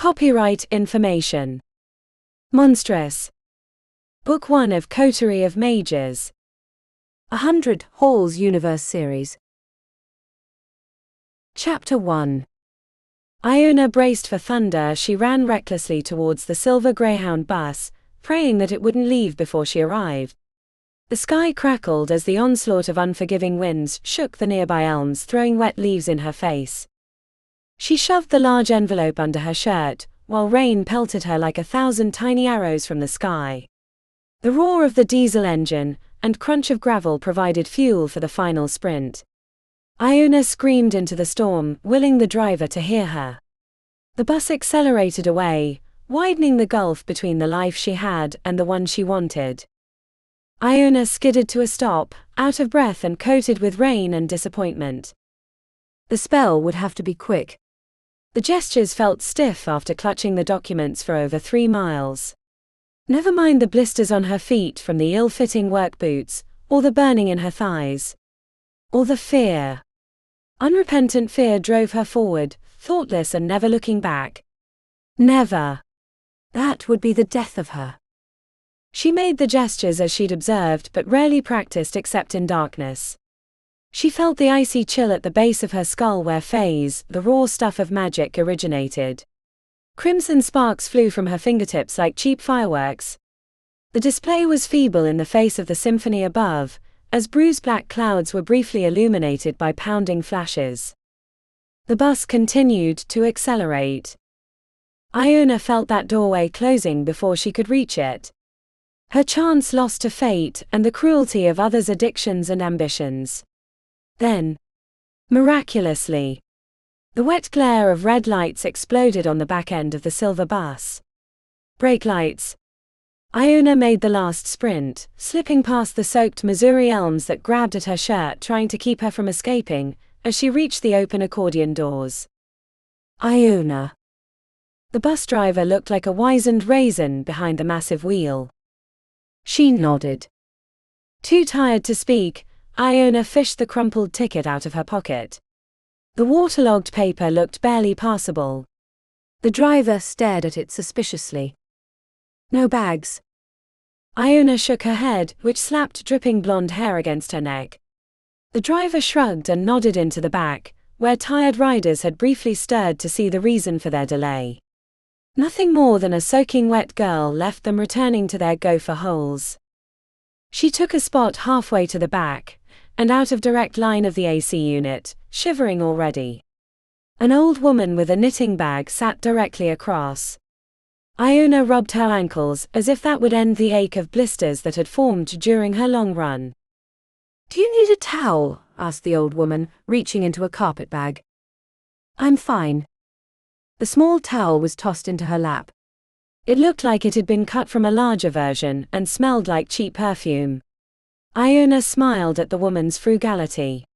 Copyright information. Monstrous. Book 1 of Coterie of Mages. 100 Hall's Universe Series. Chapter 1. Iona braced for thunder. She ran recklessly towards the silver Greyhound bus, praying that it wouldn't leave before she arrived. The sky crackled as the onslaught of unforgiving winds shook the nearby elms, throwing wet leaves in her face. She shoved the large envelope under her shirt, while rain pelted her like 1,000 tiny arrows from the sky. The roar of the diesel engine and crunch of gravel provided fuel for the final sprint. Iona screamed into the storm, willing the driver to hear her. The bus accelerated away, widening the gulf between the life she had and the one she wanted. Iona skidded to a stop, out of breath and coated with rain and disappointment. The spell would have to be quick. The gestures felt stiff after clutching the documents for over 3 miles. Never mind the blisters on her feet from the ill-fitting work boots, or the burning in her thighs. Or the fear. Unrepentant fear drove her forward, thoughtless and never looking back. Never. That would be the death of her. She made the gestures as she'd observed but rarely practiced except in darkness. She felt the icy chill at the base of her skull where phase, the raw stuff of magic, originated. Crimson sparks flew from her fingertips like cheap fireworks. The display was feeble in the face of the symphony above, as bruised black clouds were briefly illuminated by pounding flashes. The bus continued to accelerate. Iona felt that doorway closing before she could reach it. Her chance lost to fate and the cruelty of others' addictions and ambitions. Then, miraculously, the wet glare of red lights exploded on the back end of the silver bus. Brake lights. Iona made the last sprint, slipping past the soaked Missouri elms that grabbed at her shirt, trying to keep her from escaping, as she reached the open accordion doors. Iona. The bus driver looked like a wizened raisin behind the massive wheel. She nodded. Too tired to speak, Iona fished the crumpled ticket out of her pocket. The waterlogged paper looked barely passable. The driver stared at it suspiciously. No bags. Iona shook her head, which slapped dripping blonde hair against her neck. The driver shrugged and nodded into the back, where tired riders had briefly stirred to see the reason for their delay. Nothing more than a soaking wet girl left them returning to their gopher holes. She took a spot halfway to the back, and out of direct line of the AC unit, shivering already. An old woman with a knitting bag sat directly across. Iona rubbed her ankles as if that would end the ache of blisters that had formed during her long run. "Do you need a towel?" asked the old woman, reaching into a carpet bag. "I'm fine." The small towel was tossed into her lap. It looked like it had been cut from a larger version and smelled like cheap perfume. Iona smiled at the woman's frugality.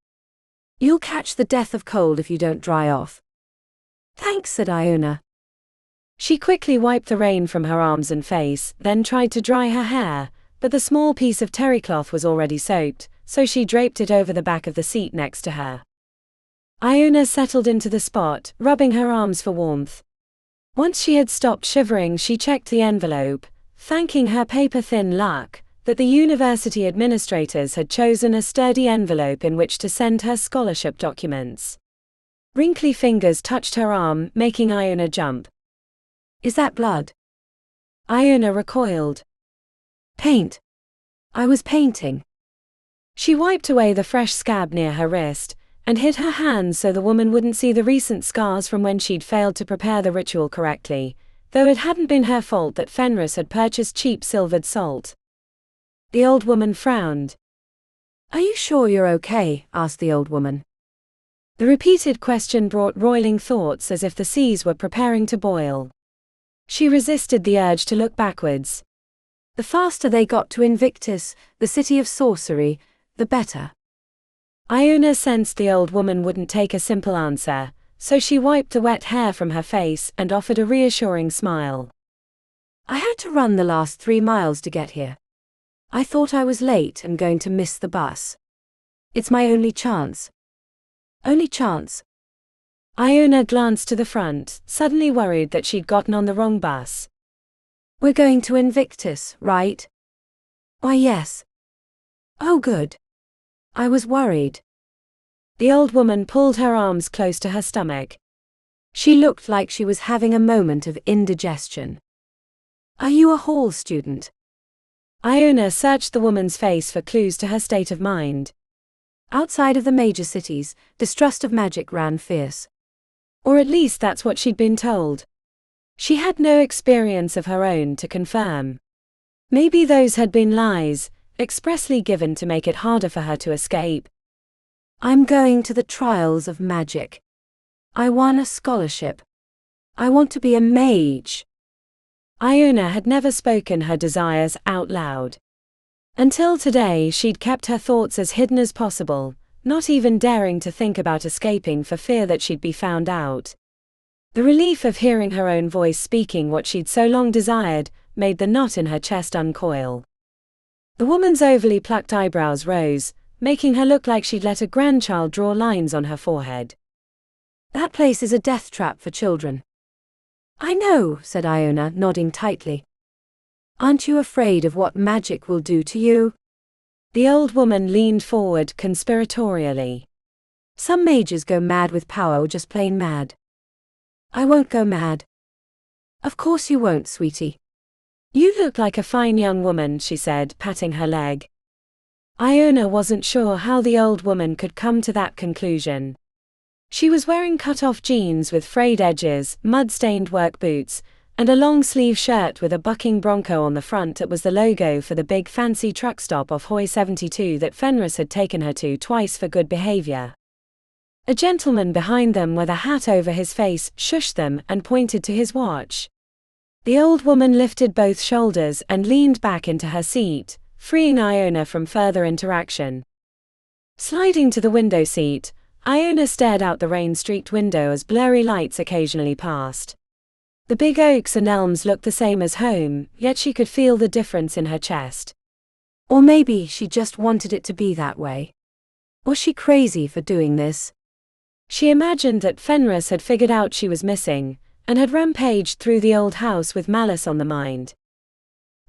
"You'll catch the death of cold if you don't dry off." "Thanks," said Iona. She quickly wiped the rain from her arms and face, then tried to dry her hair, but the small piece of terry cloth was already soaked, so she draped it over the back of the seat next to her. Iona settled into the spot, rubbing her arms for warmth. Once she had stopped shivering, she checked the envelope, thanking her paper-thin luck that the university administrators had chosen a sturdy envelope in which to send her scholarship documents. Wrinkly fingers touched her arm, making Iona jump. "Is that blood?" Iona recoiled. "Paint. I was painting." She wiped away the fresh scab near her wrist, and hid her hands so the woman wouldn't see the recent scars from when she'd failed to prepare the ritual correctly, though it hadn't been her fault that Fenris had purchased cheap silvered salt. The old woman frowned. "Are you sure you're okay?" asked the old woman. The repeated question brought roiling thoughts as if the seas were preparing to boil. She resisted the urge to look backwards. The faster they got to Invictus, the City of Sorcery, the better. Iona sensed the old woman wouldn't take a simple answer, so she wiped the wet hair from her face and offered a reassuring smile. "I had to run the last 3 miles to get here. I thought I was late and going to miss the bus. It's my only chance." "Only chance?" Iona glanced to the front, suddenly worried that she'd gotten on the wrong bus. We're going to Invictus, right? Why, yes. Oh, good. I was worried. The old woman pulled her arms close to her stomach. She looked like she was having a moment of indigestion. Are you a hall student? Iona searched the woman's face for clues to her state of mind. Outside of the major cities, distrust of magic ran fierce. Or at least that's what she'd been told. She had no experience of her own to confirm. Maybe those had been lies, expressly given to make it harder for her to escape. I'm going to the trials of magic. I won a scholarship. I want to be a mage. Iona had never spoken her desires out loud. Until today, she'd kept her thoughts as hidden as possible, not even daring to think about escaping for fear that she'd be found out. The relief of hearing her own voice speaking what she'd so long desired made the knot in her chest uncoil. The woman's overly plucked eyebrows rose, making her look like she'd let a grandchild draw lines on her forehead. That place is a death trap for children. I know, said Iona, nodding tightly. Aren't you afraid of what magic will do to you? The old woman leaned forward conspiratorially. Some mages go mad with power or just plain mad. I won't go mad. Of course you won't, sweetie. You look like a fine young woman, she said, patting her leg. Iona wasn't sure how the old woman could come to that conclusion. She was wearing cut-off jeans with frayed edges, mud-stained work boots, and a long-sleeve shirt with a bucking bronco on the front that was the logo for the big fancy truck stop off Hoy 72 that Fenris had taken her to twice for good behavior. A gentleman behind them with a hat over his face shushed them and pointed to his watch. The old woman lifted both shoulders and leaned back into her seat, freeing Iona from further interaction. Sliding to the window seat, Iona stared out the rain-streaked window as blurry lights occasionally passed. The big oaks and elms looked the same as home, yet she could feel the difference in her chest. Or maybe she just wanted it to be that way. Was she crazy for doing this? She imagined that Fenris had figured out she was missing, and had rampaged through the old house with malice on the mind.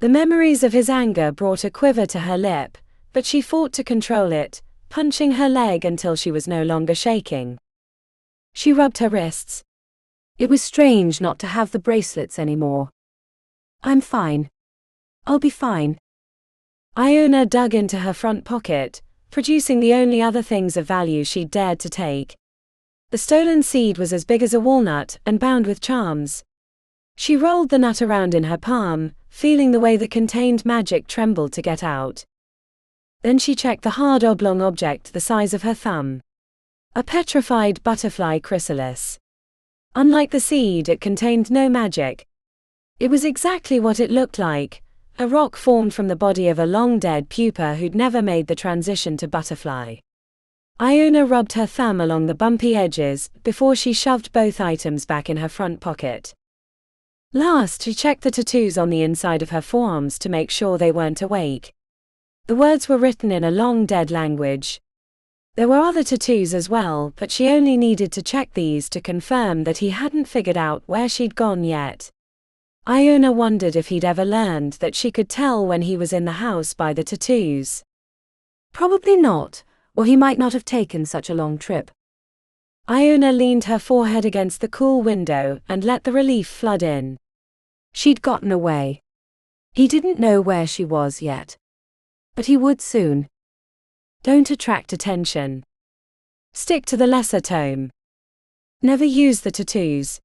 The memories of his anger brought a quiver to her lip, but she fought to control it, punching her leg until she was no longer shaking. She rubbed her wrists. It was strange not to have the bracelets anymore. I'm fine. I'll be fine. Iona dug into her front pocket, producing the only other things of value she'd dared to take. The stolen seed was as big as a walnut and bound with charms. She rolled the nut around in her palm, feeling the way the contained magic trembled to get out. Then she checked the hard oblong object the size of her thumb. A petrified butterfly chrysalis. Unlike the seed, it contained no magic. It was exactly what it looked like, a rock formed from the body of a long-dead pupa who'd never made the transition to butterfly. Iona rubbed her thumb along the bumpy edges before she shoved both items back in her front pocket. Last, she checked the tattoos on the inside of her forearms to make sure they weren't awake. The words were written in a long-dead language. There were other tattoos as well, but she only needed to check these to confirm that he hadn't figured out where she'd gone yet. Iona wondered if he'd ever learned that she could tell when he was in the house by the tattoos. Probably not, or he might not have taken such a long trip. Iona leaned her forehead against the cool window and let the relief flood in. She'd gotten away. He didn't know where she was yet. But he would soon. Don't attract attention. Stick to the lesser tome. Never use the tattoos.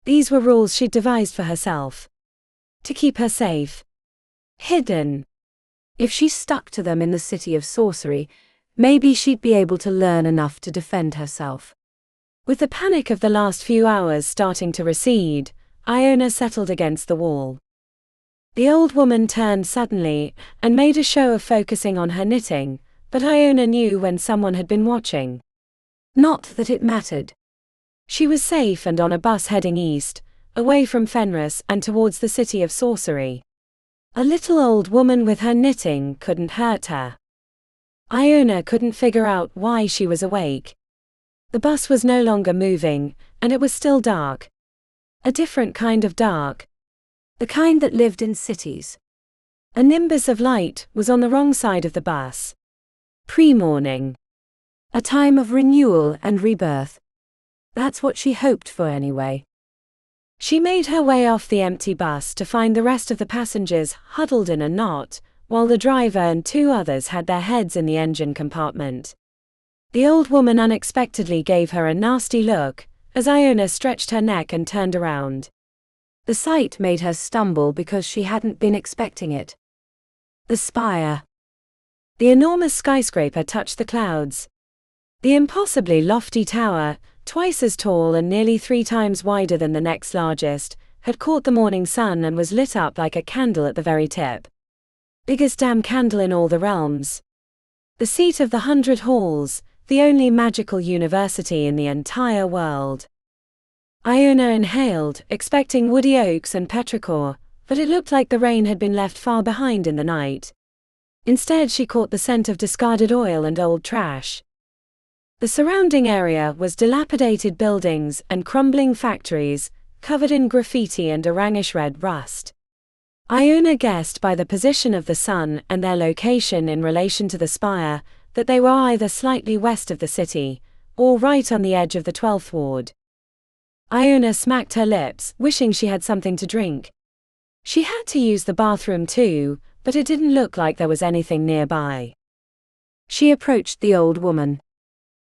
These were rules she'd devised for herself. To keep her safe. Hidden. If she stuck to them in the City of Sorcery, maybe she'd be able to learn enough to defend herself. With the panic of the last few hours starting to recede, Iona settled against the wall. The old woman turned suddenly and made a show of focusing on her knitting, but Iona knew when someone had been watching. Not that it mattered. She was safe and on a bus heading east, away from Fenris and towards the City of Sorcery. A little old woman with her knitting couldn't hurt her. Iona couldn't figure out why she was awake. The bus was no longer moving, and it was still dark. A different kind of dark. The kind that lived in cities. A nimbus of light was on the wrong side of the bus. Pre-morning. A time of renewal and rebirth. That's what she hoped for anyway. She made her way off the empty bus to find the rest of the passengers huddled in a knot, while the driver and two others had their heads in the engine compartment. The old woman unexpectedly gave her a nasty look, as Iona stretched her neck and turned around. The sight made her stumble because she hadn't been expecting it. The spire. The enormous skyscraper touched the clouds. The impossibly lofty tower, twice as tall and nearly 3 times wider than the next largest, had caught the morning sun and was lit up like a candle at the very tip. Biggest damn candle in all the realms. The seat of the 100 halls, the only magical university in the entire world. Iona inhaled, expecting woody oaks and petrichor, but it looked like the rain had been left far behind in the night. Instead, she caught the scent of discarded oil and old trash. The surrounding area was dilapidated buildings and crumbling factories, covered in graffiti and orangish red rust. Iona guessed by the position of the sun and their location in relation to the spire that they were either slightly west of the city, or right on the edge of the 12th ward. Iona smacked her lips, wishing she had something to drink. She had to use the bathroom too, but it didn't look like there was anything nearby. She approached the old woman.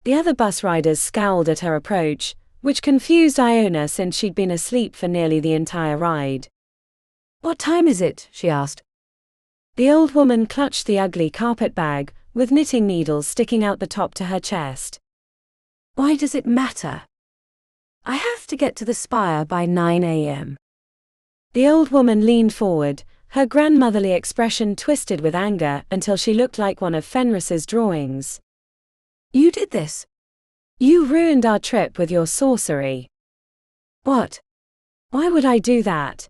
The other bus riders scowled at her approach, which confused Iona since she'd been asleep for nearly the entire ride. "What time is it?" she asked. The old woman clutched the ugly carpet bag, with knitting needles sticking out the top to her chest. "Why does it matter? I have to get to the spire by 9 a.m. The old woman leaned forward, her grandmotherly expression twisted with anger until she looked like one of Fenris's drawings. "You did this. You ruined our trip with your sorcery." "What? Why would I do that?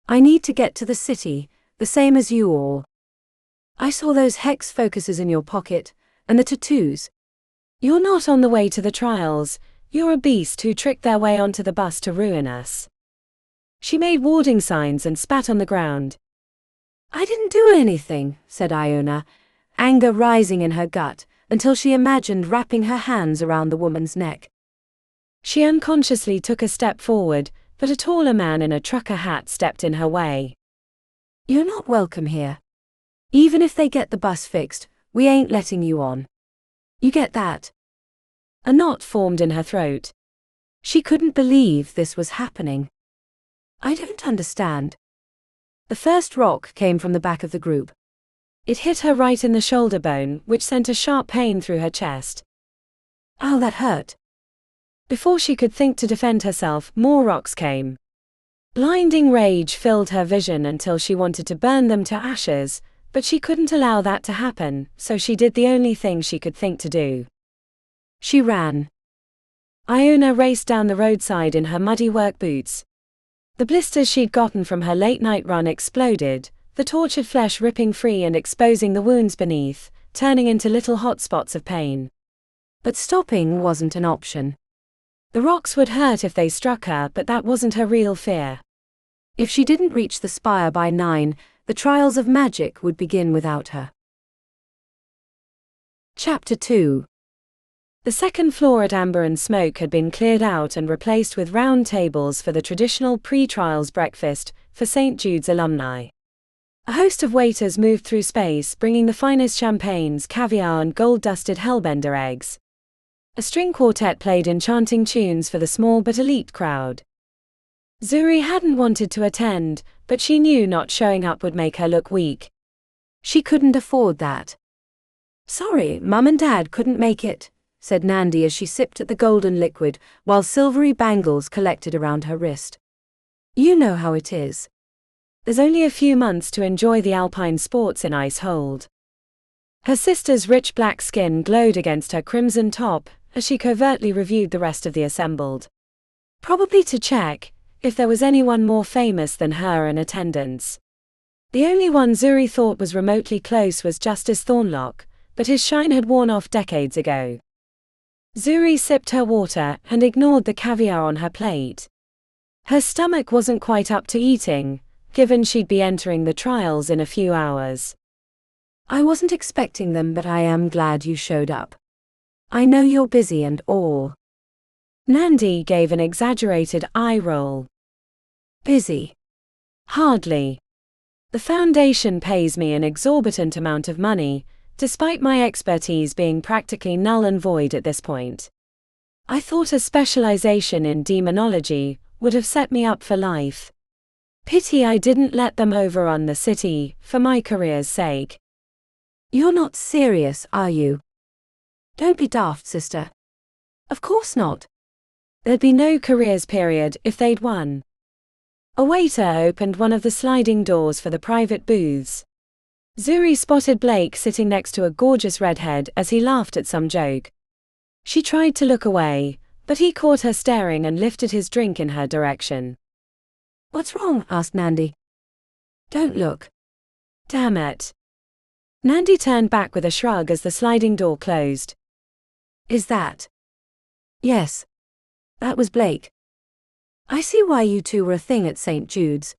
I need to get to the city, the same as you all. I saw those hex focuses in your pocket, and the tattoos." "You're not on the way to the trials, you're a beast who tricked their way onto the bus to ruin us." She made warding signs and spat on the ground. "I didn't do anything," said Iona, anger rising in her gut, until she imagined wrapping her hands around the woman's neck. She unconsciously took a step forward, but a taller man in a trucker hat stepped in her way. "You're not welcome here. Even if they get the bus fixed, we ain't letting you on. You get that?" A knot formed in her throat. She couldn't believe this was happening. "I don't understand." The first rock came from the back of the group. It hit her right in the shoulder bone, which sent a sharp pain through her chest. "Oh, that hurt." Before she could think to defend herself, more rocks came. Blinding rage filled her vision until she wanted to burn them to ashes, but she couldn't allow that to happen, so she did the only thing she could think to do. She ran. Iona raced down the roadside in her muddy work boots. The blisters she'd gotten from her late-night run exploded, the tortured flesh ripping free and exposing the wounds beneath, turning into little hot spots of pain. But stopping wasn't an option. The rocks would hurt if they struck her, but that wasn't her real fear. If she didn't reach the spire by 9, the trials of magic would begin without her. Chapter 2. The second floor at Amber and Smoke had been cleared out and replaced with round tables for the traditional pre-trials breakfast for St. Jude's alumni. A host of waiters moved through space, bringing the finest champagnes, caviar and gold-dusted hellbender eggs. A string quartet played enchanting tunes for the small but elite crowd. Zuri hadn't wanted to attend, but she knew not showing up would make her look weak. She couldn't afford that. "Sorry, Mum and Dad couldn't make it," said Nandi as she sipped at the golden liquid, while silvery bangles collected around her wrist. "You know how it is. There's only a few months to enjoy the alpine sports in Icehold." Her sister's rich black skin glowed against her crimson top as she covertly reviewed the rest of the assembled. Probably to check if there was anyone more famous than her in attendance. The only one Zuri thought was remotely close was Justice Thornlock, but his shine had worn off decades ago. Zuri sipped her water and ignored the caviar on her plate. Her stomach wasn't quite up to eating, given she'd be entering the trials in a few hours. I wasn't expecting them, but I am glad you showed up. I know you're busy and all. Nandi gave an exaggerated eye roll. Busy? Hardly. The Foundation pays me an exorbitant amount of money, despite my expertise being practically null and void at this point. I thought a specialization in demonology would have set me up for life. Pity I didn't let them overrun the city, for my career's sake. You're not serious, are you? Don't be daft, sister. Of course not. There'd be no careers period if they'd won. A waiter opened one of the sliding doors for the private booths. Zuri spotted Blake sitting next to a gorgeous redhead as he laughed at some joke. She tried to look away, but he caught her staring and lifted his drink in her direction. What's wrong? Asked Nandi. Don't look. Damn it. Nandi turned back with a shrug as the sliding door closed. Is that? Yes. That was Blake. I see why you two were a thing at St. Jude's.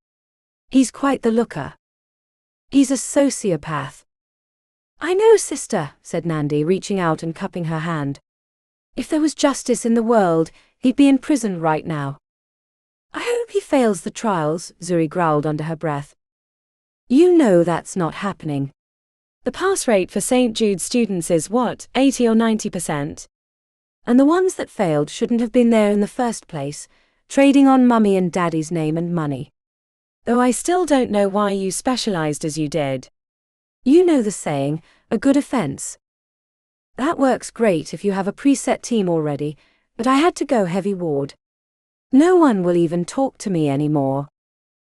He's quite the looker. He's a sociopath. I know, sister, said Nandi, reaching out and cupping her hand. If there was justice in the world, he'd be in prison right now. I hope he fails the trials, Zuri growled under her breath. You know that's not happening. The pass rate for St. Jude's students is what, 80 or 90%? And the ones that failed shouldn't have been there in the first place, trading on mummy and daddy's name and money. Though I still don't know why you specialized as you did. You know the saying, a good offense. That works great if you have a preset team already, but I had to go heavy ward. No one will even talk to me anymore.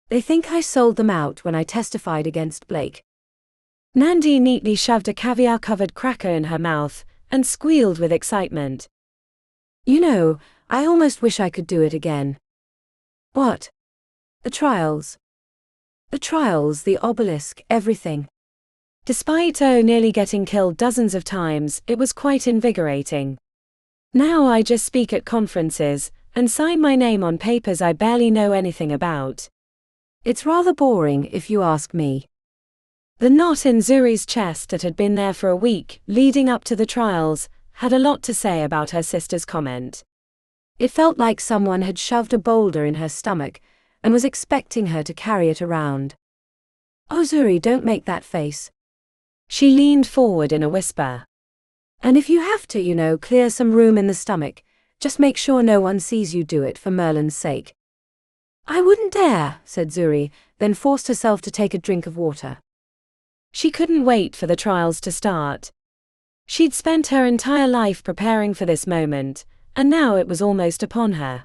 They think I sold them out when I testified against Blake. Nandi neatly shoved a caviar-covered cracker in her mouth and squealed with excitement. You know, I almost wish I could do it again. What? The trials. The trials, the obelisk, everything. Despite nearly getting killed dozens of times, it was quite invigorating. Now I just speak at conferences and sign my name on papers I barely know anything about. It's rather boring if you ask me. The knot in Zuri's chest that had been there for a week, leading up to the trials, had a lot to say about her sister's comment. It felt like someone had shoved a boulder in her stomach and was expecting her to carry it around. Oh, Zuri, don't make that face. She leaned forward in a whisper. And if you have to, clear some room in the stomach, just make sure no one sees you do it for Merlin's sake. I wouldn't dare, said Zuri, then forced herself to take a drink of water. She couldn't wait for the trials to start. She'd spent her entire life preparing for this moment, and now it was almost upon her.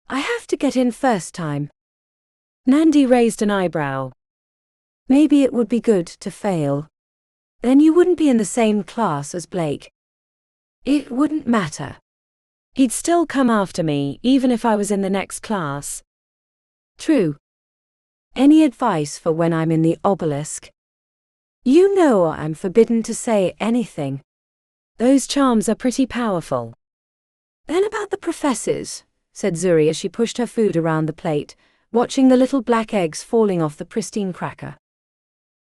I have to get in first time. Nandi raised an eyebrow. Maybe it would be good to fail. Then you wouldn't be in the same class as Blake. It wouldn't matter. He'd still come after me, even if I was in the next class. True. Any advice for when I'm in the obelisk? You know I'm forbidden to say anything. Those charms are pretty powerful. Then about the professors, said Zuri as she pushed her food around the plate, watching the little black eggs falling off the pristine cracker.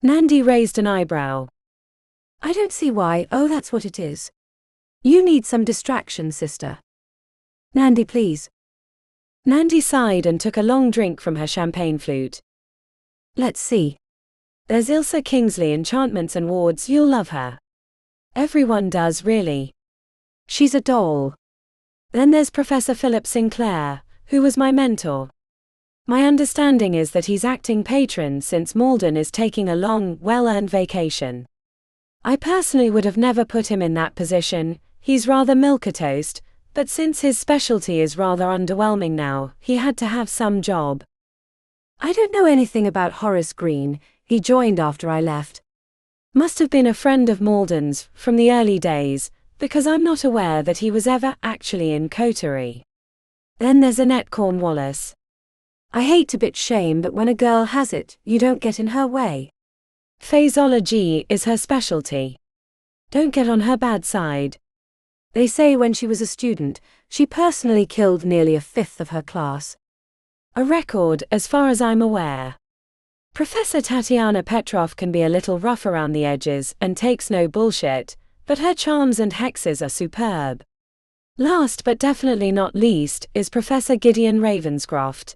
Nandi raised an eyebrow. I don't see why. Oh, that's what it is. You need some distraction, sister. Nandi, please. Nandi sighed and took a long drink from her champagne flute. Let's see. There's Ilsa Kingsley, Enchantments and Wards, you'll love her. Everyone does, really. She's a doll. Then there's Professor Philip Sinclair, who was my mentor. My understanding is that he's acting patron since Malden is taking a long, well-earned vacation. I personally would have never put him in that position, he's rather milquetoast, but since his specialty is rather underwhelming now, he had to have some job. I don't know anything about Horace Green, he joined after I left. Must have been a friend of Malden's, from the early days, because I'm not aware that he was ever actually in Coterie. Then there's Annette Cornwallis. I hate to bit shame, but when a girl has it, you don't get in her way. Phasology is her specialty. Don't get on her bad side. They say when she was a student, she personally killed nearly a fifth of her class. A record, as far as I'm aware. Professor Tatiana Petrov can be a little rough around the edges and takes no bullshit, but her charms and hexes are superb. Last but definitely not least is Professor Gideon Ravenscroft.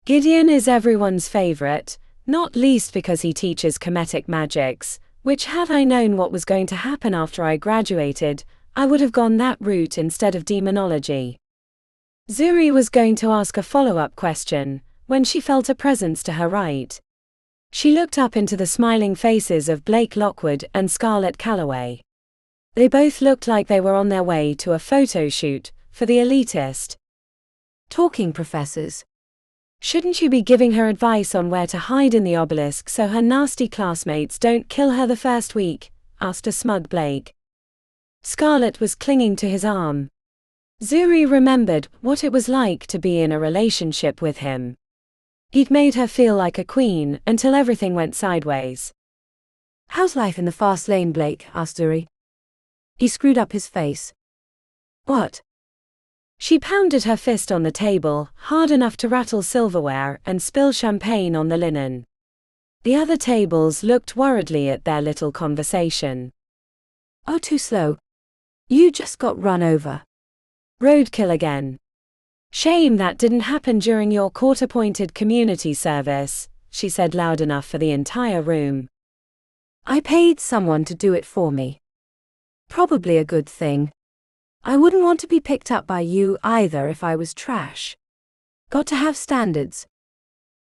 Gideon is everyone's favorite, not least because he teaches Kemetic magics, which had I known what was going to happen after I graduated, I would have gone that route instead of demonology. Zuri was going to ask a follow-up question, when she felt a presence to her right. She looked up into the smiling faces of Blake Lockwood and Scarlett Calloway. They both looked like they were on their way to a photo shoot, for the elitist. Talking professors. Shouldn't you be giving her advice on where to hide in the Obelisk so her nasty classmates don't kill her the first week? Asked a smug Blake. Scarlett was clinging to his arm. Zuri remembered what it was like to be in a relationship with him. He'd made her feel like a queen until everything went sideways. How's life in the fast lane, Blake? Asked Zuri. He screwed up his face. What? She pounded her fist on the table, hard enough to rattle silverware and spill champagne on the linen. The other tables looked worriedly at their little conversation. Oh, too slow. You just got run over. Roadkill again. Shame that didn't happen during your court-appointed community service, she said loud enough for the entire room. I paid someone to do it for me. Probably a good thing. I wouldn't want to be picked up by you either if I was trash. Got to have standards.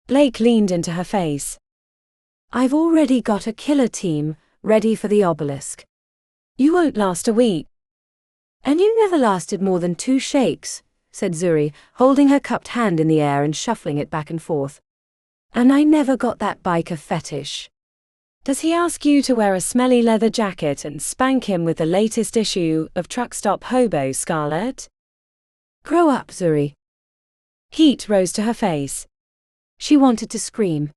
Blake leaned into her face. I've already got a killer team, ready for the Obelisk. You won't last a week. And you never lasted more than 2 shakes, said Zuri, holding her cupped hand in the air and shuffling it back and forth. And I never got that biker fetish. Does he ask you to wear a smelly leather jacket and spank him with the latest issue of Truck Stop Hobo, Scarlett? Grow up, Zuri. Heat rose to her face. She wanted to scream.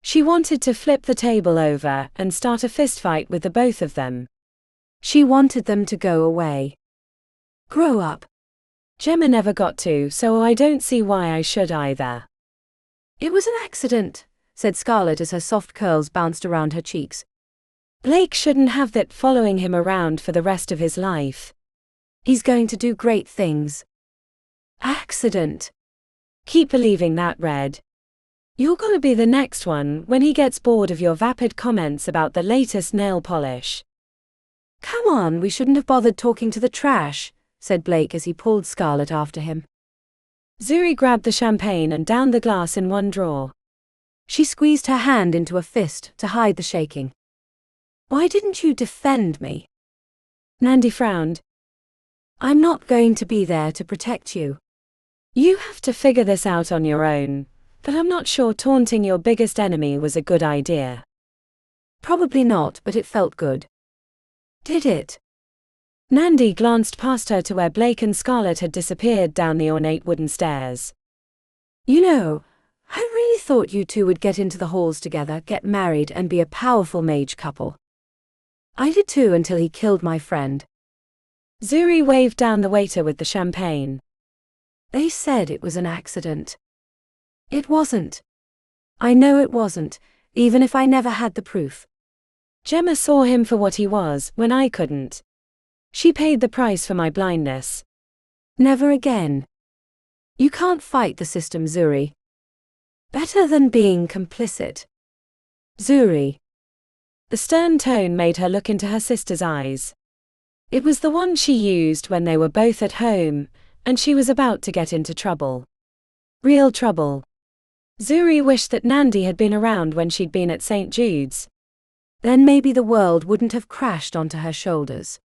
She wanted to flip the table over and start a fistfight with the both of them. She wanted them to go away. Grow up. Gemma never got to, so I don't see why I should either. It was an accident, said Scarlett as her soft curls bounced around her cheeks. Blake shouldn't have that following him around for the rest of his life. He's going to do great things. Accident. Keep believing that, Red. You're gonna be the next one when he gets bored of your vapid comments about the latest nail polish. Come on, we shouldn't have bothered talking to the trash, said Blake as he pulled Scarlett after him. Zuri grabbed the champagne and downed the glass in one drawer. She squeezed her hand into a fist to hide the shaking. Why didn't you defend me? Nandi frowned. I'm not going to be there to protect you. You have to figure this out on your own, but I'm not sure taunting your biggest enemy was a good idea. Probably not, but it felt good. Did it? Nandi glanced past her to where Blake and Scarlett had disappeared down the ornate wooden stairs. You know, I really thought you two would get into the halls together, get married and be a powerful mage couple. I did too until he killed my friend. Zuri waved down the waiter with the champagne. They said it was an accident. It wasn't. I know it wasn't, even if I never had the proof. Gemma saw him for what he was when I couldn't. She paid the price for my blindness. Never again. You can't fight the system, Zuri. Better than being complicit. Zuri. The stern tone made her look into her sister's eyes. It was the one she used when they were both at home, and she was about to get into trouble. Real trouble. Zuri wished that Nandi had been around when she'd been at St. Jude's. Then maybe the world wouldn't have crashed onto her shoulders.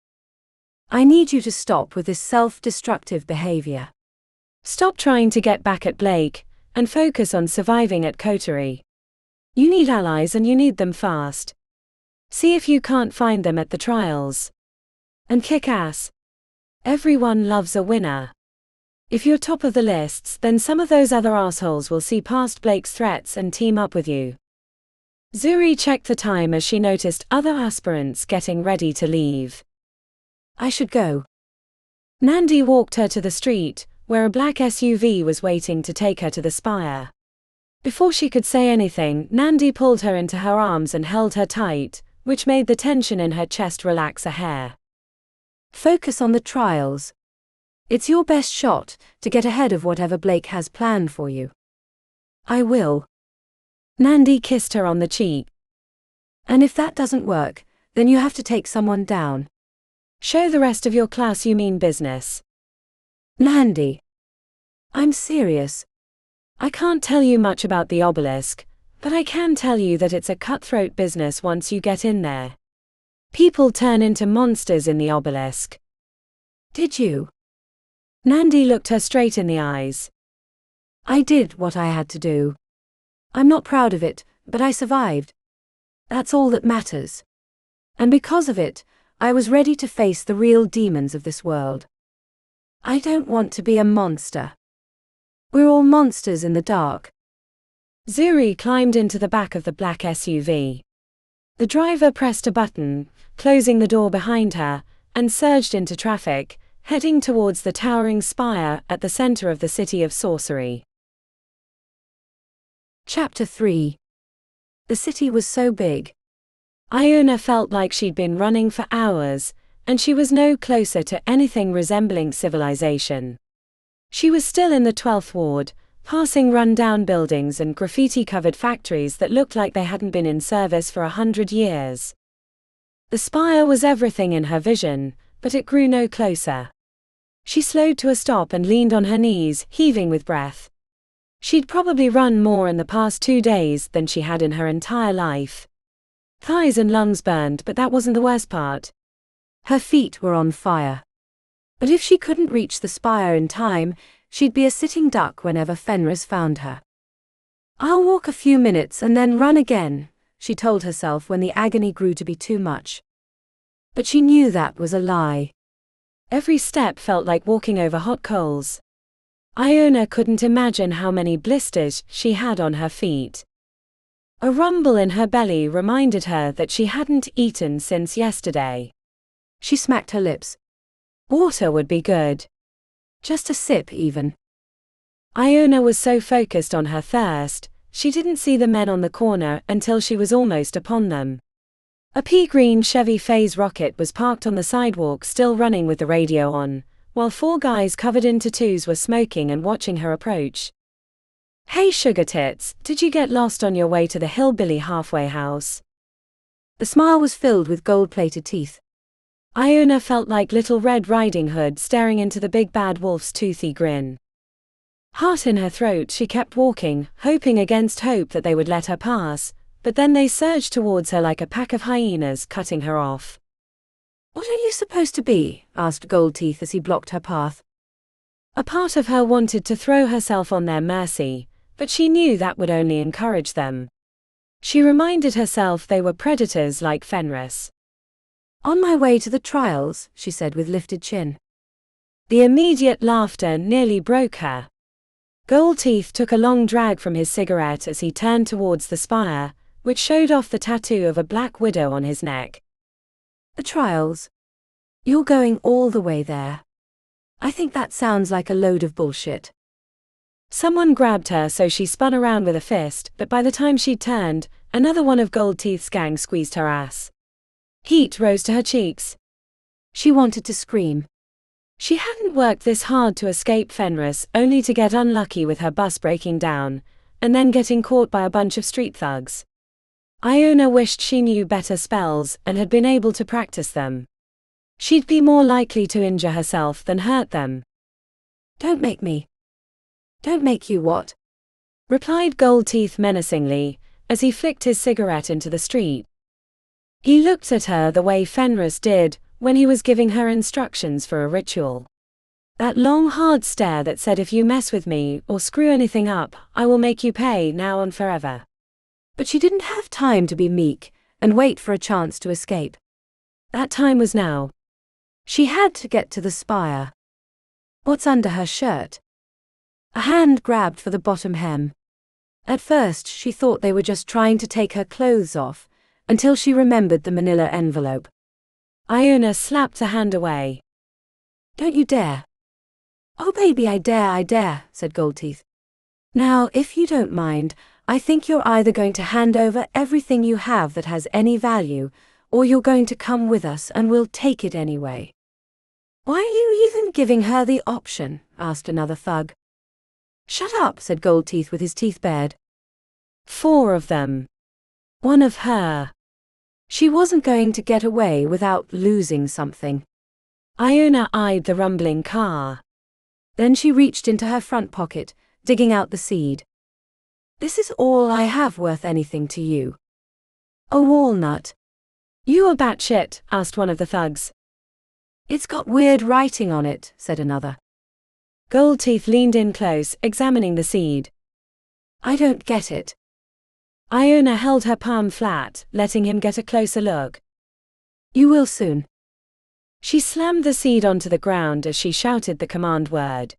I need you to stop with this self-destructive behavior. Stop trying to get back at Blake, and focus on surviving at Coterie. You need allies and you need them fast. See if you can't find them at the trials. And kick ass. Everyone loves a winner. If you're top of the lists, then some of those other assholes will see past Blake's threats and team up with you. Zuri checked the time as she noticed other aspirants getting ready to leave. I should go. Nandi walked her to the street, where a black SUV was waiting to take her to the spire. Before she could say anything, Nandi pulled her into her arms and held her tight, which made the tension in her chest relax a hair. Focus on the trials. It's your best shot to get ahead of whatever Blake has planned for you. I will. Nandi kissed her on the cheek. And if that doesn't work, then you have to take someone down. Show the rest of your class you mean business. Nandi. I'm serious. I can't tell you much about the Obelisk, but I can tell you that it's a cutthroat business once you get in there. People turn into monsters in the Obelisk. Did you? Nandi looked her straight in the eyes. I did what I had to do. I'm not proud of it, but I survived. That's all that matters. And because of it, I was ready to face the real demons of this world. I don't want to be a monster. We're all monsters in the dark. Zuri climbed into the back of the black SUV. The driver pressed a button, closing the door behind her, and surged into traffic, heading towards the towering spire at the center of the City of Sorcery. Chapter 3. The city was so big. Iona felt like she'd been running for hours, and she was no closer to anything resembling civilization. She was still in the 12th ward, passing run-down buildings and graffiti-covered factories that looked like they hadn't been in service for 100 years. The spire was everything in her vision, but it grew no closer. She slowed to a stop and leaned on her knees, heaving with breath. She'd probably run more in the past 2 days than she had in her entire life. Thighs and lungs burned, but that wasn't the worst part. Her feet were on fire. But if she couldn't reach the spire in time, she'd be a sitting duck whenever Fenris found her. I'll walk a few minutes and then run again, she told herself when the agony grew to be too much. But she knew that was a lie. Every step felt like walking over hot coals. Iona couldn't imagine how many blisters she had on her feet. A rumble in her belly reminded her that she hadn't eaten since yesterday. She smacked her lips. Water would be good. Just a sip even. Iona was so focused on her thirst, she didn't see the men on the corner until she was almost upon them. A pea-green Chevy Phase rocket was parked on the sidewalk, still running with the radio on, while 4 guys covered in tattoos were smoking and watching her approach. "Hey sugar tits, did you get lost on your way to the hillbilly halfway house?" The smile was filled with gold-plated teeth. Iona felt like Little Red Riding Hood staring into the big bad wolf's toothy grin. Heart in her throat, she kept walking, hoping against hope that they would let her pass, but then they surged towards her like a pack of hyenas, cutting her off. "What are you supposed to be?" asked Goldteeth as he blocked her path. A part of her wanted to throw herself on their mercy, but she knew that would only encourage them. She reminded herself they were predators like Fenris. "On my way to the trials," she said with lifted chin. The immediate laughter nearly broke her. Goldteeth took a long drag from his cigarette as he turned towards the spire, which showed off the tattoo of a black widow on his neck. "The trials? You're going all the way there? I think that sounds like a load of bullshit." Someone grabbed her, so she spun around with a fist, but by the time she'd turned, another one of Goldteeth's gang squeezed her ass. Heat rose to her cheeks. She wanted to scream. She hadn't worked this hard to escape Fenris, only to get unlucky with her bus breaking down, and then getting caught by a bunch of street thugs. Iona wished she knew better spells and had been able to practice them. She'd be more likely to injure herself than hurt them. "Don't make me." "Don't make you what?" replied Goldteeth menacingly, as he flicked his cigarette into the street. He looked at her the way Fenris did when he was giving her instructions for a ritual. That long hard stare that said, "If you mess with me or screw anything up, I will make you pay now and forever." But she didn't have time to be meek and wait for a chance to escape. That time was now. She had to get to the spire. What's under her shirt? A hand grabbed for the bottom hem. At first she thought they were just trying to take her clothes off, until she remembered the manila envelope. Iona slapped the hand away. Don't you dare. Oh baby, I dare, said Goldteeth. Now, if you don't mind, I think you're either going to hand over everything you have that has any value, or you're going to come with us and we'll take it anyway. Why are you even giving her the option? Asked another thug. Shut up, said Goldteeth with his teeth bared. 4 of them. 1 of her. She wasn't going to get away without losing something. Iona eyed the rumbling car. Then she reached into her front pocket, digging out the seed. This is all I have worth anything to you. A walnut. You are batshit, asked one of the thugs. It's got weird writing on it, said another. Goldteeth leaned in close, examining the seed. I don't get it. Iona held her palm flat, letting him get a closer look. You will soon. She slammed the seed onto the ground as she shouted the command word.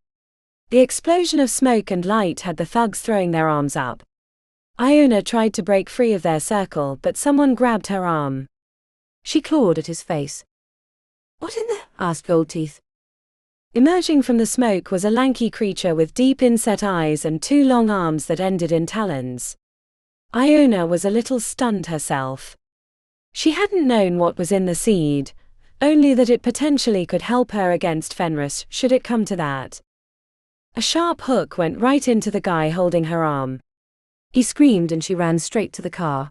The explosion of smoke and light had the thugs throwing their arms up. Iona tried to break free of their circle, but someone grabbed her arm. She clawed at his face. What in the? Asked Goldteeth. Emerging from the smoke was a lanky creature with deep inset eyes and 2 long arms that ended in talons. Iona was a little stunned herself. She hadn't known what was in the seed, only that it potentially could help her against Fenris, should it come to that. A sharp hook went right into the guy holding her arm. He screamed and she ran straight to the car.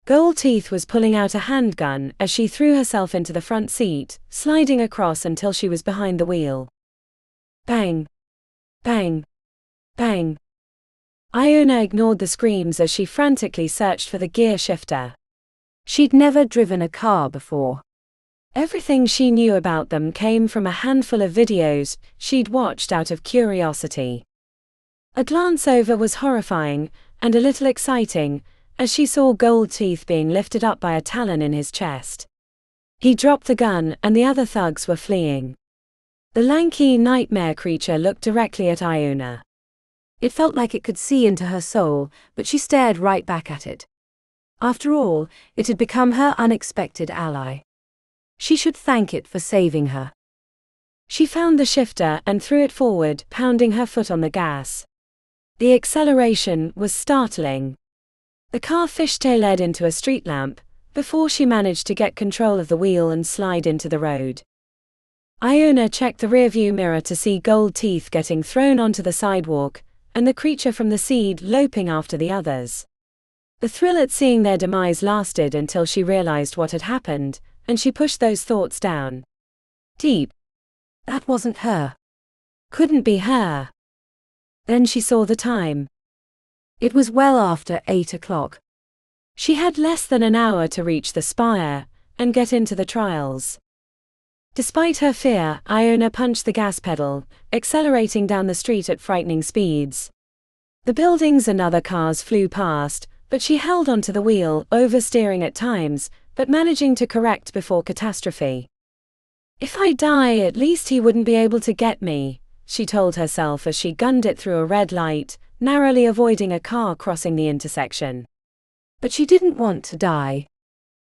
Goldteeth was pulling out a handgun as she threw herself into the front seat, sliding across until she was behind the wheel. Bang! Bang! Bang! Iona ignored the screams as she frantically searched for the gear shifter. She'd never driven a car before. Everything she knew about them came from a handful of videos she'd watched out of curiosity. A glance over was horrifying, and a little exciting, as she saw Goldteeth being lifted up by a talon in his chest. He dropped the gun and the other thugs were fleeing. The lanky nightmare creature looked directly at Iona. It felt like it could see into her soul, but she stared right back at it. After all, it had become her unexpected ally. She should thank it for saving her. She found the shifter and threw it forward, pounding her foot on the gas. The acceleration was startling. The car fishtailed into a street lamp, before she managed to get control of the wheel and slide into the road. Iona checked the rearview mirror to see Goldteeth getting thrown onto the sidewalk, and the creature from the seed loping after the others. The thrill at seeing their demise lasted until she realized what had happened, and she pushed those thoughts down. Deep. That wasn't her. Couldn't be her. Then she saw the time. It was well after 8 o'clock. She had less than an hour to reach the spire and get into the trials. Despite her fear, Iona punched the gas pedal, accelerating down the street at frightening speeds. The buildings and other cars flew past, but she held onto the wheel, oversteering at times, but managing to correct before catastrophe. If I die, at least he wouldn't be able to get me, she told herself as she gunned it through a red light, narrowly avoiding a car crossing the intersection. But she didn't want to die.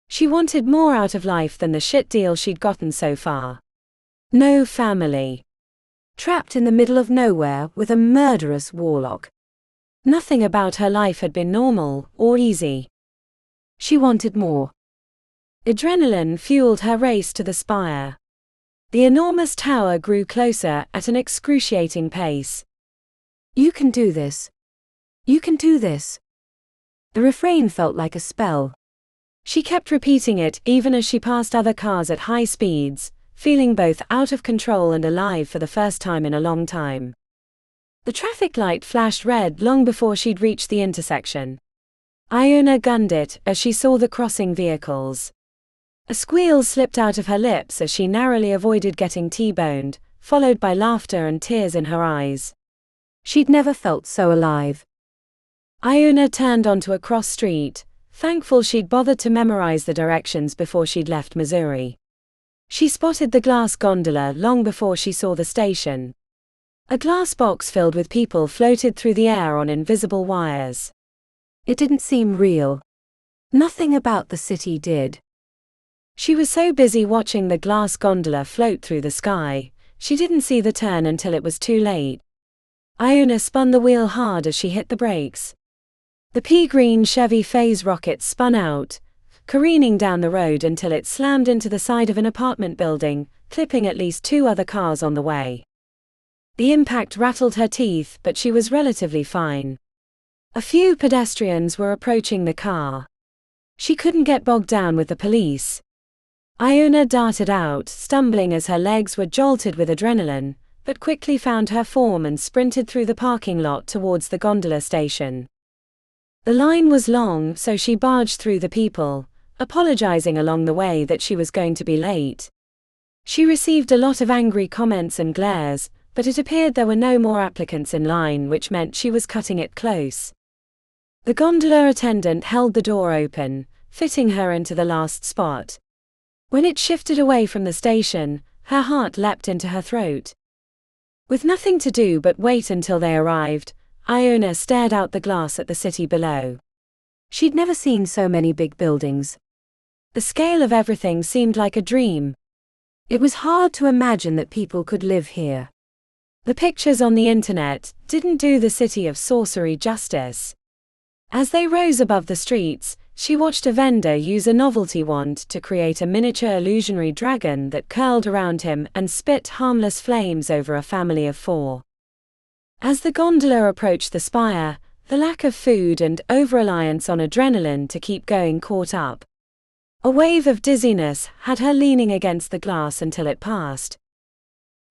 She wanted more out of life than the shit deal she'd gotten so far. No family. Trapped in the middle of nowhere with a murderous warlock. Nothing about her life had been normal or easy. She wanted more. Adrenaline fueled her race to the spire. The enormous tower grew closer at an excruciating pace. You can do this. You can do this. The refrain felt like a spell. She kept repeating it even as she passed other cars at high speeds, feeling both out of control and alive for the first time in a long time. The traffic light flashed red long before she'd reached the intersection. Iona gunned it as she saw the crossing vehicles. A squeal slipped out of her lips as she narrowly avoided getting T-boned, followed by laughter and tears in her eyes. She'd never felt so alive. Iona turned onto a cross street, thankful she'd bothered to memorize the directions before she'd left Missouri. She spotted the glass gondola long before she saw the station. A glass box filled with people floated through the air on invisible wires. It didn't seem real. Nothing about the city did. She was so busy watching the glass gondola float through the sky, she didn't see the turn until it was too late. Iona spun the wheel hard as she hit the brakes. The pea-green Chevy phase rocket spun out, careening down the road until it slammed into the side of an apartment building, clipping at least 2 other cars on the way. The impact rattled her teeth, but she was relatively fine. A few pedestrians were approaching the car. She couldn't get bogged down with the police. Iona darted out, stumbling as her legs were jolted with adrenaline, but quickly found her form and sprinted through the parking lot towards the gondola station. The line was long, so she barged through the people, apologizing along the way that she was going to be late. She received a lot of angry comments and glares, but it appeared there were no more applicants in line, which meant she was cutting it close. The gondola attendant held the door open, fitting her into the last spot. When it shifted away from the station, her heart leapt into her throat. With nothing to do but wait until they arrived, Iona stared out the glass at the city below. She'd never seen so many big buildings. The scale of everything seemed like a dream. It was hard to imagine that people could live here. The pictures on the internet didn't do the City of Sorcery justice. As they rose above the streets, she watched a vendor use a novelty wand to create a miniature illusionary dragon that curled around him and spit harmless flames over a family of 4. As the gondola approached the spire, the lack of food and over-reliance on adrenaline to keep going caught up. A wave of dizziness had her leaning against the glass until it passed.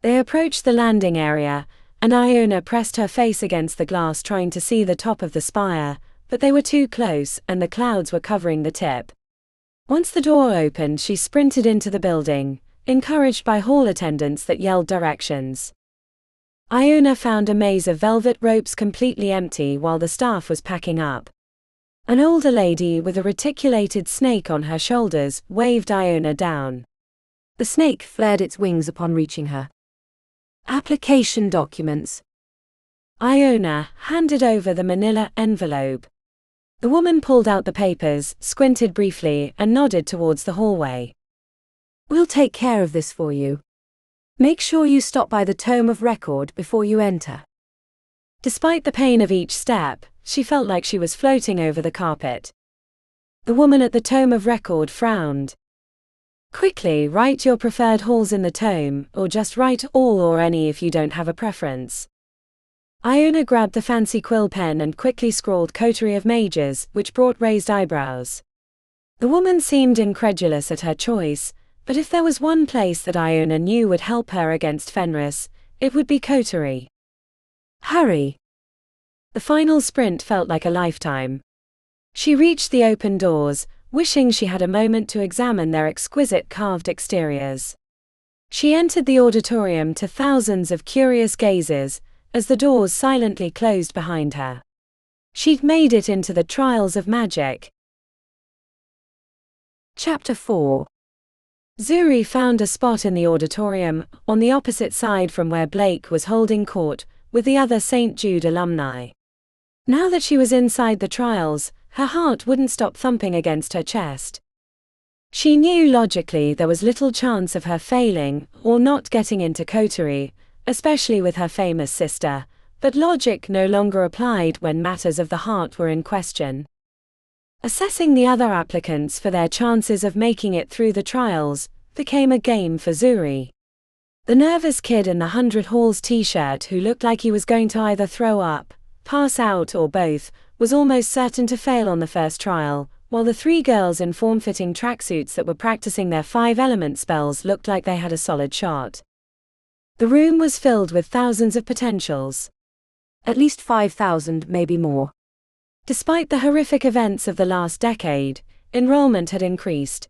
They approached the landing area, and Iona pressed her face against the glass trying to see the top of the spire, but they were too close and the clouds were covering the tip. Once the door opened, she sprinted into the building, encouraged by hall attendants that yelled directions. Iona found a maze of velvet ropes completely empty while the staff was packing up. An older lady with a reticulated snake on her shoulders waved Iona down. The snake flared its wings upon reaching her. Application documents. Iona handed over the manila envelope. The woman pulled out the papers, squinted briefly, and nodded towards the hallway. "We'll take care of this for you. Make sure you stop by the tome of record before you enter." Despite the pain of each step, she felt like she was floating over the carpet. The woman at the tome of record frowned. "Quickly, write your preferred halls in the tome, or just write all or any if you don't have a preference." Iona grabbed the fancy quill pen and quickly scrawled Coterie of Mages, which brought raised eyebrows. The woman seemed incredulous at her choice, but if there was one place that Iona knew would help her against Fenris, it would be Coterie. Hurry! The final sprint felt like a lifetime. She reached the open doors, wishing she had a moment to examine their exquisite carved exteriors. She entered the auditorium to thousands of curious gazes, as the doors silently closed behind her. She'd made it into the trials of magic. Chapter 4. Zuri found a spot in the auditorium, on the opposite side from where Blake was holding court, with the other St. Jude alumni. Now that she was inside the trials, her heart wouldn't stop thumping against her chest. She knew logically there was little chance of her failing, or not getting into Coterie, especially with her famous sister, but logic no longer applied when matters of the heart were in question. Assessing the other applicants for their chances of making it through the trials became a game for Zuri. The nervous kid in the 100 Halls t-shirt who looked like he was going to either throw up, pass out or both, was almost certain to fail on the first trial, while the 3 girls in form-fitting tracksuits that were practicing their 5-element spells looked like they had a solid shot. The room was filled with thousands of potentials. At least 5,000, maybe more. Despite the horrific events of the last decade, enrollment had increased.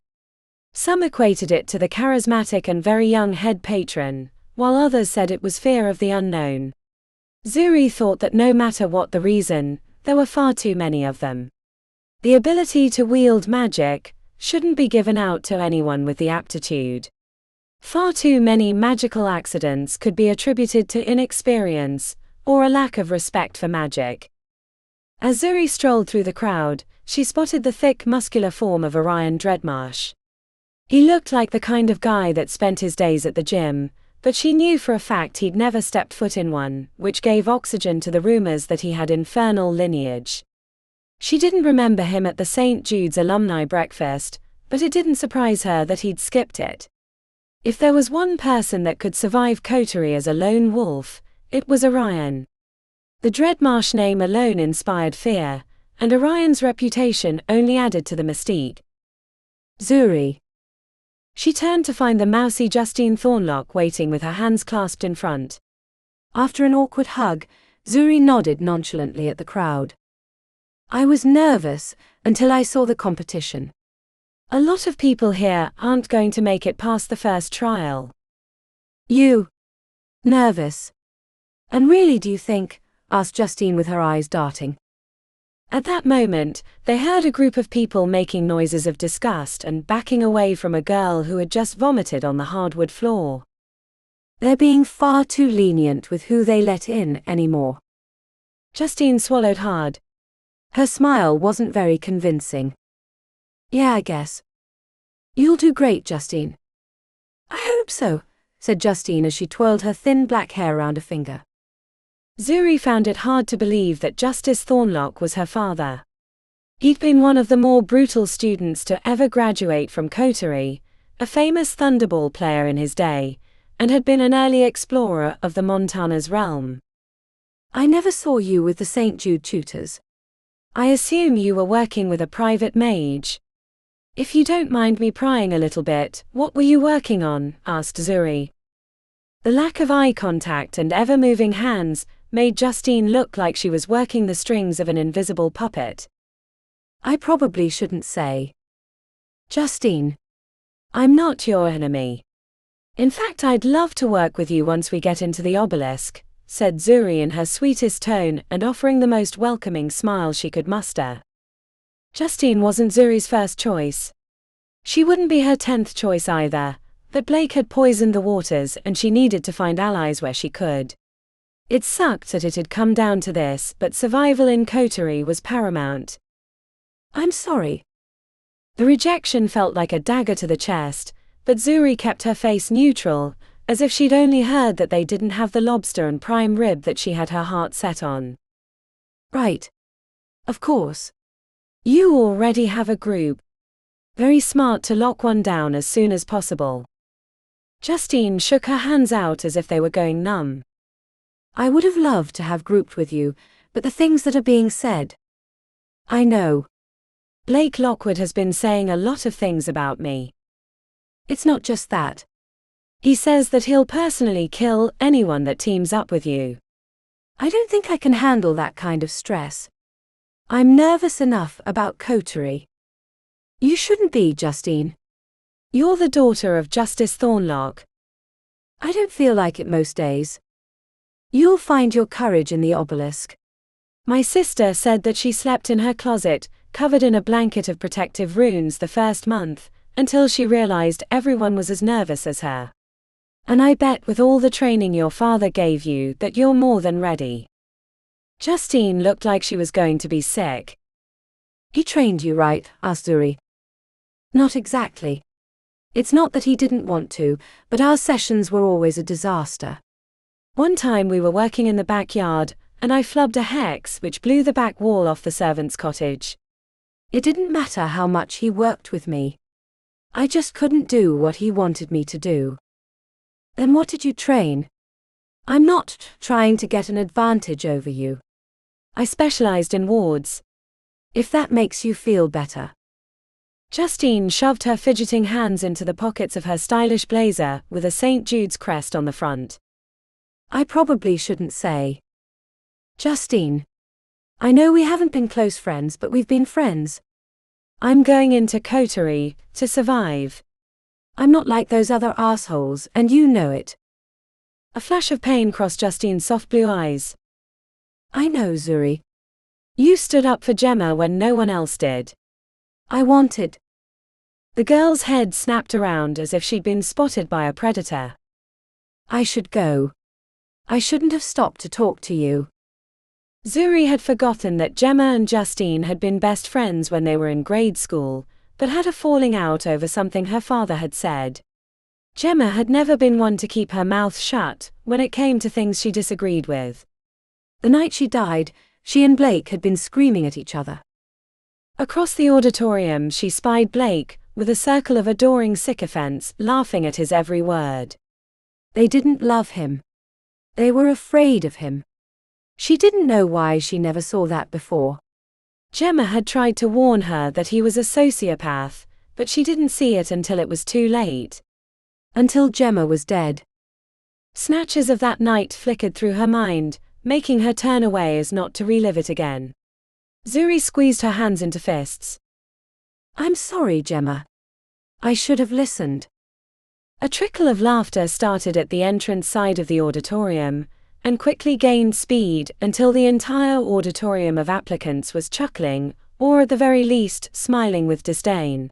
Some equated it to the charismatic and very young head patron, while others said it was fear of the unknown. Zuri thought that no matter what the reason, there were far too many of them. The ability to wield magic shouldn't be given out to anyone with the aptitude. Far too many magical accidents could be attributed to inexperience, or a lack of respect for magic. As Zuri strolled through the crowd, she spotted the thick, muscular form of Orion Dreadmarsh. He looked like the kind of guy that spent his days at the gym, but she knew for a fact he'd never stepped foot in one, which gave oxygen to the rumors that he had infernal lineage. She didn't remember him at the St. Jude's alumni breakfast, but it didn't surprise her that he'd skipped it. If there was one person that could survive Coterie as a lone wolf, it was Orion. The Dreadmarsh name alone inspired fear, and Orion's reputation only added to the mystique. Zuri. She turned to find the mousy Justine Thornlock waiting with her hands clasped in front. After an awkward hug, Zuri nodded nonchalantly at the crowd. I was nervous until I saw the competition. A lot of people here aren't going to make it past the first trial. You? Nervous? And really, do you think? Asked Justine with her eyes darting. At that moment, they heard a group of people making noises of disgust and backing away from a girl who had just vomited on the hardwood floor. They're being far too lenient with who they let in anymore. Justine swallowed hard. Her smile wasn't very convincing. Yeah, I guess. You'll do great, Justine. I hope so, said Justine as she twirled her thin black hair around a finger. Zuri found it hard to believe that Justice Thornlock was her father. He'd been one of the more brutal students to ever graduate from Coterie, a famous thunderball player in his day, and had been an early explorer of the Montana's realm. I never saw you with the St. Jude tutors. I assume you were working with a private mage. If you don't mind me prying a little bit, what were you working on? Asked Zuri. The lack of eye contact and ever-moving hands made Justine look like she was working the strings of an invisible puppet. I probably shouldn't say. Justine, I'm not your enemy. In fact, I'd love to work with you once we get into the Obelisk, said Zuri in her sweetest tone and offering the most welcoming smile she could muster. Justine wasn't Zuri's first choice. She wouldn't be her 10th choice either, but Blake had poisoned the waters and she needed to find allies where she could. It sucked that it had come down to this, but survival in Coterie was paramount. I'm sorry. The rejection felt like a dagger to the chest, but Zuri kept her face neutral, as if she'd only heard that they didn't have the lobster and prime rib that she had her heart set on. Right. Of course. You already have a group. Very smart to lock one down as soon as possible. Justine shook her hands out as if they were going numb. I would have loved to have grouped with you, but the things that are being said. I know. Blake Lockwood has been saying a lot of things about me. It's not just that. He says that he'll personally kill anyone that teams up with you. I don't think I can handle that kind of stress. I'm nervous enough about Coterie. You shouldn't be, Justine. You're the daughter of Justice Thornlock. I don't feel like it most days. You'll find your courage in the Obelisk. My sister said that she slept in her closet, covered in a blanket of protective runes the first month, until she realized everyone was as nervous as her. And I bet with all the training your father gave you that you're more than ready. Justine looked like she was going to be sick. He trained you right? Asked Zuri. Not exactly. It's not that he didn't want to, but our sessions were always a disaster. One time we were working in the backyard, and I flubbed a hex which blew the back wall off the servant's cottage. It didn't matter how much he worked with me. I just couldn't do what he wanted me to do. Then what did you train? I'm not trying to get an advantage over you. I specialized in wards. If that makes you feel better. Justine shoved her fidgeting hands into the pockets of her stylish blazer with a St. Jude's crest on the front. I probably shouldn't say. Justine. I know we haven't been close friends, but we've been friends. I'm going into Coterie to survive. I'm not like those other assholes, and you know it. A flash of pain crossed Justine's soft blue eyes. I know, Zuri. You stood up for Gemma when no one else did. I wanted. The girl's head snapped around as if she'd been spotted by a predator. I should go. I shouldn't have stopped to talk to you. Zuri had forgotten that Gemma and Justine had been best friends when they were in grade school, but had a falling out over something her father had said. Gemma had never been one to keep her mouth shut when it came to things she disagreed with. The night she died, she and Blake had been screaming at each other. Across the auditorium she spied Blake, with a circle of adoring sycophants, laughing at his every word. They didn't love him. They were afraid of him. She didn't know why she never saw that before. Gemma had tried to warn her that he was a sociopath, but she didn't see it until it was too late. Until Gemma was dead. Snatches of that night flickered through her mind, making her turn away as not to relive it again. Zuri squeezed her hands into fists. I'm sorry, Gemma. I should have listened. A trickle of laughter started at the entrance side of the auditorium, and quickly gained speed until the entire auditorium of applicants was chuckling, or at the very least, smiling with disdain.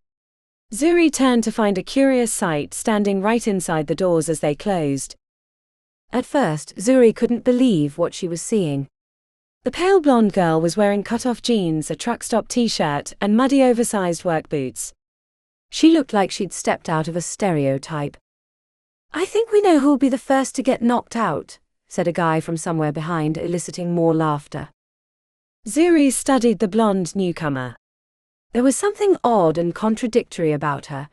Zuri turned to find a curious sight standing right inside the doors as they closed. At first, Zuri couldn't believe what she was seeing. The pale blonde girl was wearing cut-off jeans, a truck-stop t-shirt, and muddy oversized work boots. She looked like she'd stepped out of a stereotype. I think we know who'll be the first to get knocked out, said a guy from somewhere behind, eliciting more laughter. Zuri studied the blonde newcomer. There was something odd and contradictory about her,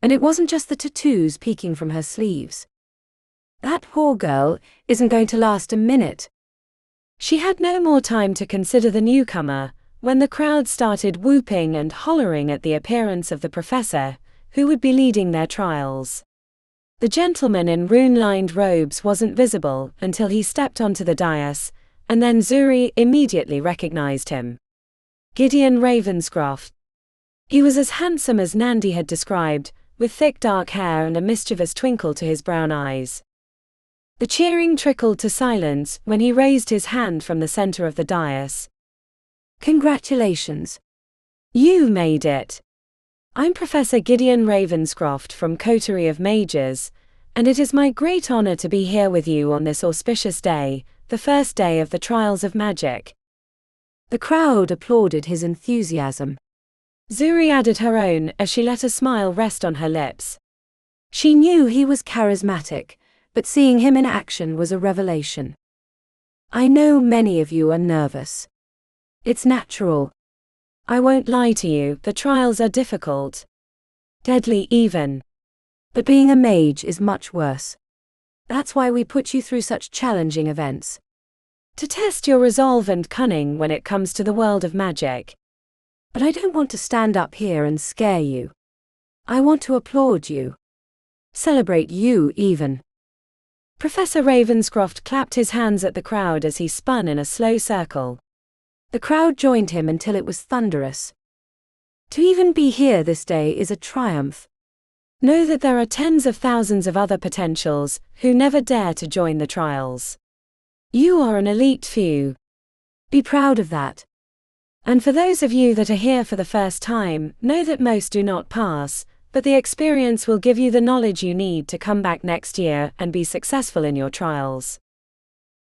and it wasn't just the tattoos peeking from her sleeves. That poor girl isn't going to last a minute. She had no more time to consider the newcomer, when the crowd started whooping and hollering at the appearance of the professor, who would be leading their trials. The gentleman in rune-lined robes wasn't visible until he stepped onto the dais, and then Zuri immediately recognized him. Gideon Ravenscroft. He was as handsome as Nandi had described, with thick dark hair and a mischievous twinkle to his brown eyes. The cheering trickled to silence when he raised his hand from the center of the dais. Congratulations. You made it. I'm Professor Gideon Ravenscroft from Coterie of Mages, and it is my great honor to be here with you on this auspicious day, the first day of the trials of magic. The crowd applauded his enthusiasm. Zuri added her own as she let a smile rest on her lips. She knew he was charismatic, but seeing him in action was a revelation. I know many of you are nervous. It's natural. I won't lie to you, the trials are difficult. Deadly even. But being a mage is much worse. That's why we put you through such challenging events. To test your resolve and cunning when it comes to the world of magic. But I don't want to stand up here and scare you. I want to applaud you. Celebrate you even. Professor Ravenscroft clapped his hands at the crowd as he spun in a slow circle. The crowd joined him until it was thunderous. To even be here this day is a triumph. Know that there are tens of thousands of other potentials who never dare to join the trials. You are an elite few. Be proud of that. And for those of you that are here for the first time, know that most do not pass, but the experience will give you the knowledge you need to come back next year and be successful in your trials.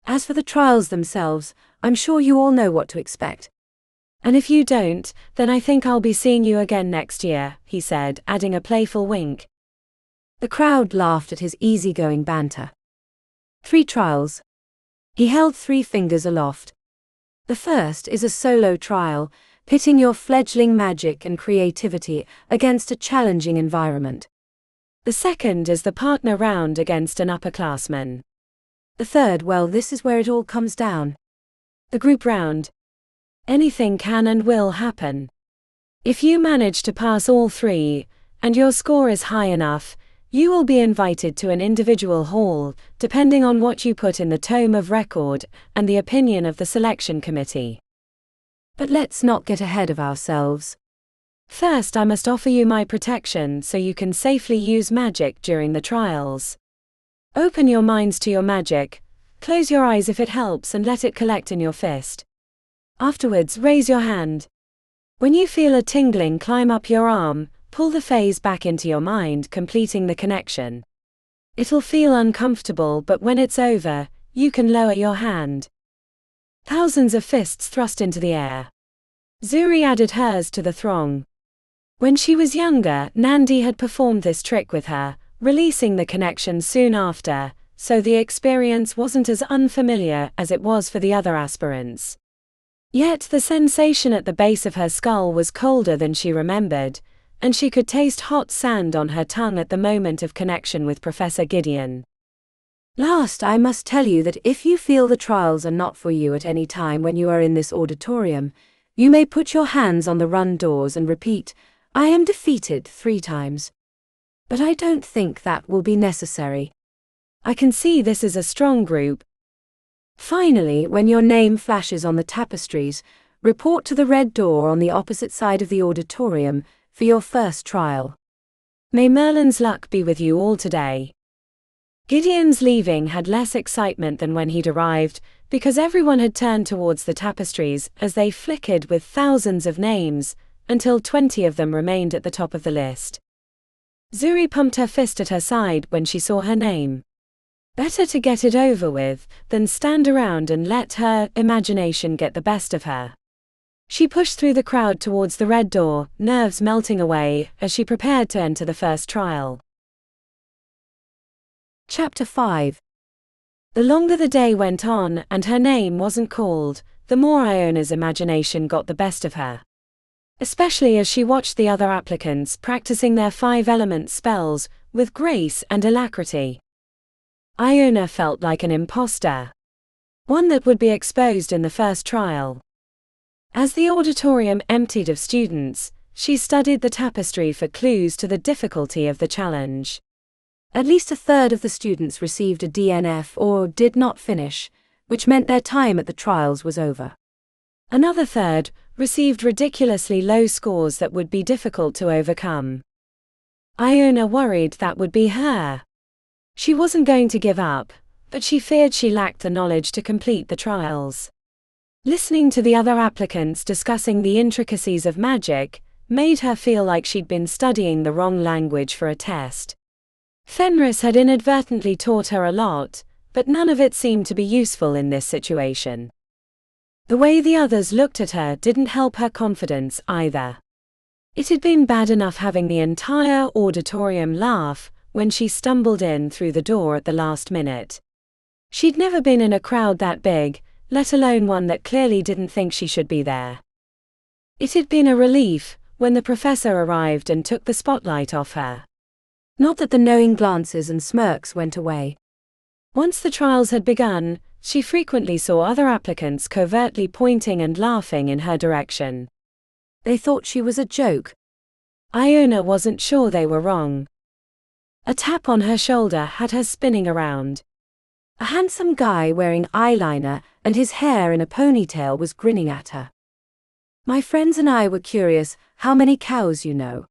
As for the trials themselves, I'm sure you all know what to expect. And if you don't, then I think I'll be seeing you again next year, he said, adding a playful wink. The crowd laughed at his easygoing banter. 3 trials. He held 3 fingers aloft. The first is a solo trial, pitting your fledgling magic and creativity against a challenging environment. The second is the partner round against an upperclassman. The third, well, this is where it all comes down. The group round. Anything can and will happen. If you manage to pass all 3, and your score is high enough, you will be invited to an individual hall, depending on what you put in the tome of record and the opinion of the selection committee. But let's not get ahead of ourselves. First, I must offer you my protection so you can safely use magic during the trials. Open your minds to your magic, close your eyes if it helps and let it collect in your fist. Afterwards, raise your hand. When you feel a tingling climb up your arm, pull the phase back into your mind, completing the connection. It'll feel uncomfortable, but when it's over, you can lower your hand. Thousands of fists thrust into the air. Zuri added hers to the throng. When she was younger, Nandi had performed this trick with her, releasing the connection soon after, so the experience wasn't as unfamiliar as it was for the other aspirants. Yet the sensation at the base of her skull was colder than she remembered, and she could taste hot sand on her tongue at the moment of connection with Professor Gideon. Last, I must tell you that if you feel the trials are not for you at any time when you are in this auditorium, you may put your hands on the run doors and repeat, "I am defeated," 3 times. But I don't think that will be necessary. I can see this is a strong group. Finally, when your name flashes on the tapestries, report to the red door on the opposite side of the auditorium for your first trial. May Merlin's luck be with you all today. Gideon's leaving had less excitement than when he'd arrived, because everyone had turned towards the tapestries as they flickered with thousands of names, until 20 of them remained at the top of the list. Zuri pumped her fist at her side when she saw her name. Better to get it over with than stand around and let her imagination get the best of her. She pushed through the crowd towards the red door, nerves melting away as she prepared to enter the first trial. Chapter 5. The longer the day went on and her name wasn't called, the more Iona's imagination got the best of her. Especially as she watched the other applicants practicing their 5-element spells with grace and alacrity. Iona felt like an imposter. One that would be exposed in the first trial. As the auditorium emptied of students, she studied the tapestry for clues to the difficulty of the challenge. At least a third of the students received a DNF or did not finish, which meant their time at the trials was over. Another third received ridiculously low scores that would be difficult to overcome. Iona worried that would be her. She wasn't going to give up, but she feared she lacked the knowledge to complete the trials. Listening to the other applicants discussing the intricacies of magic made her feel like she'd been studying the wrong language for a test. Fenris had inadvertently taught her a lot, but none of it seemed to be useful in this situation. The way the others looked at her didn't help her confidence either. It had been bad enough having the entire auditorium laugh when she stumbled in through the door at the last minute. She'd never been in a crowd that big, let alone one that clearly didn't think she should be there. It had been a relief when the professor arrived and took the spotlight off her. Not that the knowing glances and smirks went away. Once the trials had begun, she frequently saw other applicants covertly pointing and laughing in her direction. They thought she was a joke. Iona wasn't sure they were wrong. A tap on her shoulder had her spinning around. A handsome guy wearing eyeliner and his hair in a ponytail was grinning at her. "My friends and I were curious how many cows you know."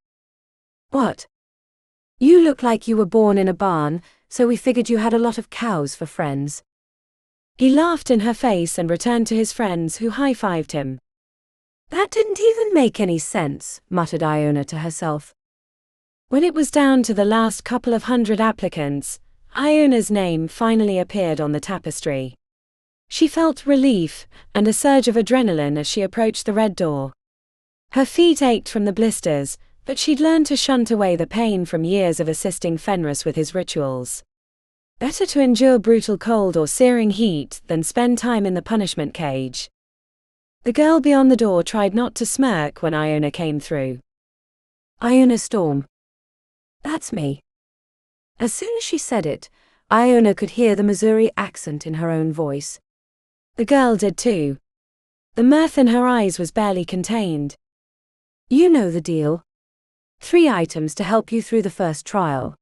"What?" "You look like you were born in a barn, so we figured you had a lot of cows for friends." He laughed in her face and returned to his friends who high-fived him. "That didn't even make any sense," muttered Iona to herself. When it was down to the last couple of hundred applicants, Iona's name finally appeared on the tapestry. She felt relief and a surge of adrenaline as she approached the red door. Her feet ached from the blisters, but she'd learned to shunt away the pain from years of assisting Fenris with his rituals. Better to endure brutal cold or searing heat than spend time in the punishment cage. The girl beyond the door tried not to smirk when Iona came through. "Iona Storm." "That's me." As soon as she said it, Iona could hear the Missouri accent in her own voice. The girl did too. The mirth in her eyes was barely contained. "You know the deal. 3 items to help you through the first trial."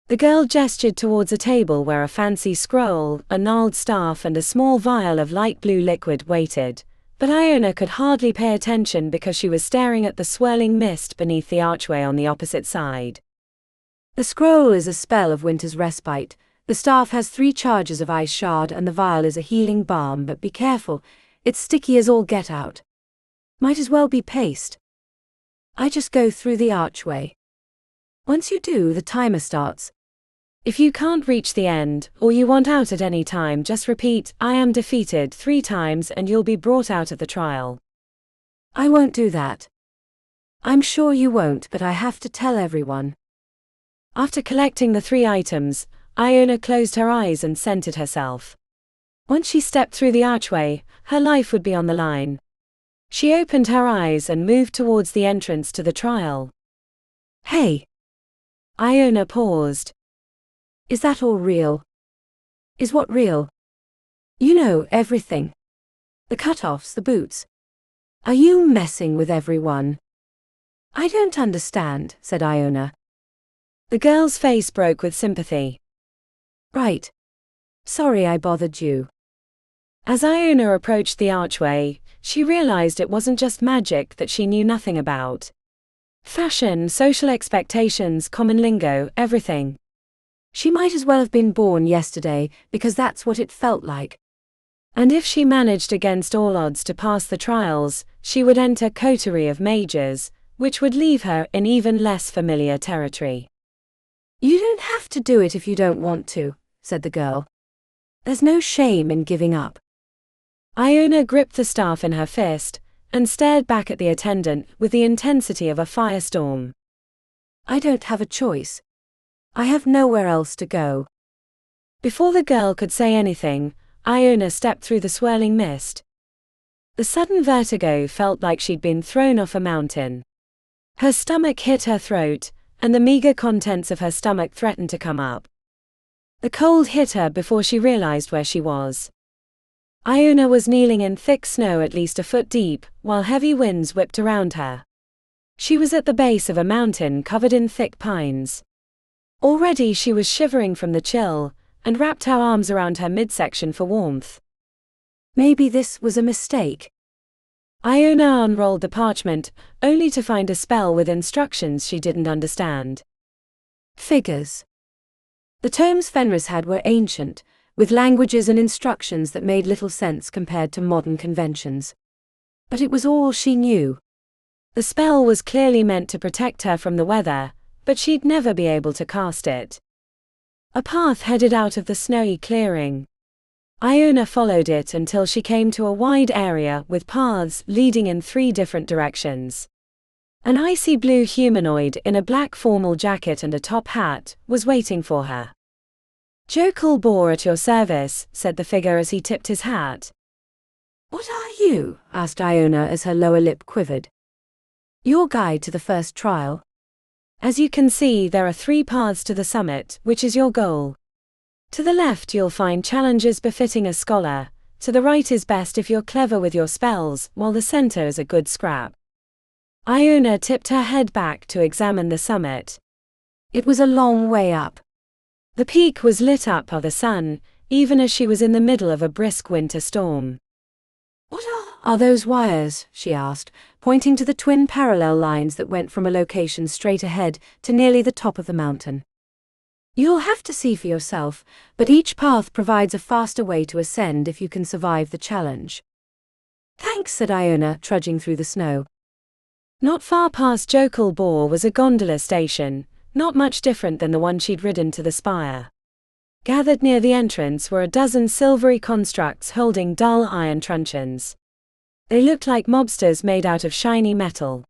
The girl gestured towards a table where a fancy scroll, a gnarled staff and a small vial of light blue liquid waited, but Iona could hardly pay attention because she was staring at the swirling mist beneath the archway on the opposite side. "The scroll is a spell of winter's respite. The staff has 3 charges of ice shard and the vial is a healing balm, but be careful, it's sticky as all get out. Might as well be paste. I just go through the archway. Once you do, the timer starts. If you can't reach the end, or you want out at any time, just repeat, 'I am defeated' 3 times and you'll be brought out of the trial." "I won't do that." "I'm sure you won't, but I have to tell everyone." After collecting the 3 items, Iona closed her eyes and centered herself. Once she stepped through the archway, her life would be on the line. She opened her eyes and moved towards the entrance to the trial. Hey! Iona paused. Is that all real? Is what real? You know, everything. The cut-offs, the boots. Are you messing with everyone? I don't understand, said Iona. The girl's face broke with sympathy. Right. Sorry I bothered you. As Iona approached the archway, she realized it wasn't just magic that she knew nothing about. Fashion, social expectations, common lingo, everything. She might as well have been born yesterday, because that's what it felt like. And if she managed against all odds to pass the trials, she would enter Coterie of Mages, which would leave her in even less familiar territory. You don't have to do it if you don't want to, said the girl. There's no shame in giving up. Iona gripped the staff in her fist, and stared back at the attendant with the intensity of a firestorm. I don't have a choice. I have nowhere else to go. Before the girl could say anything, Iona stepped through the swirling mist. The sudden vertigo felt like she'd been thrown off a mountain. Her stomach hit her throat, and the meager contents of her stomach threatened to come up. The cold hit her before she realized where she was. Iona was kneeling in thick snow at least a foot deep, while heavy winds whipped around her. She was at the base of a mountain covered in thick pines. Already she was shivering from the chill, and wrapped her arms around her midsection for warmth. Maybe this was a mistake. Iona unrolled the parchment, only to find a spell with instructions she didn't understand. Figures. The tomes Fenris had were ancient, with languages and instructions that made little sense compared to modern conventions. But it was all she knew. The spell was clearly meant to protect her from the weather, but she'd never be able to cast it. A path headed out of the snowy clearing. Iona followed it until she came to a wide area with paths leading in 3 different directions. An icy blue humanoid in a black formal jacket and a top hat was waiting for her. "Jokal Boar at your service," said the figure as he tipped his hat. What are you? Asked Iona as her lower lip quivered. Your guide to the first trial. As you can see, there are 3 paths to the summit, which is your goal. To the left you'll find challenges befitting a scholar, to the right is best if you're clever with your spells, while the center is a good scrap. Iona tipped her head back to examine the summit. It was a long way up. The peak was lit up by the sun, even as she was in the middle of a brisk winter storm. What are those wires? She asked, pointing to the twin parallel lines that went from a location straight ahead to nearly the top of the mountain. You'll have to see for yourself, but each path provides a faster way to ascend if you can survive the challenge. Thanks, said Iona, trudging through the snow. Not far past Jokal Boar was a gondola station, not much different than the one she'd ridden to the spire. Gathered near the entrance were a dozen silvery constructs holding dull iron truncheons. They looked like mobsters made out of shiny metal.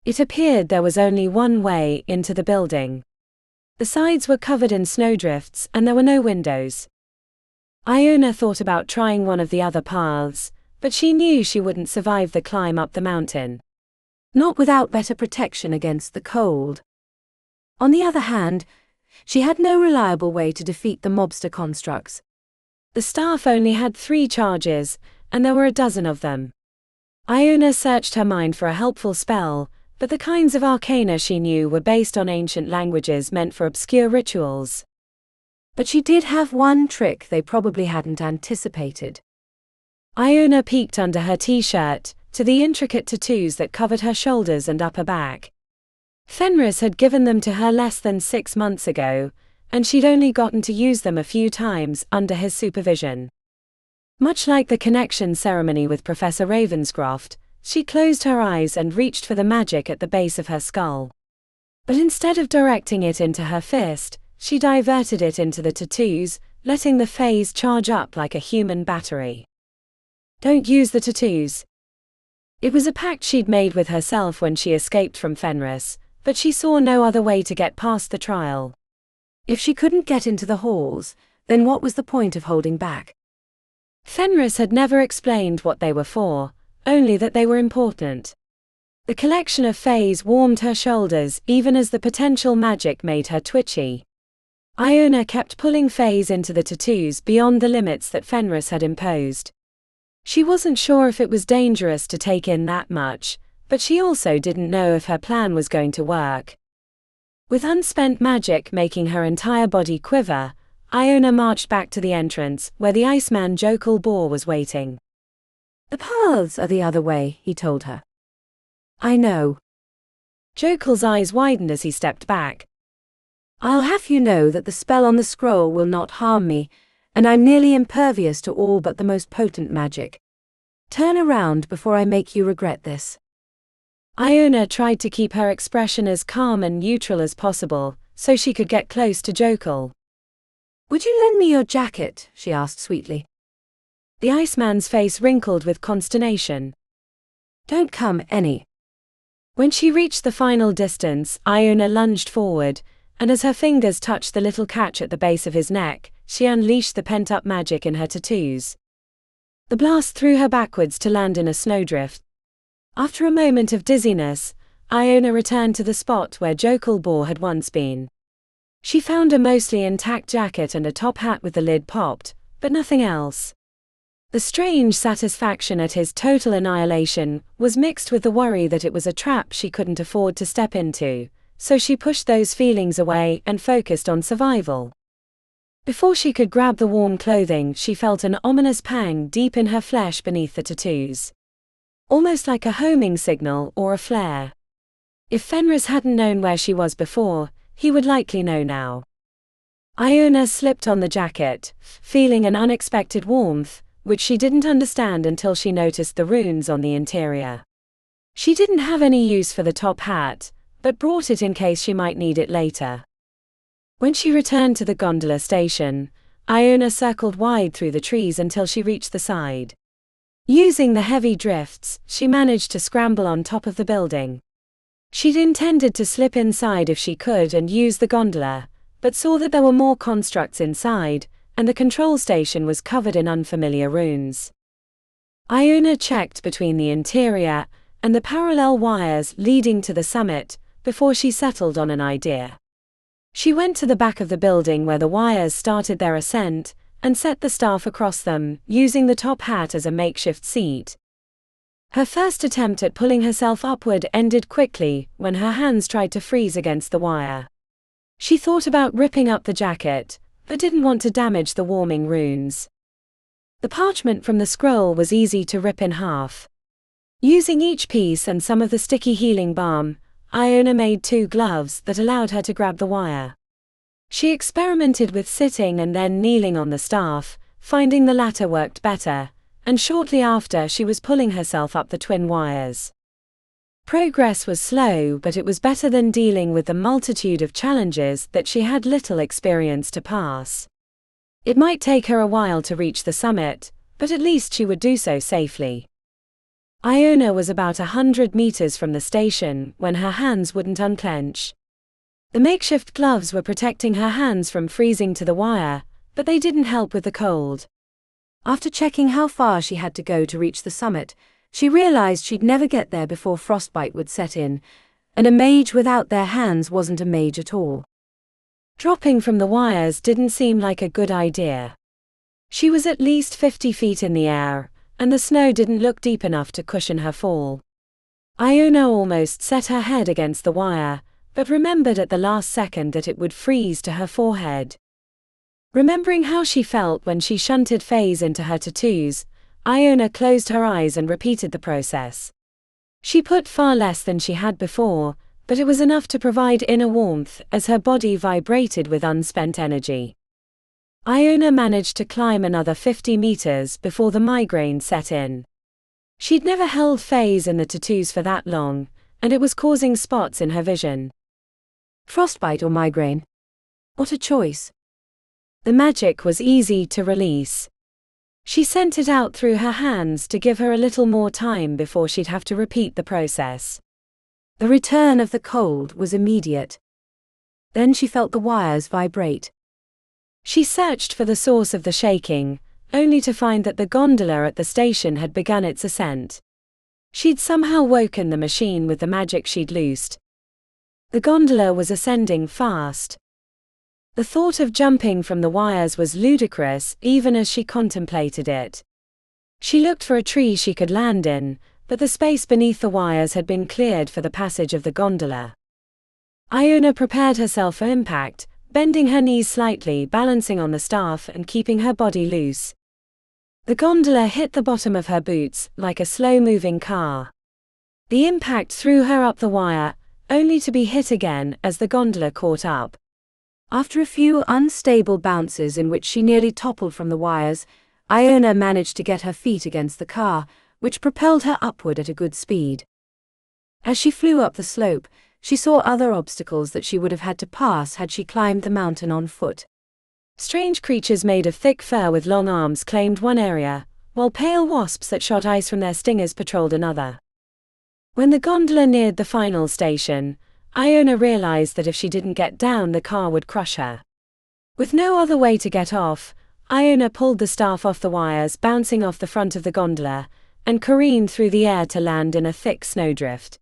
It appeared there was only one way into the building. The sides were covered in snowdrifts and there were no windows. Iona thought about trying one of the other paths, but she knew she wouldn't survive the climb up the mountain. Not without better protection against the cold. On the other hand, she had no reliable way to defeat the mobster constructs. The staff only had 3 charges, and there were a dozen of them. Iona searched her mind for a helpful spell, but the kinds of arcana she knew were based on ancient languages meant for obscure rituals. But she did have one trick they probably hadn't anticipated. Iona peeked under her t-shirt, to the intricate tattoos that covered her shoulders and upper back. Fenris had given them to her less than 6 months ago, and she'd only gotten to use them a few times under his supervision. Much like the connection ceremony with Professor Ravenscroft, she closed her eyes and reached for the magic at the base of her skull. But instead of directing it into her fist, she diverted it into the tattoos, letting the phase charge up like a human battery. Don't use the tattoos. It was a pact she'd made with herself when she escaped from Fenris, but she saw no other way to get past the trial. If she couldn't get into the halls, then what was the point of holding back? Fenris had never explained what they were for, only that they were important. The collection of fays warmed her shoulders even as the potential magic made her twitchy. Iona kept pulling fays into the tattoos beyond the limits that Fenris had imposed. She wasn't sure if it was dangerous to take in that much, but she also didn't know if her plan was going to work. With unspent magic making her entire body quiver, Iona marched back to the entrance where the Iceman Jokal Boar was waiting. The paths are the other way, he told her. I know. Jokal's eyes widened as he stepped back. I'll have you know that the spell on the scroll will not harm me, and I'm nearly impervious to all but the most potent magic. Turn around before I make you regret this. Iona tried to keep her expression as calm and neutral as possible, so she could get close to Jokal. Would you lend me your jacket? She asked sweetly. The Iceman's face wrinkled with consternation. Don't come any. When she reached the final distance, Iona lunged forward, and as her fingers touched the little catch at the base of his neck, she unleashed the pent-up magic in her tattoos. The blast threw her backwards to land in a snowdrift. After a moment of dizziness, Iona returned to the spot where Jokal Boar had once been. She found a mostly intact jacket and a top hat with the lid popped, but nothing else. The strange satisfaction at his total annihilation was mixed with the worry that it was a trap she couldn't afford to step into, so she pushed those feelings away and focused on survival. Before she could grab the warm clothing, she felt an ominous pang deep in her flesh beneath the tattoos. Almost like a homing signal or a flare. If Fenris hadn't known where she was before, he would likely know now. Iona slipped on the jacket, feeling an unexpected warmth, which she didn't understand until she noticed the runes on the interior. She didn't have any use for the top hat, but brought it in case she might need it later. When she returned to the gondola station, Iona circled wide through the trees until she reached the side. Using the heavy drifts, she managed to scramble on top of the building. She'd intended to slip inside if she could and use the gondola, but saw that there were more constructs inside, and the control station was covered in unfamiliar runes. Iona checked between the interior and the parallel wires leading to the summit before she settled on an idea. She went to the back of the building where the wires started their ascent and set the staff across them, using the top hat as a makeshift seat. Her first attempt at pulling herself upward ended quickly when her hands tried to freeze against the wire. She thought about ripping up the jacket, but didn't want to damage the warming runes. The parchment from the scroll was easy to rip in half. Using each piece and some of the sticky healing balm, Iona made 2 gloves that allowed her to grab the wire. She experimented with sitting and then kneeling on the staff, finding the latter worked better, and shortly after she was pulling herself up the twin wires. Progress was slow, but it was better than dealing with the multitude of challenges that she had little experience to pass. It might take her a while to reach the summit, but at least she would do so safely. Iona was about 100 meters from the station when her hands wouldn't unclench. The makeshift gloves were protecting her hands from freezing to the wire, but they didn't help with the cold. After checking how far she had to go to reach the summit, she realized she'd never get there before frostbite would set in, and a mage without their hands wasn't a mage at all. Dropping from the wires didn't seem like a good idea. She was at least 50 feet in the air, and the snow didn't look deep enough to cushion her fall. Iona almost set her head against the wire, but remembered at the last second that it would freeze to her forehead. Remembering how she felt when she shunted fays into her tattoos, Iona closed her eyes and repeated the process. She put far less than she had before, but it was enough to provide inner warmth as her body vibrated with unspent energy. Iona managed to climb another 50 meters before the migraine set in. She'd never held fays in the tattoos for that long, and it was causing spots in her vision. Frostbite or migraine? What a choice. The magic was easy to release. She sent it out through her hands to give her a little more time before she'd have to repeat the process. The return of the cold was immediate. Then she felt the wires vibrate. She searched for the source of the shaking, only to find that the gondola at the station had begun its ascent. She'd somehow woken the machine with the magic she'd loosed. The gondola was ascending fast. The thought of jumping from the wires was ludicrous even as she contemplated it. She looked for a tree she could land in, but the space beneath the wires had been cleared for the passage of the gondola. Iona prepared herself for impact, bending her knees slightly, balancing on the staff and keeping her body loose. The gondola hit the bottom of her boots, like a slow-moving car. The impact threw her up the wire, only to be hit again as the gondola caught up. After a few unstable bounces in which she nearly toppled from the wires, Iona managed to get her feet against the car, which propelled her upward at a good speed. As she flew up the slope, she saw other obstacles that she would have had to pass had she climbed the mountain on foot. Strange creatures made of thick fur with long arms claimed one area, while pale wasps that shot ice from their stingers patrolled another. When the gondola neared the final station, Iona realized that if she didn't get down, the car would crush her. With no other way to get off, Iona pulled the staff off the wires, bouncing off the front of the gondola, and careened through the air to land in a thick snowdrift.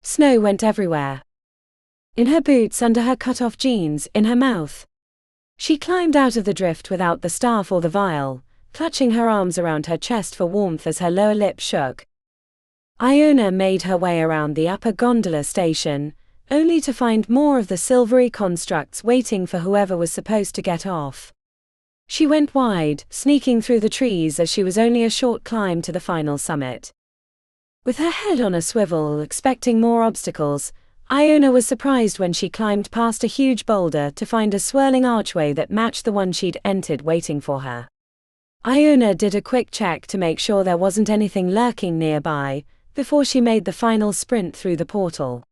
Snow went everywhere. In her boots, under her cut-off jeans, in her mouth. She climbed out of the drift without the staff or the vial, clutching her arms around her chest for warmth as her lower lip shook. Iona made her way around the upper gondola station, only to find more of the silvery constructs waiting for whoever was supposed to get off. She went wide, sneaking through the trees as she was only a short climb to the final summit. With her head on a swivel, expecting more obstacles, Iona was surprised when she climbed past a huge boulder to find a swirling archway that matched the one she'd entered waiting for her. Iona did a quick check to make sure there wasn't anything lurking nearby, before she made the final sprint through the portal.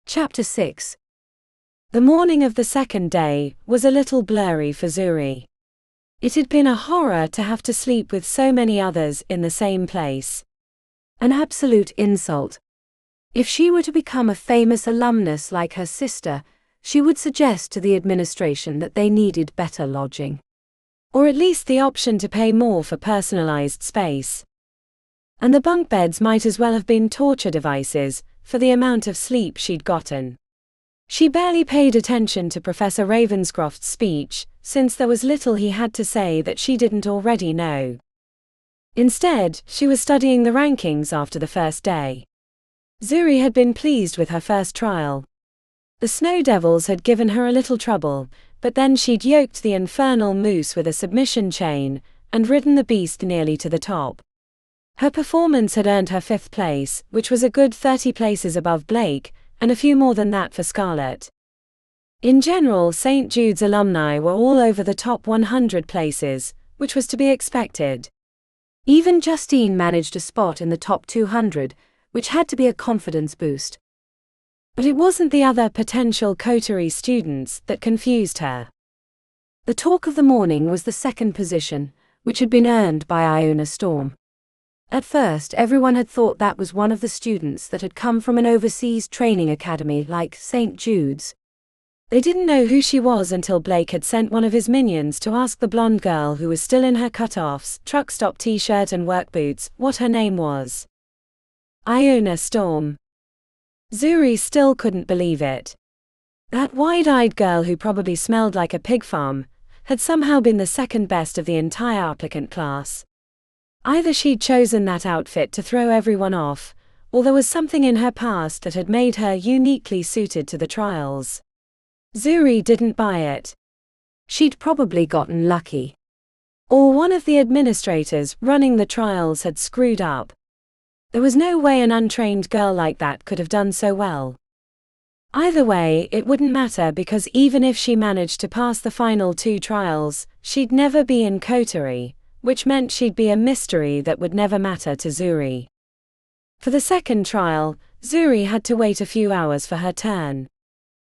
Chapter 6. The morning of the second day was a little blurry for Zuri. It had been a horror to have to sleep with so many others in the same place. An absolute insult. If she were to become a famous alumnus like her sister, she would suggest to the administration that they needed better lodging. Or at least the option to pay more for personalized space. And the bunk beds might as well have been torture devices, for the amount of sleep she'd gotten. She barely paid attention to Professor Ravenscroft's speech, since there was little he had to say that she didn't already know. Instead, she was studying the rankings after the first day. Zuri had been pleased with her first trial. The Snow Devils had given her a little trouble, but then she'd yoked the infernal moose with a submission chain, and ridden the beast nearly to the top. Her performance had earned her 5th place, which was a good 30 places above Blake, and a few more than that for Scarlet. In general, St. Jude's alumni were all over the top 100 places, which was to be expected. Even Justine managed a spot in the top 200, which had to be a confidence boost. But it wasn't the other potential Coterie students that confused her. The talk of the morning was the second position, which had been earned by Iona Storm. At first, everyone had thought that was one of the students that had come from an overseas training academy like St. Jude's. They didn't know who she was until Blake had sent one of his minions to ask the blonde girl who was still in her cut-offs, truck stop t-shirt and work boots, what her name was. Iona Storm. Zuri still couldn't believe it. That wide-eyed girl who probably smelled like a pig farm had somehow been the second best of the entire applicant class. Either she'd chosen that outfit to throw everyone off, or there was something in her past that had made her uniquely suited to the trials. Zuri didn't buy it. She'd probably gotten lucky. Or one of the administrators running the trials had screwed up. There was no way an untrained girl like that could have done so well. Either way, it wouldn't matter because even if she managed to pass the final 2 trials, she'd never be in Coterie, which meant she'd be a mystery that would never matter to Zuri. For the second trial, Zuri had to wait a few hours for her turn.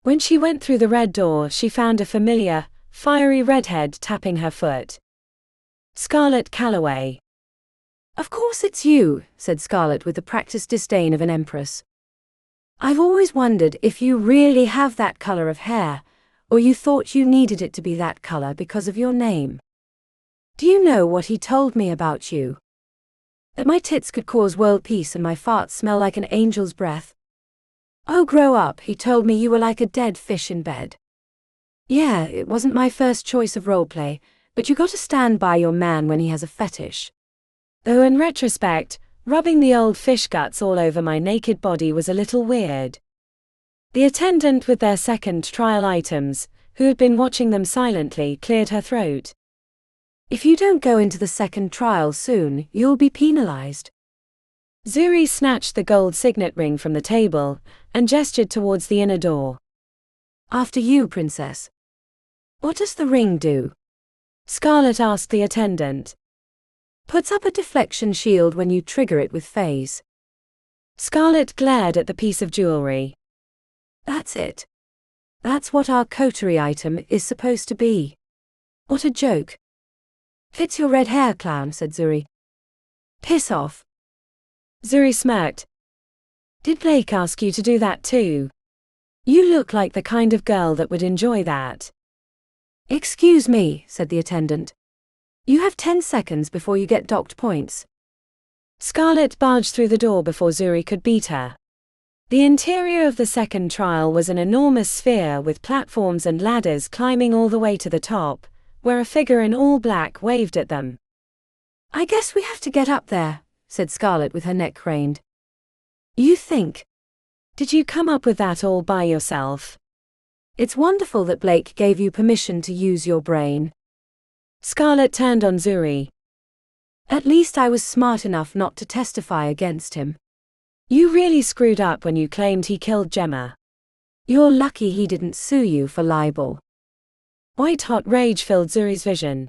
When she went through the red door, she found a familiar, fiery redhead tapping her foot. Scarlet Calloway. Of course it's you, said Scarlet with the practiced disdain of an empress. I've always wondered if you really have that color of hair, or you thought you needed it to be that color because of your name. Do you know what he told me about you? That my tits could cause world peace and my farts smell like an angel's breath. Oh, grow up, he told me you were like a dead fish in bed. Yeah, it wasn't my first choice of roleplay, but you gotta stand by your man when he has a fetish. Though in retrospect, rubbing the old fish guts all over my naked body was a little weird. The attendant with their second trial items, who had been watching them silently, cleared her throat. If you don't go into the second trial soon, you'll be penalized. Zuri snatched the gold signet ring from the table and gestured towards the inner door. After you, princess. What does the ring do? Scarlet asked the attendant. Puts up a deflection shield when you trigger it with phase. Scarlet glared at the piece of jewelry. That's it. That's what our coterie item is supposed to be. What a joke. Fits your red hair, clown, said Zuri. Piss off. Zuri smirked. Did Blake ask you to do that too? You look like the kind of girl that would enjoy that. Excuse me, said the attendant. You have 10 seconds before you get docked points. Scarlet barged through the door before Zuri could beat her. The interior of the second trial was an enormous sphere with platforms and ladders climbing all the way to the top, where a figure in all black waved at them. I guess we have to get up there, said Scarlet with her neck craned. You think? Did you come up with that all by yourself? It's wonderful that Blake gave you permission to use your brain. Scarlet turned on Zuri. At least I was smart enough not to testify against him. You really screwed up when you claimed he killed Gemma. You're lucky he didn't sue you for libel. White-hot rage filled Zuri's vision.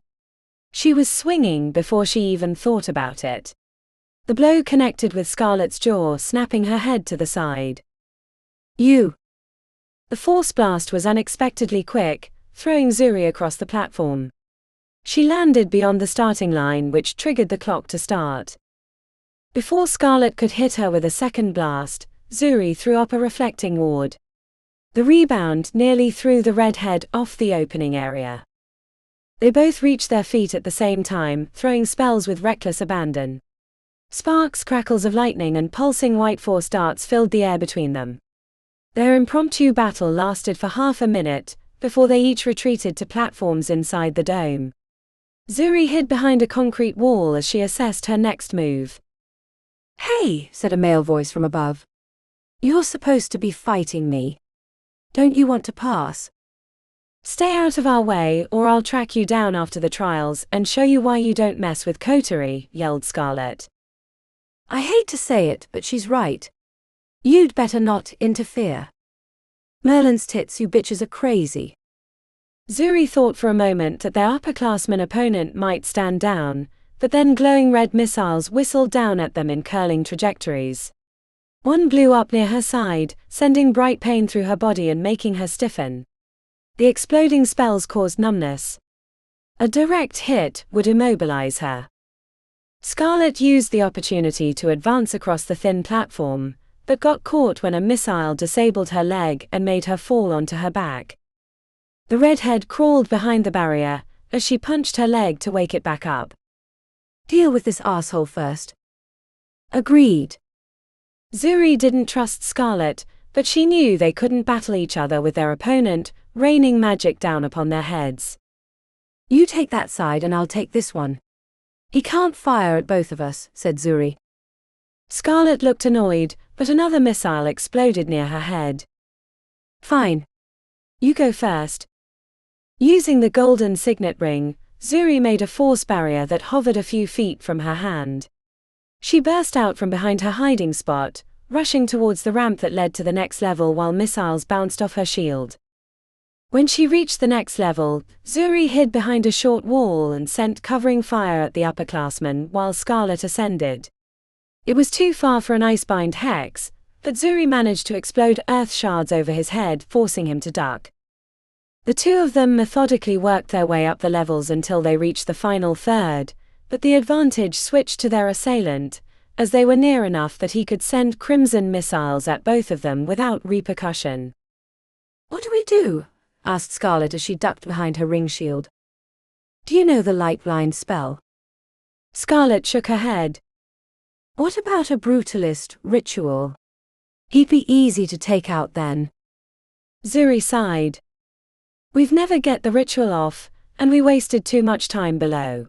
She was swinging before she even thought about it. The blow connected with Scarlet's jaw, snapping her head to the side. You! The force blast was unexpectedly quick, throwing Zuri across the platform. She landed beyond the starting line, which triggered the clock to start. Before Scarlet could hit her with a second blast, Zuri threw up a reflecting ward. The rebound nearly threw the redhead off the opening area. They both reached their feet at the same time, throwing spells with reckless abandon. Sparks, crackles of lightning and pulsing white force darts filled the air between them. Their impromptu battle lasted for half a minute, before they each retreated to platforms inside the dome. Zuri hid behind a concrete wall as she assessed her next move. Hey, said a male voice from above. You're supposed to be fighting me. Don't you want to pass? Stay out of our way, or I'll track you down after the trials and show you why you don't mess with Coterie, yelled Scarlet. I hate to say it, but she's right. You'd better not interfere. Merlin's tits, you bitches are crazy. Zuri thought for a moment that their upperclassman opponent might stand down, but then glowing red missiles whistled down at them in curling trajectories. One blew up near her side, sending bright pain through her body and making her stiffen. The exploding spells caused numbness. A direct hit would immobilize her. Scarlet used the opportunity to advance across the thin platform, but got caught when a missile disabled her leg and made her fall onto her back. The redhead crawled behind the barrier as she punched her leg to wake it back up. Deal with this asshole first. Agreed. Zuri didn't trust Scarlet, but she knew they couldn't battle each other with their opponent raining magic down upon their heads. You take that side and I'll take this one. He can't fire at both of us, said Zuri. Scarlet looked annoyed, but another missile exploded near her head. Fine. You go first. Using the golden signet ring, Zuri made a force barrier that hovered a few feet from her hand. She burst out from behind her hiding spot, rushing towards the ramp that led to the next level while missiles bounced off her shield. When she reached the next level, Zuri hid behind a short wall and sent covering fire at the upperclassmen while Scarlet ascended. It was too far for an icebind hex, but Zuri managed to explode earth shards over his head, forcing him to duck. The two of them methodically worked their way up the levels until they reached the final third, but the advantage switched to their assailant, as they were near enough that he could send crimson missiles at both of them without repercussion. "What do we do?" asked Scarlet as she ducked behind her ring shield. "Do you know the light blind spell?" Scarlet shook her head. "What about a brutalist ritual? He'd be easy to take out then." Zuri sighed. "We've never get the ritual off, and we wasted too much time below."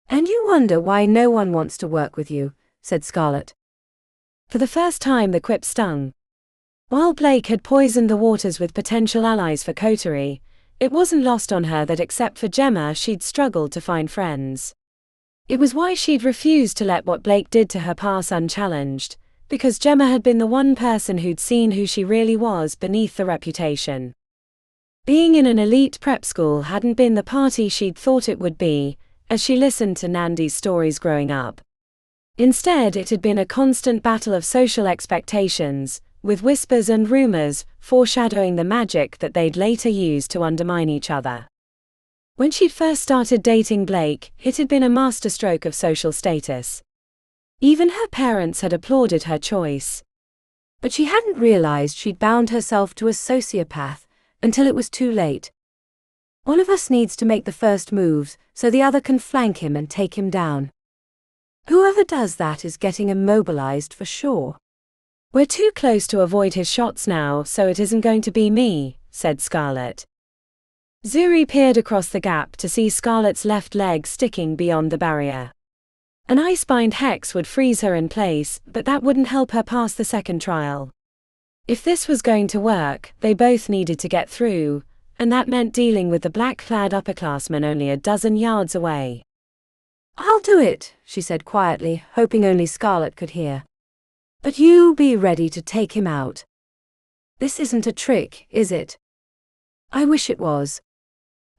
"And you wonder why no one wants to work with you," said Scarlet. For the first time the quip stung. While Blake had poisoned the waters with potential allies for Coterie, it wasn't lost on her that except for Gemma she'd struggled to find friends. It was why she'd refused to let what Blake did to her pass unchallenged, because Gemma had been the one person who'd seen who she really was beneath the reputation. Being in an elite prep school hadn't been the party she'd thought it would be, as she listened to Nandy's stories growing up. Instead, it had been a constant battle of social expectations, with whispers and rumors foreshadowing the magic that they'd later use to undermine each other. When she'd first started dating Blake, it had been a masterstroke of social status. Even her parents had applauded her choice. But she hadn't realized she'd bound herself to a sociopath until it was too late. One of us needs to make the first moves so the other can flank him and take him down. Whoever does that is getting immobilized for sure. "We're too close to avoid his shots now, so it isn't going to be me," said Scarlet. Zuri peered across the gap to see Scarlet's left leg sticking beyond the barrier. An ice-bind hex would freeze her in place, but that wouldn't help her pass the second trial. If this was going to work, they both needed to get through, and that meant dealing with the black-clad upperclassman only a dozen yards away. "I'll do it," she said quietly, hoping only Scarlet could hear. "But you be ready to take him out. This isn't a trick, is it?" "I wish it was."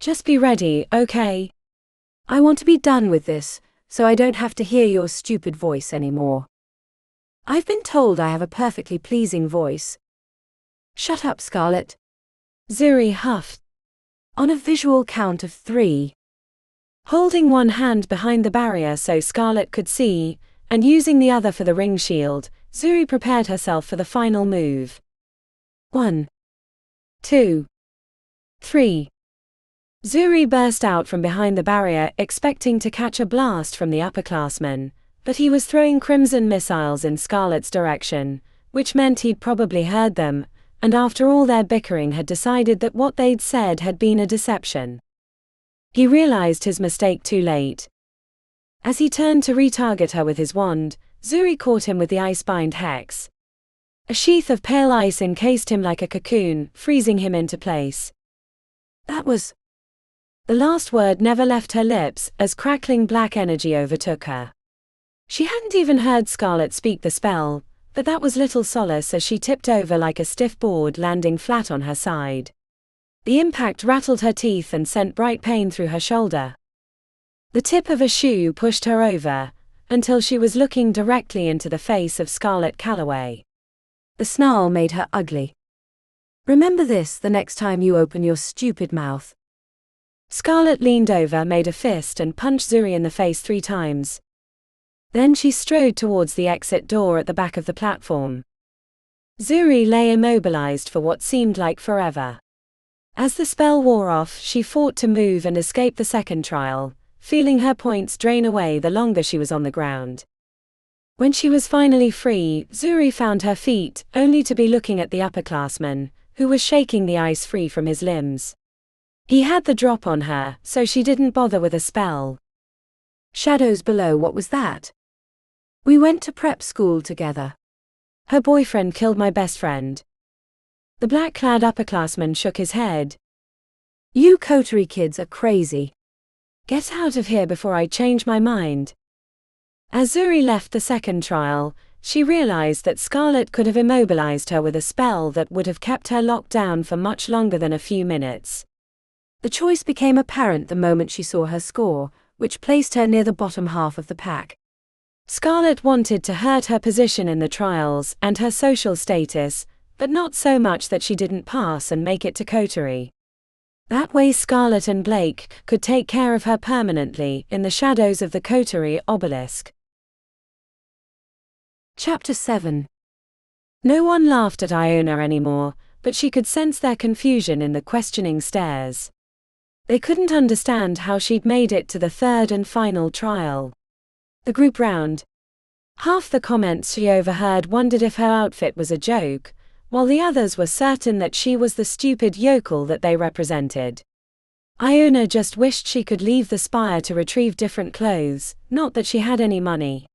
"Just be ready, okay?" "I want to be done with this, so I don't have to hear your stupid voice anymore. I've been told I have a perfectly pleasing voice." "Shut up, Scarlet." Zuri huffed. "On a visual count of 3. Holding one hand behind the barrier so Scarlet could see, and using the other for the ring shield, Zuri prepared herself for the final move. 1, 2, 3. Zuri burst out from behind the barrier expecting to catch a blast from the upperclassman, but he was throwing crimson missiles in Scarlet's direction, which meant he'd probably heard them, and after all their bickering had decided that what they'd said had been a deception. He realized his mistake too late. As he turned to retarget her with his wand, Zuri caught him with the ice-bind hex. A sheath of pale ice encased him like a cocoon, freezing him into place. "That was..." The last word never left her lips as crackling black energy overtook her. She hadn't even heard Scarlet speak the spell, but that was little solace as she tipped over like a stiff board, landing flat on her side. The impact rattled her teeth and sent bright pain through her shoulder. The tip of a shoe pushed her over, until she was looking directly into the face of Scarlet Calloway. The snarl made her ugly. "Remember this the next time you open your stupid mouth." Scarlet leaned over, made a fist and punched Zuri in the face 3 times. Then she strode towards the exit door at the back of the platform. Zuri lay immobilized for what seemed like forever. As the spell wore off, she fought to move and escape the second trial, feeling her points drain away the longer she was on the ground. When she was finally free, Zuri found her feet, only to be looking at the upperclassman, who was shaking the ice free from his limbs. He had the drop on her, so she didn't bother with a spell. "Shadows below, what was that?" "We went to prep school together." "Her boyfriend killed my best friend." The black-clad upperclassman shook his head. "You Coterie kids are crazy. Get out of here before I change my mind." As Zuri left the second trial, she realized that Scarlet could have immobilized her with a spell that would have kept her locked down for much longer than a few minutes. The choice became apparent the moment she saw her score, which placed her near the bottom half of the pack. Scarlet wanted to hurt her position in the trials and her social status, but not so much that she didn't pass and make it to Coterie. That way Scarlet and Blake could take care of her permanently in the shadows of the Coterie Obelisk. Chapter 7. No one laughed at Iona anymore, but she could sense their confusion in the questioning stares. They couldn't understand how she'd made it to the third and final trial. The group round. Half the comments she overheard wondered if her outfit was a joke, while the others were certain that she was the stupid yokel that they represented. Iona just wished she could leave the spire to retrieve different clothes, not that she had any money.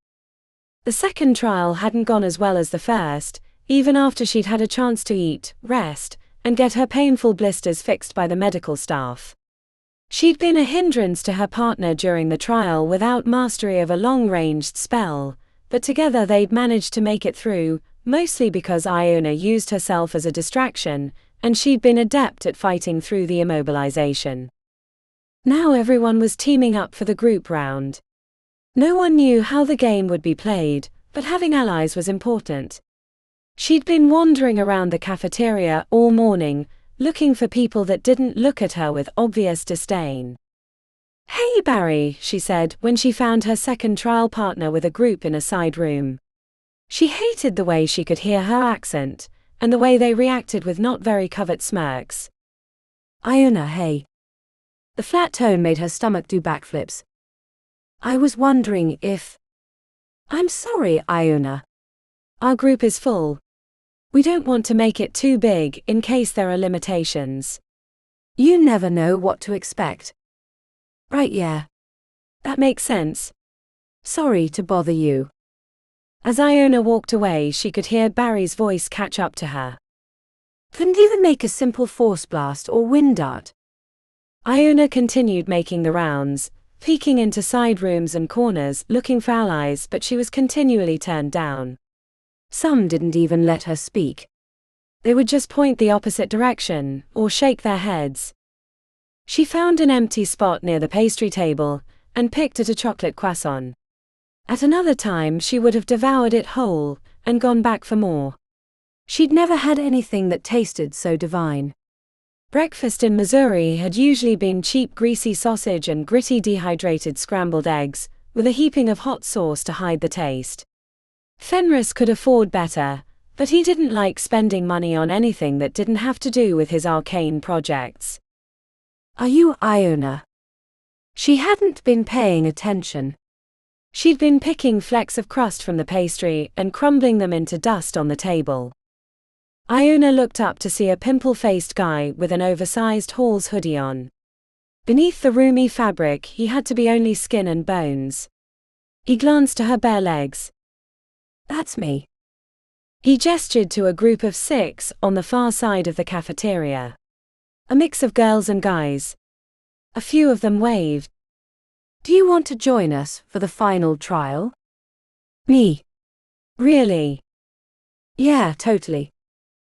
The second trial hadn't gone as well as the first, even after she'd had a chance to eat, rest, and get her painful blisters fixed by the medical staff. She'd been a hindrance to her partner during the trial without mastery of a long-ranged spell, but together they'd managed to make it through, mostly because Iona used herself as a distraction, and she'd been adept at fighting through the immobilization. Now everyone was teaming up for the group round. No one knew how the game would be played, but having allies was important. She'd been wandering around the cafeteria all morning, looking for people that didn't look at her with obvious disdain. "Hey Barry," she said when she found her second trial partner with a group in a side room. She hated the way she could hear her accent, and the way they reacted with not very covert smirks. "Iona, hey." The flat tone made her stomach do backflips. "I was wondering if—" "I'm sorry, Iona. Our group is full. We don't want to make it too big in case there are limitations. You never know what to expect." "Right, yeah. That makes sense. Sorry to bother you." As Iona walked away, she could hear Barry's voice catch up to her. "Couldn't even make a simple force blast or wind dart." Iona continued making the rounds, peeking into side rooms and corners, looking for allies, but she was continually turned down. Some didn't even let her speak. They would just point the opposite direction, or shake their heads. She found an empty spot near the pastry table, and picked at a chocolate croissant. At another time she would have devoured it whole, and gone back for more. She'd never had anything that tasted so divine. Breakfast in Missouri had usually been cheap greasy sausage and gritty dehydrated scrambled eggs, with a heaping of hot sauce to hide the taste. Fenris could afford better, but he didn't like spending money on anything that didn't have to do with his arcane projects. "Are you Iona?" She hadn't been paying attention. She'd been picking flecks of crust from the pastry and crumbling them into dust on the table. Iona looked up to see a pimple-faced guy with an oversized Hall's hoodie on. Beneath the roomy fabric he had to be only skin and bones. He glanced to her bare legs. "That's me." He gestured to a group of 6 on the far side of the cafeteria. A mix of girls and guys. A few of them waved. "Do you want to join us for the final trial?" "Me? Really?" "Yeah, totally.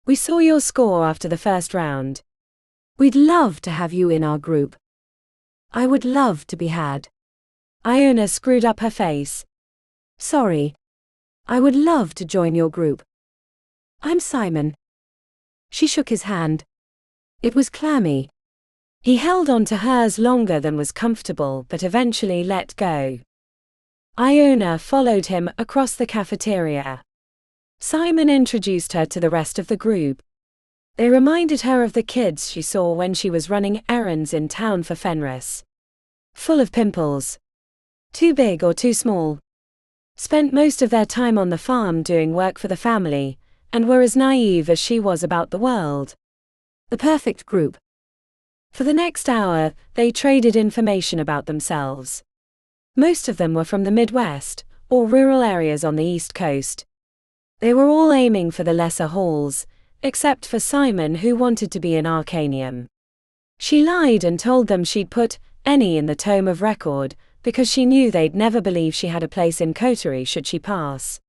We saw your score after the first round. We'd love to have you in our group." "I would love to be had." Iona screwed up her face. "Sorry. I would love to join your group. I'm Simon." She shook his hand. It was clammy. He held on to hers longer than was comfortable but eventually let go. Iona followed him across the cafeteria. Simon introduced her to the rest of the group. They reminded her of the kids she saw when she was running errands in town for Fenris. Full of pimples. Too big or too small. Spent most of their time on the farm doing work for the family, and were as naive as she was about the world. The perfect group. For the next hour, they traded information about themselves. Most of them were from the Midwest, or rural areas on the East Coast. They were all aiming for the lesser halls, except for Simon, who wanted to be in Arcanium. She lied and told them she'd put any in the tome of record, because she knew they'd never believe she had a place in Coterie should she pass.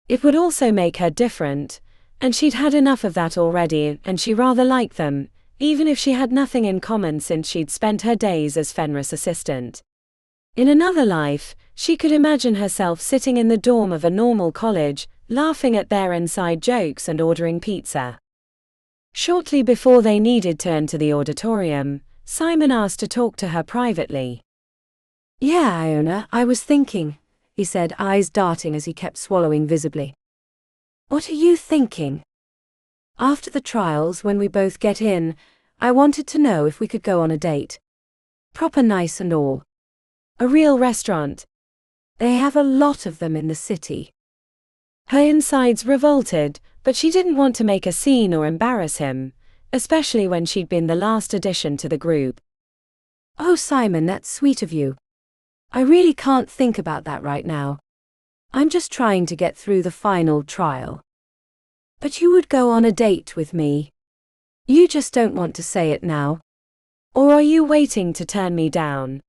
It would also make her different, and she'd had enough of that already, and she rather liked them, even if she had nothing in common since she'd spent her days as Fenris assistant. In another life, she could imagine herself sitting in the dorm of a normal college, laughing at their inside jokes and ordering pizza. Shortly before they needed to enter the auditorium, Simon asked to talk to her privately. "Yeah, Iona, I was thinking," he said, eyes darting as he kept swallowing visibly. "What are you thinking? After the trials, when we both get in, I wanted to know if we could go on a date. Proper nice and all. A real restaurant. They have a lot of them in the city." Her insides revolted, but she didn't want to make a scene or embarrass him, especially when she'd been the last addition to the group. "Oh, Simon, that's sweet of you. I really can't think about that right now. I'm just trying to get through the final trial. But you would go on a date with me. You just don't want to say it now. Or are you waiting to turn me down?"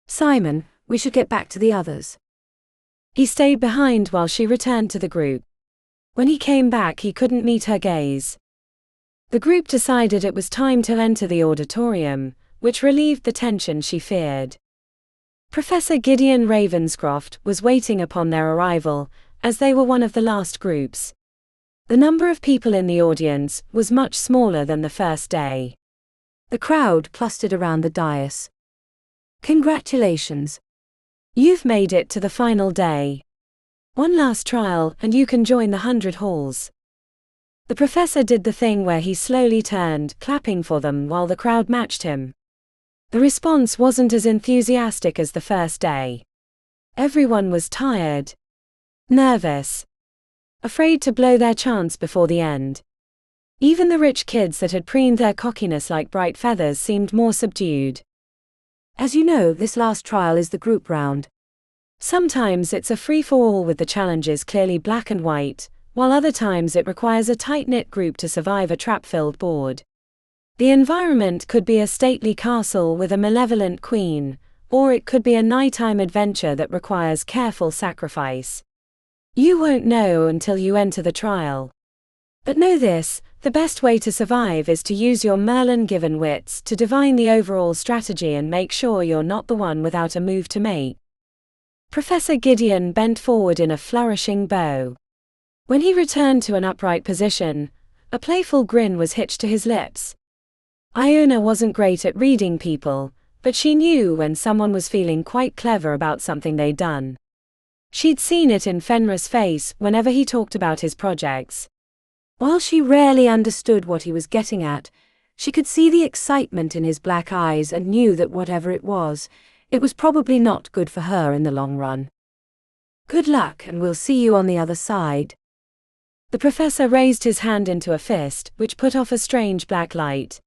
"Simon, we should get back to the others." He stayed behind while she returned to the group. When he came back, he couldn't meet her gaze. The group decided it was time to enter the auditorium, which relieved the tension she feared. Professor Gideon Ravenscroft was waiting upon their arrival, as they were one of the last groups. The number of people in the audience was much smaller than the first day. The crowd clustered around the dais. "Congratulations. You've made it to the final day. One last trial and you can join the 100 halls." The professor did the thing where he slowly turned, clapping for them while the crowd matched him. The response wasn't as enthusiastic as the first day. Everyone was tired, nervous, afraid to blow their chance before the end. Even the rich kids that had preened their cockiness like bright feathers seemed more subdued. "As you know, this last trial is the group round. Sometimes it's a free-for-all with the challenges clearly black and white, while other times it requires a tight-knit group to survive a trap-filled board. The environment could be a stately castle with a malevolent queen, or it could be a nighttime adventure that requires careful sacrifice. You won't know until you enter the trial. But know this, the best way to survive is to use your Merlin-given wits to divine the overall strategy and make sure you're not the one without a move to make." Professor Gideon bent forward in a flourishing bow. When he returned to an upright position, a playful grin was hitched to his lips. Iona wasn't great at reading people, but she knew when someone was feeling quite clever about something they'd done. She'd seen it in Fenris' face whenever he talked about his projects. While she rarely understood what he was getting at, she could see the excitement in his black eyes and knew that whatever it was probably not good for her in the long run. "Good luck, and we'll see you on the other side." The professor raised his hand into a fist, which put off a strange black light.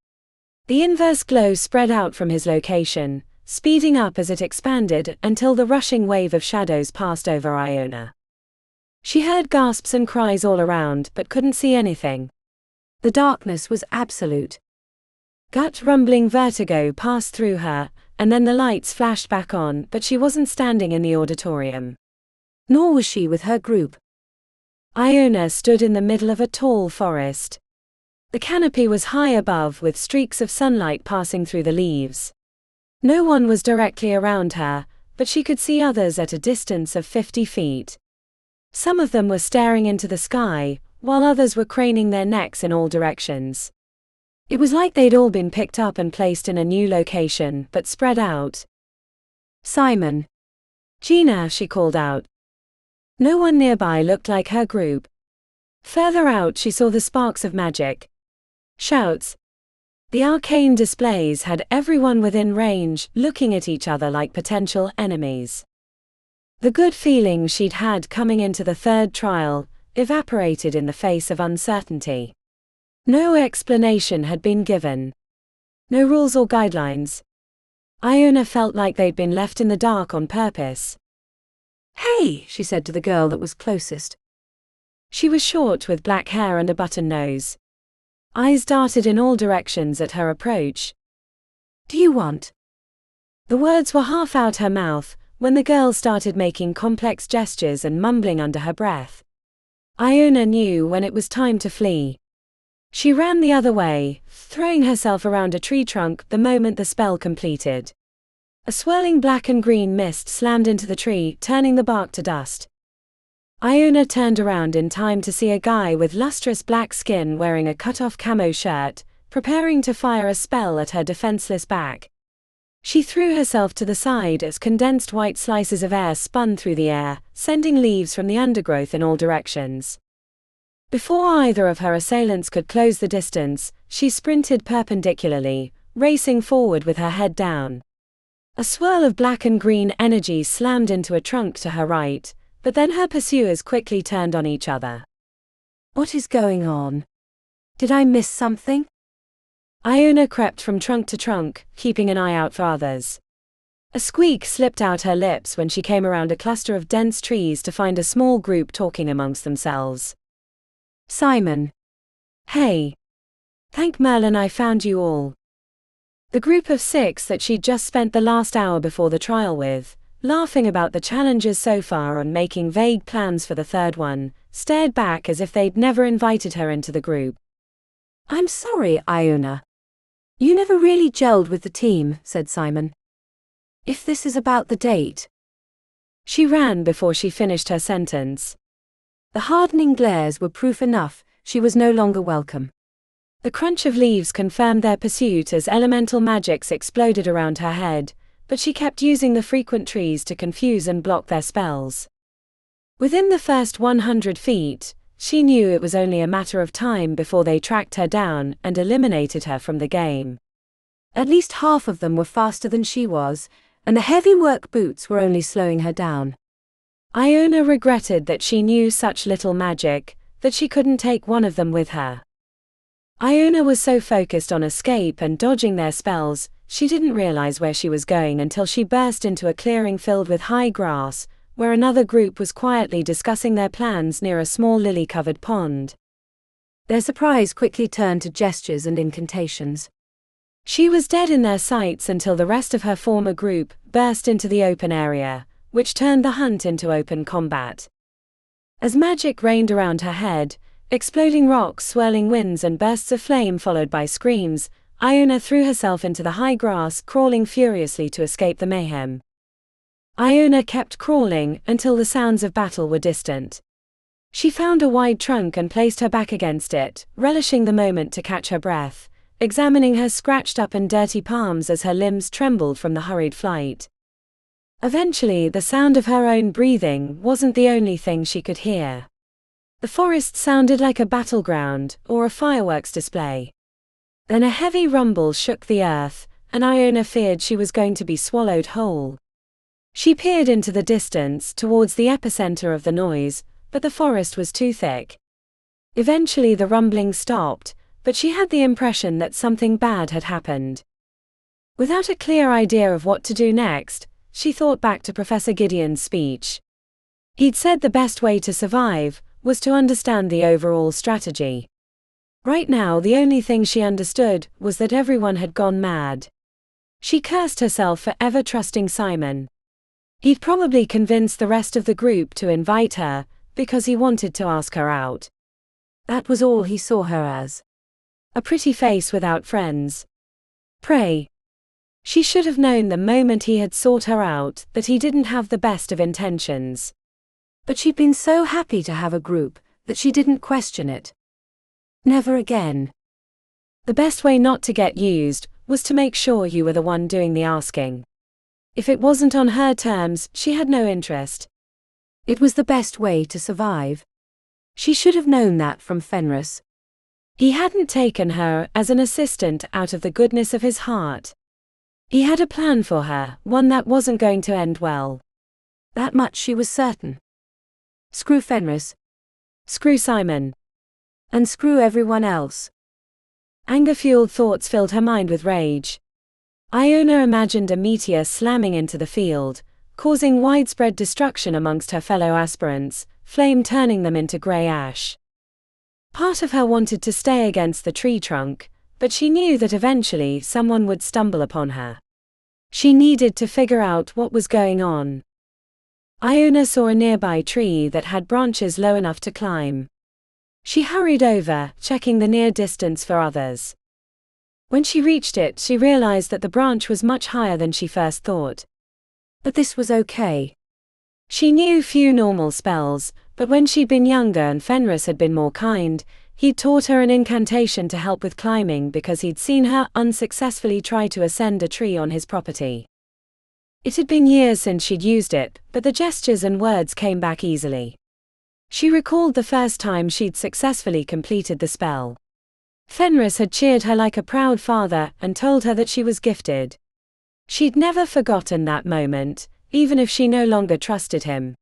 The inverse glow spread out from his location, speeding up as it expanded until the rushing wave of shadows passed over Iona. She heard gasps and cries all around but couldn't see anything. The darkness was absolute. Gut-rumbling vertigo passed through her, and then the lights flashed back on, but she wasn't standing in the auditorium. Nor was she with her group. Iona stood in the middle of a tall forest. The canopy was high above with streaks of sunlight passing through the leaves. No one was directly around her, but she could see others at a distance of 50 feet. Some of them were staring into the sky, while others were craning their necks in all directions. It was like they'd all been picked up and placed in a new location, but spread out. "Simon." "Gina," she called out. No one nearby looked like her group. Further out she saw the sparks of magic. Shouts. The arcane displays had everyone within range, looking at each other like potential enemies. The good feeling she'd had coming into the third trial evaporated in the face of uncertainty. No explanation had been given. No rules or guidelines. Iona felt like they'd been left in the dark on purpose. "Hey," she said to the girl that was closest. She was short with black hair and a button nose. Eyes darted in all directions at her approach. "Do you want?" The words were half out her mouth when the girl started making complex gestures and mumbling under her breath. Iona knew when it was time to flee. She ran the other way, throwing herself around a tree trunk the moment the spell completed. A swirling black and green mist slammed into the tree, turning the bark to dust. Iona turned around in time to see a guy with lustrous black skin wearing a cut-off camo shirt, preparing to fire a spell at her defenseless back. She threw herself to the side as condensed white slices of air spun through the air, sending leaves from the undergrowth in all directions. Before either of her assailants could close the distance, she sprinted perpendicularly, racing forward with her head down. A swirl of black and green energy slammed into a trunk to her right, but then her pursuers quickly turned on each other. What is going on? Did I miss something? Iona crept from trunk to trunk, keeping an eye out for others. A squeak slipped out her lips when she came around a cluster of dense trees to find a small group talking amongst themselves. Simon. Hey. Thank Merlin I found you all. The group of 6 that she'd just spent the last hour before the trial with, laughing about the challenges so far and making vague plans for the third one, stared back as if they'd never invited her into the group. I'm sorry, Iona. You never really gelled with the team, said Simon. If this is about the date. She ran before she finished her sentence. The hardening glares were proof enough, she was no longer welcome. The crunch of leaves confirmed their pursuit as elemental magics exploded around her head, but she kept using the frequent trees to confuse and block their spells. Within the first 100 feet, she knew it was only a matter of time before they tracked her down and eliminated her from the game. At least half of them were faster than she was, and the heavy work boots were only slowing her down. Iona regretted that she knew such little magic, that she couldn't take one of them with her. Iona was so focused on escape and dodging their spells, she didn't realize where she was going until she burst into a clearing filled with high grass, where another group was quietly discussing their plans near a small lily-covered pond. Their surprise quickly turned to gestures and incantations. She was dead in their sights until the rest of her former group burst into the open area, which turned the hunt into open combat. As magic rained around her head, exploding rocks, swirling winds and bursts of flame followed by screams, Iona threw herself into the high grass, crawling furiously to escape the mayhem. Iona kept crawling until the sounds of battle were distant. She found a wide trunk and placed her back against it, relishing the moment to catch her breath, examining her scratched up and dirty palms as her limbs trembled from the hurried flight. Eventually, the sound of her own breathing wasn't the only thing she could hear. The forest sounded like a battleground or a fireworks display. Then a heavy rumble shook the earth, and Iona feared she was going to be swallowed whole. She peered into the distance towards the epicenter of the noise, but the forest was too thick. Eventually the rumbling stopped, but she had the impression that something bad had happened. Without a clear idea of what to do next, she thought back to Professor Gideon's speech. He'd said the best way to survive was to understand the overall strategy. Right now the only thing she understood was that everyone had gone mad. She cursed herself for ever trusting Simon. He'd probably convinced the rest of the group to invite her, because he wanted to ask her out. That was all he saw her as. A pretty face without friends. Pray. She should have known the moment he had sought her out that he didn't have the best of intentions. But she'd been so happy to have a group, that she didn't question it. Never again. The best way not to get used was to make sure you were the one doing the asking. If it wasn't on her terms, she had no interest. It was the best way to survive. She should have known that from Fenris. He hadn't taken her as an assistant out of the goodness of his heart. He had a plan for her, one that wasn't going to end well. That much she was certain. Screw Fenris. Screw Simon. And screw everyone else. Anger-fueled thoughts filled her mind with rage. Iona imagined a meteor slamming into the field, causing widespread destruction amongst her fellow aspirants, flame turning them into grey ash. Part of her wanted to stay against the tree trunk, but she knew that eventually someone would stumble upon her. She needed to figure out what was going on. Iona saw a nearby tree that had branches low enough to climb. She hurried over, checking the near distance for others. When she reached it, she realized that the branch was much higher than she first thought. But this was okay. She knew few normal spells, But when she'd been younger and Fenris had been more kind, he'd taught her an incantation to help with climbing because he'd seen her unsuccessfully try to ascend a tree on his property. It had been years since she'd used it, but the gestures and words came back easily. She recalled the first time she'd successfully completed the spell. Fenris had cheered her like a proud father and told her that she was gifted. She'd never forgotten that moment, even if she no longer trusted him.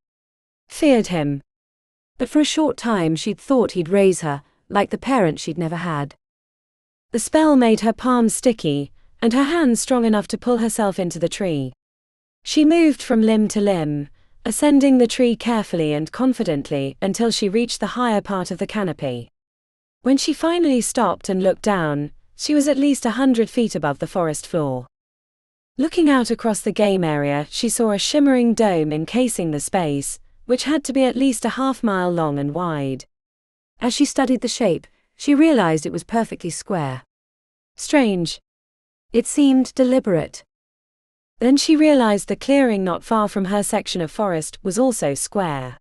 Feared him. But for a short time she'd thought he'd raise her, like the parent she'd never had. The spell made her palms sticky, and her hands strong enough to pull herself into the tree. She moved from limb to limb, ascending the tree carefully and confidently until she reached the higher part of the canopy. When she finally stopped and looked down, she was at least 100 feet above the forest floor. Looking out across the game area, she saw a shimmering dome encasing the space, which had to be at least a half-mile long and wide. As she studied the shape, she realized it was perfectly square. Strange. It seemed deliberate. Then she realized the clearing not far from her section of forest was also square.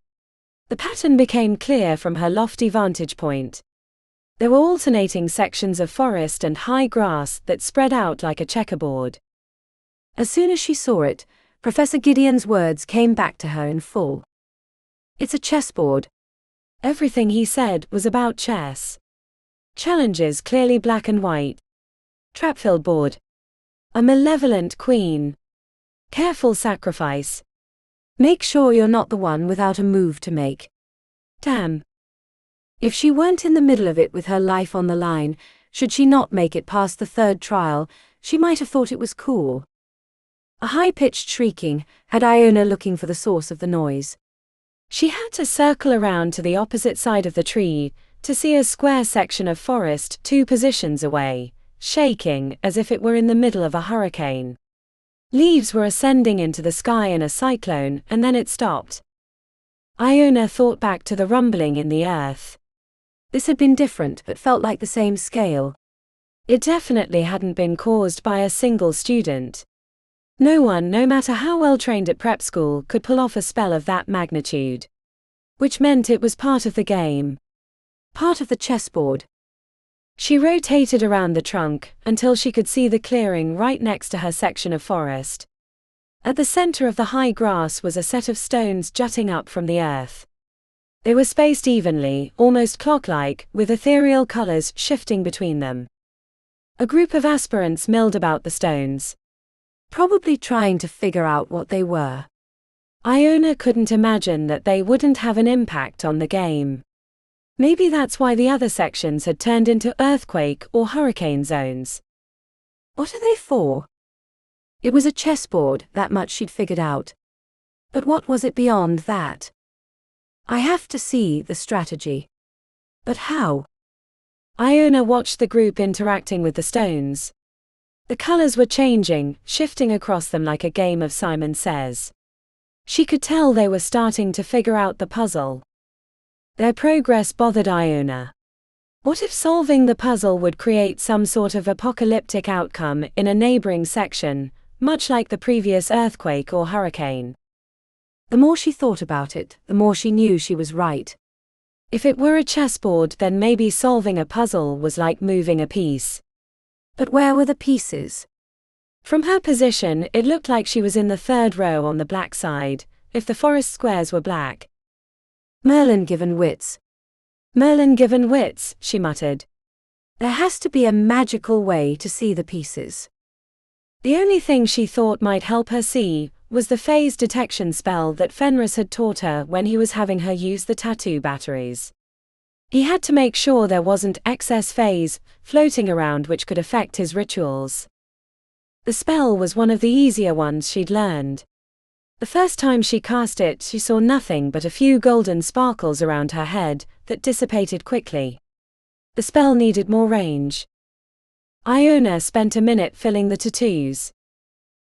The pattern became clear from her lofty vantage point. There were alternating sections of forest and high grass that spread out like a checkerboard. As soon as she saw it, Professor Gideon's words came back to her in full. It's a chessboard. Everything he said was about chess. Challenges clearly black and white. Trap-filled board. A malevolent queen. Careful sacrifice. Make sure you're not the one without a move to make. Damn. If she weren't in the middle of it with her life on the line, should she not make it past the third trial, she might have thought it was cool. A high-pitched shrieking had Iona looking for the source of the noise. She had to circle around to the opposite side of the tree to see a square section of forest 2 positions away, shaking as if it were in the middle of a hurricane. Leaves were ascending into the sky in a cyclone, and then it stopped. Iona thought back to the rumbling in the earth. This had been different but felt like the same scale. It definitely hadn't been caused by a single student. No one, no matter how well trained at prep school, could pull off a spell of that magnitude. Which meant it was part of the game. Part of the chessboard. She rotated around the trunk until she could see the clearing right next to her section of forest. At the center of the high grass was a set of stones jutting up from the earth. They were spaced evenly, almost clock-like, with ethereal colors shifting between them. A group of aspirants milled about the stones, probably trying to figure out what they were. Iona couldn't imagine that they wouldn't have an impact on the game. Maybe that's why the other sections had turned into earthquake or hurricane zones. What are they for? It was a chessboard, that much she'd figured out. But what was it beyond that? I have to see the strategy. But how? Iona watched the group interacting with the stones. The colors were changing, shifting across them like a game of Simon Says. She could tell they were starting to figure out the puzzle. Their progress bothered Iona. What if solving the puzzle would create some sort of apocalyptic outcome in a neighboring section, much like the previous earthquake or hurricane? The more she thought about it, the more she knew she was right. If it were a chessboard, then maybe solving a puzzle was like moving a piece. But where were the pieces? From her position, it looked like she was in the third row on the black side, if the forest squares were black. Merlin given wits. Merlin given wits, she muttered. There has to be a magical way to see the pieces. The only thing she thought might help her see was the phase detection spell that Fenris had taught her when he was having her use the tattoo batteries. He had to make sure there wasn't excess phase floating around which could affect his rituals. The spell was one of the easier ones she'd learned. The first time she cast it, she saw nothing but a few golden sparkles around her head that dissipated quickly. The spell needed more range. Iona spent a minute filling the tattoos.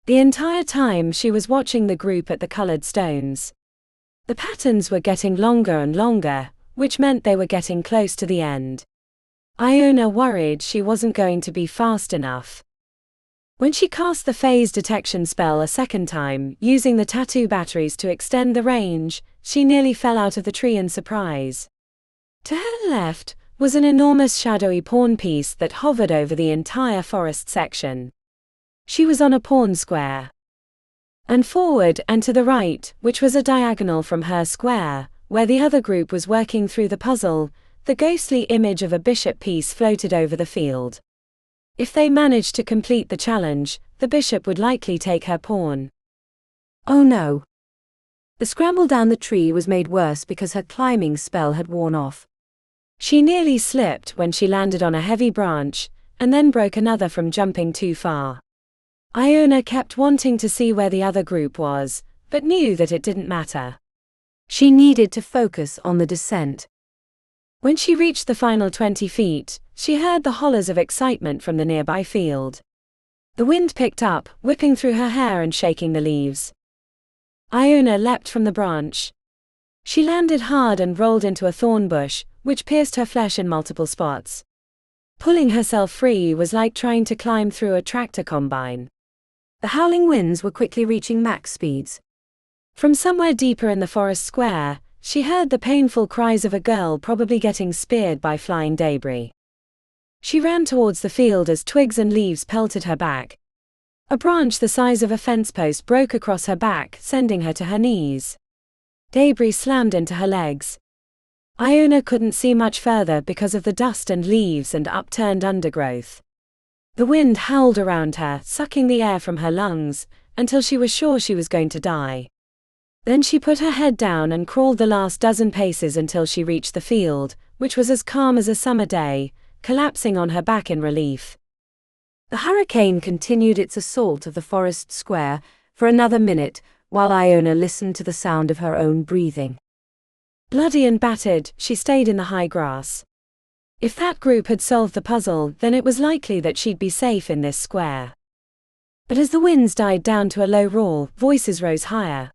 The entire time she was watching the group at the colored stones. The patterns were getting longer and longer, which meant they were getting close to the end. Iona worried she wasn't going to be fast enough. When she cast the phase detection spell a second time, using the tattoo batteries to extend the range, she nearly fell out of the tree in surprise. To her left was an enormous shadowy pawn piece that hovered over the entire forest section. She was on a pawn square. And forward and to the right, which was a diagonal from her square, where the other group was working through the puzzle, the ghostly image of a bishop piece floated over the field. If they managed to complete the challenge, the bishop would likely take her pawn. Oh no. The scramble down the tree was made worse because her climbing spell had worn off. She nearly slipped when she landed on a heavy branch, and then broke another from jumping too far. Iona kept wanting to see where the other group was, but knew that it didn't matter. She needed to focus on the descent. When she reached the final 20 feet, she heard the hollers of excitement from the nearby field. The wind picked up, whipping through her hair and shaking the leaves. Iona leapt from the branch. She landed hard and rolled into a thorn bush, which pierced her flesh in multiple spots. Pulling herself free was like trying to climb through a tractor combine. The howling winds were quickly reaching max speeds. From somewhere deeper in the forest square, she heard the painful cries of a girl probably getting speared by flying debris. She ran towards the field as twigs and leaves pelted her back. A branch the size of a fence post broke across her back, sending her to her knees. Debris slammed into her legs. Iona couldn't see much further because of the dust and leaves and upturned undergrowth. The wind howled around her, sucking the air from her lungs, until she was sure she was going to die. Then she put her head down and crawled the last dozen paces until she reached the field, which was as calm as a summer day, collapsing on her back in relief. The hurricane continued its assault of the forest square for another minute, while Iona listened to the sound of her own breathing. Bloody and battered, she stayed in the high grass. If that group had solved the puzzle, then it was likely that she'd be safe in this square. But as the winds died down to a low roar, voices rose higher.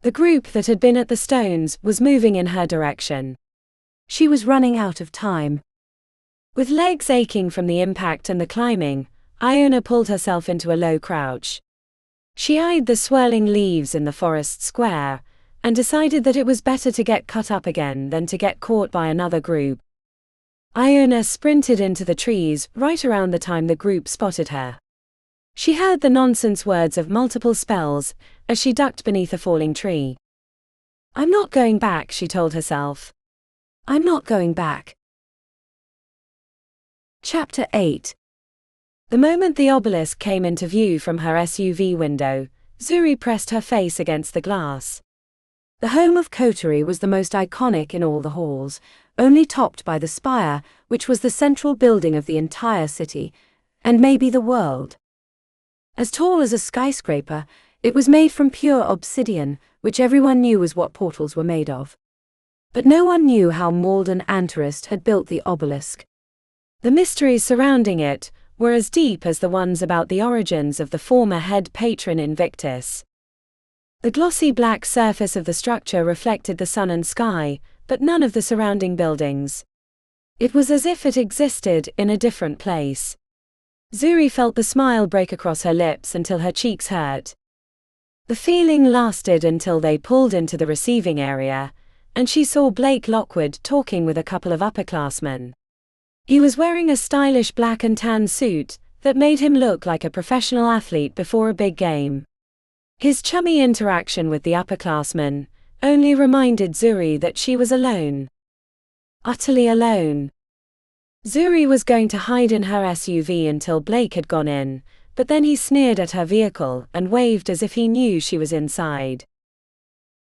The group that had been at the stones was moving in her direction. She was running out of time. With legs aching from the impact and the climbing, Iona pulled herself into a low crouch. She eyed the swirling leaves in the forest square, and decided that it was better to get cut up again than to get caught by another group. Iona sprinted into the trees right around the time the group spotted her. She heard the nonsense words of multiple spells as she ducked beneath a falling tree. "I'm not going back," she told herself. "I'm not going back." Chapter 8. The moment the obelisk came into view from her SUV window, Zuri pressed her face against the glass. The home of Coterie was the most iconic in all the halls, only topped by the spire, which was the central building of the entire city, and maybe the world. As tall as a skyscraper, it was made from pure obsidian, which everyone knew was what portals were made of. But no one knew how Malden Antarist had built the obelisk. The mysteries surrounding it were as deep as the ones about the origins of the former head patron Invictus. The glossy black surface of the structure reflected the sun and sky, but none of the surrounding buildings. It was as if it existed in a different place. Zuri felt the smile break across her lips until her cheeks hurt. The feeling lasted until they pulled into the receiving area, and she saw Blake Lockwood talking with a couple of upperclassmen. He was wearing a stylish black and tan suit that made him look like a professional athlete before a big game. His chummy interaction with the upperclassmen only reminded Zuri that she was alone. Utterly alone. Zuri was going to hide in her SUV until Blake had gone in, but then he sneered at her vehicle and waved as if he knew she was inside.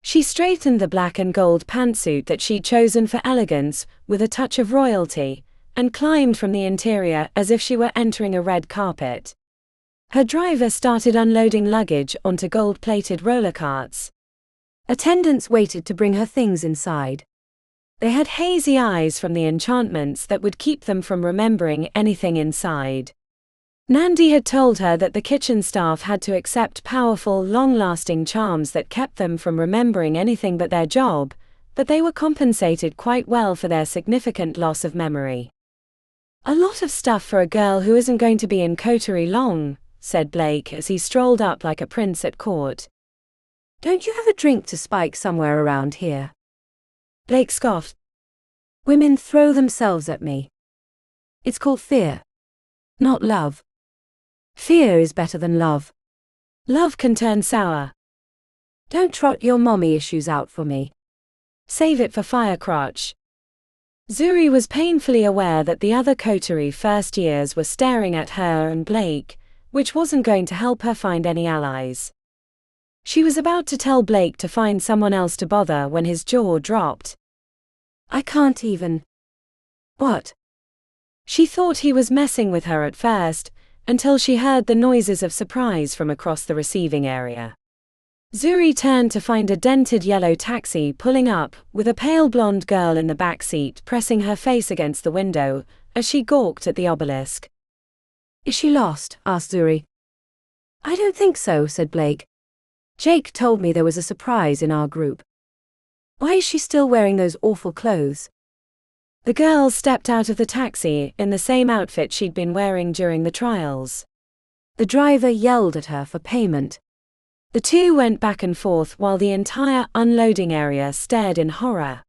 She straightened the black and gold pantsuit that she'd chosen for elegance with a touch of royalty, and climbed from the interior as if she were entering a red carpet. Her driver started unloading luggage onto gold-plated roller carts. Attendants waited to bring her things inside. They had hazy eyes from the enchantments that would keep them from remembering anything inside. Nandi had told her that the kitchen staff had to accept powerful, long-lasting charms that kept them from remembering anything but their job, but they were compensated quite well for their significant loss of memory. "A lot of stuff for a girl who isn't going to be in Coterie long," said Blake as he strolled up like a prince at court. Don't you have a drink to spike somewhere around here? Blake scoffed. Women throw themselves at me. It's called fear, not love. Fear is better than love. Love can turn sour. Don't trot your mommy issues out for me. Save it for Firecrotch. Zuri was painfully aware that the other Coterie first years were staring at her and Blake, which wasn't going to help her find any allies. She was about to tell Blake to find someone else to bother when his jaw dropped. I can't even. What? She thought he was messing with her at first, until she heard the noises of surprise from across the receiving area. Zuri turned to find a dented yellow taxi pulling up, with a pale blonde girl in the back seat pressing her face against the window, as she gawked at the obelisk. Is she lost? Asked Zuri. I don't think so, said Blake. Jake told me there was a surprise in our group. Why is she still wearing those awful clothes? The girl stepped out of the taxi in the same outfit she'd been wearing during the trials. The driver yelled at her for payment. The two went back and forth while the entire unloading area stared in horror.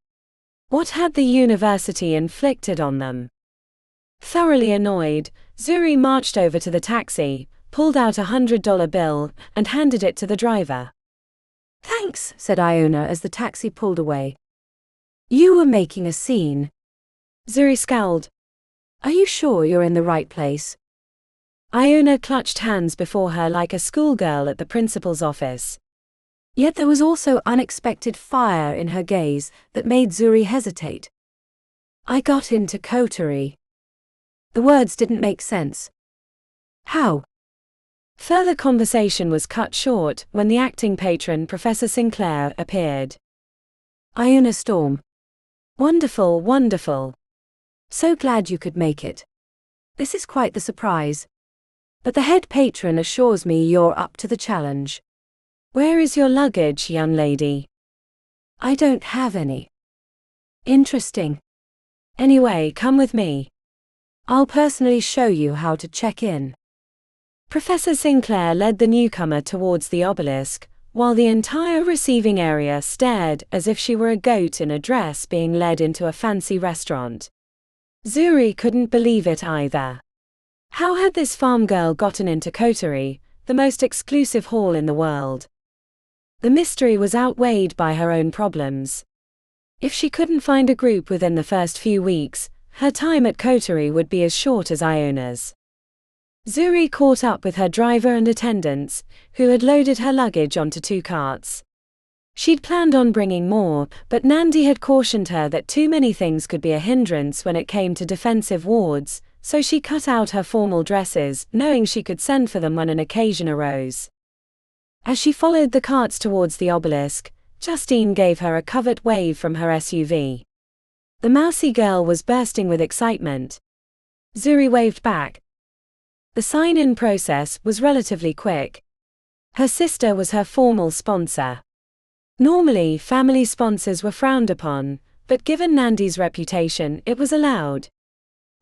What had the university inflicted on them? Thoroughly annoyed, Zuri marched over to the taxi, pulled out $100 bill, and handed it to the driver. Thanks, said Iona as the taxi pulled away. You were making a scene. Zuri scowled. Are you sure you're in the right place? Iona clutched hands before her like a schoolgirl at the principal's office. Yet there was also unexpected fire in her gaze that made Zuri hesitate. I got into Coterie. The words didn't make sense. How? Further conversation was cut short when the acting patron, Professor Sinclair, appeared. Iona stormed. Wonderful, wonderful. So glad you could make it. This is quite the surprise. But the head patron assures me you're up to the challenge. Where is your luggage, young lady? I don't have any. Interesting. Anyway, come with me. I'll personally show you how to check in. Professor Sinclair led the newcomer towards the obelisk, while the entire receiving area stared as if she were a goat in a dress being led into a fancy restaurant. Zuri couldn't believe it either. How had this farm girl gotten into Coterie, the most exclusive hall in the world? The mystery was outweighed by her own problems. If she couldn't find a group within the first few weeks, her time at Coterie would be as short as Iona's. Zuri caught up with her driver and attendants, who had loaded her luggage onto 2 carts. She'd planned on bringing more, but Nandi had cautioned her that too many things could be a hindrance when it came to defensive wards, so she cut out her formal dresses, knowing she could send for them when an occasion arose. As she followed the carts towards the obelisk, Justine gave her a covert wave from her SUV. The mousy girl was bursting with excitement. Zuri waved back. The sign-in process was relatively quick. Her sister was her formal sponsor. Normally, family sponsors were frowned upon, but given Nandi's reputation, it was allowed.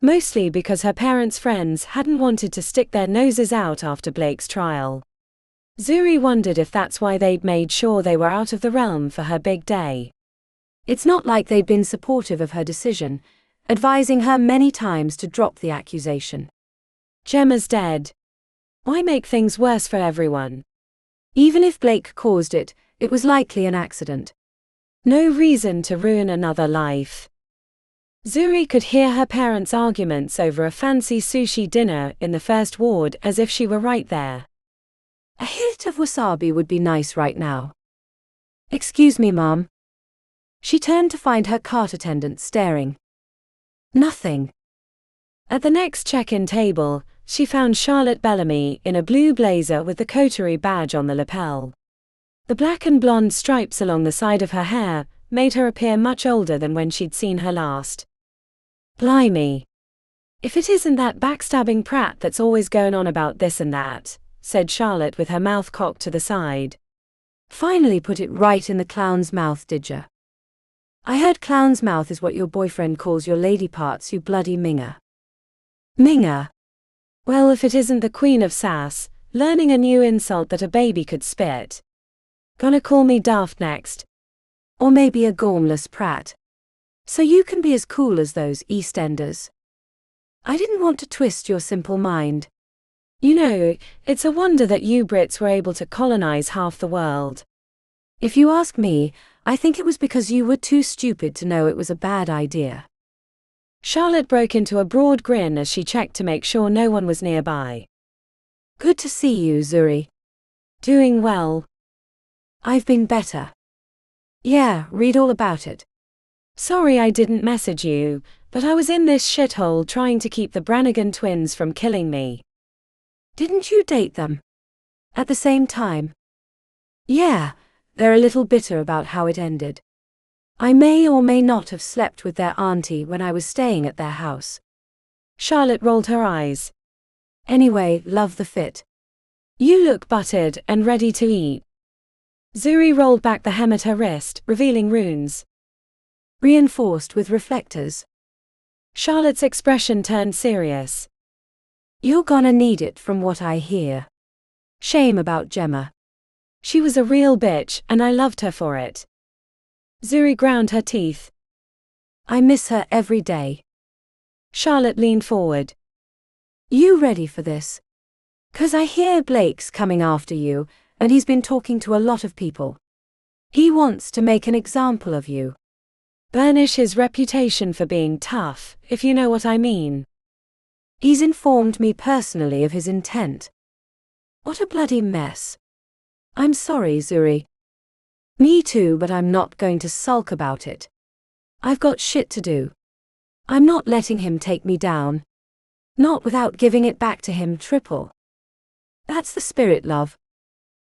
Mostly because her parents' friends hadn't wanted to stick their noses out after Blake's trial. Zuri wondered if that's why they'd made sure they were out of the realm for her big day. It's not like they'd been supportive of her decision, advising her many times to drop the accusation. Gemma's dead. Why make things worse for everyone? Even if Blake caused it, it was likely an accident. No reason to ruin another life. Zuri could hear her parents' arguments over a fancy sushi dinner in the first ward as if she were right there. A hint of wasabi would be nice right now. Excuse me, Mom. She turned to find her cart attendant staring. Nothing. At the next check-in table, she found Charlotte Bellamy in a blue blazer with the Coterie badge on the lapel. The black and blonde stripes along the side of her hair made her appear much older than when she'd seen her last. Blimey. If it isn't that backstabbing prat that's always going on about this and that, said Charlotte with her mouth cocked to the side. Finally put it right in the clown's mouth, did ya? I heard clown's mouth is what your boyfriend calls your lady parts, you bloody minger. Minger? Well, if it isn't the queen of sass, learning a new insult that a baby could spit. Gonna call me daft next. Or maybe a gormless prat. So you can be as cool as those EastEnders. I didn't want to twist your simple mind. You know, it's a wonder that you Brits were able to colonize half the world. If you ask me, I think it was because you were too stupid to know it was a bad idea. Charlotte broke into a broad grin as she checked to make sure no one was nearby. Good to see you, Zuri. Doing well. I've been better. Yeah, read all about it. Sorry I didn't message you, but I was in this shithole trying to keep the Brannigan twins from killing me. Didn't you date them? At the same time? Yeah, they're a little bitter about how it ended. I may or may not have slept with their auntie when I was staying at their house. Charlotte rolled her eyes. Anyway, love the fit. You look buttered and ready to eat. Zuri rolled back the hem at her wrist, revealing runes. Reinforced with reflectors. Charlotte's expression turned serious. You're gonna need it from what I hear. Shame about Gemma. She was a real bitch, and I loved her for it. Zuri ground her teeth. I miss her every day. Charlotte leaned forward. You ready for this? 'Cause I hear Blake's coming after you, and he's been talking to a lot of people. He wants to make an example of you. Burnish his reputation for being tough, if you know what I mean. He's informed me personally of his intent. What a bloody mess. I'm sorry, Zuri. Me too, but I'm not going to sulk about it. I've got shit to do. I'm not letting him take me down. Not without giving it back to him triple. That's the spirit, love.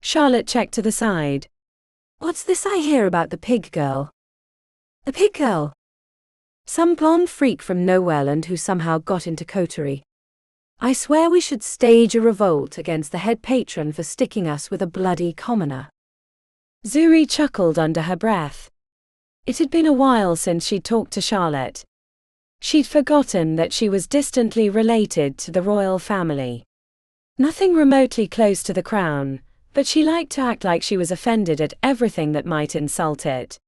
Charlotte checked to the side. What's this I hear about the pig girl? The pig girl? Some blonde freak from Nowelland who somehow got into Coterie. I swear we should stage a revolt against the head patron for sticking us with a bloody commoner. Zuri chuckled under her breath. It had been a while since she'd talked to Charlotte. She'd forgotten that she was distantly related to the royal family. Nothing remotely close to the crown, but she liked to act like she was offended at everything that might insult it.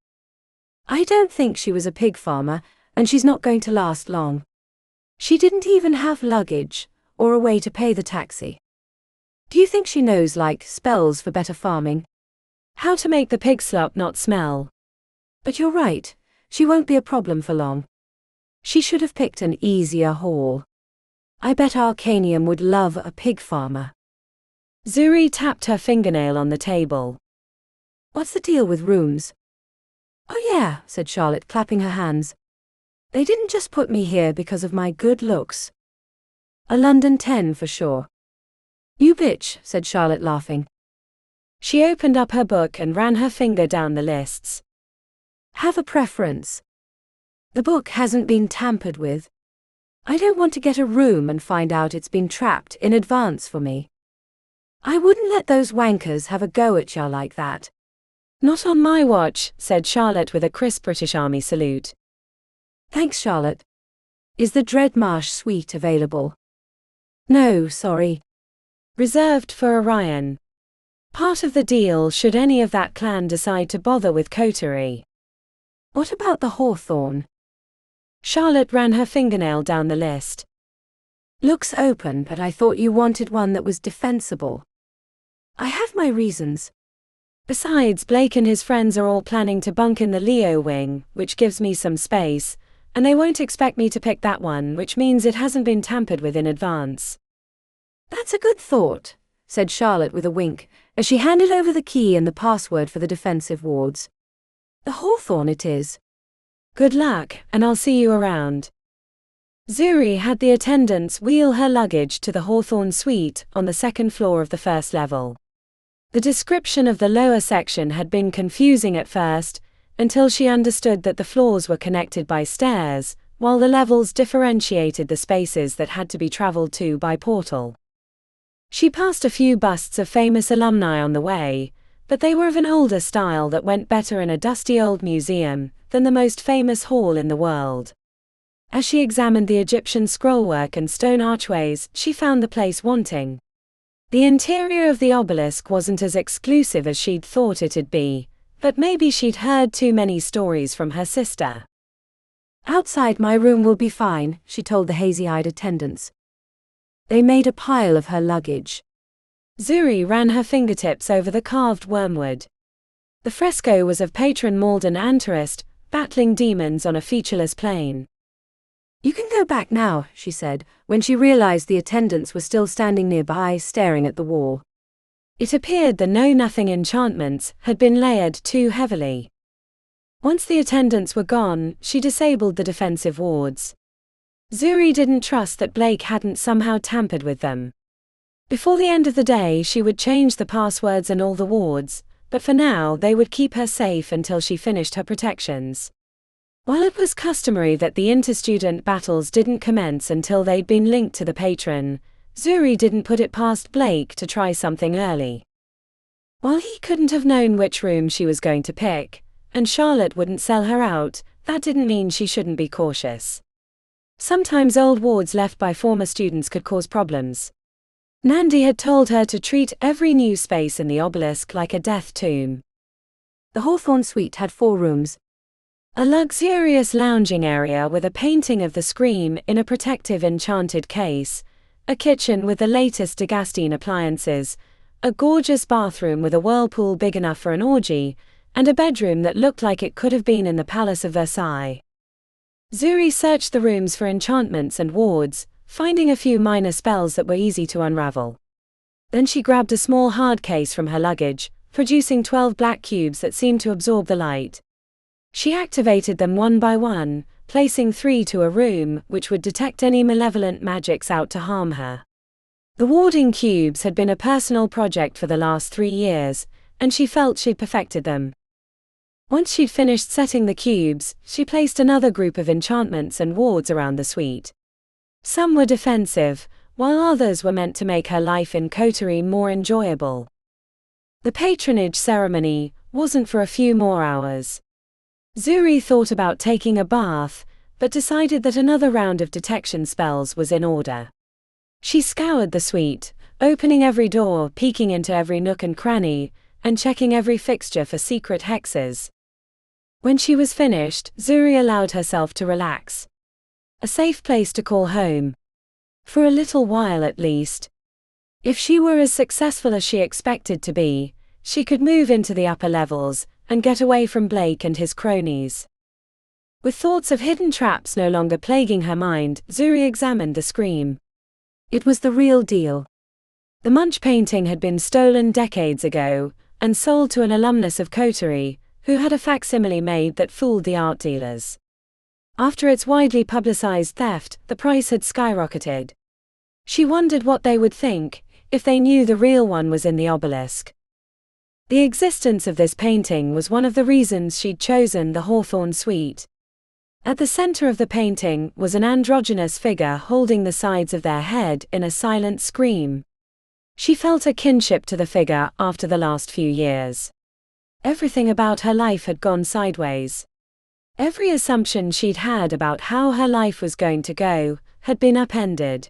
I don't think she was a pig farmer, and she's not going to last long. She didn't even have luggage, or a way to pay the taxi. Do you think she knows, like, spells for better farming? How to make the pig slop not smell? But you're right, she won't be a problem for long. She should have picked an easier haul. I bet Arcanium would love a pig farmer. Zuri tapped her fingernail on the table. What's the deal with rooms? Oh yeah, said Charlotte, clapping her hands. They didn't just put me here because of my good looks. A London 10 for sure. You bitch, said Charlotte, laughing. She opened up her book and ran her finger down the lists. Have a preference. The book hasn't been tampered with. I don't want to get a room and find out it's been trapped in advance for me. I wouldn't let those wankers have a go at ya like that. Not on my watch, said Charlotte with a crisp British Army salute. Thanks, Charlotte. Is the Dreadmarsh suite available? No, sorry. Reserved for Orion. Part of the deal should any of that clan decide to bother with Coterie. What about the Hawthorn? Charlotte ran her fingernail down the list. Looks open, but I thought you wanted one that was defensible. I have my reasons. Besides, Blake and his friends are all planning to bunk in the Leo wing, which gives me some space, and they won't expect me to pick that one, which means it hasn't been tampered with in advance. That's a good thought, said Charlotte with a wink, as she handed over the key and the password for the defensive wards. The Hawthorn it is. Good luck, and I'll see you around. Zuri had the attendants wheel her luggage to the Hawthorn suite on the second floor of the first level. The description of the lower section had been confusing at first, until she understood that the floors were connected by stairs, while the levels differentiated the spaces that had to be traveled to by portal. She passed a few busts of famous alumni on the way, but they were of an older style that went better in a dusty old museum than the most famous hall in the world. As she examined the Egyptian scrollwork and stone archways, she found the place wanting. The interior of the obelisk wasn't as exclusive as she'd thought it'd be, but maybe she'd heard too many stories from her sister. "Outside my room will be fine," she told the hazy-eyed attendants. They made a pile of her luggage. Zuri ran her fingertips over the carved wormwood. The fresco was of patron Malden Antarist, battling demons on a featureless plain. "You can go back now," she said, when she realized the attendants were still standing nearby, staring at the wall. It appeared the know-nothing enchantments had been layered too heavily. Once the attendants were gone, she disabled the defensive wards. Zuri didn't trust that Blake hadn't somehow tampered with them. Before the end of the day she would change the passwords and all the wards, but for now they would keep her safe until she finished her protections. While it was customary that the inter-student battles didn't commence until they'd been linked to the patron, Zuri didn't put it past Blake to try something early. While he couldn't have known which room she was going to pick, and Charlotte wouldn't sell her out, that didn't mean she shouldn't be cautious. Sometimes old wards left by former students could cause problems. Nandi had told her to treat every new space in the obelisk like a death tomb. The Hawthorne suite had 4 rooms. A luxurious lounging area with a painting of the Scream in a protective enchanted case, a kitchen with the latest Justine appliances, a gorgeous bathroom with a whirlpool big enough for an orgy, and a bedroom that looked like it could have been in the Palace of Versailles. Zuri searched the rooms for enchantments and wards, finding a few minor spells that were easy to unravel. Then she grabbed a small hard case from her luggage, producing 12 black cubes that seemed to absorb the light. She activated them one by one, placing 3 to a room which would detect any malevolent magics out to harm her. The warding cubes had been a personal project for the last 3 years, and she felt she'd perfected them. Once she'd finished setting the cubes, she placed another group of enchantments and wards around the suite. Some were defensive, while others were meant to make her life in Coterie more enjoyable. The patronage ceremony wasn't for a few more hours. Zuri thought about taking a bath, but decided that another round of detection spells was in order. She scoured the suite, opening every door, peeking into every nook and cranny, and checking every fixture for secret hexes. When she was finished, Zuri allowed herself to relax. A safe place to call home. For a little while at least. If she were as successful as she expected to be, she could move into the upper levels, and get away from Blake and his cronies. With thoughts of hidden traps no longer plaguing her mind, Zuri examined the Scream. It was the real deal. The Munch painting had been stolen decades ago, and sold to an alumnus of Coterie, who had a facsimile made that fooled the art dealers. After its widely publicized theft, the price had skyrocketed. She wondered what they would think, if they knew the real one was in the obelisk. The existence of this painting was one of the reasons she'd chosen the Hawthorne suite. At the center of the painting was an androgynous figure holding the sides of their head in a silent scream. She felt a kinship to the figure after the last few years. Everything about her life had gone sideways. Every assumption she'd had about how her life was going to go had been upended.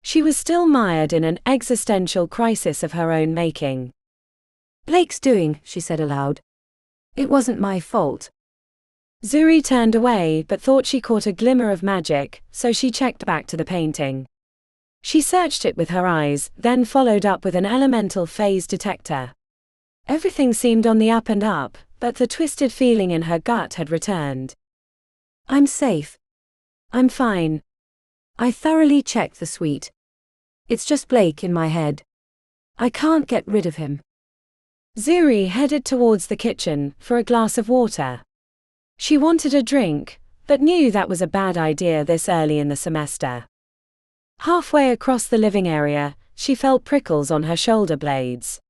She was still mired in an existential crisis of her own making. "Blake's doing," she said aloud. "It wasn't my fault." Zuri turned away but thought she caught a glimmer of magic, so she checked back to the painting. She searched it with her eyes, then followed up with an elemental phase detector. Everything seemed on the up and up, but the twisted feeling in her gut had returned. "I'm safe. I'm fine. I thoroughly checked the suite. It's just Blake in my head. I can't get rid of him." Zuri headed towards the kitchen for a glass of water. She wanted a drink, but knew that was a bad idea this early in the semester. Halfway across the living area, she felt prickles on her shoulder blades.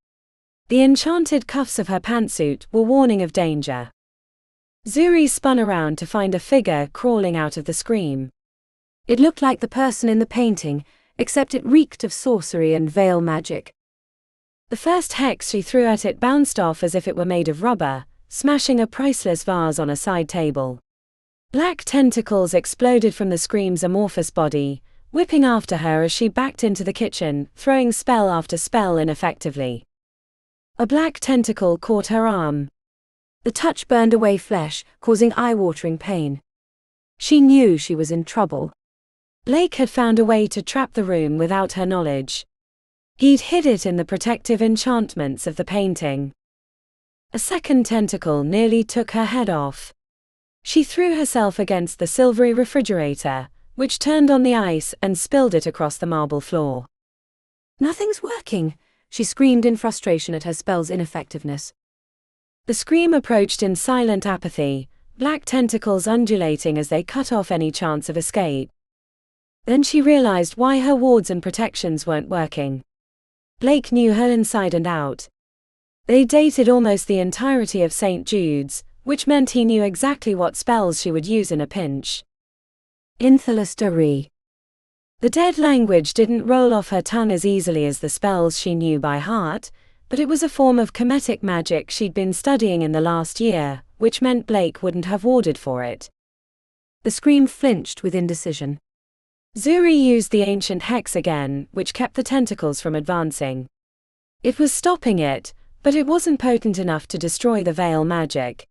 The enchanted cuffs of her pantsuit were warning of danger. Zuri spun around to find a figure crawling out of the Scream. It looked like the person in the painting, except it reeked of sorcery and veil magic. The first hex she threw at it bounced off as if it were made of rubber, smashing a priceless vase on a side table. Black tentacles exploded from the Scream's amorphous body, whipping after her as she backed into the kitchen, throwing spell after spell ineffectively. A black tentacle caught her arm. The touch burned away flesh, causing eye-watering pain. She knew she was in trouble. Blake had found a way to trap the room without her knowledge. He'd hid it in the protective enchantments of the painting. A second tentacle nearly took her head off. She threw herself against the silvery refrigerator, which turned on the ice and spilled it across the marble floor. "Nothing's working," she screamed in frustration at her spell's ineffectiveness. The scream approached in silent apathy, black tentacles undulating as they cut off any chance of escape. Then she realized why her wards and protections weren't working. Blake knew her inside and out. They dated almost the entirety of St. Jude's, which meant he knew exactly what spells she would use in a pinch. Celebratory. The dead language didn't roll off her tongue as easily as the spells she knew by heart, but it was a form of comedic magic she'd been studying in the last year, which meant Blake wouldn't have warded for it. The scream flinched with indecision. Zuri used the ancient hex again, which kept the tentacles from advancing. It was stopping it, but it wasn't potent enough to destroy the veil magic.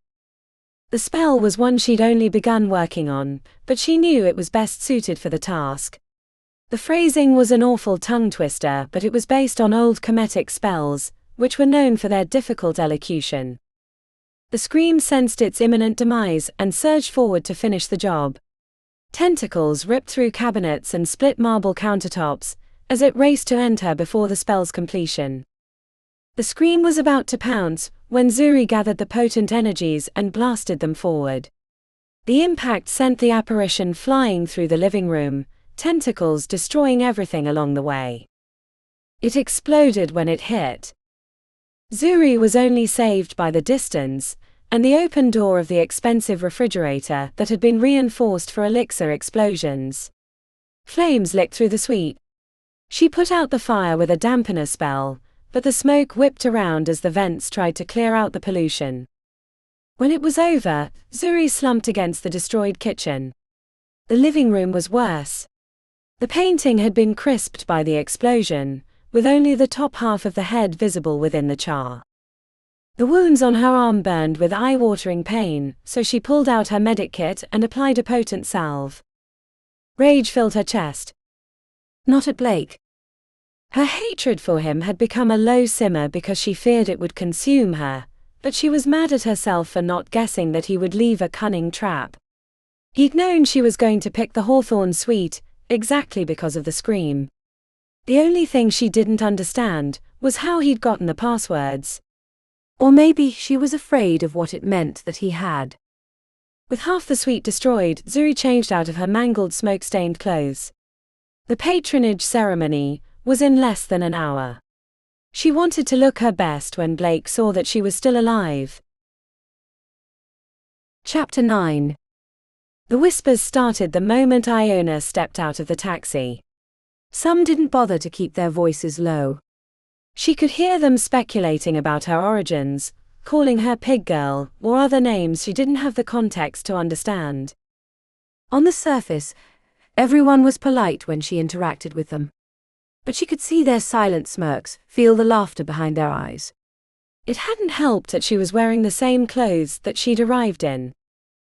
The spell was one she'd only begun working on, but she knew it was best suited for the task. The phrasing was an awful tongue twister, but it was based on old Kemetic spells, which were known for their difficult elocution. The scream sensed its imminent demise and surged forward to finish the job. Tentacles ripped through cabinets and split marble countertops, as it raced to end her before the spell's completion. The scream was about to pounce, when Zuri gathered the potent energies and blasted them forward. The impact sent the apparition flying through the living room, tentacles destroying everything along the way. It exploded when it hit. Zuri was only saved by the distance, and the open door of the expensive refrigerator that had been reinforced for elixir explosions. Flames licked through the suite. She put out the fire with a dampener spell, but the smoke whipped around as the vents tried to clear out the pollution. When it was over, Zuri slumped against the destroyed kitchen. The living room was worse. The painting had been crisped by the explosion, with only the top half of the head visible within the char. The wounds on her arm burned with eye-watering pain, so she pulled out her medic kit and applied a potent salve. Rage filled her chest. Not at Blake. Her hatred for him had become a low simmer because she feared it would consume her, but she was mad at herself for not guessing that he would leave a cunning trap. He'd known she was going to pick the Hawthorne suite, exactly because of the scream. The only thing she didn't understand was how he'd gotten the passwords. Or maybe she was afraid of what it meant that he had. With half the suite destroyed, Zuri changed out of her mangled smoke-stained clothes. The patronage ceremony was in less than an hour. She wanted to look her best when Blake saw that she was still alive. Chapter 9. The whispers started the moment Iona stepped out of the taxi. Some didn't bother to keep their voices low. She could hear them speculating about her origins, calling her pig girl, or other names she didn't have the context to understand. On the surface, everyone was polite when she interacted with them. But she could see their silent smirks, feel the laughter behind their eyes. It hadn't helped that she was wearing the same clothes that she'd arrived in.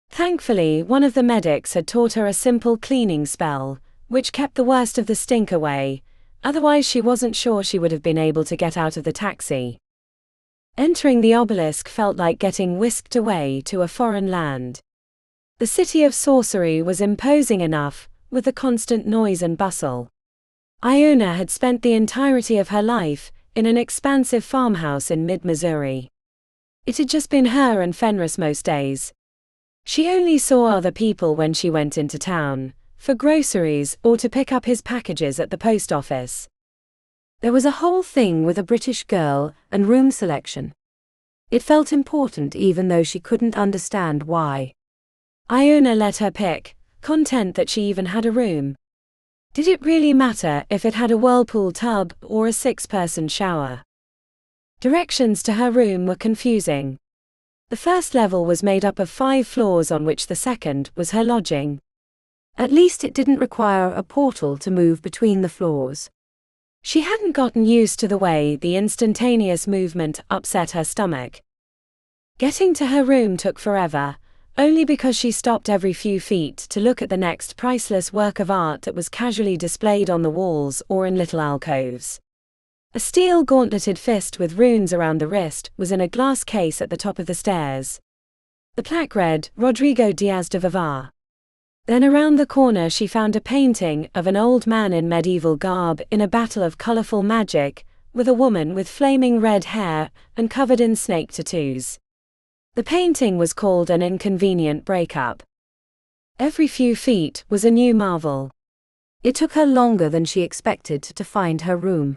Thankfully, one of the medics had taught her a simple cleaning spell, which kept the worst of the stink away, otherwise she wasn't sure she would have been able to get out of the taxi. Entering the Obelisk felt like getting whisked away to a foreign land. The City of Sorcery was imposing enough, with the constant noise and bustle. Iona had spent the entirety of her life in an expansive farmhouse in mid-Missouri. It had just been her and Fenris most days. She only saw other people when she went into town, for groceries or to pick up his packages at the post office. There was a whole thing with a British girl and room selection. It felt important even though she couldn't understand why. Iona let her pick, content that she even had a room. Did it really matter if it had a whirlpool tub or a 6-person shower? Directions to her room were confusing. The first level was made up of 5 floors on which the second was her lodging. At least it didn't require a portal to move between the floors. She hadn't gotten used to the way the instantaneous movement upset her stomach. Getting to her room took forever, only because she stopped every few feet to look at the next priceless work of art that was casually displayed on the walls or in little alcoves. A steel gauntleted fist with runes around the wrist was in a glass case at the top of the stairs. The plaque read, Rodrigo Diaz de Vivar. Then around the corner she found a painting of an old man in medieval garb in a battle of colorful magic, with a woman with flaming red hair and covered in snake tattoos. The painting was called An Inconvenient Breakup. Every few feet was a new marvel. It took her longer than she expected to find her room.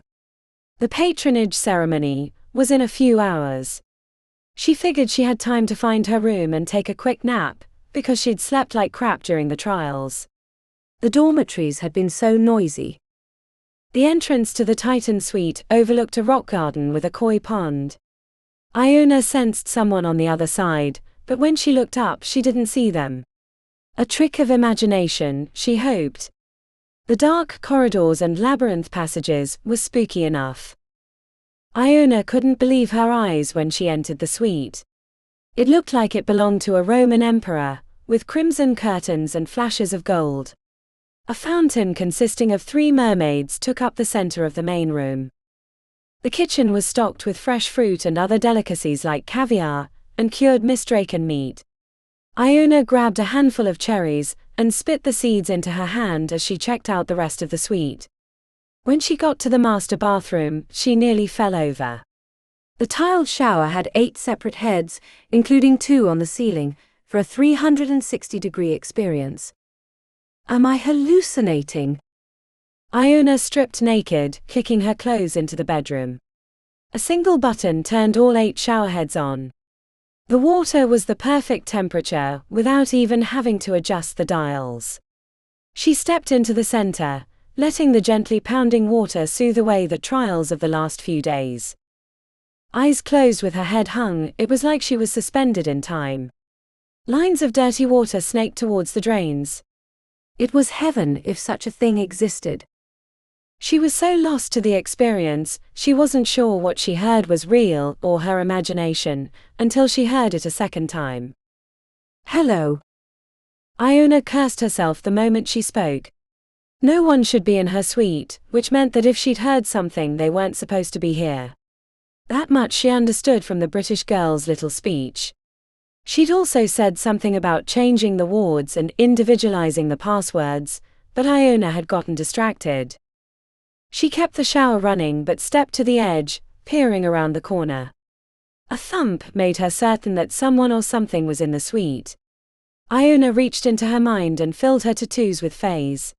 The patronage ceremony was in a few hours. She figured she had time to find her room and take a quick nap, because she'd slept like crap during the trials. The dormitories had been so noisy. The entrance to the Titan suite overlooked a rock garden with a koi pond. Iona sensed someone on the other side, but when she looked up she didn't see them. A trick of imagination, she hoped. The dark corridors and labyrinth passages were spooky enough. Iona couldn't believe her eyes when she entered the suite. It looked like it belonged to a Roman emperor, with crimson curtains and flashes of gold. A fountain consisting of 3 mermaids took up the center of the main room. The kitchen was stocked with fresh fruit and other delicacies like caviar and cured mistraken meat. Iona grabbed a handful of cherries and spit the seeds into her hand as she checked out the rest of the suite. When she got to the master bathroom, she nearly fell over. The tiled shower had 8 separate heads, including 2 on the ceiling, for a 360-degree experience. Am I hallucinating? Iona stripped naked, kicking her clothes into the bedroom. A single button turned all 8 showerheads on. The water was the perfect temperature, without even having to adjust the dials. She stepped into the center, letting the gently pounding water soothe away the trials of the last few days. Eyes closed with her head hung, it was like she was suspended in time. Lines of dirty water snaked towards the drains. It was heaven if such a thing existed. She was so lost to the experience, she wasn't sure what she heard was real or her imagination, until she heard it a second time. Hello. Iona cursed herself the moment she spoke. No one should be in her suite, which meant that if she'd heard something they weren't supposed to be here. That much she understood from the British girl's little speech. She'd also said something about changing the wards and individualizing the passwords, but Iona had gotten distracted. She kept the shower running but stepped to the edge, peering around the corner. A thump made her certain that someone or something was in the suite. Iona reached into her mind and filled her tattoos with phase.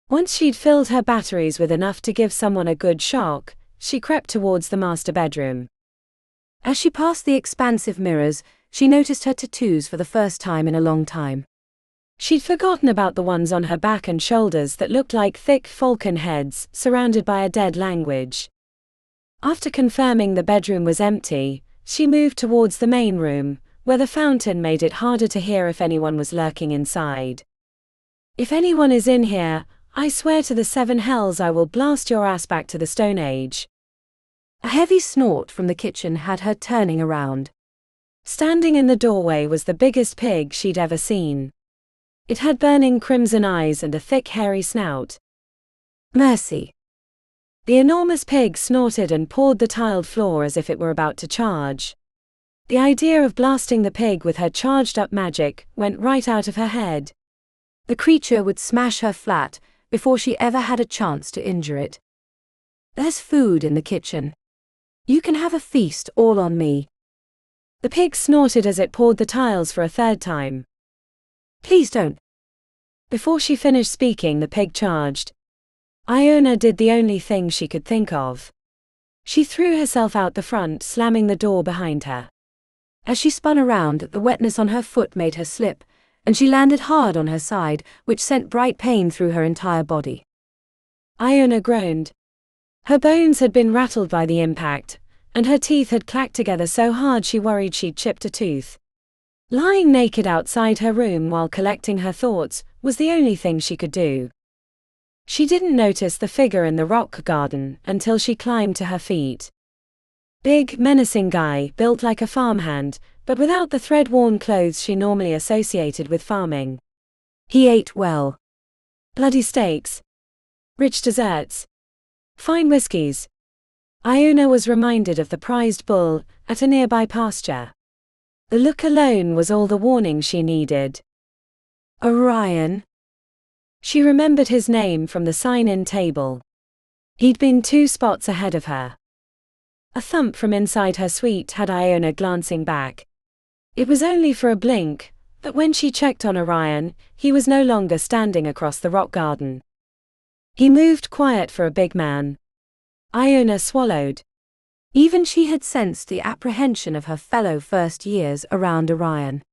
Once she'd filled her batteries with enough to give someone a good shock, she crept towards the master bedroom. As she passed the expansive mirrors, she noticed her tattoos for the first time in a long time. She'd forgotten about the ones on her back and shoulders that looked like thick falcon heads, surrounded by a dead language. After confirming the bedroom was empty, she moved towards the main room, where the fountain made it harder to hear if anyone was lurking inside. If anyone is in here, I swear to the 7 hells I will blast your ass back to the Stone Age. A heavy snort from the kitchen had her turning around. Standing in the doorway was the biggest pig she'd ever seen. It had burning crimson eyes and a thick hairy snout. Mercy. The enormous pig snorted and pawed the tiled floor as if it were about to charge. The idea of blasting the pig with her charged-up magic went right out of her head. The creature would smash her flat before she ever had a chance to injure it. There's food in the kitchen. You can have a feast all on me. The pig snorted as it pawed the tiles for a 3rd time. Please don't. Before she finished speaking, the pig charged. Iona did the only thing she could think of. She threw herself out the front, slamming the door behind her. As she spun around, the wetness on her foot made her slip, and she landed hard on her side, which sent bright pain through her entire body. Iona groaned. Her bones had been rattled by the impact, and her teeth had clacked together so hard she worried she'd chipped a tooth. Lying naked outside her room while collecting her thoughts was the only thing she could do. She didn't notice the figure in the rock garden until she climbed to her feet. Big, menacing guy, built like a farmhand, but without the thread-worn clothes she normally associated with farming. He ate well. Bloody steaks. Rich desserts. Fine whiskies. Iona was reminded of the prized bull at a nearby pasture. The look alone was all the warning she needed. Orion. She remembered his name from the sign-in table. He'd been 2 spots ahead of her. A thump from inside her suite had Iona glancing back. It was only for a blink, but when she checked on Orion, he was no longer standing across the rock garden. He moved quiet for a big man. Iona swallowed. Even she had sensed the apprehension of her fellow first years around Orion.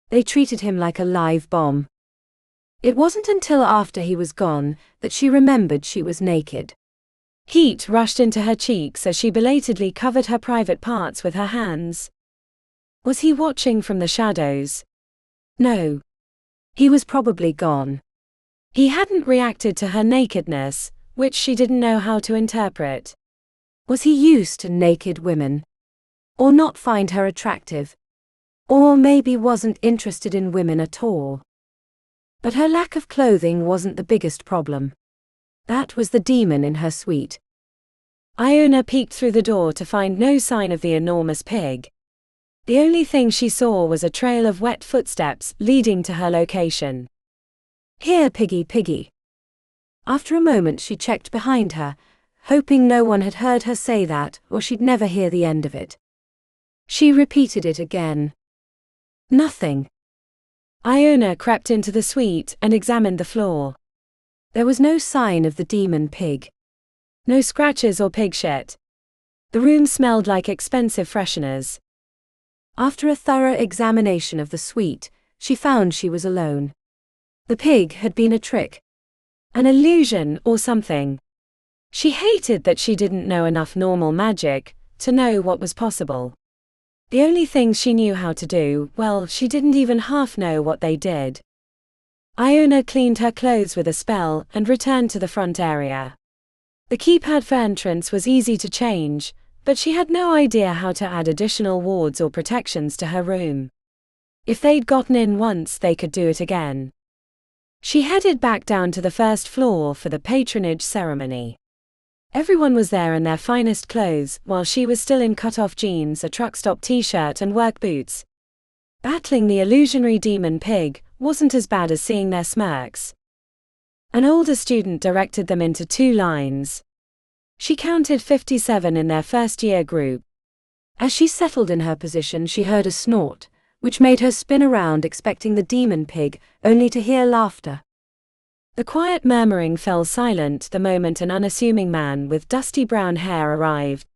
They treated him like a live bomb. It wasn't until after he was gone that she remembered she was naked. Heat rushed into her cheeks as she belatedly covered her private parts with her hands. Was he watching from the shadows? No. He was probably gone. He hadn't reacted to her nakedness, which she didn't know how to interpret. Was he used to naked women? Or not find her attractive? Or maybe wasn't interested in women at all? But her lack of clothing wasn't the biggest problem. That was the demon in her suite. Iona peeked through the door to find no sign of the enormous pig. The only thing she saw was a trail of wet footsteps leading to her location. Here, piggy, piggy. After a moment she checked behind her, hoping no one had heard her say that or she'd never hear the end of it. She repeated it again. Nothing. Iona crept into the suite and examined the floor. There was no sign of the demon pig. No scratches or pig shit. The room smelled like expensive fresheners. After a thorough examination of the suite, she found she was alone. The pig had been a trick. An illusion or something. She hated that she didn't know enough normal magic to know what was possible. The only things she knew how to do, well, she didn't even half know what they did. Iona cleaned her clothes with a spell and returned to the front area. The keypad for entrance was easy to change, but she had no idea how to add additional wards or protections to her room. If they'd gotten in once, they could do it again. She headed back down to the first floor for the patronage ceremony. Everyone was there in their finest clothes, while she was still in cut-off jeans, a truck-stop t-shirt and work boots. Battling the illusionary demon pig wasn't as bad as seeing their smirks. An older student directed them into 2 lines. She counted 57 in their first-year group. As she settled in her position, she heard a snort, which made her spin around expecting the demon pig, only to hear laughter. The quiet murmuring fell silent the moment an unassuming man with dusty brown hair arrived.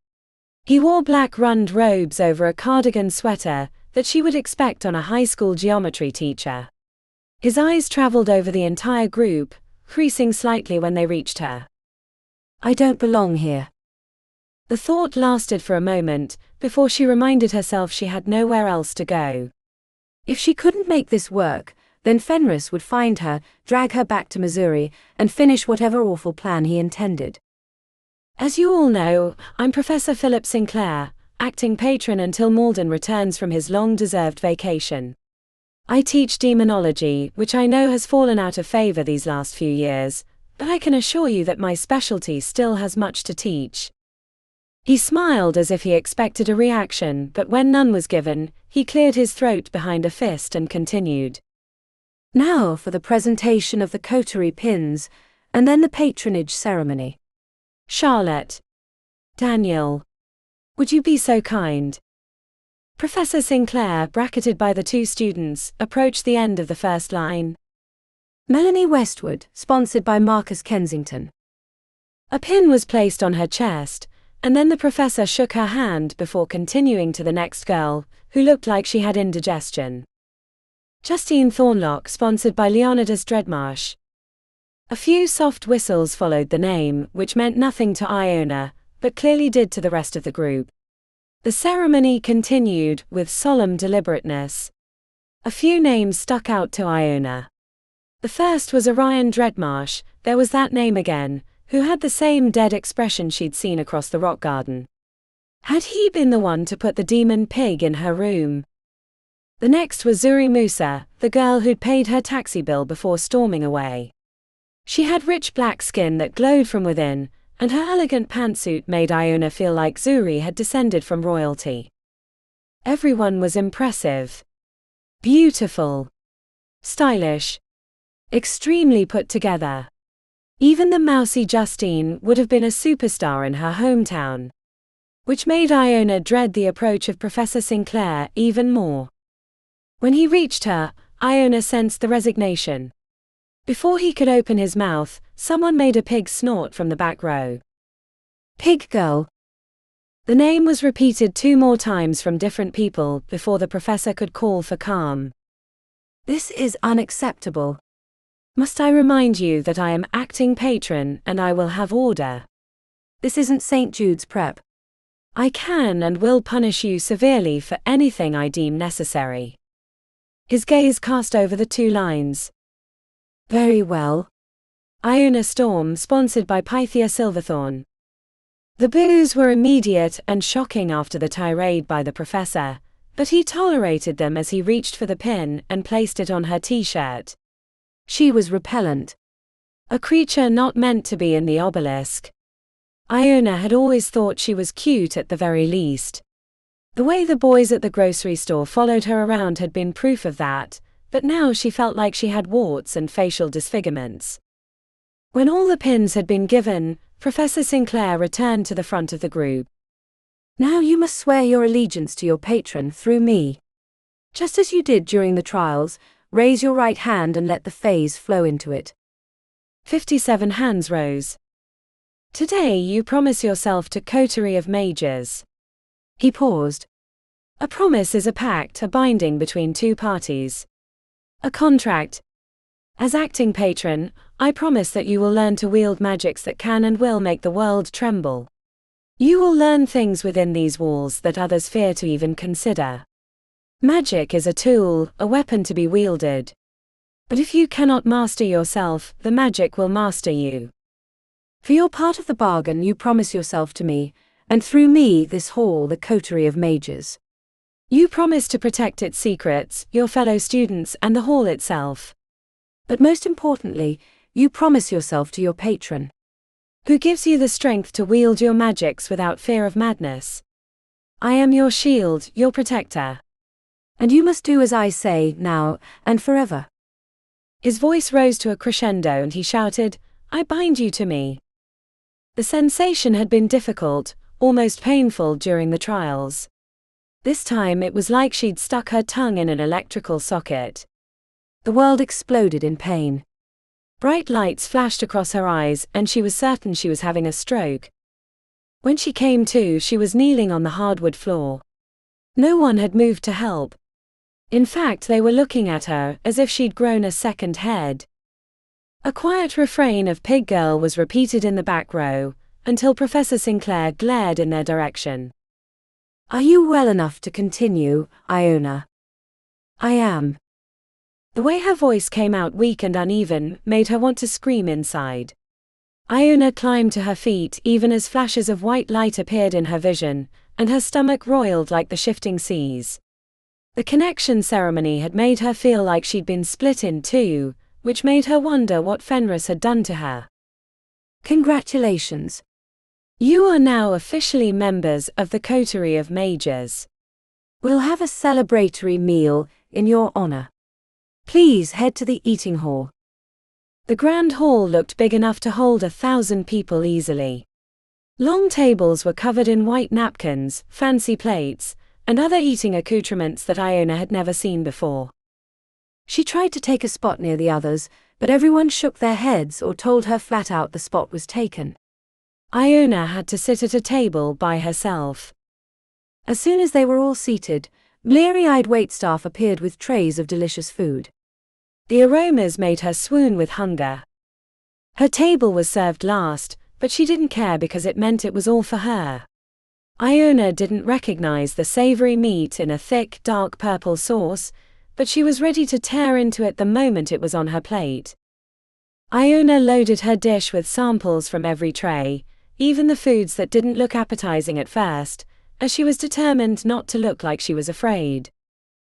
He wore black rund robes over a cardigan sweater that she would expect on a high school geometry teacher. His eyes traveled over the entire group, creasing slightly when they reached her. I don't belong here. The thought lasted for a moment, before she reminded herself she had nowhere else to go. If she couldn't make this work, then Fenris would find her, drag her back to Missouri, and finish whatever awful plan he intended. As you all know, I'm Professor Philip Sinclair, acting patron until Malden returns from his long-deserved vacation. I teach demonology, which I know has fallen out of favor these last few years, but I can assure you that my specialty still has much to teach. He smiled as if he expected a reaction, but when none was given, he cleared his throat behind a fist and continued. Now for the presentation of the coterie pins, and then the patronage ceremony. Charlotte. Daniel. Would you be so kind? Professor Sinclair, bracketed by the 2 students, approached the end of the first line. Melanie Westwood, sponsored by Marcus Kensington. A pin was placed on her chest, and then the professor shook her hand before continuing to the next girl, who looked like she had indigestion. Justine Thornlock, sponsored by Leonidas Dreadmarsh. A few soft whistles followed the name, which meant nothing to Iona, but clearly did to the rest of the group. The ceremony continued with solemn deliberateness. A few names stuck out to Iona. The first was Orion Dreadmarsh, there was that name again, who had the same dead expression she'd seen across the rock garden. Had he been the one to put the demon pig in her room? The next was Zuri Musa, the girl who'd paid her taxi bill before storming away. She had rich black skin that glowed from within, and her elegant pantsuit made Iona feel like Zuri had descended from royalty. Everyone was impressive. Beautiful. Stylish. Extremely put together. Even the mousy Justine would have been a superstar in her hometown. Which made Iona dread the approach of Professor Sinclair even more. When he reached her, Iona sensed the resignation. Before he could open his mouth, someone made a pig snort from the back row. Pig girl. The name was repeated 2 more times from different people before the professor could call for calm. This is unacceptable. Must I remind you that I am acting patron and I will have order? This isn't St. Jude's prep. I can and will punish you severely for anything I deem necessary. His gaze cast over the 2 lines. Very well. Iona Storm, sponsored by Pythia Silverthorn. The boos were immediate and shocking after the tirade by the professor, but he tolerated them as he reached for the pin and placed it on her t-shirt. She was repellent. A creature not meant to be in the Obelisk. Iona had always thought she was cute at the very least. The way the boys at the grocery store followed her around had been proof of that, but now she felt like she had warts and facial disfigurements. When all the pins had been given, Professor Sinclair returned to the front of the group. Now you must swear your allegiance to your patron through me. Just as you did during the trials, raise your right hand and let the phase flow into it. 57 hands rose. Today you promise yourself to Coterie of Mages. He paused. A promise is a pact, a binding between 2 parties. A contract. As acting patron, I promise that you will learn to wield magics that can and will make the world tremble. You will learn things within these walls that others fear to even consider. Magic is a tool, a weapon to be wielded. But if you cannot master yourself, the magic will master you. For your part of the bargain you promise yourself to me, and through me this hall, the Coterie of Mages. You promise to protect its secrets, your fellow students and the hall itself. But most importantly, you promise yourself to your patron, who gives you the strength to wield your magics without fear of madness. I am your shield, your protector. And you must do as I say, now, and forever. His voice rose to a crescendo and he shouted, I bind you to me. The sensation had been difficult, almost painful during the trials. This time it was like she'd stuck her tongue in an electrical socket. The world exploded in pain. Bright lights flashed across her eyes and she was certain she was having a stroke. When she came to, she was kneeling on the hardwood floor. No one had moved to help. In fact, they were looking at her as if she'd grown a second head. A quiet refrain of Pig Girl was repeated in the back row, until Professor Sinclair glared in their direction. Are you well enough to continue, Iona? I am. The way her voice came out weak and uneven made her want to scream inside. Iona climbed to her feet even as flashes of white light appeared in her vision, and her stomach roiled like the shifting seas. The connection ceremony had made her feel like she'd been split in 2, which made her wonder what Fenris had done to her. Congratulations. You are now officially members of the Coterie of Mages. We'll have a celebratory meal in your honor. Please head to the eating hall. The grand hall looked big enough to hold 1,000 people easily. Long tables were covered in white napkins, fancy plates, and other eating accoutrements that Iona had never seen before. She tried to take a spot near the others, but everyone shook their heads or told her flat out the spot was taken. Iona had to sit at a table by herself. As soon as they were all seated, bleary-eyed waitstaff appeared with trays of delicious food. The aromas made her swoon with hunger. Her table was served last, but she didn't care because it meant it was all for her. Iona didn't recognize the savory meat in a thick, dark purple sauce, but she was ready to tear into it the moment it was on her plate. Iona loaded her dish with samples from every tray, even the foods that didn't look appetizing at first, as she was determined not to look like she was afraid.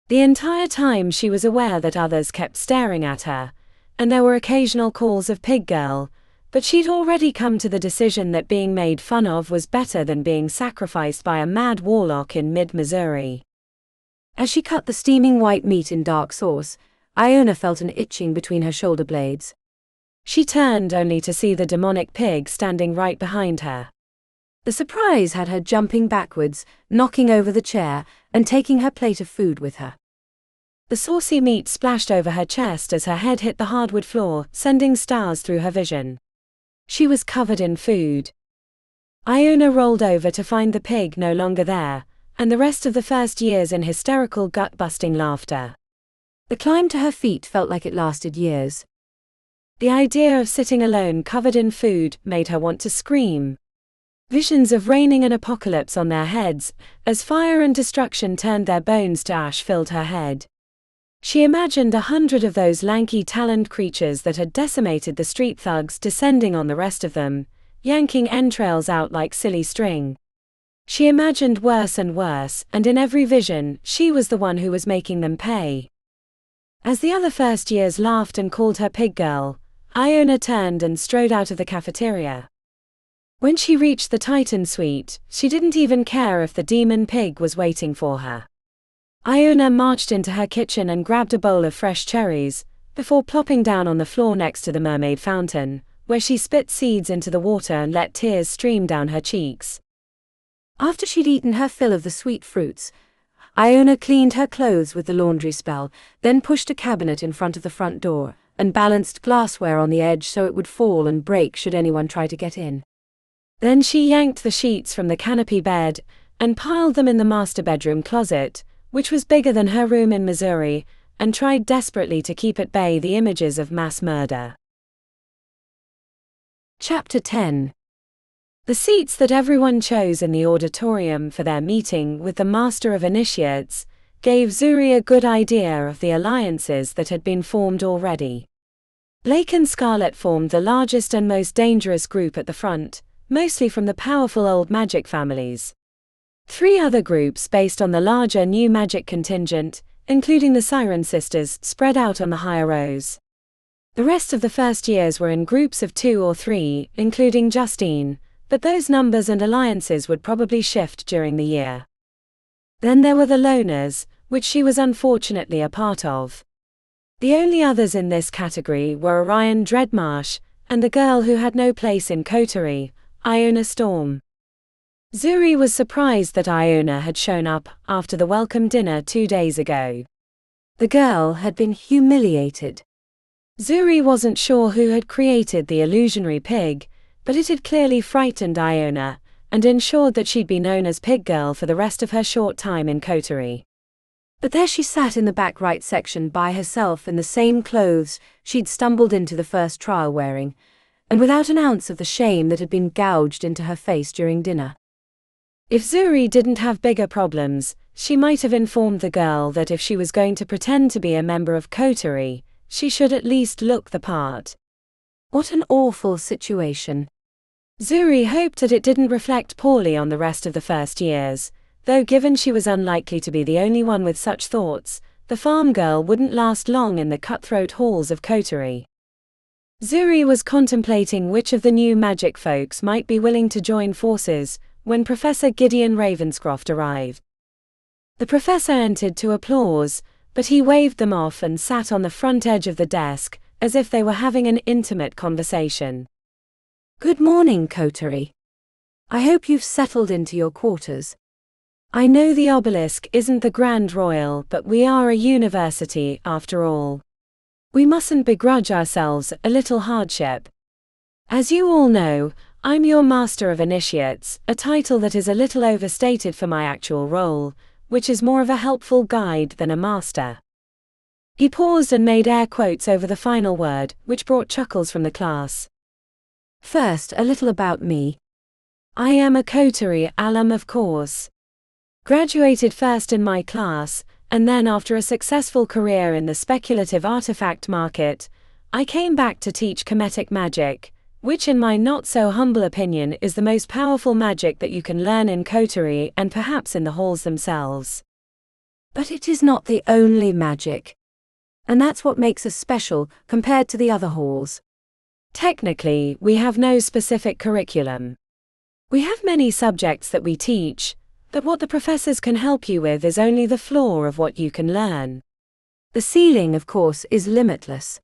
The entire time she was aware that others kept staring at her, and there were occasional calls of pig girl, but she'd already come to the decision that being made fun of was better than being sacrificed by a mad warlock in mid-Missouri. As she cut the steaming white meat in dark sauce, Iona felt an itching between her shoulder blades. She turned only to see the demonic pig standing right behind her. The surprise had her jumping backwards, knocking over the chair, and taking her plate of food with her. The saucy meat splashed over her chest as her head hit the hardwood floor, sending stars through her vision. She was covered in food. Iona rolled over to find the pig no longer there, and the rest of the first years in hysterical gut-busting laughter. The climb to her feet felt like it lasted years. The idea of sitting alone covered in food made her want to scream. Visions of raining an apocalypse on their heads, as fire and destruction turned their bones to ash, filled her head. She imagined 100 of those lanky taloned creatures that had decimated the street thugs descending on the rest of them, yanking entrails out like silly string. She imagined worse and worse, and in every vision, she was the one who was making them pay. As the other first years laughed and called her pig girl, Iona turned and strode out of the cafeteria. When she reached the Titan suite, she didn't even care if the demon pig was waiting for her. Iona marched into her kitchen and grabbed a bowl of fresh cherries, before plopping down on the floor next to the mermaid fountain, where she spit seeds into the water and let tears stream down her cheeks. After she'd eaten her fill of the sweet fruits, Iona cleaned her clothes with the laundry spell, then pushed a cabinet in front of the front door, and balanced glassware on the edge so it would fall and break should anyone try to get in. Then she yanked the sheets from the canopy bed, and piled them in the master bedroom closet, which was bigger than her room in Missouri, and tried desperately to keep at bay the images of mass murder. Chapter 10. The seats that everyone chose in the auditorium for their meeting with the Master of Initiates gave Zuri a good idea of the alliances that had been formed already. Blake and Scarlet formed the largest and most dangerous group at the front, mostly from the powerful old magic families. 3 other groups based on the larger new magic contingent, including the Siren Sisters, spread out on the higher rows. The rest of the first years were in groups of 2 or 3, including Justine, but those numbers and alliances would probably shift during the year. Then there were the loners, which she was unfortunately a part of. The only others in this category were Orion Dreadmarsh, and the girl who had no place in Coterie, Iona Storm. Zuri was surprised that Iona had shown up after the welcome dinner 2 days ago. The girl had been humiliated. Zuri wasn't sure who had created the illusionary pig, but it had clearly frightened Iona, and ensured that she'd be known as Pig Girl for the rest of her short time in Coterie. But there she sat in the back right section by herself in the same clothes she'd stumbled into the first trial wearing, and without an ounce of the shame that had been gouged into her face during dinner. If Zuri didn't have bigger problems, she might have informed the girl that if she was going to pretend to be a member of Coterie, she should at least look the part. What an awful situation. Zuri hoped that it didn't reflect poorly on the rest of the first years, though given she was unlikely to be the only one with such thoughts, the farm girl wouldn't last long in the cutthroat halls of Coterie. Zuri was contemplating which of the new magic folks might be willing to join forces when Professor Gideon Ravenscroft arrived. The professor entered to applause, but he waved them off and sat on the front edge of the desk, as if they were having an intimate conversation. Good morning, Coterie. I hope you've settled into your quarters. I know the Obelisk isn't the Grand Royal, but we are a university, after all. We mustn't begrudge ourselves a little hardship. As you all know, I'm your Master of Initiates, a title that is a little overstated for my actual role, which is more of a helpful guide than a master. He paused and made air quotes over the final word, which brought chuckles from the class. First, a little about me. I am a Coterie alum, of course. Graduated first in my class, and then after a successful career in the speculative artifact market, I came back to teach Kemetic magic, which in my not-so-humble opinion is the most powerful magic that you can learn in Coterie and perhaps in the halls themselves. But it is not the only magic. And that's what makes us special compared to the other halls. Technically, we have no specific curriculum. We have many subjects that we teach, but what the professors can help you with is only the floor of what you can learn. The ceiling, of course, is limitless.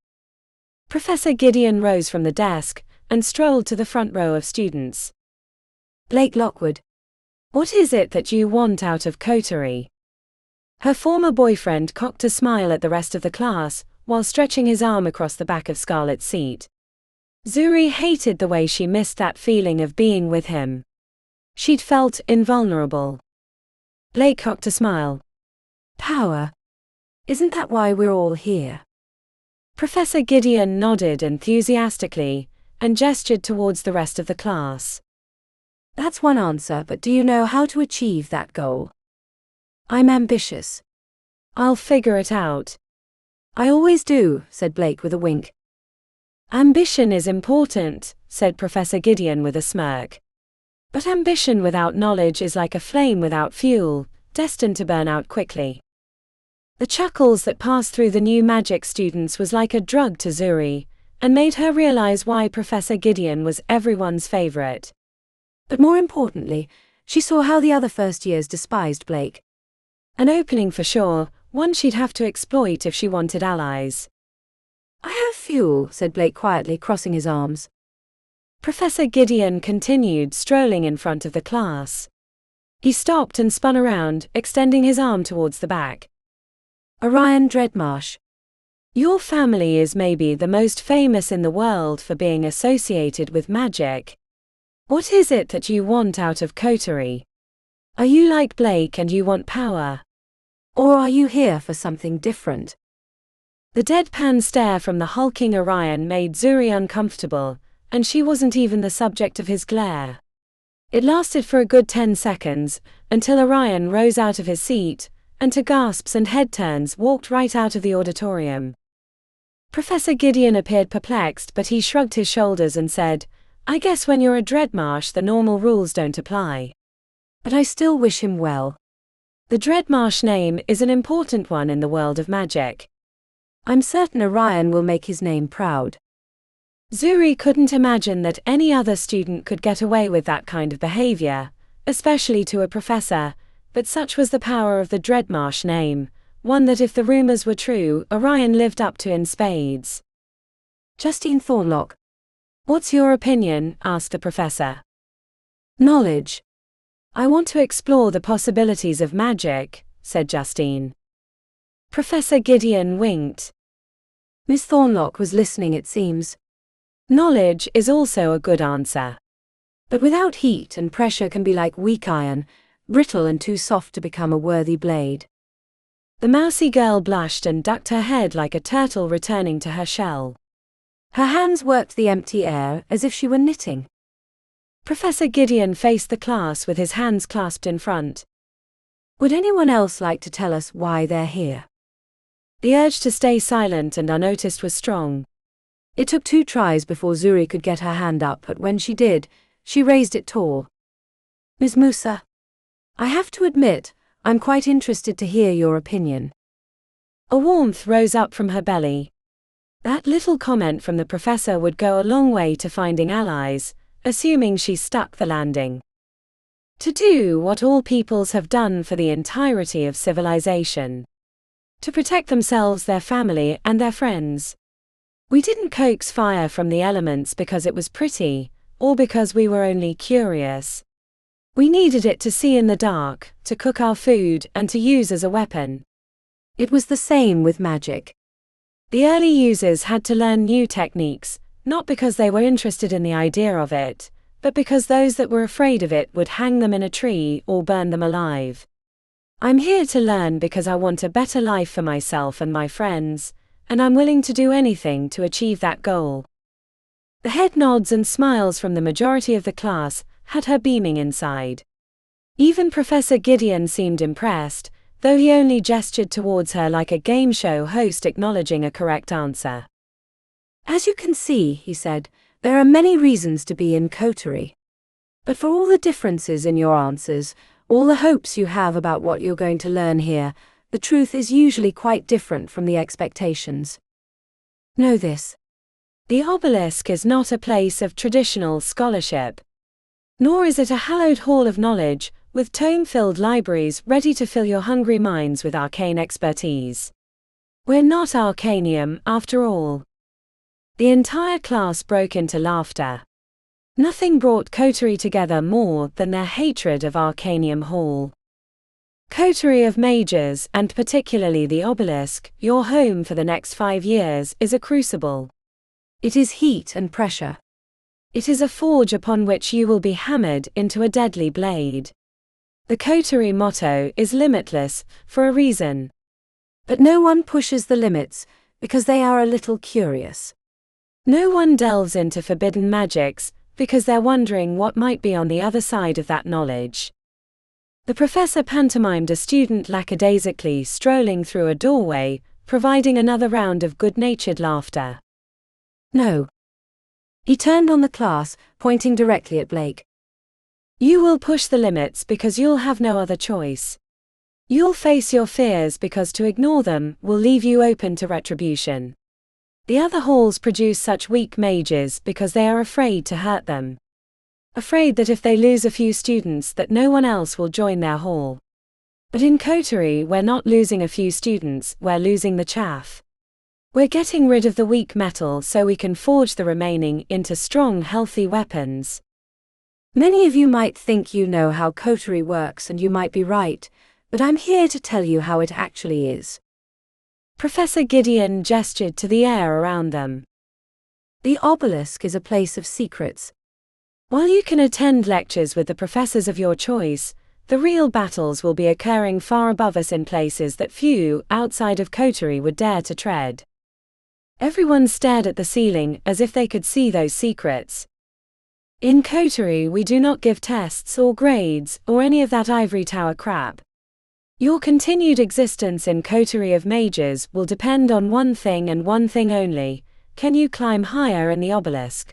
Professor Gideon rose from the desk and strolled to the front row of students. Blake Lockwood. What is it that you want out of Coterie? Her former boyfriend cocked a smile at the rest of the class, while stretching his arm across the back of Scarlett's seat. Zuri hated the way she missed that feeling of being with him. She'd felt invulnerable. Blake cocked a smile. Power. Isn't that why we're all here? Professor Gideon nodded enthusiastically and gestured towards the rest of the class. That's one answer, but do you know how to achieve that goal? I'm ambitious. I'll figure it out. I always do, said Blake with a wink. Ambition is important, said Professor Gideon with a smirk. But ambition without knowledge is like a flame without fuel, destined to burn out quickly. The chuckles that passed through the new magic students was like a drug to Zuri, and made her realize why Professor Gideon was everyone's favorite. But more importantly, she saw how the other first years despised Blake. An opening for sure, one she'd have to exploit if she wanted allies. I have fuel, said Blake quietly, crossing his arms. Professor Gideon continued strolling in front of the class. He stopped and spun around, extending his arm towards the back. Orion Dreadmarsh. Your family is maybe the most famous in the world for being associated with magic. What is it that you want out of Coterie? Are you like Blake and you want power? Or are you here for something different? The deadpan stare from the hulking Orion made Zuri uncomfortable, and she wasn't even the subject of his glare. It lasted for a good 10 seconds, until Orion rose out of his seat, and to gasps and head turns walked right out of the auditorium. Professor Gideon appeared perplexed, but he shrugged his shoulders and said, I guess when you're a Dreadmarsh the normal rules don't apply. But I still wish him well. The Dreadmarsh name is an important one in the world of magic. I'm certain Orion will make his name proud. Zuri couldn't imagine that any other student could get away with that kind of behavior, especially to a professor, but such was the power of the Dreadmarsh name, one that if the rumors were true, Orion lived up to in spades. Justine Thornlock. What's your opinion? Asked the professor. Knowledge. I want to explore the possibilities of magic, said Justine. Professor Gideon winked. Miss Thornlock was listening, it seems. Knowledge is also a good answer. But without heat and pressure can be like weak iron, brittle and too soft to become a worthy blade. The mousy girl blushed and ducked her head like a turtle returning to her shell. Her hands worked the empty air as if she were knitting. Professor Gideon faced the class with his hands clasped in front. Would anyone else like to tell us why they're here? The urge to stay silent and unnoticed was strong. It took 2 tries before Zuri could get her hand up, but when she did, she raised it tall. Ms. Musa, I have to admit, I'm quite interested to hear your opinion. A warmth rose up from her belly. That little comment from the professor would go a long way to finding allies, assuming she stuck the landing. To do what all peoples have done for the entirety of civilization. To protect themselves, their family, and their friends. We didn't coax fire from the elements because it was pretty, or because we were only curious. We needed it to see in the dark, to cook our food, and to use as a weapon. It was the same with magic. The early users had to learn new techniques, not because they were interested in the idea of it, but because those that were afraid of it would hang them in a tree or burn them alive. I'm here to learn because I want a better life for myself and my friends, and I'm willing to do anything to achieve that goal. The head nods and smiles from the majority of the class had her beaming inside. Even Professor Gideon seemed impressed, though he only gestured towards her like a game show host acknowledging a correct answer. As you can see, he said, there are many reasons to be in Coterie. But for all the differences in your answers, all the hopes you have about what you're going to learn here, the truth is usually quite different from the expectations. Know this. The Obelisk is not a place of traditional scholarship. Nor is it a hallowed hall of knowledge, with tome-filled libraries ready to fill your hungry minds with arcane expertise. We're not Arcanium, after all. The entire class broke into laughter. Nothing brought Coterie together more than their hatred of Arcanium Hall. Coterie of Mages, and particularly the Obelisk, your home for the next 5 years, is a crucible. It is heat and pressure. It is a forge upon which you will be hammered into a deadly blade. The Coterie motto is limitless, for a reason. But no one pushes the limits, because they are a little curious. No one delves into forbidden magics, because they're wondering what might be on the other side of that knowledge. The professor pantomimed a student lackadaisically strolling through a doorway, providing another round of good-natured laughter. No. He turned on the class, pointing directly at Blake. You will push the limits because you'll have no other choice. You'll face your fears because to ignore them will leave you open to retribution. The other halls produce such weak mages because they are afraid to hurt them. Afraid that if they lose a few students that no one else will join their hall. But in Coterie we're not losing a few students, we're losing the chaff. We're getting rid of the weak metal so we can forge the remaining into strong, healthy weapons. Many of you might think you know how Coterie works, and you might be right, but I'm here to tell you how it actually is. Professor Gideon gestured to the air around them. The Obelisk is a place of secrets. While you can attend lectures with the professors of your choice, the real battles will be occurring far above us in places that few, outside of Coterie, would dare to tread. Everyone stared at the ceiling as if they could see those secrets. In Coterie we do not give tests or grades or any of that ivory tower crap. Your continued existence in Coterie of Mages will depend on one thing and one thing only: can you climb higher in the Obelisk?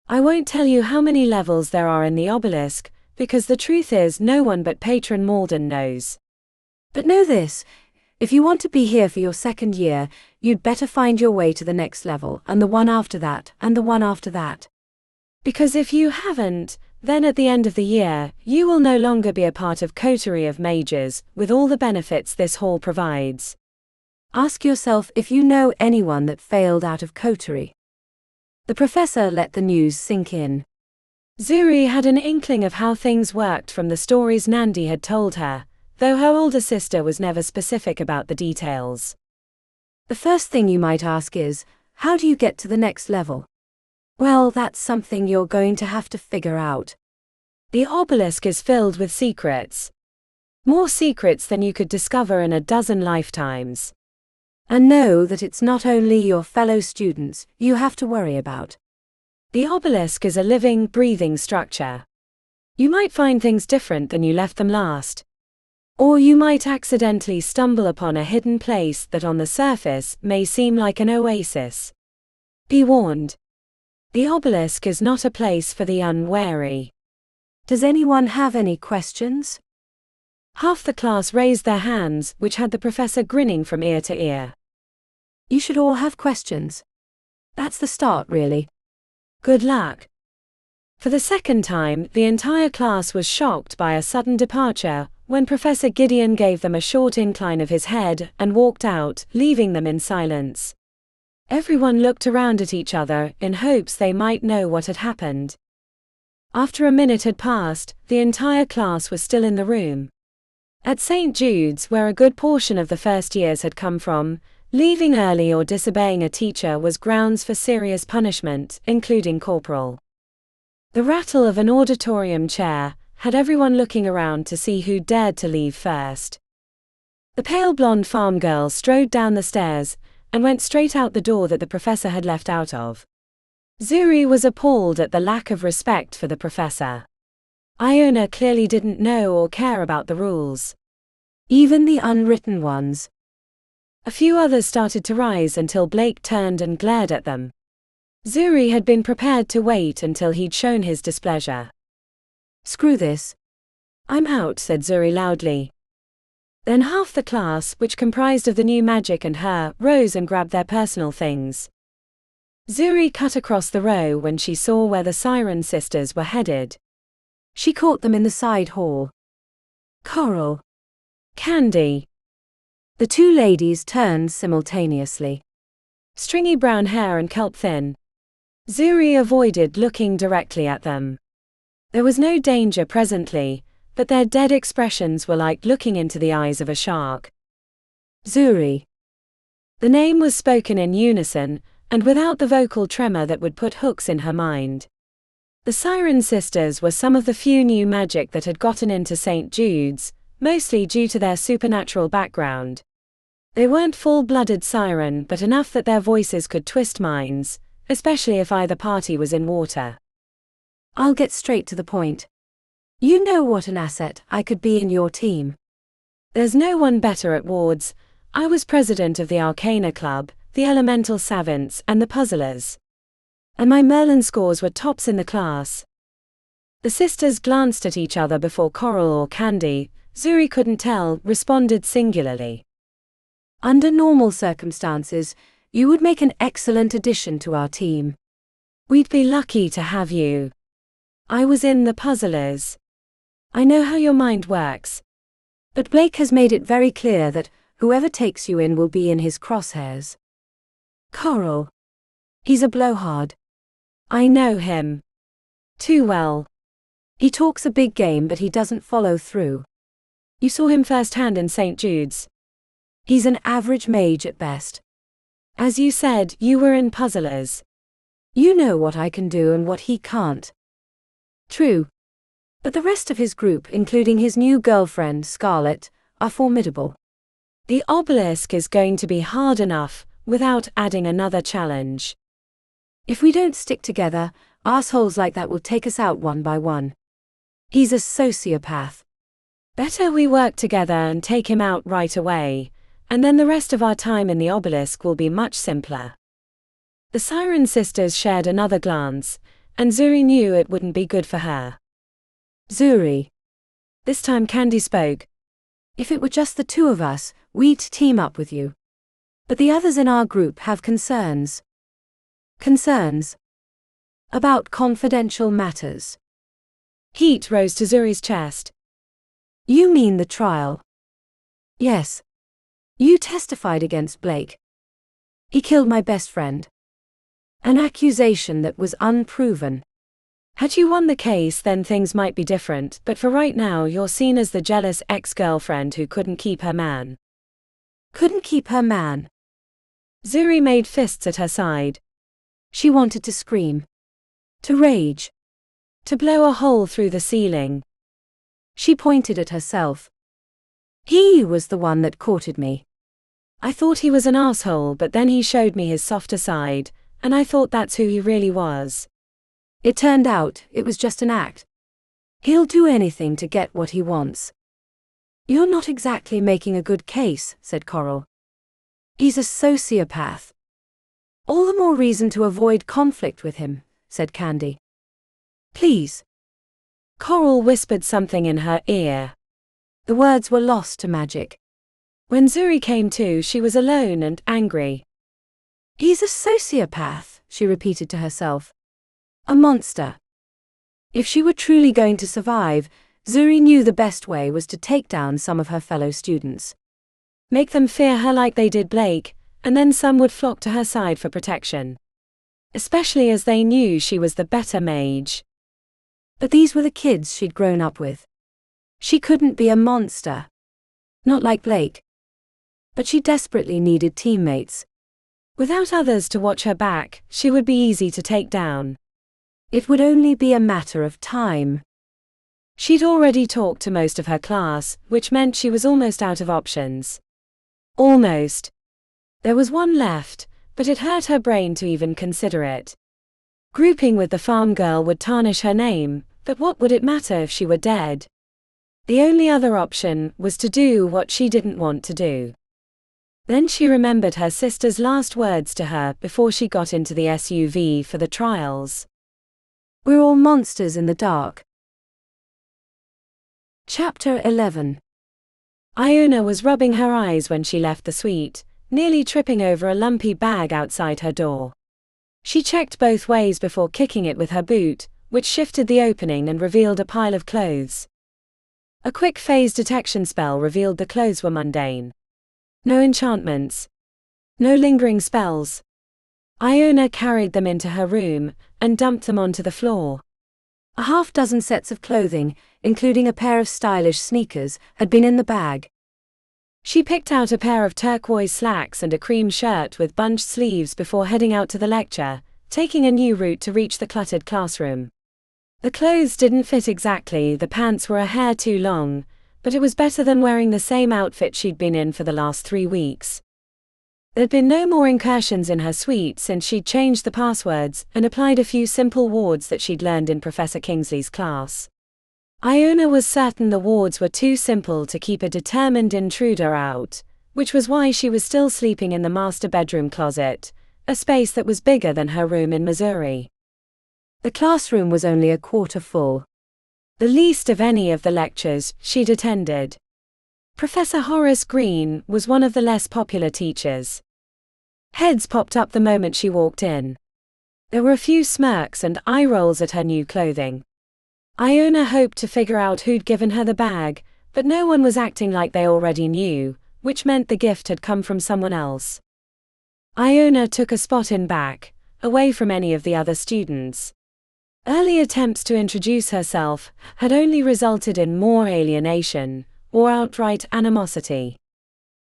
I won't tell you how many levels there are in the Obelisk, because the truth is no one but Patron Malden knows. But know this, if you want to be here for your second year, you'd better find your way to the next level, and the one after that, and the one after that. Because if you haven't, then at the end of the year, you will no longer be a part of Coterie of Mages, with all the benefits this hall provides. Ask yourself if you know anyone that failed out of Coterie. The professor let the news sink in. Zuri had an inkling of how things worked from the stories Nandi had told her, though her older sister was never specific about the details. The first thing you might ask is, how do you get to the next level? Well, that's something you're going to have to figure out. The Obelisk is filled with secrets. More secrets than you could discover in a dozen lifetimes. And know that it's not only your fellow students you have to worry about. The Obelisk is a living, breathing structure. You might find things different than you left them last. Or you might accidentally stumble upon a hidden place that on the surface may seem like an oasis. Be warned. The Obelisk is not a place for the unwary. Does anyone have any questions? Half the class raised their hands, which had the professor grinning from ear to ear. You should all have questions. That's the start, really. Good luck. For the second time, the entire class was shocked by a sudden departure, when Professor Gideon gave them a short incline of his head and walked out, leaving them in silence. Everyone looked around at each other in hopes they might know what had happened. After a minute had passed, the entire class was still in the room. At St. Jude's, where a good portion of the first years had come from, leaving early or disobeying a teacher was grounds for serious punishment, including corporal. The rattle of an auditorium chair had everyone looking around to see who dared to leave first. The pale blonde farm girl strode down the stairs and went straight out the door that the professor had left out of. Zuri was appalled at the lack of respect for the professor. Iona clearly didn't know or care about the rules. Even the unwritten ones. A few others started to rise until Blake turned and glared at them. Zuri had been prepared to wait until he'd shown his displeasure. Screw this. I'm out, said Zuri loudly. Then half the class, which comprised of the new magic and her, rose and grabbed their personal things. Zuri cut across the row when she saw where the Siren sisters were headed. She caught them in the side hall. Coral. Candy. The two ladies turned simultaneously. Stringy brown hair and kelp thin. Zuri avoided looking directly at them. There was no danger presently, but their dead expressions were like looking into the eyes of a shark. Zuri. The name was spoken in unison, and without the vocal tremor that would put hooks in her mind. The Siren sisters were some of the few new magic that had gotten into St. Jude's, mostly due to their supernatural background. They weren't full-blooded siren, but enough that their voices could twist minds, especially if either party was in water. I'll get straight to the point. You know what an asset I could be in your team. There's no one better at wards. I was president of the Arcana Club, the Elemental Savants, and the Puzzlers. And my Merlin scores were tops in the class. The sisters glanced at each other before Coral or Candy, Zuri couldn't tell, responded singularly. Under normal circumstances, you would make an excellent addition to our team. We'd be lucky to have you. I was in the Puzzlers. I know how your mind works. But Blake has made it very clear that whoever takes you in will be in his crosshairs. Coral. He's a blowhard. I know him. Too well. He talks a big game but he doesn't follow through. You saw him firsthand in St. Jude's. He's an average mage at best. As you said, you were in Puzzlers. You know what I can do and what he can't. True. But the rest of his group, including his new girlfriend, Scarlet, are formidable. The Obelisk is going to be hard enough, without adding another challenge. If we don't stick together, assholes like that will take us out one by one. He's a sociopath. Better we work together and take him out right away, and then the rest of our time in the Obelisk will be much simpler. The Siren sisters shared another glance, and Zuri knew it wouldn't be good for her. Zuri. This time Candy spoke. If it were just the two of us, we'd team up with you. But the others in our group have concerns. Concerns? About confidential matters. Heat rose to Zuri's chest. You mean the trial? Yes. You testified against Blake. He killed my best friend. An accusation that was unproven. Had you won the case, then things might be different, but for right now you're seen as the jealous ex-girlfriend who couldn't keep her man. Couldn't keep her man? Zuri made fists at her side. She wanted to scream. To rage. To blow a hole through the ceiling. She pointed at herself. He was the one that courted me. I thought he was an asshole, but then he showed me his softer side, and I thought that's who he really was. It turned out it was just an act. He'll do anything to get what he wants. You're not exactly making a good case, said Coral. He's a sociopath. All the more reason to avoid conflict with him, said Candy. Please. Coral whispered something in her ear. The words were lost to magic. When Zuri came to, she was alone and angry. He's a sociopath, she repeated to herself. A monster. If she were truly going to survive, Zuri knew the best way was to take down some of her fellow students. Make them fear her like they did Blake, and then some would flock to her side for protection. Especially as they knew she was the better mage. But these were the kids she'd grown up with. She couldn't be a monster. Not like Blake. But she desperately needed teammates. Without others to watch her back, she would be easy to take down. It would only be a matter of time. She'd already talked to most of her class, which meant she was almost out of options. Almost. There was one left, but it hurt her brain to even consider it. Grouping with the farm girl would tarnish her name, but what would it matter if she were dead? The only other option was to do what she didn't want to do. Then she remembered her sister's last words to her before she got into the SUV for the trials. We're all monsters in the dark. Chapter 11. Iona was rubbing her eyes when she left the suite, nearly tripping over a lumpy bag outside her door. She checked both ways before kicking it with her boot, which shifted the opening and revealed a pile of clothes. A quick phase detection spell revealed the clothes were mundane. No enchantments. No lingering spells. Iona carried them into her room and dumped them onto the floor. A half-dozen sets of clothing, including a pair of stylish sneakers, had been in the bag. She picked out a pair of turquoise slacks and a cream shirt with bunched sleeves before heading out to the lecture, taking a new route to reach the cluttered classroom. The clothes didn't fit exactly, the pants were a hair too long, but it was better than wearing the same outfit she'd been in for the last 3 weeks. There'd been no more incursions in her suite since she'd changed the passwords and applied a few simple wards that she'd learned in Professor Kingsley's class. Iona was certain the wards were too simple to keep a determined intruder out, which was why she was still sleeping in the master bedroom closet, a space that was bigger than her room in Missouri. The classroom was only a quarter full. The least of any of the lectures she'd attended. Professor Horace Green was one of the less popular teachers. Heads popped up the moment she walked in. There were a few smirks and eye rolls at her new clothing. Iona hoped to figure out who'd given her the bag, but no one was acting like they already knew, which meant the gift had come from someone else. Iona took a spot in back, away from any of the other students. Early attempts to introduce herself had only resulted in more alienation, or outright animosity.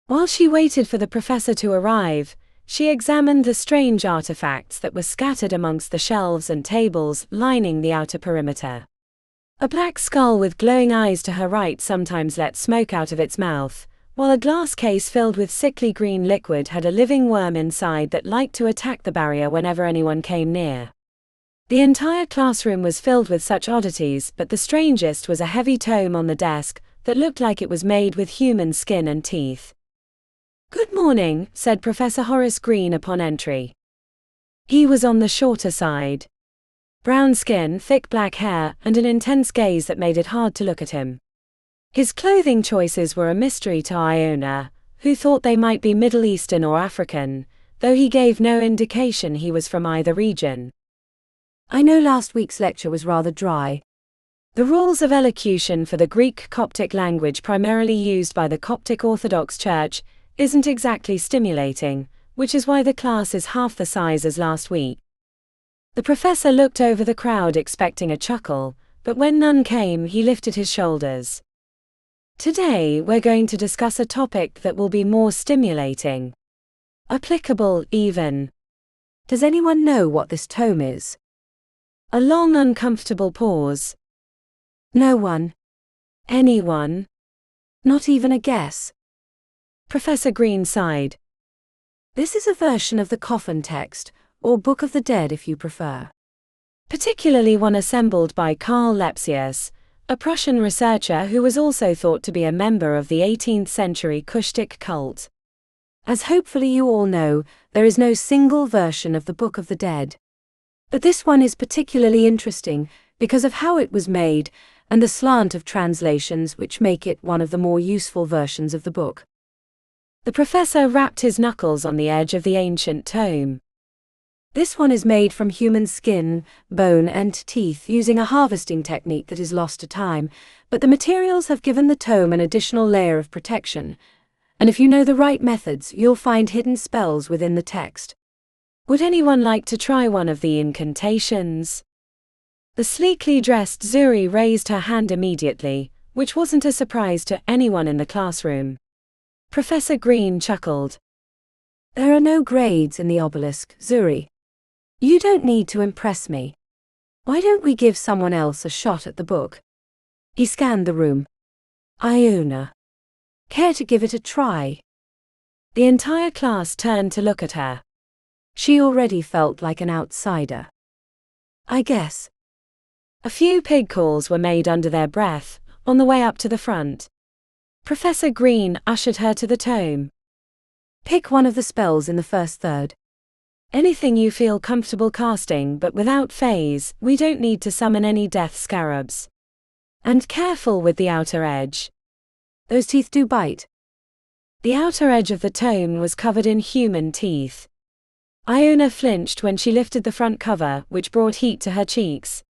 While she waited for the professor to arrive, she examined the strange artifacts that were scattered amongst the shelves and tables lining the outer perimeter. A black skull with glowing eyes to her right sometimes let smoke out of its mouth, while a glass case filled with sickly green liquid had a living worm inside that liked to attack the barrier whenever anyone came near. The entire classroom was filled with such oddities, but the strangest was a heavy tome on the desk that looked like it was made with human skin and teeth. "Good morning," said Professor Horace Green upon entry. He was on the shorter side. Brown skin, thick black hair, and an intense gaze that made it hard to look at him. His clothing choices were a mystery to Iona, who thought they might be Middle Eastern or African, though he gave no indication he was from either region. I know last week's lecture was rather dry. The rules of elocution for the Greek Coptic language primarily used by the Coptic Orthodox Church isn't exactly stimulating, which is why the class is half the size as last week. The professor looked over the crowd expecting a chuckle, but when none came he lifted his shoulders. Today we're going to discuss a topic that will be more stimulating. Applicable, even. Does anyone know what this tome is? A long uncomfortable pause. No one. Anyone? Not even a guess. Professor Green sighed. This is a version of the coffin text, or Book of the Dead if you prefer. Particularly one assembled by Karl Lepsius, a Prussian researcher who was also thought to be a member of the 18th century Kushtic cult. As hopefully you all know, there is no single version of the Book of the Dead. But this one is particularly interesting because of how it was made and the slant of translations which make it one of the more useful versions of the book. The professor rapped his knuckles on the edge of the ancient tome. This one is made from human skin, bone and teeth using a harvesting technique that is lost to time, but the materials have given the tome an additional layer of protection, and if you know the right methods you'll find hidden spells within the text. Would anyone like to try one of the incantations? The sleekly dressed Zuri raised her hand immediately, which wasn't a surprise to anyone in the classroom. Professor Green chuckled. There are no grades in the Obelisk, Zuri. You don't need to impress me. Why don't we give someone else a shot at the book? He scanned the room. Iona. Care to give it a try? The entire class turned to look at her. She already felt like an outsider. I guess. A few pig calls were made under their breath, on the way up to the front. Professor Green ushered her to the tome. Pick one of the spells in the first third. Anything you feel comfortable casting, but without phase. We don't need to summon any death scarabs. And careful with the outer edge. Those teeth do bite. The outer edge of the tome was covered in human teeth. Iona flinched when she lifted the front cover, which brought heat to her cheeks.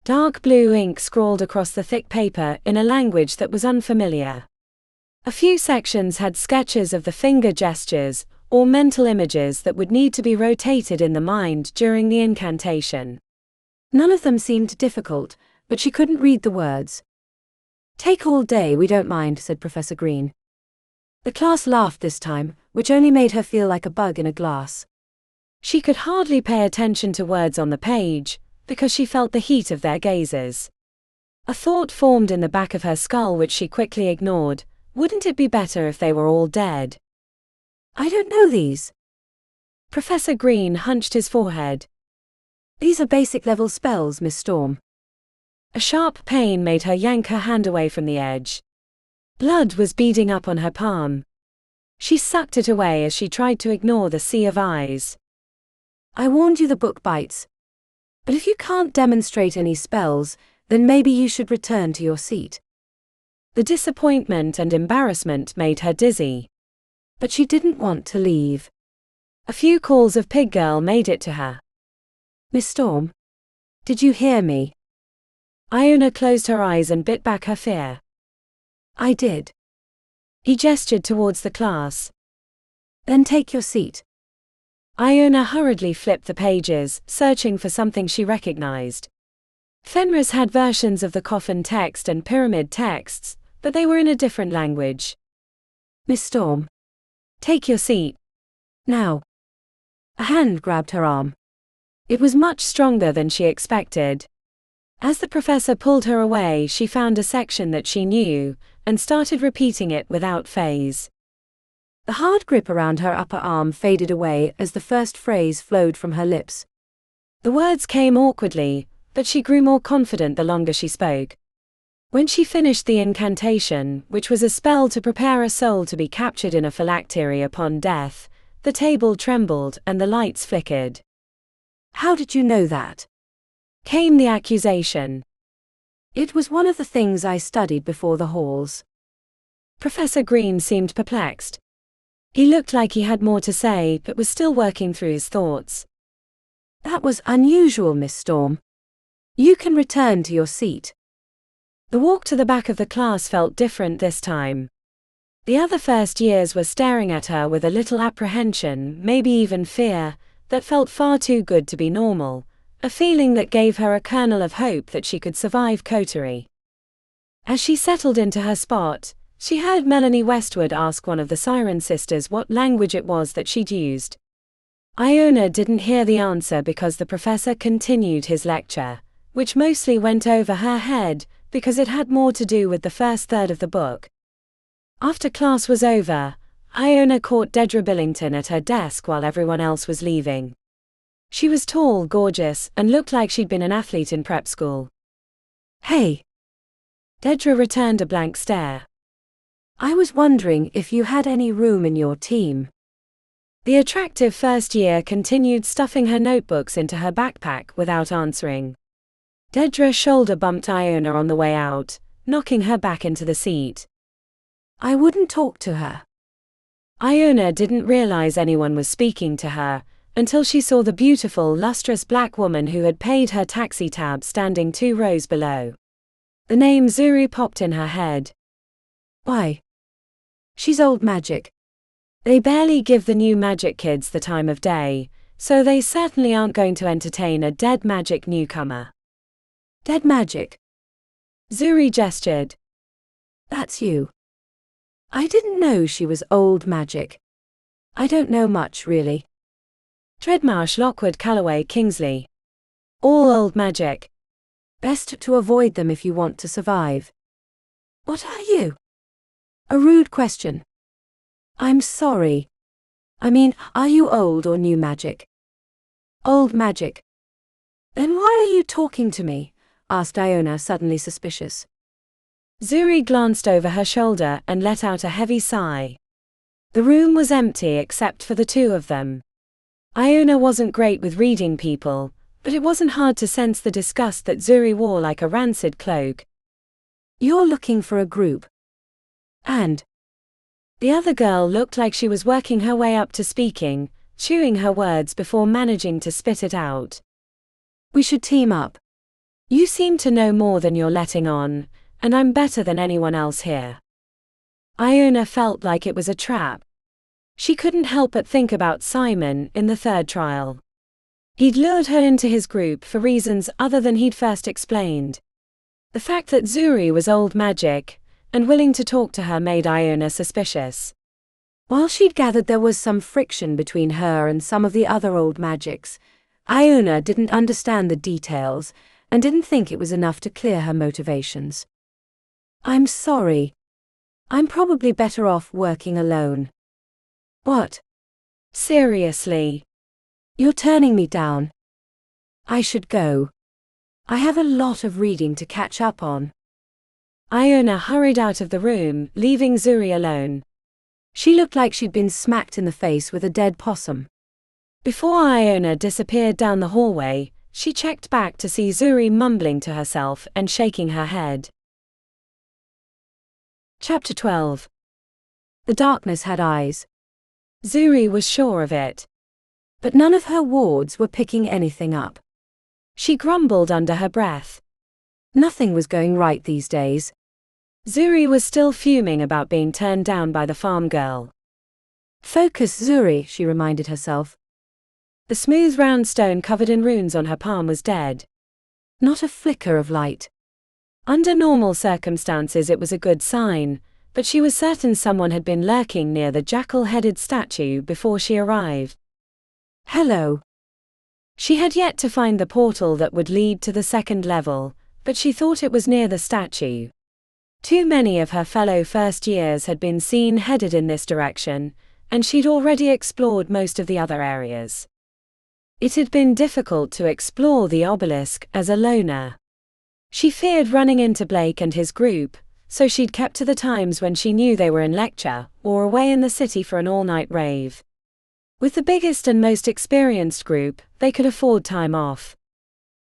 Dark blue ink scrawled across the thick paper in a language that was unfamiliar. A few sections had sketches of the finger gestures, or mental images that would need to be rotated in the mind during the incantation. None of them seemed difficult, but she couldn't read the words. Take all day, we don't mind, said Professor Green. The class laughed this time, which only made her feel like a bug in a glass. She could hardly pay attention to words on the page, because she felt the heat of their gazes. A thought formed in the back of her skull which she quickly ignored. Wouldn't it be better if they were all dead? I don't know these. Professor Green hunched his forehead. These are basic level spells, Miss Storm. A sharp pain made her yank her hand away from the edge. Blood was beading up on her palm. She sucked it away as she tried to ignore the sea of eyes. I warned you the book bites. But if you can't demonstrate any spells, then maybe you should return to your seat. The disappointment and embarrassment made her dizzy. But she didn't want to leave. A few calls of pig girl made it to her. Miss Storm? Did you hear me? Iona closed her eyes and bit back her fear. I did. He gestured towards the class. Then take your seat. Iona hurriedly flipped the pages, searching for something she recognized. Fenris had versions of the coffin text and pyramid texts, but they were in a different language. Miss Storm. Take your seat. Now. A hand grabbed her arm. It was much stronger than she expected. As the professor pulled her away, she found a section that she knew, and started repeating it without phase. The hard grip around her upper arm faded away as the first phrase flowed from her lips. The words came awkwardly, but she grew more confident the longer she spoke. When she finished the incantation, which was a spell to prepare a soul to be captured in a phylactery upon death, the table trembled and the lights flickered. How did you know that? Came the accusation. It was one of the things I studied before the halls. Professor Green seemed perplexed. He looked like he had more to say, but was still working through his thoughts. That was unusual, Miss Storm. You can return to your seat. The walk to the back of the class felt different this time. The other first years were staring at her with a little apprehension, maybe even fear, that felt far too good to be normal, a feeling that gave her a kernel of hope that she could survive Coterie. As she settled into her spot, she heard Melanie Westwood ask one of the Siren sisters what language it was that she'd used. Iona didn't hear the answer because the professor continued his lecture, which mostly went over her head because it had more to do with the first third of the book. After class was over, Iona caught Dedra Billington at her desk while everyone else was leaving. She was tall, gorgeous, and looked like she'd been an athlete in prep school. Hey! Dedra returned a blank stare. I was wondering if you had any room in your team. The attractive first year continued stuffing her notebooks into her backpack without answering. Dedra shoulder bumped Iona on the way out, knocking her back into the seat. I wouldn't talk to her. Iona didn't realize anyone was speaking to her, until she saw the beautiful, lustrous black woman who had paid her taxi tab standing 2 rows below. The name Zuri popped in her head. Why? She's old magic. They barely give the new magic kids the time of day, so they certainly aren't going to entertain a dead magic newcomer. Dead magic? Zuri gestured. That's you. I didn't know she was old magic. I don't know much, really. Treadmarsh, Lockwood, Calloway, Kingsley. All old magic. Best to avoid them if you want to survive. What are you? A rude question. I'm sorry. I mean, are you old or new magic? Old magic. Then why are you talking to me? Asked Iona, suddenly suspicious. Zuri glanced over her shoulder and let out a heavy sigh. The room was empty except for the two of them. Iona wasn't great with reading people, but it wasn't hard to sense the disgust that Zuri wore like a rancid cloak. "You're looking for a group. And?" The other girl looked like she was working her way up to speaking, chewing her words before managing to spit it out. "We should team up. You seem to know more than you're letting on, and I'm better than anyone else here." Iona felt like it was a trap. She couldn't help but think about Simon in the third trial. He'd lured her into his group for reasons other than he'd first explained. The fact that Zuri was old magic and willing to talk to her made Iona suspicious. While she'd gathered there was some friction between her and some of the other old magics, Iona didn't understand the details and didn't think it was enough to clear her motivations. "I'm sorry. I'm probably better off working alone." "What?" "Seriously. "You're turning me down. I should go. I have a lot of reading to catch up on." Iona hurried out of the room, leaving Zuri alone. She looked like she'd been smacked in the face with a dead possum. Before Iona disappeared down the hallway, she checked back to see Zuri mumbling to herself and shaking her head. Chapter 12. The darkness had eyes. Zuri was sure of it. But none of her wards were picking anything up. She grumbled under her breath. Nothing was going right these days. Zuri was still fuming about being turned down by the farm girl. "Focus, Zuri," she reminded herself. The smooth round stone covered in runes on her palm was dead. Not a flicker of light. Under normal circumstances it was a good sign, but she was certain someone had been lurking near the jackal-headed statue before she arrived. "Hello." She had yet to find the portal that would lead to the second level, but she thought it was near the statue. Too many of her fellow first years had been seen headed in this direction, and she'd already explored most of the other areas. It had been difficult to explore the obelisk as a loner. She feared running into Blake and his group, so she'd kept to the times when she knew they were in lecture or away in the city for an all-night rave. With the biggest and most experienced group, they could afford time off.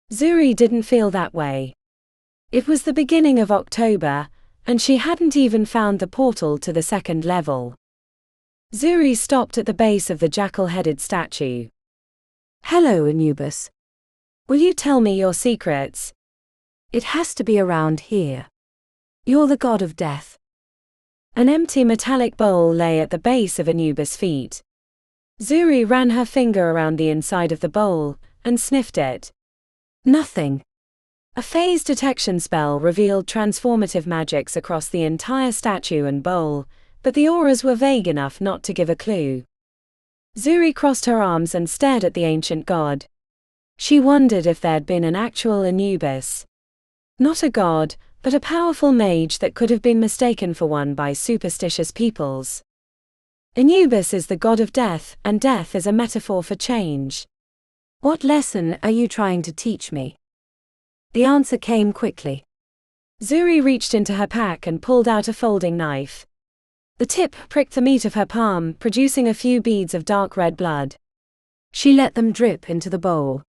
Zuri didn't feel that way. It was the beginning of October, and she hadn't even found the portal to the second level. Zuri stopped at the base of the jackal-headed statue. "Hello, Anubis. Will you tell me your secrets?" "It has to be around here. You're the god of death." An empty metallic bowl lay at the base of Anubis' feet. Zuri ran her finger around the inside of the bowl and sniffed it. Nothing. A phase detection spell revealed transformative magics across the entire statue and bowl, but the auras were vague enough not to give a clue. Zuri crossed her arms and stared at the ancient god. She wondered if there'd been an actual Anubis. Not a god, but a powerful mage that could have been mistaken for one by superstitious peoples. Anubis is the god of death, and death is a metaphor for change. "What lesson are you trying to teach me?" The answer came quickly. Zuri reached into her pack and pulled out a folding knife. The tip pricked the meat of her palm, producing a few beads of dark red blood. She let them drip into the bowl.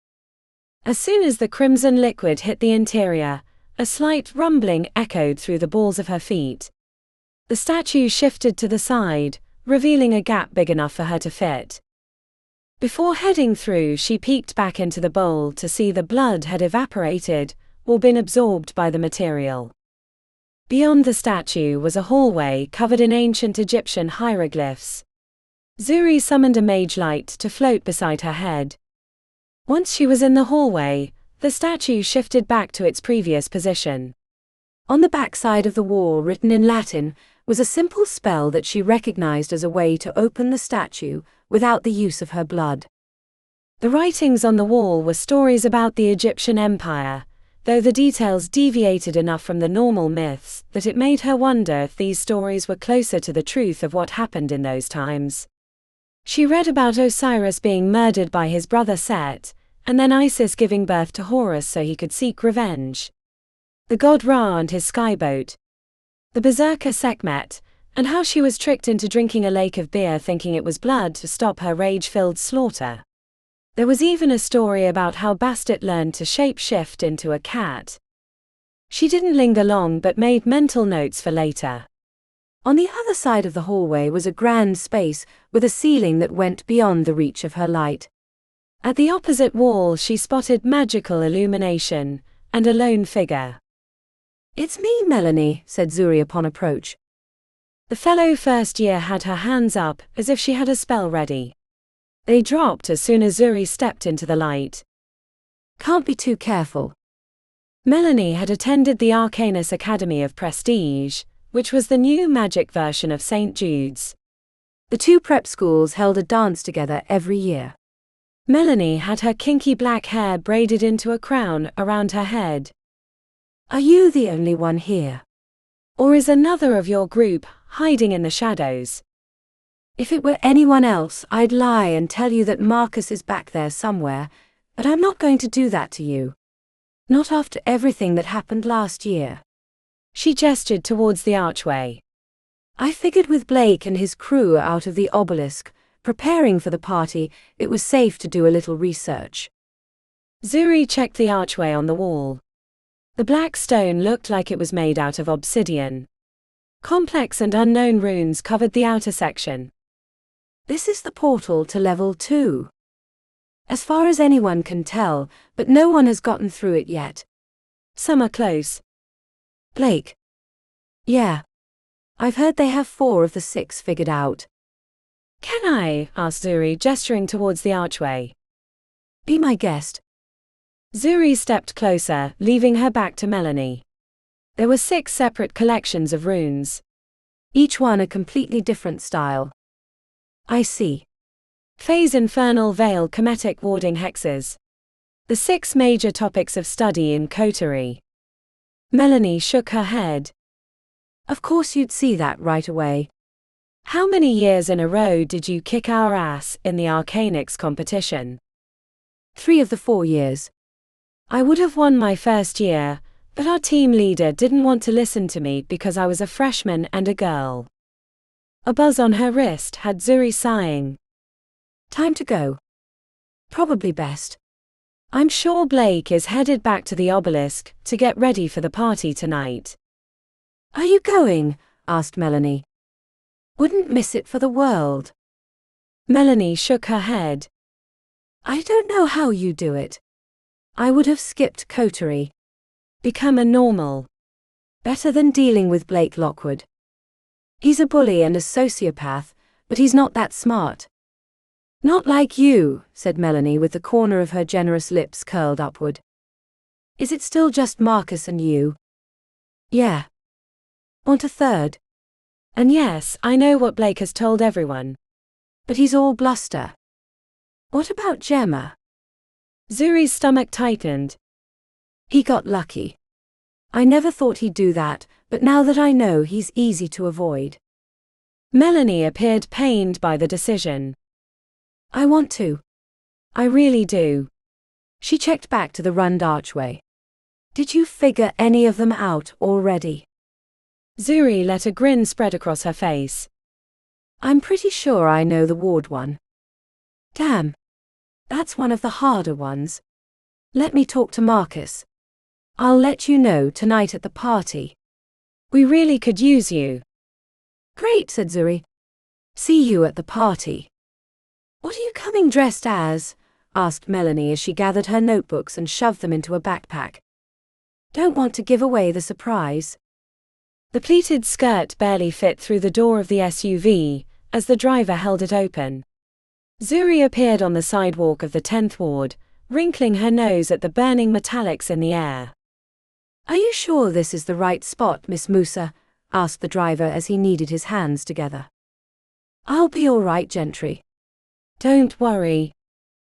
As soon as the crimson liquid hit the interior, a slight rumbling echoed through the balls of her feet. The statue shifted to the side, revealing a gap big enough for her to fit. Before heading through, she peeked back into the bowl to see the blood had evaporated or been absorbed by the material. Beyond the statue was a hallway covered in ancient Egyptian hieroglyphs. Zuri summoned a mage light to float beside her head. Once she was in the hallway, the statue shifted back to its previous position. On the backside of the wall, written in Latin, was a simple spell that she recognized as a way to open the statue without the use of her blood. The writings on the wall were stories about the Egyptian Empire, though the details deviated enough from the normal myths that it made her wonder if these stories were closer to the truth of what happened in those times. She read about Osiris being murdered by his brother Set, and then Isis giving birth to Horus so he could seek revenge. The god Ra and his skyboat. the berserker Sekhmet, and how she was tricked into drinking a lake of beer thinking it was blood to stop her rage-filled slaughter. There was even a story about how Bastet learned to shape-shift into a cat. She didn't linger long but made mental notes for later. On the other side of the hallway was a grand space with a ceiling that went beyond the reach of her light. At the opposite wall she spotted magical illumination and a lone figure. "It's me, Melanie," said Zuri upon approach. The fellow first year had her hands up as if she had a spell ready. They dropped as soon as Zuri stepped into the light. "Can't be too careful." Melanie had attended the Arcanus Academy of Prestige, which was the new magic version of St. Jude's. The two prep schools held a dance together every year. Melanie had her kinky black hair braided into a crown around her head. "Are you the only one here? Or is another of your group hiding in the shadows?" If it were anyone else, I'd lie and tell you that Marcus is back there somewhere, but I'm not going to do that to you. Not after everything that happened last year. She gestured towards the archway. I figured with Blake and his crew out of the Obelisk, preparing for the party, it was safe to do a little research. Zuri checked the archway on the wall. The black stone looked like it was made out of obsidian. Complex and unknown runes covered the outer section. This is the portal to level 2. As far as anyone can tell, but no one has gotten through it yet. Some are close. Blake. Yeah. I've heard they have 4 of the 6 figured out. Can I? Asked Zuri, gesturing towards the archway. Be my guest. Zuri stepped closer, leaving her back to Melanie. There were 6 separate collections of runes. Each one a completely different style. I see. Phase Infernal Veil Cometic Warding Hexes. The 6 major topics of study in Coterie. Melanie shook her head. Of course you'd see that right away. How many years in a row did you kick our ass in the Arcanix competition? 3 of the 4 years. I would have won my first year, but our team leader didn't want to listen to me because I was a freshman and a girl. A buzz on her wrist had Zuri sighing. Time to go. Probably best. I'm sure Blake is headed back to the Obelisk to get ready for the party tonight. Are you going? Asked Melanie. Wouldn't miss it for the world. Melanie shook her head. I don't know how you do it. I would have skipped Coterie. Become a normal. Better than dealing with Blake Lockwood. He's a bully and a sociopath, but he's not that smart. Not like you, said Melanie with the corner of her generous lips curled upward. Is it still just Marcus and you? Yeah. Want a third? And yes, I know what Blake has told everyone. But he's all bluster. What about Gemma? Zuri's stomach tightened. He got lucky. I never thought he'd do that, but now that I know, he's easy to avoid. Melanie appeared pained by the decision. I want to. I really do. She checked back to the rund archway. Did you figure any of them out already? Zuri let a grin spread across her face. I'm pretty sure I know the ward one. Damn. That's one of the harder ones. Let me talk to Marcus. I'll let you know tonight at the party. We really could use you. Great, said Zuri. See you at the party. What are you coming dressed as? Asked Melanie as she gathered her notebooks and shoved them into a backpack. Don't want to give away the surprise. The pleated skirt barely fit through the door of the SUV, as the driver held it open. Zuri appeared on the sidewalk of the 10th ward, wrinkling her nose at the burning metallics in the air. Are you sure this is the right spot, Miss Musa? Asked the driver as he kneaded his hands together. I'll be all right, Gentry. Don't worry.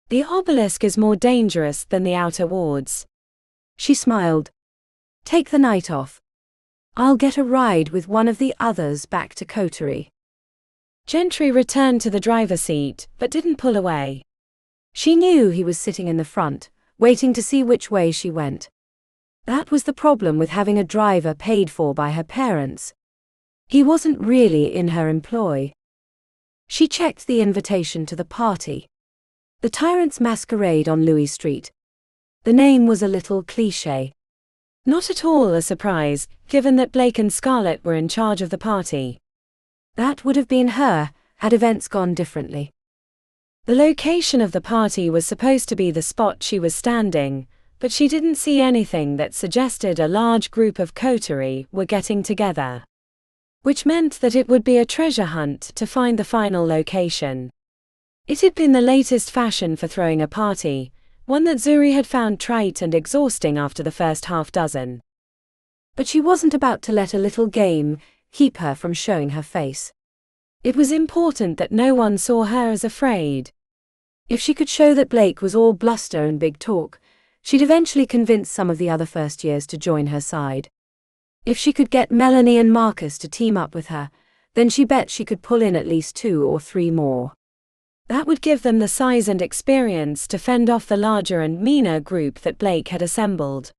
The Obelisk is more dangerous than the outer wards. She smiled. Take the night off. I'll get a ride with one of the others back to Coterie. Gentry returned to the driver's seat, but didn't pull away. She knew he was sitting in the front, waiting to see which way she went. That was the problem with having a driver paid for by her parents. He wasn't really in her employ. She checked the invitation to the party. The Tyrant's Masquerade on Louis Street. The name was a little cliché. Not at all a surprise, given that Blake and Scarlett were in charge of the party. That would have been her, had events gone differently. The location of the party was supposed to be the spot she was standing, but she didn't see anything that suggested a large group of coterie were getting together. Which meant that it would be a treasure hunt to find the final location. It had been the latest fashion for throwing a party, one that Zuri had found trite and exhausting after the first half dozen. But she wasn't about to let a little game keep her from showing her face. It was important that no one saw her as afraid. If she could show that Blake was all bluster and big talk, she'd eventually convince some of the other first years to join her side. If she could get Melanie and Marcus to team up with her, then she bet she could pull in at least 2 or 3 more. That would give them the size and experience to fend off the larger and meaner group that Blake had assembled.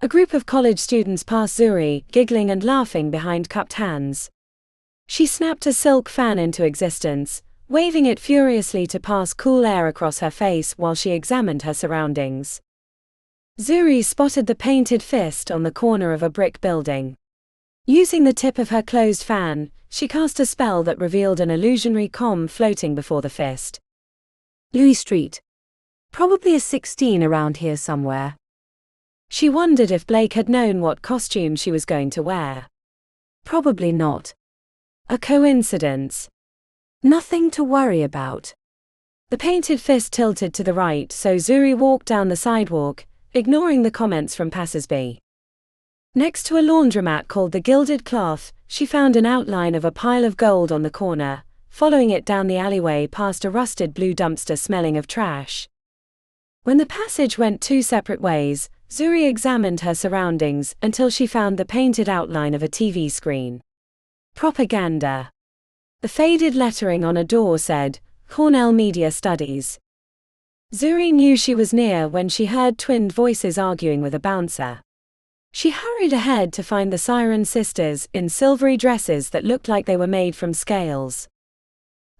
A group of college students passed Zuri, giggling and laughing behind cupped hands. She snapped a silk fan into existence, waving it furiously to pass cool air across her face while she examined her surroundings. Zuri spotted the painted fist on the corner of a brick building. Using the tip of her closed fan, she cast a spell that revealed an illusionary comm floating before the fist. Louis Street. Probably a 16 around here somewhere. She wondered if Blake had known what costume she was going to wear. Probably not. A coincidence. Nothing to worry about. The painted fist tilted to the right, so Zuri walked down the sidewalk, ignoring the comments from passersby. Next to a laundromat called the Gilded Cloth, she found an outline of a pile of gold on the corner, following it down the alleyway past a rusted blue dumpster smelling of trash. When the passage went 2 separate ways, Zuri examined her surroundings until she found the painted outline of a TV screen. Propaganda. The faded lettering on a door said, Cornell Media Studies. Zuri knew she was near when she heard twinned voices arguing with a bouncer. She hurried ahead to find the Siren sisters in silvery dresses that looked like they were made from scales.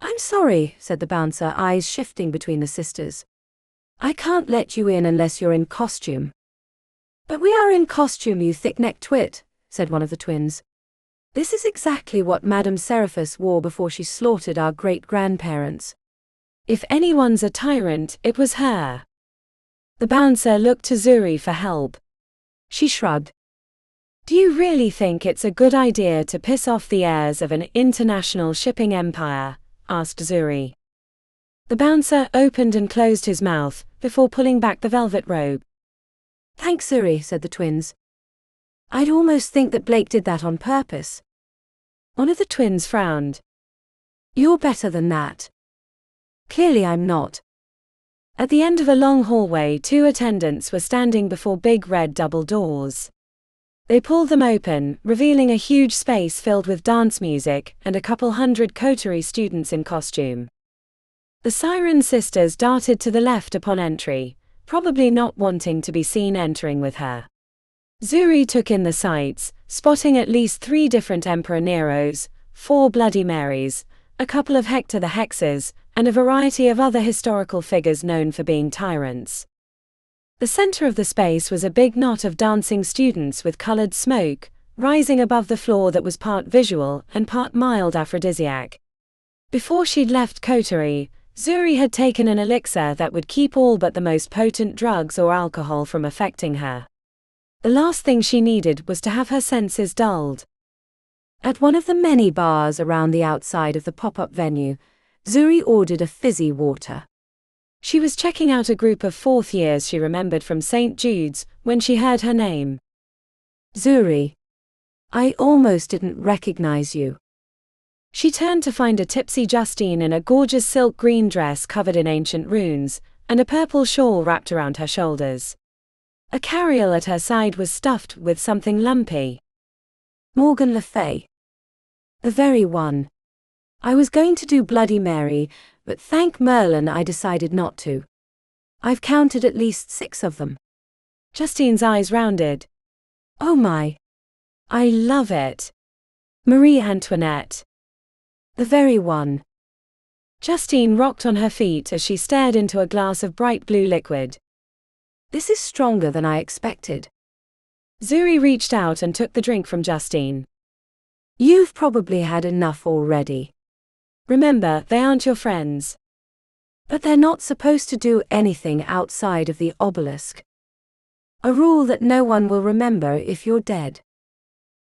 "I'm sorry," said the bouncer, eyes shifting between the sisters. "I can't let you in unless you're in costume." "But we are in costume, you thick-necked twit," said one of the twins. "This is exactly what Madame Seraphis wore before she slaughtered our great-grandparents. If anyone's a tyrant, it was her." The bouncer looked to Zuri for help. She shrugged. "Do you really think it's a good idea to piss off the heirs of an international shipping empire?" asked Zuri. The bouncer opened and closed his mouth, before pulling back the velvet robe. "Thanks, Zuri," said the twins. "I'd almost think that Blake did that on purpose." One of the twins frowned. "You're better than that." "Clearly I'm not." At the end of a long hallway, 2 attendants were standing before big red double doors. They pulled them open, revealing a huge space filled with dance music and a couple hundred coterie students in costume. The Siren sisters darted to the left upon entry, probably not wanting to be seen entering with her. Zuri took in the sights, spotting at least 3 different Emperor Neros, 4 Bloody Marys, a couple of Hector the Hexes, and a variety of other historical figures known for being tyrants. The center of the space was a big knot of dancing students with colored smoke, rising above the floor that was part visual and part mild aphrodisiac. Before she'd left Coterie, Zuri had taken an elixir that would keep all but the most potent drugs or alcohol from affecting her. The last thing she needed was to have her senses dulled. At one of the many bars around the outside of the pop-up venue, Zuri ordered a fizzy water. She was checking out a group of 4th years she remembered from St. Jude's when she heard her name. "Zuri. I almost didn't recognize you." She turned to find a tipsy Justine in a gorgeous silk green dress covered in ancient runes, and a purple shawl wrapped around her shoulders. A carriole at her side was stuffed with something lumpy. "Morgan Le Fay. The very one. I was going to do Bloody Mary, but thank Merlin I decided not to. I've counted at least 6 of them." Justine's eyes rounded. "Oh my. I love it." Marie Antoinette. The very one. Justine rocked on her feet as she stared into a glass of bright blue liquid. This is stronger than I expected. Zuri reached out and took the drink from Justine. You've probably had enough already. Remember, they aren't your friends. But they're not supposed to do anything outside of the obelisk. A rule that no one will remember if you're dead.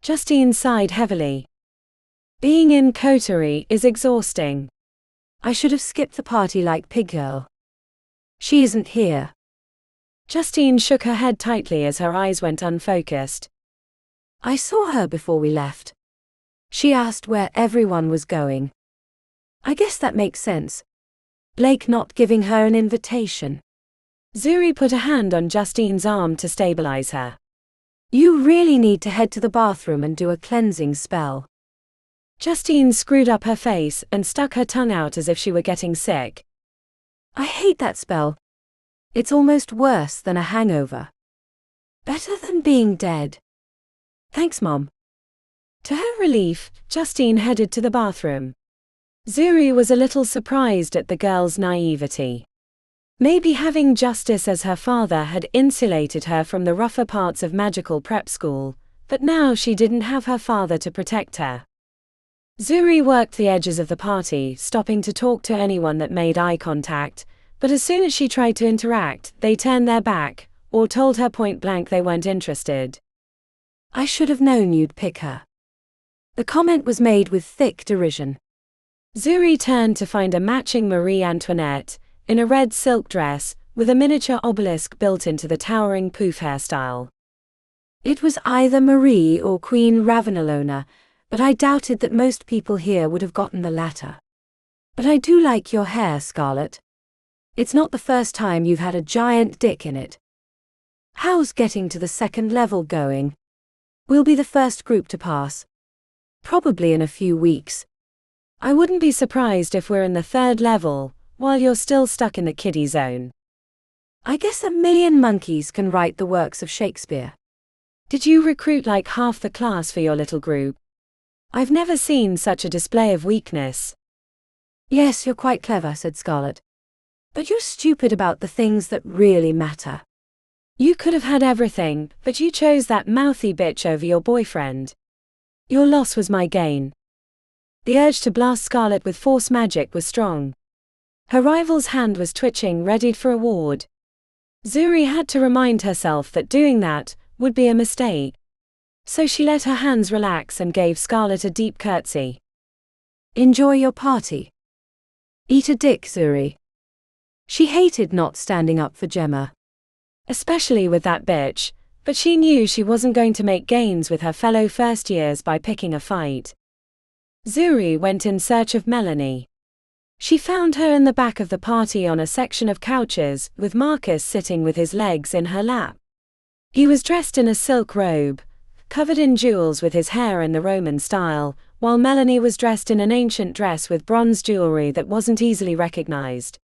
Justine sighed heavily. Being in Coterie is exhausting. I should have skipped the party like Pig Girl. She isn't here. Justine shook her head tightly as her eyes went unfocused. I saw her before we left. She asked where everyone was going. I guess that makes sense. Blake not giving her an invitation. Zuri put a hand on Justine's arm to stabilize her. You really need to head to the bathroom and do a cleansing spell. Justine screwed up her face and stuck her tongue out as if she were getting sick. I hate that spell. It's almost worse than a hangover. Better than being dead. Thanks, Mom. To her relief, Justine headed to the bathroom. Zuri was a little surprised at the girl's naivety. Maybe having Justice as her father had insulated her from the rougher parts of magical prep school, but now she didn't have her father to protect her. Zuri worked the edges of the party, stopping to talk to anyone that made eye contact, but as soon as she tried to interact, they turned their back, or told her point blank they weren't interested. I should have known you'd pick her. The comment was made with thick derision. Zuri turned to find a matching Marie Antoinette, in a red silk dress, with a miniature obelisk built into the towering poof hairstyle. It was either Marie or Queen Ravenelona, but I doubted that most people here would have gotten the latter. But I do like your hair, Scarlet. It's not the first time you've had a giant dick in it. How's getting to the second level going? We'll be the first group to pass. Probably in a few weeks. I wouldn't be surprised if we're in the third level, while you're still stuck in the kiddie zone. I guess a million monkeys can write the works of Shakespeare. Did you recruit like half the class for your little group? I've never seen such a display of weakness. Yes, you're quite clever, said Scarlet. But you're stupid about the things that really matter. You could have had everything, but you chose that mouthy bitch over your boyfriend. Your loss was my gain. The urge to blast Scarlet with force magic was strong. Her rival's hand was twitching, readied for a ward. Zuri had to remind herself that doing that would be a mistake. So she let her hands relax and gave Scarlet a deep curtsy. Enjoy your party. Eat a dick, Zuri. She hated not standing up for Gemma. Especially with that bitch, but she knew she wasn't going to make gains with her fellow first years by picking a fight. Zuri went in search of Melanie. She found her in the back of the party on a section of couches, with Marcus sitting with his legs in her lap. He was dressed in a silk robe, covered in jewels with his hair in the Roman style, while Melanie was dressed in an ancient dress with bronze jewelry that wasn't easily recognized.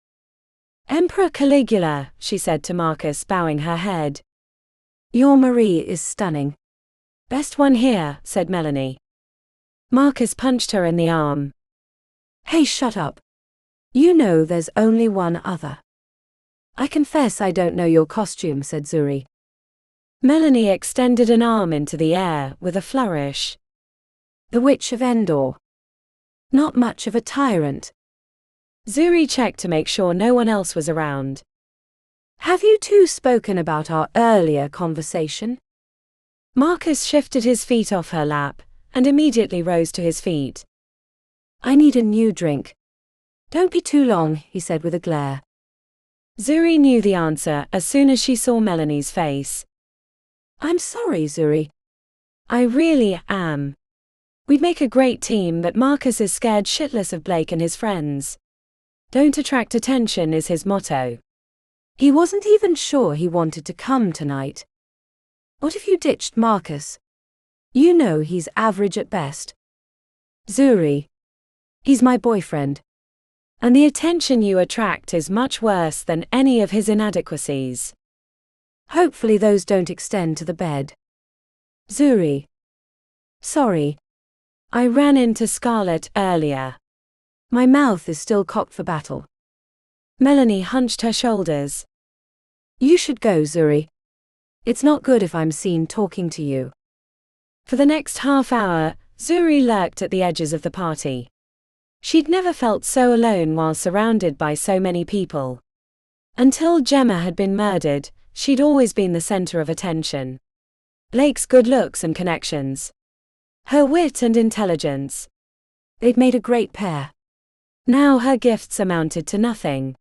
Emperor Caligula, she said to Marcus, bowing her head. Your Marie is stunning. Best one here, said Melanie. Marcus punched her in the arm. Hey, shut up. You know there's only one other. I confess I don't know your costume, said Zuri. Melanie extended an arm into the air with a flourish. The Witch of Endor. Not much of a tyrant. Zuri checked to make sure no one else was around. Have you two spoken about our earlier conversation? Marcus shifted his feet off her lap, and immediately rose to his feet. I need a new drink. Don't be too long, he said with a glare. Zuri knew the answer as soon as she saw Melanie's face. I'm sorry, Zuri. I really am. We'd make a great team, but Marcus is scared shitless of Blake and his friends. Don't attract attention is his motto. He wasn't even sure he wanted to come tonight. What if you ditched Marcus? You know he's average at best. Zuri. He's my boyfriend. And the attention you attract is much worse than any of his inadequacies. Hopefully those don't extend to the bed. Zuri. Sorry. I ran into Scarlet earlier. My mouth is still cocked for battle. Melanie hunched her shoulders. You should go, Zuri. It's not good if I'm seen talking to you. For the next half hour, Zuri lurked at the edges of the party. She'd never felt so alone while surrounded by so many people. Until Gemma had been murdered, she'd always been the center of attention. Blake's good looks and connections. Her wit and intelligence. They'd made a great pair. Now her gifts amounted to nothing.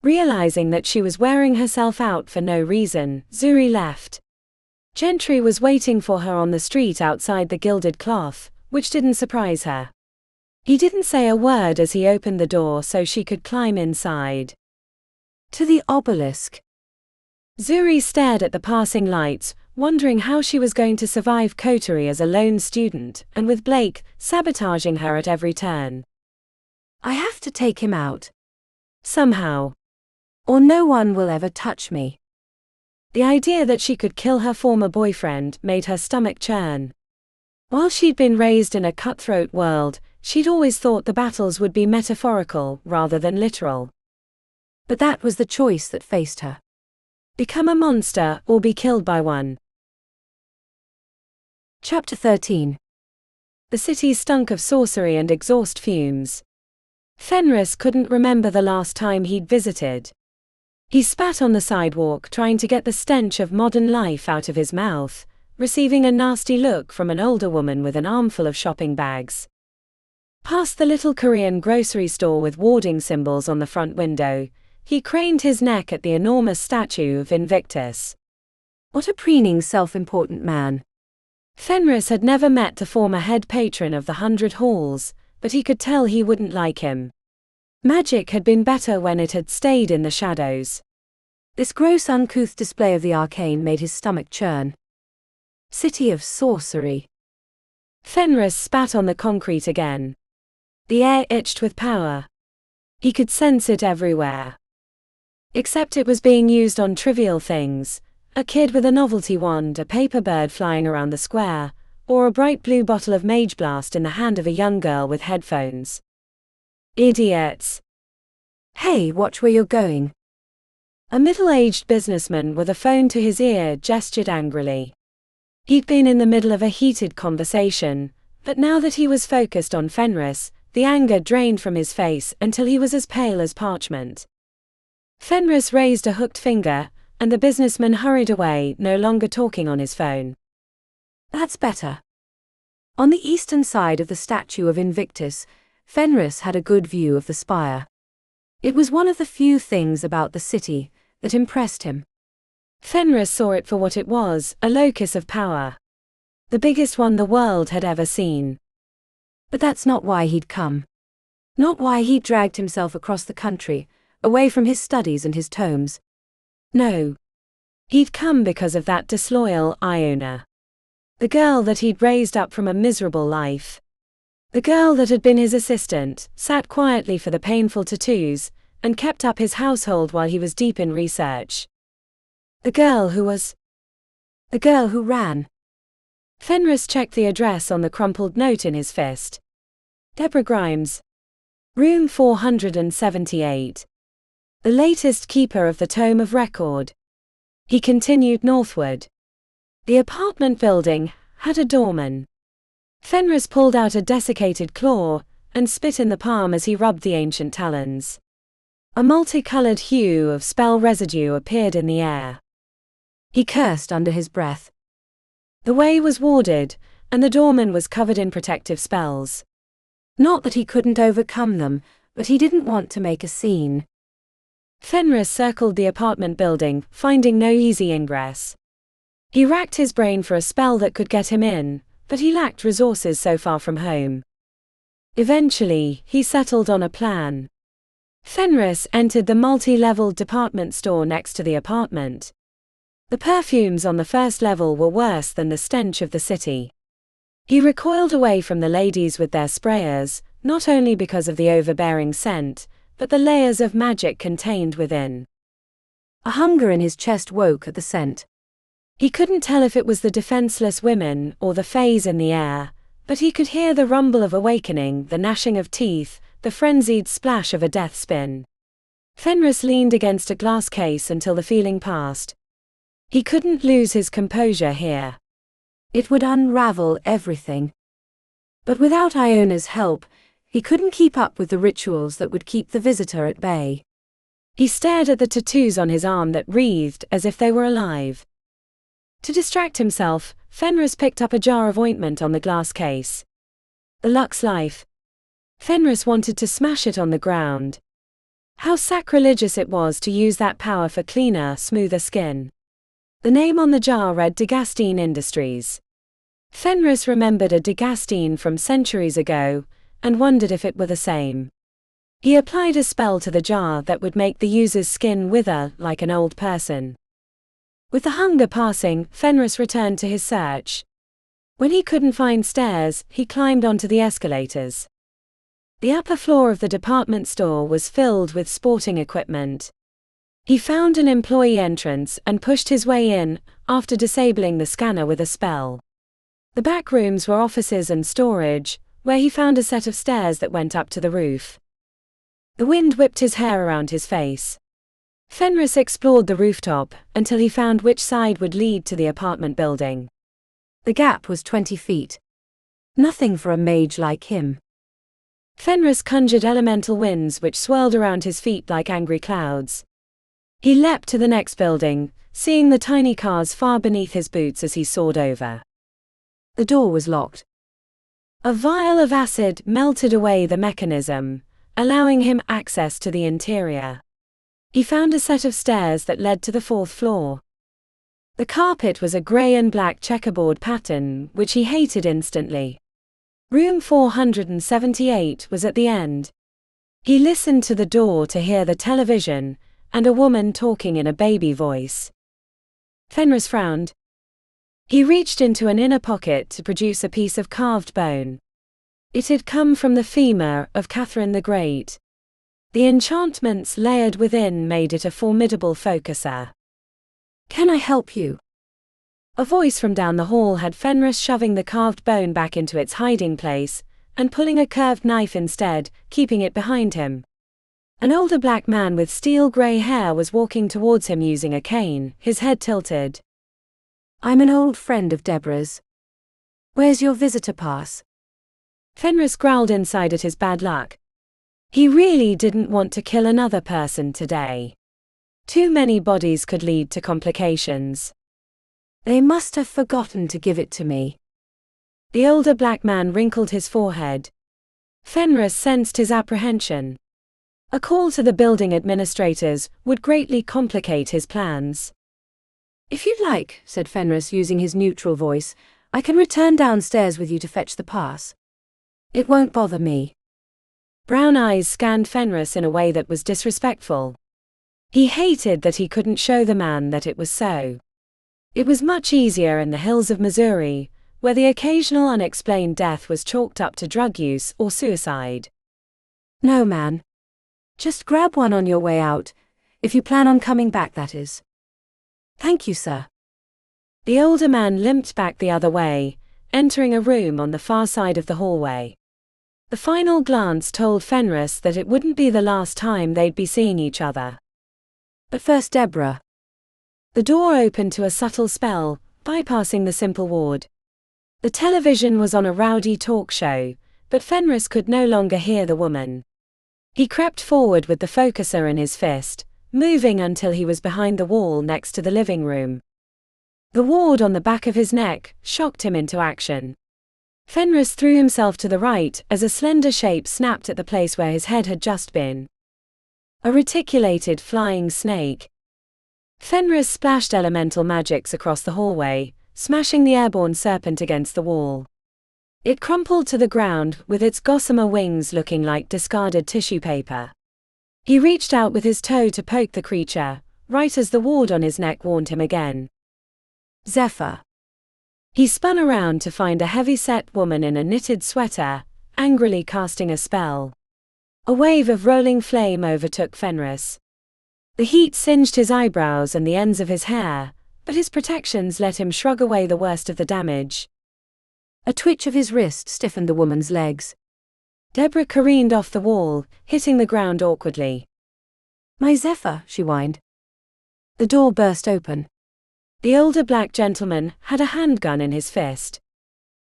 Realizing that she was wearing herself out for no reason, Zuri left. Gentry was waiting for her on the street outside the Gilded Cloth, which didn't surprise her. He didn't say a word as he opened the door so she could climb inside. To the Obelisk. Zuri stared at the passing lights, wondering how she was going to survive Coterie as a lone student, and with Blake sabotaging her at every turn. I have to take him out. Somehow. Or no one will ever touch me. The idea that she could kill her former boyfriend made her stomach churn. While she'd been raised in a cutthroat world, she'd always thought the battles would be metaphorical rather than literal. But that was the choice that faced her. Become a monster or be killed by one. Chapter 13. The city stunk of sorcery and exhaust fumes. Fenris couldn't remember the last time he'd visited. He spat on the sidewalk trying to get the stench of modern life out of his mouth, receiving a nasty look from an older woman with an armful of shopping bags. Past the little Korean grocery store with warding symbols on the front window, he craned his neck at the enormous statue of Invictus. What a preening self-important man. Fenris had never met the former head patron of the 100 Halls, but he could tell he wouldn't like him. Magic had been better when it had stayed in the shadows. This gross uncouth display of the arcane made his stomach churn. City of Sorcery. Fenris spat on the concrete again. The air itched with power. He could sense it everywhere. Except it was being used on trivial things, a kid with a novelty wand, a paper bird flying around the square, or a bright blue bottle of Mage Blast in the hand of a young girl with headphones. Idiots. Hey, watch where you're going. A middle-aged businessman with a phone to his ear gestured angrily. He'd been in the middle of a heated conversation, but now that he was focused on Fenris, the anger drained from his face until he was as pale as parchment. Fenris raised a hooked finger, and the businessman hurried away, no longer talking on his phone. That's better. On the eastern side of the statue of Invictus, Fenris had a good view of the spire. It was one of the few things about the city that impressed him. Fenris saw it for what it was, a locus of power. The biggest one the world had ever seen. But that's not why he'd come. Not why he'd dragged himself across the country, away from his studies and his tomes. No. He'd come because of that disloyal Iona. The girl that he'd raised up from a miserable life. The girl that had been his assistant, sat quietly for the painful tattoos, and kept up his household while he was deep in research. The girl who was... The girl who ran. Fenris checked the address on the crumpled note in his fist. Deborah Grimes. Room 478. The latest keeper of the Tome of Record. He continued northward. The apartment building had a doorman. Fenris pulled out a desiccated claw, and spit in the palm as he rubbed the ancient talons. A multicolored hue of spell residue appeared in the air. He cursed under his breath. The way was warded, and the doorman was covered in protective spells. Not that he couldn't overcome them, but he didn't want to make a scene. Fenris circled the apartment building, finding no easy ingress. He racked his brain for a spell that could get him in, but he lacked resources so far from home. Eventually, he settled on a plan. Fenris entered the multi-leveled department store next to the apartment. The perfumes on the first level were worse than the stench of the city. He recoiled away from the ladies with their sprayers, not only because of the overbearing scent, but the layers of magic contained within. A hunger in his chest woke at the scent. He couldn't tell if it was the defenseless women or the fays in the air, But he could hear the rumble of awakening, the gnashing of teeth, the frenzied splash of a death spin. Fenris leaned against a glass case until the feeling passed. He couldn't lose his composure here. It would unravel everything. But without Iona's help, he couldn't keep up with the rituals that would keep the visitor at bay. He stared at the tattoos on his arm that wreathed as if they were alive. To distract himself, Fenris picked up a jar of ointment on the glass case. The Lux Life. Fenris wanted to smash it on the ground. How sacrilegious it was to use that power for cleaner, smoother skin. The name on the jar read Justine Industries. Fenris remembered a Justine from centuries ago, and wondered if it were the same. He applied a spell to the jar that would make the user's skin wither like an old person. With the hunger passing, Fenris returned to his search. When he couldn't find stairs, he climbed onto the escalators. The upper floor of the department store was filled with sporting equipment. He found an employee entrance and pushed his way in, after disabling the scanner with a spell. The back rooms were offices and storage, where he found a set of stairs that went up to the roof. The wind whipped his hair around his face. Fenris explored the rooftop until he found which side would lead to the apartment building. The gap was 20 feet. Nothing for a mage like him. Fenris conjured elemental winds which swirled around his feet like angry clouds. He leapt to the next building, seeing the tiny cars far beneath his boots as he soared over. The door was locked. A vial of acid melted away the mechanism, allowing him access to the interior. He found a set of stairs that led to the 4th floor. The carpet was a grey and black checkerboard pattern, which he hated instantly. Room 478 was at the end. He listened to the door to hear the television, and a woman talking in a baby voice. Fenris frowned. He reached into an inner pocket to produce a piece of carved bone. It had come from the femur of Catherine the Great. The enchantments layered within made it a formidable focuser. "Can I help you?" A voice from down the hall had Fenris shoving the carved bone back into its hiding place, and pulling a curved knife instead, keeping it behind him. An older black man with steel-grey hair was walking towards him using a cane, his head tilted. "I'm an old friend of Deborah's. Where's your visitor pass?" Fenris growled inside at his bad luck. He really didn't want to kill another person today. Too many bodies could lead to complications. "They must have forgotten to give it to me." The older black man wrinkled his forehead. Fenris sensed his apprehension. A call to the building administrators would greatly complicate his plans. "If you'd like," said Fenris using his neutral voice, "I can return downstairs with you to fetch the pass. It won't bother me." Brown eyes scanned Fenris in a way that was disrespectful. He hated that he couldn't show the man that it was so. It was much easier in the hills of Missouri, where the occasional unexplained death was chalked up to drug use or suicide. "No, man. Just grab one on your way out, if you plan on coming back, that is." "Thank you, sir." The older man limped back the other way, entering a room on the far side of the hallway. The final glance told Fenris that it wouldn't be the last time they'd be seeing each other. "But first, Deborah." The door opened to a subtle spell, bypassing the simple ward. The television was on a rowdy talk show, but Fenris could no longer hear the woman. He crept forward with the focuser in his fist, moving until he was behind the wall next to the living room. The ward on the back of his neck shocked him into action. Fenris threw himself to the right as a slender shape snapped at the place where his head had just been. A reticulated flying snake. Fenris splashed elemental magics across the hallway, smashing the airborne serpent against the wall. It crumpled to the ground with its gossamer wings looking like discarded tissue paper. He reached out with his toe to poke the creature, right as the ward on his neck warned him again. "Zephyr." He spun around to find a heavy-set woman in a knitted sweater, angrily casting a spell. A wave of rolling flame overtook Fenris. The heat singed his eyebrows and the ends of his hair, but his protections let him shrug away the worst of the damage. A twitch of his wrist stiffened the woman's legs. Deborah careened off the wall, hitting the ground awkwardly. "My Zephyr," she whined. The door burst open. The older black gentleman had a handgun in his fist.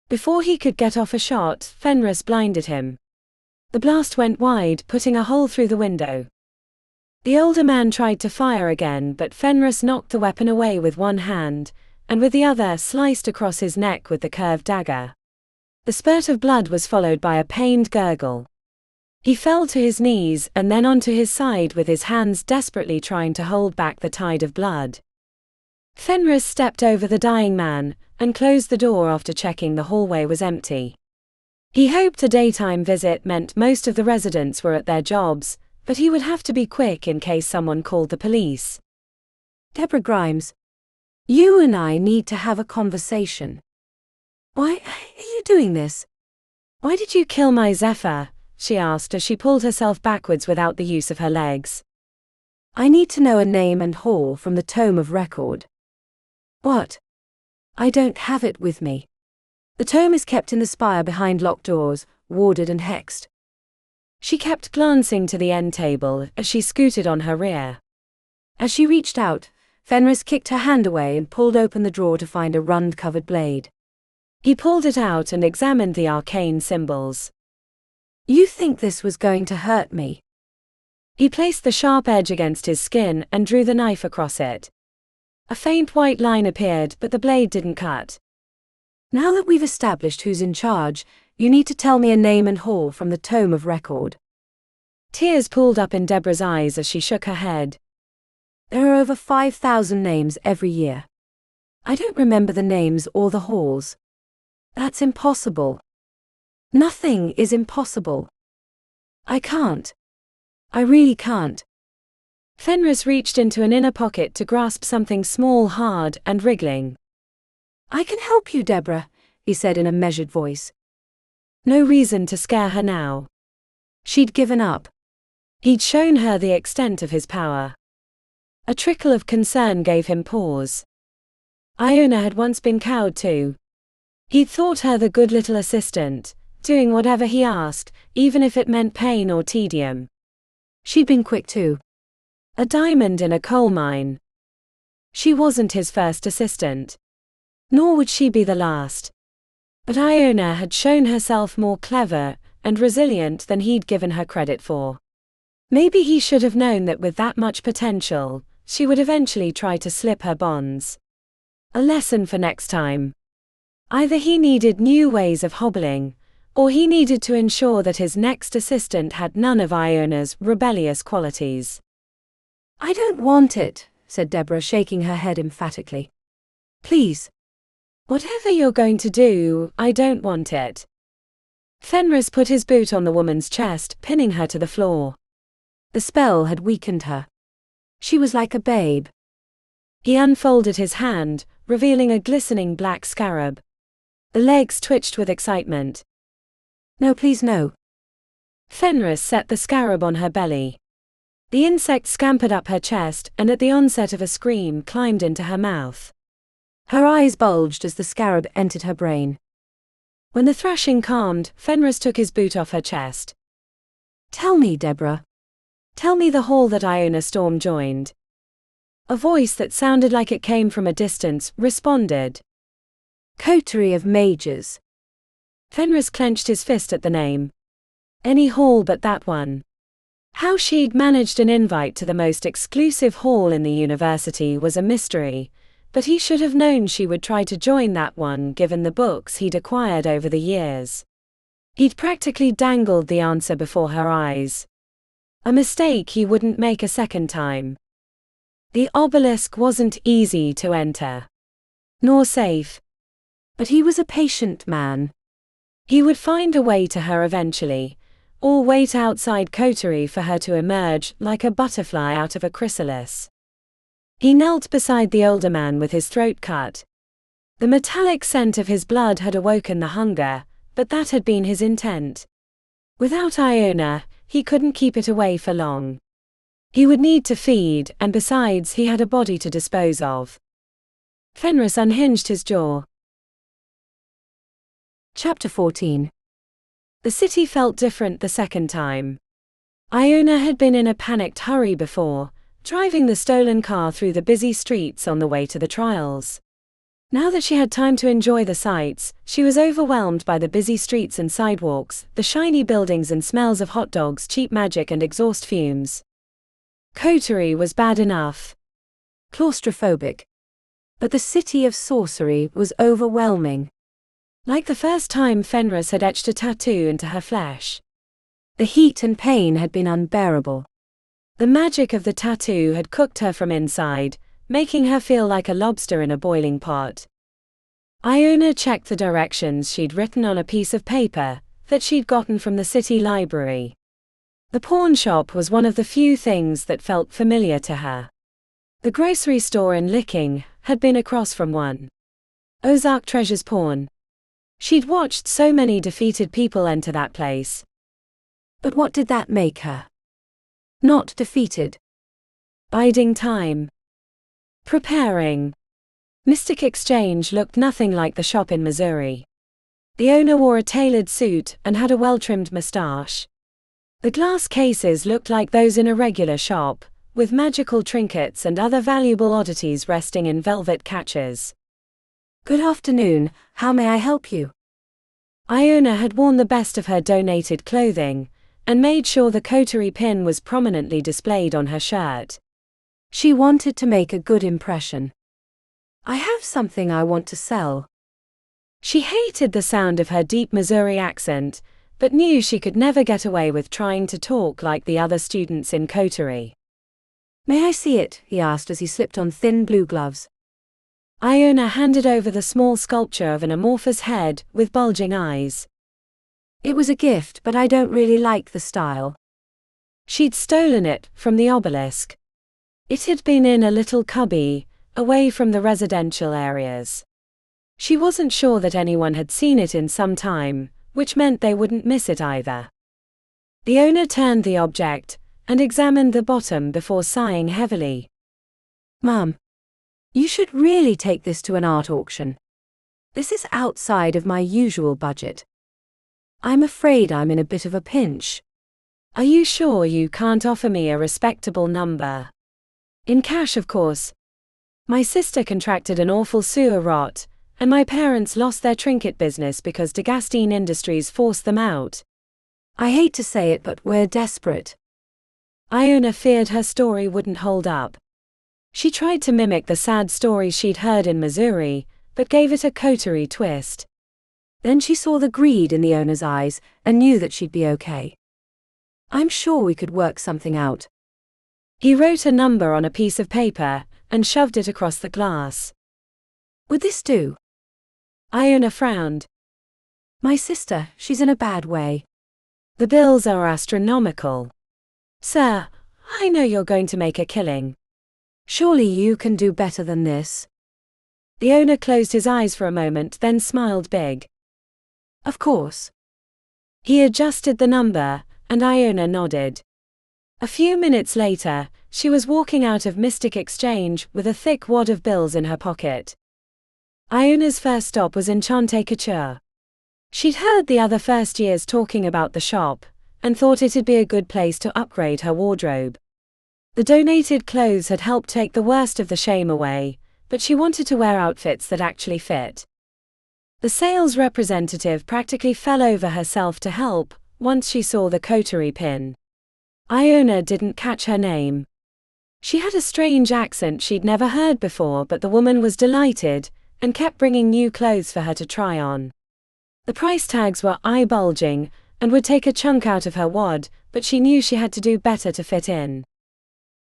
Before he could get off a shot, Fenris blinded him. The blast went wide, putting a hole through the window. The older man tried to fire again, but Fenris knocked the weapon away with one hand, and with the other sliced across his neck with the curved dagger. The spurt of blood was followed by a pained gurgle. He fell to his knees and then onto his side with his hands desperately trying to hold back the tide of blood. Fenris stepped over the dying man and closed the door after checking the hallway was empty. He hoped a daytime visit meant most of the residents were at their jobs, but he would have to be quick in case someone called the police. "Deborah Grimes, you and I need to have a conversation." "Why are you doing this?" "Why did you kill my Zephyr?" she asked as she pulled herself backwards without the use of her legs. "I need to know a name and hall from the tome of record." "What?" "I don't have it with me. The tome is kept in the spire behind locked doors, warded and hexed." She kept glancing to the end table as she scooted on her rear. As she reached out, Fenris kicked her hand away and pulled open the drawer to find a rund-covered blade. He pulled it out and examined the arcane symbols. "You think this was going to hurt me?" He placed the sharp edge against his skin and drew the knife across it. A faint white line appeared, but the blade didn't cut. "Now that we've established who's in charge, you need to tell me a name and hall from the tome of record." Tears pooled up in Deborah's eyes as she shook her head. "There are over 5,000 names every year. I don't remember the names or the halls." "That's impossible." "Nothing is impossible." "I can't. I really can't." Fenris reached into an inner pocket to grasp something small, hard, and wriggling. "I can help you, Deborah," he said in a measured voice. No reason to scare her now. She'd given up. He'd shown her the extent of his power. A trickle of concern gave him pause. Iona had once been cowed too. He'd thought her the good little assistant, doing whatever he asked, even if it meant pain or tedium. She'd been quick too. A diamond in a coal mine. She wasn't his first assistant. Nor would she be the last. But Iona had shown herself more clever and resilient than he'd given her credit for. Maybe he should have known that with that much potential, she would eventually try to slip her bonds. A lesson for next time. Either he needed new ways of hobbling, or he needed to ensure that his next assistant had none of Iona's rebellious qualities. "I don't want it," said Deborah, shaking her head emphatically. "Please." "Whatever you're going to do, I don't want it." Fenris put his boot on the woman's chest, pinning her to the floor. The spell had weakened her. She was like a babe. He unfolded his hand, revealing a glistening black scarab. The legs twitched with excitement. "No, please no." Fenris set the scarab on her belly. The insect scampered up her chest and at the onset of a scream climbed into her mouth. Her eyes bulged as the scarab entered her brain. When the thrashing calmed, Fenris took his boot off her chest. "Tell me, Deborah. Tell me the hall that Iona Storm joined." A voice that sounded like it came from a distance responded. "Coterie of Mages." Fenris clenched his fist at the name. Any hall but that one. How she'd managed an invite to the most exclusive hall in the university was a mystery, but he should have known she would try to join that one given the books he'd acquired over the years. He'd practically dangled the answer before her eyes. A mistake he wouldn't make a second time. The Obelisk wasn't easy to enter. Nor safe. But he was a patient man. He would find a way to her eventually, or wait outside Coterie for her to emerge like a butterfly out of a chrysalis. He knelt beside the older man with his throat cut. The metallic scent of his blood had awoken the hunger, but that had been his intent. Without Iona, he couldn't keep it away for long. He would need to feed, and besides he had a body to dispose of. Fenris unhinged his jaw. Chapter 14. The city felt different the second time. Iona had been in a panicked hurry before, driving the stolen car through the busy streets on the way to the trials. Now that she had time to enjoy the sights, she was overwhelmed by the busy streets and sidewalks, the shiny buildings and smells of hot dogs, cheap magic and exhaust fumes. Coterie was bad enough. Claustrophobic. But the City of Sorcery was overwhelming. Like the first time Fenris had etched a tattoo into her flesh. The heat and pain had been unbearable. The magic of the tattoo had cooked her from inside, making her feel like a lobster in a boiling pot. Iona checked the directions she'd written on a piece of paper that she'd gotten from the city library. The pawn shop was one of the few things that felt familiar to her. The grocery store in Licking had been across from one. Ozark Treasure's pawn. She'd watched so many defeated people enter that place. But what did that make her? Not defeated. Biding time. Preparing. Mystic Exchange looked nothing like the shop in Missouri. The owner wore a tailored suit and had a well-trimmed mustache. The glass cases looked like those in a regular shop, with magical trinkets and other valuable oddities resting in velvet catches. Good afternoon, how may I help you? Iona had worn the best of her donated clothing, and made sure the coterie pin was prominently displayed on her shirt. She wanted to make a good impression. I have something I want to sell. She hated the sound of her deep Missouri accent, but knew she could never get away with trying to talk like the other students in coterie. May I see it? He asked as he slipped on thin blue gloves. Iona handed over the small sculpture of an amorphous head with bulging eyes. It was a gift, but I don't really like the style. She'd stolen it from the Obelisk. It had been in a little cubby, away from the residential areas. She wasn't sure that anyone had seen it in some time, which meant they wouldn't miss it either. The owner turned the object and examined the bottom before sighing heavily. Mum, you should really take this to an art auction. This is outside of my usual budget. I'm afraid I'm in a bit of a pinch. Are you sure you can't offer me a respectable number? In cash, of course. My sister contracted an awful sewer rot, and my parents lost their trinket business because Decoding Industries forced them out. I hate to say it, but we're desperate. Iona feared her story wouldn't hold up. She tried to mimic the sad stories she'd heard in Missouri, but gave it a coterie twist. Then she saw the greed in the owner's eyes and knew that she'd be okay. I'm sure we could work something out. He wrote a number on a piece of paper and shoved it across the glass. Would this do? Iona frowned. My sister, she's in a bad way. The bills are astronomical. Sir, I know you're going to make a killing. Surely you can do better than this. The owner closed his eyes for a moment, then smiled big. Of course. He adjusted the number, and Iona nodded. A few minutes later, she was walking out of Mystic Exchange with a thick wad of bills in her pocket. Iona's first stop was Enchante Couture. She'd heard the other first years talking about the shop, and thought it'd be a good place to upgrade her wardrobe. The donated clothes had helped take the worst of the shame away, but she wanted to wear outfits that actually fit. The sales representative practically fell over herself to help once she saw the coterie pin. Iona didn't catch her name. She had a strange accent she'd never heard before, but the woman was delighted and kept bringing new clothes for her to try on. The price tags were eye-bulging and would take a chunk out of her wad, but she knew she had to do better to fit in.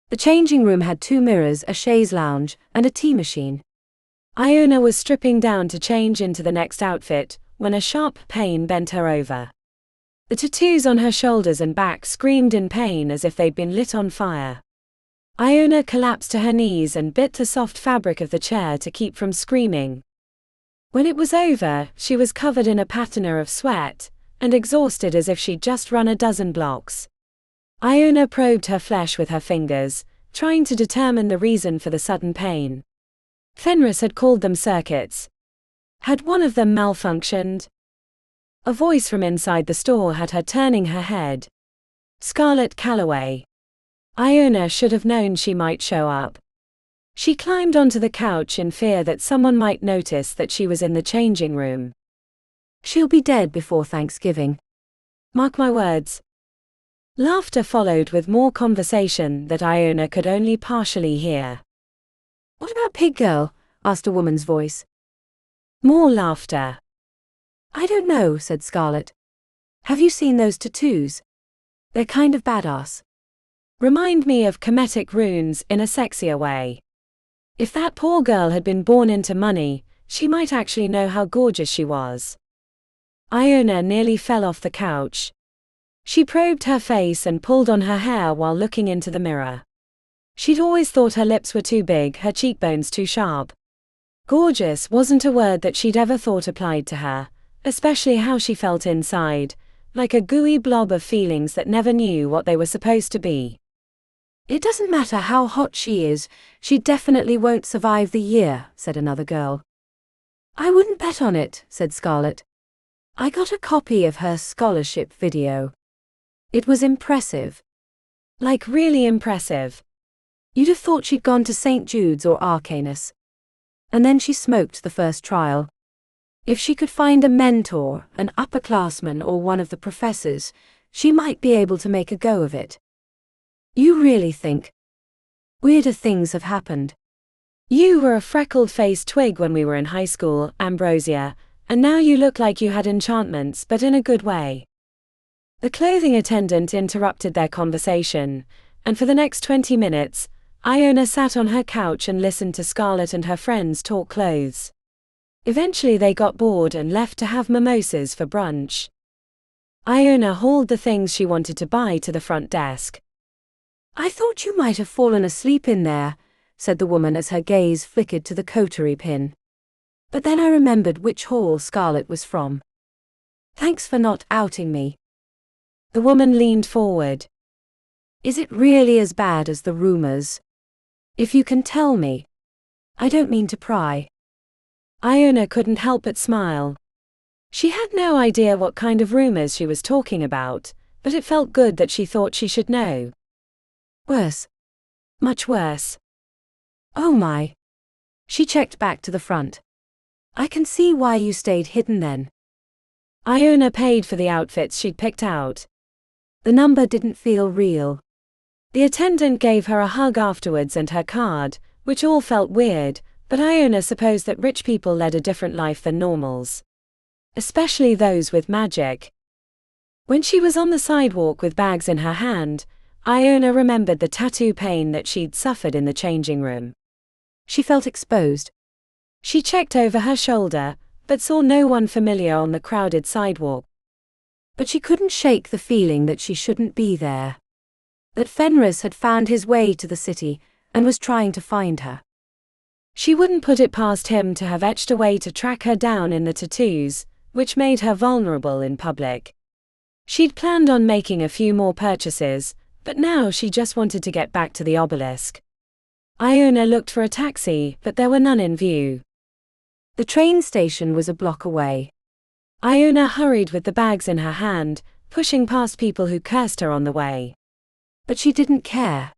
The changing room had 2 mirrors, a chaise lounge, and a tea machine. Iona was stripping down to change into the next outfit when a sharp pain bent her over. The tattoos on her shoulders and back screamed in pain as if they'd been lit on fire. Iona collapsed to her knees and bit the soft fabric of the chair to keep from screaming. When it was over, she was covered in a patina of sweat and exhausted as if she'd just run a dozen blocks. Iona probed her flesh with her fingers, trying to determine the reason for the sudden pain. Fenris had called them circuits. Had one of them malfunctioned? A voice from inside the store had her turning her head. Scarlett Calloway. Iona should have known she might show up. She climbed onto the couch in fear that someone might notice that she was in the changing room. She'll be dead before Thanksgiving. Mark my words. Laughter followed with more conversation that Iona could only partially hear. What about Pig Girl? Asked a woman's voice. More laughter. I don't know, said Scarlett. Have you seen those tattoos? They're kind of badass. Remind me of Kemetic runes in a sexier way. If that poor girl had been born into money, she might actually know how gorgeous she was. Iona nearly fell off the couch. She probed her face and pulled on her hair while looking into the mirror. She'd always thought her lips were too big, her cheekbones too sharp. Gorgeous wasn't a word that she'd ever thought applied to her, especially how she felt inside, like a gooey blob of feelings that never knew what they were supposed to be. It doesn't matter how hot she is, she definitely won't survive the year, said another girl. I wouldn't bet on it, said Scarlett. I got a copy of her scholarship video. It was impressive. Like really impressive. You'd have thought she'd gone to St. Jude's or Arcanus. And then she smoked the first trial. If she could find a mentor, an upperclassman or one of the professors, she might be able to make a go of it. You really think? Weirder things have happened. You were a freckled-faced twig when we were in high school, Ambrosia, and now you look like you had enchantments, but in a good way. The clothing attendant interrupted their conversation, and for the next 20 minutes, Iona sat on her couch and listened to Scarlett and her friends talk clothes. Eventually they got bored and left to have mimosas for brunch. Iona hauled the things she wanted to buy to the front desk. I thought you might have fallen asleep in there, said the woman as her gaze flickered to the coterie pin. But then I remembered which hall Scarlett was from. Thanks for not outing me. The woman leaned forward. Is it really as bad as the rumors? If you can tell me. I don't mean to pry. Iona couldn't help but smile. She had no idea what kind of rumors she was talking about, but it felt good that she thought she should know. Worse. Much worse. Oh my. She checked back to the front. I can see why you stayed hidden then. Iona paid for the outfits she'd picked out. The number didn't feel real. The attendant gave her a hug afterwards and her card, which all felt weird, but Iona supposed that rich people led a different life than normals. Especially those with magic. When she was on the sidewalk with bags in her hand, Iona remembered the tattoo pain that she'd suffered in the changing room. She felt exposed. She checked over her shoulder, but saw no one familiar on the crowded sidewalk. But she couldn't shake the feeling that she shouldn't be there. That Fenris had found his way to the city, and was trying to find her. She wouldn't put it past him to have etched a way to track her down in the tattoos, which made her vulnerable in public. She'd planned on making a few more purchases, but now she just wanted to get back to the Obelisk. Iona looked for a taxi, but there were none in view. The train station was a block away. Iona hurried with the bags in her hand, pushing past people who cursed her on the way. But she didn't care.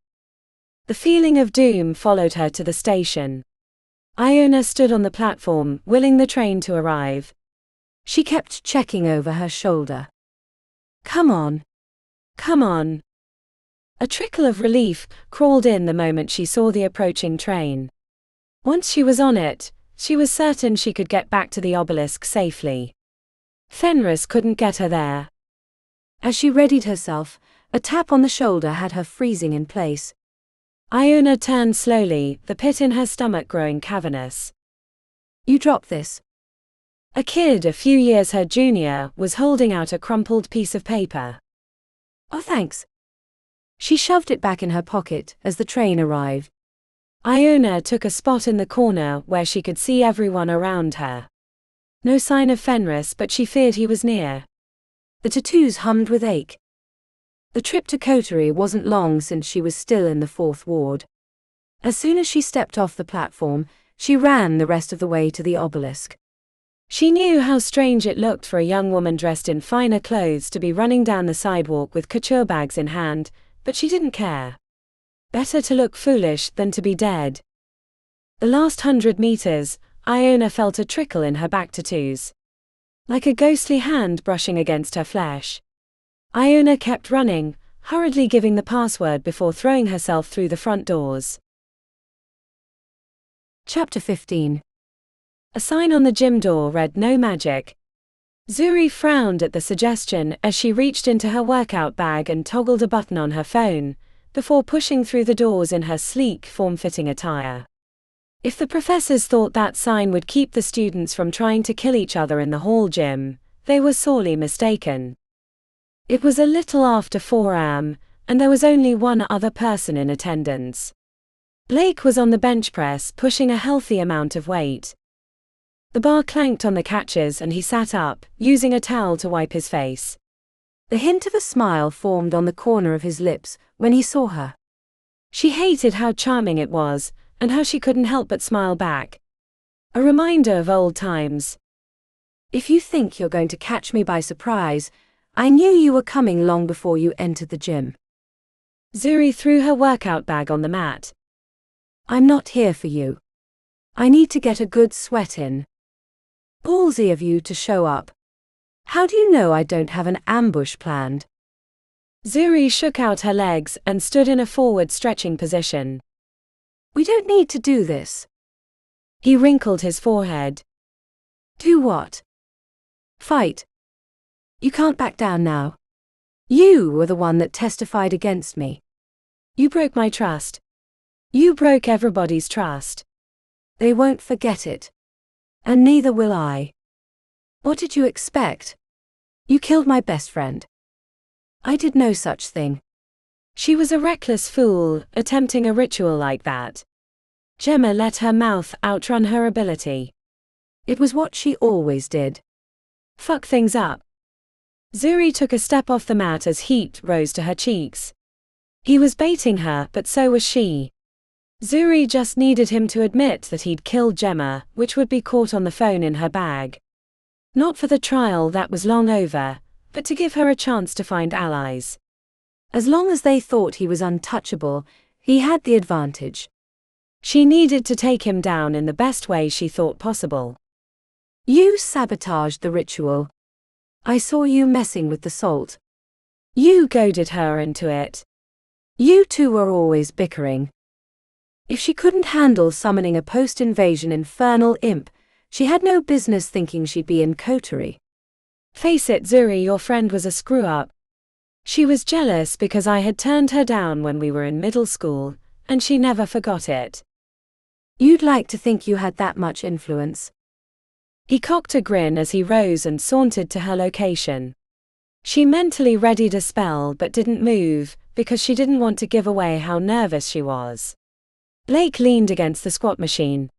The feeling of doom followed her to the station. Iona stood on the platform, willing the train to arrive. She kept checking over her shoulder. Come on. Come on. A trickle of relief crawled in the moment she saw the approaching train. Once she was on it, she was certain she could get back to the Obelisk safely. Fenris couldn't get her there. As she readied herself, a tap on the shoulder had her freezing in place. Iona turned slowly, the pit in her stomach growing cavernous. You dropped this. A kid a few years her junior was holding out a crumpled piece of paper. Oh, thanks. She shoved it back in her pocket as the train arrived. Iona took a spot in the corner where she could see everyone around her. No sign of Fenris, but she feared he was near. The tattoos hummed with ache. The trip to Coterie wasn't long since she was still in the 4th ward. As soon as she stepped off the platform, she ran the rest of the way to the Obelisk. She knew how strange it looked for a young woman dressed in finer clothes to be running down the sidewalk with couture bags in hand, but she didn't care. Better to look foolish than to be dead. The last 100 meters, Iona felt a trickle in her back tattoos. Like a ghostly hand brushing against her flesh. Iona kept running, hurriedly giving the password before throwing herself through the front doors. Chapter 15. A sign on the gym door read "No magic." Zuri frowned at the suggestion as she reached into her workout bag and toggled a button on her phone, before pushing through the doors in her sleek, form-fitting attire. If the professors thought that sign would keep the students from trying to kill each other in the hall gym, they were sorely mistaken. It was a little after 4 a.m., and there was only one other person in attendance. Blake was on the bench press pushing a healthy amount of weight. The bar clanked on the catches and he sat up, using a towel to wipe his face. The hint of a smile formed on the corner of his lips when he saw her. She hated how charming it was, and how she couldn't help but smile back. A reminder of old times. If you think you're going to catch me by surprise, I knew you were coming long before you entered the gym. Zuri threw her workout bag on the mat. I'm not here for you. I need to get a good sweat in. Ballsy of you to show up. How do you know I don't have an ambush planned? Zuri shook out her legs and stood in a forward stretching position. We don't need to do this. He wrinkled his forehead. Do what? Fight. You can't back down now. You were the one that testified against me. You broke my trust. You broke everybody's trust. They won't forget it. And neither will I. What did you expect? You killed my best friend. I did no such thing. She was a reckless fool, attempting a ritual like that. Gemma let her mouth outrun her ability. It was what she always did. Fuck things up. Zuri took a step off the mat as heat rose to her cheeks. He was baiting her, but so was she. Zuri just needed him to admit that he'd killed Gemma, which would be caught on the phone in her bag. Not for the trial that was long over, but to give her a chance to find allies. As long as they thought he was untouchable, he had the advantage. She needed to take him down in the best way she thought possible. You sabotaged the ritual. I saw you messing with the salt. You goaded her into it. You two were always bickering. If she couldn't handle summoning a post-invasion infernal imp, she had no business thinking she'd be in Coterie. Face it, Zuri, your friend was a screw-up. She was jealous because I had turned her down when we were in middle school, and she never forgot it. You'd like to think you had that much influence. He cocked a grin as he rose and sauntered to her location. She mentally readied a spell but didn't move, because she didn't want to give away how nervous she was. Blake leaned against the squat machine.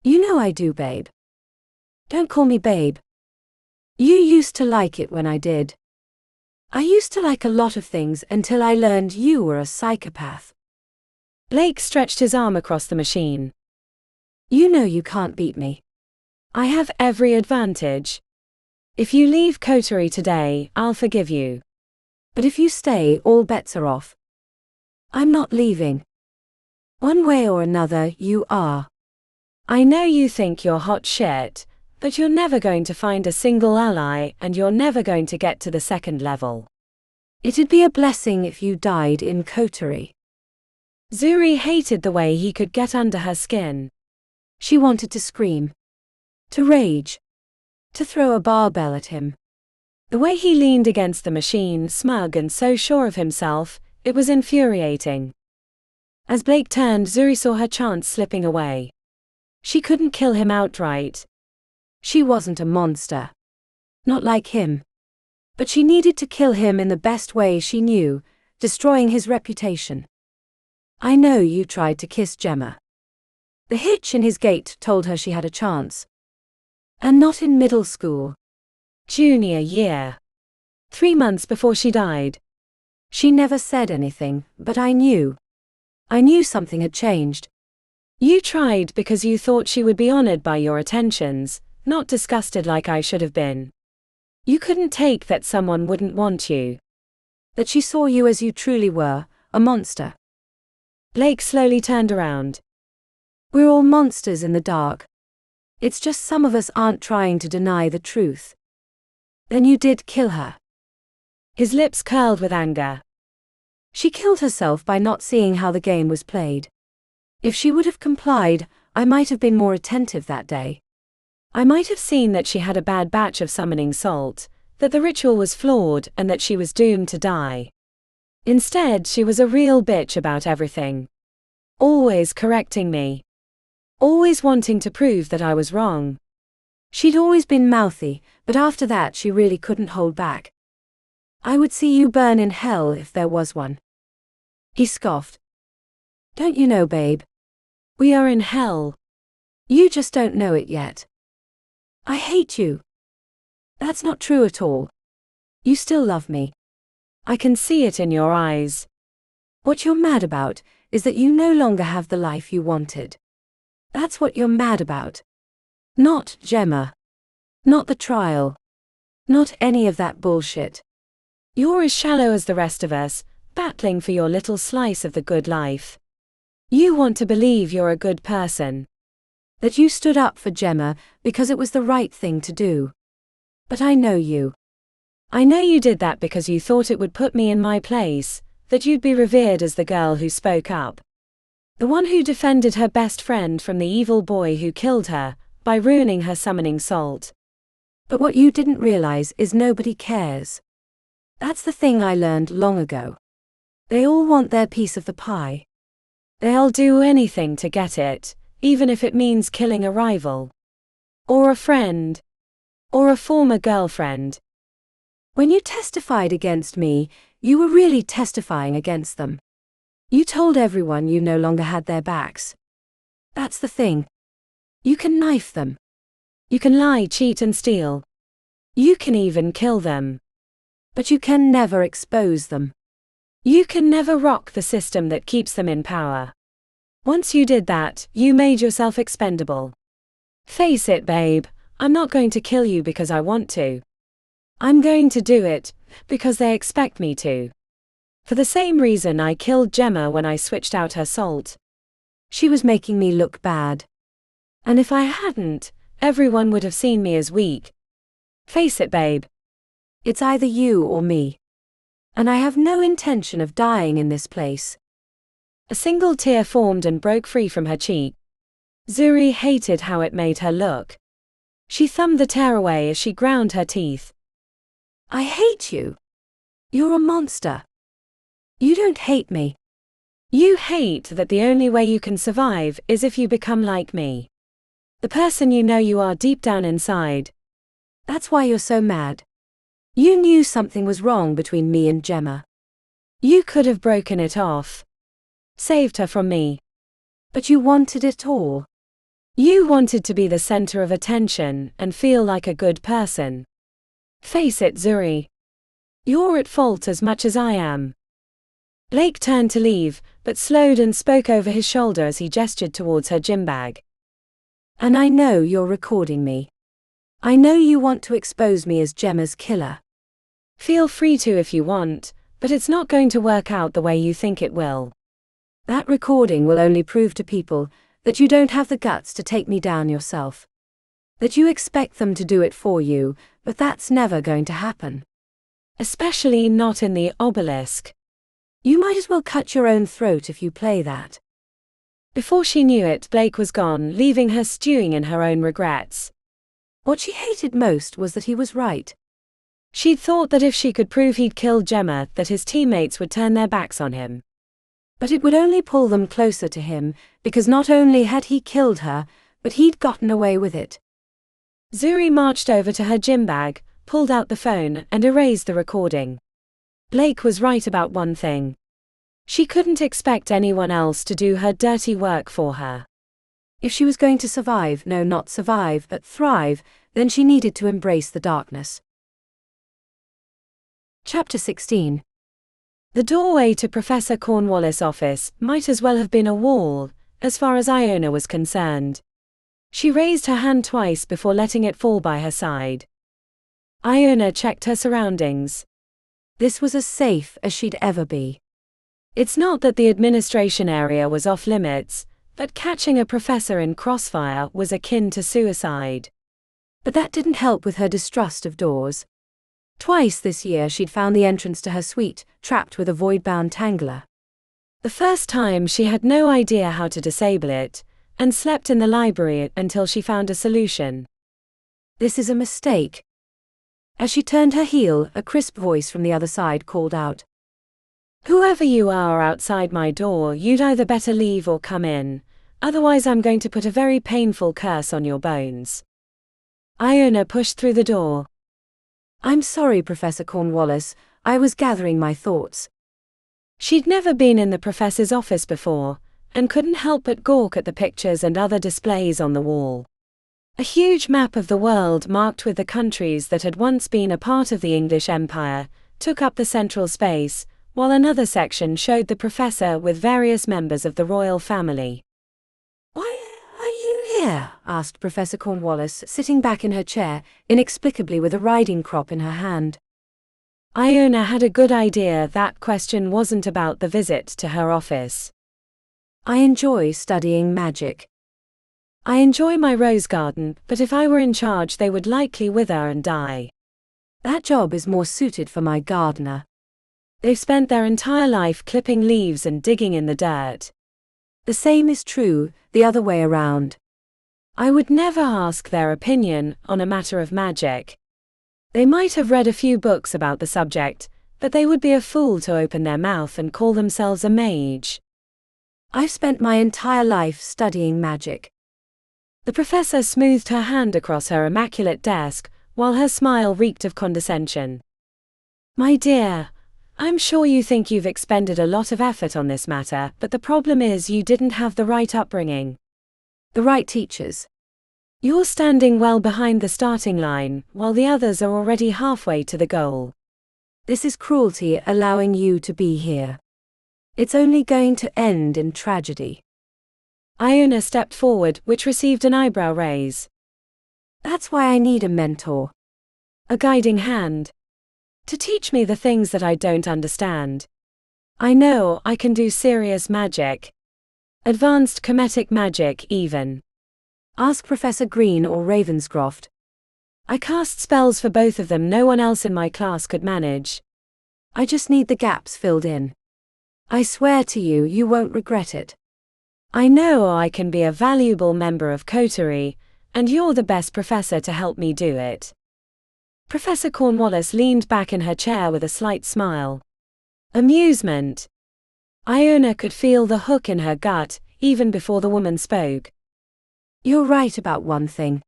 You know I do, babe. Don't call me babe. You used to like it when I did. I used to like a lot of things until I learned you were a psychopath. Blake stretched his arm across the machine. You know you can't beat me. I have every advantage. If you leave Coterie today, I'll forgive you. But if you stay, all bets are off. I'm not leaving. One way or another, you are. I know you think you're hot shit, but you're never going to find a single ally and you're never going to get to the second level. It'd be a blessing if you died in Coterie. Zuri hated the way he could get under her skin. She wanted to scream. To rage. To throw a barbell at him. The way he leaned against the machine, smug and so sure of himself, it was infuriating. As Blake turned, Zuri saw her chance slipping away. She couldn't kill him outright. She wasn't a monster. Not like him. But she needed to kill him in the best way she knew, destroying his reputation. I know you tried to kiss Gemma. The hitch in his gait told her she had a chance. And not in middle school. Junior year. 3 months before she died. She never said anything, but I knew. I knew something had changed. You tried because you thought she would be honored by your attentions, not disgusted like I should have been. You couldn't take that someone wouldn't want you. That she saw you as you truly were, a monster. Blake slowly turned around. We're all monsters in the dark. It's just some of us aren't trying to deny the truth. Then you did kill her. His lips curled with anger. She killed herself by not seeing how the game was played. If she would have complied, I might have been more attentive that day. I might have seen that she had a bad batch of summoning salt, that the ritual was flawed and that she was doomed to die. Instead, she was a real bitch about everything. Always correcting me. Always wanting to prove that I was wrong. She'd always been mouthy, but after that she really couldn't hold back. I would see you burn in hell if there was one. He scoffed. Don't you know, babe? We are in hell. You just don't know it yet. I hate you. That's not true at all. You still love me. I can see it in your eyes. What you're mad about is that you no longer have the life you wanted. That's what you're mad about. Not Gemma. Not the trial. Not any of that bullshit. You're as shallow as the rest of us, battling for your little slice of the good life. You want to believe you're a good person. That you stood up for Gemma because it was the right thing to do. But I know you. I know you did that because you thought it would put me in my place, that you'd be revered as the girl who spoke up. The one who defended her best friend from the evil boy who killed her, by ruining her summoning salt. But what you didn't realize is nobody cares. That's the thing I learned long ago. They all want their piece of the pie. They'll do anything to get it, even if it means killing a rival. Or a friend. Or a former girlfriend. When you testified against me, you were really testifying against them. You told everyone you no longer had their backs. That's the thing. You can knife them. You can lie, cheat and steal. You can even kill them. But you can never expose them. You can never rock the system that keeps them in power. Once you did that, you made yourself expendable. Face it, babe, I'm not going to kill you because I want to. I'm going to do it, because they expect me to. For the same reason I killed Gemma when I switched out her salt. She was making me look bad. And if I hadn't, everyone would have seen me as weak. Face it, babe. It's either you or me. And I have no intention of dying in this place. A single tear formed and broke free from her cheek. Zuri hated how it made her look. She thumbed the tear away as she ground her teeth. I hate you. You're a monster. You don't hate me. You hate that the only way you can survive is if you become like me. The person you know you are deep down inside. That's why you're so mad. You knew something was wrong between me and Gemma. You could have broken it off. Saved her from me. But you wanted it all. You wanted to be the center of attention and feel like a good person. Face it, Zuri. You're at fault as much as I am. Blake turned to leave, but slowed and spoke over his shoulder as he gestured towards her gym bag. And I know you're recording me. I know you want to expose me as Gemma's killer. Feel free to if you want, but it's not going to work out the way you think it will. That recording will only prove to people that you don't have the guts to take me down yourself. That you expect them to do it for you, but that's never going to happen. Especially not in the Obelisk. You might as well cut your own throat if you play that. Before she knew it, Blake was gone, leaving her stewing in her own regrets. What she hated most was that he was right. She'd thought that if she could prove he'd killed Gemma, that his teammates would turn their backs on him. But it would only pull them closer to him, because not only had he killed her, but he'd gotten away with it. Zuri marched over to her gym bag, pulled out the phone, and erased the recording. Blake was right about one thing. She couldn't expect anyone else to do her dirty work for her. If she was going to survive, no, not survive, but thrive, then she needed to embrace the darkness. Chapter 16. The doorway to Professor Cornwallis' office might as well have been a wall, as far as Iona was concerned. She raised her hand twice before letting it fall by her side. Iona checked her surroundings. This was as safe as she'd ever be. It's not that the administration area was off limits, but catching a professor in crossfire was akin to suicide. But that didn't help with her distrust of doors. Twice this year she'd found the entrance to her suite trapped with a void-bound tangler. The first time she had no idea how to disable it, and slept in the library until she found a solution. This is a mistake. As she turned her heel, a crisp voice from the other side called out. Whoever you are outside my door, you'd either better leave or come in, otherwise I'm going to put a very painful curse on your bones. Iona pushed through the door. I'm sorry, Professor Cornwallis, I was gathering my thoughts. She'd never been in the professor's office before, and couldn't help but gawk at the pictures and other displays on the wall. A huge map of the world marked with the countries that had once been a part of the English Empire took up the central space, while another section showed the professor with various members of the royal family. Why are you here? Asked Professor Cornwallis, sitting back in her chair, inexplicably with a riding crop in her hand. Iona had a good idea that question wasn't about the visit to her office. I enjoy studying magic. I enjoy my rose garden, but if I were in charge they would likely wither and die. That job is more suited for my gardener. They've spent their entire life clipping leaves and digging in the dirt. The same is true, the other way around. I would never ask their opinion on a matter of magic. They might have read a few books about the subject, but they would be a fool to open their mouth and call themselves a mage. I've spent my entire life studying magic. The professor smoothed her hand across her immaculate desk, while her smile reeked of condescension. My dear, I'm sure you think you've expended a lot of effort on this matter, but the problem is you didn't have the right upbringing. The right teachers. You're standing well behind the starting line, while the others are already halfway to the goal. This is cruelty allowing you to be here. It's only going to end in tragedy. Iona stepped forward, which received an eyebrow raise. That's why I need a mentor. A guiding hand. To teach me the things that I don't understand. I know I can do serious magic. Advanced comedic magic, even. Ask Professor Green or Ravenscroft. I cast spells for both of them no one else in my class could manage. I just need the gaps filled in. I swear to you, you won't regret it. I know I can be a valuable member of Coterie, and you're the best professor to help me do it. Professor Cornwallis leaned back in her chair with a slight smile. Amusement. Iona could feel the hook in her gut, even before the woman spoke. You're right about one thing.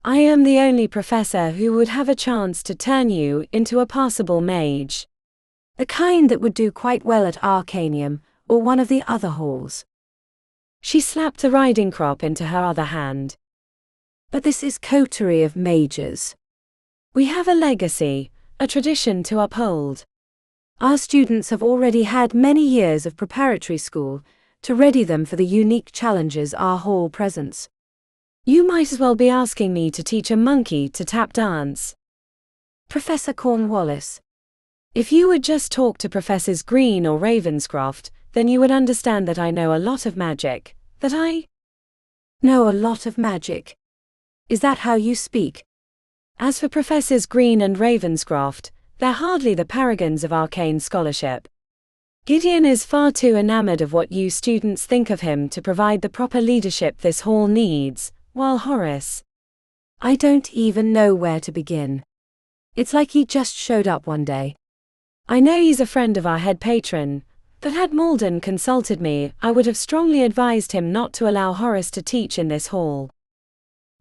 I am the only professor who would have a chance to turn you into a passable mage. The kind that would do quite well at Arcanium, or one of the other halls. She slapped a riding crop into her other hand. But this is Coterie of Mages. We have a legacy, a tradition to uphold. Our students have already had many years of preparatory school to ready them for the unique challenges our hall presents. You might as well be asking me to teach a monkey to tap dance. Professor Cornwallis. If you would just talk to Professors Green or Ravenscroft, then you would understand that I know a lot of magic, that I know a lot of magic. Is that how you speak? As for Professors Green and Ravenscroft, they're hardly the paragons of arcane scholarship. Gideon is far too enamored of what you students think of him to provide the proper leadership this hall needs, while Horace, I don't even know where to begin. It's like he just showed up one day. I know he's a friend of our head patron, but had Malden consulted me, I would have strongly advised him not to allow Horace to teach in this hall.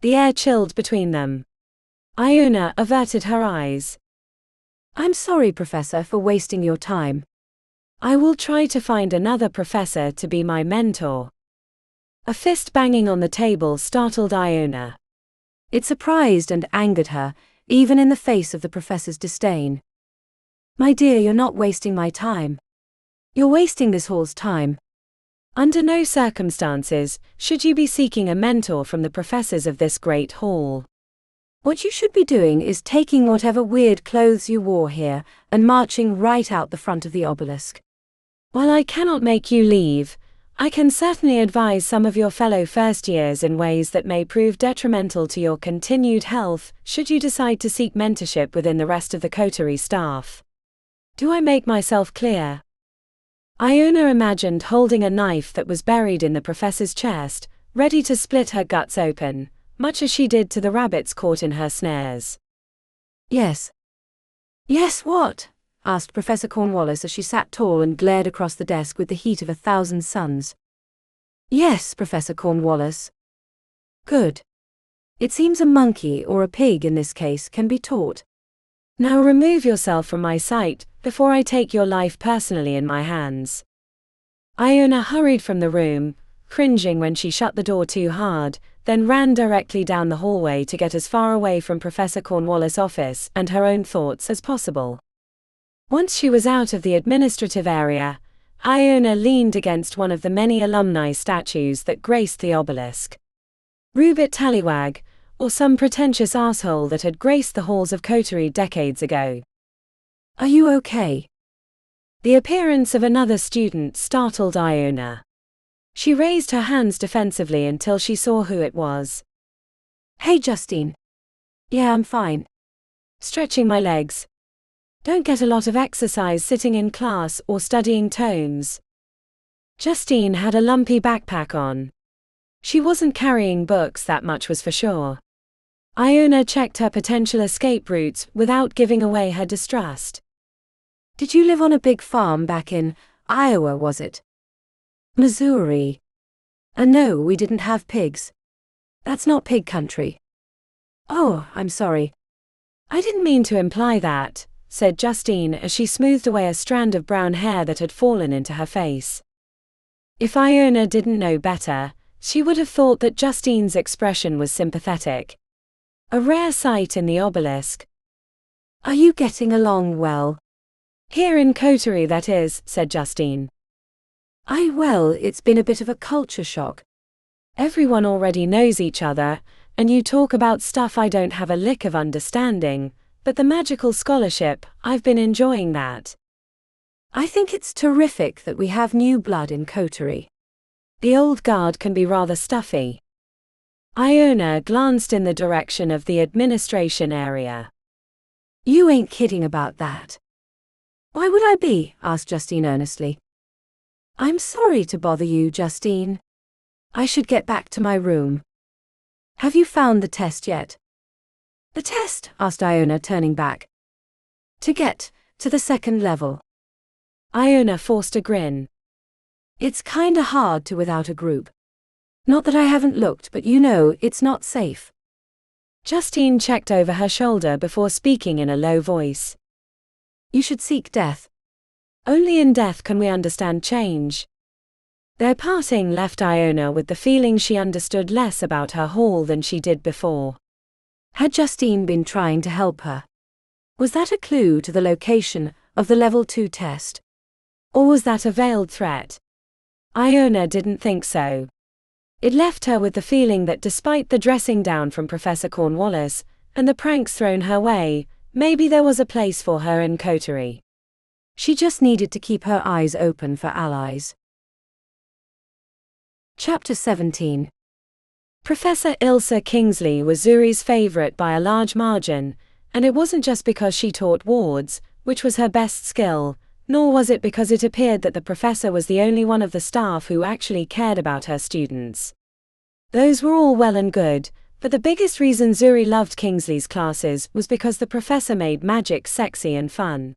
The air chilled between them. Iona averted her eyes. I'm sorry, Professor, for wasting your time. I will try to find another professor to be my mentor. A fist banging on the table startled Iona. It surprised and angered her, even in the face of the professor's disdain. My dear, you're not wasting my time. You're wasting this hall's time. Under no circumstances should you be seeking a mentor from the professors of this great hall. What you should be doing is taking whatever weird clothes you wore here and marching right out the front of the obelisk. While I cannot make you leave, I can certainly advise some of your fellow first years in ways that may prove detrimental to your continued health should you decide to seek mentorship within the rest of the coterie staff. Do I make myself clear? Iona imagined holding a knife that was buried in the professor's chest, ready to split her guts open, much as she did to the rabbits caught in her snares. Yes. Yes, what? Asked Professor Cornwallis as she sat tall and glared across the desk with the heat of 1,000 suns. Yes, Professor Cornwallis. Good. It seems a monkey or a pig in this case can be taught. Now remove yourself from my sight before I take your life personally in my hands. Iona hurried from the room, cringing when she shut the door too hard, then ran directly down the hallway to get as far away from Professor Cornwallis' office and her own thoughts as possible. Once she was out of the administrative area, Iona leaned against one of the many alumni statues that graced the obelisk. Rubit Tallywag, or some pretentious asshole that had graced the halls of Coterie decades ago. Are you okay? The appearance of another student startled Iona. She raised her hands defensively until she saw who it was. Hey, Justine. Yeah, I'm fine. Stretching my legs. Don't get a lot of exercise sitting in class or studying tomes. Justine had a lumpy backpack on. She wasn't carrying books, that much was for sure. Iona checked her potential escape routes without giving away her distrust. Did you live on a big farm back in Iowa, was it? Missouri. No, we didn't have pigs. That's not pig country. Oh, I'm sorry. I didn't mean to imply that, said Justine as she smoothed away a strand of brown hair that had fallen into her face. If Iona didn't know better, she would have thought that Justine's expression was sympathetic. A rare sight in the obelisk. Are you getting along well? Here in Coterie, that is, said Justine. Well, it's been a bit of a culture shock. Everyone already knows each other, and you talk about stuff I don't have a lick of understanding, but the magical scholarship, I've been enjoying that. I think it's terrific that we have new blood in Coterie. The old guard can be rather stuffy. Iona glanced in the direction of the administration area. You ain't kidding about that. Why would I be? Asked Justine earnestly. I'm sorry to bother you, Justine. I should get back to my room. Have you found the test yet? The test? Asked Iona, turning back. To get to the second level. Iona forced a grin. It's kinda hard to without a group. Not that I haven't looked, but you know, it's not safe. Justine checked over her shoulder before speaking in a low voice. You should seek death. Only in death can we understand change. Their parting left Iona with the feeling she understood less about her hall than she did before. Had Justine been trying to help her? Was that a clue to the location of the level 2 test? Or was that a veiled threat? Iona didn't think so. It left her with the feeling that despite the dressing down from Professor Cornwallis, and the pranks thrown her way, maybe there was a place for her in Coterie. She just needed to keep her eyes open for allies. Chapter 17. Professor Ilsa Kingsley was Zuri's favorite by a large margin, and it wasn't just because she taught wards, which was her best skill, nor was it because it appeared that the professor was the only one of the staff who actually cared about her students. Those were all well and good, but the biggest reason Zuri loved Kingsley's classes was because the professor made magic sexy and fun.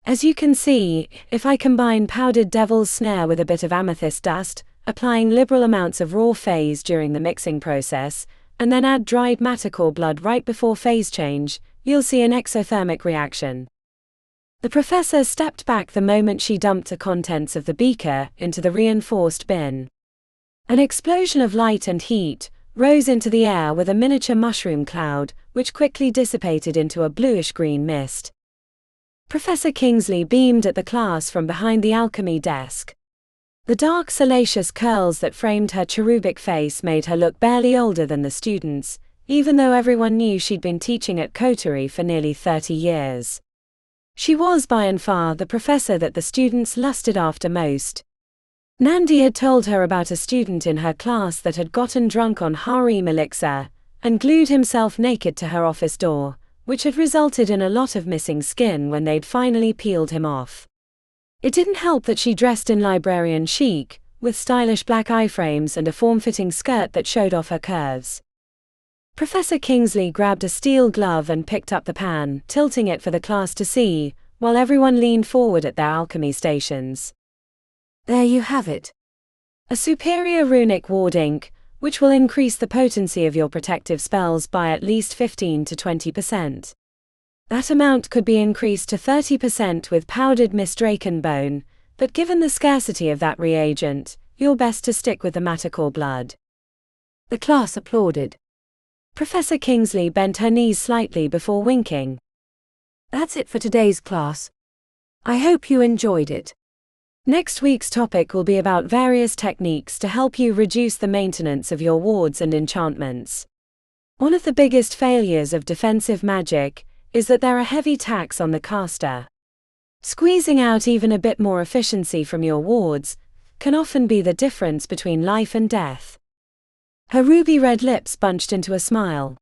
As you can see, if I combine powdered devil's snare with a bit of amethyst dust, applying liberal amounts of raw phase during the mixing process, and then add dried maticore blood right before phase change, you'll see an exothermic reaction. The professor stepped back the moment she dumped the contents of the beaker into the reinforced bin. An explosion of light and heat rose into the air with a miniature mushroom cloud, which quickly dissipated into a bluish-green mist. Professor Kingsley beamed at the class from behind the alchemy desk. The dark, salacious curls that framed her cherubic face made her look barely older than the students, even though everyone knew she'd been teaching at Coterie for nearly 30 years. She was by and far the professor that the students lusted after most. Nandi had told her about a student in her class that had gotten drunk on harem elixir and glued himself naked to her office door, which had resulted in a lot of missing skin when they'd finally peeled him off. It didn't help that she dressed in librarian chic, with stylish black iframes and a form-fitting skirt that showed off her curves. Professor Kingsley grabbed a steel glove and picked up the pan, tilting it for the class to see, while everyone leaned forward at their alchemy stations. There you have it. A superior runic ward ink, which will increase the potency of your protective spells by at least 15 to 20%. That amount could be increased to 30% with powdered Mistraken bone, but given the scarcity of that reagent, you're best to stick with the Matacore blood. The class applauded. Professor Kingsley bent her knees slightly before winking. That's it for today's class. I hope you enjoyed it. Next week's topic will be about various techniques to help you reduce the maintenance of your wards and enchantments. One of the biggest failures of defensive magic is that there are heavy tax on the caster. Squeezing out even a bit more efficiency from your wards can often be the difference between life and death. Her ruby-red lips bunched into a smile.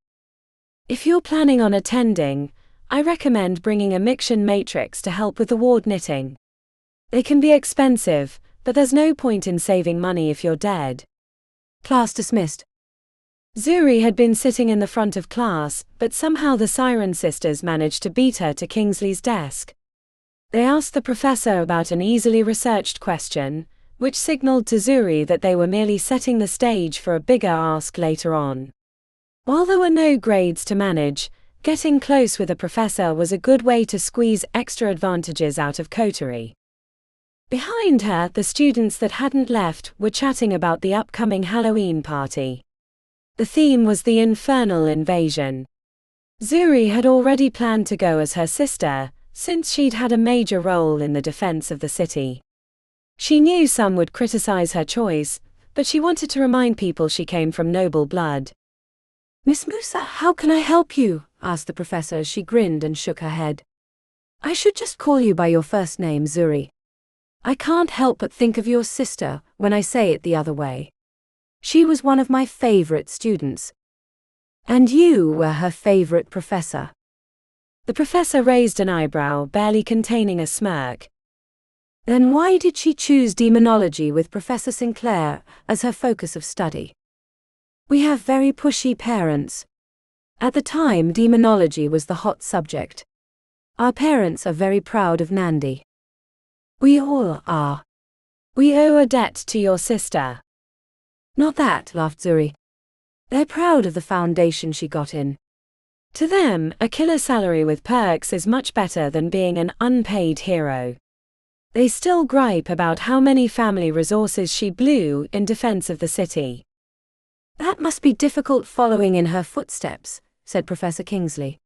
If you're planning on attending, I recommend bringing a Miction matrix to help with the ward knitting. They can be expensive, but there's no point in saving money if you're dead. Class dismissed. Zuri had been sitting in the front of class, but somehow the Siren sisters managed to beat her to Kingsley's desk. They asked the professor about an easily researched question, which signaled to Zuri that they were merely setting the stage for a bigger ask later on. While there were no grades to manage, getting close with a professor was a good way to squeeze extra advantages out of Coterie. Behind her, the students that hadn't left were chatting about the upcoming Halloween party. The theme was the infernal invasion. Zuri had already planned to go as her sister, since she'd had a major role in the defense of the city. She knew some would criticize her choice, but she wanted to remind people she came from noble blood. Miss Musa, how can I help you? Asked the professor as she grinned and shook her head. I should just call you by your first name, Zuri. I can't help but think of your sister when I say it the other way. She was one of my favorite students. And you were her favorite professor. The professor raised an eyebrow, barely containing a smirk. Then why did she choose demonology with Professor Sinclair as her focus of study? We have very pushy parents. At the time, demonology was the hot subject. Our parents are very proud of Nandi. We all are. We owe a debt to your sister. Not that, laughed Zuri. They're proud of the foundation she got in. To them, a killer salary with perks is much better than being an unpaid hero. They still gripe about how many family resources she blew in defense of the city. That must be difficult following in her footsteps, said Professor Kingsley.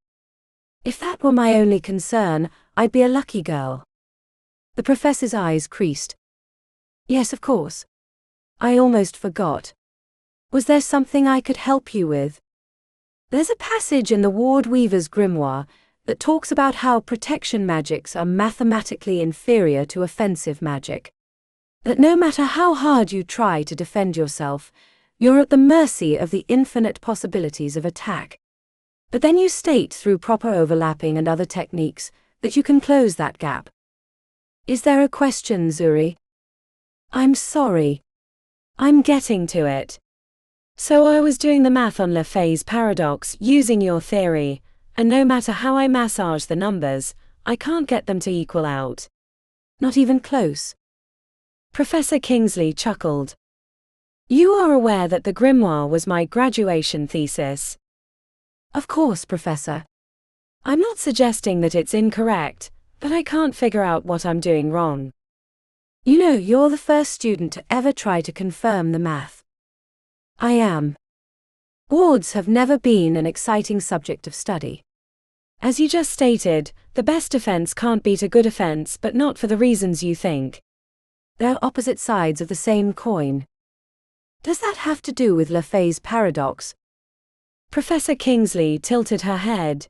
If that were my only concern, I'd be a lucky girl. The professor's eyes creased. Yes, of course. I almost forgot. Was there something I could help you with? There's a passage in the Ward Weaver's Grimoire that talks about how protection magics are mathematically inferior to offensive magic. That no matter how hard you try to defend yourself, you're at the mercy of the infinite possibilities of attack. But then you state through proper overlapping and other techniques that you can close that gap. Is there a question, Zuri? I'm sorry. I'm getting to it. So I was doing the math on Le Fay's paradox using your theory, and no matter how I massage the numbers, I can't get them to equal out. Not even close. Professor Kingsley chuckled. You are aware that the Grimoire was my graduation thesis. Of course, Professor. I'm not suggesting that it's incorrect, but I can't figure out what I'm doing wrong. You know, you're the first student to ever try to confirm the math. I am. Wards have never been an exciting subject of study. As you just stated, the best defense can't beat a good offense, but not for the reasons you think. They're opposite sides of the same coin. Does that have to do with LaFay's paradox? Professor Kingsley tilted her head.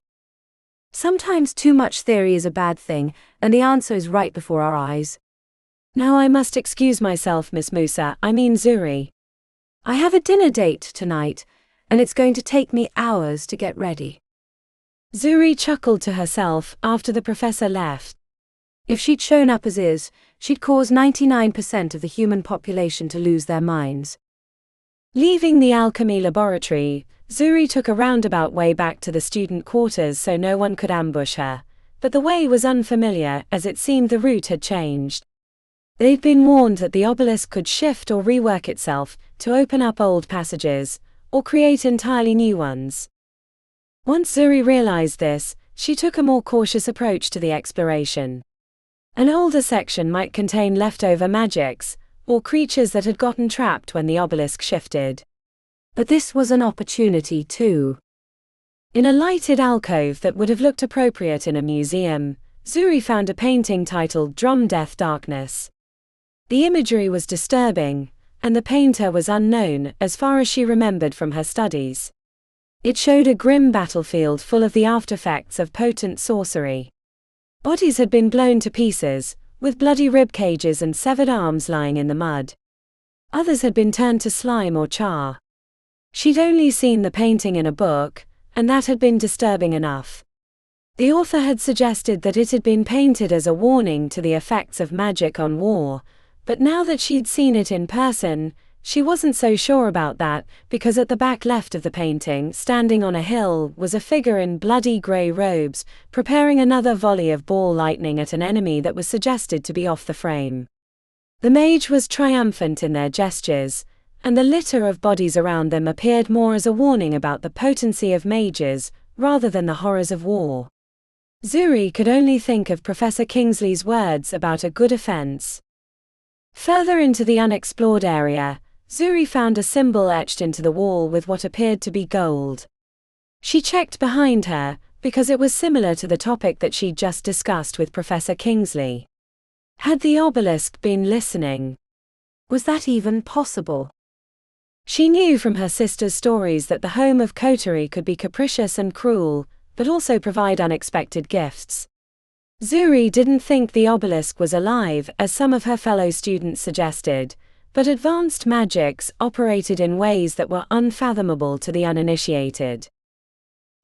Sometimes too much theory is a bad thing, and the answer is right before our eyes. Now I must excuse myself, Miss Zuri. I have a dinner date tonight, and it's going to take me hours to get ready. Zuri chuckled to herself after the professor left. If she'd shown up as is, she'd cause 99% of the human population to lose their minds. Leaving the alchemy laboratory, Zuri took a roundabout way back to the student quarters so no one could ambush her, but the way was unfamiliar as it seemed the route had changed. They'd been warned that the obelisk could shift or rework itself to open up old passages, or create entirely new ones. Once Zuri realized this, she took a more cautious approach to the exploration. An older section might contain leftover magics, or creatures that had gotten trapped when the obelisk shifted. But this was an opportunity too. In a lighted alcove that would have looked appropriate in a museum, Zuri found a painting titled Drum Death Darkness. The imagery was disturbing, and the painter was unknown as far as she remembered from her studies. It showed a grim battlefield full of the aftereffects of potent sorcery. Bodies had been blown to pieces, with bloody rib cages and severed arms lying in the mud. Others had been turned to slime or char. She'd only seen the painting in a book, and that had been disturbing enough. The author had suggested that it had been painted as a warning to the effects of magic on war, but now that she'd seen it in person, she wasn't so sure about that, because at the back left of the painting, standing on a hill, was a figure in bloody grey robes, preparing another volley of ball lightning at an enemy that was suggested to be off the frame. The mage was triumphant in their gestures, and the litter of bodies around them appeared more as a warning about the potency of mages, rather than the horrors of war. Zuri could only think of Professor Kingsley's words about a good offense. Further into the unexplored area, Zuri found a symbol etched into the wall with what appeared to be gold. She checked behind her, because it was similar to the topic that she'd just discussed with Professor Kingsley. Had the obelisk been listening? Was that even possible? She knew from her sister's stories that the home of Coterie could be capricious and cruel, but also provide unexpected gifts. Zuri didn't think the obelisk was alive, as some of her fellow students suggested, but advanced magics operated in ways that were unfathomable to the uninitiated.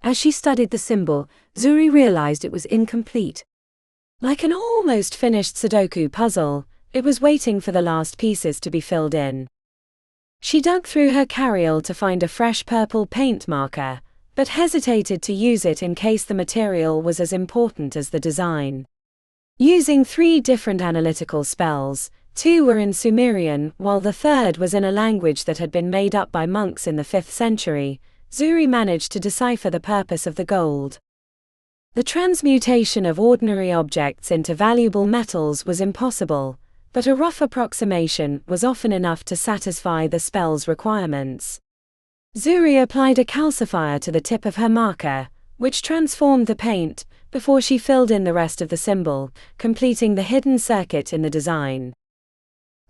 As she studied the symbol, Zuri realized it was incomplete. Like an almost finished Sudoku puzzle, it was waiting for the last pieces to be filled in. She dug through her carryall to find a fresh purple paint marker, but hesitated to use it in case the material was as important as the design. Using 3 different analytical spells, 2 were in Sumerian while the third was in a language that had been made up by monks in the 5th century, Zuri managed to decipher the purpose of the gold. The transmutation of ordinary objects into valuable metals was impossible, but a rough approximation was often enough to satisfy the spell's requirements. Zuri applied a calcifier to the tip of her marker, which transformed the paint, before she filled in the rest of the symbol, completing the hidden circuit in the design.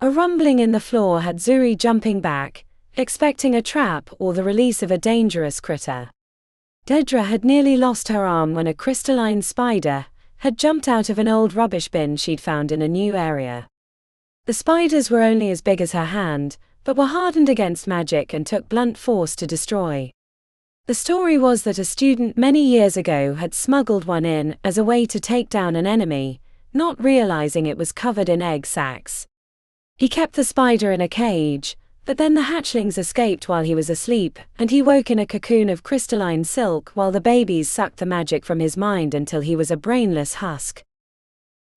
A rumbling in the floor had Zuri jumping back, expecting a trap or the release of a dangerous critter. Dedra had nearly lost her arm when a crystalline spider had jumped out of an old rubbish bin she'd found in a new area. The spiders were only as big as her hand, but were hardened against magic and took blunt force to destroy. The story was that a student many years ago had smuggled one in as a way to take down an enemy, not realizing it was covered in egg sacs. He kept the spider in a cage, but then the hatchlings escaped while he was asleep, and he woke in a cocoon of crystalline silk while the babies sucked the magic from his mind until he was a brainless husk.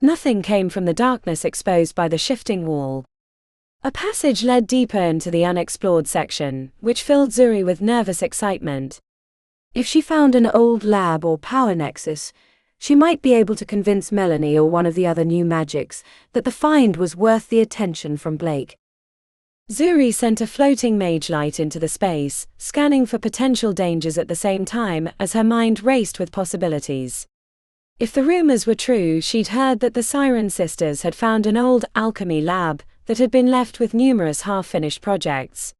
Nothing came from the darkness exposed by the shifting wall. A passage led deeper into the unexplored section, which filled Zuri with nervous excitement. If she found an old lab or power nexus, she might be able to convince Melanie or one of the other new magics that the find was worth the attention from Blake. Zuri sent a floating mage light into the space, scanning for potential dangers at the same time as her mind raced with possibilities. If the rumors were true, she'd heard that the Siren Sisters had found an old alchemy lab that had been left with numerous half-finished projects.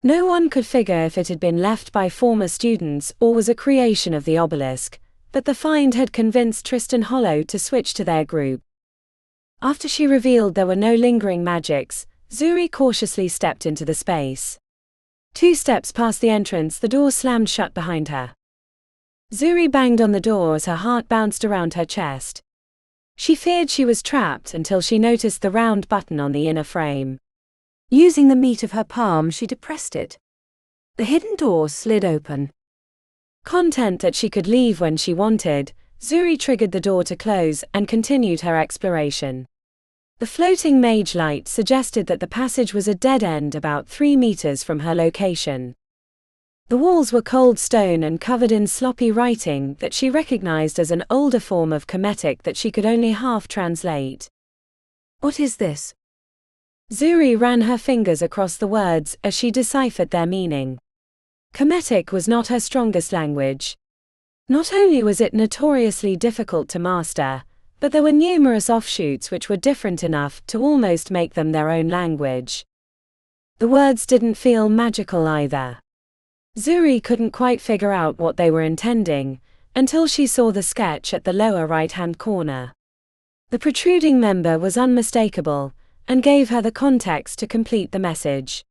No one could figure if it had been left by former students or was a creation of the Obelisk, but the find had convinced Tristan Hollow to switch to their group. After she revealed there were no lingering magics, Zuri cautiously stepped into the space. 2 steps past the entrance, the door slammed shut behind her. Zuri banged on the door as her heart bounced around her chest. She feared she was trapped until she noticed the round button on the inner frame. Using the meat of her palm, she depressed it. The hidden door slid open. Content that she could leave when she wanted, Zuri triggered the door to close and continued her exploration. The floating mage light suggested that the passage was a dead end about 3 meters from her location. The walls were cold stone and covered in sloppy writing that she recognized as an older form of Kemetic that she could only half translate. What is this? Zuri ran her fingers across the words as she deciphered their meaning. Kemetic was not her strongest language. Not only was it notoriously difficult to master, but there were numerous offshoots which were different enough to almost make them their own language. The words didn't feel magical either. Zuri couldn't quite figure out what they were intending, until she saw the sketch at the lower right-hand corner. The protruding member was unmistakable, and gave her the context to complete the message.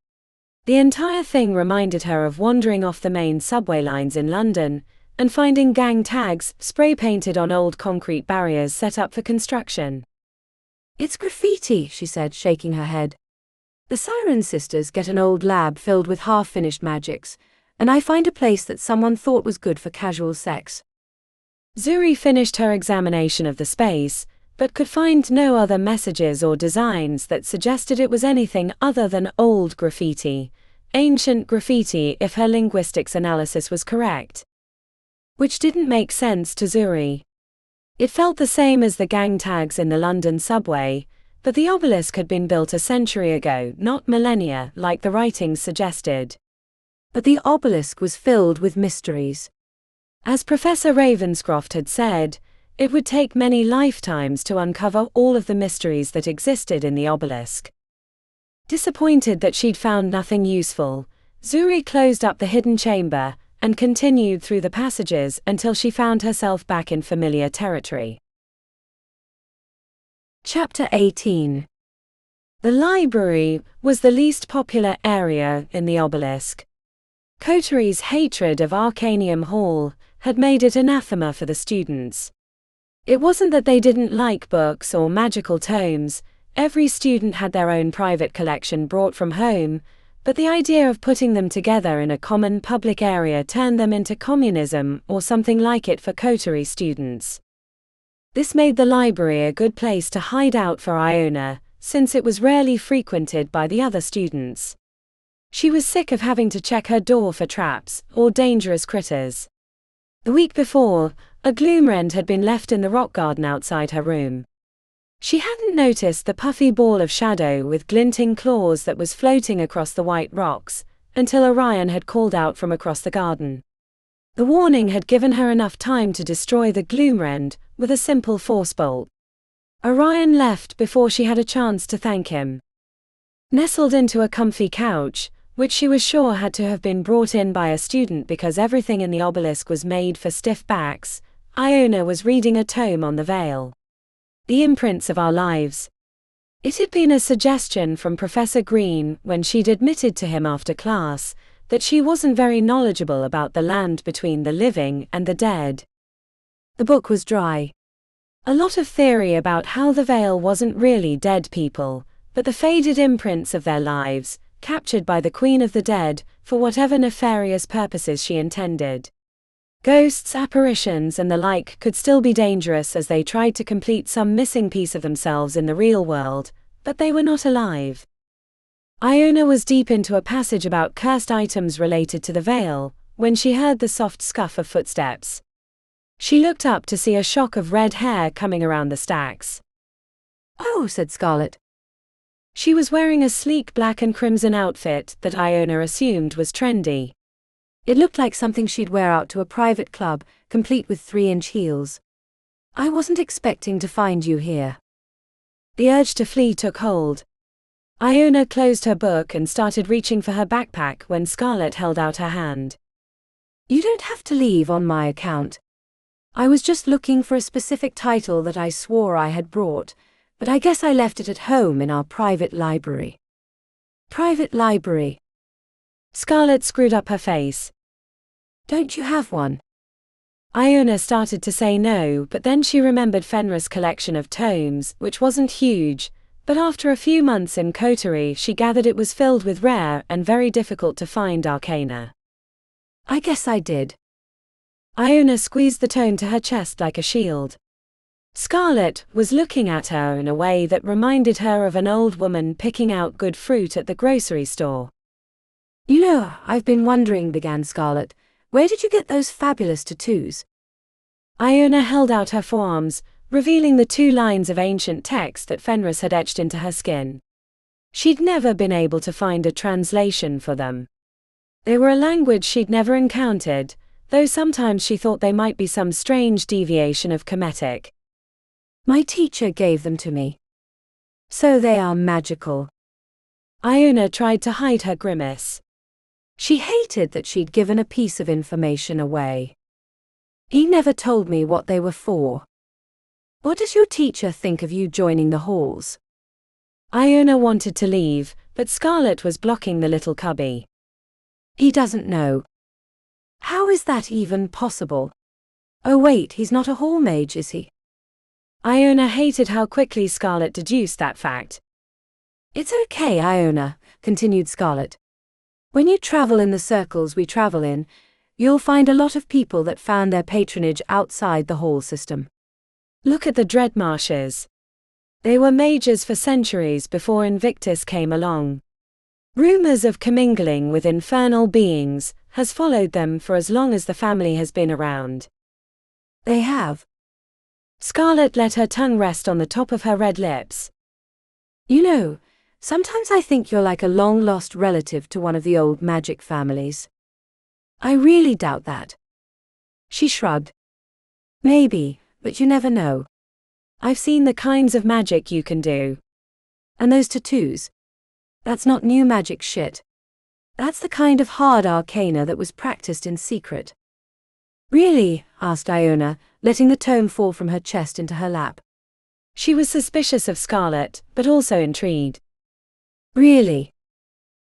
The entire thing reminded her of wandering off the main subway lines in London, and finding gang tags spray-painted on old concrete barriers set up for construction. It's graffiti, she said, shaking her head. The Siren Sisters get an old lab filled with half-finished magics, and I find a place that someone thought was good for casual sex. Zuri finished her examination of the space, but could find no other messages or designs that suggested it was anything other than old graffiti, ancient graffiti if her linguistics analysis was correct. Which didn't make sense to Zuri. It felt the same as the gang tags in the London subway, but the obelisk had been built a century ago, not millennia, like the writings suggested. But the obelisk was filled with mysteries. As Professor Ravenscroft had said, it would take many lifetimes to uncover all of the mysteries that existed in the obelisk. Disappointed that she'd found nothing useful, Zuri closed up the hidden chamber and continued through the passages until she found herself back in familiar territory. Chapter 18. The library was the least popular area in the obelisk. Coterie's hatred of Arcanium Hall had made it anathema for the students. It wasn't that they didn't like books or magical tomes, every student had their own private collection brought from home, but the idea of putting them together in a common public area turned them into communism or something like it for Coterie students. This made the library a good place to hide out for Iona, since it was rarely frequented by the other students. She was sick of having to check her door for traps or dangerous critters. The week before, a gloomrend had been left in the rock garden outside her room. She hadn't noticed the puffy ball of shadow with glinting claws that was floating across the white rocks, until Orion had called out from across the garden. The warning had given her enough time to destroy the gloomrend with a simple force bolt. Orion left before she had a chance to thank him. Nestled into a comfy couch, which she was sure had to have been brought in by a student because everything in the obelisk was made for stiff backs, Iona was reading a tome on the veil. The Imprints of Our Lives. It had been a suggestion from Professor Green when she'd admitted to him after class that she wasn't very knowledgeable about the land between the living and the dead. The book was dry. A lot of theory about how the veil wasn't really dead people, but the faded imprints of their lives, captured by the Queen of the Dead for whatever nefarious purposes she intended. Ghosts, apparitions and the like could still be dangerous as they tried to complete some missing piece of themselves in the real world, but they were not alive. Iona was deep into a passage about cursed items related to the veil, when she heard the soft scuff of footsteps. She looked up to see a shock of red hair coming around the stacks. "Oh," said Scarlet. She was wearing a sleek black and crimson outfit that Iona assumed was trendy. It looked like something she'd wear out to a private club, complete with 3-inch heels. I wasn't expecting to find you here. The urge to flee took hold. Iona closed her book and started reaching for her backpack when Scarlet held out her hand. You don't have to leave on my account. I was just looking for a specific title that I swore I had brought, but I guess I left it at home in our private library. Private library? Scarlet screwed up her face. Don't you have one? Iona started to say no, but then she remembered Fenris' collection of tomes, which wasn't huge, but after a few months in Coterie she gathered it was filled with rare and very difficult to find arcana. I guess I did. Iona squeezed the tome to her chest like a shield. Scarlet was looking at her in a way that reminded her of an old woman picking out good fruit at the grocery store. You know, I've been wondering, began Scarlet, where did you get those fabulous tattoos? Iona held out her forearms, revealing the 2 lines of ancient text that Fenris had etched into her skin. She'd never been able to find a translation for them. They were a language she'd never encountered, though sometimes she thought they might be some strange deviation of Kemetic. My teacher gave them to me. So they are magical. Iona tried to hide her grimace. She hated that she'd given a piece of information away. He never told me what they were for. What does your teacher think of you joining the halls? Iona wanted to leave, but Scarlet was blocking the little cubby. He doesn't know. How is that even possible? Oh wait, he's not a hall mage, is he? Iona hated how quickly Scarlet deduced that fact. It's okay, Iona, continued Scarlet. When you travel in the circles we travel in, you'll find a lot of people that found their patronage outside the hall system. Look at the Dread Marshes. They were mages for centuries before Invictus came along. Rumors of commingling with infernal beings has followed them for as long as the family has been around. They have. Scarlet let her tongue rest on the top of her red lips. You know, sometimes I think you're like a long-lost relative to one of the old magic families. I really doubt that. She shrugged. Maybe, but you never know. I've seen the kinds of magic you can do. And those tattoos? That's not new magic shit. That's the kind of hard arcana that was practiced in secret. Really? Asked Iona, letting the tome fall from her chest into her lap. She was suspicious of Scarlet, but also intrigued. Really?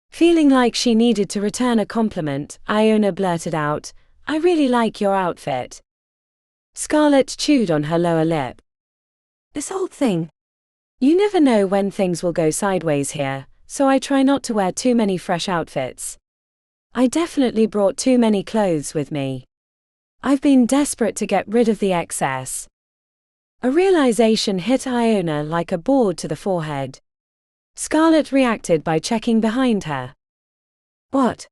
Feeling like she needed to return a compliment, Iona blurted out, I really like your outfit. Scarlet chewed on her lower lip. This old thing. You never know when things will go sideways here, so I try not to wear too many fresh outfits. I definitely brought too many clothes with me. I've been desperate to get rid of the excess. A realization hit Iona like a board to the forehead. Scarlet reacted by checking behind her. What?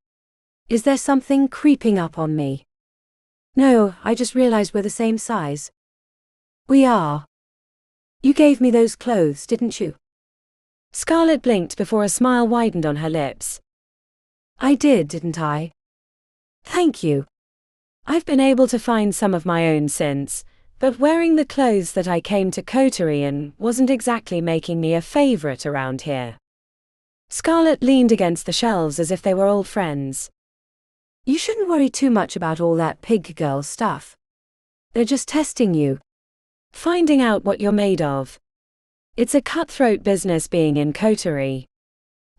Is there something creeping up on me? No, I just realized we're the same size. We are. You gave me those clothes, didn't you? Scarlet blinked before a smile widened on her lips. I did, didn't I? Thank you. I've been able to find some of my own since, but wearing the clothes that I came to Coterie in wasn't exactly making me a favorite around here. Scarlet leaned against the shelves as if they were old friends. You shouldn't worry too much about all that pig girl stuff. They're just testing you. Finding out what you're made of. It's a cutthroat business being in Coterie.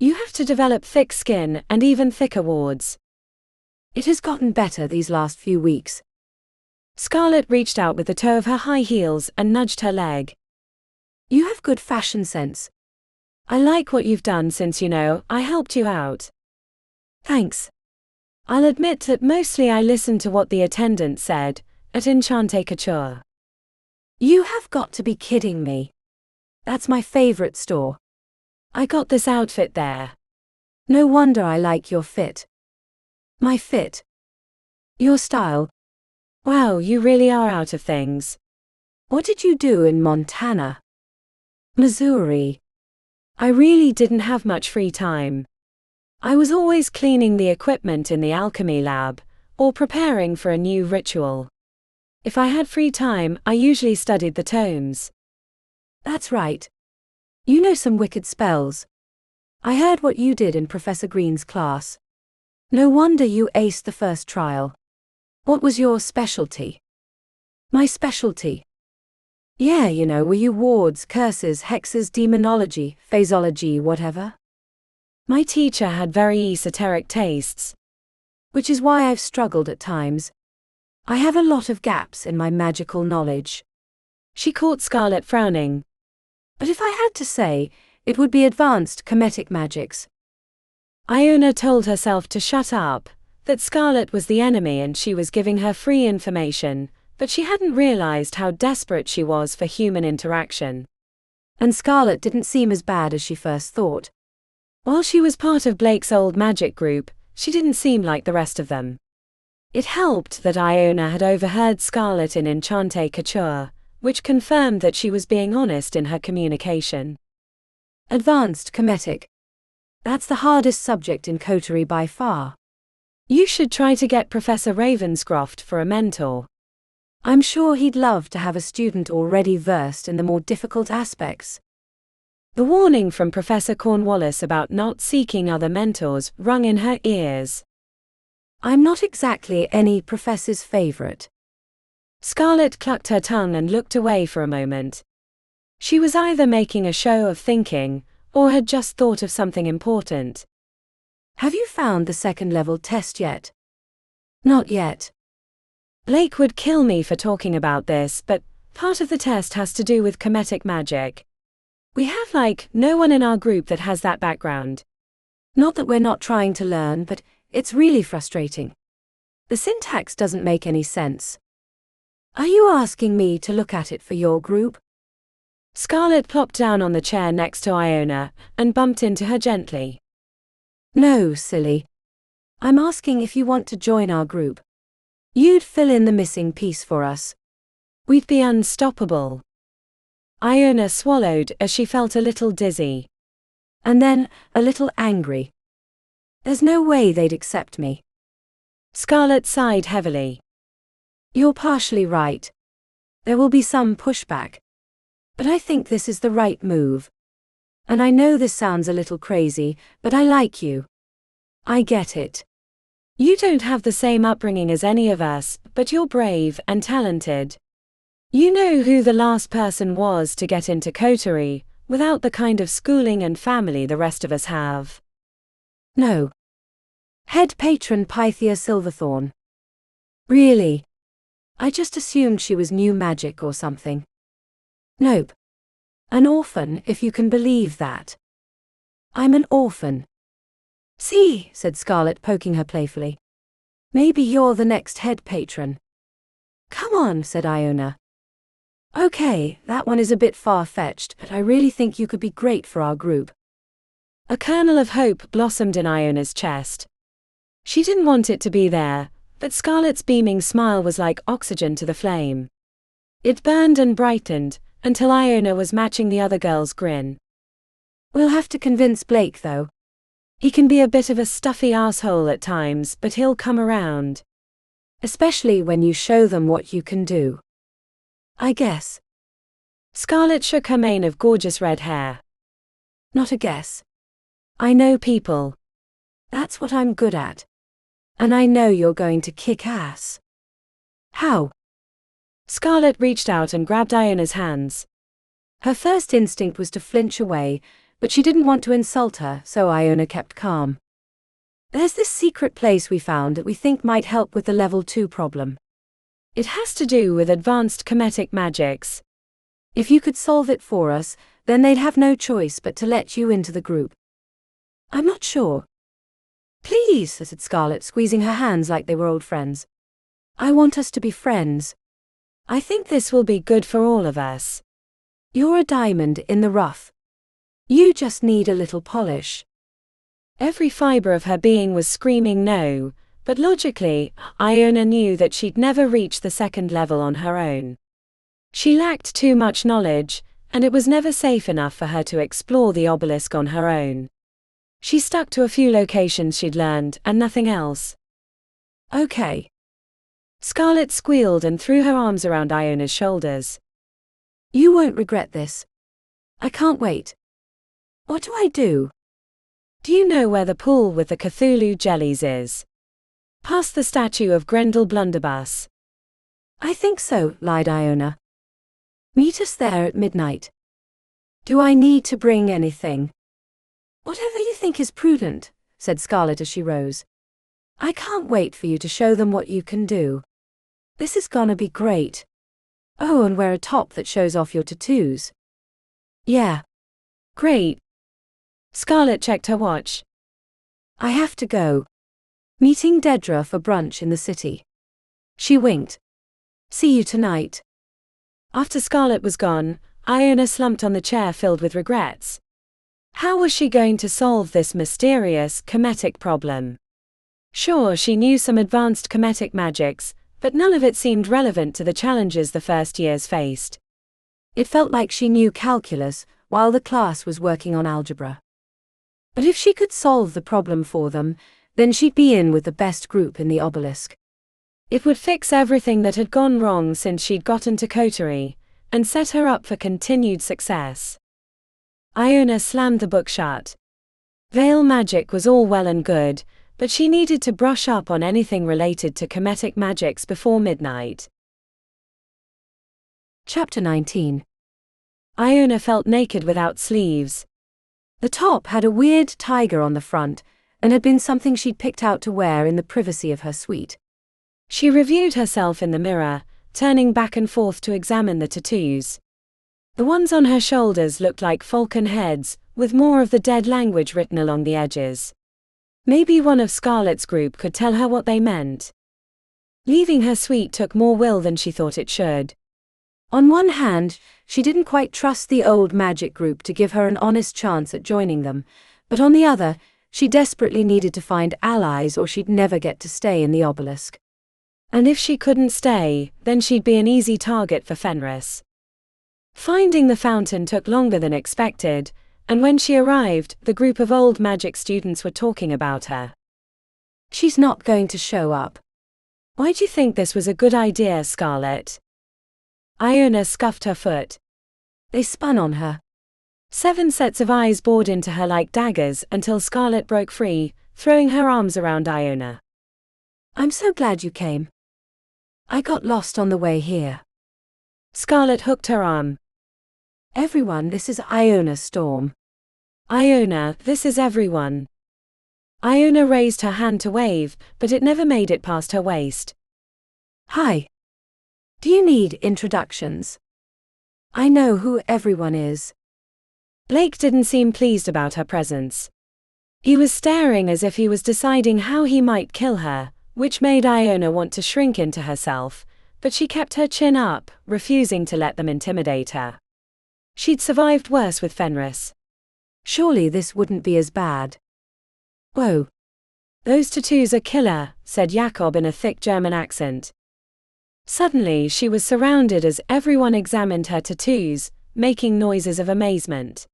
You have to develop thick skin and even thicker wards. It has gotten better these last few weeks. Scarlet reached out with the toe of her high heels and nudged her leg. You have good fashion sense. I like what you've done since I helped you out. Thanks. I'll admit that mostly I listened to what the attendant said at Enchante Couture. You have got to be kidding me. That's my favorite store. I got this outfit there. No wonder I like your fit. My fit. Your style. Wow, you really are out of things. What did you do in Montana? Missouri. I really didn't have much free time. I was always cleaning the equipment in the alchemy lab, or preparing for a new ritual. If I had free time, I usually studied the tomes. That's right. You know some wicked spells. I heard what you did in Professor Green's class. No wonder you aced the first trial. What was your specialty? My specialty? Yeah, were you wards, curses, hexes, demonology, phasology, whatever? My teacher had very esoteric tastes. Which is why I've struggled at times. I have a lot of gaps in my magical knowledge. She caught Scarlet frowning. But if I had to say, it would be advanced comedic magics. Iona told herself to shut up, that Scarlet was the enemy and she was giving her free information, but she hadn't realized how desperate she was for human interaction. And Scarlet didn't seem as bad as she first thought. While she was part of Blake's old magic group, she didn't seem like the rest of them. It helped that Iona had overheard Scarlet in Enchante Couture, which confirmed that she was being honest in her communication. Advanced comedic. That's the hardest subject in Coterie by far. You should try to get Professor Ravenscroft for a mentor. I'm sure he'd love to have a student already versed in the more difficult aspects. The warning from Professor Cornwallis about not seeking other mentors rung in her ears. I'm not exactly any professor's favorite. Scarlet clucked her tongue and looked away for a moment. She was either making a show of thinking, or had just thought of something important. Have you found the second-level test yet? Not yet. Blake would kill me for talking about this, but part of the test has to do with comedic magic. We have no one in our group that has that background. Not that we're not trying to learn, but it's really frustrating. The syntax doesn't make any sense. Are you asking me to look at it for your group? Scarlet plopped down on the chair next to Iona, and bumped into her gently. No, silly. I'm asking if you want to join our group. You'd fill in the missing piece for us. We'd be unstoppable. Iona swallowed as she felt a little dizzy. And then, a little angry. There's no way they'd accept me. Scarlet sighed heavily. You're partially right. There will be some pushback. But I think this is the right move. And I know this sounds a little crazy, but I like you. I get it. You don't have the same upbringing as any of us, but you're brave and talented. You know who the last person was to get into Coterie, without the kind of schooling and family the rest of us have. No. Head patron Pythia Silverthorn. Really? I just assumed she was new magic or something. Nope. An orphan, if you can believe that. I'm an orphan. See, said Scarlet, poking her playfully. Maybe you're the next head patron. Come on, said Iona. Okay, that one is a bit far-fetched, but I really think you could be great for our group. A kernel of hope blossomed in Iona's chest. She didn't want it to be there, but Scarlet's beaming smile was like oxygen to the flame. It burned and brightened, until Iona was matching the other girl's grin. We'll have to convince Blake, though. He can be a bit of a stuffy asshole at times, but he'll come around. Especially when you show them what you can do. I guess. Scarlet shook her mane of gorgeous red hair. Not a guess. I know people. That's what I'm good at. And I know you're going to kick ass. How? Scarlet reached out and grabbed Iona's hands. Her first instinct was to flinch away, but she didn't want to insult her, so Iona kept calm. There's this secret place we found that we think might help with the level 2 problem. It has to do with advanced comedic magics. If you could solve it for us, then they'd have no choice but to let you into the group. I'm not sure. Please, said Scarlet, squeezing her hands like they were old friends. I want us to be friends. I think this will be good for all of us. You're a diamond in the rough. You just need a little polish. Every fiber of her being was screaming no, but logically, Iona knew that she'd never reach the second level on her own. She lacked too much knowledge, and it was never safe enough for her to explore the obelisk on her own. She stuck to a few locations she'd learned, and nothing else. Okay. Scarlet squealed and threw her arms around Iona's shoulders. You won't regret this. I can't wait. What do I do? Do you know where the pool with the Cthulhu jellies is? Past the statue of Grendel Blunderbuss. I think so, lied Iona. Meet us there at midnight. Do I need to bring anything? Whatever you think is prudent, said Scarlet as she rose. I can't wait for you to show them what you can do. This is gonna be great. Oh, and wear a top that shows off your tattoos. Yeah. Great. Scarlet checked her watch. I have to go. Meeting Dedra for brunch in the city. She winked. See you tonight. After Scarlet was gone, Iona slumped on the chair filled with regrets. How was she going to solve this mysterious, kemetic problem? Sure, she knew some advanced kemetic magics, but none of it seemed relevant to the challenges the first years faced. It felt like she knew calculus, while the class was working on algebra. But if she could solve the problem for them, then she'd be in with the best group in the Obelisk. It would fix everything that had gone wrong since she'd gotten to Coterie, and set her up for continued success. Iona slammed the book shut. Veil magic was all well and good, but she needed to brush up on anything related to kemetic magics before midnight. Chapter 19. Iona felt naked without sleeves. The top had a weird tiger on the front, and had been something she'd picked out to wear in the privacy of her suite. She reviewed herself in the mirror, turning back and forth to examine the tattoos. The ones on her shoulders looked like falcon heads, with more of the dead language written along the edges. Maybe one of Scarlet's group could tell her what they meant. Leaving her suite took more will than she thought it should. On one hand, she didn't quite trust the old magic group to give her an honest chance at joining them, but on the other, she desperately needed to find allies or she'd never get to stay in the Obelisk. And if she couldn't stay, then she'd be an easy target for Fenris. Finding the fountain took longer than expected, and when she arrived, the group of old magic students were talking about her. She's not going to show up. Why do you think this was a good idea, Scarlet? Iona scuffed her foot. They spun on her. 7 sets of eyes bored into her like daggers until Scarlet broke free, throwing her arms around Iona. I'm so glad you came. I got lost on the way here. Scarlet hooked her arm. Everyone, this is Iona Storm. Iona, this is everyone. Iona raised her hand to wave, but it never made it past her waist. Hi. Do you need introductions? I know who everyone is. Blake didn't seem pleased about her presence. He was staring as if he was deciding how he might kill her, which made Iona want to shrink into herself, but she kept her chin up, refusing to let them intimidate her. She'd survived worse with Fenris. Surely this wouldn't be as bad. Whoa. Those tattoos are killer, said Jakob in a thick German accent. Suddenly she was surrounded as everyone examined her tattoos, making noises of amazement.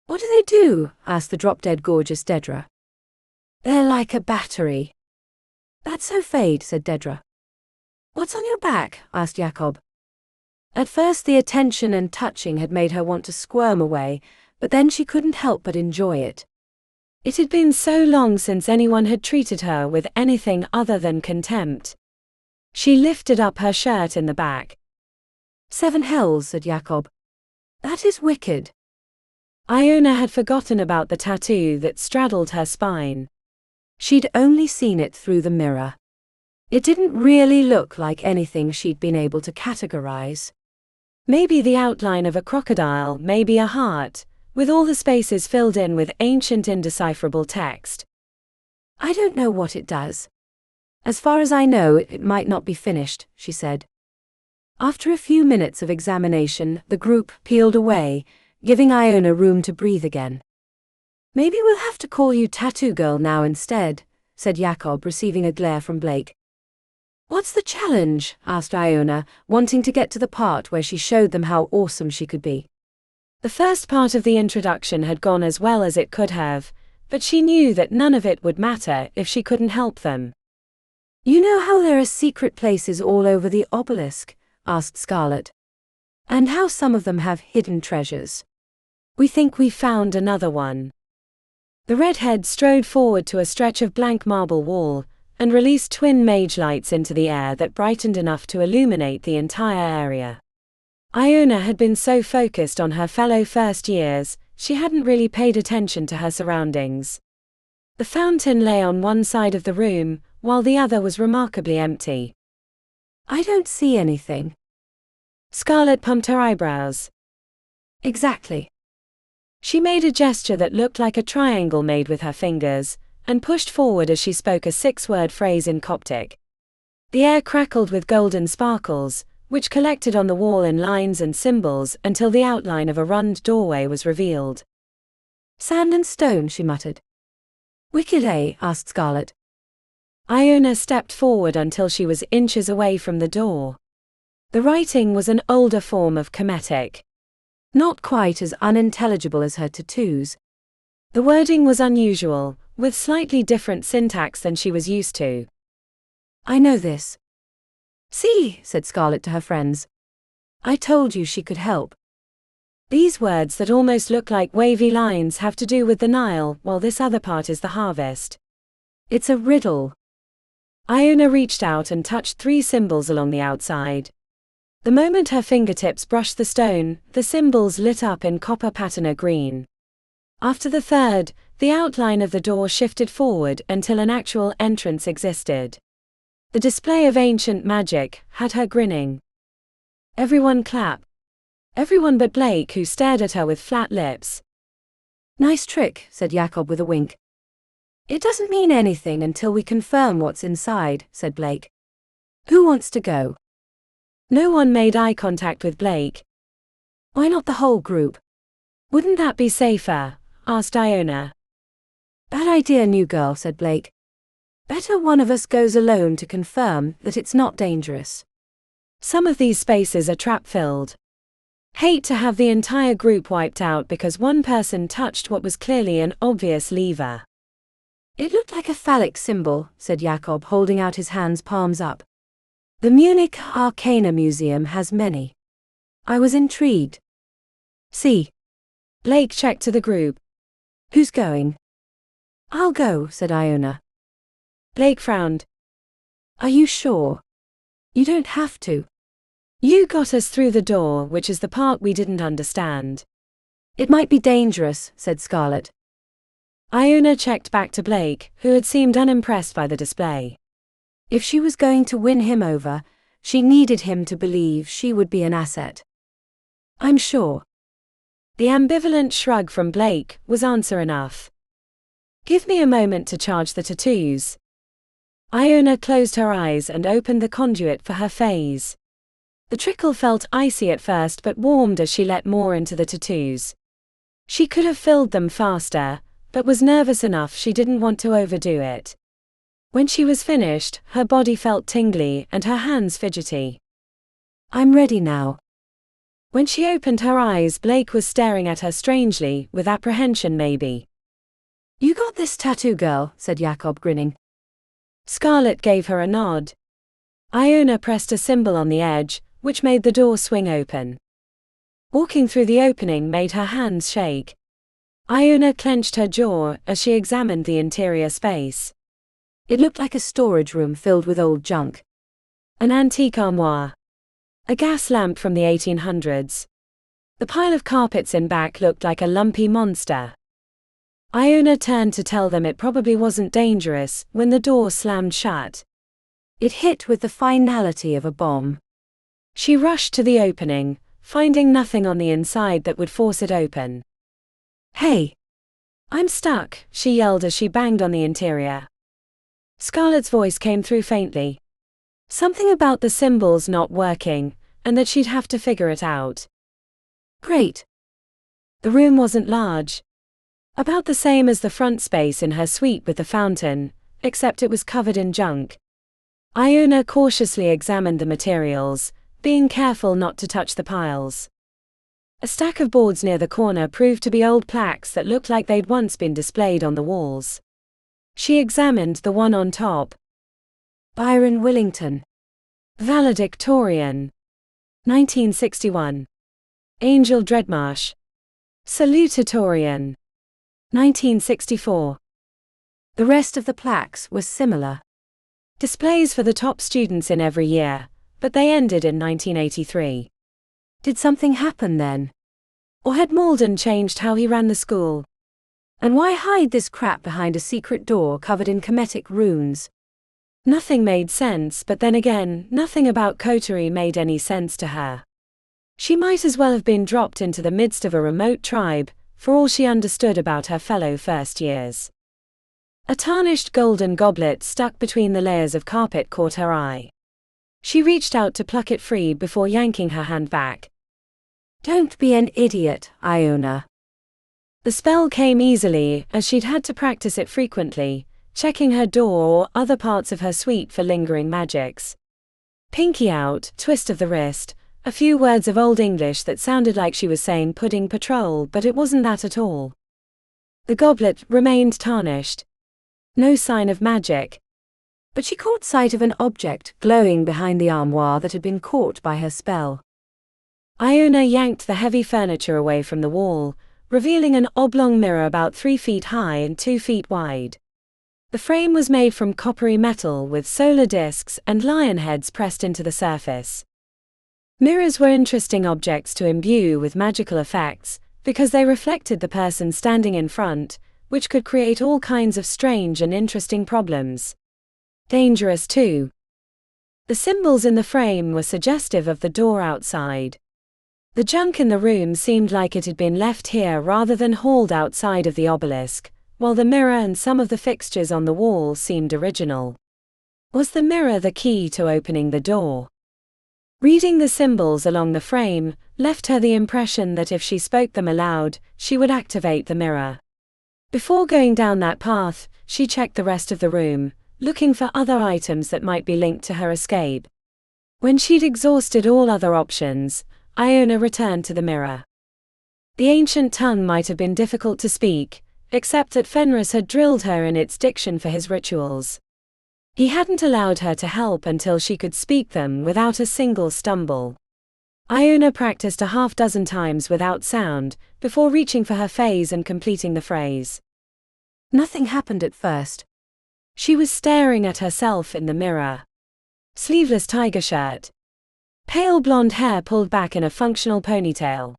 What do they do? Asked the drop-dead gorgeous Dedra. They're like a battery. That's so fade, said Dedra. What's on your back? Asked Jakob. At first the attention and touching had made her want to squirm away, but then she couldn't help but enjoy it. It had been so long since anyone had treated her with anything other than contempt. She lifted up her shirt in the back. 7 hells, said Jakob. That is wicked. Iona had forgotten about the tattoo that straddled her spine. She'd only seen it through the mirror. It didn't really look like anything she'd been able to categorize. Maybe the outline of a crocodile, maybe a heart, with all the spaces filled in with ancient indecipherable text. I don't know what it does. As far as I know, it might not be finished, she said. After a few minutes of examination, the group peeled away, giving Iona room to breathe again. Maybe we'll have to call you Tattoo Girl now instead, said Jakob, receiving a glare from Blake. What's the challenge? Asked Iona, wanting to get to the part where she showed them how awesome she could be. The first part of the introduction had gone as well as it could have, but she knew that none of it would matter if she couldn't help them. You know how there are secret places all over the Obelisk? Asked Scarlet. And how some of them have hidden treasures. We think we found another one. The redhead strode forward to a stretch of blank marble wall, and released twin mage lights into the air that brightened enough to illuminate the entire area. Iona had been so focused on her fellow first years, she hadn't really paid attention to her surroundings. The fountain lay on one side of the room, while the other was remarkably empty. I don't see anything. Scarlet pumped her eyebrows. Exactly. She made a gesture that looked like a triangle made with her fingers, and pushed forward as she spoke a 6-word phrase in Coptic. The air crackled with golden sparkles, which collected on the wall in lines and symbols until the outline of a rund doorway was revealed. Sand and stone, she muttered. Wikile? Asked Scarlet. Iona stepped forward until she was inches away from the door. The writing was an older form of Kemetic. Not quite as unintelligible as her tattoos. The wording was unusual, with slightly different syntax than she was used to. I know this. See, said Scarlet to her friends. I told you she could help. These words that almost look like wavy lines have to do with the Nile, while this other part is the harvest. It's a riddle. Iona reached out and touched 3 symbols along the outside. The moment her fingertips brushed the stone, the symbols lit up in copper patina green. After the 3rd, the outline of the door shifted forward until an actual entrance existed. The display of ancient magic had her grinning. Everyone clapped. Everyone but Blake, who stared at her with flat lips. Nice trick, said Jacob with a wink. It doesn't mean anything until we confirm what's inside, said Blake. Who wants to go? No one made eye contact with Blake. Why not the whole group? Wouldn't that be safer? Asked Iona. Bad idea, new girl, said Blake. Better one of us goes alone to confirm that it's not dangerous. Some of these spaces are trap-filled. Hate to have the entire group wiped out because one person touched what was clearly an obvious lever. It looked like a phallic symbol, said Jacob, holding out his hands, palms up. The Munich Arcana Museum has many. I was intrigued. See. Blake checked to the group. Who's going? I'll go, said Iona. Blake frowned. Are you sure? You don't have to. You got us through the door, which is the part we didn't understand. It might be dangerous, said Scarlet. Iona checked back to Blake, who had seemed unimpressed by the display. If she was going to win him over, she needed him to believe she would be an asset. I'm sure. The ambivalent shrug from Blake was answer enough. Give me a moment to charge the tattoos. Iona closed her eyes and opened the conduit for her phase. The trickle felt icy at first but warmed as she let more into the tattoos. She could have filled them faster, but was nervous enough she didn't want to overdo it. When she was finished, her body felt tingly and her hands fidgety. I'm ready now. When she opened her eyes, Blake was staring at her strangely, with apprehension maybe. You got this tattoo, girl, said Jacob, grinning. Scarlet gave her a nod. Iona pressed a symbol on the edge, which made the door swing open. Walking through the opening made her hands shake. Iona clenched her jaw as she examined the interior space. It looked like a storage room filled with old junk. An antique armoire. A gas lamp from the 1800s. The pile of carpets in back looked like a lumpy monster. Iona turned to tell them it probably wasn't dangerous when the door slammed shut. It hit with the finality of a bomb. She rushed to the opening, finding nothing on the inside that would force it open. Hey! I'm stuck, she yelled as she banged on the interior. Scarlet's voice came through faintly. Something about the symbols not working, and that she'd have to figure it out. Great. The room wasn't large. About the same as the front space in her suite with the fountain, except it was covered in junk. Iona cautiously examined the materials, being careful not to touch the piles. A stack of boards near the corner proved to be old plaques that looked like they'd once been displayed on the walls. She examined the one on top. Byron Willington. Valedictorian. 1961. Angel Dreadmarsh. Salutatorian. 1964. The rest of the plaques were similar. Displays for the top students in every year, but they ended in 1983. Did something happen then? Or had Malden changed how he ran the school? And why hide this crap behind a secret door covered in Kemetic runes? Nothing made sense, but then again, nothing about Coterie made any sense to her. She might as well have been dropped into the midst of a remote tribe, for all she understood about her fellow first years. A tarnished golden goblet stuck between the layers of carpet caught her eye. She reached out to pluck it free before yanking her hand back. Don't be an idiot, Iona. The spell came easily, as she'd had to practice it frequently, checking her door or other parts of her suite for lingering magics. Pinky out, twist of the wrist, a few words of Old English that sounded like she was saying pudding patrol, but it wasn't that at all. The goblet remained tarnished. No sign of magic. But she caught sight of an object glowing behind the armoire that had been caught by her spell. Iona yanked the heavy furniture away from the wall, revealing an oblong mirror about 3 feet high and 2 feet wide. The frame was made from coppery metal with solar discs and lion heads pressed into the surface. Mirrors were interesting objects to imbue with magical effects, because they reflected the person standing in front, which could create all kinds of strange and interesting problems. Dangerous too. The symbols in the frame were suggestive of the door outside. The junk in the room seemed like it had been left here rather than hauled outside of the obelisk, while the mirror and some of the fixtures on the wall seemed original. Was the mirror the key to opening the door? Reading the symbols along the frame left her the impression that if she spoke them aloud, she would activate the mirror. Before going down that path, she checked the rest of the room, looking for other items that might be linked to her escape. When she'd exhausted all other options, Iona returned to the mirror. The ancient tongue might have been difficult to speak, except that Fenris had drilled her in its diction for his rituals. He hadn't allowed her to help until she could speak them without a single stumble. Iona practiced a half-dozen times without sound, before reaching for her phase and completing the phrase. Nothing happened at first. She was staring at herself in the mirror. Sleeveless tiger shirt. Pale blonde hair pulled back in a functional ponytail.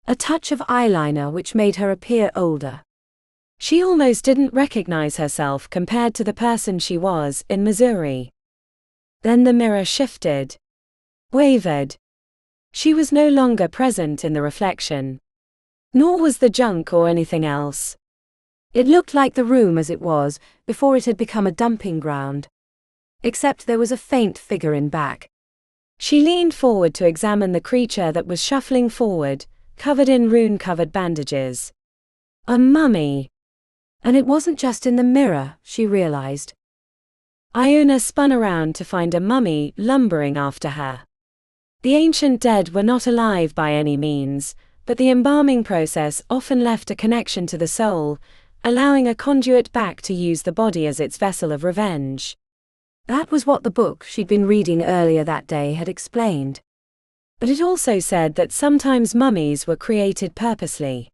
A touch of eyeliner which made her appear older. She almost didn't recognize herself compared to the person she was in Missouri. Then the mirror shifted. Wavered. She was no longer present in the reflection. Nor was the junk or anything else. It looked like the room as it was, before it had become a dumping ground. Except there was a faint figure in back. She leaned forward to examine the creature that was shuffling forward, covered in rune-covered bandages. A mummy. And it wasn't just in the mirror, she realized. Iona spun around to find a mummy lumbering after her. The ancient dead were not alive by any means, but the embalming process often left a connection to the soul, allowing a conduit back to use the body as its vessel of revenge. That was what the book she'd been reading earlier that day had explained. But it also said that sometimes mummies were created purposely.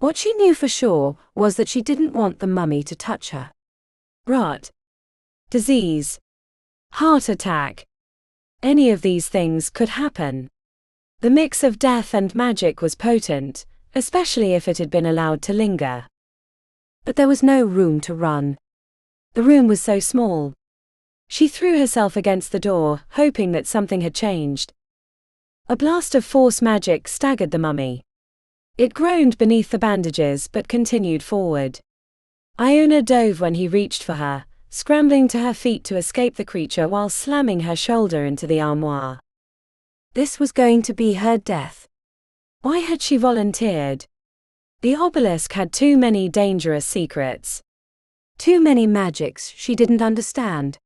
What she knew for sure was that she didn't want the mummy to touch her. Rot. Disease. Heart attack. Any of these things could happen. The mix of death and magic was potent, especially if it had been allowed to linger. But there was no room to run. The room was so small. She threw herself against the door, hoping that something had changed. A blast of force magic staggered the mummy. It groaned beneath the bandages but continued forward. Iona dove when he reached for her, scrambling to her feet to escape the creature while slamming her shoulder into the armoire. This was going to be her death. Why had she volunteered? The obelisk had too many dangerous secrets. Too many magics she didn't understand.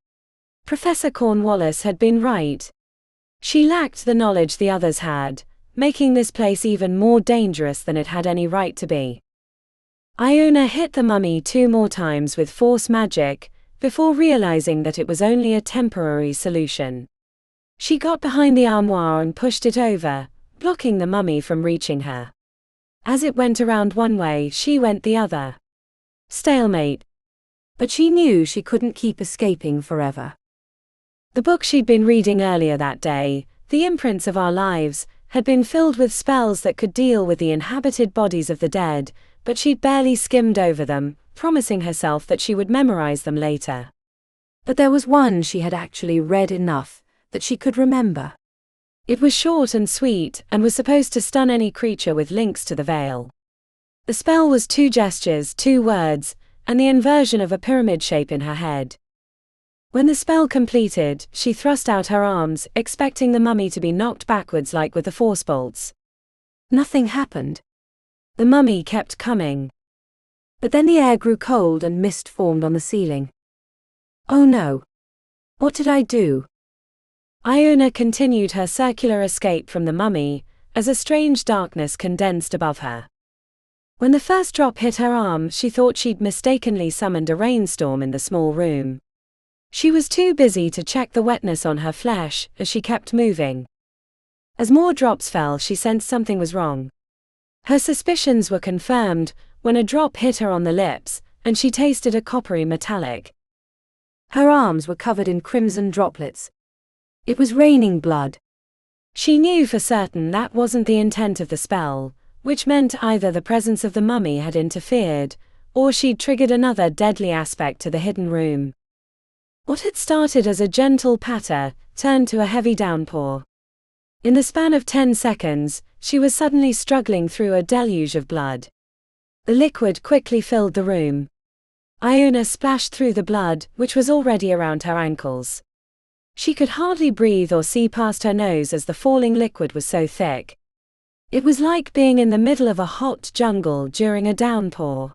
Professor Cornwallis had been right. She lacked the knowledge the others had, making this place even more dangerous than it had any right to be. Iona hit the mummy 2 more times with force magic, before realizing that it was only a temporary solution. She got behind the armoire and pushed it over, blocking the mummy from reaching her. As it went around one way, she went the other. Stalemate. But she knew she couldn't keep escaping forever. The book she'd been reading earlier that day, The Imprints of Our Lives, had been filled with spells that could deal with the inhabited bodies of the dead, but she'd barely skimmed over them, promising herself that she would memorize them later. But there was one she had actually read enough that she could remember. It was short and sweet, and was supposed to stun any creature with links to the veil. The spell was 2 gestures, 2 words, and the inversion of a pyramid shape in her head. When the spell completed, she thrust out her arms, expecting the mummy to be knocked backwards like with the force bolts. Nothing happened. The mummy kept coming. But then the air grew cold and mist formed on the ceiling. Oh no! What did I do? Iona continued her circular escape from the mummy, as a strange darkness condensed above her. When the first drop hit her arm, she thought she'd mistakenly summoned a rainstorm in the small room. She was too busy to check the wetness on her flesh as she kept moving. As more drops fell, she sensed something was wrong. Her suspicions were confirmed when a drop hit her on the lips, and she tasted a coppery metallic. Her arms were covered in crimson droplets. It was raining blood. She knew for certain that wasn't the intent of the spell, which meant either the presence of the mummy had interfered, or she'd triggered another deadly aspect to the hidden room. What had started as a gentle patter turned to a heavy downpour. In the span of 10 seconds, she was suddenly struggling through a deluge of blood. The liquid quickly filled the room. Iona splashed through the blood, which was already around her ankles. She could hardly breathe or see past her nose as the falling liquid was so thick. It was like being in the middle of a hot jungle during a downpour.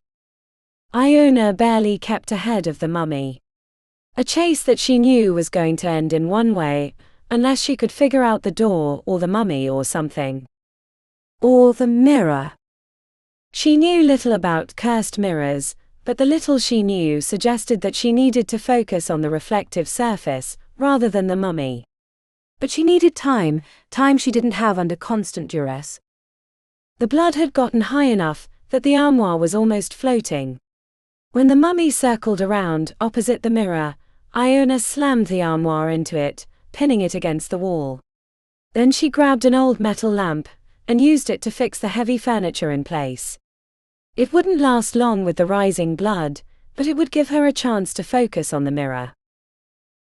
Iona barely kept ahead of the mummy. A chase that she knew was going to end in one way, unless she could figure out the door or the mummy or something. Or the mirror. She knew little about cursed mirrors, but the little she knew suggested that she needed to focus on the reflective surface, rather than the mummy. But she needed time she didn't have under constant duress. The blood had gotten high enough that the armoire was almost floating. When the mummy circled around opposite the mirror, Iona slammed the armoire into it, pinning it against the wall. Then she grabbed an old metal lamp and used it to fix the heavy furniture in place. It wouldn't last long with the rising blood, but it would give her a chance to focus on the mirror.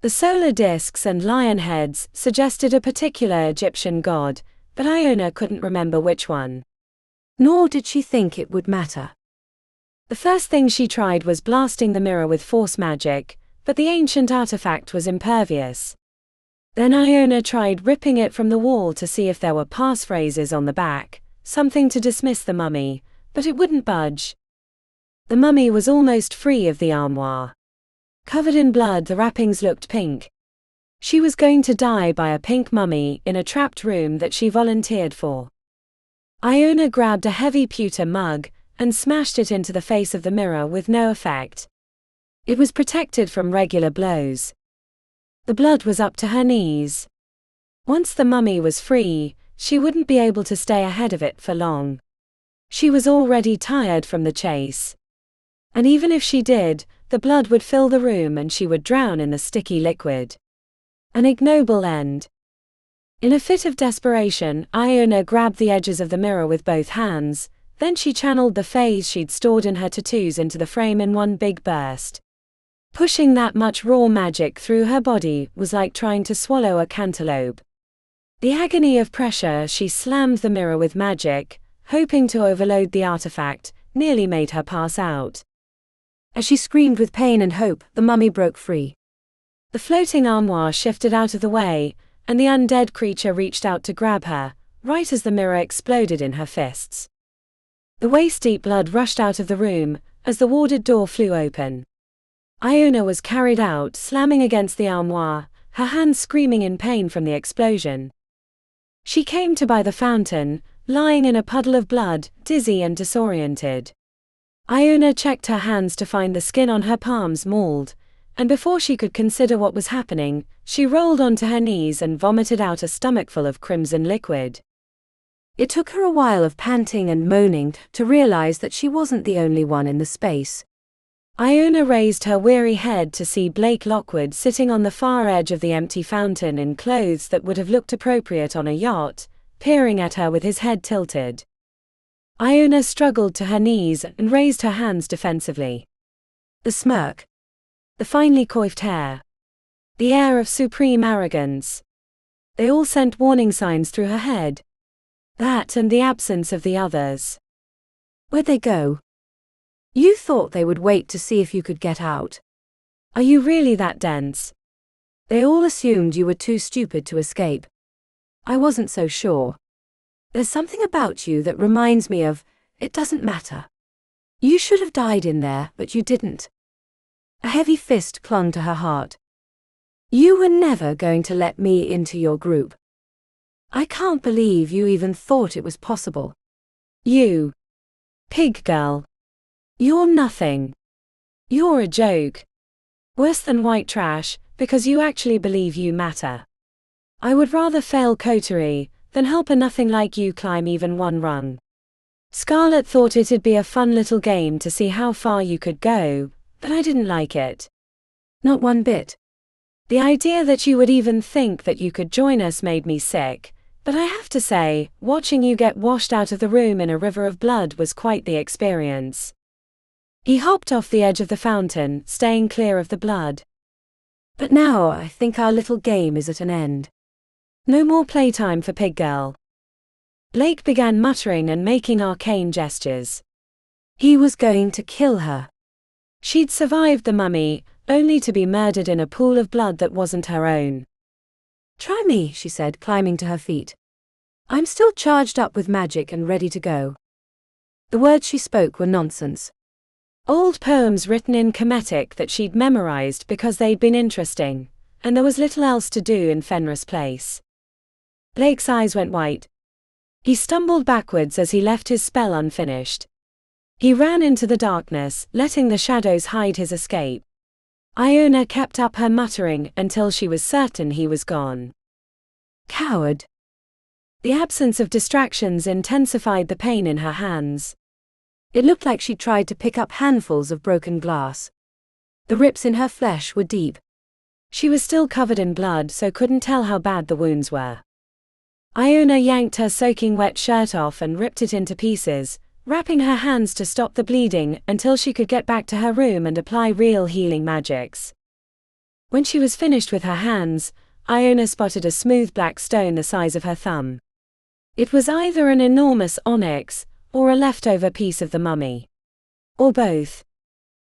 The solar discs and lion heads suggested a particular Egyptian god, but Iona couldn't remember which one. Nor did she think it would matter. The first thing she tried was blasting the mirror with force magic, but the ancient artifact was impervious. Then Iona tried ripping it from the wall to see if there were passphrases on the back, something to dismiss the mummy, but it wouldn't budge. The mummy was almost free of the armoire. Covered in blood, the wrappings looked pink. She was going to die by a pink mummy in a trapped room that she volunteered for. Iona grabbed a heavy pewter mug and smashed it into the face of the mirror with no effect. It was protected from regular blows. The blood was up to her knees. Once the mummy was free, she wouldn't be able to stay ahead of it for long. She was already tired from the chase. And even if she did, the blood would fill the room and she would drown in the sticky liquid. An ignoble end. In a fit of desperation, Iona grabbed the edges of the mirror with both hands, then she channeled the phase she'd stored in her tattoos into the frame in one big burst. Pushing that much raw magic through her body was like trying to swallow a cantaloupe. The agony of pressure, she slammed the mirror with magic, hoping to overload the artifact, nearly made her pass out. As she screamed with pain and hope, the mummy broke free. The floating armoire shifted out of the way, and the undead creature reached out to grab her, right as the mirror exploded in her fists. The waist-deep blood rushed out of the room as the warded door flew open. Iona was carried out, slamming against the armoire, her hands screaming in pain from the explosion. She came to by the fountain, lying in a puddle of blood, dizzy and disoriented. Iona checked her hands to find the skin on her palms mauled, and before she could consider what was happening, she rolled onto her knees and vomited out a stomachful of crimson liquid. It took her a while of panting and moaning to realize that she wasn't the only one in the space. Iona raised her weary head to see Blake Lockwood sitting on the far edge of the empty fountain in clothes that would have looked appropriate on a yacht, peering at her with his head tilted. Iona struggled to her knees and raised her hands defensively. The smirk. The finely coiffed hair. The air of supreme arrogance. They all sent warning signs through her head. That and the absence of the others. Where'd they go? You thought they would wait to see if you could get out. Are you really that dense? They all assumed you were too stupid to escape. I wasn't so sure. There's something about you that reminds me of, it doesn't matter. You should have died in there, but you didn't. A heavy fist clung to her heart. You were never going to let me into your group. I can't believe you even thought it was possible. You. Pig girl. You're nothing. You're a joke. Worse than white trash, because you actually believe you matter. I would rather fail Coterie than help a nothing like you climb even one rung. Scarlet thought it'd be a fun little game to see how far you could go, but I didn't like it. Not one bit. The idea that you would even think that you could join us made me sick, but I have to say, watching you get washed out of the room in a river of blood was quite the experience. He hopped off the edge of the fountain, staying clear of the blood. But now I think our little game is at an end. No more playtime for Pig Girl. Blake began muttering and making arcane gestures. He was going to kill her. She'd survived the mummy, only to be murdered in a pool of blood that wasn't her own. Try me, she said, climbing to her feet. I'm still charged up with magic and ready to go. The words she spoke were nonsense. Old poems written in Kemetic that she'd memorized because they'd been interesting, and there was little else to do in Fenris Place. Blake's eyes went white. He stumbled backwards as he left his spell unfinished. He ran into the darkness, letting the shadows hide his escape. Iona kept up her muttering until she was certain he was gone. Coward. The absence of distractions intensified the pain in her hands. It looked like she tried to pick up handfuls of broken glass. The rips in her flesh were deep. She was still covered in blood, so couldn't tell how bad the wounds were. Iona yanked her soaking wet shirt off and ripped it into pieces, wrapping her hands to stop the bleeding until she could get back to her room and apply real healing magics. When she was finished with her hands, Iona spotted a smooth black stone the size of her thumb. It was either an enormous onyx, or a leftover piece of the mummy. Or both.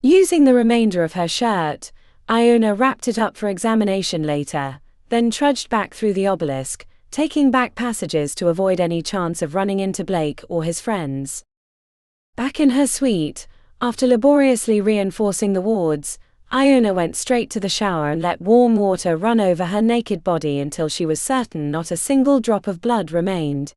Using the remainder of her shirt, Iona wrapped it up for examination later, then trudged back through the obelisk, taking back passages to avoid any chance of running into Blake or his friends. Back in her suite, after laboriously reinforcing the wards, Iona went straight to the shower and let warm water run over her naked body until she was certain not a single drop of blood remained.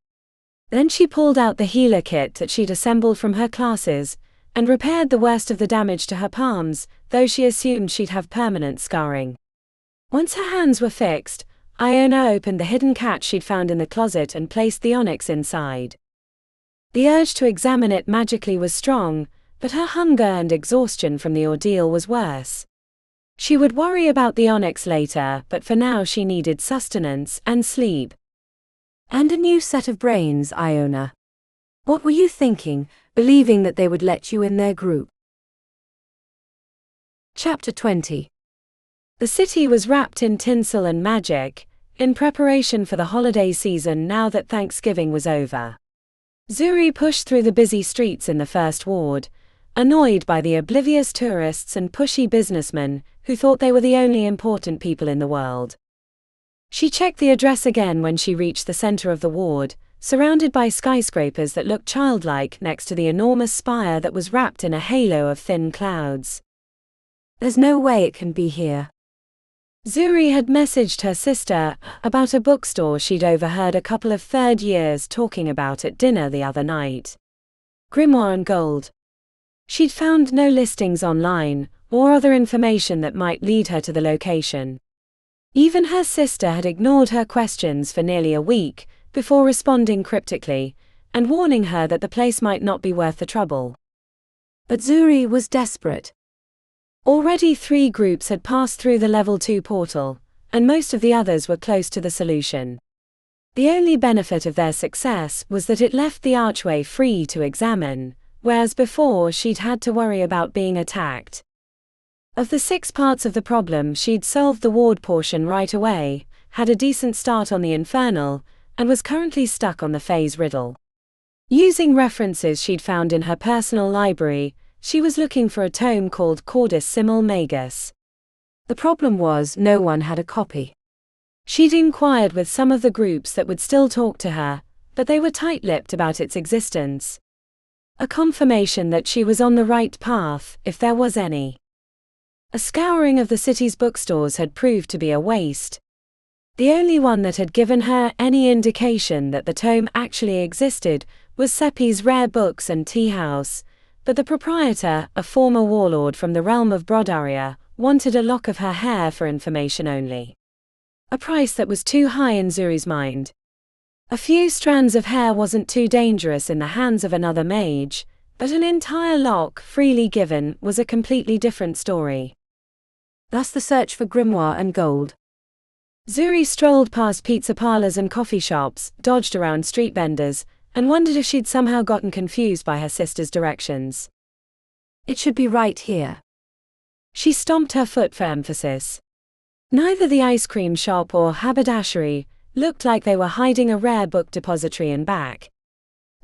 Then she pulled out the healer kit that she'd assembled from her classes, and repaired the worst of the damage to her palms, though she assumed she'd have permanent scarring. Once her hands were fixed, Iona opened the hidden catch she'd found in the closet and placed the onyx inside. The urge to examine it magically was strong, but her hunger and exhaustion from the ordeal was worse. She would worry about the onyx later, but for now she needed sustenance and sleep. And a new set of brains, Iona. What were you thinking, believing that they would let you in their group? Chapter 20. The city was wrapped in tinsel and magic, in preparation for the holiday season now that Thanksgiving was over. Zuri pushed through the busy streets in the first ward, annoyed by the oblivious tourists and pushy businessmen who thought they were the only important people in the world. She checked the address again when she reached the center of the ward, surrounded by skyscrapers that looked childlike next to the enormous spire that was wrapped in a halo of thin clouds. There's no way it can be here. Zuri had messaged her sister about a bookstore she'd overheard a couple of third years talking about at dinner the other night. Grimoire and Gold. She'd found no listings online, or other information that might lead her to the location. Even her sister had ignored her questions for nearly a week, before responding cryptically, and warning her that the place might not be worth the trouble. But Zuri was desperate. Already 3 groups had passed through the level 2 portal, and most of the others were close to the solution. The only benefit of their success was that it left the archway free to examine, whereas before she'd had to worry about being attacked. Of the 6 parts of the problem, she'd solved the ward portion right away, had a decent start on the infernal, and was currently stuck on the phase riddle. Using references she'd found in her personal library, she was looking for a tome called Cordis Simul Magus. The problem was no one had a copy. She'd inquired with some of the groups that would still talk to her, but they were tight-lipped about its existence. A confirmation that she was on the right path, if there was any. A scouring of the city's bookstores had proved to be a waste. The only one that had given her any indication that the tome actually existed was Seppi's Rare Books and Tea House, but the proprietor, a former warlord from the realm of Brodaria, wanted a lock of her hair for information only. A price that was too high in Zuri's mind. A few strands of hair wasn't too dangerous in the hands of another mage, but an entire lock, freely given, was a completely different story. Thus the search for Grimoire and Gold. Zuri strolled past pizza parlors and coffee shops, dodged around street vendors, and wondered if she'd somehow gotten confused by her sister's directions. It should be right here. She stomped her foot for emphasis. Neither the ice cream shop or haberdashery looked like they were hiding a rare book depository in back.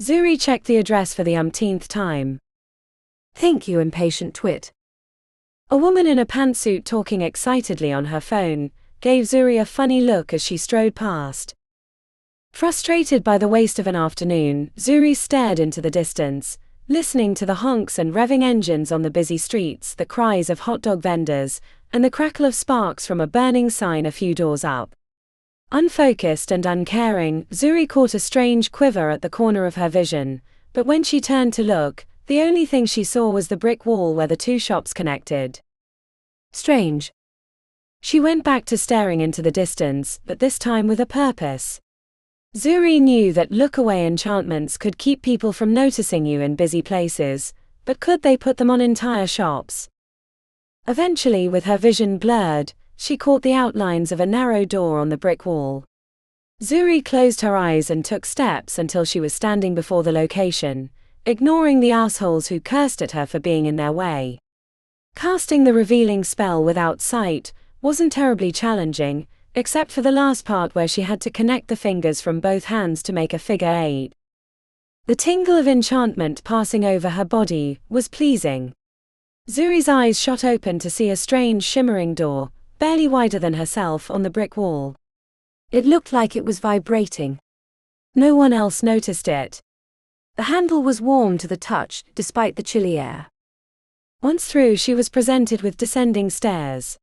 Zuri checked the address for the umpteenth time. Think, you impatient twit. A woman in a pantsuit talking excitedly on her phone gave Zuri a funny look as she strode past. Frustrated by the waste of an afternoon, Zuri stared into the distance, listening to the honks and revving engines on the busy streets, the cries of hot dog vendors, and the crackle of sparks from a burning sign a few doors up. Unfocused and uncaring, Zuri caught a strange quiver at the corner of her vision, but when she turned to look, the only thing she saw was the brick wall where the 2 shops connected. Strange. She went back to staring into the distance, but this time with a purpose. Zuri knew that look-away enchantments could keep people from noticing you in busy places, but could they put them on entire shops? Eventually, with her vision blurred, she caught the outlines of a narrow door on the brick wall. Zuri closed her eyes and took steps until she was standing before the location, ignoring the assholes who cursed at her for being in their way. Casting the revealing spell without sight wasn't terribly challenging, except for the last part where she had to connect the fingers from both hands to make a figure 8. The tingle of enchantment passing over her body was pleasing. Zuri's eyes shot open to see a strange shimmering door, barely wider than herself, on the brick wall. It looked like it was vibrating. No one else noticed it. The handle was warm to the touch, despite the chilly air. Once through, she was presented with descending stairs.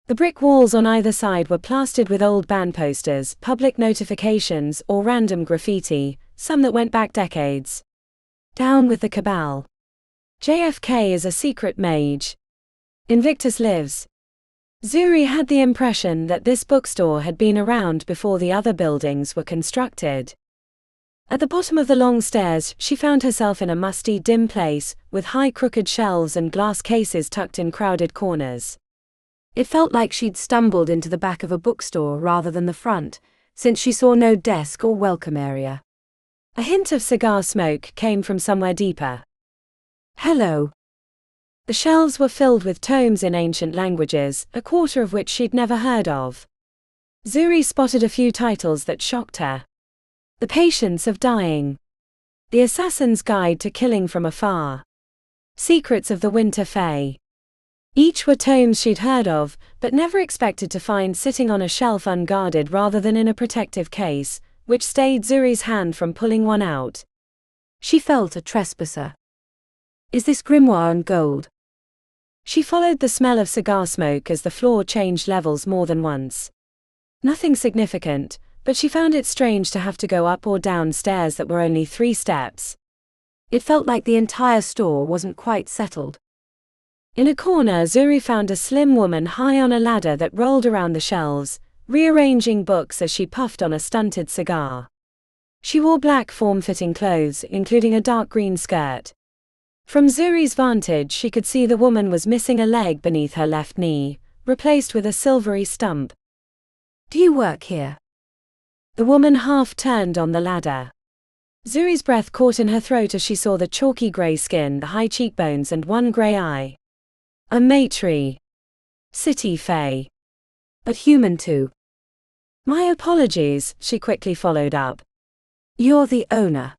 The brick walls on either side were plastered with old band posters, public notifications, or random graffiti, some that went back decades. Down with the cabal. JFK is a secret mage. Invictus lives. Zuri had the impression that this bookstore had been around before the other buildings were constructed. At the bottom of the long stairs, she found herself in a musty, dim place, with high crooked shelves and glass cases tucked in crowded corners. It felt like she'd stumbled into the back of a bookstore rather than the front, since she saw no desk or welcome area. A hint of cigar smoke came from somewhere deeper. Hello. The shelves were filled with tomes in ancient languages, a quarter of which she'd never heard of. Zuri spotted a few titles that shocked her. The Patience of Dying. The Assassin's Guide to Killing from Afar. Secrets of the Winter Fae. Each were tomes she'd heard of, but never expected to find sitting on a shelf unguarded rather than in a protective case, which stayed Zuri's hand from pulling one out. She felt a trespasser. Is this Grimoire and Gold? She followed the smell of cigar smoke as the floor changed levels more than once. Nothing significant, but she found it strange to have to go up or down stairs that were only 3 steps. It felt like the entire store wasn't quite settled. In a corner, Zuri found a slim woman high on a ladder that rolled around the shelves, rearranging books as she puffed on a stunted cigar. She wore black form-fitting clothes, including a dark green skirt. From Zuri's vantage, she could see the woman was missing a leg beneath her left knee, replaced with a silvery stump. "Do you work here?" The woman half turned on the ladder. Zuri's breath caught in her throat as she saw the chalky grey skin, the high cheekbones and one grey eye. A matri. City fae. But human too. "My apologies," she quickly followed up. "You're the owner.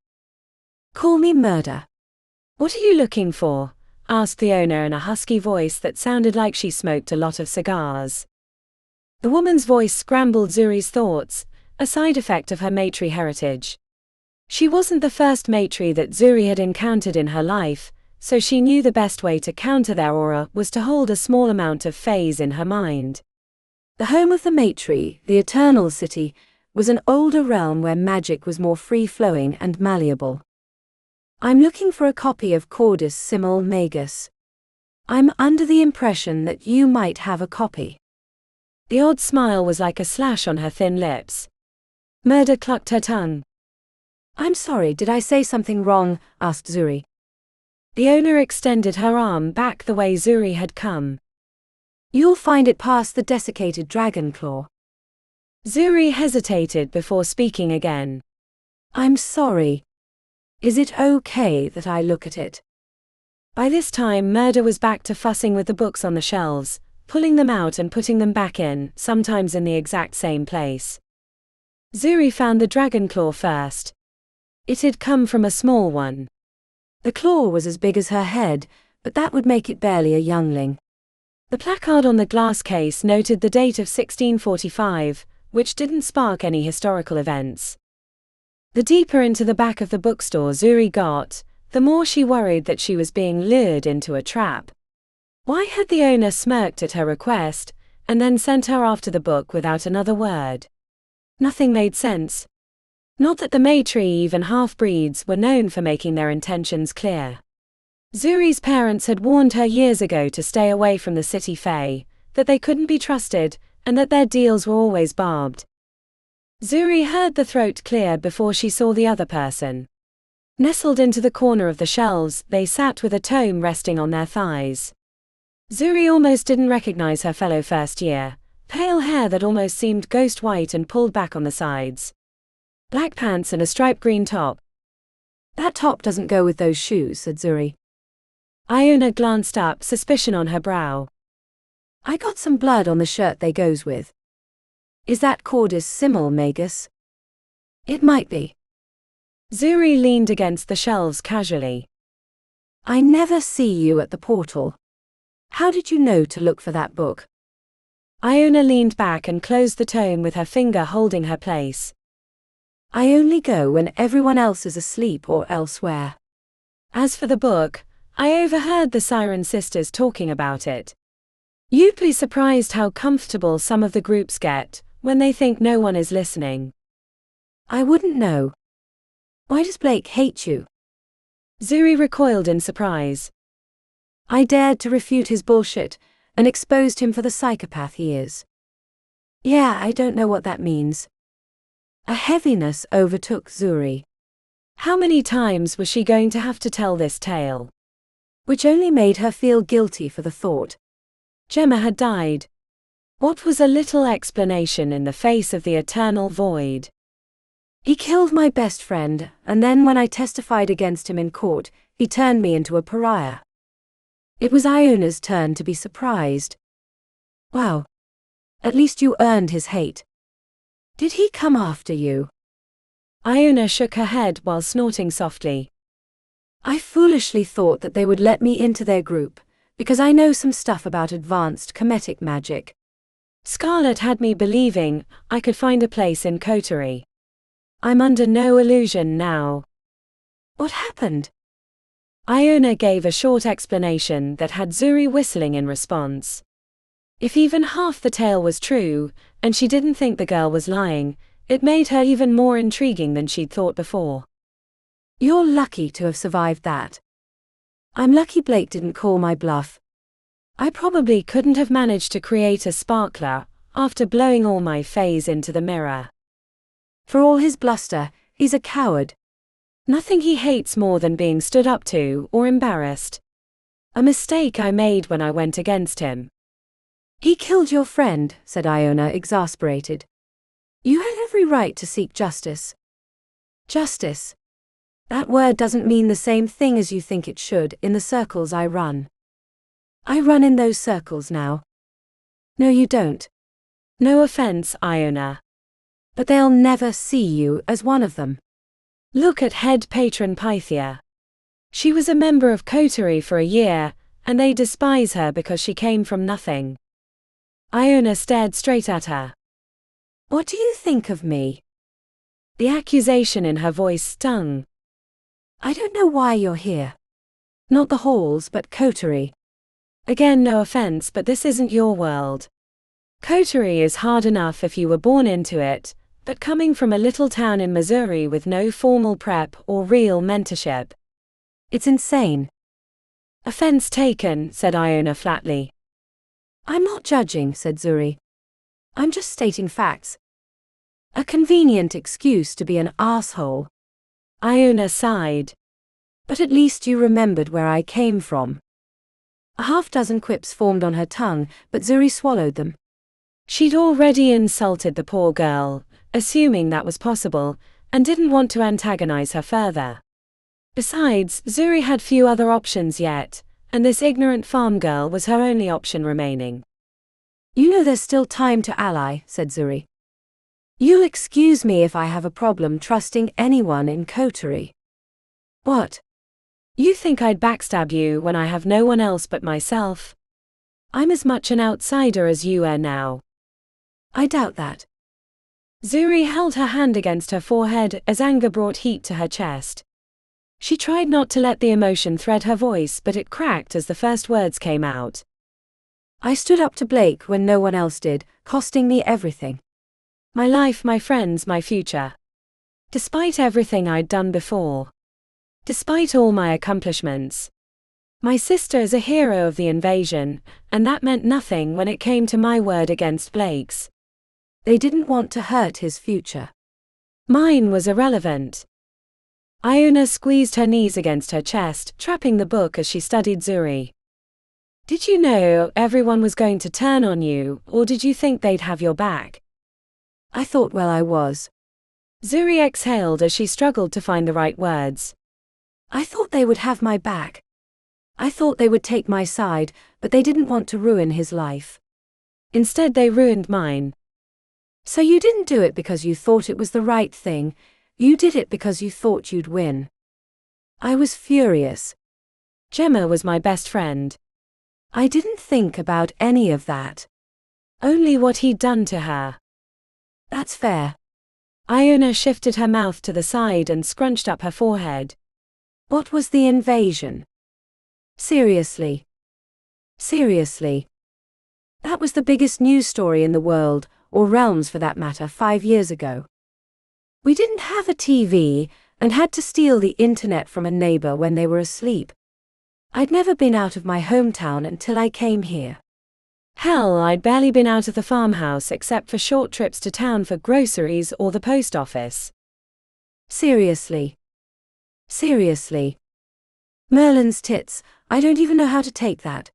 Call me Murder." "What are you looking for?" asked the owner in a husky voice that sounded like she smoked a lot of cigars. The woman's voice scrambled Zuri's thoughts, a side effect of her matri heritage. She wasn't the first matri that Zuri had encountered in her life, so she knew the best way to counter their aura was to hold a small amount of phase in her mind. The home of the matri, the Eternal City, was an older realm where magic was more free-flowing and malleable. "I'm looking for a copy of Cordis Simul Magus. I'm under the impression that you might have a copy." The odd smile was like a slash on her thin lips. Murder clucked her tongue. "I'm sorry, did I say something wrong?" asked Zuri. The owner extended her arm back the way Zuri had come. "You'll find it past the desiccated dragon claw." Zuri hesitated before speaking again. "I'm sorry. Is it okay that I look at it?" By this time, Murder was back to fussing with the books on the shelves, pulling them out and putting them back in, sometimes in the exact same place. Zuri found the dragon claw first. It had come from a small one. The claw was as big as her head, but that would make it barely a youngling. The placard on the glass case noted the date of 1645, which didn't spark any historical events. The deeper into the back of the bookstore Zuri got, the more she worried that she was being lured into a trap. Why had the owner smirked at her request, and then sent her after the book without another word? Nothing made sense. Not that the matri, even half-breeds, were known for making their intentions clear. Zuri's parents had warned her years ago to stay away from the city fae, that they couldn't be trusted, and that their deals were always barbed. Zuri heard the throat clear before she saw the other person. Nestled into the corner of the shelves, they sat with a tome resting on their thighs. Zuri almost didn't recognize her fellow first year, pale hair that almost seemed ghost white and pulled back on the sides. Black pants and a striped green top. "That top doesn't go with those shoes," said Zuri. Iona glanced up, suspicion on her brow. "I got some blood on the shirt they goes with. Is that Cordis Simul Magus?" "It might be." Zuri leaned against the shelves casually. "I never see you at the portal. How did you know to look for that book?" Iona leaned back and closed the tome with her finger holding her place. "I only go when everyone else is asleep or elsewhere." As for the book, I overheard the Siren Sisters talking about it. You'd be surprised how comfortable some of the groups get when they think no one is listening. "I wouldn't know. Why does Blake hate you?" Zuri recoiled in surprise. I dared to refute his bullshit, and exposed him for the psychopath he is. "Yeah, I don't know what that means." A heaviness overtook Zuri. How many times was she going to have to tell this tale? Which only made her feel guilty for the thought. Gemma had died. What was a little explanation in the face of the eternal void? "He killed my best friend, and then when I testified against him in court, he turned me into a pariah." It was Iona's turn to be surprised. "Wow. At least you earned his hate. Did he come after you?" Iona shook her head while snorting softly. "I foolishly thought that they would let me into their group, because I know some stuff about advanced comedic magic. Scarlet had me believing I could find a place in Coterie. I'm under no illusion now." "What happened?" Iona gave a short explanation that had Zuri whistling in response. If even half the tale was true, and she didn't think the girl was lying, it made her even more intriguing than she'd thought before. "You're lucky to have survived that." "I'm lucky Blake didn't call my bluff." I probably couldn't have managed to create a sparkler after blowing all my phase into the mirror. For all his bluster, he's a coward. Nothing he hates more than being stood up to or embarrassed. A mistake I made when I went against him. He killed your friend, said Iona, exasperated. You had every right to seek justice. Justice. That word doesn't mean the same thing as you think it should in the circles I run. I run in those circles now. No, you don't. No offense, Iona. But they'll never see you as one of them. Look at head patron Pythia. She was a member of Coterie for a year, and they despise her because she came from nothing. Iona stared straight at her. What do you think of me? The accusation in her voice stung. I don't know why you're here. Not the halls, but Coterie. Again, no offense, but this isn't your world. Coterie is hard enough if you were born into it, but coming from a little town in Missouri with no formal prep or real mentorship. It's insane. Offense taken, said Iona flatly. I'm not judging, said Zuri. I'm just stating facts. A convenient excuse to be an asshole. Iona sighed. But at least you remembered where I came from. A half-dozen quips formed on her tongue, but Zuri swallowed them. She'd already insulted the poor girl, assuming that was possible, and didn't want to antagonize her further. Besides, Zuri had few other options yet, and this ignorant farm girl was her only option remaining. You know there's still time to ally, said Zuri. You'll excuse me if I have a problem trusting anyone in Coterie. What? You think I'd backstab you when I have no one else but myself? I'm as much an outsider as you are now. I doubt that. Zuri held her hand against her forehead as anger brought heat to her chest. She tried not to let the emotion thread her voice, but it cracked as the first words came out. I stood up to Blake when no one else did, costing me everything. My life, my friends, my future. Despite everything I'd done before. Despite all my accomplishments. My sister is a hero of the invasion, and that meant nothing when it came to my word against Blake's. They didn't want to hurt his future. Mine was irrelevant. Iona squeezed her knees against her chest, trapping the book as she studied Zuri. Did you know everyone was going to turn on you, or did you think they'd have your back? I thought I was. Zuri exhaled as she struggled to find the right words. I thought they would have my back. I thought they would take my side, but they didn't want to ruin his life. Instead, they ruined mine. So you didn't do it because you thought it was the right thing, you did it because you thought you'd win. I was furious. Gemma was my best friend. I didn't think about any of that. Only what he'd done to her. That's fair. Iona shifted her mouth to the side and scrunched up her forehead. What was the invasion? Seriously. Seriously. That was the biggest news story in the world, or realms for that matter, 5 years ago. We didn't have a TV, and had to steal the internet from a neighbor when they were asleep. I'd never been out of my hometown until I came here. Hell, I'd barely been out of the farmhouse except for short trips to town for groceries or the post office. Seriously. Seriously. Merlin's tits, I don't even know how to take that.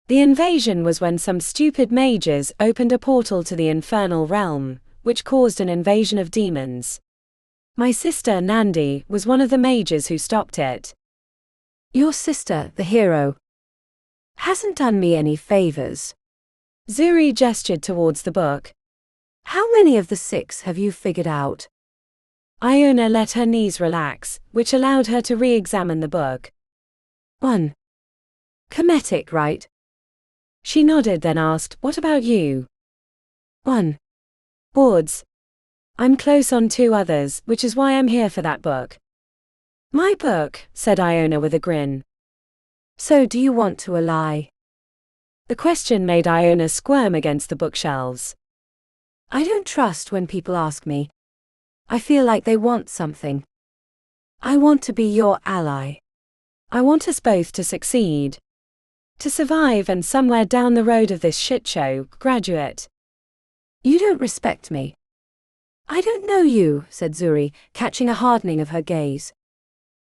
The invasion was when some stupid mages opened a portal to the infernal realm, which caused an invasion of demons. My sister, Nandi, was one of the mages who stopped it. Your sister, the hero, hasn't done me any favors. Zuri gestured towards the book. How many of the 6 have you figured out? Iona let her knees relax, which allowed her to re-examine the book. 1. Comedic, right? She nodded, then asked, what about you? 1. Boards. I'm close on 2 others, which is why I'm here for that book. My book, said Iona with a grin. So do you want to ally? The question made Iona squirm against the bookshelves. I don't trust when people ask me. I feel like they want something. I want to be your ally. I want us both to succeed. To survive and somewhere down the road of this shitshow, graduate. You don't respect me. I don't know you, said Zuri, catching a hardening of her gaze.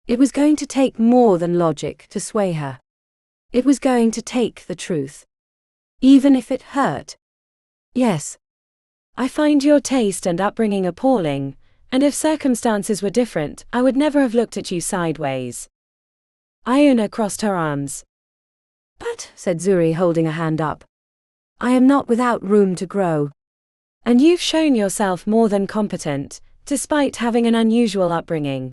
It was going to take more than logic to sway her. It was going to take the truth. Even if it hurt. Yes. I find your taste and upbringing appalling, and if circumstances were different, I would never have looked at you sideways. Iona crossed her arms. But, said Zuri, holding a hand up, I am not without room to grow. And you've shown yourself more than competent, despite having an unusual upbringing.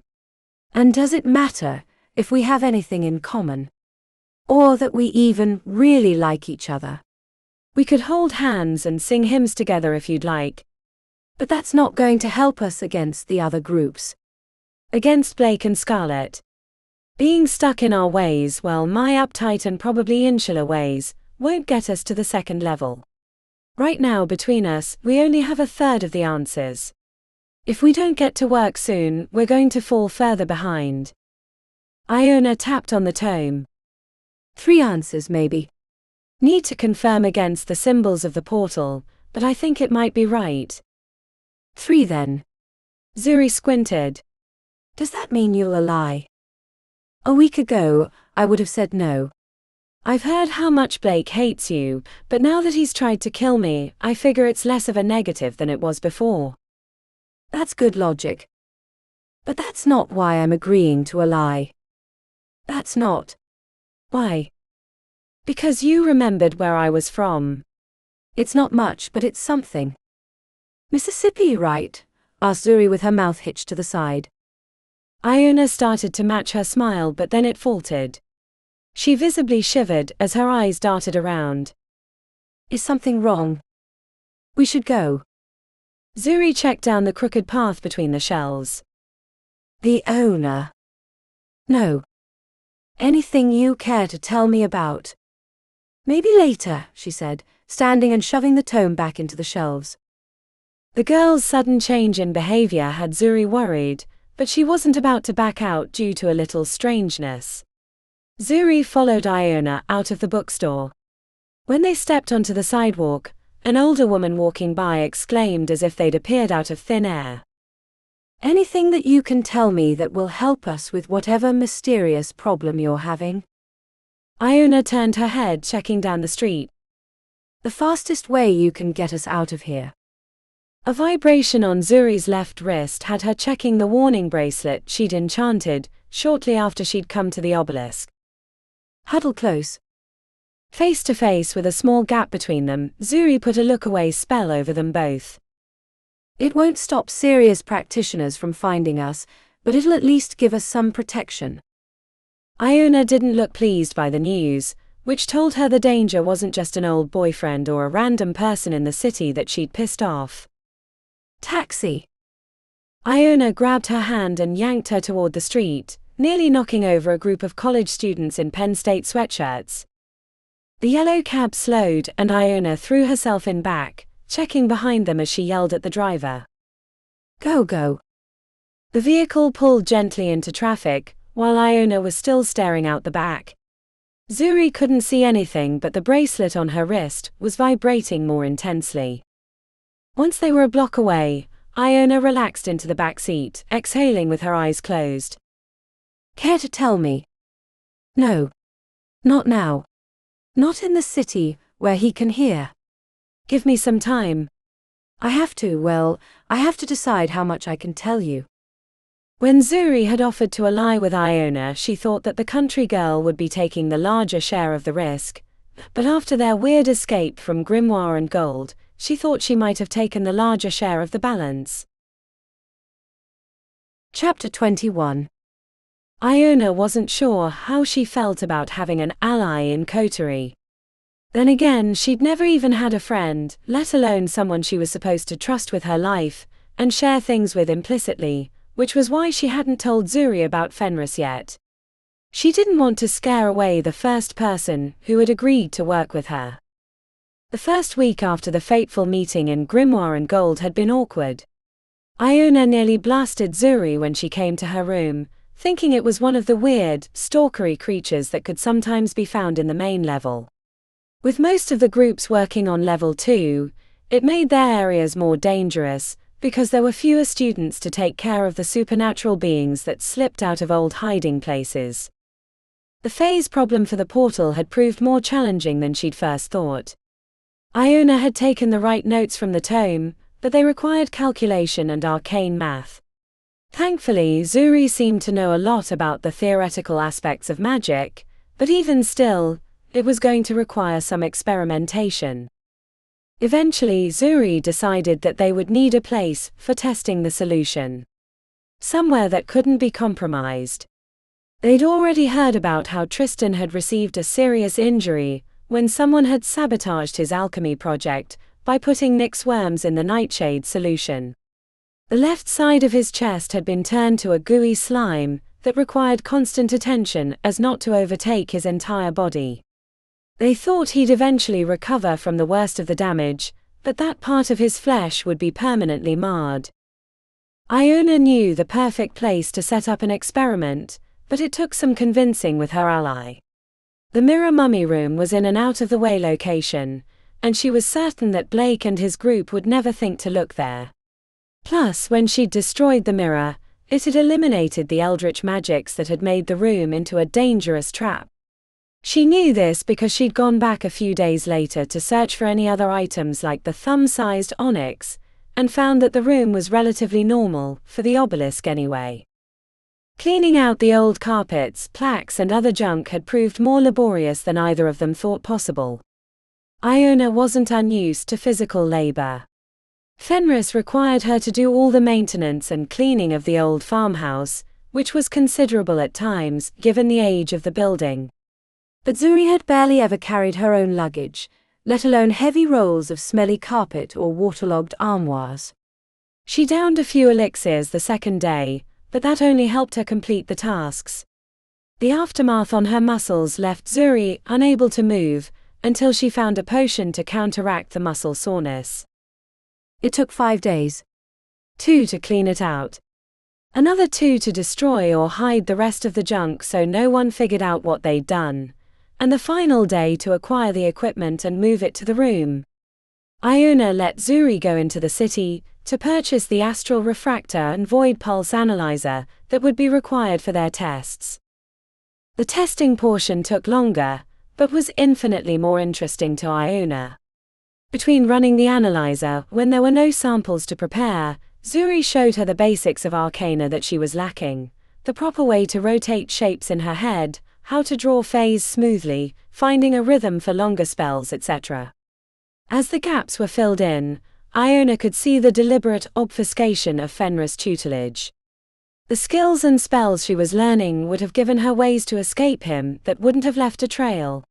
And does it matter if we have anything in common? Or that we even really like each other? We could hold hands and sing hymns together if you'd like. But that's not going to help us against the other groups. Against Blake and Scarlet. Being stuck in our ways, well, my uptight and probably insular ways, won't get us to the second level. Right now between us, we only have a third of the answers. If we don't get to work soon, we're going to fall further behind. Iona tapped on the tome. 3 answers maybe. Need to confirm against the symbols of the portal, but I think it might be right. 3 then. Zuri squinted. Does that mean you'll lie? A week ago, I would have said no. I've heard how much Blake hates you, but now that he's tried to kill me, I figure it's less of a negative than it was before. That's good logic. But that's not why I'm agreeing to a lie. That's not. Why? Because you remembered where I was from. It's not much, but it's something. Mississippi, right? Asked Zuri with her mouth hitched to the side. Iona started to match her smile, but then it faltered. She visibly shivered as her eyes darted around. Is something wrong? We should go. Zuri checked down the crooked path between the shelves. The owner. No. Anything you care to tell me about? Maybe later, she said, standing and shoving the tome back into the shelves. The girl's sudden change in behavior had Zuri worried, but she wasn't about to back out due to a little strangeness. Zuri followed Iona out of the bookstore. When they stepped onto the sidewalk, an older woman walking by exclaimed as if they'd appeared out of thin air. Anything that you can tell me that will help us with whatever mysterious problem you're having? Iona turned her head, checking down the street. The fastest way you can get us out of here. A vibration on Zuri's left wrist had her checking the warning bracelet she'd enchanted shortly after she'd come to the Obelisk. Huddle close. Face to face with a small gap between them, Zuri put a look-away spell over them both. It won't stop serious practitioners from finding us, but it'll at least give us some protection. Iona didn't look pleased by the news, which told her the danger wasn't just an old boyfriend or a random person in the city that she'd pissed off. Taxi. Iona grabbed her hand and yanked her toward the street, nearly knocking over a group of college students in Penn State sweatshirts. The yellow cab slowed and Iona threw herself in back, checking behind them as she yelled at the driver. Go, go. The vehicle pulled gently into traffic, while Iona was still staring out the back. Zuri couldn't see anything, but the bracelet on her wrist was vibrating more intensely. Once they were a block away, Iona relaxed into the back seat, exhaling with her eyes closed. Care to tell me? No. Not now. Not in the city, where he can hear. Give me some time. I have to decide how much I can tell you. When Zuri had offered to ally with Iona, she thought that the country girl would be taking the larger share of the risk, but after their weird escape from Grimoire and Gold, she thought she might have taken the larger share of the balance. Chapter 21. Iona wasn't sure how she felt about having an ally in Coterie. Then again, she'd never even had a friend, let alone someone she was supposed to trust with her life and share things with implicitly, which was why she hadn't told Zuri about Fenris yet. She didn't want to scare away the first person who had agreed to work with her. The first week after the fateful meeting in Grimoire and Gold had been awkward. Iona nearly blasted Zuri when she came to her room, thinking it was one of the weird, stalkery creatures that could sometimes be found in the main level. With most of the groups working on level 2, it made their areas more dangerous, because there were fewer students to take care of the supernatural beings that slipped out of old hiding places. The phase problem for the portal had proved more challenging than she'd first thought. Iona had taken the right notes from the tome, but they required calculation and arcane math. Thankfully, Zuri seemed to know a lot about the theoretical aspects of magic, but even still, it was going to require some experimentation. Eventually, Zuri decided that they would need a place for testing the solution. Somewhere that couldn't be compromised. They'd already heard about how Tristan had received a serious injury when someone had sabotaged his alchemy project by putting Nyx worms in the nightshade solution. The left side of his chest had been turned to a gooey slime that required constant attention as not to overtake his entire body. They thought he'd eventually recover from the worst of the damage, but that part of his flesh would be permanently marred. Iona knew the perfect place to set up an experiment, but it took some convincing with her ally. The mirror mummy room was in an out-of-the-way location, and she was certain that Blake and his group would never think to look there. Plus, when she'd destroyed the mirror, it had eliminated the eldritch magics that had made the room into a dangerous trap. She knew this because she'd gone back a few days later to search for any other items like the thumb-sized onyx, and found that the room was relatively normal, for the obelisk anyway. Cleaning out the old carpets, plaques and other junk had proved more laborious than either of them thought possible. Iona wasn't unused to physical labor. Fenris required her to do all the maintenance and cleaning of the old farmhouse, which was considerable at times, given the age of the building. But Zuri had barely ever carried her own luggage, let alone heavy rolls of smelly carpet or waterlogged armoires. She downed a few elixirs the second day, but that only helped her complete the tasks. The aftermath on her muscles left Zuri unable to move, until she found a potion to counteract the muscle soreness. It took 5 days. 2 to clean it out. Another 2 to destroy or hide the rest of the junk so no one figured out what they'd done. And the final day to acquire the equipment and move it to the room. Iona let Zuri go into the city to purchase the astral refractor and void pulse analyzer that would be required for their tests. The testing portion took longer, but was infinitely more interesting to Iona. Between running the analyzer when there were no samples to prepare, Zuri showed her the basics of arcana that she was lacking, the proper way to rotate shapes in her head, how to draw phase smoothly, finding a rhythm for longer spells, etc. As the gaps were filled in, Iona could see the deliberate obfuscation of Fenris' tutelage. The skills and spells she was learning would have given her ways to escape him that wouldn't have left a trail.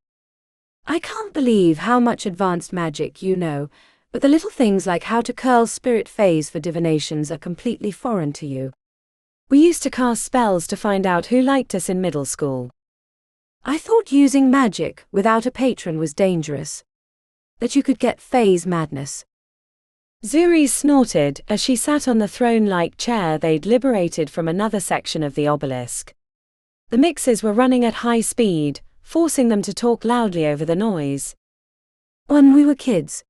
I can't believe how much advanced magic you know, but the little things like how to curl spirit phase for divinations are completely foreign to you. We used to cast spells to find out who liked us in middle school. I thought using magic without a patron was dangerous. That you could get phase madness. Zuri snorted as she sat on the throne-like chair they'd liberated from another section of the obelisk. The mixes were running at high speed, forcing them to talk loudly over the noise. When we were kids.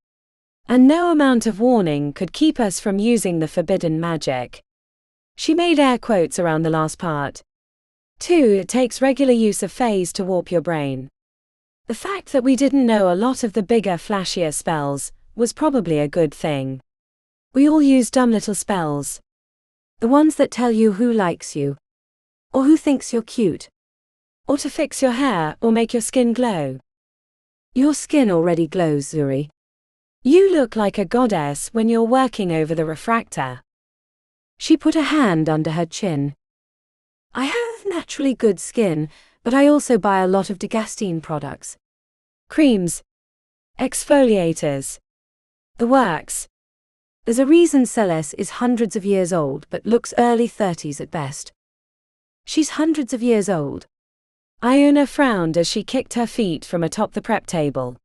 And no amount of warning could keep us from using the forbidden magic. She made air quotes around the last part. 2. It takes regular use of phase to warp your brain. The fact that we didn't know a lot of the bigger, flashier spells was probably a good thing. We all use dumb little spells. The ones that tell you who likes you. Or who thinks you're cute. Or to fix your hair or make your skin glow. Your skin already glows, Zuri. You look like a goddess when you're working over the refractor. She put a hand under her chin. I have naturally good skin, but I also buy a lot of Justine products. Creams. Exfoliators. The works. There's a reason Celeste is hundreds of years old but looks early 30s at best. She's hundreds of years old. Iona frowned as she kicked her feet from atop the prep table.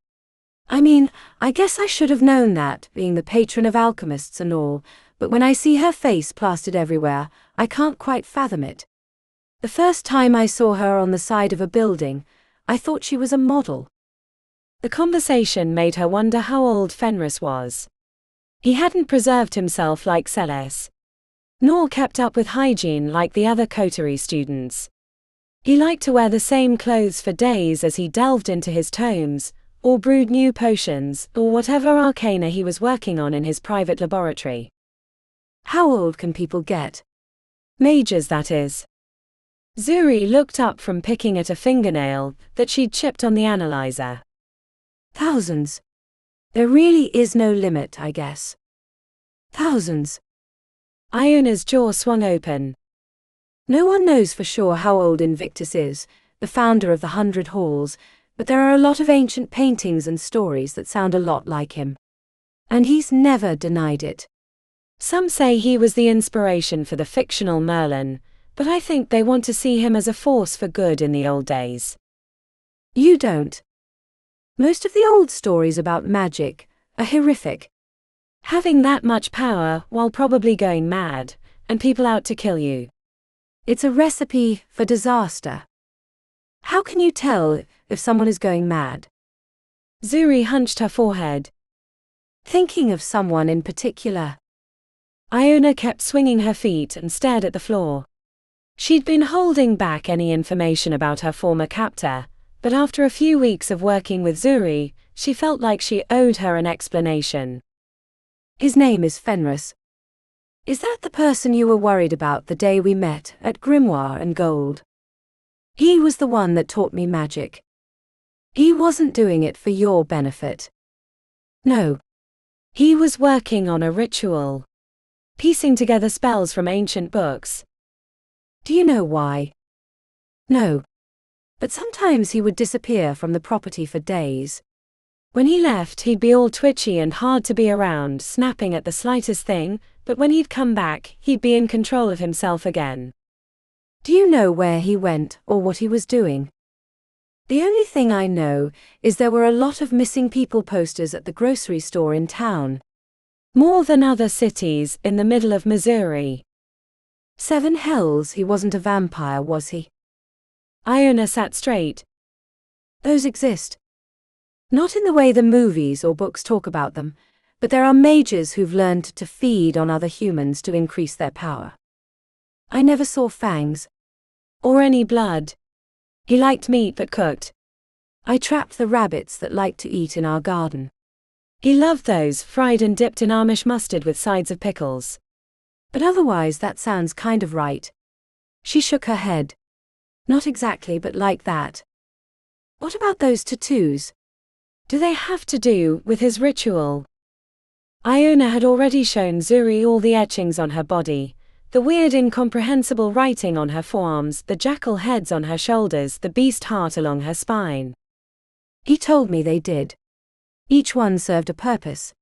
I mean, I guess I should have known that, being the patron of alchemists and all, but when I see her face plastered everywhere, I can't quite fathom it. The first time I saw her on the side of a building, I thought she was a model. The conversation made her wonder how old Fenris was. He hadn't preserved himself like Celes, nor kept up with hygiene like the other Coterie students. He liked to wear the same clothes for days as he delved into his tomes, or brewed new potions, or whatever arcana he was working on in his private laboratory. How old can people get? Mages, that is. Zuri looked up from picking at a fingernail that she'd chipped on the analyzer. Thousands. There really is no limit, I guess. Thousands. Iona's jaw swung open. No one knows for sure how old Invictus is, the founder of the 100 Halls, but there are a lot of ancient paintings and stories that sound a lot like him. And he's never denied it. Some say he was the inspiration for the fictional Merlin, but I think they want to see him as a force for good in the old days. You don't. Most of the old stories about magic are horrific. Having that much power while probably going mad, and people out to kill you. It's a recipe for disaster. How can you tell if someone is going mad? Zuri hunched her forehead. Thinking of someone in particular? Iona kept swinging her feet and stared at the floor. She'd been holding back any information about her former captor, but after a few weeks of working with Zuri, she felt like she owed her an explanation. His name is Fenris. Is that the person you were worried about the day we met at Grimoire and Gold? He was the one that taught me magic. He wasn't doing it for your benefit. No. He was working on a ritual. Piecing together spells from ancient books. Do you know why? No. But sometimes he would disappear from the property for days. When he left, he'd be all twitchy and hard to be around, snapping at the slightest thing, but when he'd come back, he'd be in control of himself again. Do you know where he went or what he was doing? The only thing I know is there were a lot of missing people posters at the grocery store in town. More than other cities in the middle of Missouri. 7 hells, he wasn't a vampire, was he? Iona sat straight. Those exist. Not in the way the movies or books talk about them, but there are mages who've learned to feed on other humans to increase their power. I never saw fangs. Or any blood. He liked meat but cooked. I trapped the rabbits that liked to eat in our garden. He loved those, fried and dipped in Amish mustard with sides of pickles. But otherwise that sounds kind of right. She shook her head. Not exactly, but like that. What about those tattoos? Do they have to do with his ritual? Iona had already shown Zuri all the etchings on her body, the weird incomprehensible writing on her forearms, the jackal heads on her shoulders, the beast heart along her spine. He told me they did. Each one served a purpose.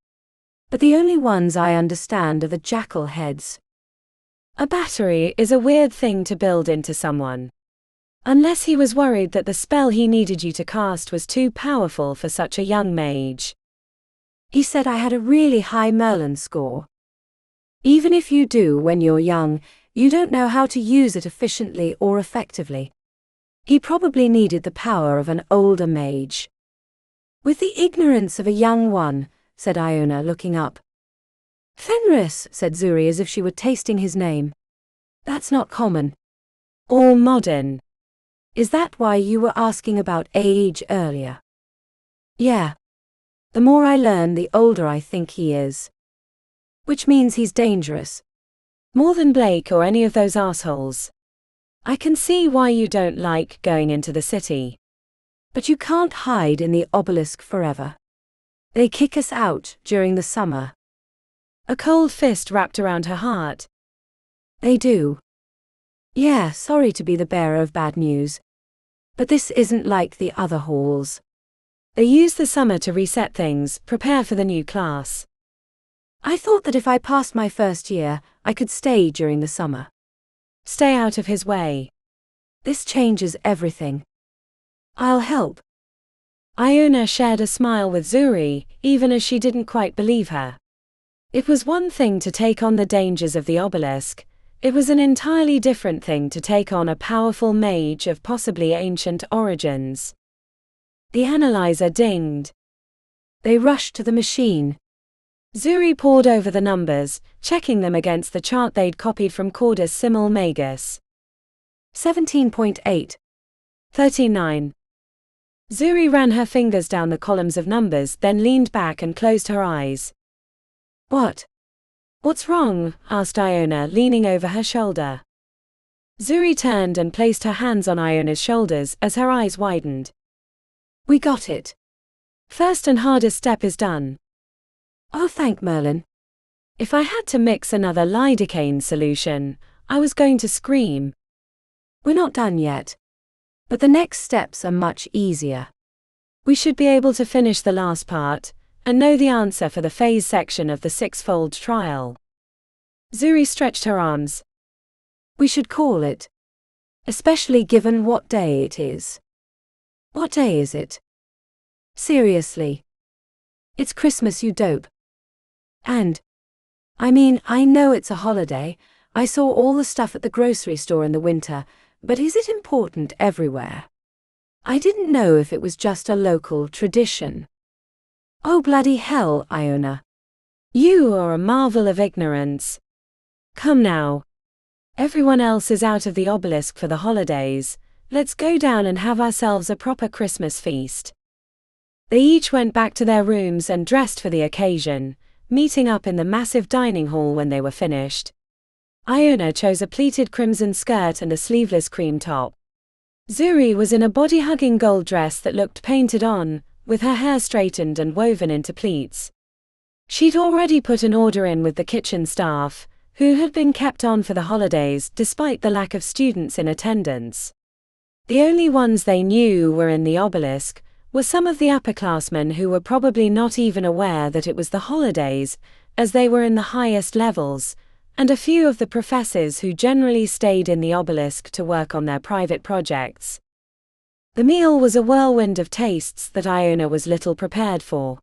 But the only ones I understand are the jackal heads. A battery is a weird thing to build into someone. Unless he was worried that the spell he needed you to cast was too powerful for such a young mage. He said I had a really high Merlin score. Even if you do when you're young, you don't know how to use it efficiently or effectively. He probably needed the power of an older mage. With the ignorance of a young one, said Iona, looking up. Fenris, said Zuri as if she were tasting his name. That's not common. All modern. Is that why you were asking about age earlier? Yeah. The more I learn, the older I think he is. Which means he's dangerous. More than Blake or any of those assholes. I can see why you don't like going into the city. But you can't hide in the Obelisk forever. They kick us out during the summer. A cold fist wrapped around her heart. They do. Yeah, sorry to be the bearer of bad news. But this isn't like the other halls. They use the summer to reset things, prepare for the new class. I thought that if I passed my first year, I could stay during the summer. Stay out of his way. This changes everything. I'll help. Iona shared a smile with Zuri, even as she didn't quite believe her. It was one thing to take on the dangers of the Obelisk, It was an entirely different thing to take on a powerful mage of possibly ancient origins. The analyzer dinged. They rushed to the machine. Zuri pored over the numbers, checking them against the chart they'd copied from Cordus Simul Magus. 17.8. 39. Zuri ran her fingers down the columns of numbers, then leaned back and closed her eyes. What's wrong? Asked Iona, leaning over her shoulder. Zuri turned and placed her hands on Iona's shoulders as her eyes widened. We got it. First and hardest step is done. Oh, thank Merlin. If I had to mix another lidocaine solution, I was going to scream. We're not done yet. But the next steps are much easier. We should be able to finish the last part, and know the answer for the phase section of the sixfold trial. Zuri stretched her arms. We should call it. Especially given what day it is. What day is it? Seriously. It's Christmas, you dope. And, I know it's a holiday. I saw all the stuff at the grocery store in the winter, but is it important everywhere? I didn't know if it was just a local tradition. Oh bloody hell, Iona. You are a marvel of ignorance. Come now. Everyone else is out of the Obelisk for the holidays. Let's go down and have ourselves a proper Christmas feast. They each went back to their rooms and dressed for the occasion, meeting up in the massive dining hall when they were finished. Iona chose a pleated crimson skirt and a sleeveless cream top. Zuri was in a body-hugging gold dress that looked painted on, with her hair straightened and woven into pleats. She'd already put an order in with the kitchen staff, who had been kept on for the holidays despite the lack of students in attendance. The only ones they knew were in the Obelisk were some of the upperclassmen who were probably not even aware that it was the holidays, as they were in the highest levels, and a few of the professors who generally stayed in the Obelisk to work on their private projects. The meal was a whirlwind of tastes that Iona was little prepared for.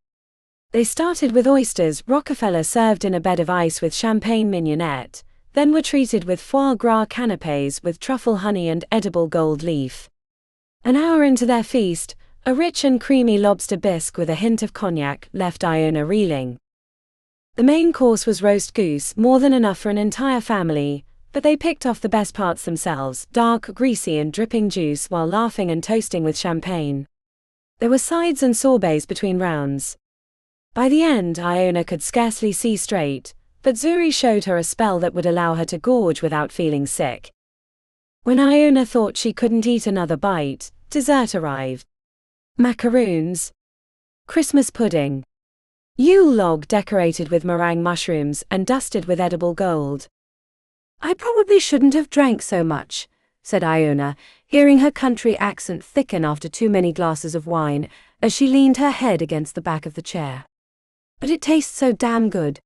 They started with oysters Rockefeller served in a bed of ice with champagne mignonette, then were treated with foie gras canapés with truffle honey and edible gold leaf. An hour into their feast, a rich and creamy lobster bisque with a hint of cognac left Iona reeling. The main course was roast goose, more than enough for an entire family, but they picked off the best parts themselves, dark, greasy and dripping juice while laughing and toasting with champagne. There were sides and sorbets between rounds. By the end, Iona could scarcely see straight, but Zuri showed her a spell that would allow her to gorge without feeling sick. When Iona thought she couldn't eat another bite, dessert arrived. Macaroons. Christmas pudding. Yule log decorated with meringue mushrooms and dusted with edible gold. I probably shouldn't have drank so much, said Iona, hearing her country accent thicken after too many glasses of wine, as she leaned her head against the back of the chair. But it tastes so damn good.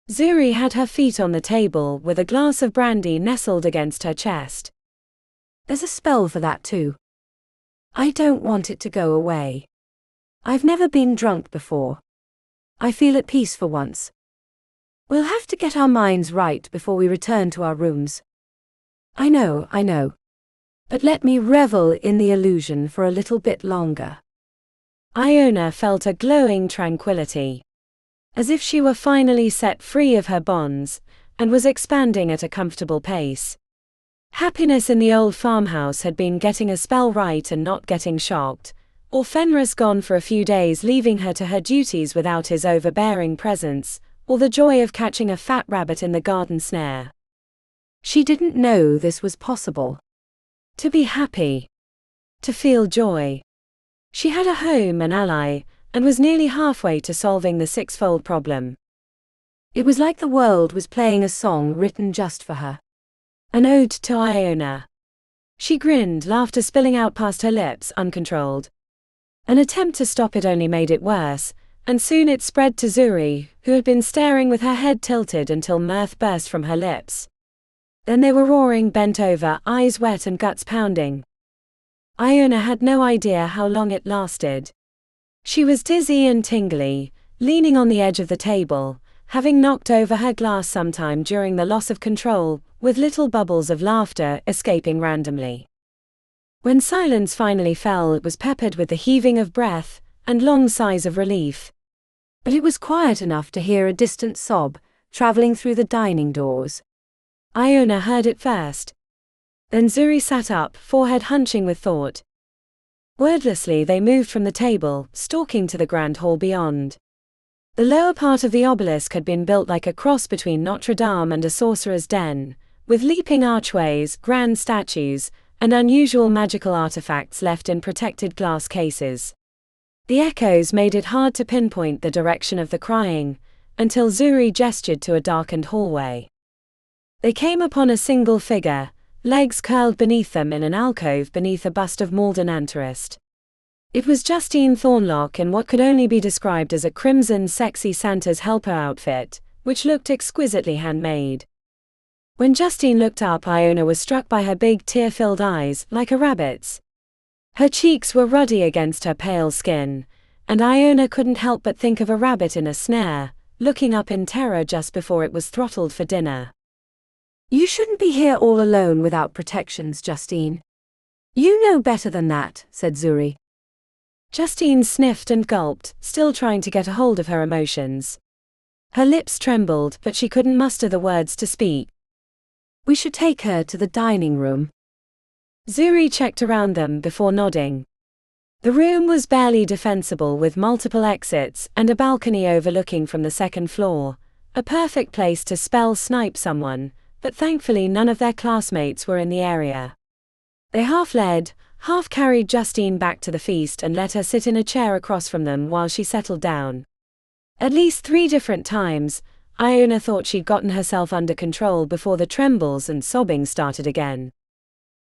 Zuri had her feet on the table with a glass of brandy nestled against her chest. There's a spell for that too. I don't want it to go away. I've never been drunk before. I feel at peace for once. We'll have to get our minds right before we return to our rooms. I know. But let me revel in the illusion for a little bit longer. Iona felt a glowing tranquility. As if she were finally set free of her bonds, and was expanding at a comfortable pace. Happiness in the old farmhouse had been getting a spell right and not getting shocked, or Fenris gone for a few days leaving her to her duties without his overbearing presence, or the joy of catching a fat rabbit in the garden snare. She didn't know this was possible. To be happy. To feel joy. She had a home and ally, and was nearly halfway to solving the sixfold problem. It was like the world was playing a song written just for her. An ode to Iona. She grinned, laughter spilling out past her lips, uncontrolled. An attempt to stop it only made it worse, and soon it spread to Zuri, who had been staring with her head tilted until mirth burst from her lips. Then they were roaring, bent over, eyes wet and guts pounding. Iona had no idea how long it lasted. She was dizzy and tingly, leaning on the edge of the table, having knocked over her glass sometime during the loss of control, with little bubbles of laughter escaping randomly. When silence finally fell, it was peppered with the heaving of breath and long sighs of relief. But it was quiet enough to hear a distant sob traveling through the dining doors. Iona heard it first. Then Zuri sat up, forehead hunching with thought. Wordlessly they moved from the table, stalking to the grand hall beyond. The lower part of the obelisk had been built like a cross between Notre Dame and a sorcerer's den, with leaping archways, grand statues, and unusual magical artifacts left in protected glass cases. The echoes made it hard to pinpoint the direction of the crying, until Zuri gestured to a darkened hallway. They came upon a single figure, legs curled beneath them in an alcove beneath a bust of Malden Antarist. It was Justine Thornlock in what could only be described as a crimson sexy Santa's helper outfit, which looked exquisitely handmade. When Justine looked up, Iona was struck by her big tear-filled eyes, like a rabbit's. Her cheeks were ruddy against her pale skin, and Iona couldn't help but think of a rabbit in a snare, looking up in terror just before it was throttled for dinner. "You shouldn't be here all alone without protections, Justine. You know better than that," said Zuri. Justine sniffed and gulped, still trying to get a hold of her emotions. Her lips trembled, but she couldn't muster the words to speak. "We should take her to the dining room." Zuri checked around them before nodding. The room was barely defensible, with multiple exits and a balcony overlooking from the second floor, a perfect place to spell snipe someone, but thankfully none of their classmates were in the area. They half led, half carried Justine back to the feast and let her sit in a chair across from them while she settled down. At least 3 different times, Iona thought she'd gotten herself under control before the trembles and sobbing started again.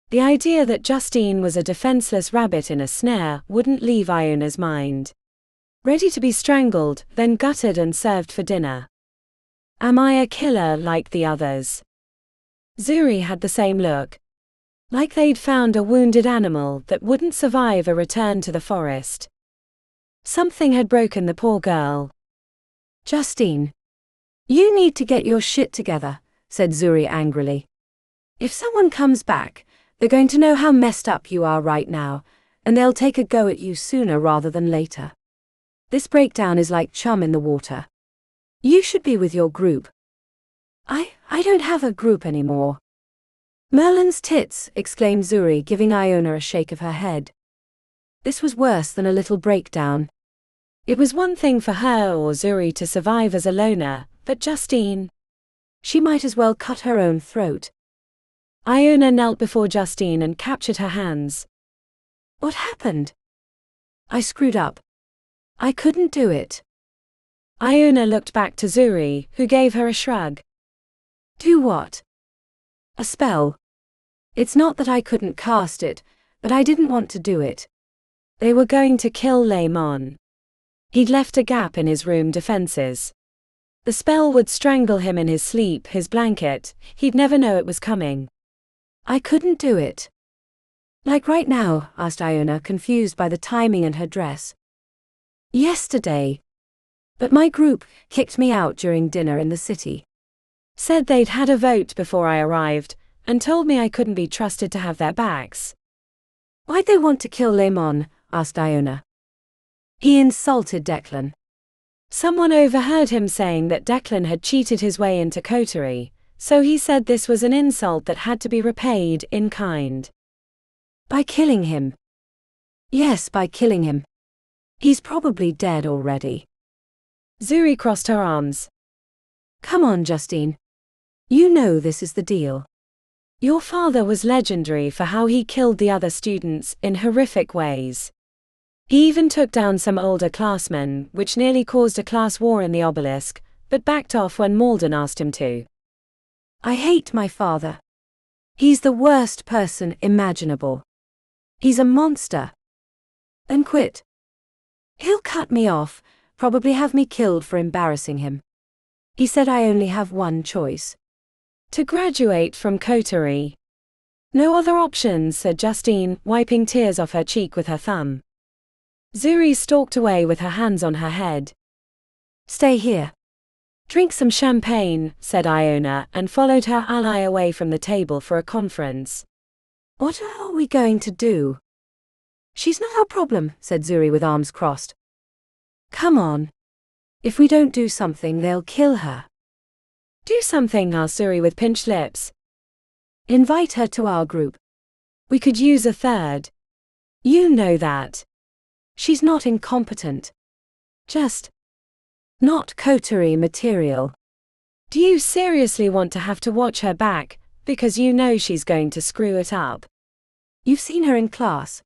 The idea that Justine was a defenseless rabbit in a snare wouldn't leave Iona's mind. Ready to be strangled, then gutted and served for dinner. Am I a killer like the others? Zuri had the same look. Like they'd found a wounded animal that wouldn't survive a return to the forest. Something had broken the poor girl. "Justine, you need to get your shit together," said Zuri angrily. "If someone comes back, they're going to know how messed up you are right now, and they'll take a go at you sooner rather than later. This breakdown is like chum in the water. You should be with your group." I don't have a group anymore." "Merlin's tits," exclaimed Zuri, giving Iona a shake of her head. This was worse than a little breakdown. It was one thing for her or Zuri to survive as a loner, but Justine. She might as well cut her own throat. Iona knelt before Justine and captured her hands. "What happened?" "I screwed up. I couldn't do it." Iona looked back to Zuri, who gave her a shrug. "Do what?" "A spell. It's not that I couldn't cast it, but I didn't want to do it." They were going to kill Lemon. He'd left a gap in his room defenses. The spell would strangle him in his sleep, his blanket, he'd never know it was coming. "I couldn't do it." "Like right now?" asked Iona, confused by the timing and her dress. "Yesterday. But my group kicked me out during dinner in the city. Said they'd had a vote before I arrived, and told me I couldn't be trusted to have their backs." "Why'd they want to kill Lemon?" asked Iona. "He insulted Declan." Someone overheard him saying that Declan had cheated his way into Coterie, so he said this was an insult that had to be repaid in kind. "By killing him?" "Yes, by killing him. He's probably dead already." Zuri crossed her arms. "Come on, Justine. You know this is the deal. Your father was legendary for how he killed the other students in horrific ways. He even took down some older classmen, which nearly caused a class war in the Obelisk, but backed off when Malden asked him to." "I hate my father. He's the worst person imaginable. He's a monster." "Then quit." "He'll cut me off, probably have me killed for embarrassing him. He said I only have one choice. To graduate from Coterie. No other options," said Justine, wiping tears off her cheek with her thumb. Zuri stalked away with her hands on her head. "Stay here. Drink some champagne, said Iona, and followed her ally away from the table for a conference. What are we going to do? She's not our problem, said Zuri with arms crossed. Come on. If we don't do something, they'll kill her. Do something, asked Zuri with pinched lips. Invite her to our group. We could use a third. You know that. She's not incompetent. Just not coterie material. Do you seriously want to have to watch her back, because you know she's going to screw it up? You've seen her in class.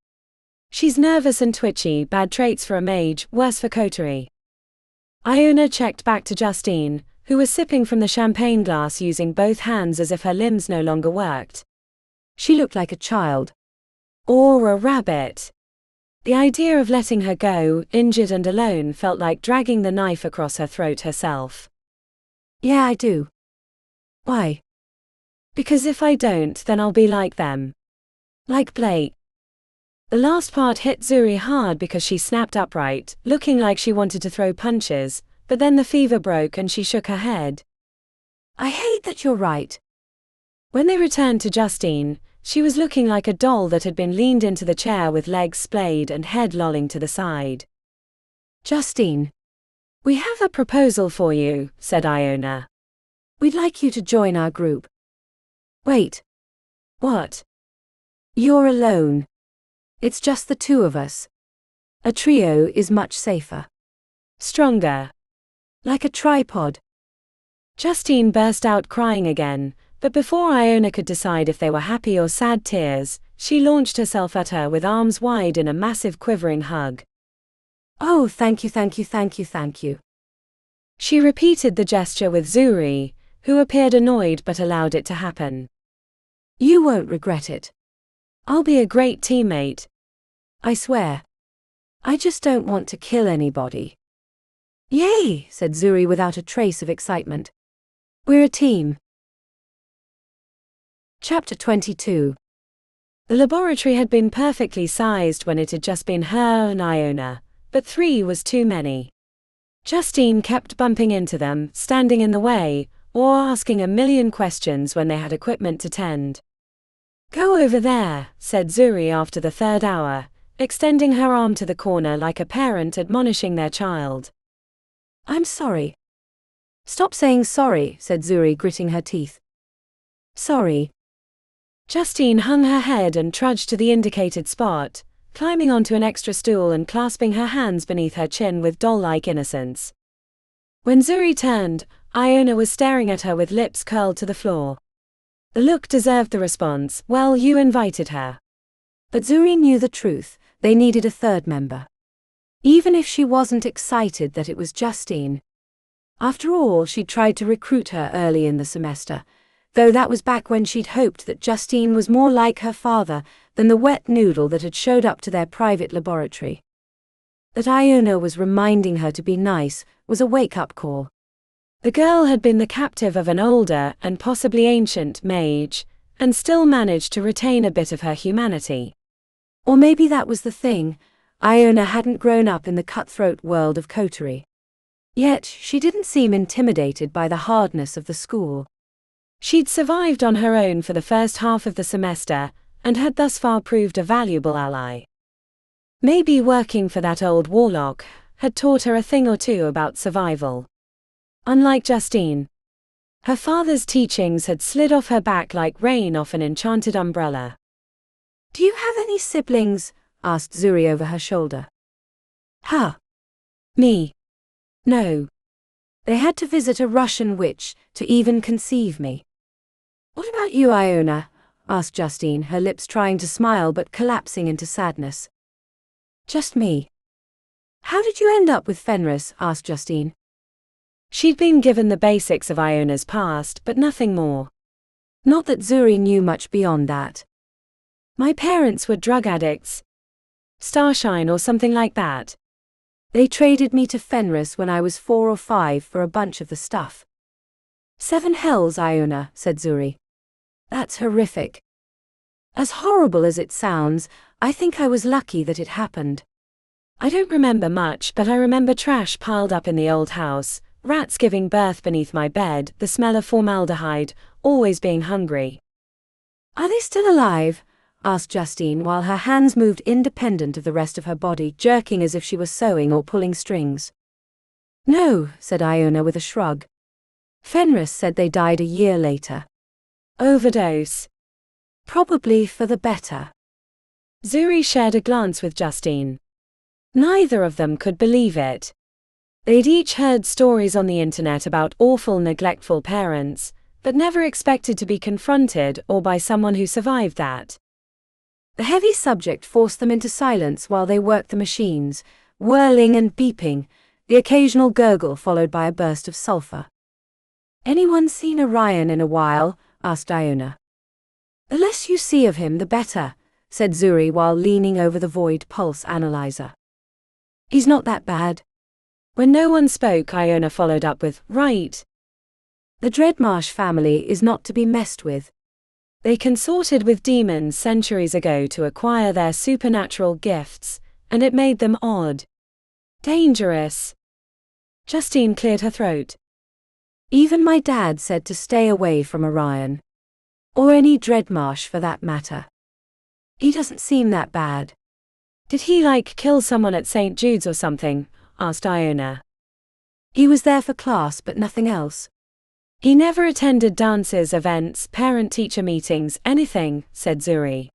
She's nervous and twitchy, bad traits for a mage, worse for coterie. Iona checked back to Justine, who was sipping from the champagne glass using both hands as if her limbs no longer worked. She looked like a child. Or a rabbit. The idea of letting her go, injured and alone, felt like dragging the knife across her throat herself. Yeah, I do. Why? Because if I don't, then I'll be like them. Like Blake. The last part hit Zuri hard because she snapped upright, looking like she wanted to throw punches, but then the fever broke and she shook her head. I hate that you're right. When they returned to Justine, she was looking like a doll that had been leaned into the chair with legs splayed and head lolling to the side. Justine. We have a proposal for you, said Iona. We'd like you to join our group. Wait. What? You're alone. It's just the two of us. A trio is much safer. Stronger. Like a tripod. Justine burst out crying again, but before Iona could decide if they were happy or sad tears, she launched herself at her with arms wide in a massive quivering hug. Oh, thank you, thank you, thank you, thank you. She repeated the gesture with Zuri, who appeared annoyed but allowed it to happen. You won't regret it. I'll be a great teammate. I swear. I just don't want to kill anybody. Yay, said Zuri without a trace of excitement. We're a team. Chapter 22. The laboratory had been perfectly sized when it had just been her and Iona, but 3 was too many. Justine kept bumping into them, standing in the way, or asking a million questions when they had equipment to tend. Go over there, said Zuri after the 3rd hour, extending her arm to the corner like a parent admonishing their child. I'm sorry. Stop saying sorry, said Zuri, gritting her teeth. Sorry. Justine hung her head and trudged to the indicated spot, climbing onto an extra stool and clasping her hands beneath her chin with doll-like innocence. When Zuri turned, Iona was staring at her with lips curled to the floor. The look deserved the response, well, you invited her. But Zuri knew the truth, they needed a 3rd member. Even if she wasn't excited that it was Justine. After all, she'd tried to recruit her early in the semester, though that was back when she'd hoped that Justine was more like her father than the wet noodle that had showed up to their private laboratory. That Iona was reminding her to be nice was a wake-up call. The girl had been the captive of an older and possibly ancient mage, and still managed to retain a bit of her humanity. Or maybe that was the thing, Iona hadn't grown up in the cutthroat world of coterie. Yet, she didn't seem intimidated by the hardness of the school. She'd survived on her own for the first half of the semester, and had thus far proved a valuable ally. Maybe working for that old warlock had taught her a thing or two about survival. Unlike Justine, her father's teachings had slid off her back like rain off an enchanted umbrella. Do you have any siblings? Asked Zuri over her shoulder. Huh? Me? No. They had to visit a Russian witch to even conceive me. What about you, Iona? Asked Justine, her lips trying to smile but collapsing into sadness. Just me. How did you end up with Fenris? Asked Justine. She'd been given the basics of Iona's past, but nothing more. Not that Zuri knew much beyond that. My parents were drug addicts. Starshine or something like that. They traded me to Fenris when I was 4 or 5 for a bunch of the stuff. 7 hells, Iona, said Zuri. That's horrific. As horrible as it sounds, I think I was lucky that it happened. I don't remember much, but I remember trash piled up in the old house, rats giving birth beneath my bed, the smell of formaldehyde, always being hungry. Are they still alive? Asked Justine while her hands moved independent of the rest of her body, jerking as if she was sewing or pulling strings. No, said Iona with a shrug. Fenris said they died a year later. Overdose. Probably for the better. Zuri shared a glance with Justine. Neither of them could believe it. They'd each heard stories on the internet about awful, neglectful parents, but never expected to be confronted or by someone who survived that. The heavy subject forced them into silence while they worked the machines, whirling and beeping, the occasional gurgle followed by a burst of sulfur. Anyone seen Orion in a while? Asked Iona. The less you see of him, the better, said Zuri while leaning over the void pulse analyzer. He's not that bad. When no one spoke, Iona followed up with, right. The Dreadmarsh family is not to be messed with. They consorted with demons centuries ago to acquire their supernatural gifts, and it made them odd. Dangerous. Justine cleared her throat. Even my dad said to stay away from Orion. Or any Dreadmarsh for that matter. He doesn't seem that bad. Did he kill someone at St. Jude's or something? Asked Iona. He was there for class but nothing else. He never attended dances, events, parent-teacher meetings, anything, said Zuri.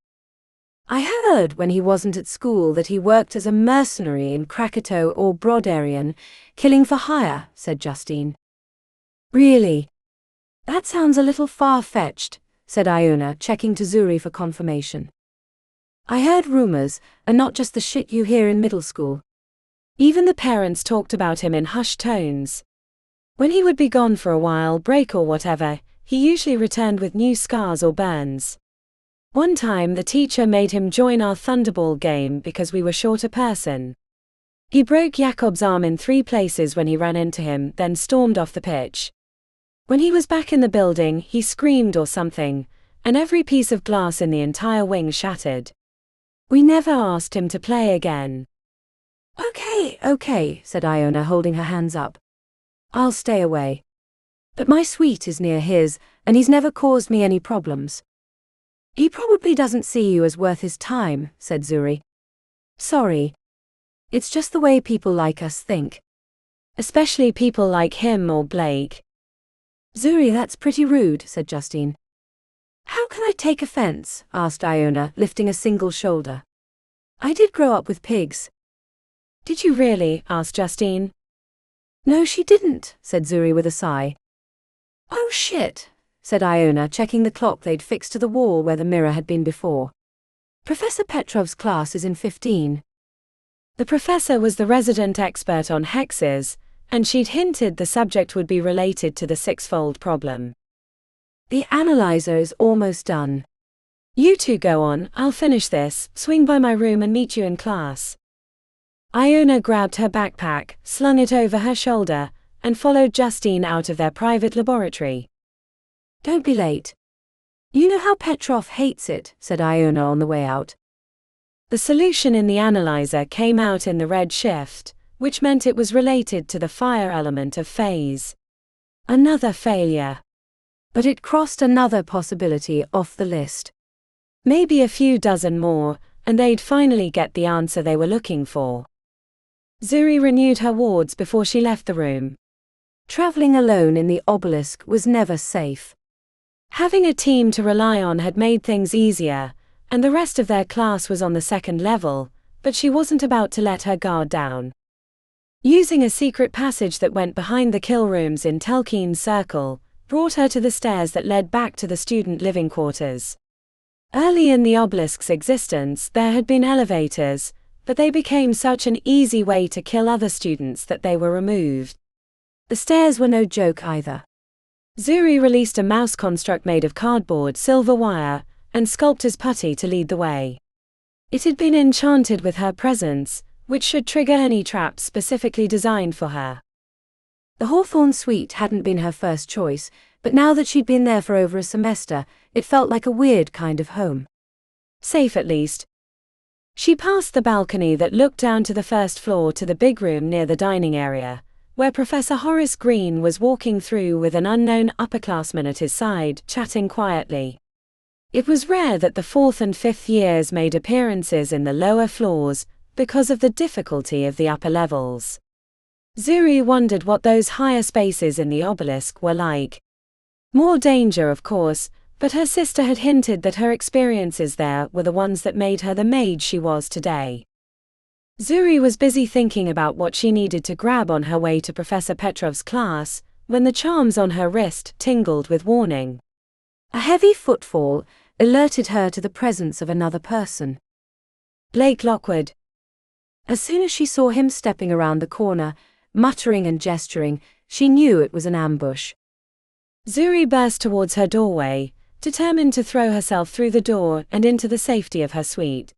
I heard when he wasn't at school that he worked as a mercenary in Krakatoa or Broderian, killing for hire, said Justine. Really? That sounds a little far-fetched, said Iona, checking to Zuri for confirmation. I heard rumors, and not just the shit you hear in middle school. Even the parents talked about him in hushed tones. When he would be gone for a while, break or whatever, he usually returned with new scars or burns. One time the teacher made him join our Thunderball game because we were short a person. He broke Jakob's arm in 3 places when he ran into him, then stormed off the pitch. When he was back in the building, he screamed or something, and every piece of glass in the entire wing shattered. We never asked him to play again. Okay, said Iona, holding her hands up. I'll stay away. But my suite is near his, and he's never caused me any problems. He probably doesn't see you as worth his time, said Zuri. Sorry. It's just the way people like us think. Especially people like him or Blake. Zuri, that's pretty rude, said Justine. How can I take offense? Asked Iona, lifting a single shoulder. I did grow up with pigs. Did you really? Asked Justine. No, she didn't, said Zuri with a sigh. Oh shit, said Iona, checking the clock they'd fixed to the wall where the mirror had been before. Professor Petrov's class is in 15. The professor was the resident expert on hexes, and she'd hinted the subject would be related to the sixfold problem. The analyzer is almost done. You two go on, I'll finish this, swing by my room and meet you in class. Iona grabbed her backpack, slung it over her shoulder, and followed Justine out of their private laboratory. Don't be late. You know how Petrov hates it, said Iona on the way out. The solution in the analyzer came out in the red shift, which meant it was related to the fire element of phase. Another failure. But it crossed another possibility off the list. Maybe a few dozen more, and they'd finally get the answer they were looking for. Zuri renewed her wards before she left the room. Traveling alone in the Obelisk was never safe. Having a team to rely on had made things easier, and the rest of their class was on the 2nd level, but she wasn't about to let her guard down. Using a secret passage that went behind the kill rooms in Telkeen's circle, brought her to the stairs that led back to the student living quarters. Early in the Obelisk's existence, there had been elevators, but they became such an easy way to kill other students that they were removed. The stairs were no joke either. Zuri released a mouse construct made of cardboard, silver wire, and sculptor's putty to lead the way. It had been enchanted with her presence, which should trigger any traps specifically designed for her. The Hawthorne suite hadn't been her first choice, but now that she'd been there for over a semester, it felt like a weird kind of home. Safe at least. She passed the balcony that looked down to the 1st floor to the big room near the dining area, where Professor Horace Green was walking through with an unknown upperclassman at his side, chatting quietly. It was rare that the 4th and 5th years made appearances in the lower floors, because of the difficulty of the upper levels. Zuri wondered what those higher spaces in the Obelisk were like. More danger, of course, but her sister had hinted that her experiences there were the ones that made her the mage she was today. Zuri was busy thinking about what she needed to grab on her way to Professor Petrov's class, when the charms on her wrist tingled with warning. A heavy footfall alerted her to the presence of another person. Blake Lockwood. As soon as she saw him stepping around the corner, muttering and gesturing, she knew it was an ambush. Zuri burst towards her doorway, determined to throw herself through the door and into the safety of her suite.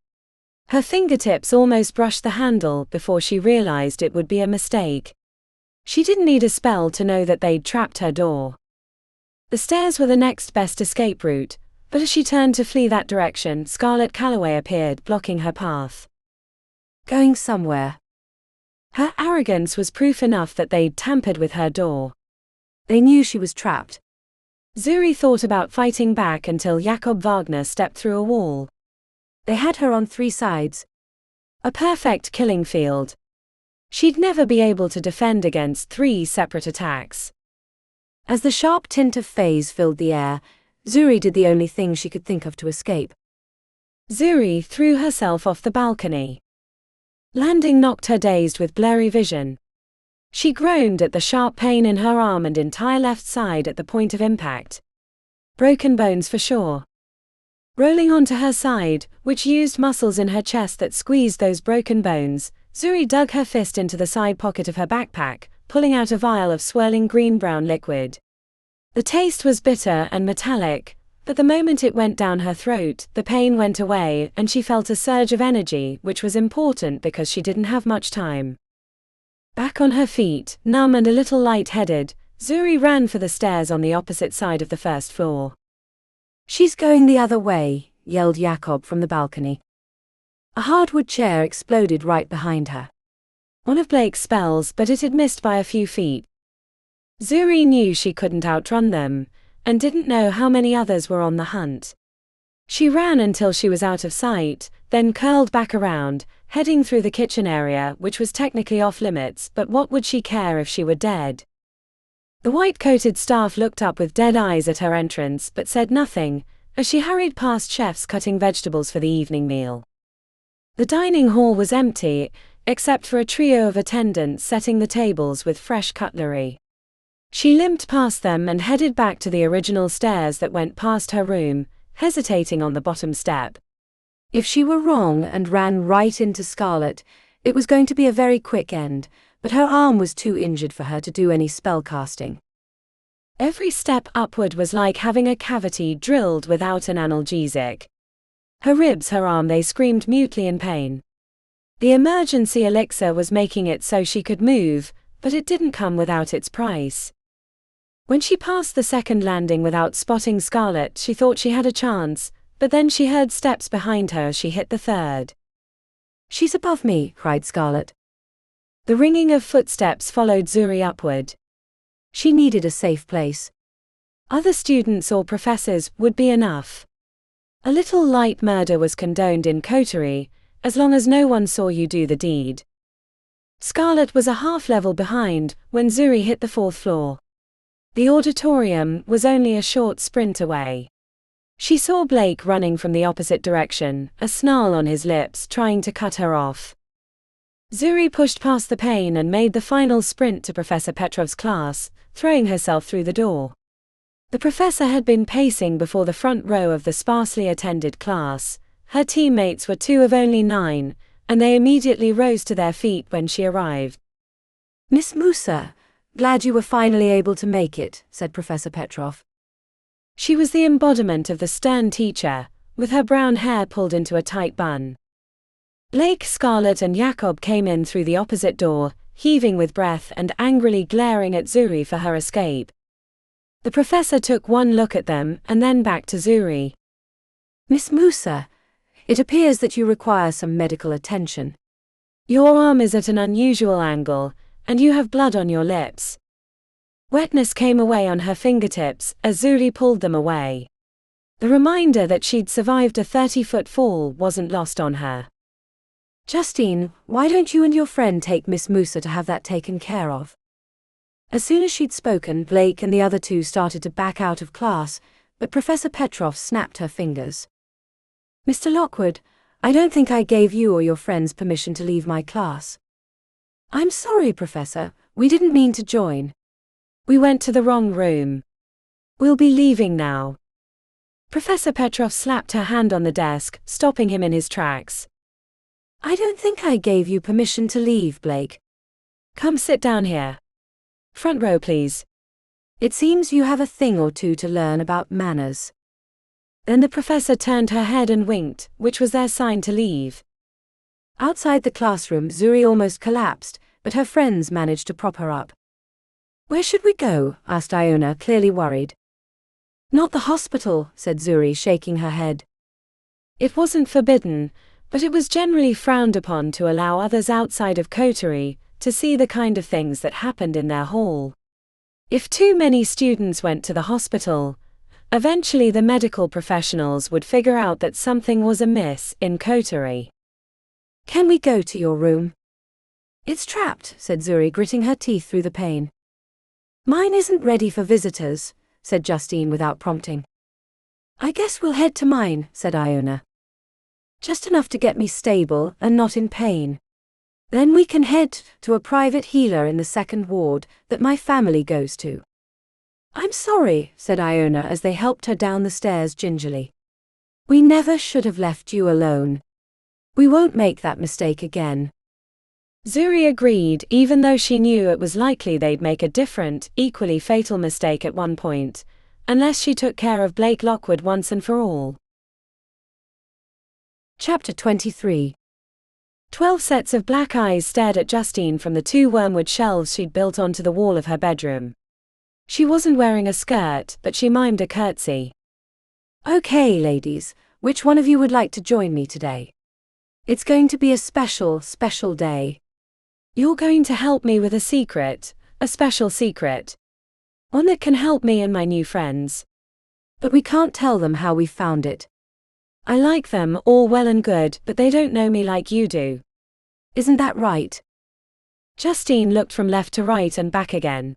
Her fingertips almost brushed the handle before she realized it would be a mistake. She didn't need a spell to know that they'd trapped her door. The stairs were the next best escape route, but as she turned to flee that direction, Scarlet Calloway appeared, blocking her path. Going somewhere. Her arrogance was proof enough that they'd tampered with her door. They knew she was trapped. Zuri thought about fighting back until Jakob Wagner stepped through a wall. They had her on 3 sides. A perfect killing field. She'd never be able to defend against 3 separate attacks. As the sharp tint of phase filled the air, Zuri did the only thing she could think of to escape. Zuri threw herself off the balcony. Landing knocked her dazed with blurry vision. She groaned at the sharp pain in her arm and entire left side at the point of impact. Broken bones for sure. Rolling onto her side, which used muscles in her chest that squeezed those broken bones, Zuri dug her fist into the side pocket of her backpack, pulling out a vial of swirling green-brown liquid. The taste was bitter and metallic, but the moment it went down her throat, the pain went away and she felt a surge of energy, which was important because she didn't have much time. Back on her feet, numb and a little light-headed, Zuri ran for the stairs on the opposite side of the first floor. "She's going the other way," yelled Jakob from the balcony. A hardwood chair exploded right behind her. One of Blake's spells, but it had missed by a few feet. Zuri knew she couldn't outrun them, and didn't know how many others were on the hunt. She ran until she was out of sight, then curled back around, heading through the kitchen area, which was technically off limits, but what would she care if she were dead? The white-coated staff looked up with dead eyes at her entrance but said nothing, as she hurried past chefs cutting vegetables for the evening meal. The dining hall was empty, except for a trio of attendants setting the tables with fresh cutlery. She limped past them and headed back to the original stairs that went past her room, hesitating on the bottom step. If she were wrong and ran right into Scarlet, it was going to be a very quick end, but her arm was too injured for her to do any spell casting. Every step upward was like having a cavity drilled without an analgesic. Her ribs, her arm, they screamed mutely in pain. The emergency elixir was making it so she could move, but it didn't come without its price. When she passed the second landing without spotting Scarlet, she thought she had a chance, but then she heard steps behind her as she hit the third. "She's above me," cried Scarlet. The ringing of footsteps followed Zuri upward. She needed a safe place. Other students or professors would be enough. A little light murder was condoned in Coterie, as long as no one saw you do the deed. Scarlet was a half-level behind when Zuri hit the 4th floor. The auditorium was only a short sprint away. She saw Blake running from the opposite direction, a snarl on his lips, trying to cut her off. Zuri pushed past the pain and made the final sprint to Professor Petrov's class, throwing herself through the door. The professor had been pacing before the front row of the sparsely attended class. Her teammates were 2 of only 9, and they immediately rose to their feet when she arrived. "Miss Musa, glad you were finally able to make it," said Professor Petrov. She was the embodiment of the stern teacher, with her brown hair pulled into a tight bun. Blake, Scarlet and Jakob came in through the opposite door, heaving with breath and angrily glaring at Zuri for her escape. The professor took one look at them and then back to Zuri. "Miss Musa, it appears that you require some medical attention. Your arm is at an unusual angle, And you have blood on your lips. Wetness came away on her fingertips as Zuri pulled them away. The reminder that she'd survived a 30-foot fall wasn't lost on her. Justine, why don't you and your friend take Miss Musa to have that taken care of? As soon as she'd spoken, Blake and the other two started to back out of class, but Professor Petrov snapped her fingers. Mr. Lockwood, I don't think I gave you or your friends permission to leave my class. I'm sorry, Professor, we didn't mean to join. We went to the wrong room. We'll be leaving now. Professor Petrov slapped her hand on the desk, stopping him in his tracks. I don't think I gave you permission to leave, Blake. Come sit down here. Front row, please. It seems you have a thing or two to learn about manners. Then the professor turned her head and winked, which was their sign to leave. Outside the classroom, Zuri almost collapsed, but her friends managed to prop her up. Where should we go? Asked Iona, clearly worried. Not the hospital, said Zuri, shaking her head. It wasn't forbidden, but it was generally frowned upon to allow others outside of Coterie to see the kind of things that happened in their hall. If too many students went to the hospital, eventually the medical professionals would figure out that something was amiss in Coterie. Can we go to your room? It's trapped, said Zuri, gritting her teeth through the pain. Mine isn't ready for visitors, said Justine without prompting. I guess we'll head to mine, said Iona. Just enough to get me stable and not in pain. Then we can head to a private healer in the second ward that my family goes to. I'm sorry, said Iona as they helped her down the stairs gingerly. We never should have left you alone. We won't make that mistake again. Zuri agreed, even though she knew it was likely they'd make a different, equally fatal mistake at one point, unless she took care of Blake Lockwood once and for all. Chapter 23. 12 sets of black eyes stared at Justine from the 2 wormwood shelves she'd built onto the wall of her bedroom. She wasn't wearing a skirt, but she mimed a curtsy. Okay, ladies, which one of you would like to join me today? It's going to be a special day. You're going to help me with a secret, a special secret. One that can help me and my new friends. But we can't tell them how we found it. I like them, all well and good, but they don't know me like you do. Isn't that right? Justine looked from left to right and back again.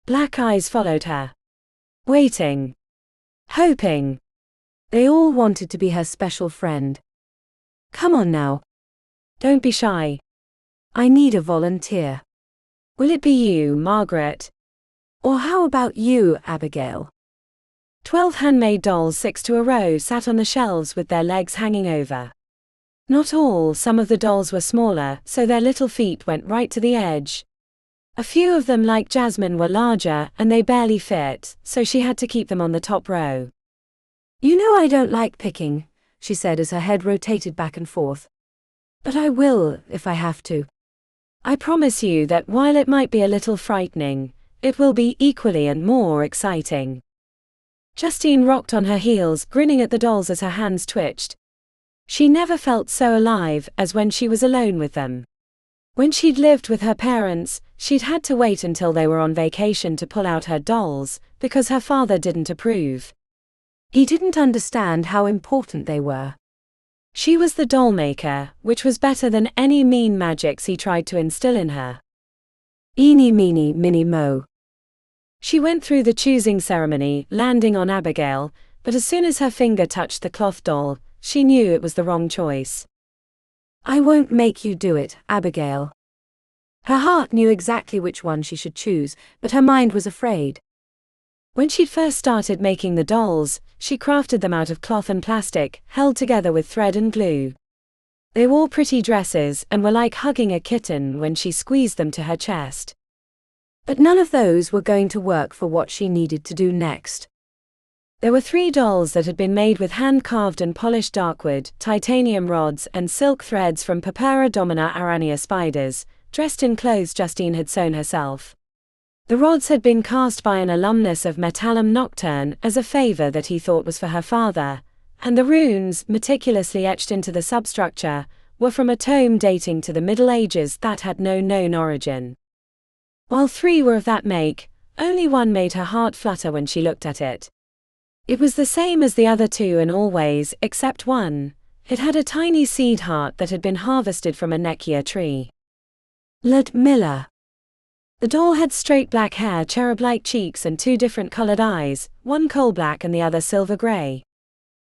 Black eyes followed her. Waiting. Hoping. They all wanted to be her special friend. Come on now. Don't be shy. I need a volunteer. Will it be you, Margaret? Or how about you, Abigail? 12 handmade dolls 6 to a row sat on the shelves with their legs hanging over. Not all, some of the dolls were smaller, so their little feet went right to the edge. A few of them, like Jasmine, were larger, and they barely fit, so she had to keep them on the top row. You know I don't like picking, she said as her head rotated back and forth. But I will, if I have to. I promise you that while it might be a little frightening, it will be equally and more exciting. Justine rocked on her heels, grinning at the dolls as her hands twitched. She never felt so alive as when she was alone with them. When she'd lived with her parents, she'd had to wait until they were on vacation to pull out her dolls, because her father didn't approve. He didn't understand how important they were. She was the doll maker, which was better than any mean magics he tried to instill in her. Eeny meeny miny mo. She went through the choosing ceremony, landing on Abigail, but as soon as her finger touched the cloth doll, she knew it was the wrong choice. I won't make you do it, Abigail. Her heart knew exactly which one she should choose, but her mind was afraid. When she'd first started making the dolls, she crafted them out of cloth and plastic, held together with thread and glue. They wore pretty dresses and were like hugging a kitten when she squeezed them to her chest. But none of those were going to work for what she needed to do next. There were 3 dolls that had been made with hand-carved and polished darkwood, titanium rods and silk threads from Purpura domina arania spiders, dressed in clothes Justine had sewn herself. The rods had been cast by an alumnus of Metallum Nocturne as a favor that he thought was for her father, and the runes, meticulously etched into the substructure, were from a tome dating to the Middle Ages that had no known origin. While 3 were of that make, only 1 made her heart flutter when she looked at it. It was the same as the other 2 in all ways, except 1. It had a tiny seed heart that had been harvested from a nekia tree. Ludmilla. The doll had straight black hair, cherub-like cheeks and 2 different colored eyes, one coal black and the other silver gray.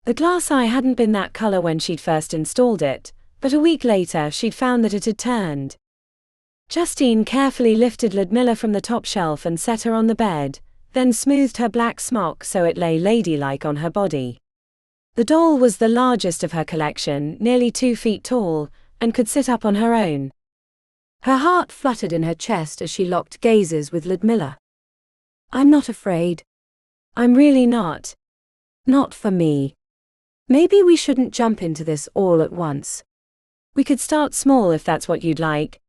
The glass eye hadn't been that color when she'd first installed it, but a week later she'd found that it had turned. Justine carefully lifted Ludmilla from the top shelf and set her on the bed, then smoothed her black smock so it lay ladylike on her body. The doll was the largest of her collection, nearly 2 feet tall, and could sit up on her own. Her heart fluttered in her chest as she locked gazes with Ludmilla. I'm not afraid. I'm really not. Not for me. Maybe we shouldn't jump into this all at once. We could start small if that's what you'd like.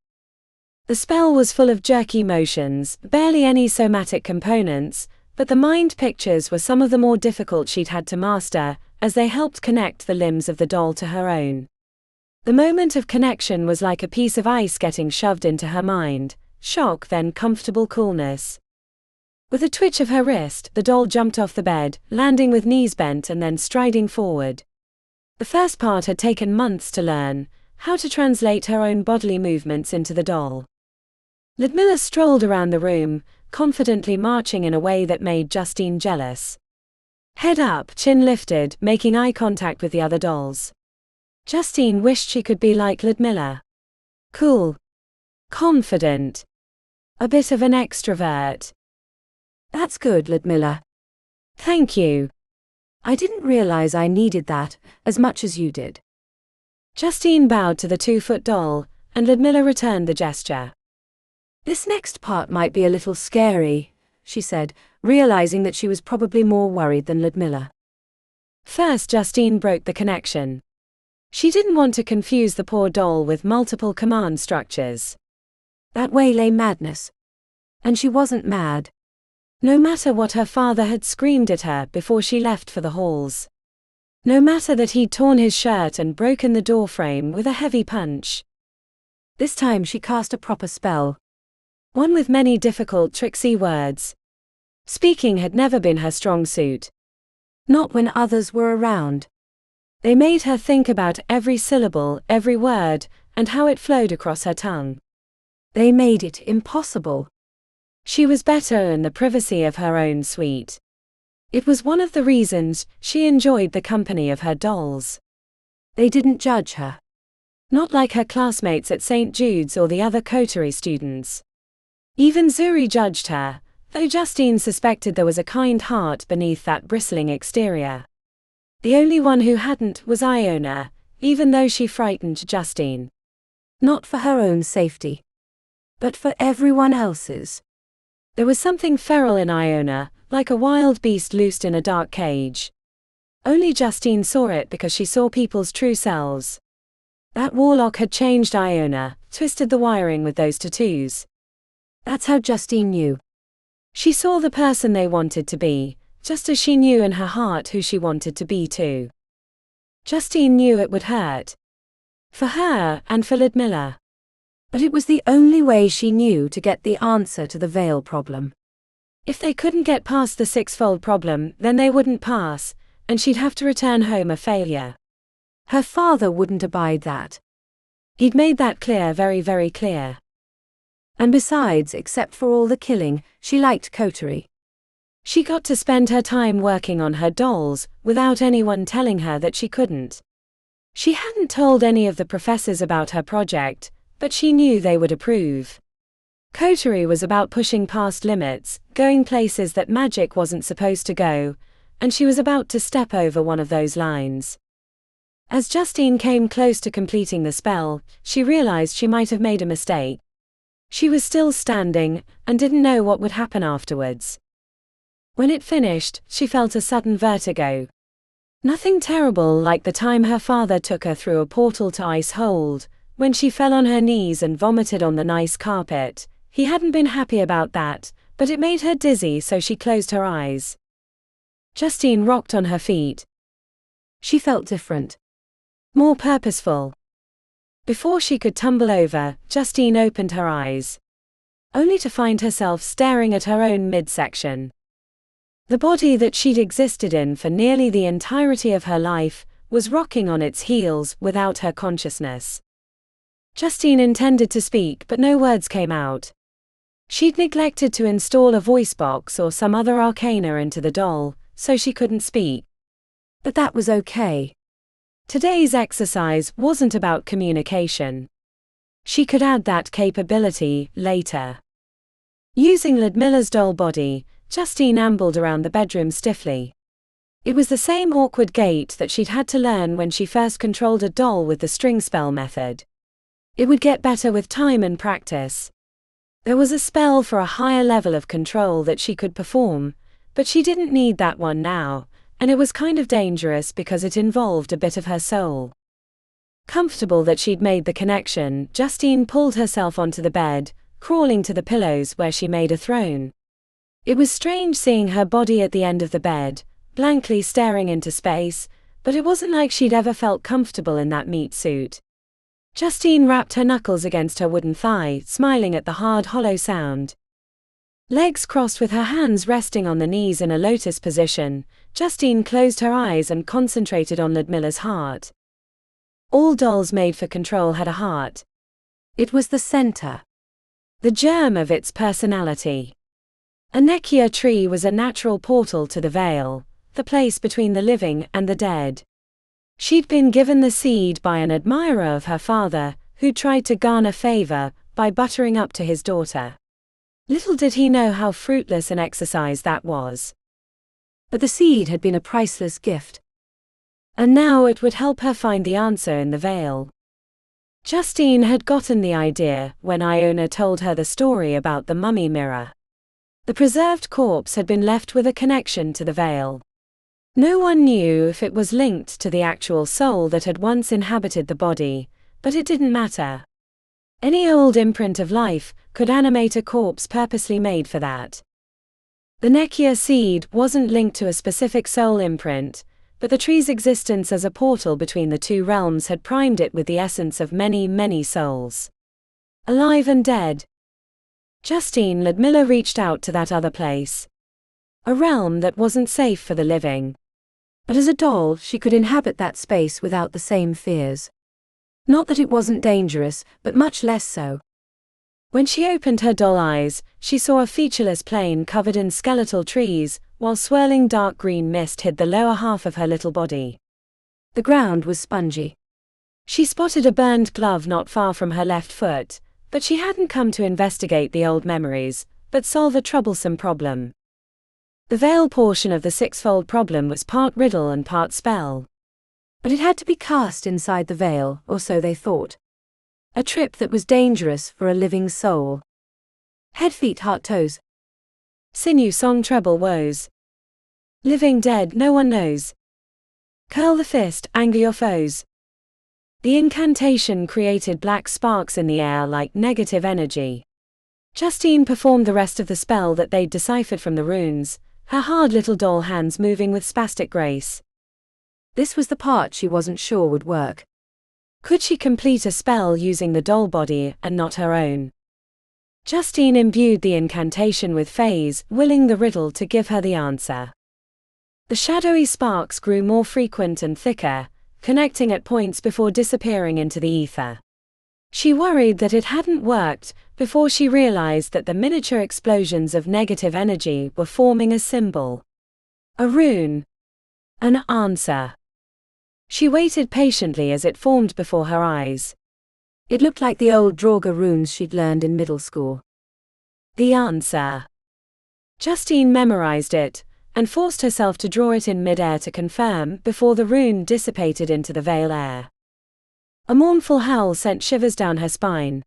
The spell was full of jerky motions, barely any somatic components, but the mind pictures were some of the more difficult she'd had to master, as they helped connect the limbs of the doll to her own. The moment of connection was like a piece of ice getting shoved into her mind, shock then comfortable coolness. With a twitch of her wrist, the doll jumped off the bed, landing with knees bent and then striding forward. The first part had taken months to learn, how to translate her own bodily movements into the doll. Ludmilla strolled around the room, confidently marching in a way that made Justine jealous. Head up, chin lifted, making eye contact with the other dolls. Justine wished she could be like Ludmilla. Cool. Confident. A bit of an extrovert. That's good, Ludmilla. Thank you. I didn't realize I needed that as much as you did. Justine bowed to the 2-foot doll, and Ludmilla returned the gesture. This next part might be a little scary, she said, realizing that she was probably more worried than Ludmilla. First, Justine broke the connection. She didn't want to confuse the poor doll with multiple command structures. That way lay madness. And she wasn't mad. No matter what her father had screamed at her before she left for the halls. No matter that he'd torn his shirt and broken the doorframe with a heavy punch. This time she cast a proper spell. One with many difficult, tricksy words. Speaking had never been her strong suit. Not when others were around. They made her think about every syllable, every word, and how it flowed across her tongue. They made it impossible. She was better in the privacy of her own suite. It was one of the reasons she enjoyed the company of her dolls. They didn't judge her. Not like her classmates at St. Jude's or the other Coterie students. Even Zuri judged her, though Justine suspected there was a kind heart beneath that bristling exterior. The only one who hadn't was Iona, even though she frightened Justine. Not for her own safety, but for everyone else's. There was something feral in Iona, like a wild beast loosed in a dark cage. Only Justine saw it because she saw people's true selves. That warlock had changed Iona, twisted the wiring with those tattoos. That's how Justine knew. She saw the person they wanted to be, just as she knew in her heart who she wanted to be too. Justine knew it would hurt. For her, and for Ludmilla. But it was the only way she knew to get the answer to the veil problem. If they couldn't get past the 6-fold problem, then they wouldn't pass, and she'd have to return home a failure. Her father wouldn't abide that. He'd made that clear, very, very clear. And besides, except for all the killing, she liked Coterie. She got to spend her time working on her dolls, without anyone telling her that she couldn't. She hadn't told any of the professors about her project, but she knew they would approve. Coterie was about pushing past limits, going places that magic wasn't supposed to go, and she was about to step over one of those lines. As Justine came close to completing the spell, she realized she might have made a mistake. She was still standing, and didn't know what would happen afterwards. When it finished, she felt a sudden vertigo. Nothing terrible like the time her father took her through a portal to Ice Hold, when she fell on her knees and vomited on the nice carpet. He hadn't been happy about that, but it made her dizzy, so she closed her eyes. Justine rocked on her feet. She felt different. More purposeful. Before she could tumble over, Justine opened her eyes. only to find herself staring at her own midsection. The body that she'd existed in for nearly the entirety of her life was rocking on its heels without her consciousness. Justine intended to speak, but no words came out. She'd neglected to install a voice box or some other arcana into the doll, so she couldn't speak. But that was okay. Today's exercise wasn't about communication. She could add that capability later. Using Ludmilla's doll body, Justine ambled around the bedroom stiffly. It was the same awkward gait that she'd had to learn when she first controlled a doll with the string spell method. It would get better with time and practice. There was a spell for a higher level of control that she could perform, but she didn't need that one now, and it was kind of dangerous because it involved a bit of her soul. Comfortable that she'd made the connection, Justine pulled herself onto the bed, crawling to the pillows where she made a throne. It was strange seeing her body at the end of the bed, blankly staring into space, but it wasn't like she'd ever felt comfortable in that meat suit. Justine rapped her knuckles against her wooden thigh, smiling at the hard, hollow sound. Legs crossed with her hands resting on the knees in a lotus position, Justine closed her eyes and concentrated on Ludmilla's heart. All dolls made for control had a heart. It was the center, the germ of its personality. A Nekia tree was a natural portal to the veil, the place between the living and the dead. She'd been given the seed by an admirer of her father, who tried to garner favor by buttering up to his daughter. Little did he know how fruitless an exercise that was. But the seed had been a priceless gift. And now it would help her find the answer in the veil. Justine had gotten the idea when Iona told her the story about the mummy mirror. The preserved corpse had been left with a connection to the veil. No one knew if it was linked to the actual soul that had once inhabited the body, but it didn't matter. Any old imprint of life could animate a corpse purposely made for that. The Nekia seed wasn't linked to a specific soul imprint, but the tree's existence as a portal between the two realms had primed it with the essence of many, many souls. Alive and dead. Justine Ludmilla reached out to that other place. A realm that wasn't safe for the living. But as a doll, she could inhabit that space without the same fears. Not that it wasn't dangerous, but much less so. When she opened her doll eyes, she saw a featureless plain covered in skeletal trees, while swirling dark green mist hid the lower half of her little body. The ground was spongy. She spotted a burned glove not far from her left foot, but she hadn't come to investigate the old memories, but solve a troublesome problem. The veil portion of the sixfold problem was part riddle and part spell. But it had to be cast inside the veil, or so they thought. A trip that was dangerous for a living soul. Head, feet, heart, toes. Sinew, song, treble, woes. Living, dead, no one knows. Curl the fist, anger your foes. The incantation created black sparks in the air like negative energy. Justine performed the rest of the spell that they'd deciphered from the runes, her hard little doll hands moving with spastic grace. This was the part she wasn't sure would work. Could she complete a spell using the doll body and not her own? Justine imbued the incantation with phase, willing the riddle to give her the answer. The shadowy sparks grew more frequent and thicker, connecting at points before disappearing into the ether. She worried that it hadn't worked before she realized that the miniature explosions of negative energy were forming a symbol. A rune. An answer. She waited patiently as it formed before her eyes. It looked like the old Draugr runes she'd learned in middle school. The answer. Justine memorized it, and forced herself to draw it in mid-air to confirm before the rune dissipated into the veil air. A mournful howl sent shivers down her spine.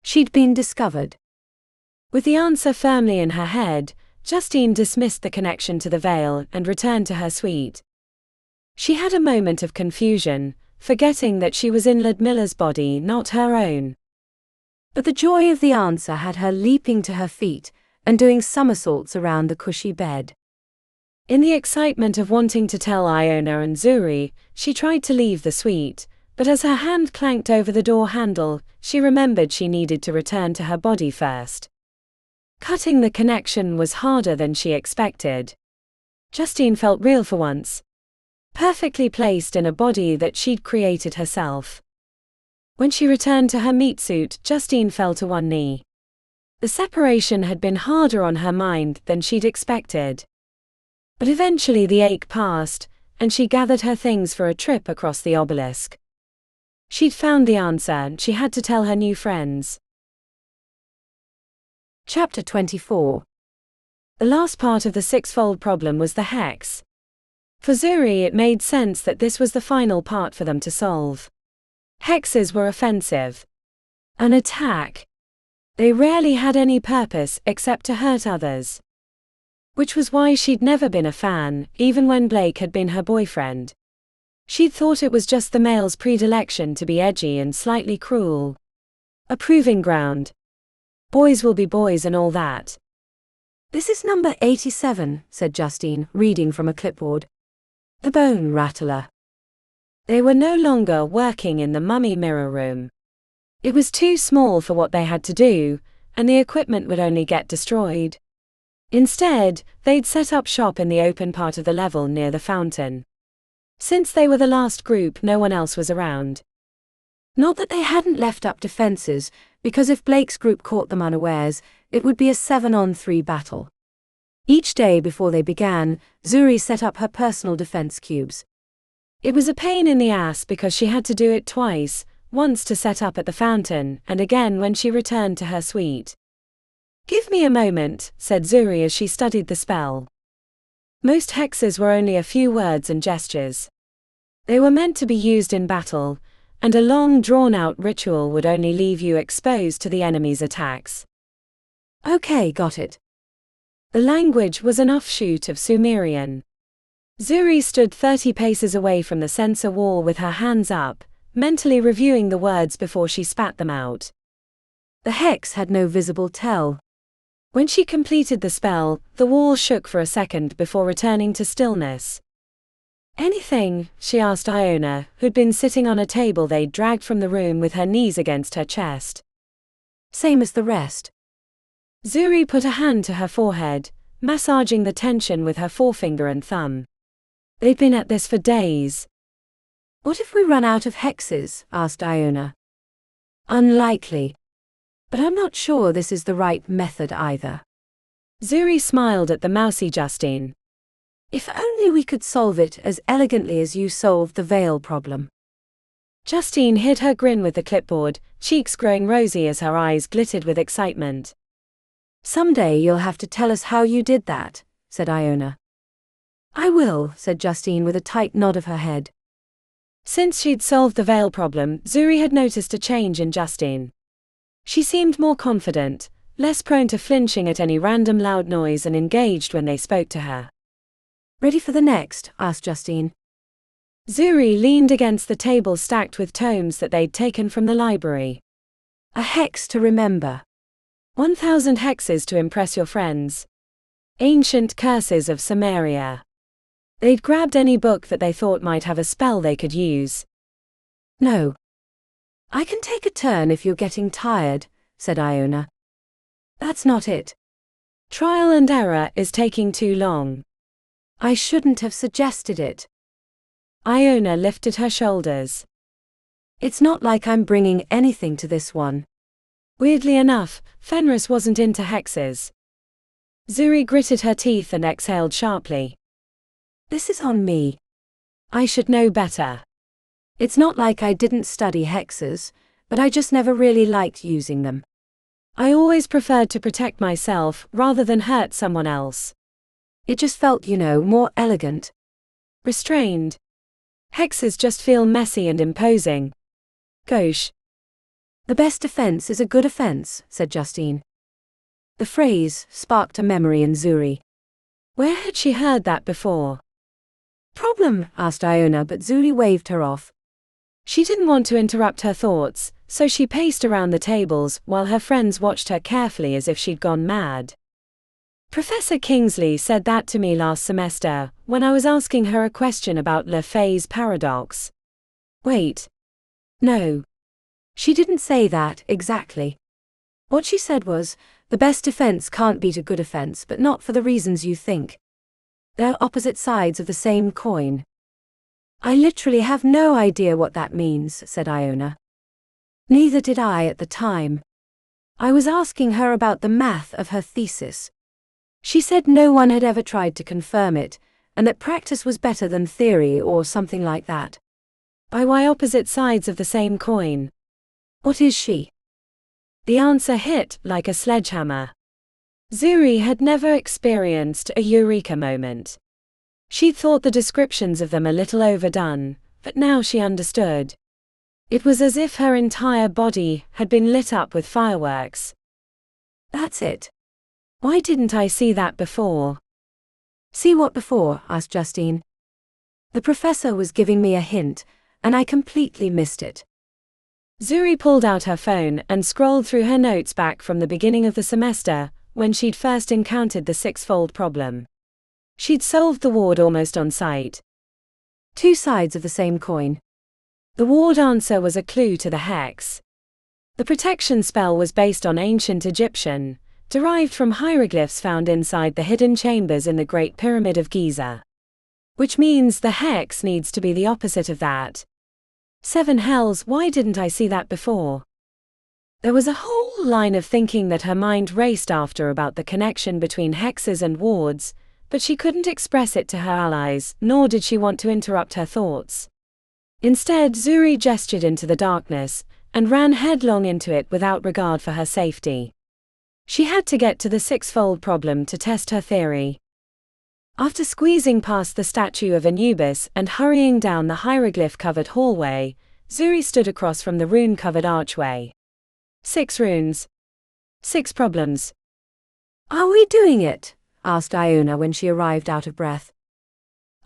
She'd been discovered. With the answer firmly in her head, Justine dismissed the connection to the veil and returned to her suite. She had a moment of confusion, forgetting that she was in Ludmilla's body, not her own. But the joy of the answer had her leaping to her feet and doing somersaults around the cushy bed. In the excitement of wanting to tell Iona and Zuri, she tried to leave the suite, But as her hand clanked over the door handle, she remembered she needed to return to her body first. Cutting the connection was harder than she expected. Justine felt real for once. Perfectly placed in a body that she'd created herself. When she returned to her meat suit, Justine fell to one knee. The separation had been harder on her mind than she'd expected. But eventually the ache passed, and she gathered her things for a trip across the obelisk. She'd found the answer and she had to tell her new friends. Chapter 24. The last part of the sixfold problem was the hex. For Zuri, it made sense that this was the final part for them to solve. Hexes were offensive. An attack. They rarely had any purpose except to hurt others. Which was why she'd never been a fan, even when Blake had been her boyfriend. She'd thought it was just the male's predilection to be edgy and slightly cruel. A proving ground. Boys will be boys and all that. This is number 87, said Justine, reading from a clipboard. The bone rattler. They were no longer working in the mummy mirror room. It was too small for what they had to do, and the equipment would only get destroyed. Instead, they'd set up shop in the open part of the level near the fountain. Since they were the last group, no one else was around. Not that they hadn't left up defenses, because if Blake's group caught them unawares, it would be a 7-on-3 battle. Each day before they began, Zuri set up her personal defense cubes. It was a pain in the ass because she had to do it twice, once to set up at the fountain, and again when she returned to her suite. "Give me a moment," said Zuri as she studied the spell. Most hexes were only a few words and gestures. They were meant to be used in battle, and a long drawn-out ritual would only leave you exposed to the enemy's attacks. Okay, got it. The language was an offshoot of Sumerian. Zuri stood 30 paces away from the sensor wall with her hands up, mentally reviewing the words before she spat them out. The hex had no visible tell. When she completed the spell, the wall shook for a second before returning to stillness. "Anything?" she asked Iona, who'd been sitting on a table they'd dragged from the room with her knees against her chest. "Same as the rest." Zuri put a hand to her forehead, massaging the tension with her forefinger and thumb. They'd been at this for days. "What if we run out of hexes?" asked Iona. "Unlikely. But I'm not sure this is the right method either." Zuri smiled at the mousy Justine. "If only we could solve it as elegantly as you solved the veil problem." Justine hid her grin with the clipboard, cheeks growing rosy as her eyes glittered with excitement. "Someday you'll have to tell us how you did that," said Iona. "I will," said Justine with a tight nod of her head. Since she'd solved the veil problem, Zuri had noticed a change in Justine. She seemed more confident, less prone to flinching at any random loud noise and engaged when they spoke to her. "Ready for the next?" asked Justine. Zuri leaned against the table stacked with tomes that they'd taken from the library. A hex to remember. 1,000 hexes to impress your friends. Ancient curses of Samaria. They'd grabbed any book that they thought might have a spell they could use. "No. I can take a turn if you're getting tired," said Iona. "That's not it. Trial and error is taking too long." "I shouldn't have suggested it." Iona lifted her shoulders. "It's not like I'm bringing anything to this one." Weirdly enough, Fenris wasn't into hexes. Zuri gritted her teeth and exhaled sharply. "This is on me. I should know better. It's not like I didn't study hexes, but I just never really liked using them. I always preferred to protect myself rather than hurt someone else. It just felt, more elegant. Restrained. Hexes just feel messy and imposing. Gauche. The best defense is a good offense, said Justine. The phrase sparked a memory in Zuri. Where had she heard that before? Problem? Asked Iona, but Zuri waved her off. She didn't want to interrupt her thoughts, so she paced around the tables while her friends watched her carefully as if she'd gone mad. Professor Kingsley said that to me last semester, when I was asking her a question about Le Fay's paradox. Wait. No. She didn't say that, exactly. What she said was, the best defense can't beat a good offense, but not for the reasons you think. They're opposite sides of the same coin. I literally have no idea what that means, said Iona. Neither did I at the time. I was asking her about the math of her thesis. She said no one had ever tried to confirm it, and that practice was better than theory or something like that. By why opposite sides of the same coin? What is she? The answer hit like a sledgehammer. Zuri had never experienced a eureka moment. She'd thought the descriptions of them a little overdone, but now she understood. It was as if her entire body had been lit up with fireworks. That's it. Why didn't I see that before? See what before? Asked Justine. The professor was giving me a hint, and I completely missed it. Zuri pulled out her phone and scrolled through her notes back from the beginning of the semester, when she'd first encountered the six-fold problem. She'd solved the ward almost on sight. Two sides of the same coin. The ward answer was a clue to the hex. The protection spell was based on ancient Egyptian, derived from hieroglyphs found inside the hidden chambers in the Great Pyramid of Giza. Which means the hex needs to be the opposite of that. Seven hells, why didn't I see that before? There was a whole line of thinking that her mind raced after about the connection between hexes and wards, but she couldn't express it to her allies, nor did she want to interrupt her thoughts. Instead, Zuri gestured into the darkness, and ran headlong into it without regard for her safety. She had to get to the six-fold problem to test her theory. After squeezing past the statue of Anubis and hurrying down the hieroglyph-covered hallway, Zuri stood across from the rune-covered archway. 6 runes. 6 problems. Are we doing it? Asked Iona when she arrived out of breath.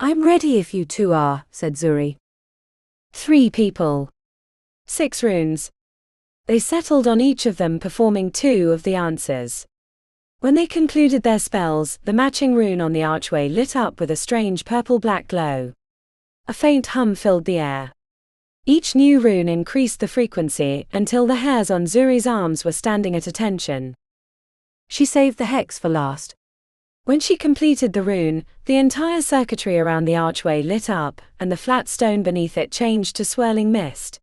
I'm ready if you two are, said Zuri. 3 people. 6 runes. They settled on each of them performing 2 of the answers. When they concluded their spells, the matching rune on the archway lit up with a strange purple-black glow. A faint hum filled the air. Each new rune increased the frequency until the hairs on Zuri's arms were standing at attention. She saved the hex for last. When she completed the rune, the entire circuitry around the archway lit up, and the flat stone beneath it changed to swirling mist.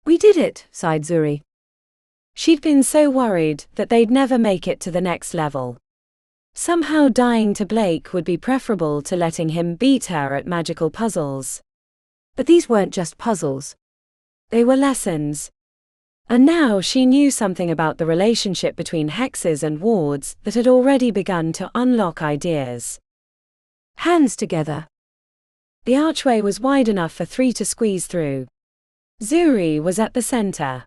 We did it, sighed Zuri. She'd been so worried that they'd never make it to the next level. Somehow dying to Blake would be preferable to letting him beat her at magical puzzles. But these weren't just puzzles. They were lessons. And now she knew something about the relationship between hexes and wards that had already begun to unlock ideas. Hands together. The archway was wide enough for 3 to squeeze through. Zuri was at the center.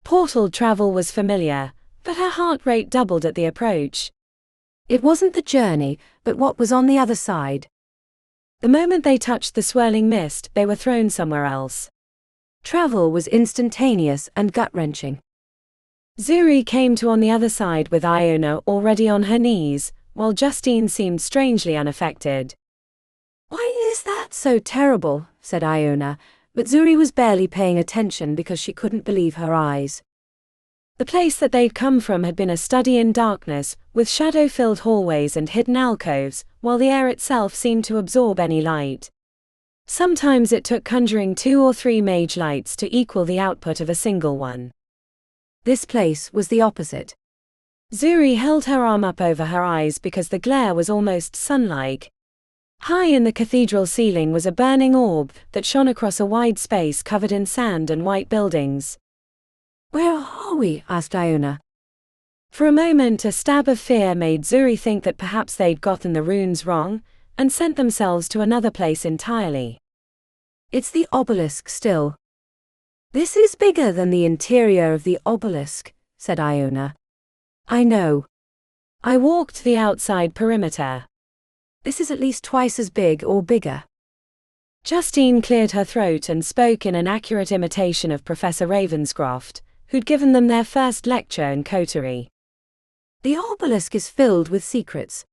Portal travel was familiar, but her heart rate doubled at the approach. It wasn't the journey, but what was on the other side. The moment they touched the swirling mist, they were thrown somewhere else. Travel was instantaneous and gut-wrenching. Zuri came to on the other side with Iona already on her knees, while Justine seemed strangely unaffected. Why is that so terrible? Said Iona, but Zuri was barely paying attention because she couldn't believe her eyes. The place that they'd come from had been a study in darkness, with shadow-filled hallways and hidden alcoves, while the air itself seemed to absorb any light. Sometimes it took conjuring 2 or 3 mage lights to equal the output of a single one. This place was the opposite. Zuri held her arm up over her eyes because the glare was almost sun-like. High in the cathedral ceiling was a burning orb that shone across a wide space covered in sand and white buildings. Where are we? Asked Iona. For a moment a stab of fear made Zuri think that perhaps they'd gotten the runes wrong, and sent themselves to another place entirely. It's the obelisk still. This is bigger than the interior of the obelisk, said Iona. I know. I walked the outside perimeter. This is at least twice as big or bigger. Justine cleared her throat and spoke in an accurate imitation of Professor Ravenscroft, who'd given them their first lecture in Coterie. The obelisk is filled with secrets.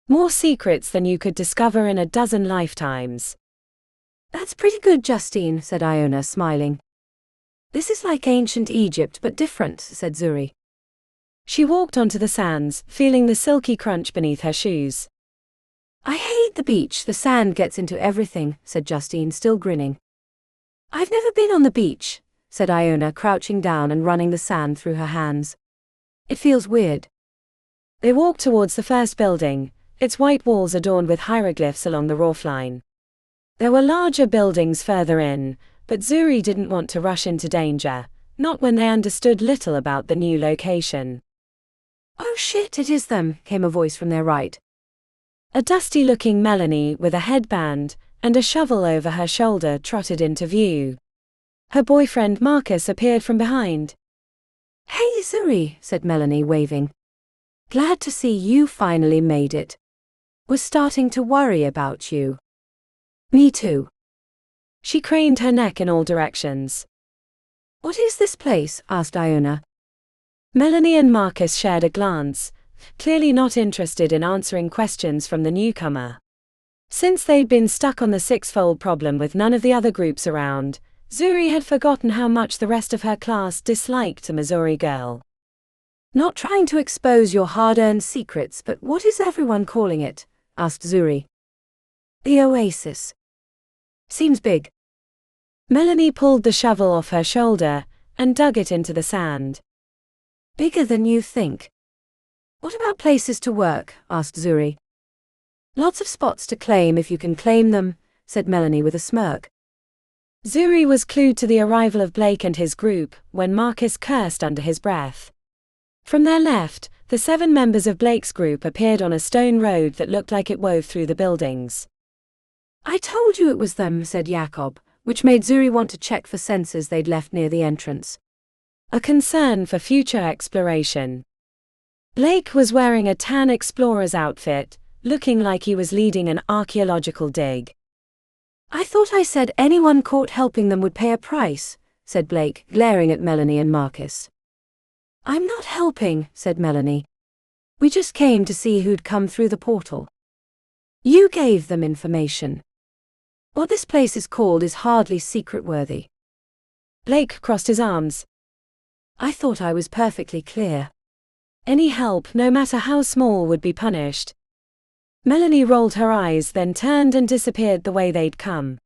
More secrets than you could discover in a dozen lifetimes. That's pretty good, Justine, said Iona, smiling. This is like ancient Egypt but different, said Zuri. She walked onto the sands, feeling the silky crunch beneath her shoes. I hate the beach, the sand gets into everything, said Justine, still grinning. I've never been on the beach, said Iona, crouching down and running the sand through her hands. It feels weird. They walked towards the first building, its white walls adorned with hieroglyphs along the roofline. There were larger buildings further in, but Zuri didn't want to rush into danger, not when they understood little about the new location. Oh shit, it is them, came a voice from their right. A dusty-looking Melanie with a headband and a shovel over her shoulder trotted into view. Her boyfriend Marcus appeared from behind. Hey Zuri, said Melanie, waving. Glad to see you finally made it. Was starting to worry about you. Me too. She craned her neck in all directions. What is this place? Asked Iona. Melanie and Marcus shared a glance, clearly not interested in answering questions from the newcomer. Since they'd been stuck on the sixfold problem with none of the other groups around, Zuri had forgotten how much the rest of her class disliked a Missouri girl. Not trying to expose your hard-earned secrets, but what is everyone calling it? Asked Zuri. The Oasis. Seems big. Melanie pulled the shovel off her shoulder and dug it into the sand. Bigger than you think. What about places to work? Asked Zuri. Lots of spots to claim if you can claim them, said Melanie with a smirk. Zuri was clued to the arrival of Blake and his group when Marcus cursed under his breath. From their left, the 7 members of Blake's group appeared on a stone road that looked like it wove through the buildings. I told you it was them, said Jakob, which made Zuri want to check for sensors they'd left near the entrance. A concern for future exploration. Blake was wearing a tan explorer's outfit, looking like he was leading an archaeological dig. I thought I said anyone caught helping them would pay a price, said Blake, glaring at Melanie and Marcus. I'm not helping, said Melanie. We just came to see who'd come through the portal. You gave them information. What this place is called is hardly secret-worthy. Blake crossed his arms. I thought I was perfectly clear. Any help, no matter how small, would be punished. Melanie rolled her eyes, then turned and disappeared the way they'd come.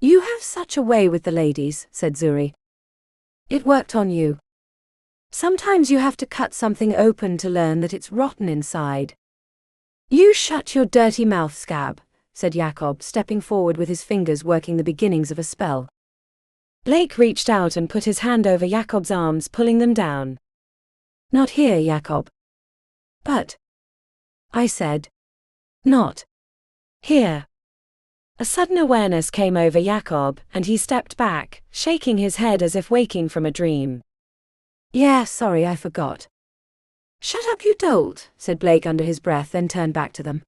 You have such a way with the ladies, said Zuri. It worked on you. Sometimes you have to cut something open to learn that it's rotten inside. You shut your dirty mouth, scab, said Jakob, stepping forward with his fingers working the beginnings of a spell. Blake reached out and put his hand over Jakob's arms, pulling them down. Not here, Jakob. But. I said. Not. Here. A sudden awareness came over Jakob, and he stepped back, shaking his head as if waking from a dream. Yeah, sorry, I forgot. Shut up, you dolt, said Blake under his breath, then turned back to them.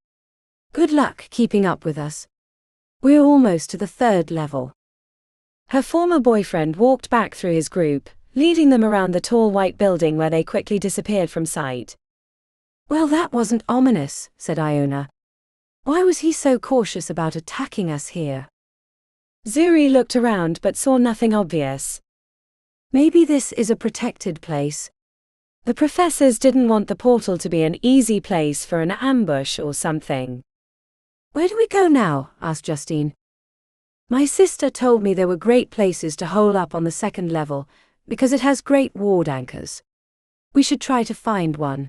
Good luck keeping up with us. We're almost to the 3rd level. Her former boyfriend walked back through his group, leading them around the tall white building where they quickly disappeared from sight. Well, that wasn't ominous, said Iona. Why was he so cautious about attacking us here? Zuri looked around but saw nothing obvious. Maybe this is a protected place. The professors didn't want the portal to be an easy place for an ambush or something. Where do we go now? Asked Justine. My sister told me there were great places to hole up on the 2nd level, because it has great ward anchors. We should try to find one.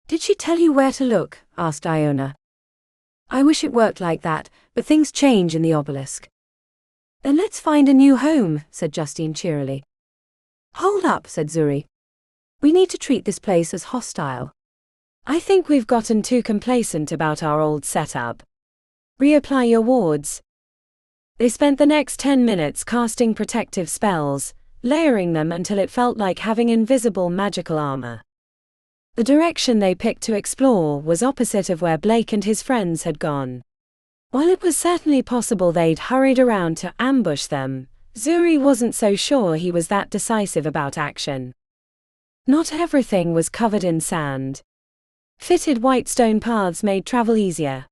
Did she tell you where to look? Asked Iona. I wish it worked like that, but things change in the Obelisk. Then let's find a new home, said Justine cheerily. Hold up, said Zuri. We need to treat this place as hostile. I think we've gotten too complacent about our old setup. Reapply your wards. They spent the next 10 minutes casting protective spells, layering them until it felt like having invisible magical armor. The direction they picked to explore was opposite of where Blake and his friends had gone. While it was certainly possible they'd hurried around to ambush them, Zuri wasn't so sure he was that decisive about action. Not everything was covered in sand. Fitted white stone paths made travel easier.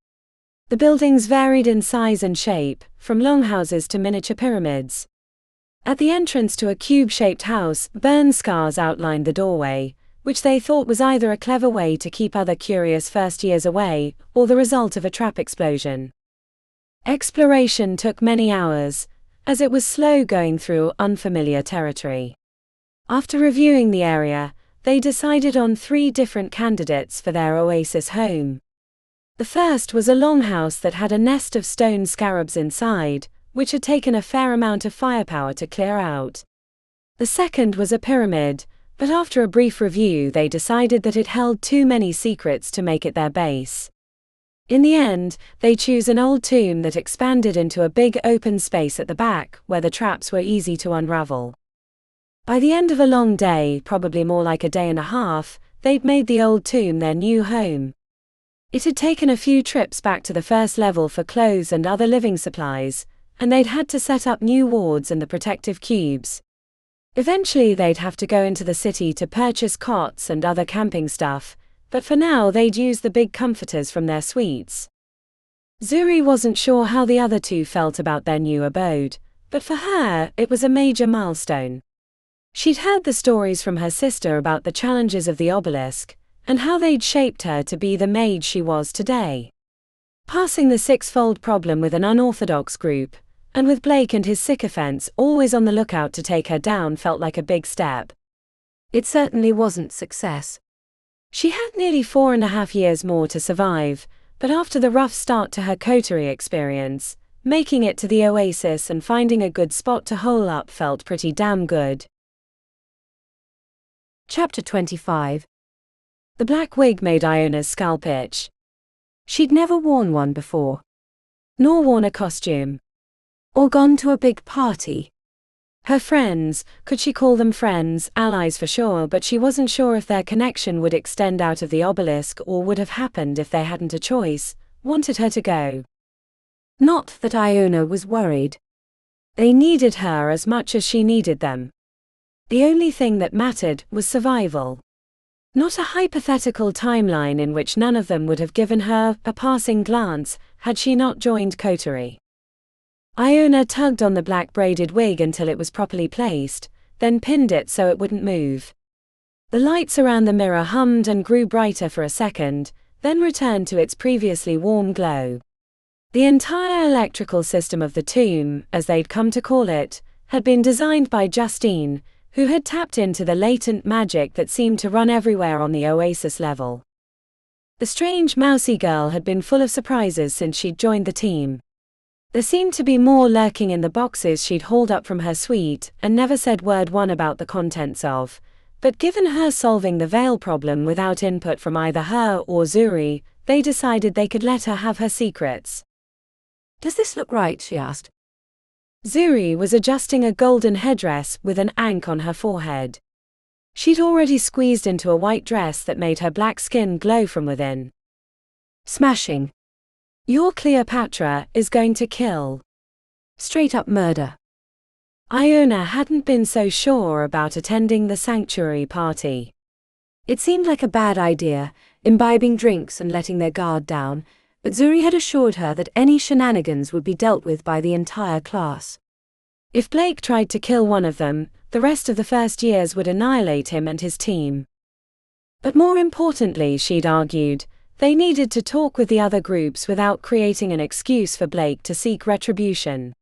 The buildings varied in size and shape, from longhouses to miniature pyramids. At the entrance to a cube-shaped house, burn scars outlined the doorway, which they thought was either a clever way to keep other curious first-years away, or the result of a trap explosion. Exploration took many hours, as it was slow going through unfamiliar territory. After reviewing the area, they decided on 3 different candidates for their oasis home. The first was a longhouse that had a nest of stone scarabs inside, which had taken a fair amount of firepower to clear out. The second was a pyramid, but after a brief review they decided that it held too many secrets to make it their base. In the end, they chose an old tomb that expanded into a big open space at the back, where the traps were easy to unravel. By the end of a long day, probably more like a day and a half, they'd made the old tomb their new home. It had taken a few trips back to the first level for clothes and other living supplies, and they'd had to set up new wards and the protective cubes. Eventually they'd have to go into the city to purchase cots and other camping stuff, but for now they'd use the big comforters from their suites. Zuri wasn't sure how the other 2 felt about their new abode, but for her, it was a major milestone. She'd heard the stories from her sister about the challenges of the Obelisk, and how they'd shaped her to be the mage she was today. Passing the 6-fold problem with an unorthodox group, and with Blake and his sycophants always on the lookout to take her down, felt like a big step. It certainly wasn't success. She had nearly 4.5 years more to survive, but after the rough start to her coterie experience, making it to the oasis and finding a good spot to hole up felt pretty damn good. Chapter 25. The black wig made Iona's scalp itch. She'd never worn one before. Nor worn a costume. Or gone to a big party. Her friends, could she call them friends, allies for sure, but she wasn't sure if their connection would extend out of the obelisk or would have happened if they hadn't a choice, wanted her to go. Not that Iona was worried. They needed her as much as she needed them. The only thing that mattered was survival. Not a hypothetical timeline in which none of them would have given her a passing glance had she not joined Coterie. Iona tugged on the black braided wig until it was properly placed, then pinned it so it wouldn't move. The lights around the mirror hummed and grew brighter for a second, then returned to its previously warm glow. The entire electrical system of the tomb, as they'd come to call it, had been designed by Justine, who had tapped into the latent magic that seemed to run everywhere on the oasis level. The strange mousy girl had been full of surprises since she'd joined the team. There seemed to be more lurking in the boxes she'd hauled up from her suite and never said word one about the contents of, but given her solving the veil problem without input from either her or Zuri, they decided they could let her have her secrets. "Does this look right?" she asked. Zuri was adjusting a golden headdress with an ankh on her forehead. She'd already squeezed into a white dress that made her black skin glow from within. "Smashing. Your Cleopatra is going to kill. Straight up murder." Iona hadn't been so sure about attending the sanctuary party. It seemed like a bad idea, imbibing drinks and letting their guard down, but Zuri had assured her that any shenanigans would be dealt with by the entire class. If Blake tried to kill one of them, the rest of the first years would annihilate him and his team. But more importantly, she'd argued, they needed to talk with the other groups without creating an excuse for Blake to seek retribution.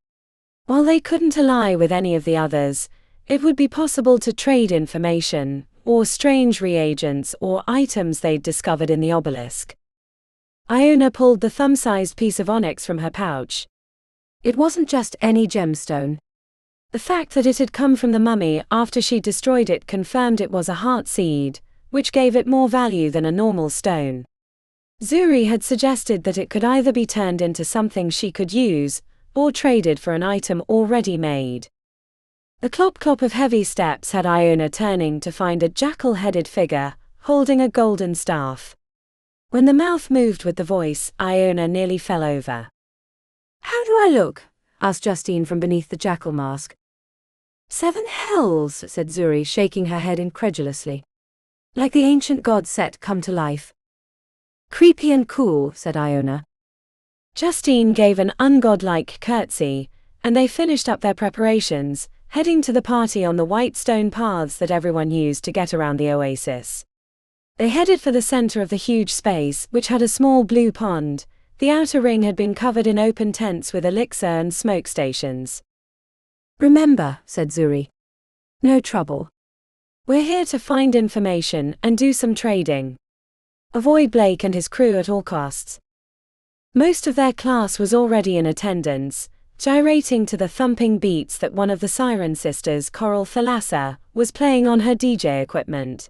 While they couldn't ally with any of the others, it would be possible to trade information, or strange reagents or items they'd discovered in the obelisk. Iona pulled the thumb-sized piece of onyx from her pouch. It wasn't just any gemstone. The fact that it had come from the mummy after she destroyed it confirmed it was a heart seed, which gave it more value than a normal stone. Zuri had suggested that it could either be turned into something she could use, or traded for an item already made. The clop-clop of heavy steps had Iona turning to find a jackal-headed figure, holding a golden staff. When the mouth moved with the voice, Iona nearly fell over. "How do I look?" asked Justine from beneath the jackal mask. "Seven hells," said Zuri, shaking her head incredulously. "Like the ancient god set come to life." "Creepy and cool," said Iona. Justine gave an ungodlike curtsy, and they finished up their preparations, heading to the party on the white stone paths that everyone used to get around the oasis. They headed for the center of the huge space, which had a small blue pond. The outer ring had been covered in open tents with elixir and smoke stations. "Remember," said Zuri. "No trouble. "We're here to find information and do some trading. Avoid Blake and his crew at all costs." Most of their class was already in attendance, gyrating to the thumping beats that one of the Siren Sisters, Coral Thalassa, was playing on her DJ equipment.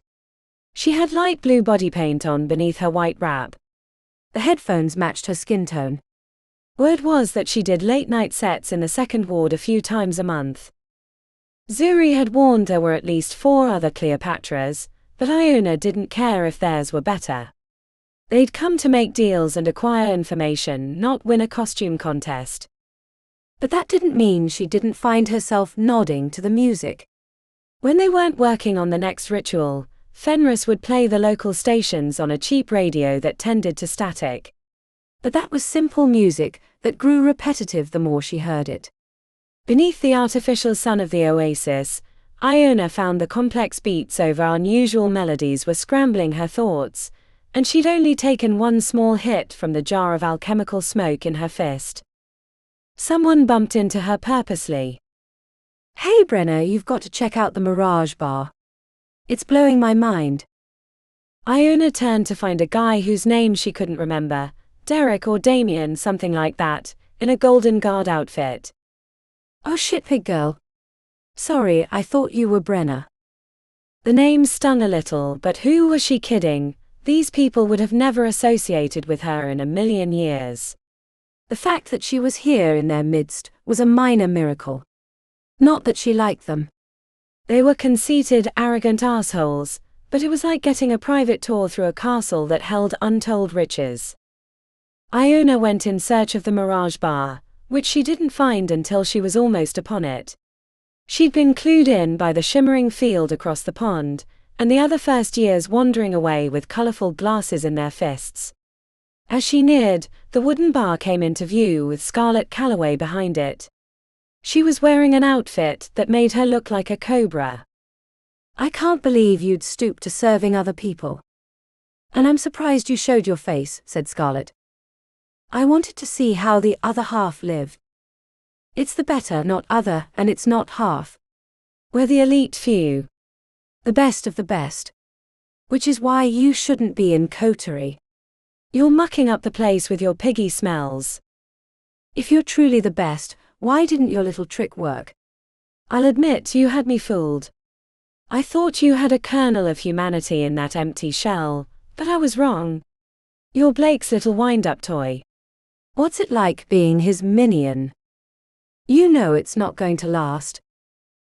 She had light blue body paint on beneath her white wrap. The headphones matched her skin tone. Word was that she did late-night sets in the second ward a few times a month. Zuri had warned there were at least 4 other Cleopatras, but Iona didn't care if theirs were better. They'd come to make deals and acquire information, not win a costume contest. But that didn't mean she didn't find herself nodding to the music. When they weren't working on the next ritual, Fenris would play the local stations on a cheap radio that tended to static. But that was simple music that grew repetitive the more she heard it. Beneath the artificial sun of the oasis, Iona found the complex beats over unusual melodies were scrambling her thoughts, and she'd only taken one small hit from the jar of alchemical smoke in her fist. Someone bumped into her purposely. "Hey Brenna, you've got to check out the Mirage Bar. It's blowing my mind." Iona turned to find a guy whose name she couldn't remember, Derek or Damien, something like that, in a Golden Guard outfit. "Oh shit, pig girl. Sorry, I thought you were Brenna." The name stung a little, but who was she kidding? These people would have never associated with her in a million years. The fact that she was here in their midst was a minor miracle. Not that she liked them. They were conceited, arrogant assholes, but it was like getting a private tour through a castle that held untold riches. Iona went in search of the Mirage Bar, which she didn't find until she was almost upon it. She'd been clued in by the shimmering field across the pond, and the other first years wandering away with colorful glasses in their fists. As she neared, the wooden bar came into view with Scarlet Calloway behind it. She was wearing an outfit that made her look like a cobra. "I can't believe you'd stoop to serving other people. And I'm surprised you showed your face," said Scarlet. "I wanted to see how the other half lived. It's the better, not other, and it's not half. We're the elite few. The best of the best. Which is why you shouldn't be in Coterie. You're mucking up the place with your piggy smells. If you're truly the best, why didn't your little trick work?" "I'll admit you had me fooled. I thought you had a kernel of humanity in that empty shell, but I was wrong. You're Blake's little wind-up toy." "What's it like being his minion? You know it's not going to last."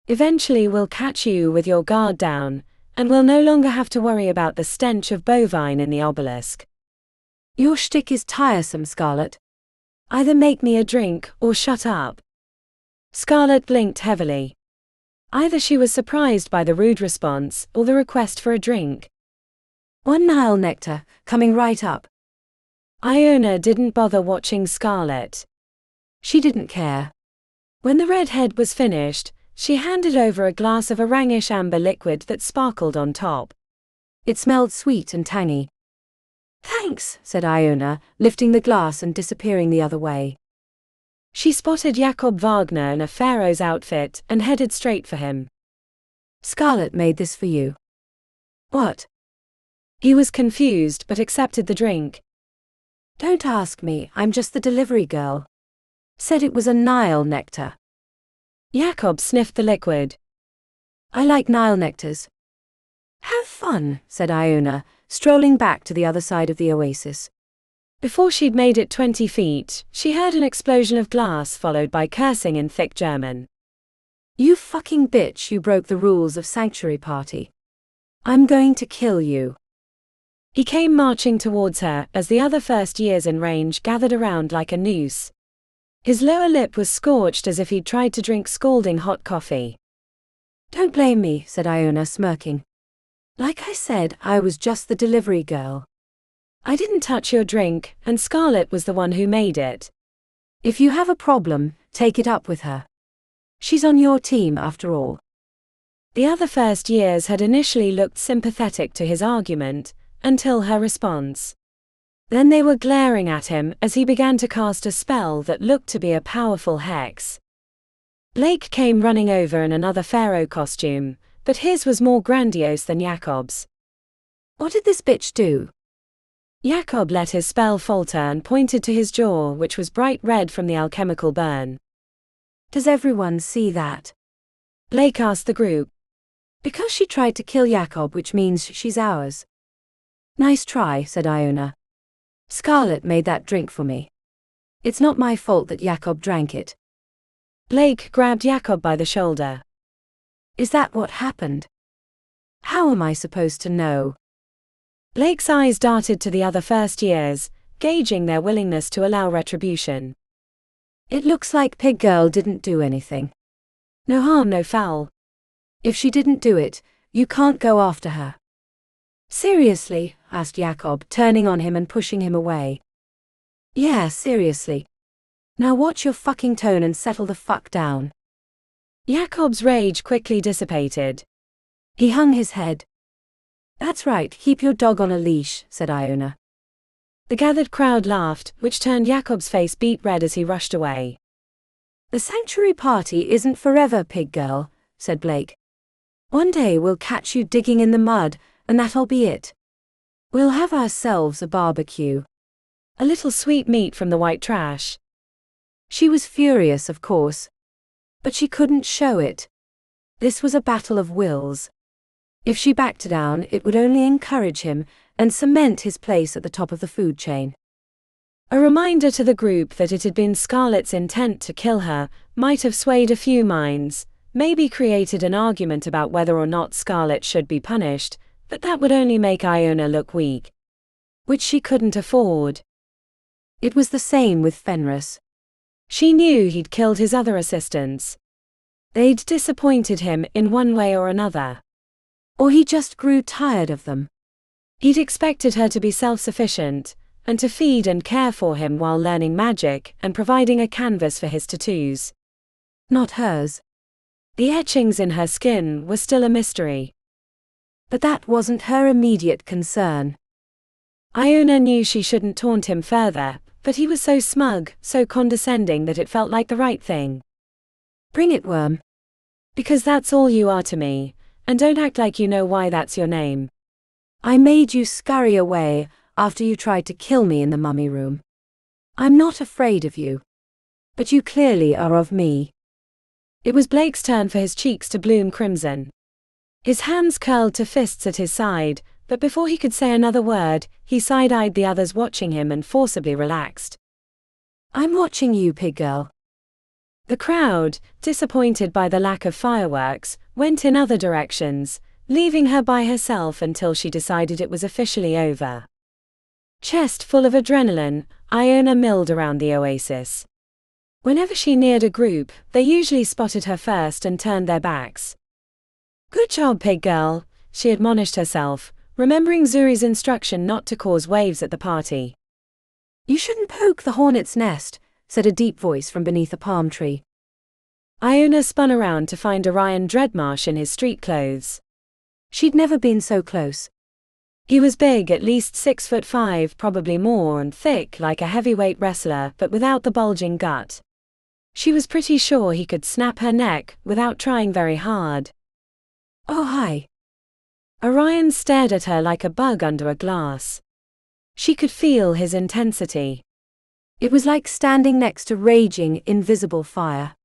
"Eventually we'll catch you with your guard down, and we'll no longer have to worry about the stench of bovine in the Obelisk." "Your shtick is tiresome, Scarlet. Either make me a drink or shut up." Scarlet blinked heavily. Either she was surprised by the rude response or the request for a drink. "1 Nile nectar, coming right up." Iona didn't bother watching Scarlet. She didn't care. When the redhead was finished, she handed over a glass of a rangish amber liquid that sparkled on top. It smelled sweet and tangy. "Thanks," said Iona, lifting the glass and disappearing the other way. She spotted Jakob Wagner in a pharaoh's outfit and headed straight for him. "Scarlet made this for you." "What?" He was confused but accepted the drink. "Don't ask me, I'm just the delivery girl. Said it was a Nile nectar." Jakob sniffed the liquid. "I like Nile nectars." "Have fun," said Iona, strolling back to the other side of the oasis. Before she'd made it 20 feet, she heard an explosion of glass followed by cursing in thick German. "You fucking bitch, you broke the rules of Sanctuary Party. I'm going to kill you." He came marching towards her as the other first years in range gathered around like a noose. His lower lip was scorched as if he'd tried to drink scalding hot coffee. "Don't blame me," said Iona, smirking. "Like I said, I was just the delivery girl. I didn't touch your drink, and Scarlet was the one who made it. If you have a problem, take it up with her." She's on your team after all. The other first years had initially looked sympathetic to his argument, until her response. Then they were glaring at him as he began to cast a spell that looked to be a powerful hex. Blake came running over in another pharaoh costume, but his was more grandiose than Jakob's. What did this bitch do? Jakob let his spell falter and pointed to his jaw, which was bright red from the alchemical burn. Does everyone see that? Blake asked the group. Because she tried to kill Jakob, which means she's ours. Nice try, said Iona. Scarlet made that drink for me. It's not my fault that Jakob drank it. Blake grabbed Jakob by the shoulder. Is that what happened? How am I supposed to know? Blake's eyes darted to the other first years, gauging their willingness to allow retribution. It looks like Pig Girl didn't do anything. No harm, no foul. If she didn't do it, you can't go after her. Seriously? Asked Jakob, turning on him and pushing him away. Yeah, seriously. Now watch your fucking tone and settle the fuck down. Jakob's rage quickly dissipated. He hung his head. That's right, keep your dog on a leash, said Iona. The gathered crowd laughed, which turned Jakob's face beet red as he rushed away. The sanctuary party isn't forever, Pig Girl, said Blake. One day we'll catch you digging in the mud, and that'll be it. We'll have ourselves a barbecue. A little sweet meat from the white trash. She was furious, of course. But she couldn't show it. This was a battle of wills. If she backed down, it would only encourage him and cement his place at the top of the food chain. A reminder to the group that it had been Scarlet's intent to kill her might have swayed a few minds, maybe created an argument about whether or not Scarlet should be punished, but that would only make Iona look weak. Which she couldn't afford. It was the same with Fenris. She knew he'd killed his other assistants. They'd disappointed him in one way or another. Or he just grew tired of them. He'd expected her to be self-sufficient, and to feed and care for him while learning magic and providing a canvas for his tattoos. Not hers. The etchings in her skin were still a mystery. But that wasn't her immediate concern. Iona knew she shouldn't taunt him further, but he was so smug, so condescending that it felt like the right thing. Bring it, worm. Because that's all you are to me, and don't act like you know why that's your name. I made you scurry away after you tried to kill me in the mummy room. I'm not afraid of you. But you clearly are of me. It was Blake's turn for his cheeks to bloom crimson. His hands curled to fists at his side, but before he could say another word, he side-eyed the others watching him and forcibly relaxed. I'm watching you, Pig Girl. The crowd, disappointed by the lack of fireworks, went in other directions, leaving her by herself until she decided it was officially over. Chest full of adrenaline, Iona milled around the oasis. Whenever she neared a group, they usually spotted her first and turned their backs. Good job, Pig Girl, she admonished herself, remembering Zuri's instruction not to cause waves at the party. You shouldn't poke the hornet's nest, said a deep voice from beneath a palm tree. Iona spun around to find Orion Dreadmarsh in his street clothes. She'd never been so close. He was big, at least 6'5", probably more, and thick like a heavyweight wrestler, but without the bulging gut. She was pretty sure he could snap her neck without trying very hard. Oh, hi. Orion stared at her like a bug under a glass. She could feel his intensity. It was like standing next to raging, invisible fire.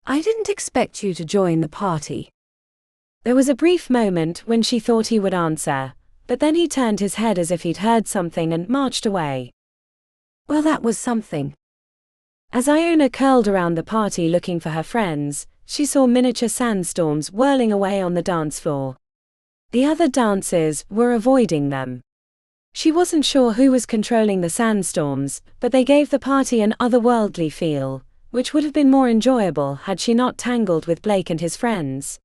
I didn't expect you to join the party. There was a brief moment when she thought he would answer, but then he turned his head as if he'd heard something and marched away. Well, that was something. As Iona curled around the party looking for her friends, she saw miniature sandstorms whirling away on the dance floor. The other dancers were avoiding them. She wasn't sure who was controlling the sandstorms, but they gave the party an otherworldly feel, which would have been more enjoyable had she not tangled with Blake and his friends.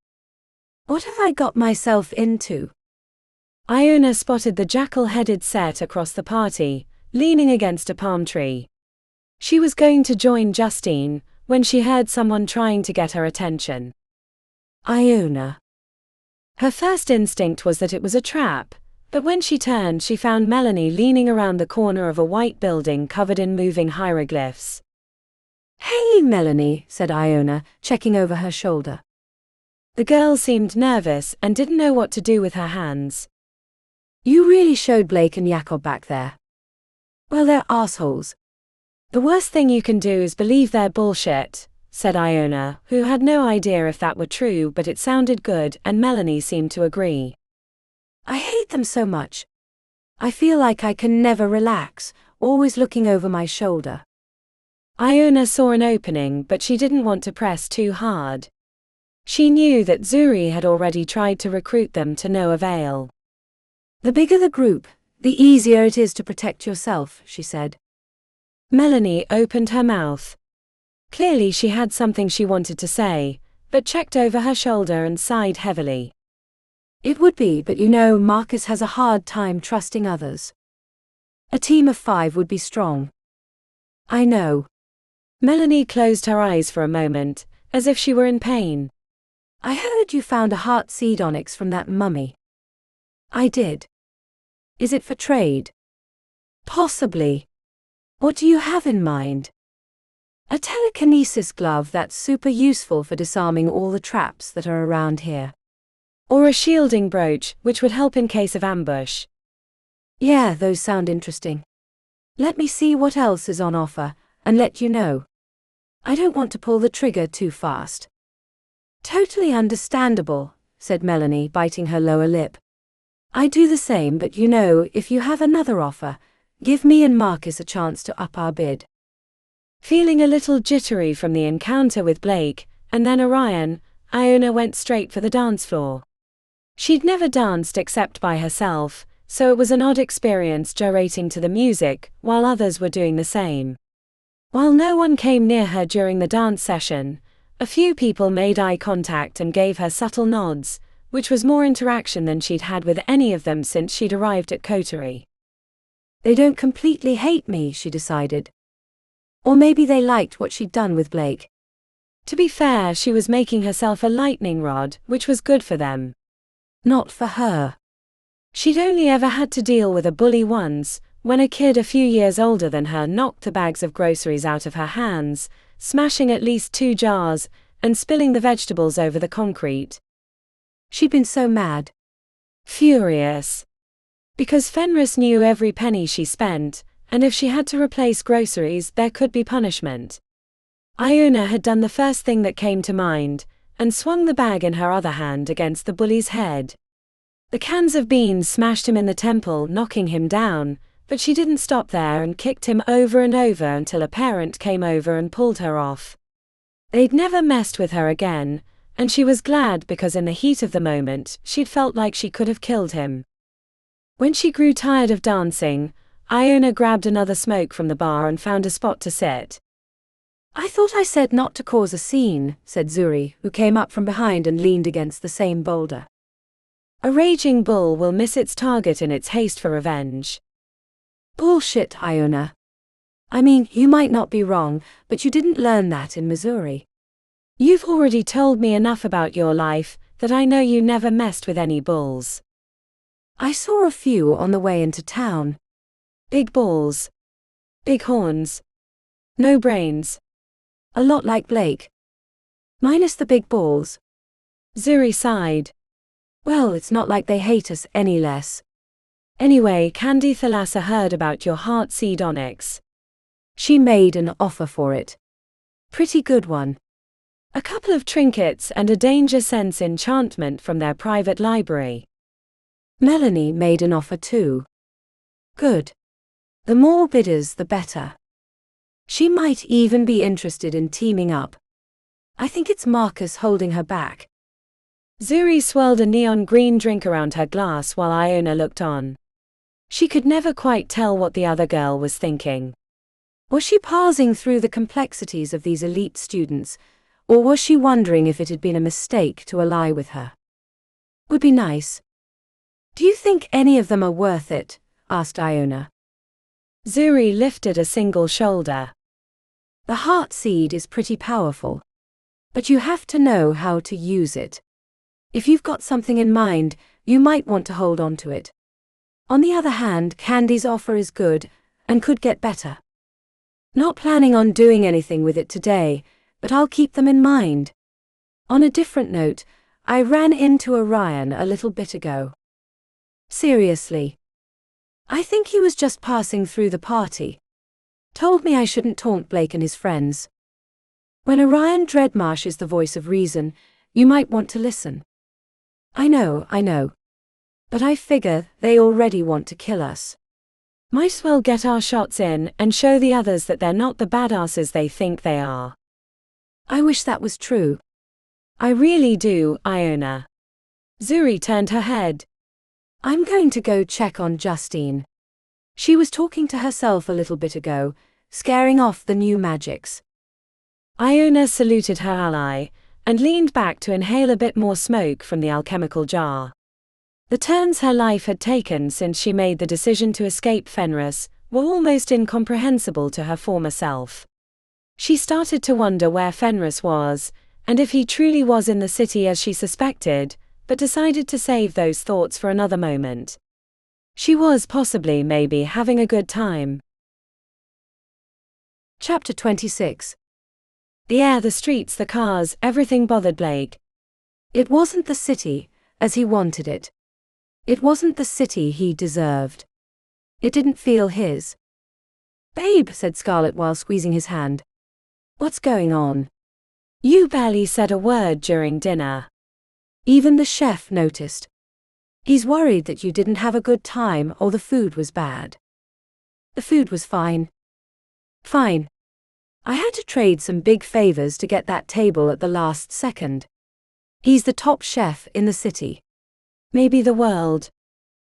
What have I got myself into? Iona spotted the jackal-headed set across the party, leaning against a palm tree. She was going to join Justine, when she heard someone trying to get her attention. Iona. Her first instinct was that it was a trap, but when she turned she found Melanie leaning around the corner of a white building covered in moving hieroglyphs. "Hey, Melanie," said Iona, checking over her shoulder. The girl seemed nervous and didn't know what to do with her hands. "You really showed Blake and Jakob back there. Well, they're assholes." "The worst thing you can do is believe their bullshit," said Iona, who had no idea if that were true, but it sounded good, and Melanie seemed to agree. "I hate them so much. I feel like I can never relax, always looking over my shoulder." Iona saw an opening, but she didn't want to press too hard. She knew that Zuri had already tried to recruit them to no avail. "The bigger the group, the easier it is to protect yourself," she said. Melanie opened her mouth. Clearly she had something she wanted to say, but checked over her shoulder and sighed heavily. "It would be, but you know, Marcus has a hard time trusting others. A team of 5 would be strong." "I know." Melanie closed her eyes for a moment, as if she were in pain. "I heard you found a heart seed onyx from that mummy." "I did." "Is it for trade?" "Possibly." "What do you have in mind?" "A telekinesis glove that's super useful for disarming all the traps that are around here." "Or a shielding brooch, which would help in case of ambush." "Yeah, those sound interesting. Let me see what else is on offer, and let you know. I don't want to pull the trigger too fast." "Totally understandable," said Melanie, biting her lower lip. "I do the same, but you know, if you have another offer, give me and Marcus a chance to up our bid." Feeling a little jittery from the encounter with Blake, and then Orion, Iona went straight for the dance floor. She'd never danced except by herself, so it was an odd experience gyrating to the music, while others were doing the same. While no one came near her during the dance session, a few people made eye contact and gave her subtle nods, which was more interaction than she'd had with any of them since she'd arrived at Coterie. They don't completely hate me, she decided. Or maybe they liked what she'd done with Blake. To be fair, she was making herself a lightning rod, which was good for them. Not for her. She'd only ever had to deal with a bully once, when a kid a few years older than her knocked the bags of groceries out of her hands, smashing at least 2 jars, and spilling the vegetables over the concrete. She'd been so mad. Furious. Because Fenris knew every penny she spent, and if she had to replace groceries, there could be punishment. Iona had done the first thing that came to mind, and swung the bag in her other hand against the bully's head. The cans of beans smashed him in the temple, knocking him down, but she didn't stop there and kicked him over and over until a parent came over and pulled her off. They'd never messed with her again, and she was glad because in the heat of the moment, she'd felt like she could have killed him. When she grew tired of dancing, Iona grabbed another smoke from the bar and found a spot to sit. I thought I said not to cause a scene, said Zuri, who came up from behind and leaned against the same boulder. A raging bull will miss its target in its haste for revenge. Bullshit, Iona. I mean, you might not be wrong, but you didn't learn that in Missouri. You've already told me enough about your life, that I know you never messed with any bulls. I saw a few on the way into town. Big balls. Big horns. No brains. A lot like Blake. Minus the big balls. Zuri sighed. Well, it's not like they hate us any less. Anyway, Candy Thalassa heard about your heart seed onyx. She made an offer for it. Pretty good one. A couple of trinkets and a danger sense enchantment from their private library. Melanie made an offer too. Good. The more bidders, the better. She might even be interested in teaming up. I think it's Marcus holding her back. Zuri swirled a neon green drink around her glass while Iona looked on. She could never quite tell what the other girl was thinking. Was she parsing through the complexities of these elite students, or was she wondering if it had been a mistake to ally with her? Would be nice. Do you think any of them are worth it? Asked Iona. Zuri lifted a single shoulder. The heart seed is pretty powerful. But you have to know how to use it. If you've got something in mind, you might want to hold on to it. On the other hand, Candy's offer is good, and could get better. Not planning on doing anything with it today, but I'll keep them in mind. On a different note, I ran into Orion a little bit ago. Seriously. I think he was just passing through the party. Told me I shouldn't taunt Blake and his friends. When Orion Dreadmarsh is the voice of reason, you might want to listen. I know. But I figure they already want to kill us. Might as well get our shots in and show the others that they're not the badasses they think they are. I wish that was true. I really do, Iona. Zuri turned her head. I'm going to go check on Justine. She was talking to herself a little bit ago, scaring off the new magics. Iona saluted her ally, and leaned back to inhale a bit more smoke from the alchemical jar. The turns her life had taken since she made the decision to escape Fenris were almost incomprehensible to her former self. She started to wonder where Fenris was, and if he truly was in the city as she suspected, but decided to save those thoughts for another moment. She was possibly maybe having a good time. Chapter 26. The air, the streets, the cars, everything bothered Blake. It wasn't the city, as he wanted it. It wasn't the city he deserved. It didn't feel his. "Babe," said Scarlet while squeezing his hand. "What's going on?" You barely said a word during dinner. Even the chef noticed. He's worried that you didn't have a good time or the food was bad. The food was fine. Fine. I had to trade some big favors to get that table at the last second. He's the top chef in the city. Maybe the world.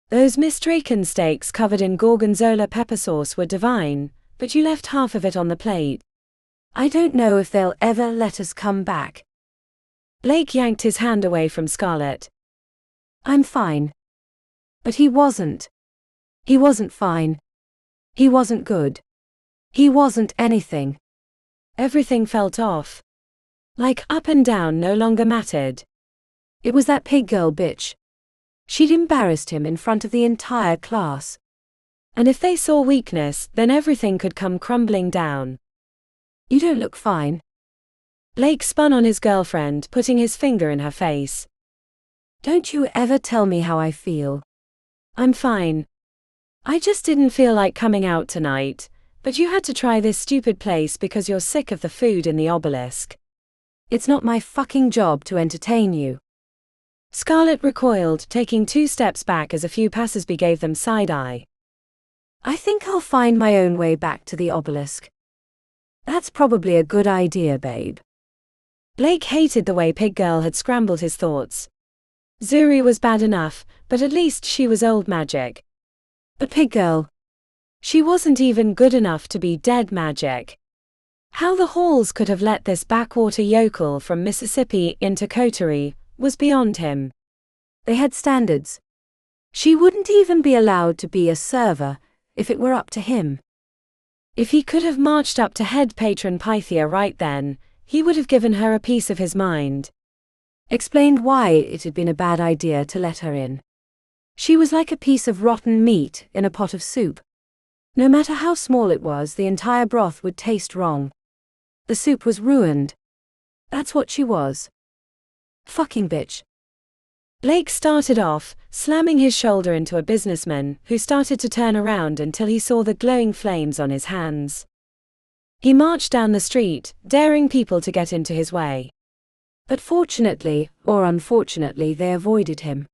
Those Miss Draken steaks covered in gorgonzola pepper sauce were divine, but you left half of it on the plate. I don't know if they'll ever let us come back. Blake yanked his hand away from Scarlet. I'm fine. But he wasn't. He wasn't fine. He wasn't good. He wasn't anything. Everything felt off. Like up and down no longer mattered. It was that pig girl bitch. She'd embarrassed him in front of the entire class. And if they saw weakness, then everything could come crumbling down. You don't look fine. Blake spun on his girlfriend, putting his finger in her face. Don't you ever tell me how I feel. I'm fine. I just didn't feel like coming out tonight, but you had to try this stupid place because you're sick of the food in the Obelisk. It's not my fucking job to entertain you. Scarlet recoiled, taking 2 steps back as a few passersby gave them side-eye. I think I'll find my own way back to the Obelisk. That's probably a good idea, babe. Blake hated the way Pig Girl had scrambled his thoughts. Zuri was bad enough, but at least she was old magic. But Pig Girl, she wasn't even good enough to be dead magic. How the halls could have let this backwater yokel from Mississippi into Coterie was beyond him. They had standards. She wouldn't even be allowed to be a server if it were up to him. If he could have marched up to head patron Pythia right then, he would have given her a piece of his mind. Explained why it had been a bad idea to let her in. She was like a piece of rotten meat in a pot of soup. No matter how small it was, the entire broth would taste wrong. The soup was ruined. That's what she was. Fucking bitch. Blake started off, slamming his shoulder into a businessman who started to turn around until he saw the glowing flames on his hands. He marched down the street, daring people to get into his way. But fortunately, or unfortunately, they avoided him.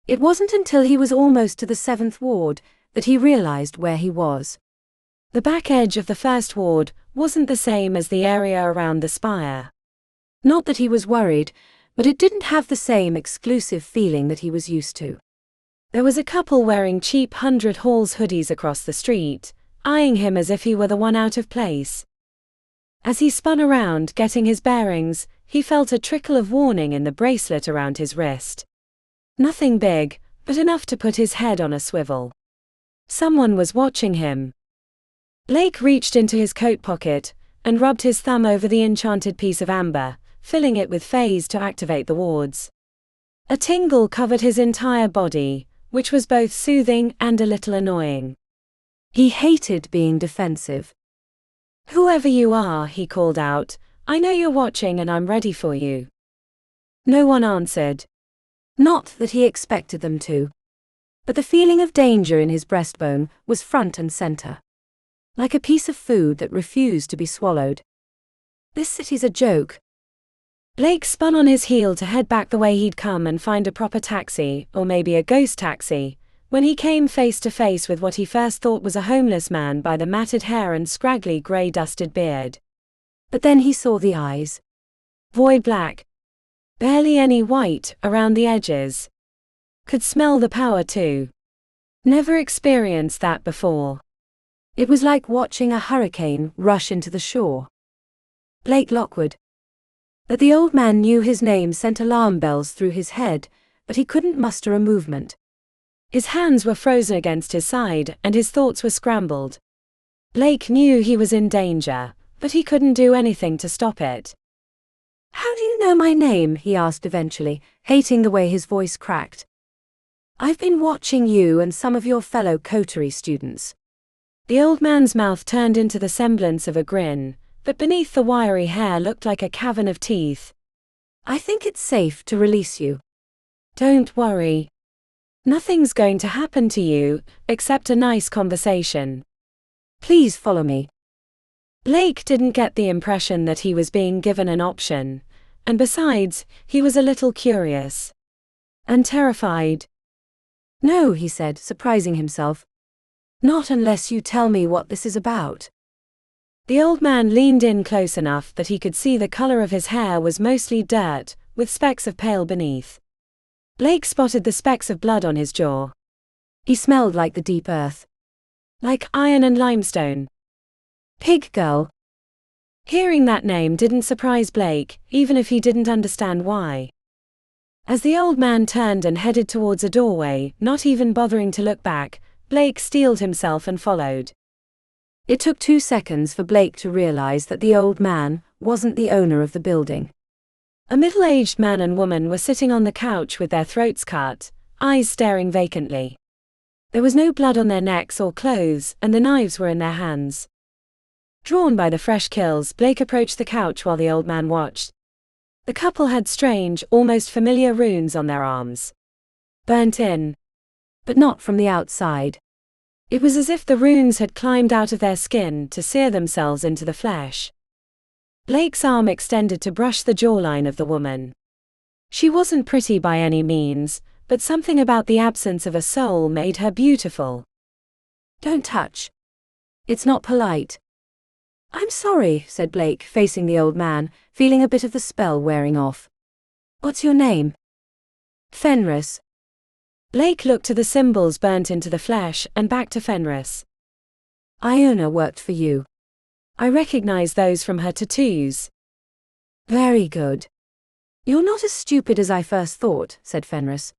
It wasn't until he was almost to the 7th ward that he realized where he was. The back edge of the 1st ward wasn't the same as the area around the spire. Not that he was worried, but it didn't have the same exclusive feeling that he was used to. There was a couple wearing cheap 100 Halls hoodies across the street, eyeing him as if he were the one out of place. As he spun around, getting his bearings, he felt a trickle of warning in the bracelet around his wrist. Nothing big, but enough to put his head on a swivel. Someone was watching him. Blake reached into his coat pocket and rubbed his thumb over the enchanted piece of amber, filling it with phase to activate the wards. A tingle covered his entire body, which was both soothing and a little annoying. He hated being defensive. "Whoever you are," he called out, "I know you're watching and I'm ready for you." No one answered. Not that he expected them to. But the feeling of danger in his breastbone was front and center. Like a piece of food that refused to be swallowed. This city's a joke. Blake spun on his heel to head back the way he'd come and find a proper taxi, or maybe a ghost taxi, when he came face to face with what he first thought was a homeless man by the matted hair and scraggly grey-dusted beard. But then he saw the eyes. Void black. Barely any white around the edges. Could smell the power too. Never experienced that before. It was like watching a hurricane rush into the shore. Blake Lockwood. That the old man knew his name sent alarm bells through his head, but he couldn't muster a movement. His hands were frozen against his side and his thoughts were scrambled. Blake knew he was in danger, but he couldn't do anything to stop it. "How do you know my name?" he asked eventually, hating the way his voice cracked. "I've been watching you and some of your fellow Coterie students." The old man's mouth turned into the semblance of a grin, but beneath the wiry hair looked like a cavern of teeth. "I think it's safe to release you." "Don't worry. Nothing's going to happen to you, except a nice conversation. Please follow me." Blake didn't get the impression that he was being given an option, and besides, he was a little curious. And terrified. "No," he said, surprising himself. "Not unless you tell me what this is about." The old man leaned in close enough that he could see the color of his hair was mostly dirt, with specks of pale beneath. Blake spotted the specks of blood on his jaw. He smelled like the deep earth. Like iron and limestone. Pig girl. Hearing that name didn't surprise Blake, even if he didn't understand why. As the old man turned and headed towards a doorway, not even bothering to look back, Blake steeled himself and followed. It took 2 seconds for Blake to realize that the old man wasn't the owner of the building. A middle-aged man and woman were sitting on the couch with their throats cut, eyes staring vacantly. There was no blood on their necks or clothes, and the knives were in their hands. Drawn by the fresh kills, Blake approached the couch while the old man watched. The couple had strange, almost familiar runes on their arms. Burnt in. But not from the outside. It was as if the runes had climbed out of their skin to sear themselves into the flesh. Blake's arm extended to brush the jawline of the woman. She wasn't pretty by any means, but something about the absence of a soul made her beautiful. "Don't touch. It's not polite." "I'm sorry," said Blake, facing the old man, feeling a bit of the spell wearing off. "What's your name?" "Fenris." Blake looked to the symbols burnt into the flesh and back to Fenris. "Iona worked for you." "I recognize those from her tattoos." "Very good. You're not as stupid as I first thought," said Fenris.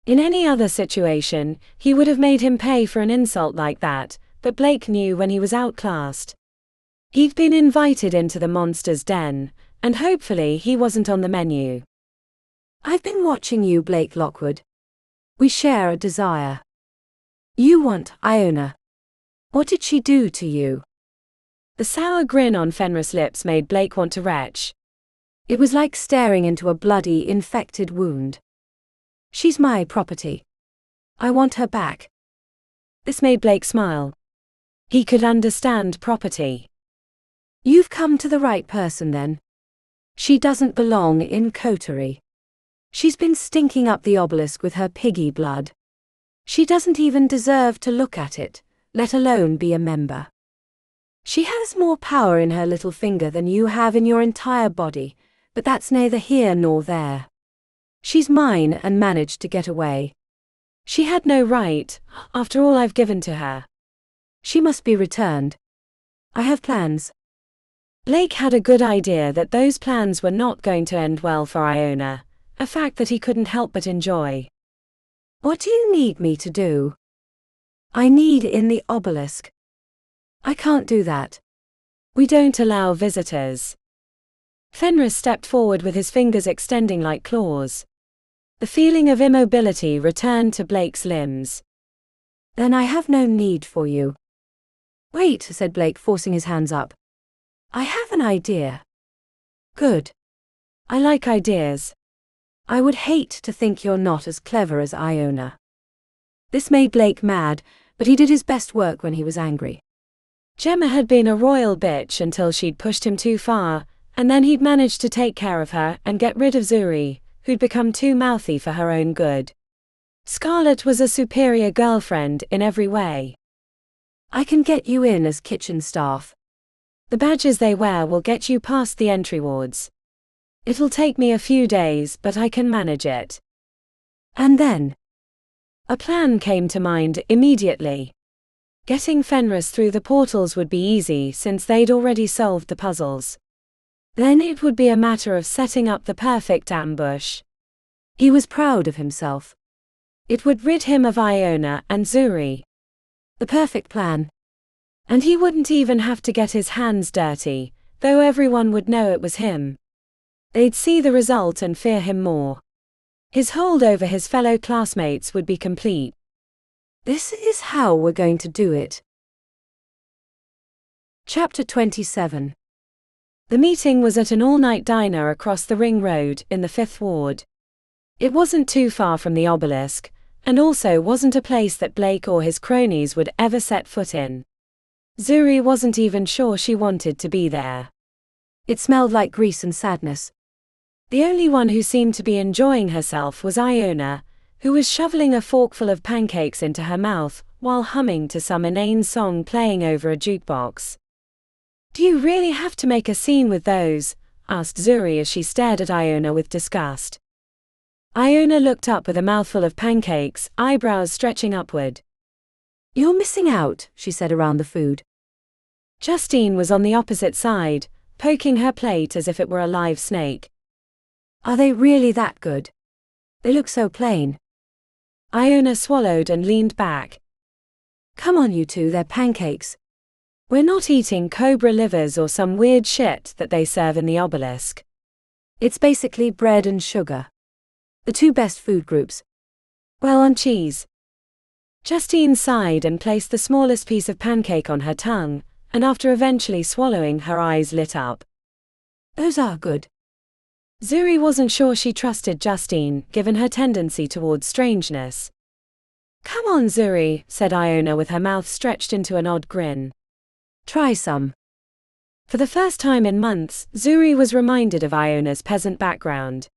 In any other situation, he would have made him pay for an insult like that, but Blake knew when he was outclassed. He'd been invited into the monster's den, and hopefully he wasn't on the menu. "I've been watching you, Blake Lockwood. We share a desire. You want Iona. What did she do to you?" The sour grin on Fenris' lips made Blake want to retch. It was like staring into a bloody, infected wound. "She's my property. I want her back." This made Blake smile. He could understand property. "You've come to the right person then. She doesn't belong in Coterie. She's been stinking up the obelisk with her piggy blood. She doesn't even deserve to look at it, let alone be a member. She has more power in her little finger than you have in your entire body, but that's neither here nor there. She's mine and managed to get away. She had no right, after all I've given to her. She must be returned. I have plans." Blake had a good idea that those plans were not going to end well for Iona, a fact that he couldn't help but enjoy. "What do you need me to do?" "I need in the obelisk." "I can't do that." We don't allow visitors. Fenris stepped forward with his fingers extending like claws. The feeling of immobility returned to Blake's limbs. Then I have no need for you. Wait, said Blake, forcing his hands up. I have an idea. Good. I like ideas. I would hate to think you're not as clever as Iona. This made Blake mad, but he did his best work when he was angry. Gemma had been a royal bitch until she'd pushed him too far, and then he'd managed to take care of her and get rid of Zuri, who'd become too mouthy for her own good. Scarlet was a superior girlfriend in every way. I can get you in as kitchen staff. The badges they wear will get you past the entry wards. It'll take me a few days, but I can manage it. And then? A plan came to mind immediately. Getting Fenris through the portals would be easy since they'd already solved the puzzles. Then it would be a matter of setting up the perfect ambush. He was proud of himself. It would rid him of Iona and Zuri. The perfect plan. And he wouldn't even have to get his hands dirty, though everyone would know it was him. They'd see the result and fear him more. His hold over his fellow classmates would be complete. This is how we're going to do it. Chapter 27. The meeting was at an all-night diner across the Ring Road in the 5th Ward. It wasn't too far from the Obelisk, and also wasn't a place that Blake or his cronies would ever set foot in. Zuri wasn't even sure she wanted to be there. It smelled like grease and sadness. The only one who seemed to be enjoying herself was Iona, who was shoveling a forkful of pancakes into her mouth while humming to some inane song playing over a jukebox. "Do you really have to make a scene with those?" asked Zuri as she stared at Iona with disgust. Iona looked up with a mouthful of pancakes, eyebrows stretching upward. "You're missing out," she said around the food. Justine was on the opposite side, poking her plate as if it were a live snake. "Are they really that good? They look so plain." Iona swallowed and leaned back. "Come on, you two, they're pancakes." "We're not eating cobra livers or some weird shit that they serve in the Obelisk. It's basically bread and sugar. The two best food groups. Well, on cheese." Justine sighed and placed the smallest piece of pancake on her tongue, and after eventually swallowing, her eyes lit up. "Those are good." Zuri wasn't sure she trusted Justine, given her tendency towards strangeness. "Come on, Zuri," said Iona with her mouth stretched into an odd grin. "Try some." For the first time in months, Zuri was reminded of Iona's peasant background.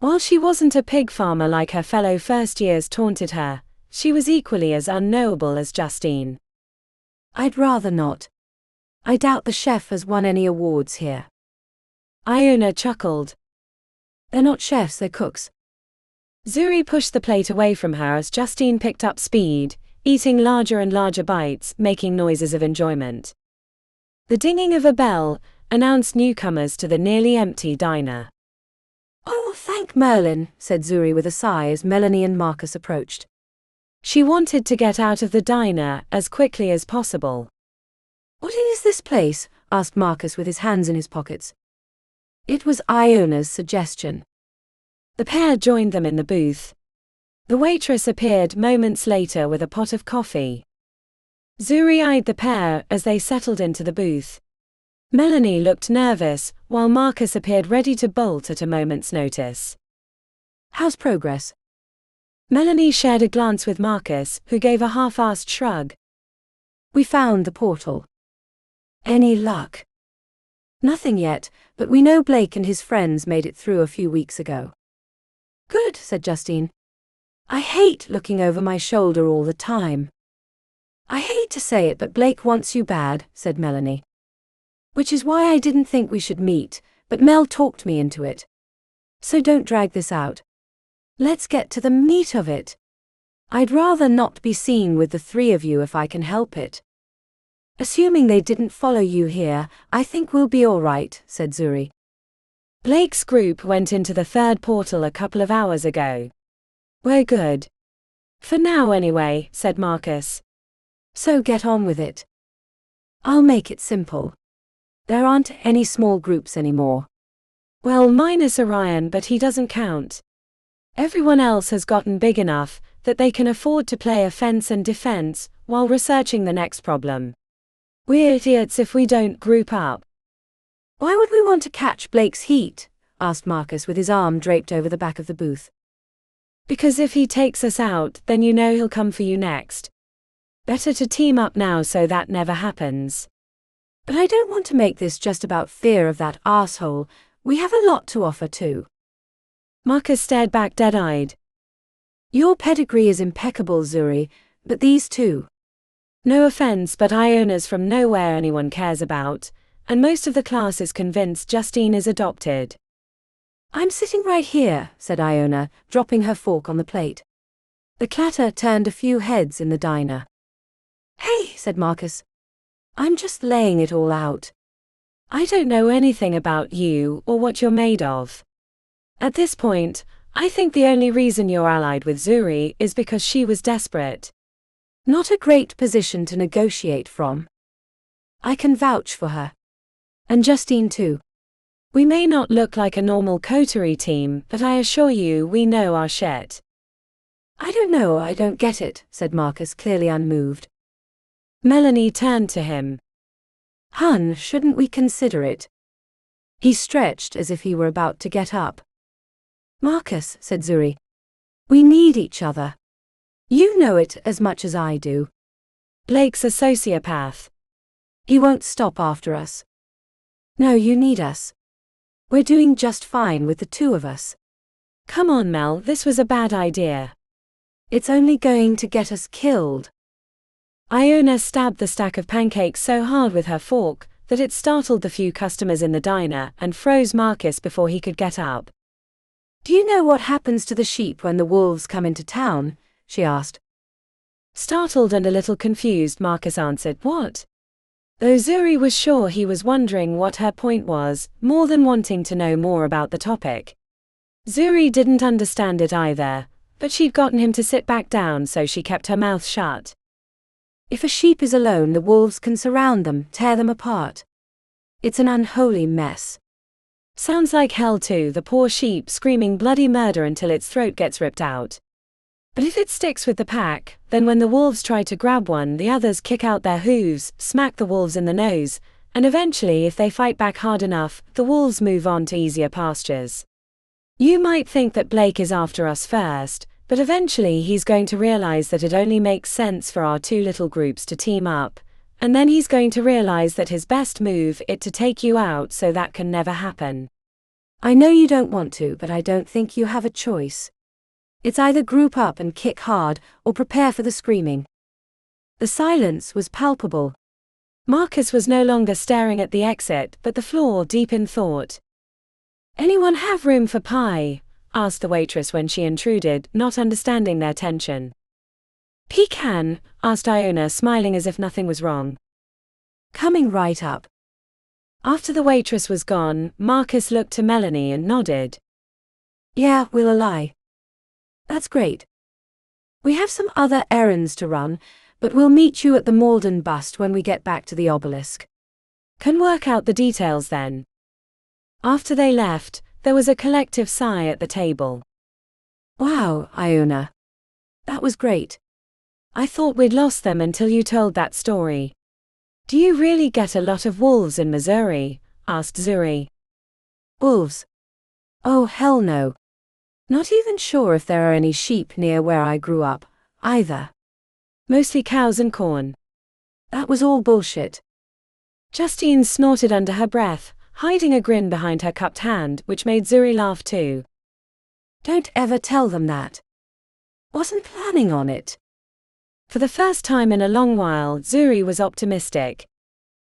While she wasn't a pig farmer like her fellow first years taunted her, she was equally as unknowable as Justine. "I'd rather not. I doubt the chef has won any awards here." Iona chuckled. "They're not chefs, they're cooks." Zuri pushed the plate away from her as Justine picked up speed, eating larger and larger bites, making noises of enjoyment. The dinging of a bell announced newcomers to the nearly empty diner. "Oh, thank Merlin," said Zuri with a sigh as Melanie and Marcus approached. She wanted to get out of the diner as quickly as possible. "What is this place?" asked Marcus with his hands in his pockets. It was Iona's suggestion. The pair joined them in the booth. The waitress appeared moments later with a pot of coffee. Zuri eyed the pair as they settled into the booth. Melanie looked nervous, while Marcus appeared ready to bolt at a moment's notice. "How's progress?" Melanie shared a glance with Marcus, who gave a half-assed shrug. "We found the portal." "Any luck?" "Nothing yet, but we know Blake and his friends made it through a few weeks ago." "Good," said Justine. "I hate looking over my shoulder all the time." "I hate to say it, but Blake wants you bad," said Melanie. "Which is why I didn't think we should meet, but Mel talked me into it. So don't drag this out. Let's get to the meat of it. I'd rather not be seen with the three of you if I can help it." "Assuming they didn't follow you here, I think we'll be all right," said Zuri. "Blake's group went into the third portal a couple of hours ago. We're good. For now anyway," said Marcus. "So get on with it. I'll make it simple. There aren't any small groups anymore. Well, minus Orion, but he doesn't count. Everyone else has gotten big enough that they can afford to play offense and defense while researching the next problem. We're idiots if we don't group up. Why would we want to catch Blake's heat? Asked Marcus with his arm draped over the back of the booth. Because if he takes us out, then you know he'll come for you next. Better to team up now so that never happens. But I don't want to make this just about fear of that asshole. We have a lot to offer too. Marcus stared back dead-eyed. Your pedigree is impeccable, Zuri, but these two. No offense, but Iona's from nowhere anyone cares about, and most of the class is convinced Justine is adopted. I'm sitting right here, said Iona, dropping her fork on the plate. The clatter turned a few heads in the diner. Hey, said Marcus. I'm just laying it all out. I don't know anything about you or what you're made of. At this point, I think the only reason you're allied with Zuri is because she was desperate. Not a great position to negotiate from. I can vouch for her. And Justine too. We may not look like a normal coterie team, but I assure you we know our shit. I don't know, I don't get it, said Marcus, clearly unmoved. Melanie turned to him. Hun, shouldn't we consider it? He stretched as if he were about to get up. Marcus, said Zuri. We need each other. You know it as much as I do. Blake's a sociopath. He won't stop after us. No, you need us. We're doing just fine with the two of us. Come on, Mel, this was a bad idea. It's only going to get us killed. Iona stabbed the stack of pancakes so hard with her fork that it startled the few customers in the diner and froze Marcus before he could get up. Do you know what happens to the sheep when the wolves come into town? She asked. Startled and a little confused, Marcus answered, What? Though Zuri was sure he was wondering what her point was, more than wanting to know more about the topic. Zuri didn't understand it either, but she'd gotten him to sit back down, so she kept her mouth shut. If a sheep is alone, the wolves can surround them, tear them apart. It's an unholy mess. Sounds like hell too, the poor sheep screaming bloody murder until its throat gets ripped out. But if it sticks with the pack, then when the wolves try to grab one, the others kick out their hooves, smack the wolves in the nose, and eventually, if they fight back hard enough, the wolves move on to easier pastures. You might think that Blake is after us first, but eventually he's going to realize that it only makes sense for our two little groups to team up, and then he's going to realize that his best move is to take you out, so that can never happen. I know you don't want to, but I don't think you have a choice. It's either group up and kick hard, or prepare for the screaming. The silence was palpable. Marcus was no longer staring at the exit, but the floor, deep in thought. Anyone have room for pie? Asked the waitress when she intruded, not understanding their tension. Pecan? Asked Iona, smiling as if nothing was wrong. Coming right up. After the waitress was gone, Marcus looked to Melanie and nodded. Yeah, we'll ally. That's great. We have some other errands to run, but we'll meet you at the Malden bust when we get back to the Obelisk. Can work out the details then. After they left, there was a collective sigh at the table. Wow, Iona. That was great. I thought we'd lost them until you told that story. Do you really get a lot of wolves in Missouri? Asked Zuri. Wolves? Oh, hell no. Not even sure if there are any sheep near where I grew up, either. Mostly cows and corn. That was all bullshit. Justine snorted under her breath, hiding a grin behind her cupped hand, which made Zuri laugh too. Don't ever tell them that. Wasn't planning on it. For the first time in a long while, Zuri was optimistic.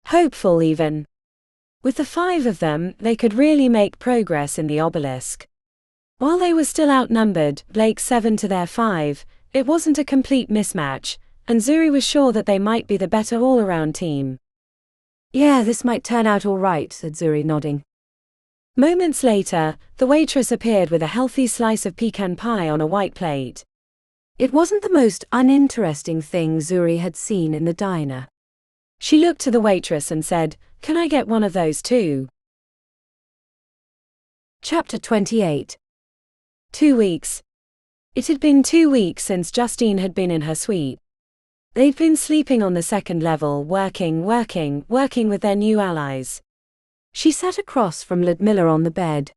Hopeful even. With the 5 of them, they could really make progress in the Obelisk. While they were still outnumbered, Blake 7 to their 5, it wasn't a complete mismatch, and Zuri was sure that they might be the better all-around team. Yeah, this might turn out all right, said Zuri, nodding. Moments later, the waitress appeared with a healthy slice of pecan pie on a white plate. It wasn't the most uninteresting thing Zuri had seen in the diner. She looked to the waitress and said, Can I get one of those too? Chapter 28. 2 weeks. It had been 2 weeks since Justine had been in her suite. They'd been sleeping on the second level, working with their new allies. She sat across from Ludmilla on the bed.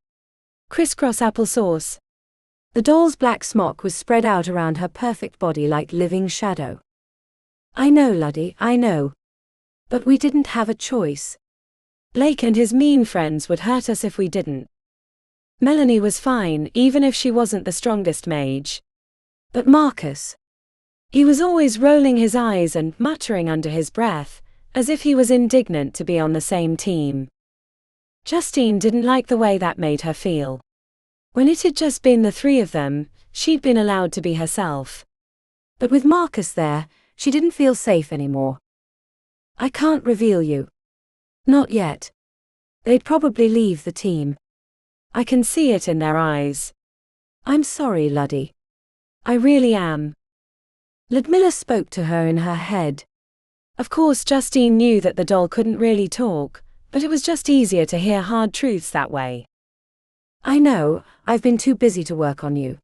Crisscross applesauce. The doll's black smock was spread out around her perfect body like living shadow. I know, Luddy, I know. But we didn't have a choice. Blake and his mean friends would hurt us if we didn't. Melanie was fine, even if she wasn't the strongest mage. But Marcus. He was always rolling his eyes and muttering under his breath, as if he was indignant to be on the same team. Justine didn't like the way that made her feel. When it had just been the three of them, she'd been allowed to be herself. But with Marcus there, she didn't feel safe anymore. I can't reveal you. Not yet. They'd probably leave the team. I can see it in their eyes. I'm sorry, Luddy. I really am. Ludmilla spoke to her in her head. Of course, Justine knew that the doll couldn't really talk, but it was just easier to hear hard truths that way. I know, I've been too busy to work on you.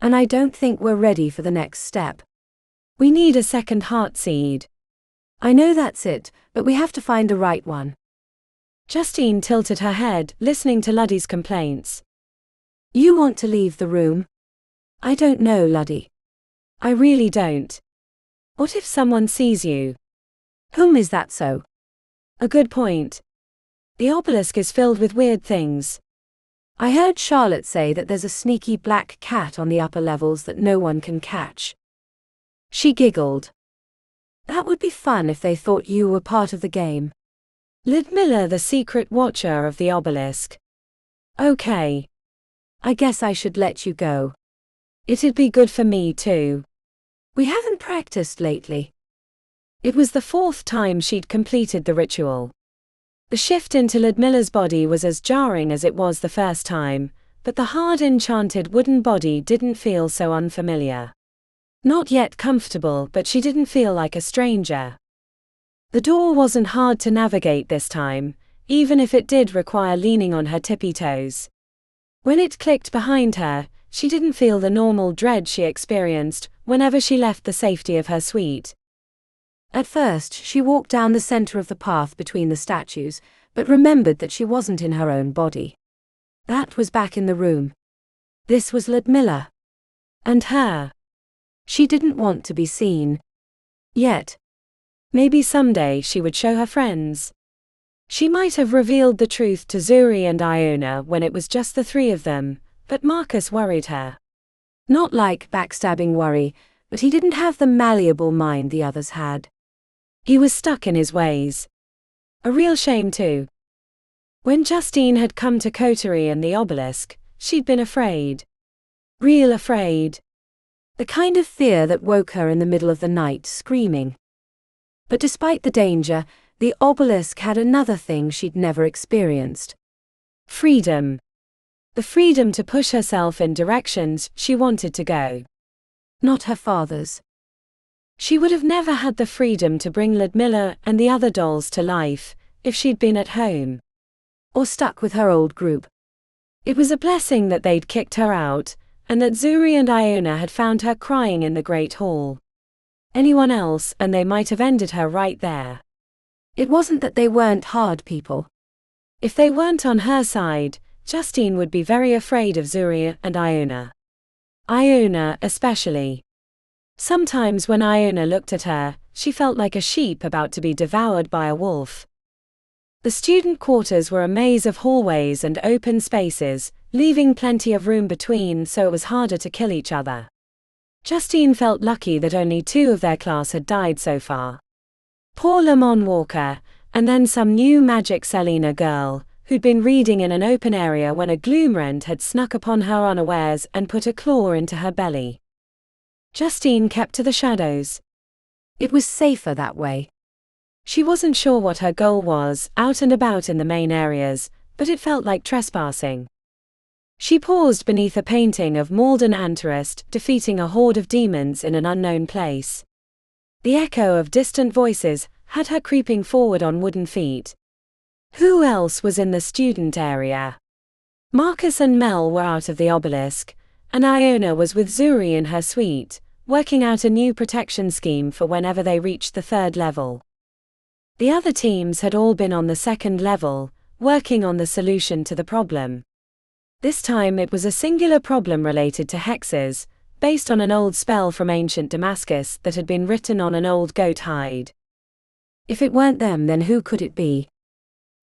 And I don't think we're ready for the next step. We need a second heart seed. I know that's it, but we have to find the right one. Justine tilted her head, listening to Luddy's complaints. You want to leave the room? I don't know, Luddy. I really don't. What if someone sees you? Whom is that so? A good point. The obelisk is filled with weird things. I heard Charlotte say that there's a sneaky black cat on the upper levels that no one can catch. She giggled. That would be fun if they thought you were part of the game. Ludmilla, the secret watcher of the obelisk. Okay. I guess I should let you go. It'd be good for me too. We haven't practiced lately. It was the 4th time she'd completed the ritual. The shift into Ludmilla's body was as jarring as it was the first time, but the hard enchanted wooden body didn't feel so unfamiliar. Not yet comfortable, but she didn't feel like a stranger. The door wasn't hard to navigate this time, even if it did require leaning on her tippy toes. When it clicked behind her, she didn't feel the normal dread she experienced whenever she left the safety of her suite. At first, she walked down the center of the path between the statues, but remembered that she wasn't in her own body. That was back in the room. This was Ludmilla. And her. She didn't want to be seen. Yet. Maybe someday she would show her friends. She might have revealed the truth to Zuri and Iona when it was just the three of them, but Marcus worried her. Not like backstabbing worry, but he didn't have the malleable mind the others had. He was stuck in his ways. A real shame too. When Justine had come to Coterie and the Obelisk, she'd been afraid. Real afraid. The kind of fear that woke her in the middle of the night screaming. But despite the danger, the Obelisk had another thing she'd never experienced. Freedom. The freedom to push herself in directions she wanted to go. Not her father's. She would have never had the freedom to bring Ludmilla and the other dolls to life if she'd been at home. Or stuck with her old group. It was a blessing that they'd kicked her out, and that Zuri and Iona had found her crying in the Great Hall. Anyone else, and they might have ended her right there. It wasn't that they weren't hard people. If they weren't on her side, Justine would be very afraid of Zuri and Iona. Iona especially. Sometimes when Iona looked at her, she felt like a sheep about to be devoured by a wolf. The student quarters were a maze of hallways and open spaces, leaving plenty of room between, so it was harder to kill each other. Justine felt lucky that only 2 of their class had died so far. Poor Lamont Walker, and then some new magic Selena girl, who'd been reading in an open area when a gloomrend had snuck upon her unawares and put a claw into her belly. Justine kept to the shadows. It was safer that way. She wasn't sure what her goal was, out and about in the main areas, but it felt like trespassing. She paused beneath a painting of Malden Antarist defeating a horde of demons in an unknown place. The echo of distant voices had her creeping forward on wooden feet. Who else was in the student area? Marcus and Mel were out of the Obelisk, and Iona was with Zuri in her suite, working out a new protection scheme for whenever they reached the 3rd level. The other teams had all been on the 2nd level, working on the solution to the problem. This time it was a singular problem related to hexes, based on an old spell from ancient Damascus that had been written on an old goat hide. If it weren't them, then who could it be?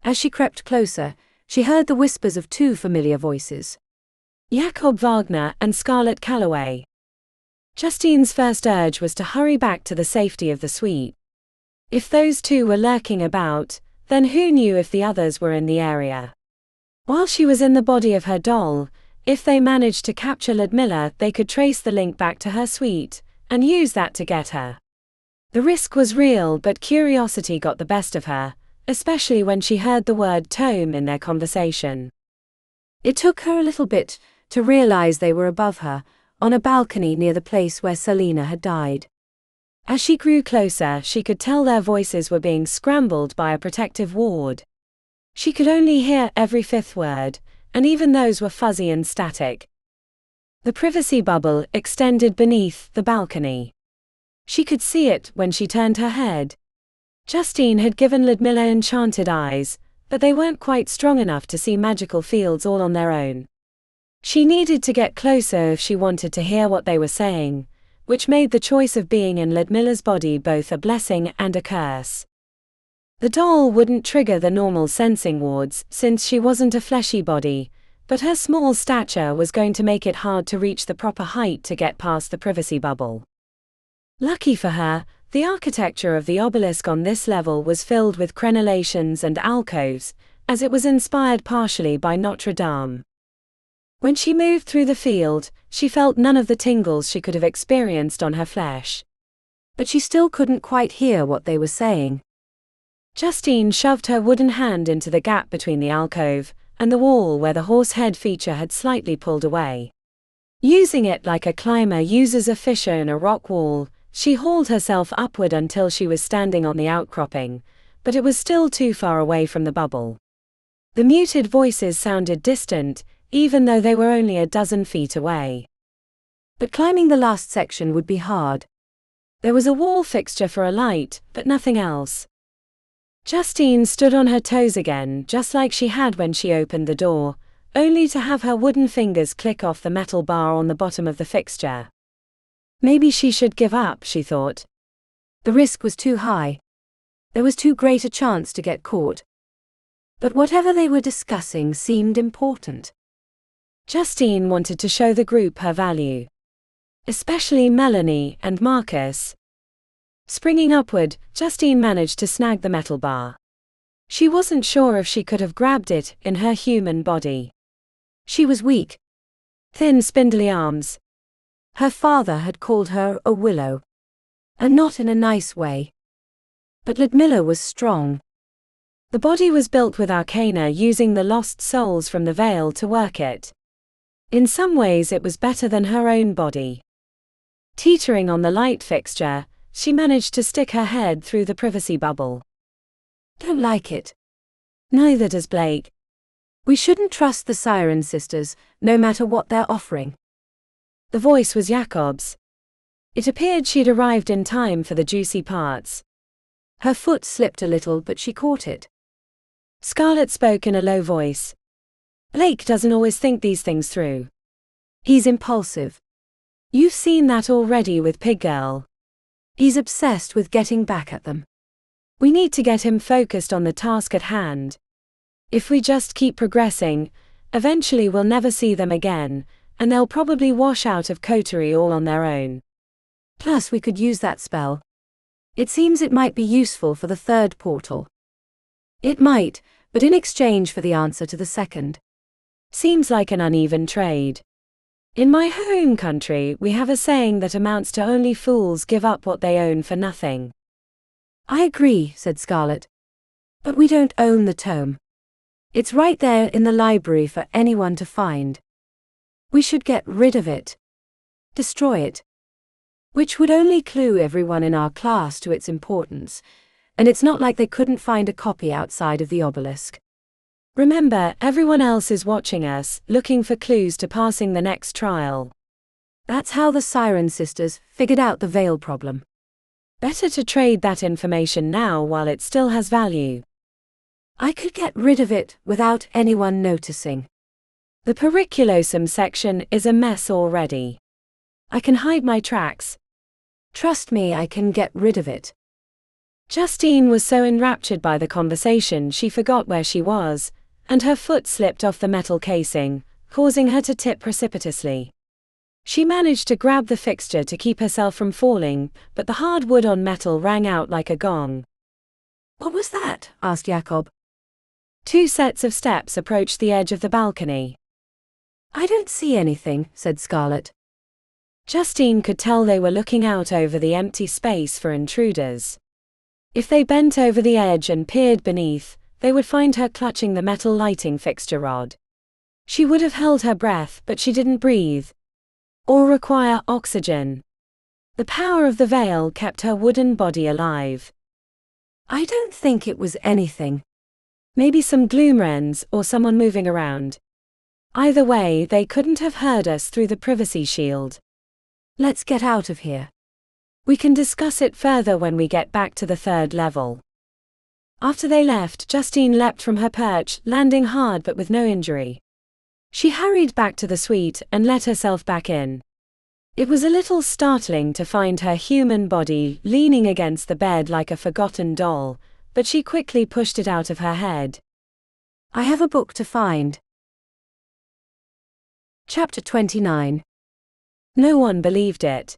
As she crept closer, she heard the whispers of 2 familiar voices. Jakob Wagner and Scarlett Calloway. Justine's first urge was to hurry back to the safety of the suite. If those 2 were lurking about, then who knew if the others were in the area? While she was in the body of her doll, if they managed to capture Ludmilla, they could trace the link back to her suite, and use that to get her. The risk was real, but curiosity got the best of her, especially when she heard the word tome in their conversation. It took her a little bit to realize they were above her, on a balcony near the place where Selena had died. As she grew closer, she could tell their voices were being scrambled by a protective ward. She could only hear every 5th word, and even those were fuzzy and static. The privacy bubble extended beneath the balcony. She could see it when she turned her head. Justine had given Ludmilla enchanted eyes, but they weren't quite strong enough to see magical fields all on their own. She needed to get closer if she wanted to hear what they were saying, which made the choice of being in Ludmilla's body both a blessing and a curse. The doll wouldn't trigger the normal sensing wards since she wasn't a fleshy body, but her small stature was going to make it hard to reach the proper height to get past the privacy bubble. Lucky for her, the architecture of the obelisk on this level was filled with crenellations and alcoves, as it was inspired partially by Notre Dame. When she moved through the field, she felt none of the tingles she could have experienced on her flesh. But she still couldn't quite hear what they were saying. Justine shoved her wooden hand into the gap between the alcove and the wall where the horse head feature had slightly pulled away. Using it like a climber uses a fissure in a rock wall, she hauled herself upward until she was standing on the outcropping, but it was still too far away from the bubble. The muted voices sounded distant, even though they were only a dozen feet away. But climbing the last section would be hard. There was a wall fixture for a light, but nothing else. Justine stood on her toes again, just like she had when she opened the door, only to have her wooden fingers click off the metal bar on the bottom of the fixture. Maybe she should give up, she thought. The risk was too high. There was too great a chance to get caught. But whatever they were discussing seemed important. Justine wanted to show the group her value. Especially Melanie and Marcus. Springing upward, Justine managed to snag the metal bar. She wasn't sure if she could have grabbed it in her human body. She was weak. Thin, spindly arms. Her father had called her a willow. And not in a nice way. But Ludmilla was strong. The body was built with arcana, using the lost souls from the veil to work it. In some ways it was better than her own body. Teetering on the light fixture, she managed to stick her head through the privacy bubble. Don't like it. Neither does Blake. We shouldn't trust the Siren Sisters, no matter what they're offering. The voice was Jakob's. It appeared she'd arrived in time for the juicy parts. Her foot slipped a little, but she caught it. Scarlett spoke in a low voice. Blake doesn't always think these things through. He's impulsive. You've seen that already with Pig Girl. He's obsessed with getting back at them. We need to get him focused on the task at hand. If we just keep progressing, eventually we'll never see them again, and they'll probably wash out of Coterie all on their own. Plus we could use that spell. It seems it might be useful for the 3rd portal. It might, but in exchange for the answer to the 2nd. Seems like an uneven trade. In my home country, we have a saying that amounts to only fools give up what they own for nothing. I agree, said Scarlett. But we don't own the tome. It's right there in the library for anyone to find. We should get rid of it. Destroy it. Which would only clue everyone in our class to its importance, and it's not like they couldn't find a copy outside of the obelisk. Remember, everyone else is watching us, looking for clues to passing the next trial. That's how the Siren Sisters figured out the veil problem. Better to trade that information now while it still has value. I could get rid of it without anyone noticing. The periculosum section is a mess already. I can hide my tracks. Trust me, I can get rid of it. Justine was so enraptured by the conversation she forgot where she was, and her foot slipped off the metal casing, causing her to tip precipitously. She managed to grab the fixture to keep herself from falling, but the hard wood on metal rang out like a gong. What was that? Asked Jakob. 2 sets of steps approached the edge of the balcony. I don't see anything, said Scarlet. Justine could tell they were looking out over the empty space for intruders. If they bent over the edge and peered beneath, they would find her clutching the metal lighting fixture rod. She would have held her breath, but she didn't breathe or require oxygen. The power of the veil kept her wooden body alive. I don't think it was anything. Maybe some gloomrens or someone moving around. Either way, they couldn't have heard us through the privacy shield. Let's get out of here. We can discuss it further when we get back to the 3rd level. After they left, Justine leapt from her perch, landing hard but with no injury. She hurried back to the suite and let herself back in. It was a little startling to find her human body leaning against the bed like a forgotten doll, but she quickly pushed it out of her head. I have a book to find. Chapter 29. No one believed it.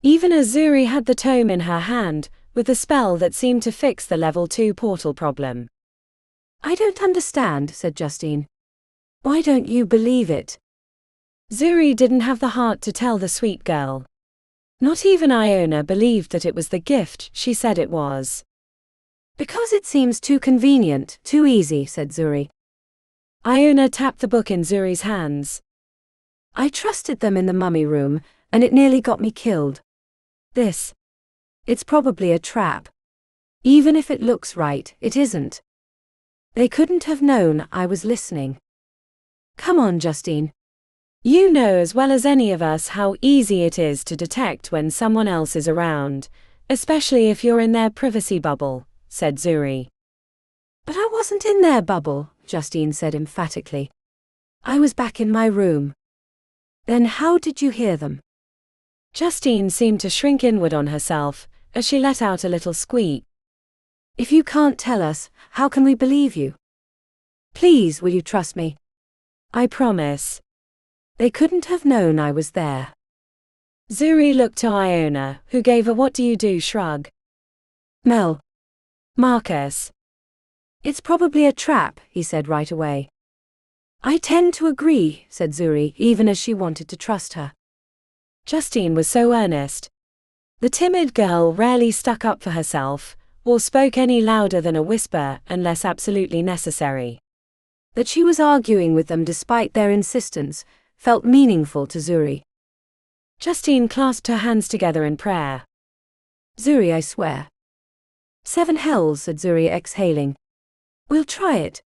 Even as Zuri had the tome in her hand, with the spell that seemed to fix the level 2 portal problem. I don't understand, said Justine. Why don't you believe it? Zuri didn't have the heart to tell the sweet girl. Not even Iona believed that it was the gift she said it was. Because it seems too convenient, too easy, said Zuri. Iona tapped the book in Zuri's hands. I trusted them in the mummy room, and it nearly got me killed. It's probably a trap. Even if it looks right, it isn't. They couldn't have known I was listening. Come on, Justine. You know as well as any of us how easy it is to detect when someone else is around, especially if you're in their privacy bubble, said Zuri. But I wasn't in their bubble, Justine said emphatically. I was back in my room. Then how did you hear them? Justine seemed to shrink inward on herself, as she let out a little squeak. If you can't tell us, how can we believe you? Please, will you trust me? I promise. They couldn't have known I was there. Zuri looked to Iona, who gave a what do you do shrug. Mel. Marcus. It's probably a trap, he said right away. I tend to agree, said Zuri, even as she wanted to trust her. Justine was so earnest. The timid girl rarely stuck up for herself, or spoke any louder than a whisper unless absolutely necessary. That she was arguing with them despite their insistence felt meaningful to Zuri. Justine clasped her hands together in prayer. Zuri, I swear. 7 hells, said Zuri, exhaling. We'll try it.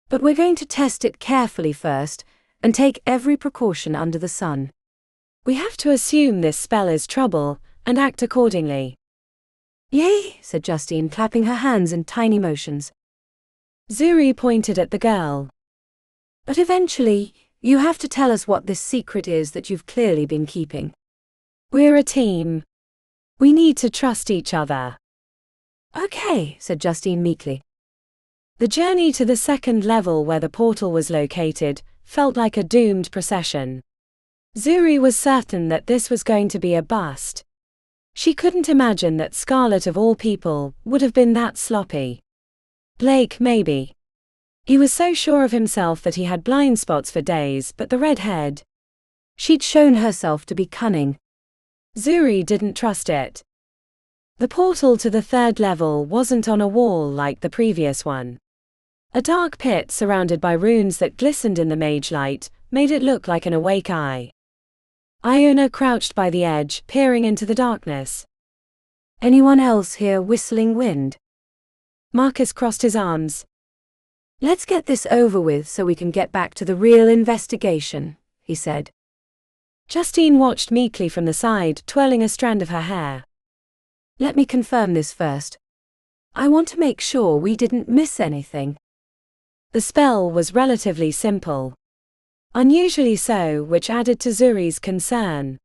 But we're going to test it carefully first, and take every precaution under the sun. We have to assume this spell is trouble, and act accordingly. Yay, said Justine, clapping her hands in tiny motions. Zuri pointed at the girl. But eventually, you have to tell us what this secret is that you've clearly been keeping. We're a team. We need to trust each other. Okay, said Justine meekly. The journey to the 2nd level where the portal was located felt like a doomed procession. Zuri was certain that this was going to be a bust. She couldn't imagine that Scarlet of all people would have been that sloppy. Blake, maybe. He was so sure of himself that he had blind spots for days, but the redhead. She'd shown herself to be cunning. Zuri didn't trust it. The portal to the 3rd level wasn't on a wall like the previous one. A dark pit surrounded by runes that glistened in the mage light made it look like an awake eye. Iona crouched by the edge, peering into the darkness. Anyone else hear whistling wind? Marcus crossed his arms. Let's get this over with so we can get back to the real investigation, he said. Justine watched meekly from the side, twirling a strand of her hair. Let me confirm this first. I want to make sure we didn't miss anything. The spell was relatively simple. Unusually so, which added to Zuri's concern.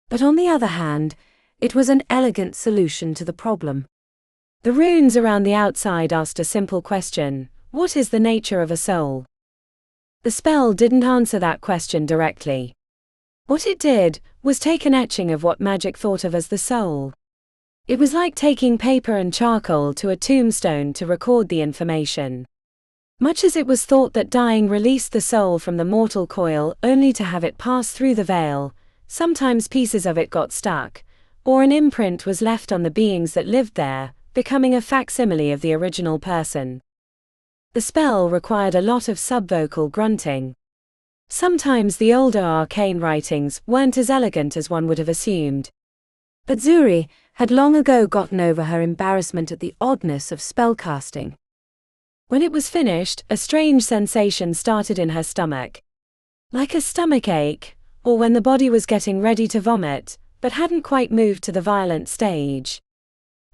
But on the other hand, it was an elegant solution to the problem. The runes around the outside asked a simple question: what is the nature of a soul? The spell didn't answer that question directly. What it did was take an etching of what magic thought of as the soul. It was like taking paper and charcoal to a tombstone to record the information. Much as it was thought that dying released the soul from the mortal coil only to have it pass through the veil, sometimes pieces of it got stuck, or an imprint was left on the beings that lived there, becoming a facsimile of the original person. The spell required a lot of subvocal grunting. Sometimes the older arcane writings weren't as elegant as one would have assumed. But Zuri had long ago gotten over her embarrassment at the oddness of spellcasting. When it was finished, a strange sensation started in her stomach. Like a stomach ache, or when the body was getting ready to vomit, but hadn't quite moved to the violent stage.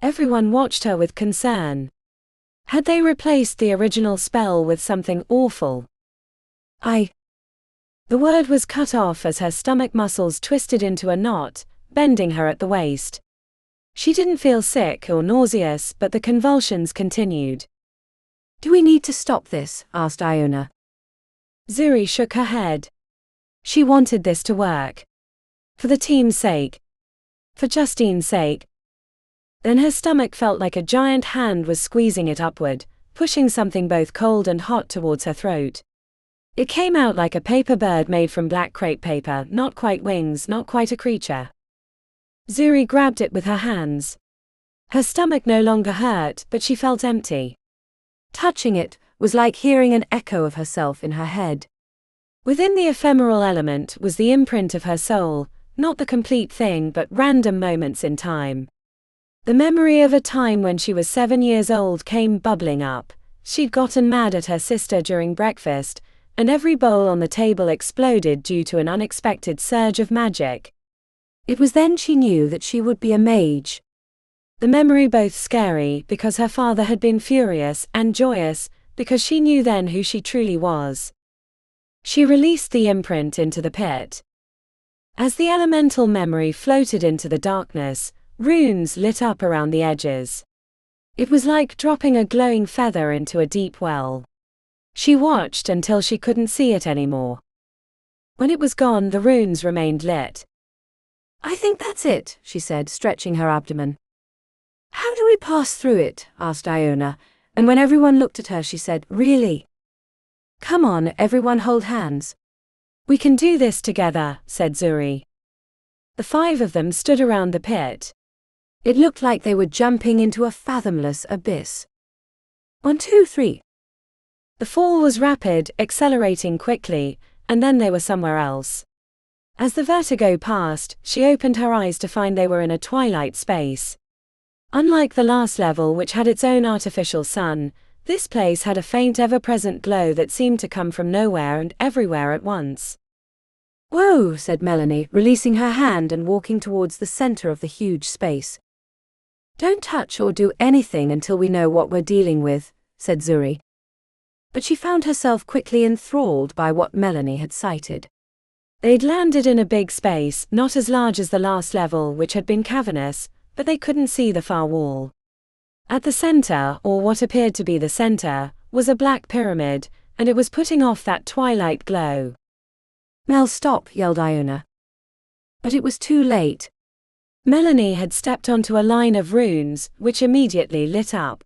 Everyone watched her with concern. Had they replaced the original spell with something awful? The word was cut off as her stomach muscles twisted into a knot, bending her at the waist. She didn't feel sick or nauseous, but the convulsions continued. Do we need to stop this? Asked Iona. Zuri shook her head. She wanted this to work. For the team's sake. For Justine's sake. Then her stomach felt like a giant hand was squeezing it upward, pushing something both cold and hot towards her throat. It came out like a paper bird made from black crepe paper, not quite wings, not quite a creature. Zuri grabbed it with her hands. Her stomach no longer hurt, but she felt empty. Touching it was like hearing an echo of herself in her head. Within the ephemeral element was the imprint of her soul, not the complete thing but random moments in time. The memory of a time when she was 7 years old came bubbling up. She'd gotten mad at her sister during breakfast, and every bowl on the table exploded due to an unexpected surge of magic. It was then she knew that she would be a mage. The memory both scary because her father had been furious and joyous because she knew then who she truly was. She released the imprint into the pit. As the elemental memory floated into the darkness, runes lit up around the edges. It was like dropping a glowing feather into a deep well. She watched until she couldn't see it anymore. When it was gone, the runes remained lit. I think that's it, she said, stretching her abdomen. How do we pass through it? Asked Iona, and when everyone looked at her she said, Really? Come on, everyone hold hands. We can do this together, said Zuri. The 5 of them stood around the pit. It looked like they were jumping into a fathomless abyss. 1, 2, 3. The fall was rapid, accelerating quickly, and then they were somewhere else. As the vertigo passed, she opened her eyes to find they were in a twilight space. Unlike the last level, which had its own artificial sun, this place had a faint ever-present glow that seemed to come from nowhere and everywhere at once. Whoa, said Melanie, releasing her hand and walking towards the center of the huge space. Don't touch or do anything until we know what we're dealing with, said Zuri. But she found herself quickly enthralled by what Melanie had sighted. They'd landed in a big space, not as large as the last level, which had been cavernous, but they couldn't see the far wall. At the center, or what appeared to be the center, was a black pyramid, and it was putting off that twilight glow. Mel, stop, yelled Iona. But it was too late. Melanie had stepped onto a line of runes, which immediately lit up.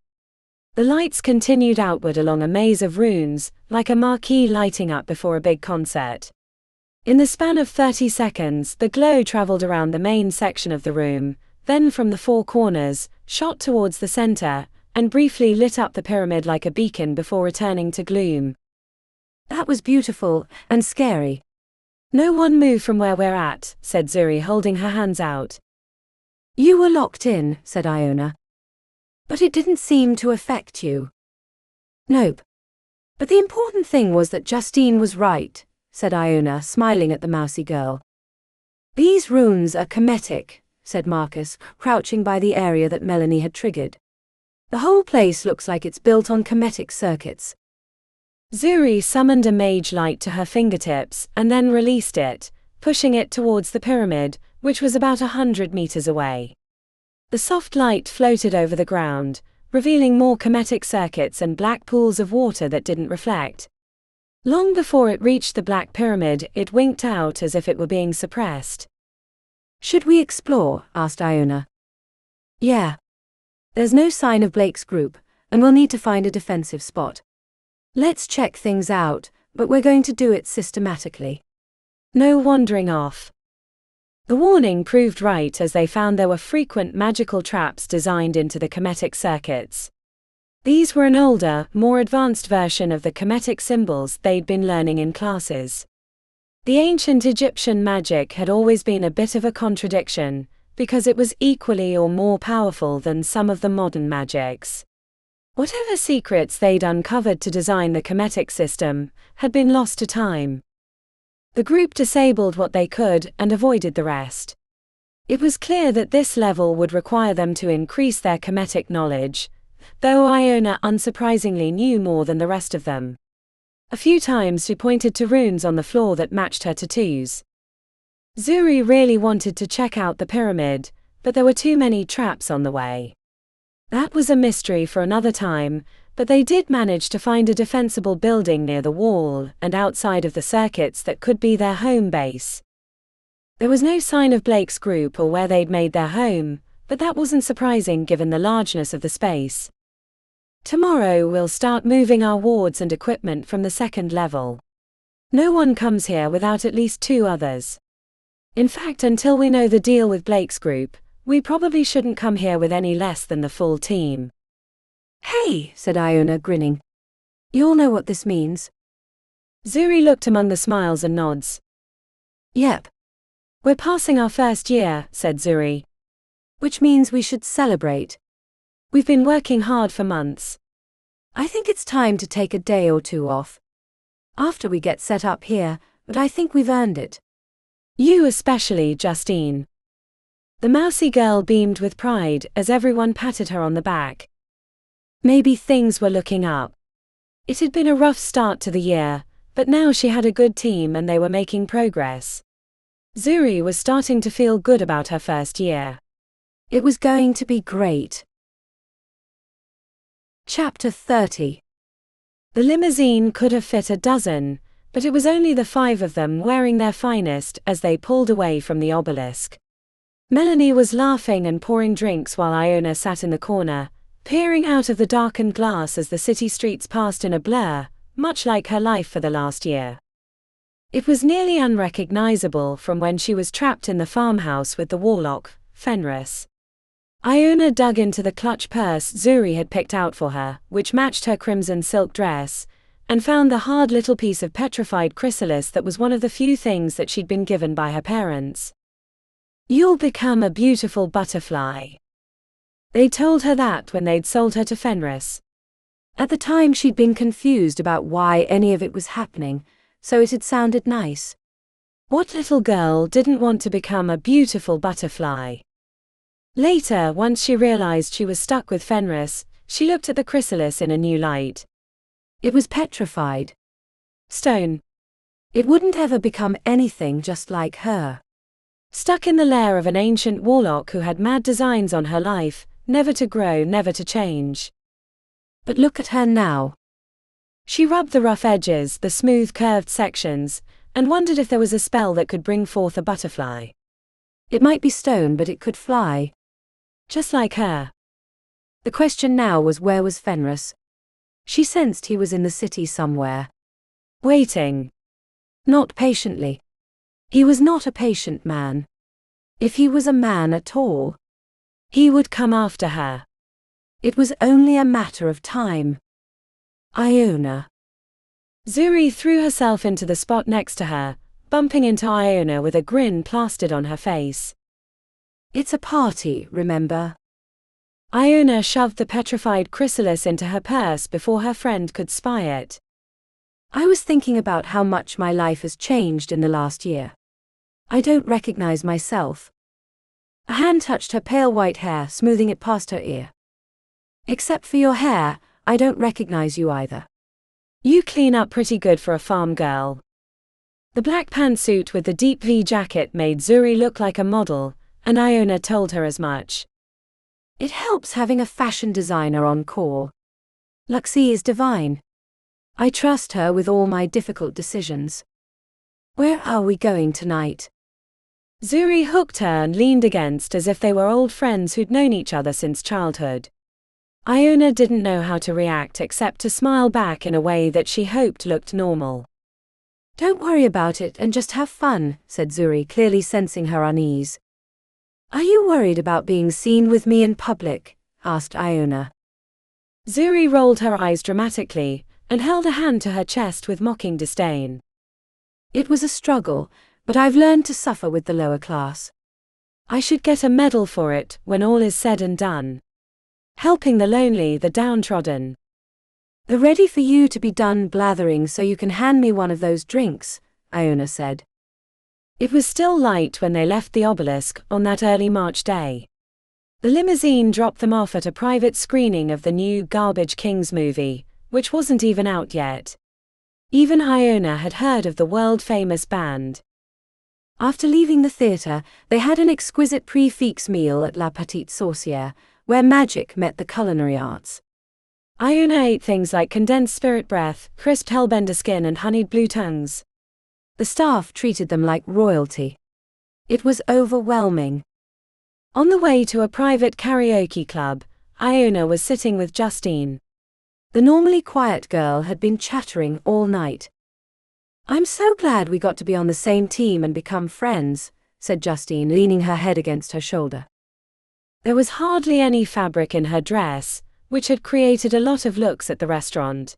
The lights continued outward along a maze of runes, like a marquee lighting up before a big concert. In the span of 30 seconds, the glow traveled around the main section of the room, then from the 4 corners, shot towards the center, and briefly lit up the pyramid like a beacon before returning to gloom. That was beautiful, and scary. No one move from where we're at, said Zuri, holding her hands out. You were locked in, said Iona. But it didn't seem to affect you. Nope. But the important thing was that Justine was right, said Iona, smiling at the mousy girl. These runes are chemetic, said Marcus, crouching by the area that Melanie had triggered. The whole place looks like it's built on chemetic circuits. Zuri summoned a mage light to her fingertips and then released it, pushing it towards the pyramid, which was about 100 meters away. The soft light floated over the ground, revealing more chemetic circuits and black pools of water that didn't reflect. Long before it reached the black pyramid, it winked out as if it were being suppressed. Should we explore? Asked Iona. Yeah. There's no sign of Blake's group, and we'll need to find a defensive spot. Let's check things out, but we're going to do it systematically. No wandering off. The warning proved right as they found there were frequent magical traps designed into the chemetic circuits. These were an older, more advanced version of the chemetic symbols they'd been learning in classes. The ancient Egyptian magic had always been a bit of a contradiction, because it was equally or more powerful than some of the modern magics. Whatever secrets they'd uncovered to design the chemetic system had been lost to time. The group disabled what they could and avoided the rest. It was clear that this level would require them to increase their chemetic knowledge, though Iona unsurprisingly knew more than the rest of them. A few times she pointed to runes on the floor that matched her tattoos. Zuri really wanted to check out the pyramid, but there were too many traps on the way. That was a mystery for another time, but they did manage to find a defensible building near the wall and outside of the circuits that could be their home base. There was no sign of Blake's group or where they'd made their home, but that wasn't surprising given the largeness of the space. Tomorrow we'll start moving our wards and equipment from the second level. No one comes here without at least 2 others. In fact, until we know the deal with Blake's group, we probably shouldn't come here with any less than the full team. Hey, said Iona, grinning. You all know what this means? Zuri looked among the smiles and nods. Yep. We're passing our first year, said Zuri. Which means we should celebrate. We've been working hard for months. I think it's time to take a day or 2 off. After we get set up here, but I think we've earned it. You especially, Justine. The mousy girl beamed with pride as everyone patted her on the back. Maybe things were looking up. It had been a rough start to the year, but now she had a good team and they were making progress. Zuri was starting to feel good about her first year. It was going to be great. Chapter 30. The limousine could have fit a dozen, but it was only the 5 of them wearing their finest as they pulled away from the obelisk. Melanie was laughing and pouring drinks while Iona sat in the corner, peering out of the darkened glass as the city streets passed in a blur, much like her life for the last year. It was nearly unrecognizable from when she was trapped in the farmhouse with the warlock, Fenris. Iona dug into the clutch purse Zuri had picked out for her, which matched her crimson silk dress, and found the hard little piece of petrified chrysalis that was one of the few things that she'd been given by her parents. You'll become a beautiful butterfly. They told her that when they'd sold her to Fenris. At the time she'd been confused about why any of it was happening, so it had sounded nice. What little girl didn't want to become a beautiful butterfly? Later, once she realized she was stuck with Fenris, she looked at the chrysalis in a new light. It was petrified. Stone. It wouldn't ever become anything just like her. Stuck in the lair of an ancient warlock who had mad designs on her life, never to grow, never to change. But look at her now. She rubbed the rough edges, the smooth curved sections, and wondered if there was a spell that could bring forth a butterfly. It might be stone, but it could fly. Just like her. The question now was, where was Fenris? She sensed he was in the city somewhere. Waiting. Not patiently. He was not a patient man. If he was a man at all, he would come after her. It was only a matter of time. Iona. Zuri threw herself into the spot next to her, bumping into Iona with a grin plastered on her face. It's a party, remember? Iona shoved the petrified chrysalis into her purse before her friend could spy it. I was thinking about how much my life has changed in the last year. I don't recognize myself. A hand touched her pale white hair, smoothing it past her ear. Except for your hair, I don't recognize you either. You clean up pretty good for a farm girl. The black pantsuit with the deep V jacket made Zuri look like a model, and Iona told her as much. It helps having a fashion designer on call. Luxie is divine. I trust her with all my difficult decisions. Where are we going tonight? Zuri hooked her and leaned against as if they were old friends who'd known each other since childhood. Iona didn't know how to react except to smile back in a way that she hoped looked normal. Don't worry about it and just have fun, said Zuri, clearly sensing her unease. Are you worried about being seen with me in public? Asked Iona. Zuri rolled her eyes dramatically and held a hand to her chest with mocking disdain. It was a struggle, but I've learned to suffer with the lower class. I should get a medal for it when all is said and done. Helping the lonely, the downtrodden. They're ready for you to be done blathering so you can hand me one of those drinks, Iona said. It was still light when they left the Obelisk on that early March day. The limousine dropped them off at a private screening of the new Garbage Kings movie, which wasn't even out yet. Even Iona had heard of the world-famous band. After leaving the theatre, they had an exquisite prix meal at La Petite Sorcière, where magic met the culinary arts. Iona ate things like condensed spirit breath, crisped hellbender skin and honeyed blue tongues. The staff treated them like royalty. It was overwhelming. On the way to a private karaoke club, Iona was sitting with Justine. The normally quiet girl had been chattering all night. I'm so glad we got to be on the same team and become friends, said Justine, leaning her head against her shoulder. There was hardly any fabric in her dress, which had created a lot of looks at the restaurant.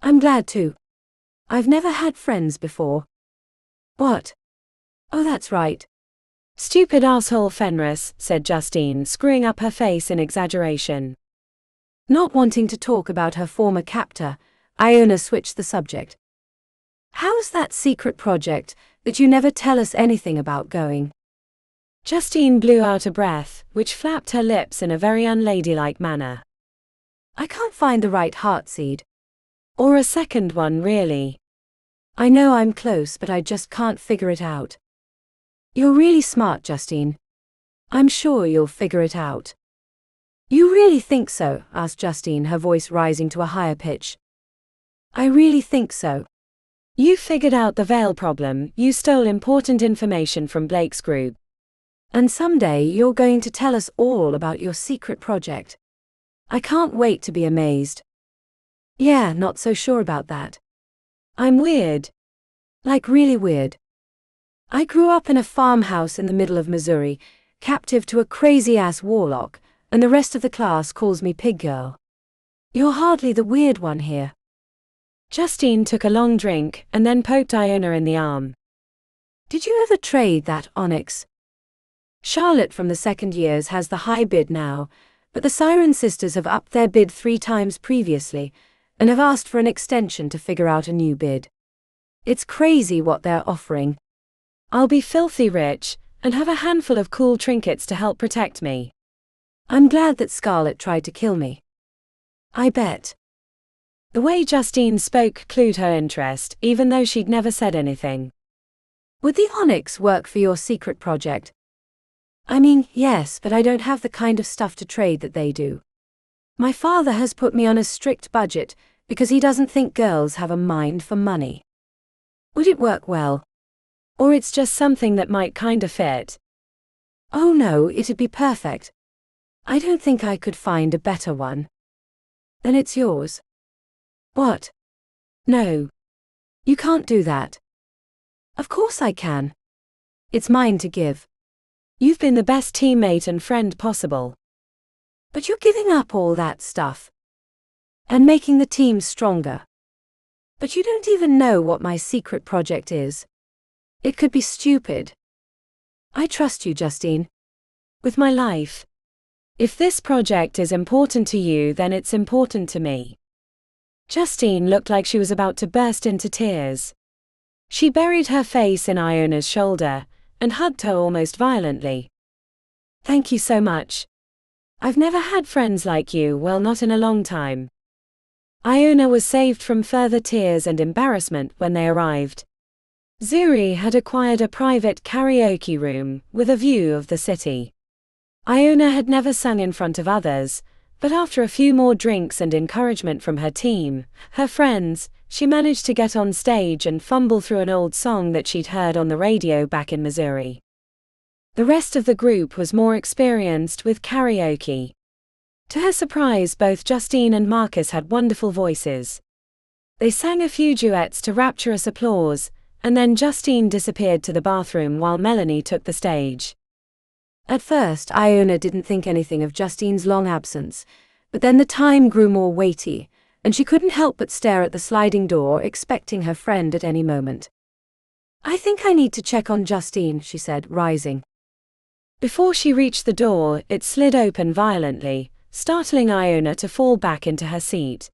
I'm glad too. I've never had friends before. What? Oh, that's right. Stupid asshole Fenris, said Justine, screwing up her face in exaggeration. Not wanting to talk about her former captor, Iona switched the subject. How's that secret project that you never tell us anything about going? Justine blew out a breath, which flapped her lips in a very unladylike manner. I can't find the right heartseed. Or a second one, really. I know I'm close, but I just can't figure it out. You're really smart, Justine. I'm sure you'll figure it out. You really think so? Asked Justine, her voice rising to a higher pitch. I really think so. You figured out the veil problem, you stole important information from Blake's group. And someday you're going to tell us all about your secret project. I can't wait to be amazed. Yeah, not so sure about that. I'm weird. Like really weird. I grew up in a farmhouse in the middle of Missouri, captive to a crazy-ass warlock, and the rest of the class calls me Pig Girl. You're hardly the weird one here. Justine took a long drink and then poked Iona in the arm. Did you ever trade that onyx? Charlotte from the second years has the high bid now, but the Siren sisters have upped their bid 3 times previously, and have asked for an extension to figure out a new bid. It's crazy what they're offering. I'll be filthy rich, and have a handful of cool trinkets to help protect me. I'm glad that Scarlet tried to kill me. I bet. The way Justine spoke clued her interest, even though she'd never said anything. Would the onyx work for your secret project? I mean, yes, but I don't have the kind of stuff to trade that they do. My father has put me on a strict budget because he doesn't think girls have a mind for money. Would it work well? Or it's just something that might kinda fit? Oh no, it'd be perfect. I don't think I could find a better one. Then it's yours. What? No. You can't do that. Of course I can. It's mine to give. You've been the best teammate and friend possible. But you're giving up all that stuff. And making the team stronger. But you don't even know what my secret project is. It could be stupid. I trust you, Justine. With my life. If this project is important to you, then it's important to me. Justine looked like she was about to burst into tears. She buried her face in Iona's shoulder and hugged her almost violently. Thank you so much. I've never had friends like you, well, not in a long time. Iona was saved from further tears and embarrassment when they arrived. Zuri had acquired a private karaoke room with a view of the city. Iona had never sung in front of others, but after a few more drinks and encouragement from her team, her friends, she managed to get on stage and fumble through an old song that she'd heard on the radio back in Missouri. The rest of the group was more experienced with karaoke. To her surprise, both Justine and Marcus had wonderful voices. They sang a few duets to rapturous applause, and then Justine disappeared to the bathroom while Melanie took the stage. At first, Iona didn't think anything of Justine's long absence, but then the time grew more weighty, and she couldn't help but stare at the sliding door, expecting her friend at any moment. I think I need to check on Justine, she said, rising. Before she reached the door, it slid open violently, startling Iona to fall back into her seat.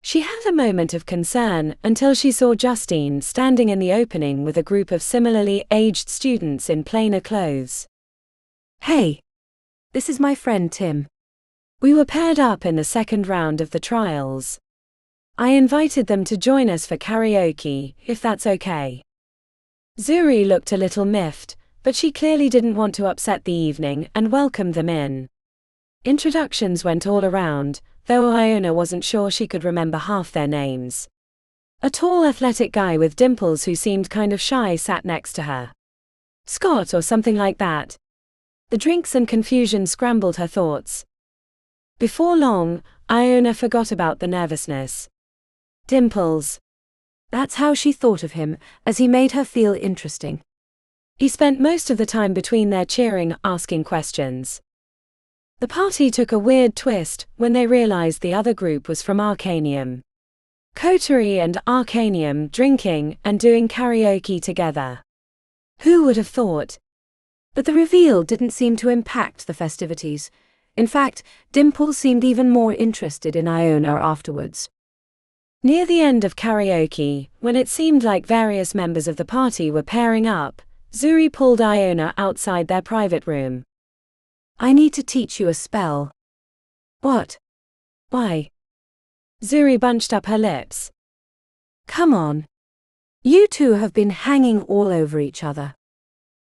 She had a moment of concern until she saw Justine standing in the opening with a group of similarly aged students in plainer clothes. Hey! This is my friend Tim. We were paired up in the second round of the trials. I invited them to join us for karaoke, if that's okay. Zuri looked a little miffed, but she clearly didn't want to upset the evening and welcomed them in. Introductions went all around, though Iona wasn't sure she could remember half their names. A tall athletic guy with dimples who seemed kind of shy sat next to her. Scott or something like that. The drinks and confusion scrambled her thoughts. Before long, Iona forgot about the nervousness. Dimples. That's how she thought of him, as he made her feel interesting. He spent most of the time between their cheering, asking questions. The party took a weird twist when they realized the other group was from Arcanium. Coterie and Arcanium drinking and doing karaoke together. Who would have thought? But the reveal didn't seem to impact the festivities. In fact, Dimples seemed even more interested in Iona afterwards. Near the end of karaoke, when it seemed like various members of the party were pairing up, Zuri pulled Iona outside their private room. I need to teach you a spell. What? Why? Zuri bunched up her lips. Come on. You two have been hanging all over each other.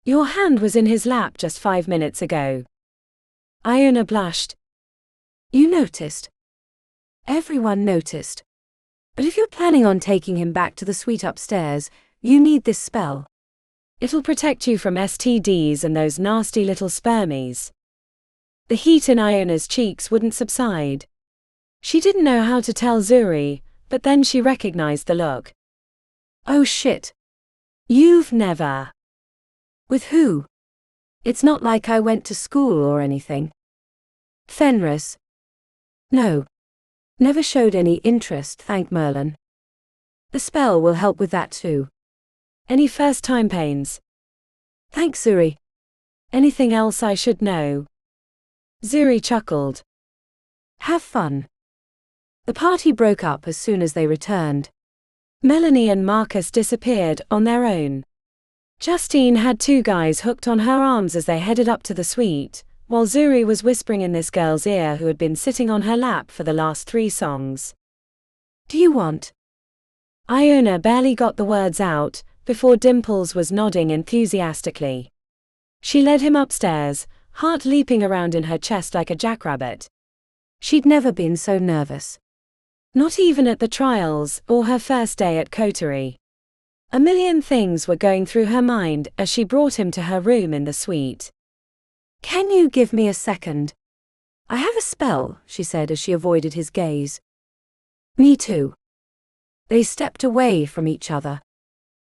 Your hand was in his lap just 5 minutes ago. Iona blushed. You noticed. Everyone noticed. But if you're planning on taking him back to the suite upstairs, you need this spell. It'll protect you from STDs and those nasty little spermies. The heat in Iona's cheeks wouldn't subside. She didn't know how to tell Zuri, but then she recognized the look. Oh shit. You've never. With who? It's not like I went to school or anything. Fenris. No. Never showed any interest, thank Merlin. The spell will help with that too. Any first-time pains? Thanks, Zuri. Anything else I should know? Zuri chuckled. Have fun. The party broke up as soon as they returned. Melanie and Marcus disappeared on their own. Justine had 2 guys hooked on her arms as they headed up to the suite, while Zuri was whispering in this girl's ear who had been sitting on her lap for the last 3 songs. Do you want? Iona barely got the words out before Dimples was nodding enthusiastically. She led him upstairs, heart leaping around in her chest like a jackrabbit. She'd never been so nervous. Not even at the trials or her first day at Coterie. A million things were going through her mind as she brought him to her room in the suite. Can you give me a second? I have a spell, she said as she avoided his gaze. Me too. They stepped away from each other.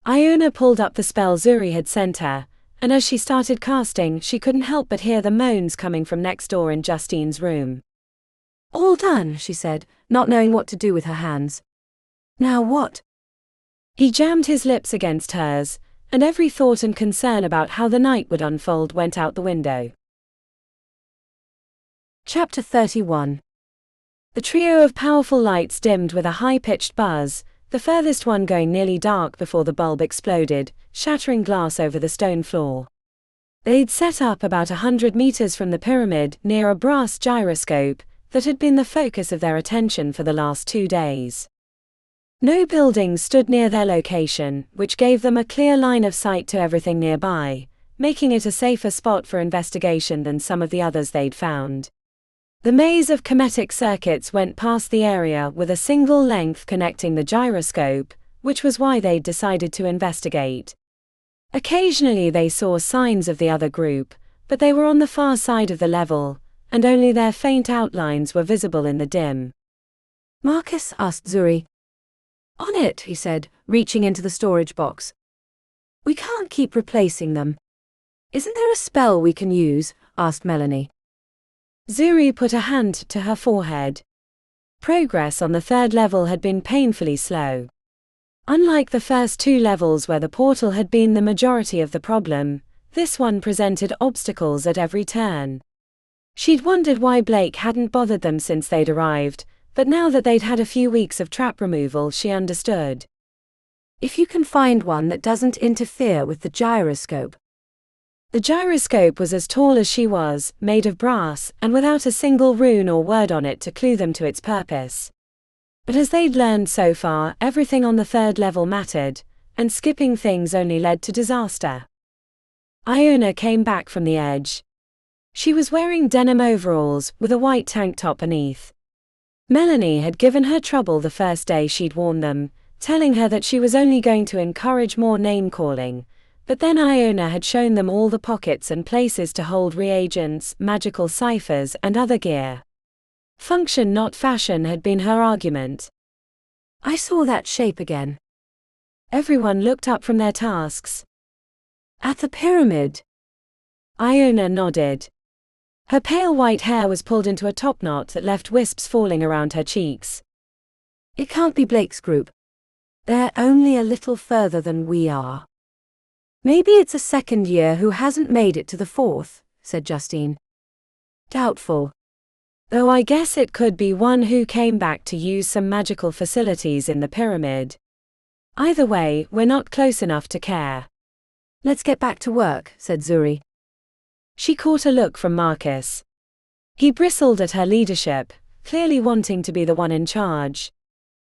Iona pulled up the spell Zuri had sent her, and as she started casting, she couldn't help but hear the moans coming from next door in Justine's room. All done, she said, not knowing what to do with her hands. Now what? He jammed his lips against hers, and every thought and concern about how the night would unfold went out the window. Chapter 31. The trio of powerful lights dimmed with a high-pitched buzz, the furthest one going nearly dark before the bulb exploded, shattering glass over the stone floor. They'd set up about 100 meters from the pyramid near a brass gyroscope that had been the focus of their attention for the last 2 days. No buildings stood near their location, which gave them a clear line of sight to everything nearby, making it a safer spot for investigation than some of the others they'd found. The maze of cometic circuits went past the area with a single length connecting the gyroscope, which was why they'd decided to investigate. Occasionally they saw signs of the other group, but they were on the far side of the level, and only their faint outlines were visible in the dim. Marcus asked Zuri. On it, he said, reaching into the storage box. We can't keep replacing them. Isn't there a spell we can use? Asked Melanie. Zuri put a hand to her forehead. Progress on the 3rd level had been painfully slow. Unlike the first 2 levels where the portal had been the majority of the problem, this one presented obstacles at every turn. She'd wondered why Blake hadn't bothered them since they'd arrived, but now that they'd had a few weeks of trap removal, she understood. If you can find one that doesn't interfere with the gyroscope. The gyroscope was as tall as she was, made of brass, and without a single rune or word on it to clue them to its purpose. But as they'd learned so far, everything on the 3rd level mattered, and skipping things only led to disaster. Iona came back from the edge. She was wearing denim overalls, with a white tank top beneath. Melanie had given her trouble the first day she'd worn them, telling her that she was only going to encourage more name-calling. But then Iona had shown them all the pockets and places to hold reagents, magical ciphers, and other gear. Function not fashion had been her argument. I saw that shape again. Everyone looked up from their tasks. At the pyramid. Iona nodded. Her pale white hair was pulled into a topknot that left wisps falling around her cheeks. It can't be Blake's group. They're only a little further than we are. Maybe it's a 2nd year who hasn't made it to the 4th, said Justine. Doubtful. Though I guess it could be one who came back to use some magical facilities in the pyramid. Either way, we're not close enough to care. Let's get back to work, said Zuri. She caught a look from Marcus. He bristled at her leadership, clearly wanting to be the one in charge.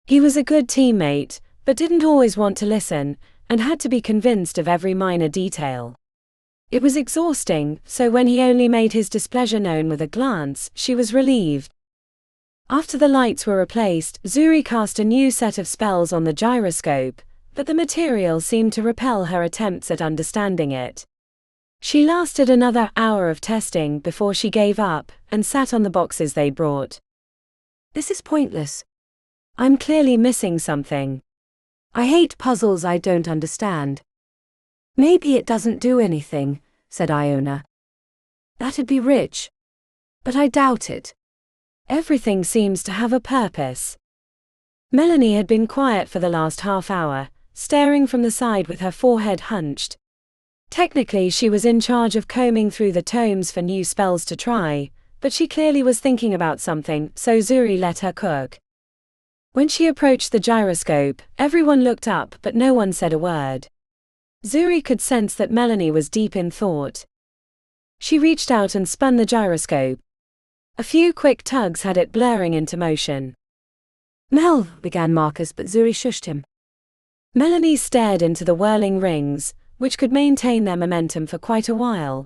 He was a good teammate, but didn't always want to listen, and had to be convinced of every minor detail. It was exhausting, so when he only made his displeasure known with a glance, she was relieved. After the lights were replaced, Zuri cast a new set of spells on the gyroscope, but the material seemed to repel her attempts at understanding it. She lasted another hour of testing before she gave up, and sat on the boxes they'd brought. This is pointless. I'm clearly missing something. I hate puzzles I don't understand. Maybe it doesn't do anything, said Iona. That'd be rich. But I doubt it. Everything seems to have a purpose. Melanie had been quiet for the last half hour, staring from the side with her forehead hunched. Technically she was in charge of combing through the tomes for new spells to try, but she clearly was thinking about something, so Zuri let her cook. When she approached the gyroscope, everyone looked up but no one said a word. Zuri could sense that Melanie was deep in thought. She reached out and spun the gyroscope. A few quick tugs had it blurring into motion. Mel, began Marcus, but Zuri shushed him. Melanie stared into the whirling rings, which could maintain their momentum for quite a while.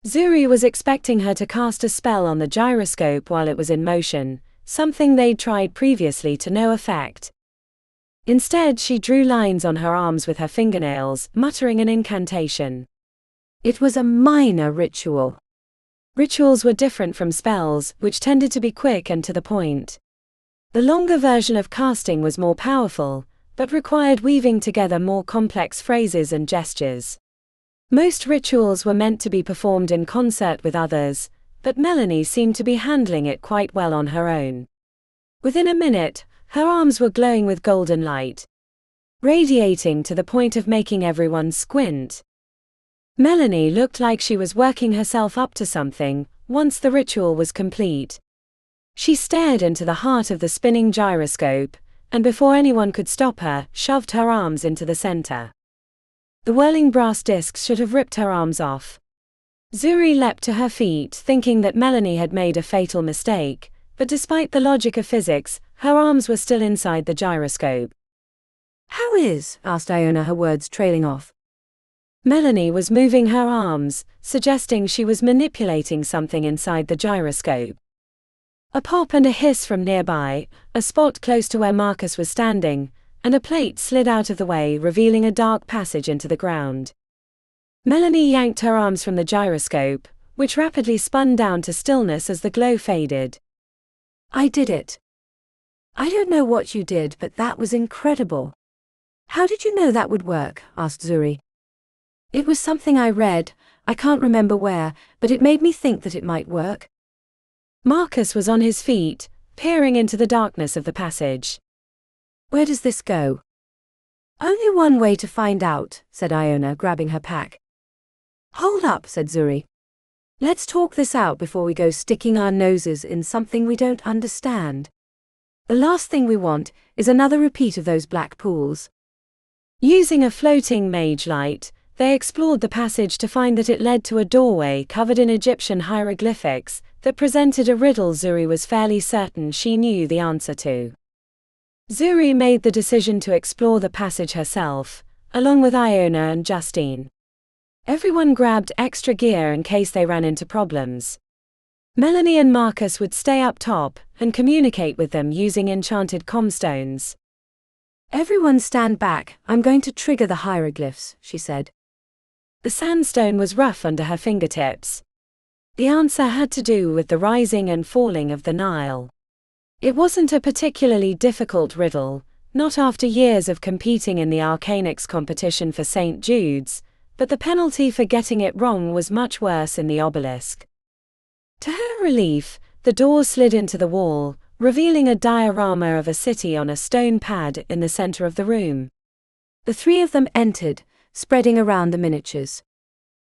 Zuri was expecting her to cast a spell on the gyroscope while it was in motion, something they'd tried previously to no effect. Instead, she drew lines on her arms with her fingernails, muttering an incantation. It was a minor ritual. Rituals were different from spells, which tended to be quick and to the point. The longer version of casting was more powerful, but required weaving together more complex phrases and gestures. Most rituals were meant to be performed in concert with others, but Melanie seemed to be handling it quite well on her own. Within a minute, her arms were glowing with golden light, radiating to the point of making everyone squint. Melanie looked like she was working herself up to something, once the ritual was complete. She stared into the heart of the spinning gyroscope, and before anyone could stop her, shoved her arms into the center. The whirling brass discs should have ripped her arms off. Zuri leapt to her feet, thinking that Melanie had made a fatal mistake, but despite the logic of physics, her arms were still inside the gyroscope. "How is?" asked Iona, her words trailing off. Melanie was moving her arms, suggesting she was manipulating something inside the gyroscope. A pop and a hiss from nearby, a spot close to where Marcus was standing, and a plate slid out of the way, revealing a dark passage into the ground. Melanie yanked her arms from the gyroscope, which rapidly spun down to stillness as the glow faded. "I did it. I don't know what you did, but that was incredible." "How did you know that would work?" asked Zuri. "It was something I read, I can't remember where, but it made me think that it might work." Marcus was on his feet, peering into the darkness of the passage. "Where does this go?" "Only one way to find out," said Iona, grabbing her pack. "Hold up," said Zuri. "Let's talk this out before we go sticking our noses in something we don't understand. The last thing we want is another repeat of those black pools." Using a floating mage light, they explored the passage to find that it led to a doorway covered in Egyptian hieroglyphics that presented a riddle Zuri was fairly certain she knew the answer to. Zuri made the decision to explore the passage herself, along with Iona and Justine. Everyone grabbed extra gear in case they ran into problems. Melanie and Marcus would stay up top and communicate with them using enchanted comstones. "Everyone stand back, I'm going to trigger the hieroglyphs," she said. The sandstone was rough under her fingertips. The answer had to do with the rising and falling of the Nile. It wasn't a particularly difficult riddle, not after years of competing in the Arcanics competition for St. Jude's, but the penalty for getting it wrong was much worse in the Obelisk. To her relief, the door slid into the wall, revealing a diorama of a city on a stone pad in the center of the room. The three of them entered, spreading around the miniatures.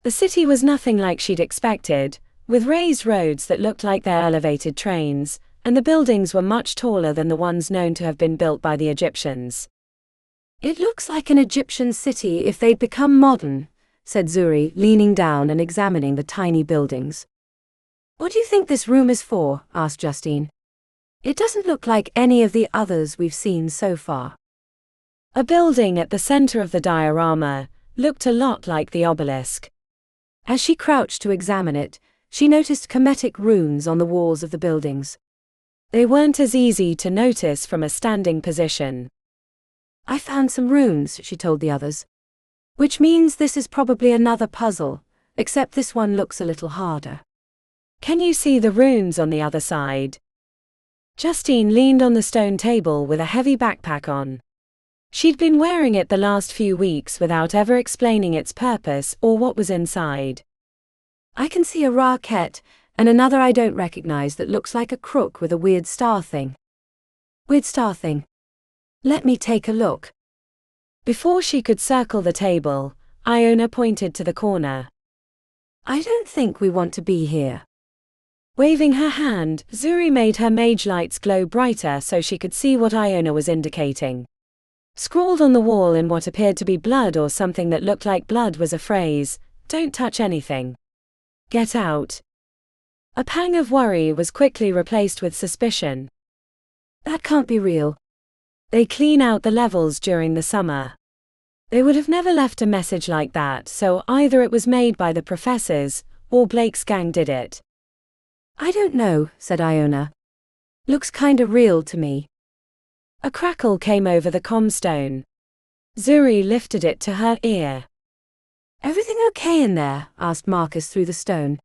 The city was nothing like she'd expected, with raised roads that looked like their elevated trains, and the buildings were much taller than the ones known to have been built by the Egyptians. "It looks like an Egyptian city if they'd become modern," said Zuri, leaning down and examining the tiny buildings. "What do you think this room is for?" asked Justine. "It doesn't look like any of the others we've seen so far." A building at the center of the diorama looked a lot like the Obelisk. As she crouched to examine it, she noticed Kemetic runes on the walls of the buildings. They weren't as easy to notice from a standing position. "I found some runes," she told the others. "Which means this is probably another puzzle, except this one looks a little harder." "Can you see the runes on the other side?" Justine leaned on the stone table with a heavy backpack on. She'd been wearing it the last few weeks without ever explaining its purpose or what was inside. "I can see a raquette, and another I don't recognize that looks like a crook with a weird star thing." "Weird star thing? Let me take a look." Before she could circle the table, Iona pointed to the corner. "I don't think we want to be here." Waving her hand, Zuri made her mage lights glow brighter so she could see what Iona was indicating. Scrawled on the wall in what appeared to be blood or something that looked like blood was a phrase, "Don't touch anything. Get out." A pang of worry was quickly replaced with suspicion. "That can't be real." They clean out the levels during the summer. They would have never left a message like that, so either it was made by the professors, or Blake's gang did it. "I don't know," said Iona. "Looks kinda real to me." A crackle came over the comstone. Zuri lifted it to her ear. "Everything okay in there?" asked Marcus through the stone.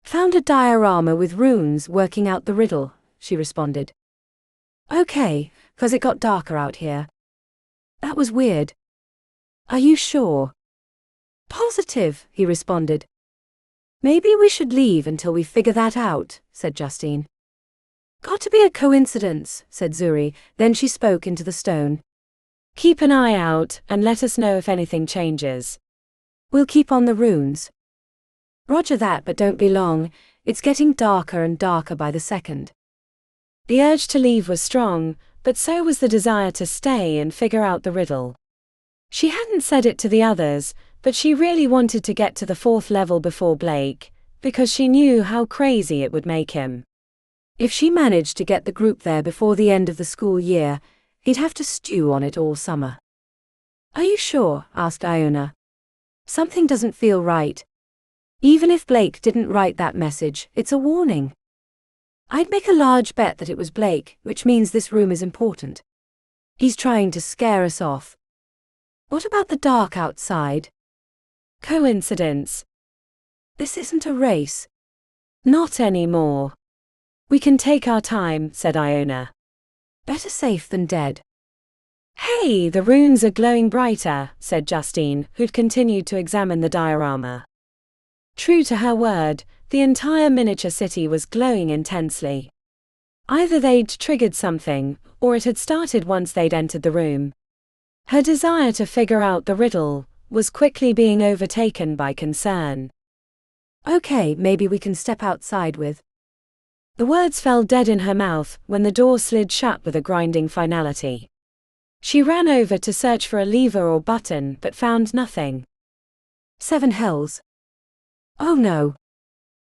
"Found a diorama with runes working out the riddle," she responded. "Okay, 'cause it got darker out here." "That was weird." "Are you sure?" "Positive," he responded. "Maybe we should leave until we figure that out," said Justine. "Got to be a coincidence," said Zuri, then she spoke into the stone. "Keep an eye out, and let us know if anything changes." "We'll keep on the runes." "Roger that, but don't be long. It's getting darker and darker by the second. The urge to leave was strong, but so was the desire to stay and figure out the riddle. She hadn't said it to the others, but she really wanted to get to the 4th level before Blake, because she knew how crazy it would make him. If she managed to get the group there before the end of the school year, he'd have to stew on it all summer. "Are you sure?" asked Iona. "Something doesn't feel right. Even if Blake didn't write that message, it's a warning. I'd make a large bet that it was Blake, which means this room is important. He's trying to scare us off. What about the dark outside?" Coincidence. "This isn't a race." Not anymore. We can take our time, said Iona. "Better safe than dead." Hey, the runes are glowing brighter, said Justine, who'd continued to examine the diorama. True to her word, the entire miniature city was glowing intensely. Either they'd triggered something, or it had started once they'd entered the room. Her desire to figure out the riddle was quickly being overtaken by concern. "Okay, maybe we can step outside with." The words fell dead in her mouth when the door slid shut with a grinding finality. She ran over to search for a lever or button but found nothing. 7 hells. "Oh no.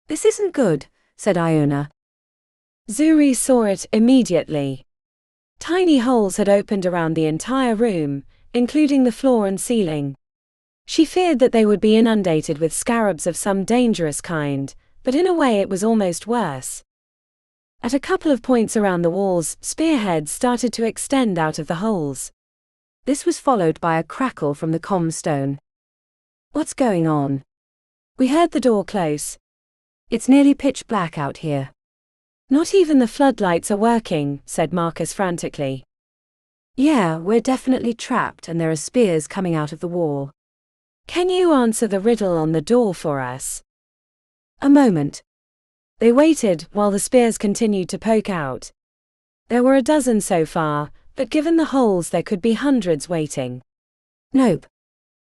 This isn't good," said Iona. Zuri saw it immediately. Tiny holes had opened around the entire room, including the floor and ceiling. She feared that they would be inundated with scarabs of some dangerous kind, but in a way it was almost worse. At a couple of points around the walls, spearheads started to extend out of the holes. This was followed by a crackle from the comm stone. "What's going on?" We heard the door close. "It's nearly pitch black out here." Not even the floodlights are working, said Marcus frantically. "Yeah, we're definitely trapped and there are spears coming out of the wall." Can you answer the riddle on the door for us? "A moment." They waited while the spears continued to poke out. There were a dozen so far, but given the holes there could be hundreds waiting. "Nope.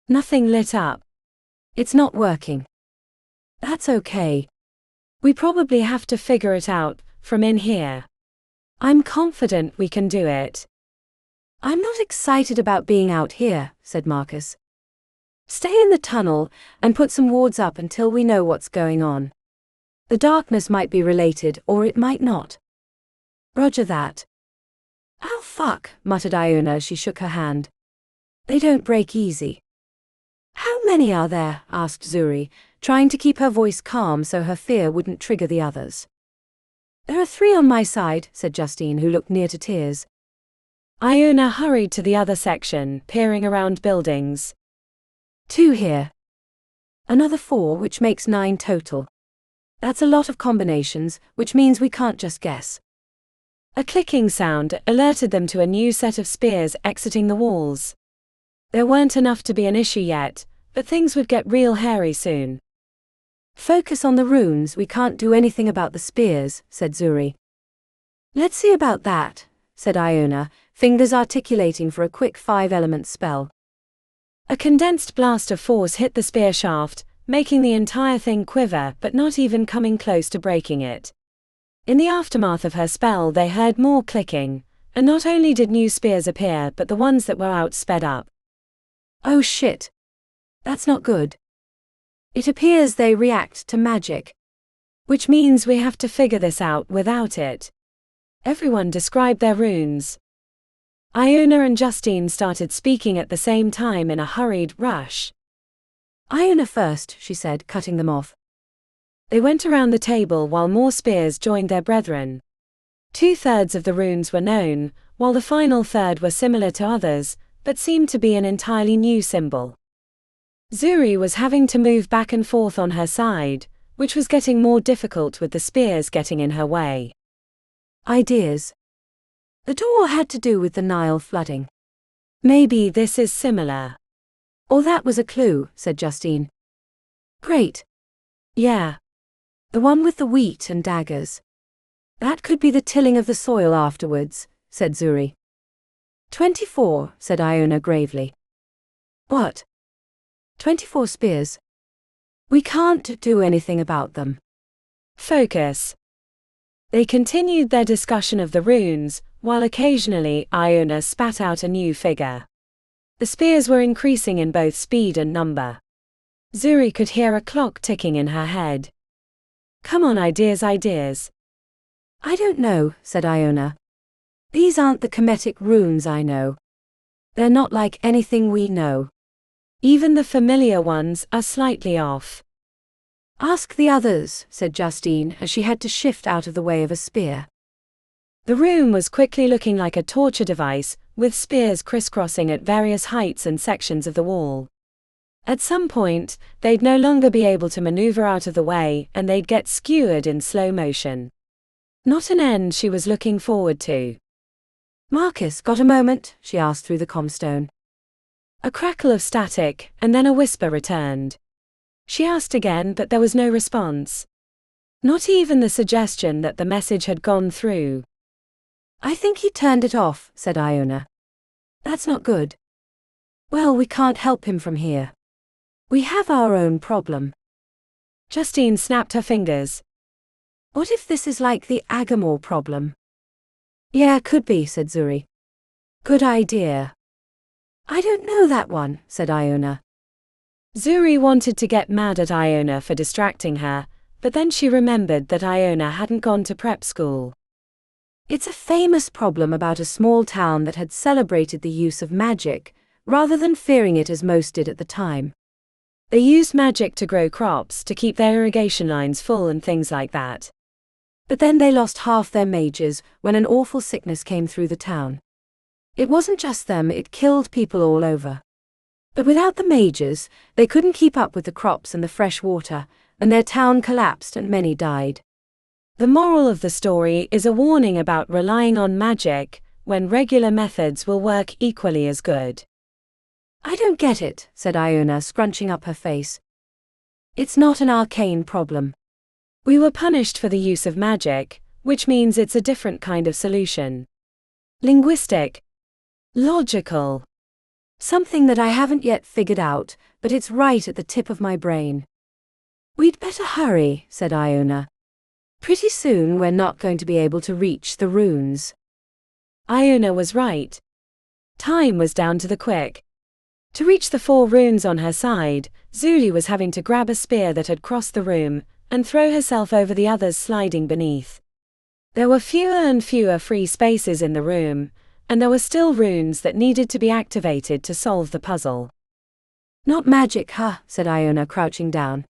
Nothing lit up. It's not working." "That's okay. We probably have to figure it out from in here. I'm confident we can do it." "I'm not excited about being out here," said Marcus. "Stay in the tunnel and put some wards up until we know what's going on. The darkness might be related or it might not." "Roger that." "Oh fuck," muttered Iona as she shook her hand. "They don't break easy." "How many are there?" asked Zuri, trying to keep her voice calm so her fear wouldn't trigger the others. "There are 3 on my side," said Justine, who looked near to tears. Iona hurried to the other section, peering around buildings. 2 here. Another 4, which makes 9 total. That's a lot of combinations, which means we can't just guess. A clicking sound alerted them to a new set of spears exiting the walls. There weren't enough to be an issue yet, but things would get real hairy soon. "Focus on the runes, we can't do anything about the spears," said Zuri. "Let's see about that," said Iona, fingers articulating for a quick 5-element spell. A condensed blast of force hit the spear shaft, making the entire thing quiver but not even coming close to breaking it. In the aftermath of her spell they heard more clicking, and not only did new spears appear but the ones that were out sped up. "Oh shit. That's not good. It appears they react to magic." Which means we have to figure this out without it. Everyone described their runes. Iona and Justine started speaking at the same time in a hurried rush. "Iona first," she said, cutting them off. They went around the table while more spears joined their brethren. 2/3 of the runes were known, while the final third were similar to others, but seemed to be an entirely new symbol. Zuri was having to move back and forth on her side, which was getting more difficult with the spears getting in her way. "Ideas. The door had to do with the Nile flooding." "Maybe this is similar." "Or that was a clue," said Justine. "Great. Yeah. The one with the wheat and daggers. That could be the tilling of the soil afterwards," said Zuri. 24, said Iona gravely. "What?" 24 spears. "We can't do anything about them." Focus. They continued their discussion of the runes, while occasionally Iona spat out a new figure. The spears were increasing in both speed and number. Zuri could hear a clock ticking in her head. Come on, ideas. I don't know, said Iona. These aren't the Kemetic runes I know. They're not like anything we know. Even the familiar ones are slightly off. Ask the others, said Justine as she had to shift out of the way of a spear. The room was quickly looking like a torture device, with spears crisscrossing at various heights and sections of the wall. At some point, they'd no longer be able to maneuver out of the way and they'd get skewered in slow motion. Not an end she was looking forward to. Marcus, got a moment? She asked through the comstone. A crackle of static, and then a whisper returned. She asked again, but there was no response. Not even the suggestion that the message had gone through. I think he turned it off, said Iona. That's not good. Well, we can't help him from here. We have our own problem. Justine snapped her fingers. What if this is like the Agamor problem? Yeah, could be, said Zuri. Good idea. I don't know that one, said Iona. Zuri wanted to get mad at Iona for distracting her, but then she remembered that Iona hadn't gone to prep school. It's a famous problem about a small town that had celebrated the use of magic, rather than fearing it as most did at the time. They used magic to grow crops, to keep their irrigation lines full and things like that. But then they lost half their mages when an awful sickness came through the town. It wasn't just them, it killed people all over. But without the mages, they couldn't keep up with the crops and the fresh water, and their town collapsed and many died. The moral of the story is a warning about relying on magic, when regular methods will work equally as good. I don't get it, said Iona, scrunching up her face. It's not an arcane problem. We were punished for the use of magic, which means it's a different kind of solution. Linguistic. Logical. Something that I haven't yet figured out, but it's right at the tip of my brain. We'd better hurry, said Iona. Pretty soon we're not going to be able to reach the runes. Iona was right. Time was down to the quick. To reach the 4 runes on her side, Zuri was having to grab a spear that had crossed the room, and throw herself over the others sliding beneath. There were fewer and fewer free spaces in the room, and there were still runes that needed to be activated to solve the puzzle. Not magic, huh, said Iona, crouching down.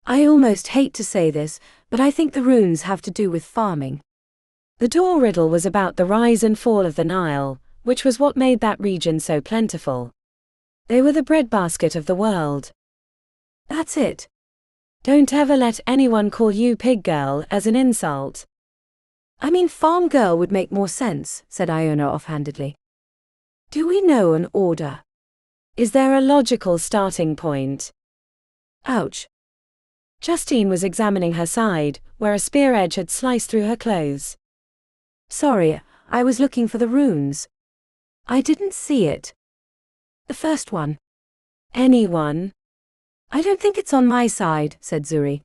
I almost hate to say this, but I think the runes have to do with farming. The door riddle was about the rise and fall of the Nile, which was what made that region so plentiful. They were the breadbasket of the world. That's it. Don't ever let anyone call you pig girl as an insult. I mean, farm girl would make more sense, said Iona offhandedly. Do we know an order? Is there a logical starting point? Ouch. Justine was examining her side, where a spear edge had sliced through her clothes. Sorry, I was looking for the runes. I didn't see it. The first one. Anyone? I don't think it's on my side, said Zuri.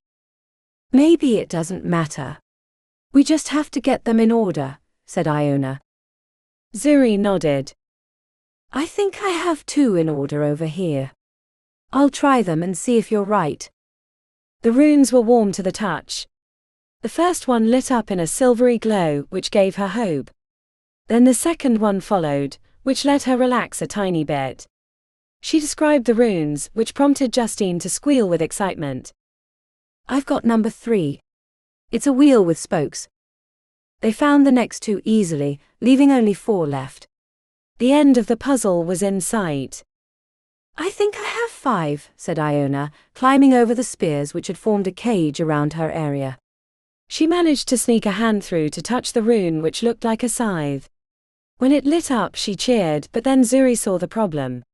Maybe it doesn't matter. We just have to get them in order, said Iona. Zuri nodded. I think I have 2 in order over here. I'll try them and see if you're right. The runes were warm to the touch. The first one lit up in a silvery glow, which gave her hope. Then the second one followed, which let her relax a tiny bit. She described the runes, which prompted Justine to squeal with excitement. I've got number 3. It's a wheel with spokes. They found the next 2 easily, leaving only 4 left. The end of the puzzle was in sight. I think I have 5, said Iona, climbing over the spears which had formed a cage around her area. She managed to sneak a hand through to touch the rune which looked like a scythe. When it lit up she cheered, but then Zuri saw the problem.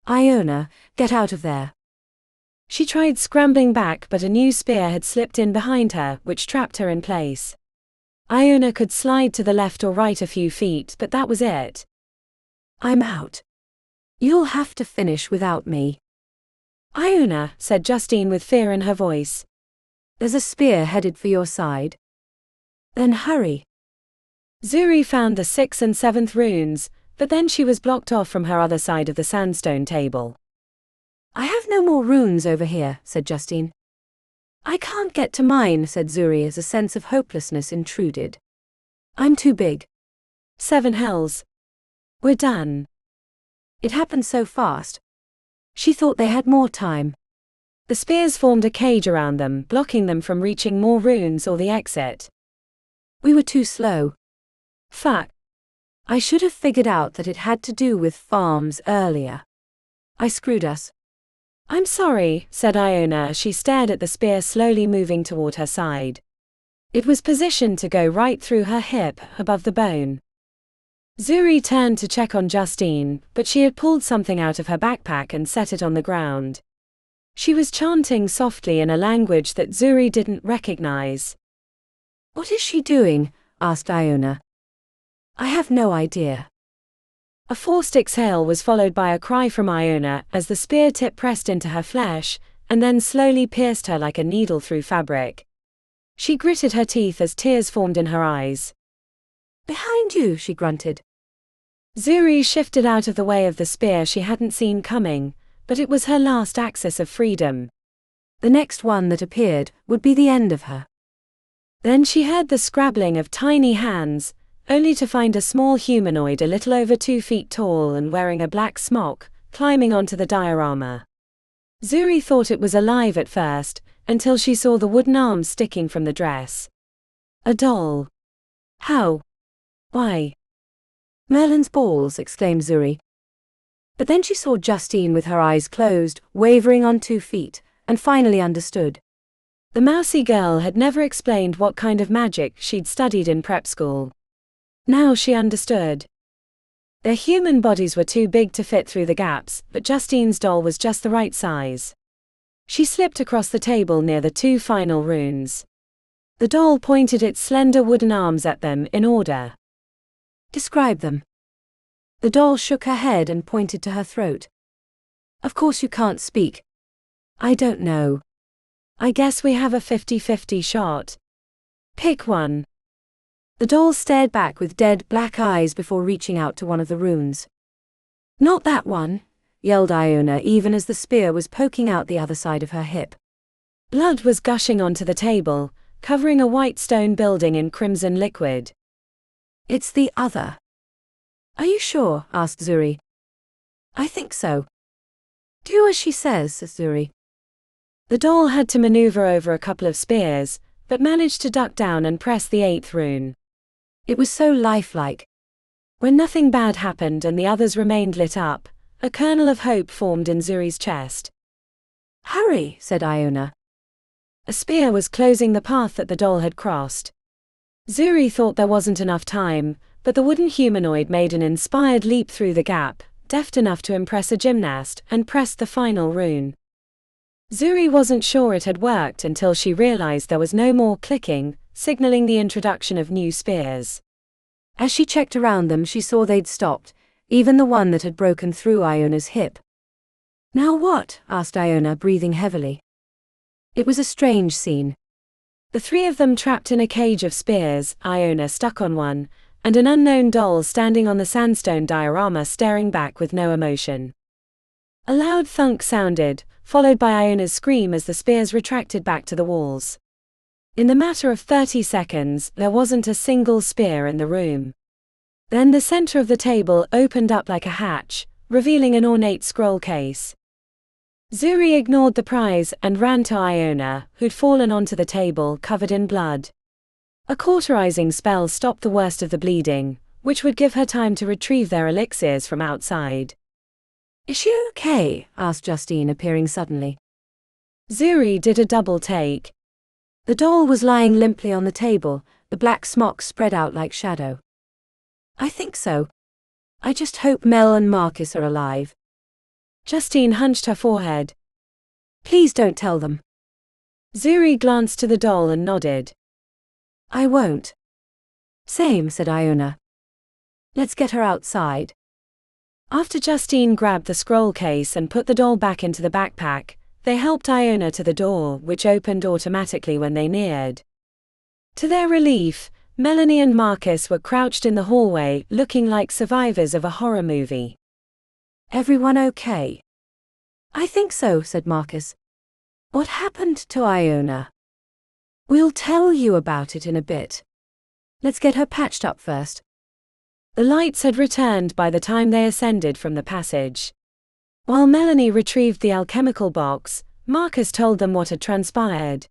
Iona, get out of there. She tried scrambling back, but a new spear had slipped in behind her, which trapped her in place. Iona could slide to the left or right a few feet, but that was it. I'm out. You'll have to finish without me. Iona, said Justine with fear in her voice. There's a spear headed for your side. Then hurry. Zuri found the 6th and 7th runes, but then she was blocked off from her other side of the sandstone table. I have no more runes over here, said Justine. I can't get to mine, said Zuri as a sense of hopelessness intruded. I'm too big. 7 hells. We're done. It happened so fast. She thought they had more time. The spears formed a cage around them, blocking them from reaching more runes or the exit. We were too slow. Fuck. I should have figured out that it had to do with farms earlier. I screwed us. I'm sorry, said Iona as she stared at the spear slowly moving toward her side. It was positioned to go right through her hip, above the bone. Zuri turned to check on Justine, but she had pulled something out of her backpack and set it on the ground. She was chanting softly in a language that Zuri didn't recognize. What is she doing? Asked Iona. I have no idea. A forced exhale was followed by a cry from Iona as the spear tip pressed into her flesh, and then slowly pierced her like a needle through fabric. She gritted her teeth as tears formed in her eyes. Behind you, she grunted. Zuri shifted out of the way of the spear she hadn't seen coming, but it was her last access of freedom. The next one that appeared would be the end of her. Then she heard the scrabbling of tiny hands, only to find a small humanoid a little over 2 feet tall and wearing a black smock, climbing onto the diorama. Zuri thought it was alive at first, until she saw the wooden arms sticking from the dress. A doll. How? Why? Merlin's balls, exclaimed Zuri. But then she saw Justine with her eyes closed, wavering on 2 feet, and finally understood. The mousy girl had never explained what kind of magic she'd studied in prep school. Now she understood. Their human bodies were too big to fit through the gaps, but Justine's doll was just the right size. She slipped across the table near the 2 final runes. The doll pointed its slender wooden arms at them in order. Describe them. The doll shook her head and pointed to her throat. Of course you can't speak. I don't know. I guess we have a 50-50 shot. Pick one. The doll stared back with dead black eyes before reaching out to one of the runes. Not that one, yelled Iona even as the spear was poking out the other side of her hip. Blood was gushing onto the table, covering a white stone building in crimson liquid. It's the other. Are you sure? Asked Zuri. I think so. Do as she says, Zuri. The doll had to maneuver over a couple of spears, but managed to duck down and press the 8th rune. It was so lifelike. When nothing bad happened and the others remained lit up, a kernel of hope formed in Zuri's chest. Hurry, said Iona. A spear was closing the path that the doll had crossed. Zuri thought there wasn't enough time, but the wooden humanoid made an inspired leap through the gap, deft enough to impress a gymnast, and pressed the final rune. Zuri wasn't sure it had worked until she realized there was no more clicking, signaling the introduction of new spears. As she checked around them, she saw they'd stopped, even the one that had broken through Iona's hip. Now what? Asked Iona, breathing heavily. It was a strange scene. The 3 of them trapped in a cage of spears, Iona stuck on one, and an unknown doll standing on the sandstone diorama staring back with no emotion. A loud thunk sounded, followed by Iona's scream as the spears retracted back to the walls. In the matter of 30 seconds, there wasn't a single spear in the room. Then the center of the table opened up like a hatch, revealing an ornate scroll case. Zuri ignored the prize and ran to Iona, who'd fallen onto the table covered in blood. A cauterizing spell stopped the worst of the bleeding, which would give her time to retrieve their elixirs from outside. Is she okay? Asked Justine, appearing suddenly. Zuri did a double take. The doll was lying limply on the table, the black smock spread out like shadow. I think so. I just hope Mel and Marcus are alive. Justine hunched her forehead. Please don't tell them. Zuri glanced to the doll and nodded. I won't. Same, said Iona. Let's get her outside. After Justine grabbed the scroll case and put the doll back into the backpack, They helped Iona to the door, which opened automatically when they neared. To their relief, Melanie and Marcus were crouched in the hallway, looking like survivors of a horror movie. "Everyone okay?" "I think so," said Marcus. "What happened to Iona?" "We'll tell you about it in a bit. Let's get her patched up first." The lights had returned by the time they ascended from the passage. While Melanie retrieved the alchemical box, Marcus told them what had transpired.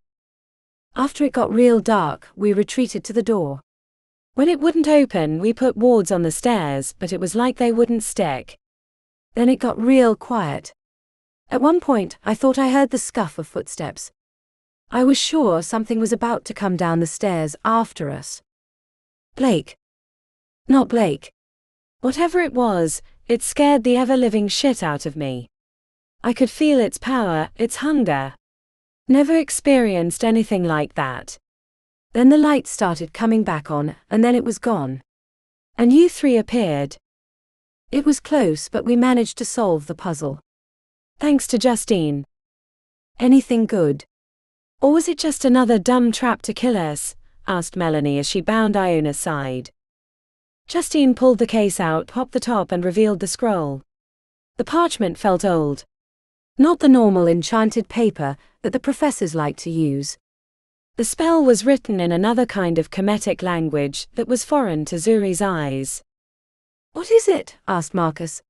"After it got real dark, we retreated to the door. When it wouldn't open, we put wards on the stairs, but it was like they wouldn't stick. Then it got real quiet. At one point, I thought I heard the scuff of footsteps. I was sure something was about to come down the stairs after us. Blake. Not Blake. Whatever it was, it scared the ever-living shit out of me. I could feel its power, its hunger. Never experienced anything like that." Then the light started coming back on, and then it was gone. "And you three appeared." "It was close, but we managed to solve the puzzle. Thanks to Justine." "Anything good? "Or was it just another dumb trap to kill us?" asked Melanie as she bound Iona's side. Justine pulled the case out, popped the top and revealed the scroll. The parchment felt old. Not the normal enchanted paper that the professors like to use. The spell was written in another kind of Kemetic language that was foreign to Zuri's eyes. "What is it?" asked Marcus.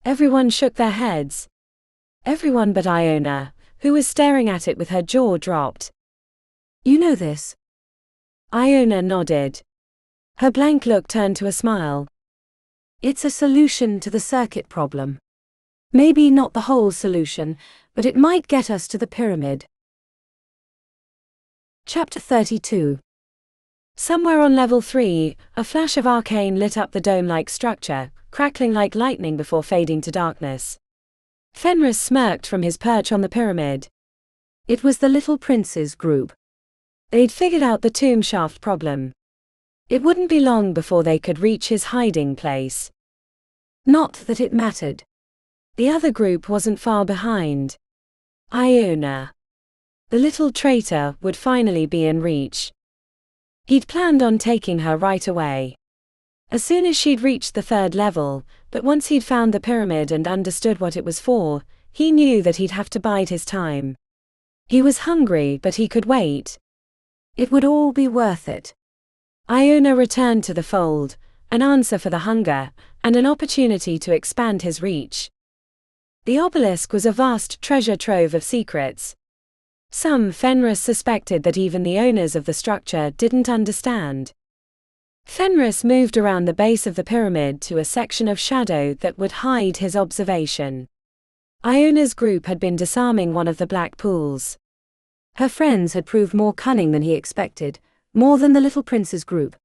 Everyone shook their heads. Everyone but Iona, who was staring at it with her jaw dropped. "You know this?" Iona nodded. Her blank look turned to a smile. "It's a solution to the circuit problem. Maybe not the whole solution, but it might get us to the pyramid." Chapter 32. Somewhere on level 3, a flash of arcane lit up the dome-like structure, crackling like lightning before fading to darkness. Fenris smirked from his perch on the pyramid. It was the Little Prince's group. They'd figured out the tomb shaft problem. It wouldn't be long before they could reach his hiding place. Not that it mattered. The other group wasn't far behind. Iona, the little traitor, would finally be in reach. He'd planned on taking her right away. As soon as she'd reached the 3rd level, but once he'd found the pyramid and understood what it was for, he knew that he'd have to bide his time. He was hungry, but he could wait. It would all be worth it. Iona returned to the fold, an answer for the hunger, and an opportunity to expand his reach. The obelisk was a vast treasure trove of secrets. Some Fenris suspected that even the owners of the structure didn't understand. Fenris moved around the base of the pyramid to a section of shadow that would hide his observation. Iona's group had been disarming one of the black pools. Her friends had proved more cunning than he expected, more than the Little Prince's group.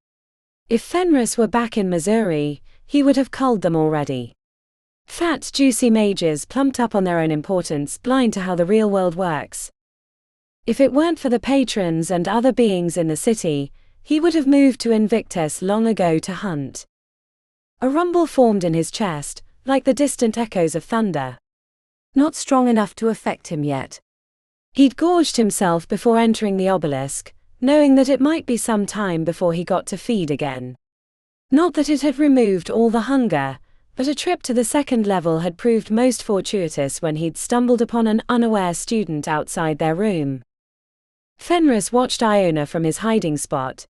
If Fenris were back in Missouri, he would have culled them already. Fat, juicy mages plumped up on their own importance, blind to how the real world works. If it weren't for the patrons and other beings in the city, he would have moved to Invictus long ago to hunt. A rumble formed in his chest, like the distant echoes of thunder. Not strong enough to affect him yet. He'd gorged himself before entering the obelisk, knowing that it might be some time before he got to feed again. Not that it had removed all the hunger, but a trip to the 2nd level had proved most fortuitous when he'd stumbled upon an unaware student outside their room. Fenris watched Iona from his hiding spot.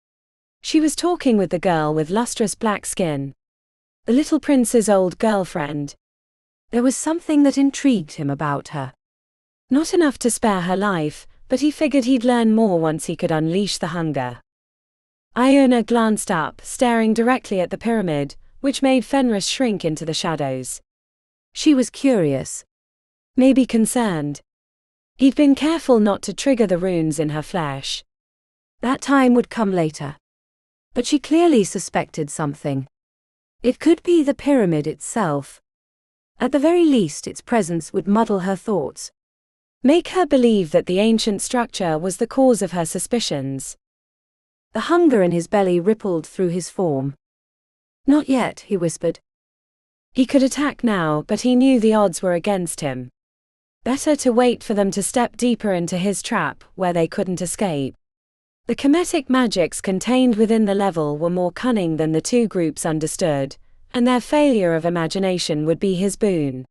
She was talking with the girl with lustrous black skin. The Little Prince's old girlfriend. There was something that intrigued him about her. Not enough to spare her life, but he figured he'd learn more once he could unleash the hunger. Iona glanced up, staring directly at the pyramid, which made Fenris shrink into the shadows. She was curious. Maybe concerned. He'd been careful not to trigger the runes in her flesh. That time would come later. But she clearly suspected something. It could be the pyramid itself. At the very least, its presence would muddle her thoughts. Make her believe that the ancient structure was the cause of her suspicions. The hunger in his belly rippled through his form. "Not yet," he whispered. He could attack now, but he knew the odds were against him. Better to wait for them to step deeper into his trap, where they couldn't escape. The comedic magics contained within the level were more cunning than the two groups understood, and their failure of imagination would be his boon.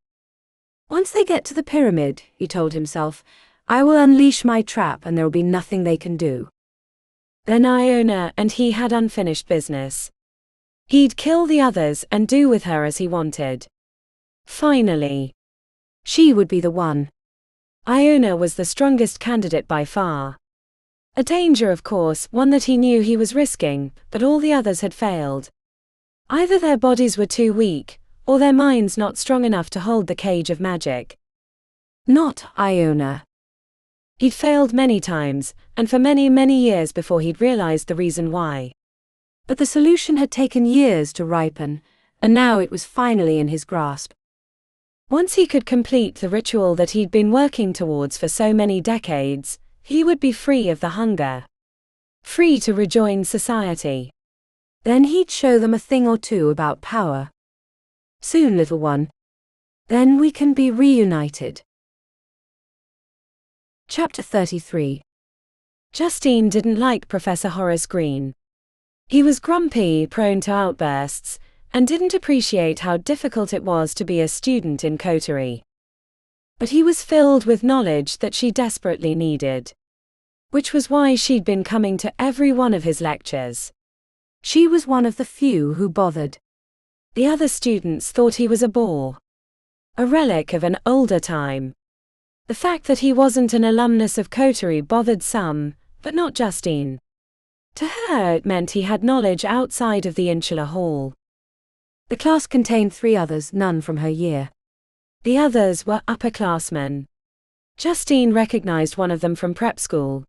Once they get to the pyramid, he told himself, I will unleash my trap and there will be nothing they can do. Then Iona and he had unfinished business. He'd kill the others and do with her as he wanted. Finally, she would be the one. Iona was the strongest candidate by far. A danger, of course, one that he knew he was risking, but all the others had failed. Either their bodies were too weak, or their minds not strong enough to hold the cage of magic. Not Iona. He'd failed many times, and for many, many years before he'd realized the reason why. But the solution had taken years to ripen, and now it was finally in his grasp. Once he could complete the ritual that he'd been working towards for so many decades, he would be free of the hunger. Free to rejoin society. Then he'd show them a thing or two about power. Soon, little one. Then we can be reunited. Chapter 33. Justine didn't like Professor Horace Green. He was grumpy, prone to outbursts, and didn't appreciate how difficult it was to be a student in Coterie. But he was filled with knowledge that she desperately needed. Which was why she'd been coming to every one of his lectures. She was one of the few who bothered. The other students thought he was a bore. A relic of an older time. The fact that he wasn't an alumnus of Coterie bothered some, but not Justine. To her it meant he had knowledge outside of the insular hall. The class contained 3 others, none from her year. The others were upperclassmen. Justine recognized one of them from prep school.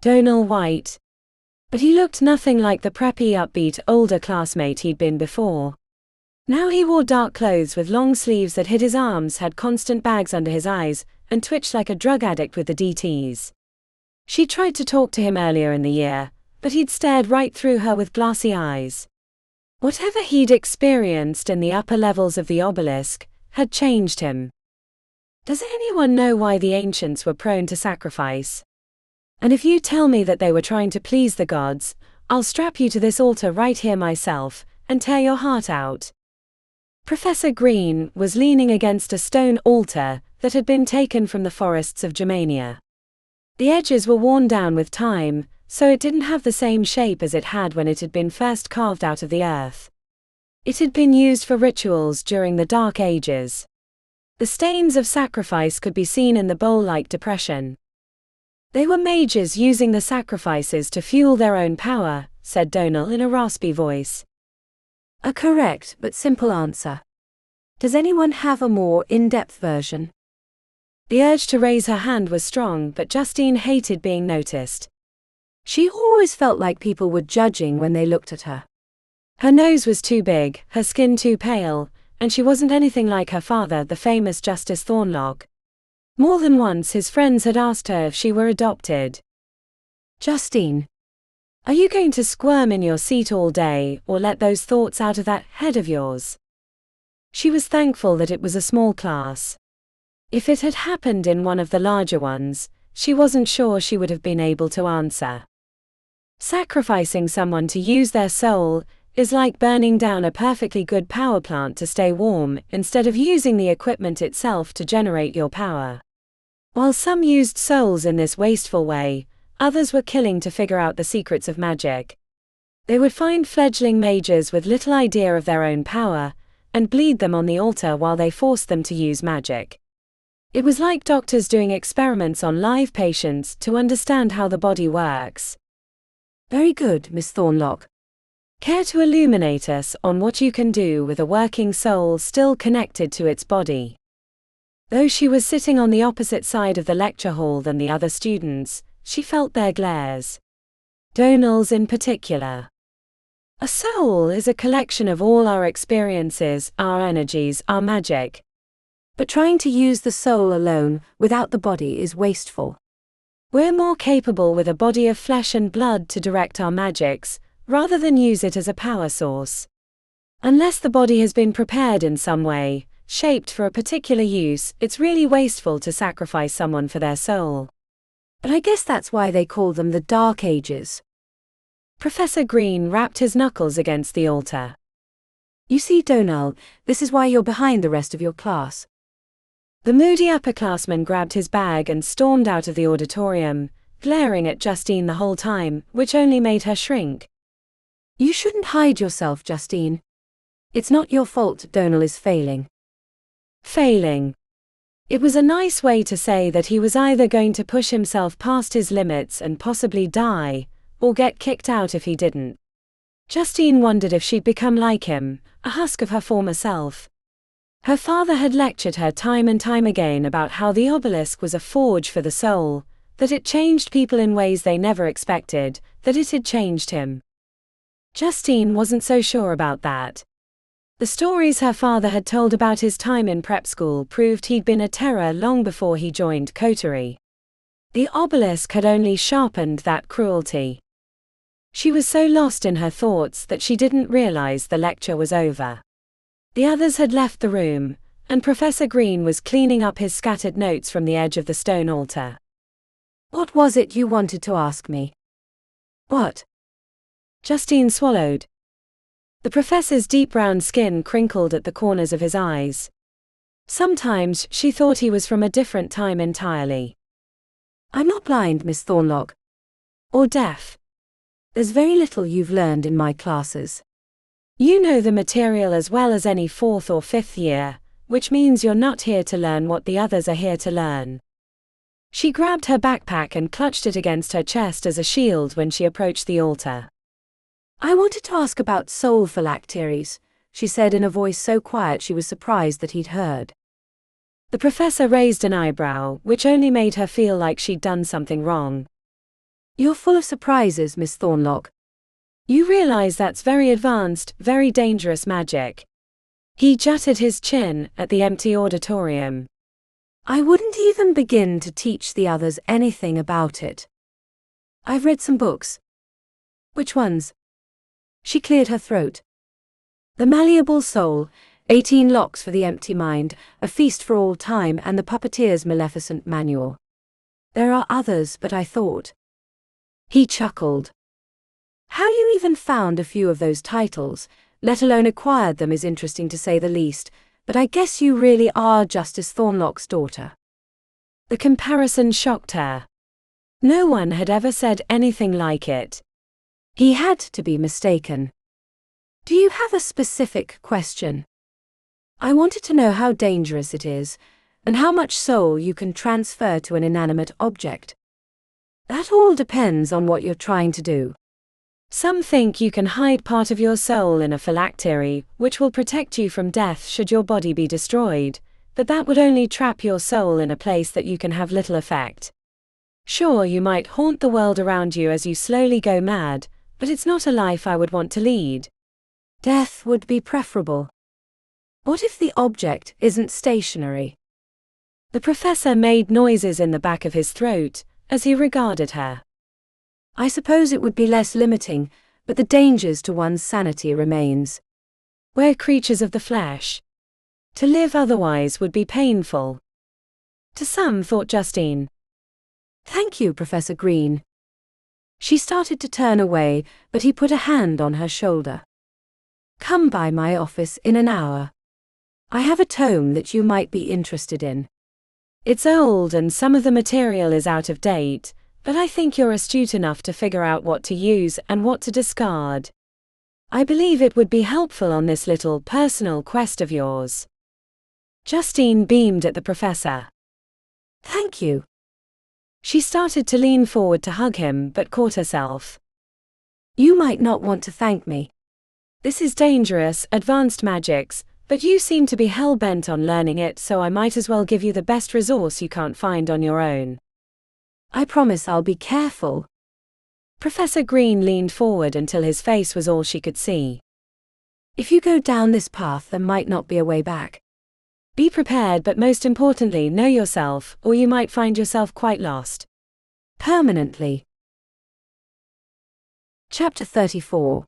Donal White. But he looked nothing like the preppy, upbeat, older classmate he'd been before. Now he wore dark clothes with long sleeves that hid his arms, had constant bags under his eyes, and twitched like a drug addict with the DTs. She tried to talk to him earlier in the year, but he'd stared right through her with glassy eyes. Whatever he'd experienced in the upper levels of the Obelisk had changed him. Does anyone know why the ancients were prone to sacrifice? And if you tell me that they were trying to please the gods, I'll strap you to this altar right here myself, and tear your heart out. Professor Green was leaning against a stone altar that had been taken from the forests of Germania. The edges were worn down with time, so it didn't have the same shape as it had when it had been first carved out of the earth. It had been used for rituals during the Dark Ages. The stains of sacrifice could be seen in the bowl-like depression. They were mages using the sacrifices to fuel their own power, said Donal in a raspy voice. A correct but simple answer. Does anyone have a more in-depth version? The urge to raise her hand was strong, but Justine hated being noticed. She always felt like people were judging when they looked at her. Her nose was too big, her skin too pale, and she wasn't anything like her father, the famous Justice Thornlock. More than once his friends had asked her if she were adopted. Justine, are you going to squirm in your seat all day, or let those thoughts out of that head of yours? She was thankful that it was a small class. If it had happened in one of the larger ones, she wasn't sure she would have been able to answer. Sacrificing someone to use their soul is like burning down a perfectly good power plant to stay warm, instead of using the equipment itself to generate your power. While some used souls in this wasteful way, others were killing to figure out the secrets of magic. They would find fledgling mages with little idea of their own power, and bleed them on the altar while they forced them to use magic. It was like doctors doing experiments on live patients to understand how the body works. Very good, Miss Thornlock. Care to illuminate us on what you can do with a working soul still connected to its body? Though she was sitting on the opposite side of the lecture hall than the other students, she felt their glares. Donal's in particular. A soul is a collection of all our experiences, our energies, our magic. But trying to use the soul alone, without the body, is wasteful. We're more capable with a body of flesh and blood to direct our magics, rather than use it as a power source. Unless the body has been prepared in some way, shaped for a particular use. It's really wasteful to sacrifice someone for their soul. But I guess that's why they call them the Dark Ages. Professor Green rapped his knuckles against the altar. You see, Donal, this is why you're behind the rest of your class. The moody upperclassman grabbed his bag and stormed out of the auditorium, glaring at Justine the whole time, which only made her shrink. You shouldn't hide yourself, Justine. It's not your fault Donal is failing. Failing. It was a nice way to say that he was either going to push himself past his limits and possibly die, or get kicked out if he didn't. Justine wondered if she'd become like him, a husk of her former self. Her father had lectured her time and time again about how the obelisk was a forge for the soul, that it changed people in ways they never expected, that it had changed him. Justine wasn't so sure about that. The stories her father had told about his time in prep school proved he'd been a terror long before he joined Coterie. The obelisk had only sharpened that cruelty. She was so lost in her thoughts that she didn't realize the lecture was over. The others had left the room, and Professor Green was cleaning up his scattered notes from the edge of the stone altar. What was it you wanted to ask me? What? Justine swallowed. The professor's deep brown skin crinkled at the corners of his eyes. Sometimes she thought he was from a different time entirely. I'm not blind, Miss Thornlock. Or deaf. There's very little you've learned in my classes. You know the material as well as any 4th or 5th year, which means you're not here to learn what the others are here to learn. She grabbed her backpack and clutched it against her chest as a shield when she approached the altar. I wanted to ask about soul phylacteries, she said in a voice so quiet she was surprised that he'd heard. The professor raised an eyebrow, which only made her feel like she'd done something wrong. You're full of surprises, Miss Thornlock. You realize that's very advanced, very dangerous magic. He jutted his chin at the empty auditorium. I wouldn't even begin to teach the others anything about it. I've read some books. Which ones? She cleared her throat. The Malleable Soul, 18 Locks for the Empty Mind, A Feast for All Time, and the Puppeteer's Maleficent Manual. There are others, but I thought. He chuckled. How you even found a few of those titles, let alone acquired them, is interesting to say the least, but I guess you really are Justice Thornlock's daughter. The comparison shocked her. No one had ever said anything like it. He had to be mistaken. Do you have a specific question? I wanted to know how dangerous it is, and how much soul you can transfer to an inanimate object. That all depends on what you're trying to do. Some think you can hide part of your soul in a phylactery, which will protect you from death should your body be destroyed, but that would only trap your soul in a place that you can have little effect. Sure, you might haunt the world around you as you slowly go mad, but it's not a life I would want to lead. Death would be preferable. What if the object isn't stationary? The professor made noises in the back of his throat as he regarded her. I suppose it would be less limiting, but the dangers to one's sanity remains. We're creatures of the flesh. To live otherwise would be painful. To some, thought Justine. Thank you, Professor Green. She started to turn away, but he put a hand on her shoulder. Come by my office in an hour. I have a tome that you might be interested in. It's old and some of the material is out of date, but I think you're astute enough to figure out what to use and what to discard. I believe it would be helpful on this little personal quest of yours. Justine beamed at the professor. Thank you. She started to lean forward to hug him but caught herself. You might not want to thank me. This is dangerous, advanced magics, but you seem to be hell-bent on learning it, so I might as well give you the best resource you can't find on your own. I promise I'll be careful. Professor Green leaned forward until his face was all she could see. If you go down this path, there might not be a way back. Be prepared, but most importantly, know yourself, or you might find yourself quite lost. Permanently. Chapter 34.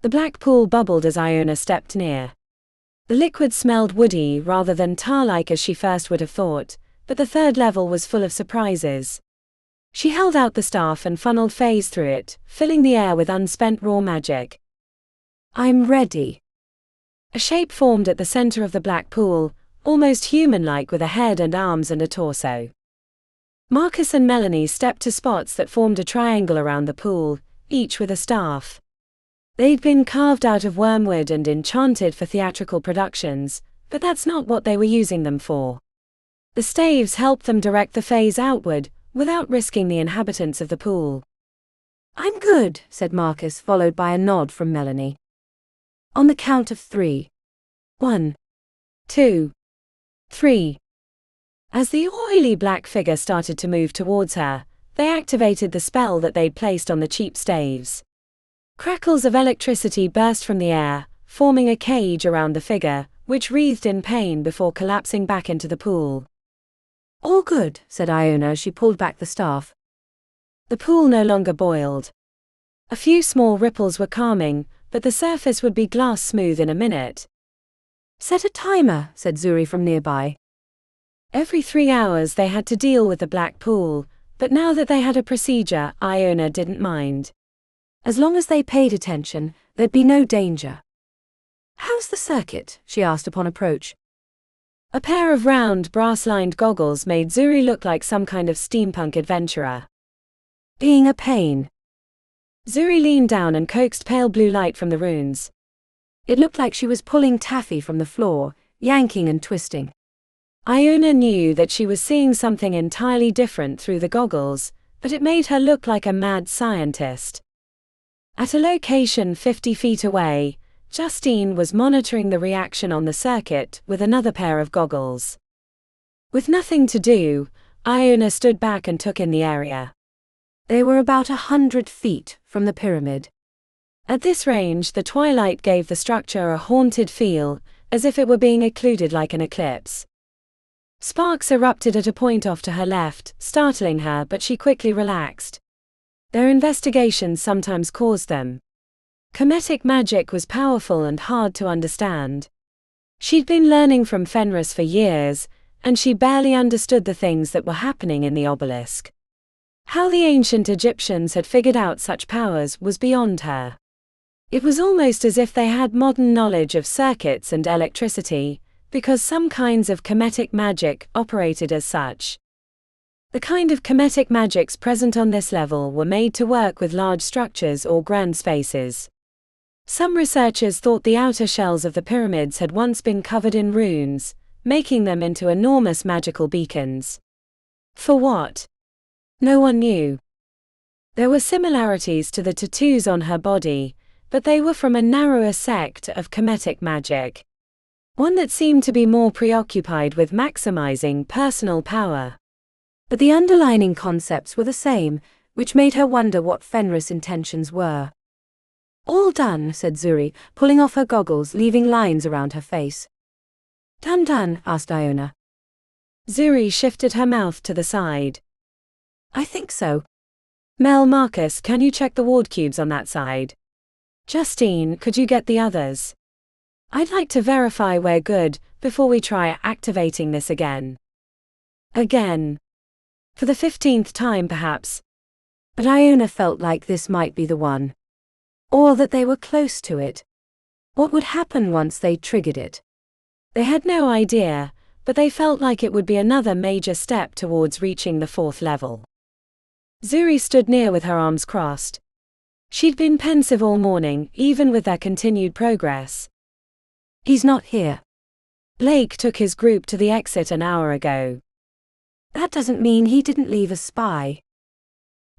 The black pool bubbled as Iona stepped near. The liquid smelled woody rather than tar-like as she first would have thought, but the third level was full of surprises. She held out the staff and funneled phase through it, filling the air with unspent raw magic. I'm ready. A shape formed at the center of the black pool, almost human-like with a head and arms and a torso. Marcus and Melanie stepped to spots that formed a triangle around the pool, each with a staff. They'd been carved out of wormwood and enchanted for theatrical productions, but that's not what they were using them for. The staves helped them direct the phase outward, without risking the inhabitants of the pool. I'm good, said Marcus, followed by a nod from Melanie. On the count of 3. 1, 2, 3. As the oily black figure started to move towards her, they activated the spell that they'd placed on the cheap staves. Crackles of electricity burst from the air, forming a cage around the figure, which writhed in pain before collapsing back into the pool. All good, said Iona as she pulled back the staff. The pool no longer boiled. A few small ripples were calming, but the surface would be glass smooth in a minute. Set a timer, said Zuri from nearby. Every 3 hours they had to deal with the black pool, but now that they had a procedure, Iona didn't mind. As long as they paid attention, there'd be no danger. How's the circuit? She asked upon approach. A pair of round, brass-lined goggles made Zuri look like some kind of steampunk adventurer. Being a pain. Zuri leaned down and coaxed pale blue light from the runes. It looked like she was pulling taffy from the floor, yanking and twisting. Iona knew that she was seeing something entirely different through the goggles, but it made her look like a mad scientist. At a location 50 feet away, Justine was monitoring the reaction on the circuit with another pair of goggles. With nothing to do, Iona stood back and took in the area. They were about 100 feet from the pyramid. At this range, the twilight gave the structure a haunted feel, as if it were being occluded like an eclipse. Sparks erupted at a point off to her left, startling her, but she quickly relaxed. Their investigations sometimes caused them. Kemetic magic was powerful and hard to understand. She'd been learning from Fenris for years, and she barely understood the things that were happening in the obelisk. How the ancient Egyptians had figured out such powers was beyond her. It was almost as if they had modern knowledge of circuits and electricity, because some kinds of kemetic magic operated as such. The kind of kemetic magics present on this level were made to work with large structures or grand spaces. Some researchers thought the outer shells of the pyramids had once been covered in runes, making them into enormous magical beacons. For what? No one knew. There were similarities to the tattoos on her body, but they were from a narrower sect of kemetic magic. One that seemed to be more preoccupied with maximizing personal power. But the underlying concepts were the same, which made her wonder what Fenris' intentions were. All done, said Zuri, pulling off her goggles, leaving lines around her face. Done, asked Iona. Zuri shifted her mouth to the side. I think so. Marcus, can you check the ward cubes on that side? Justine, could you get the others? I'd like to verify we're good, before we try activating this again. Again. For the 15th time perhaps. But Iona felt like this might be the one. Or that they were close to it. What would happen once they triggered it? They had no idea, but they felt like it would be another major step towards reaching the 4th level. Zuri stood near with her arms crossed. She'd been pensive all morning, even with their continued progress. He's not here. Blake took his group to the exit an hour ago. That doesn't mean he didn't leave a spy.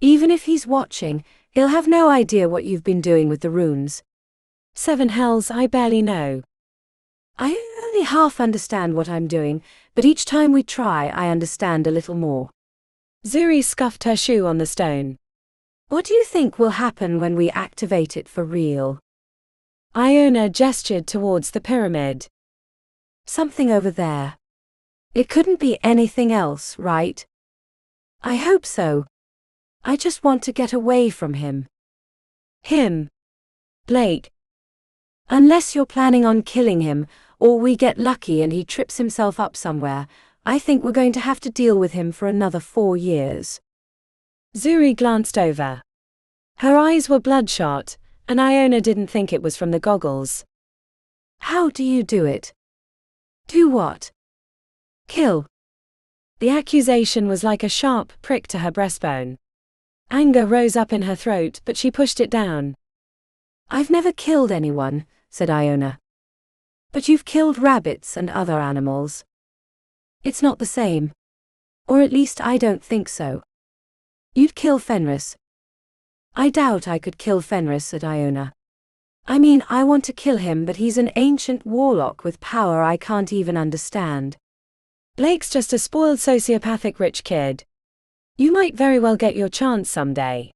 Even if he's watching, he'll have no idea what you've been doing with the runes. 7 hells, I barely know. I only half understand what I'm doing, but each time we try I understand a little more. Zuri scuffed her shoe on the stone. What do you think will happen when we activate it for real? Iona gestured towards the pyramid. Something over there. It couldn't be anything else, right? I hope so. I just want to get away from him. Him? Blake? Unless you're planning on killing him, Or we get lucky and he trips himself up somewhere. I think we're going to have to deal with him for another 4 years. Zuri glanced over. Her eyes were bloodshot, and Iona didn't think it was from the goggles. How do you do it? Do what? Kill. The accusation was like a sharp prick to her breastbone. Anger rose up in her throat, but she pushed it down. I've never killed anyone, said Iona. But you've killed rabbits and other animals. It's not the same. Or at least I don't think so. You'd kill Fenris. I doubt I could kill Fenris, said Iona. I mean, I want to kill him, but he's an ancient warlock with power I can't even understand. Blake's just a spoiled sociopathic rich kid. You might very well get your chance someday.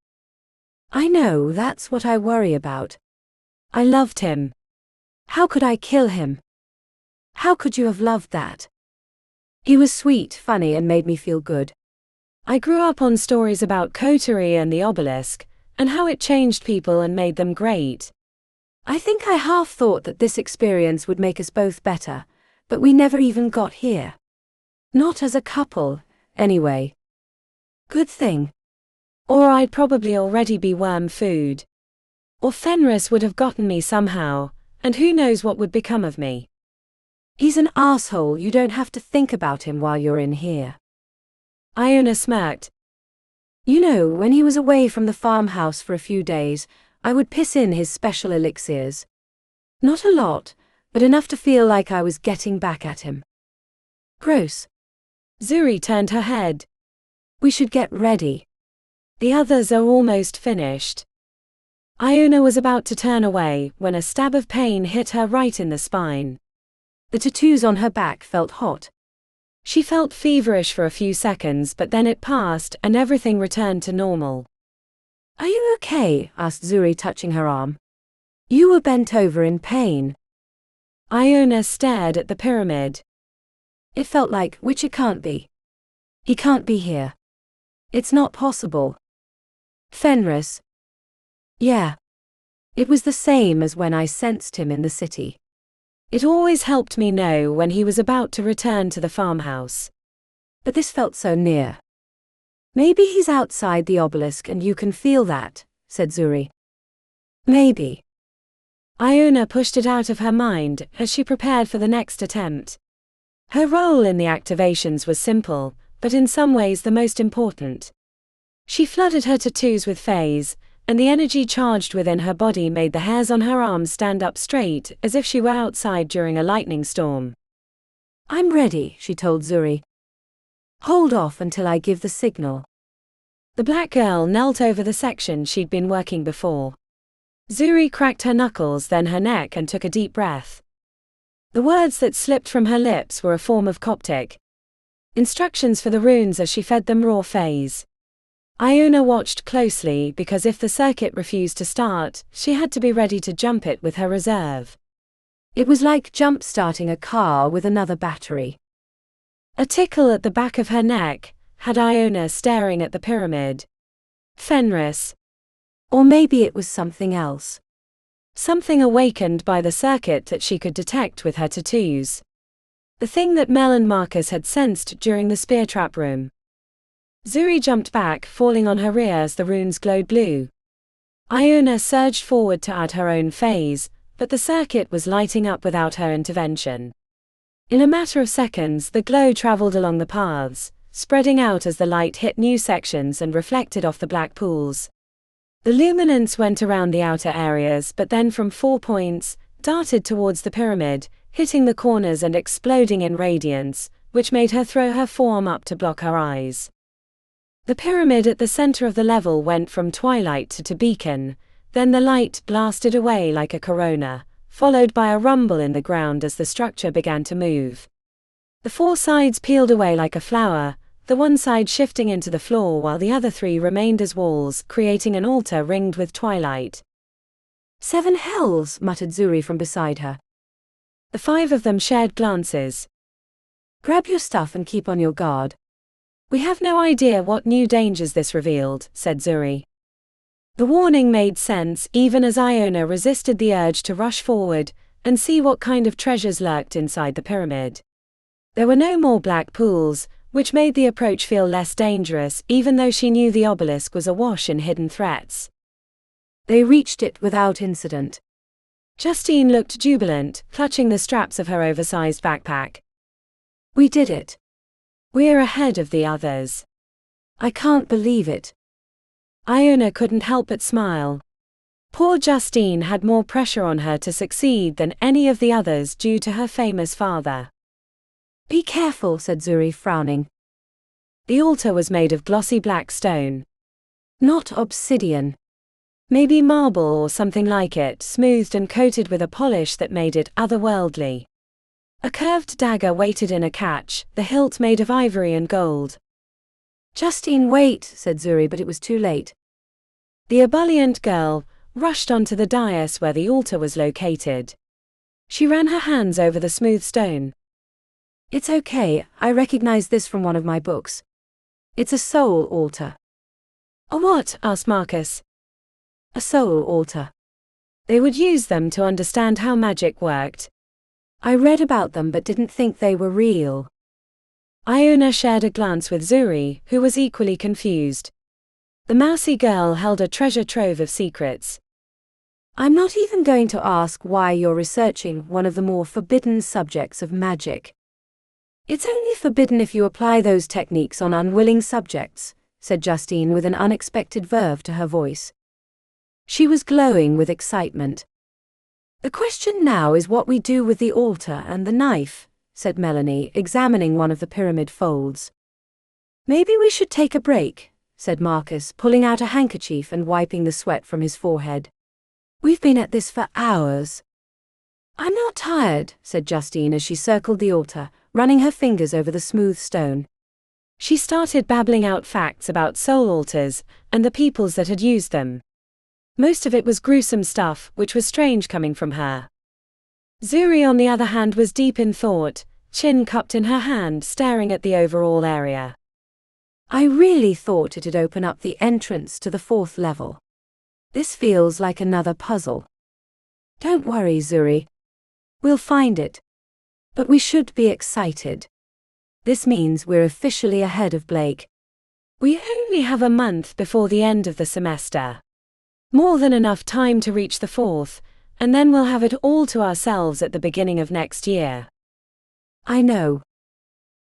I know, that's what I worry about. I loved him. How could I kill him? How could you have loved that? He was sweet, funny, and made me feel good. I grew up on stories about Coterie and the Obelisk, and how it changed people and made them great. I think I half thought that this experience would make us both better, but we never even got here. Not as a couple, anyway. Good thing. Or I'd probably already be worm food. Or Fenris would have gotten me somehow, and who knows what would become of me. He's an asshole, you don't have to think about him while you're in here. Iona smirked. You know, when he was away from the farmhouse for a few days, I would piss in his special elixirs. Not a lot, but enough to feel like I was getting back at him. Gross. Zuri turned her head. We should get ready. The others are almost finished. Iona was about to turn away when a stab of pain hit her right in the spine. The tattoos on her back felt hot. She felt feverish for a few seconds, but then it passed and everything returned to normal. Are you okay? Asked Zuri, touching her arm. You were bent over in pain. Iona stared at the pyramid. It felt like, which it can't be. He can't be here. It's not possible. Fenris. Yeah. It was the same as when I sensed him in the city. It always helped me know when he was about to return to the farmhouse. But this felt so near. Maybe he's outside the obelisk and you can feel that, said Zuri. Maybe. Iona pushed it out of her mind as she prepared for the next attempt. Her role in the activations was simple, but in some ways the most important. She flooded her tattoos with phase, and the energy charged within her body made the hairs on her arms stand up straight, as if she were outside during a lightning storm. I'm ready, she told Zuri. Hold off until I give the signal. The black girl knelt over the section she'd been working before. Zuri cracked her knuckles, then her neck, and took a deep breath. The words that slipped from her lips were a form of Coptic. Instructions for the runes as she fed them raw phase. Iona watched closely because if the circuit refused to start, she had to be ready to jump it with her reserve. It was like jump-starting a car with another battery. A tickle at the back of her neck had Iona staring at the pyramid. Fenris. Or maybe it was something else. Something awakened by the circuit that she could detect with her tattoos. The thing that Mel and Marcus had sensed during the spear trap room. Zuri jumped back, falling on her rear as the runes glowed blue. Iona surged forward to add her own phase, but the circuit was lighting up without her intervention. In a matter of seconds, the glow traveled along the paths, spreading out as the light hit new sections and reflected off the black pools. The luminance went around the outer areas, but then from 4 points, darted towards the pyramid, hitting the corners and exploding in radiance, which made her throw her forearm up to block her eyes. The pyramid at the center of the level went from twilight to beacon, then the light blasted away like a corona, followed by a rumble in the ground as the structure began to move. The 4 sides peeled away like a flower, the one side shifting into the floor while the other 3 remained as walls, creating an altar ringed with twilight. 7 hells, muttered Zuri from beside her. The 5 of them shared glances. Grab your stuff and keep on your guard. We have no idea what new dangers this revealed, said Zuri. The warning made sense even as Iona resisted the urge to rush forward, and see what kind of treasures lurked inside the pyramid. There were no more black pools, which made the approach feel less dangerous, even though she knew the obelisk was awash in hidden threats. They reached it without incident. Justine looked jubilant, clutching the straps of her oversized backpack. We did it. We're ahead of the others. I can't believe it. Iona couldn't help but smile. Poor Justine had more pressure on her to succeed than any of the others due to her famous father. Be careful, said Zuri, frowning. The altar was made of glossy black stone. Not obsidian. Maybe marble or something like it, smoothed and coated with a polish that made it otherworldly. A curved dagger waited in a catch, the hilt made of ivory and gold. Justine, wait, said Zuri, but it was too late. The ebullient girl rushed onto the dais where the altar was located. She ran her hands over the smooth stone. It's okay, I recognize this from one of my books. It's a soul altar. A what? Asked Marcus. A soul altar. They would use them to understand how magic worked. I read about them but didn't think they were real. Iona shared a glance with Zuri, who was equally confused. The mousy girl held a treasure trove of secrets. I'm not even going to ask why you're researching one of the more forbidden subjects of magic. It's only forbidden if you apply those techniques on unwilling subjects, said Justine with an unexpected verve to her voice. She was glowing with excitement. The question now is what we do with the altar and the knife, said Melanie, examining one of the pyramid folds. Maybe we should take a break, said Marcus, pulling out a handkerchief and wiping the sweat from his forehead. We've been at this for hours. I'm not tired, said Justine as she circled the altar, running her fingers over the smooth stone. She started babbling out facts about soul altars and the peoples that had used them. Most of it was gruesome stuff, which was strange coming from her. Zuri, on the other hand, was deep in thought, chin cupped in her hand, staring at the overall area. I really thought it'd open up the entrance to the 4th level. This feels like another puzzle. Don't worry, Zuri. We'll find it. But we should be excited. This means we're officially ahead of Blake. We only have a month before the end of the semester. More than enough time to reach the 4th, and then we'll have it all to ourselves at the beginning of next year. I know.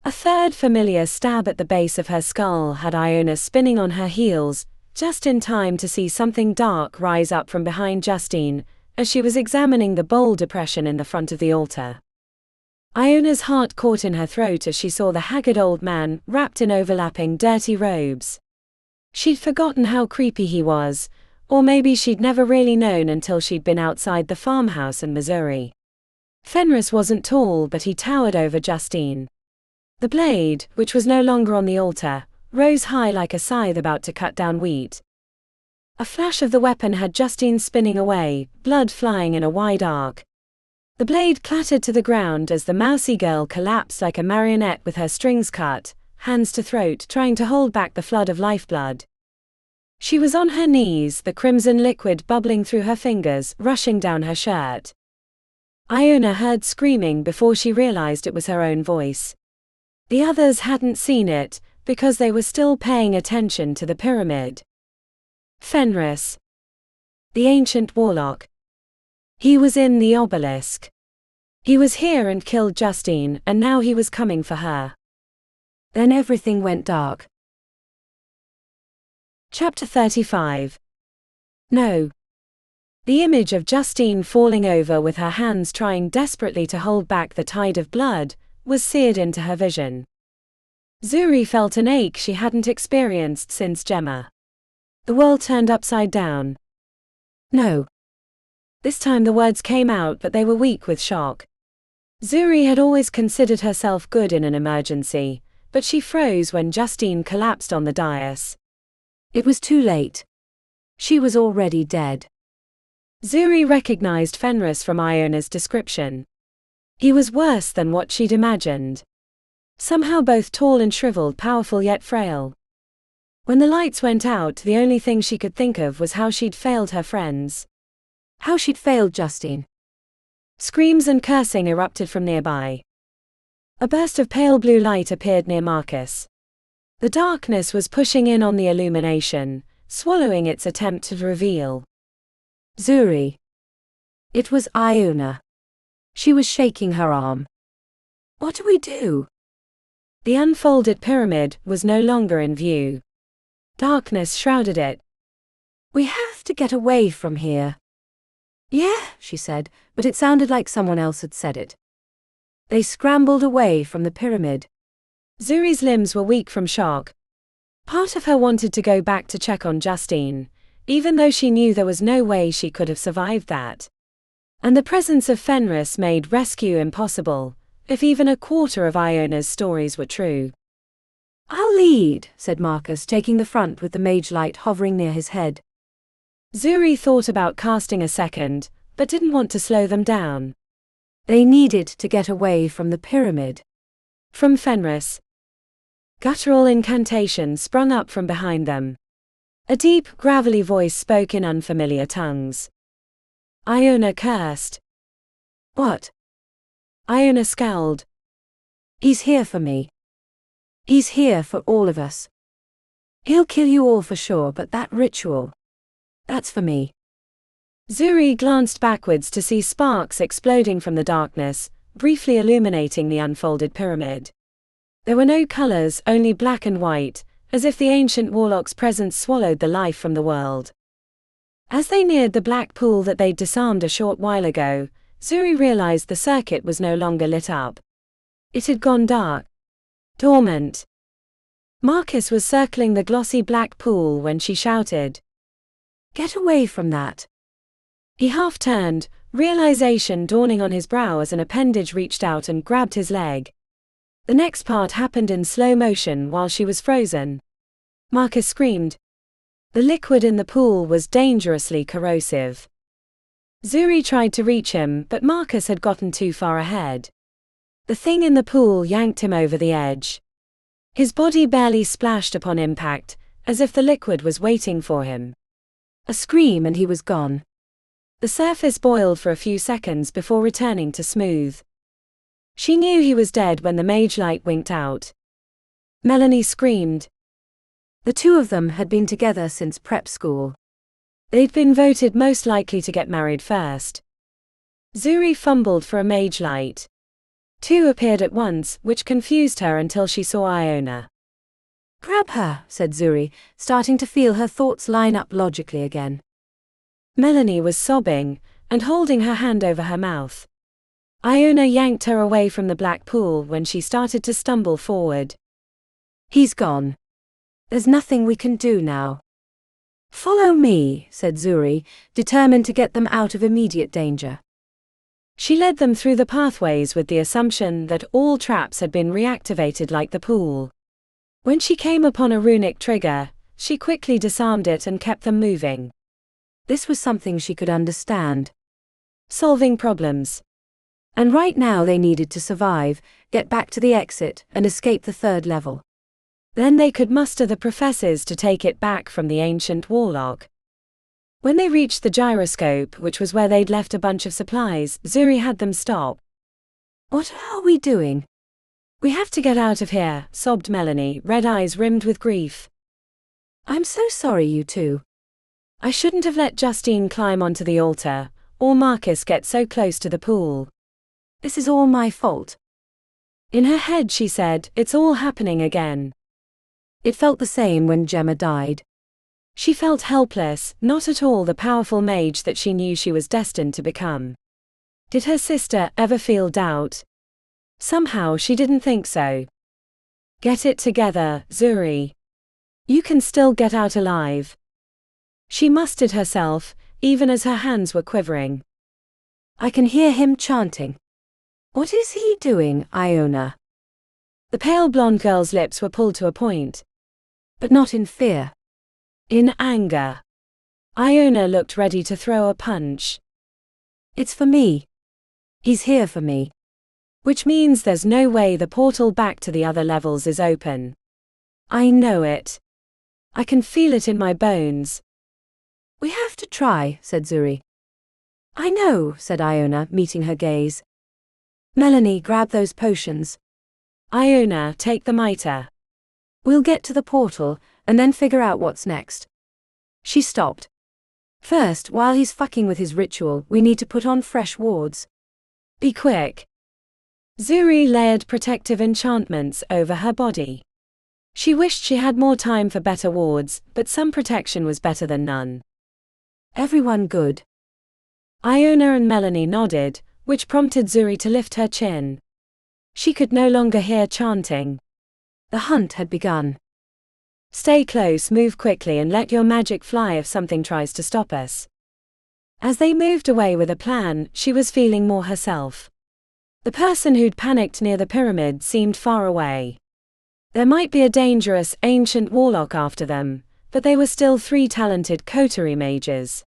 A third familiar stab at the base of her skull had Iona spinning on her heels, just in time to see something dark rise up from behind Justine, as she was examining the bowl depression in the front of the altar. Iona's heart caught in her throat as she saw the haggard old man, wrapped in overlapping dirty robes. She'd forgotten how creepy he was, or maybe she'd never really known until she'd been outside the farmhouse in Missouri. Fenris wasn't tall, but he towered over Justine. The blade, which was no longer on the altar, rose high like a scythe about to cut down wheat. A flash of the weapon had Justine spinning away, blood flying in a wide arc. The blade clattered to the ground as the mousy girl collapsed like a marionette with her strings cut, hands to throat, trying to hold back the flood of lifeblood. She was on her knees, the crimson liquid bubbling through her fingers, rushing down her shirt. Iona heard screaming before she realized it was her own voice. The others hadn't seen it, because they were still paying attention to the pyramid. Fenris. The ancient warlock. He was in the obelisk. He was here and killed Justine, and now he was coming for her. Then everything went dark. Chapter 35. No. The image of Justine falling over with her hands trying desperately to hold back the tide of blood was seared into her vision. Zuri felt an ache she hadn't experienced since Gemma. The world turned upside down. No. This time the words came out, but they were weak with shock. Zuri had always considered herself good in an emergency, but she froze when Justine collapsed on the dais. It was too late. She was already dead. Zuri recognized Fenris from Iona's description. He was worse than what she'd imagined. Somehow both tall and shriveled, powerful yet frail. When the lights went out, the only thing she could think of was how she'd failed her friends. How she'd failed Justine. Screams and cursing erupted from nearby. A burst of pale blue light appeared near Marcus. The darkness was pushing in on the illumination, swallowing its attempt to reveal. Zuri. It was Iona. She was shaking her arm. What do we do? The unfolded pyramid was no longer in view. Darkness shrouded it. We have to get away from here. Yeah, she said, but it sounded like someone else had said it. They scrambled away from the pyramid. Zuri's limbs were weak from shock. Part of her wanted to go back to check on Justine, even though she knew there was no way she could have survived that. And the presence of Fenris made rescue impossible, if even a quarter of Iona's stories were true. I'll lead, said Marcus, taking the front with the mage light hovering near his head. Zuri thought about casting a second, but didn't want to slow them down. They needed to get away from the pyramid. From Fenris. Guttural incantation sprung up from behind them. A deep, gravelly voice spoke in unfamiliar tongues. Iona cursed. What? Iona scowled. He's here for me. He's here for all of us. He'll kill you all for sure, but that ritual, that's for me. Zuri glanced backwards to see sparks exploding from the darkness, briefly illuminating the unfolded pyramid. There were no colors, only black and white, as if the ancient warlock's presence swallowed the life from the world. As they neared the black pool that they'd disarmed a short while ago, Zuri realized the circuit was no longer lit up. It had gone dark. Dormant. Marcus was circling the glossy black pool when she shouted, Get away from that. He half turned, realization dawning on his brow as an appendage reached out and grabbed his leg. The next part happened in slow motion while she was frozen. Marcus screamed. The liquid in the pool was dangerously corrosive. Zuri tried to reach him, but Marcus had gotten too far ahead. The thing in the pool yanked him over the edge. His body barely splashed upon impact, as if the liquid was waiting for him. A scream and he was gone. The surface boiled for a few seconds before returning to smooth. She knew he was dead when the mage light winked out. Melanie screamed. The two of them had been together since prep school. They'd been voted most likely to get married first. Zuri fumbled for a mage light. Two appeared at once, which confused her until she saw Iona. Grab her, said Zuri, starting to feel her thoughts line up logically again. Melanie was sobbing, and holding her hand over her mouth. Iona yanked her away from the black pool when she started to stumble forward. He's gone. There's nothing we can do now. Follow me, said Zuri, determined to get them out of immediate danger. She led them through the pathways with the assumption that all traps had been reactivated like the pool. When she came upon a runic trigger, she quickly disarmed it and kept them moving. This was something she could understand. Solving problems. And right now they needed to survive, get back to the exit, and escape the third level. Then they could muster the professors to take it back from the ancient warlock. When they reached the gyroscope, which was where they'd left a bunch of supplies, Zuri had them stop. What are we doing? We have to get out of here, sobbed Melanie, red eyes rimmed with grief. I'm so sorry, you two. I shouldn't have let Justine climb onto the altar, or Marcus get so close to the pool. This is all my fault. In her head she said, it's all happening again. It felt the same when Gemma died. She felt helpless, not at all the powerful mage that she knew she was destined to become. Did her sister ever feel doubt? Somehow she didn't think so. Get it together, Zuri. You can still get out alive. She mustered herself, even as her hands were quivering. I can hear him chanting. What is he doing, Iona? The pale blonde girl's lips were pulled to a point. But not in fear. In anger. Iona looked ready to throw a punch. It's for me. He's here for me. Which means there's no way the portal back to the other levels is open. I know it. I can feel it in my bones. We have to try, said Zuri. I know, said Iona, meeting her gaze. Melanie, grab those potions. Iona, take the mitre. We'll get to the portal, and then figure out what's next. She stopped. First, while he's fucking with his ritual, we need to put on fresh wards. Be quick. Zuri layered protective enchantments over her body. She wished she had more time for better wards, but some protection was better than none. Everyone good? Iona and Melanie nodded, which prompted Zuri to lift her chin. She could no longer hear chanting. The hunt had begun. Stay close, move quickly, and let your magic fly if something tries to stop us. As they moved away with a plan, she was feeling more herself. The person who'd panicked near the pyramid seemed far away. There might be a dangerous, ancient warlock after them, but they were still 3 talented Coterie mages.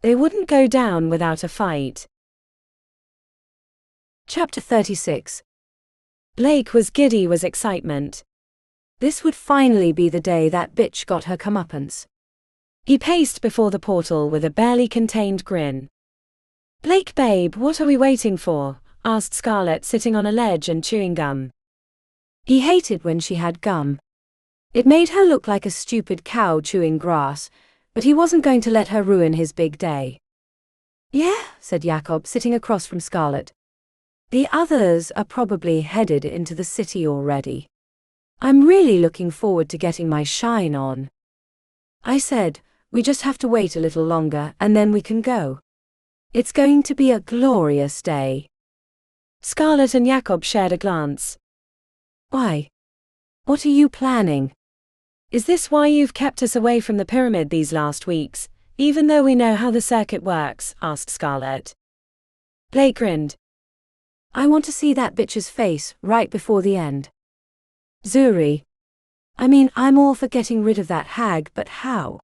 They wouldn't go down without a fight. Chapter 36. Blake was giddy with excitement. This would finally be the day that bitch got her comeuppance. He paced before the portal with a barely contained grin. Blake babe, what are we waiting for? Asked Scarlet, sitting on a ledge and chewing gum. He hated when she had gum. It made her look like a stupid cow chewing grass, but he wasn't going to let her ruin his big day. Yeah, said Jakob, sitting across from Scarlet. The others are probably headed into the city already. I'm really looking forward to getting my shine on. I said, we just have to wait a little longer and then we can go. It's going to be a glorious day. Scarlet and Jakob shared a glance. Why? What are you planning? Is this why you've kept us away from the pyramid these last weeks, even though we know how the circuit works? Asked Scarlet. Blake grinned. I want to see that bitch's face right before the end. Zuri. I'm all for getting rid of that hag, but how?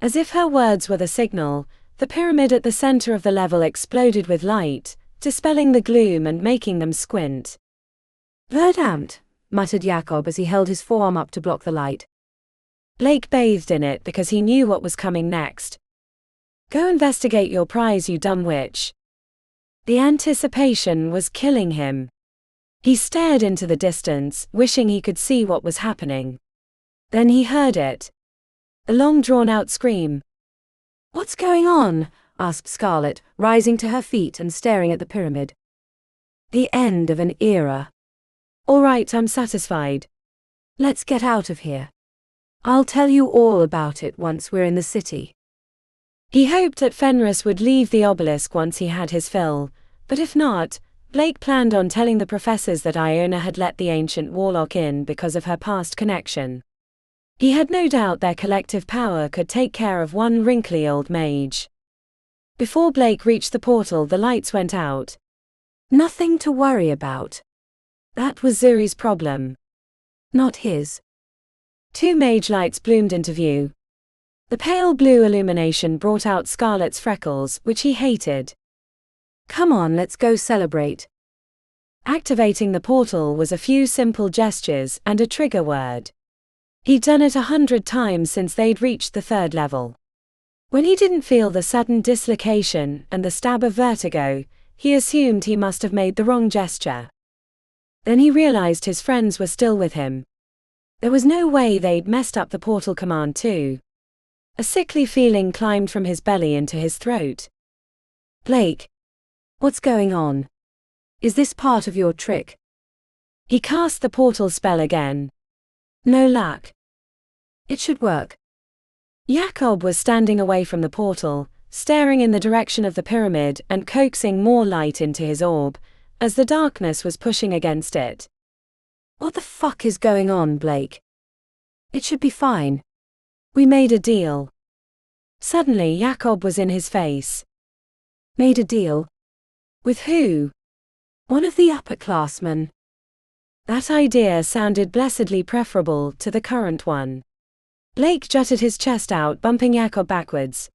As if her words were the signal, the pyramid at the center of the level exploded with light, dispelling the gloom and making them squint. Verdammt, muttered Jakob as he held his forearm up to block the light. Blake bathed in it because he knew what was coming next. Go investigate your prize, you dumb witch. The anticipation was killing him. He stared into the distance, wishing he could see what was happening. Then he heard it. A long drawn-out scream. What's going on? Asked Scarlet, rising to her feet and staring at the pyramid. The end of an era. All right, I'm satisfied. Let's get out of here. I'll tell you all about it once we're in the city. He hoped that Fenris would leave the obelisk once he had his fill, but if not, Blake planned on telling the professors that Iona had let the ancient warlock in because of her past connection. He had no doubt their collective power could take care of one wrinkly old mage. Before Blake reached the portal, the lights went out. Nothing to worry about. That was Zuri's problem. Not his. 2 mage lights bloomed into view. The pale blue illumination brought out Scarlet's freckles, which he hated. Come on, let's go celebrate. Activating the portal was a few simple gestures and a trigger word. He'd done it 100 times since they'd reached the 3rd level. When he didn't feel the sudden dislocation and the stab of vertigo, he assumed he must have made the wrong gesture. Then he realized his friends were still with him. There was no way they'd messed up the portal command too. A sickly feeling climbed from his belly into his throat. Blake. What's going on? Is this part of your trick? He cast the portal spell again. No luck. It should work. Jakob was standing away from the portal, staring in the direction of the pyramid and coaxing more light into his orb, as the darkness was pushing against it. What the fuck is going on, Blake? It should be fine. We made a deal. Suddenly Jakob was in his face. Made a deal? With who? One of the upperclassmen. That idea sounded blessedly preferable to the current one. Blake jutted his chest out, bumping Jakob backwards.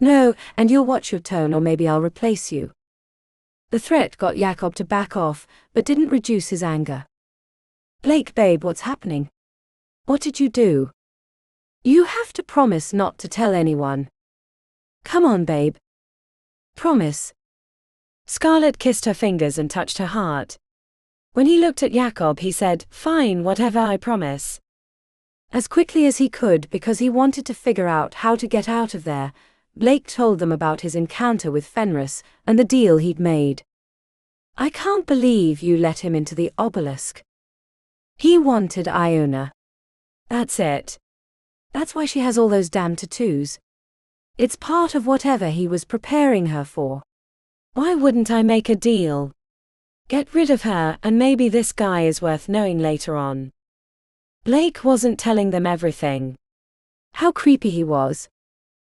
No, and you'll watch your tone or maybe I'll replace you. The threat got Jakob to back off, but didn't reduce his anger. Blake babe, what's happening? What did you do? You have to promise not to tell anyone. Come on babe. Promise. Scarlet kissed her fingers and touched her heart. When he looked at Jakob, he said, "Fine, whatever, I promise." As quickly as he could, because he wanted to figure out how to get out of there, Blake told them about his encounter with Fenris and the deal he'd made. "I can't believe you let him into the Obelisk. He wanted Iona." "That's it. That's why she has all those damn tattoos. It's part of whatever he was preparing her for." "Why wouldn't I make a deal? Get rid of her, and maybe this guy is worth knowing later on." Blake wasn't telling them everything. How creepy he was.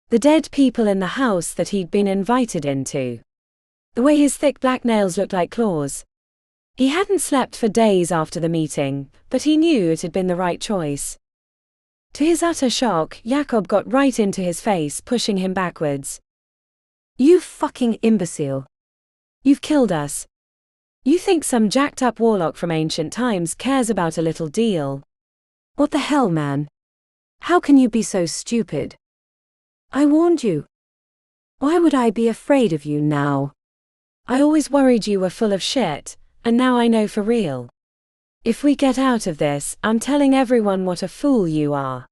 The dead people in the house that he'd been invited into. The way his thick black nails looked like claws. He hadn't slept for days after the meeting, but he knew it had been the right choice. To his utter shock, Jakob got right into his face, pushing him backwards. "You fucking imbecile. You've killed us. You think some jacked up warlock from ancient times cares about a little deal? What the hell, man? How can you be so stupid? I warned you. Why would I be afraid of you now?" "I always worried you were full of shit, and now I know for real. If we get out of this, I'm telling everyone what a fool you are.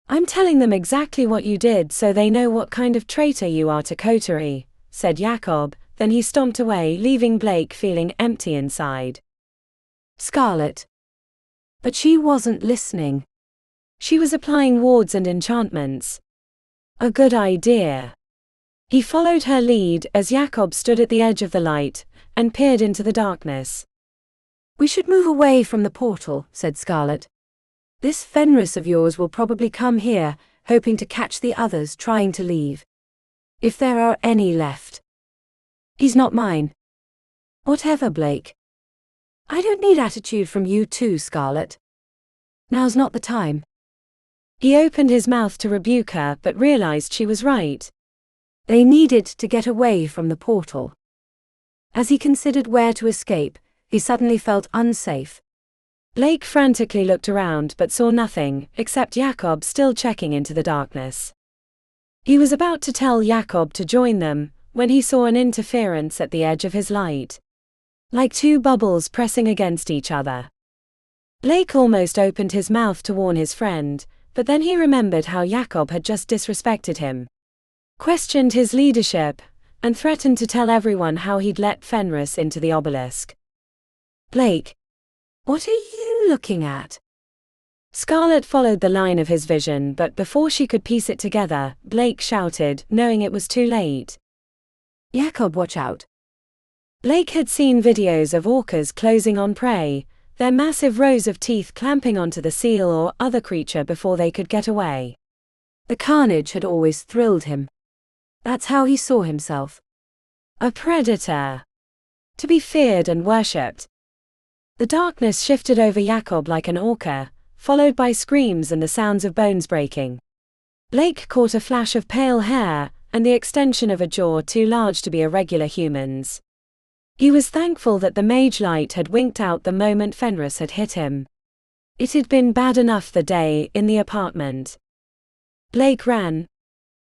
I'm telling them exactly what you did so they know what kind of traitor you are to Coterie," said Jakob, then he stomped away, leaving Blake feeling empty inside. Scarlet. But she wasn't listening. She was applying wards and enchantments. A good idea. He followed her lead as Jakob stood at the edge of the light and peered into the darkness. "We should move away from the portal," said Scarlet. "This Fenris of yours will probably come here, hoping to catch the others trying to leave. If there are any left. He's not mine." "Whatever, Blake. I don't need attitude from you too, Scarlet. Now's not the time." He opened his mouth to rebuke her but realized she was right. They needed to get away from the portal. As he considered where to escape, he suddenly felt unsafe. Blake frantically looked around but saw nothing, except Jakob still checking into the darkness. He was about to tell Jakob to join them, when he saw an interference at the edge of his light. Like two bubbles pressing against each other. Blake almost opened his mouth to warn his friend, but then he remembered how Jakob had just disrespected him. Questioned his leadership, and threatened to tell everyone how he'd let Fenris into the Obelisk. "Blake, what are you looking at?" Scarlet followed the line of his vision, but before she could piece it together, Blake shouted, knowing it was too late. "Jakob, watch out." Blake had seen videos of orcas closing on prey, their massive rows of teeth clamping onto the seal or other creature before they could get away. The carnage had always thrilled him. That's how he saw himself. A predator. To be feared and worshipped. The darkness shifted over Jakob like an orca, followed by screams and the sounds of bones breaking. Blake caught a flash of pale hair, and the extension of a jaw too large to be a regular human's. He was thankful that the mage light had winked out the moment Fenris had hit him. It had been bad enough the day in the apartment. Blake ran.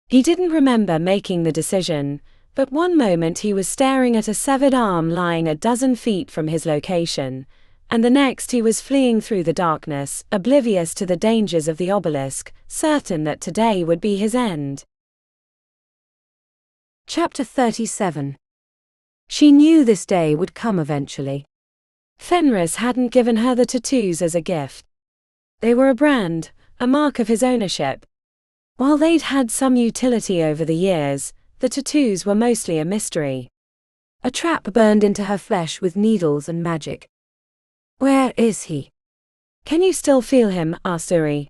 He didn't remember making the decision, but one moment he was staring at a severed arm lying a dozen feet from his location, and the next he was fleeing through the darkness, oblivious to the dangers of the obelisk, certain that today would be his end. Chapter 37. She knew this day would come eventually. Fenris hadn't given her the tattoos as a gift. They were a brand, a mark of his ownership. While they'd had some utility over the years, the tattoos were mostly a mystery. A trap burned into her flesh with needles and magic. "Where is he?" "Can you still feel him?" asked Zuri.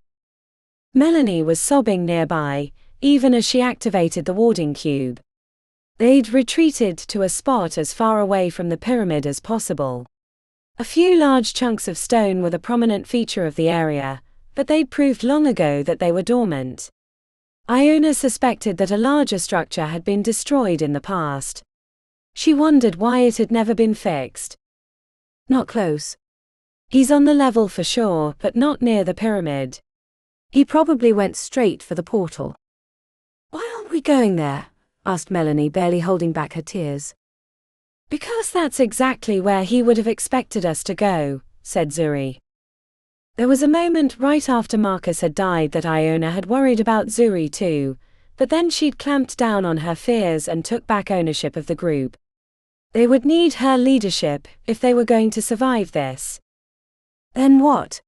Melanie was sobbing nearby, even as she activated the warding cube. They'd retreated to a spot as far away from the pyramid as possible. A few large chunks of stone were the prominent feature of the area, but they'd proved long ago that they were dormant. Iona suspected that a larger structure had been destroyed in the past. She wondered why it had never been fixed. "Not close. He's on the level for sure, but not near the pyramid. He probably went straight for the portal." "Why aren't we going there? asked Melanie, barely holding back her tears. Because that's exactly where he would have expected us to go, said Zuri. There was a moment right after Marcus had died that Iona had worried about Zuri too, but then she'd clamped down on her fears and took back ownership of the group. They would need her leadership if they were going to survive this. Then what?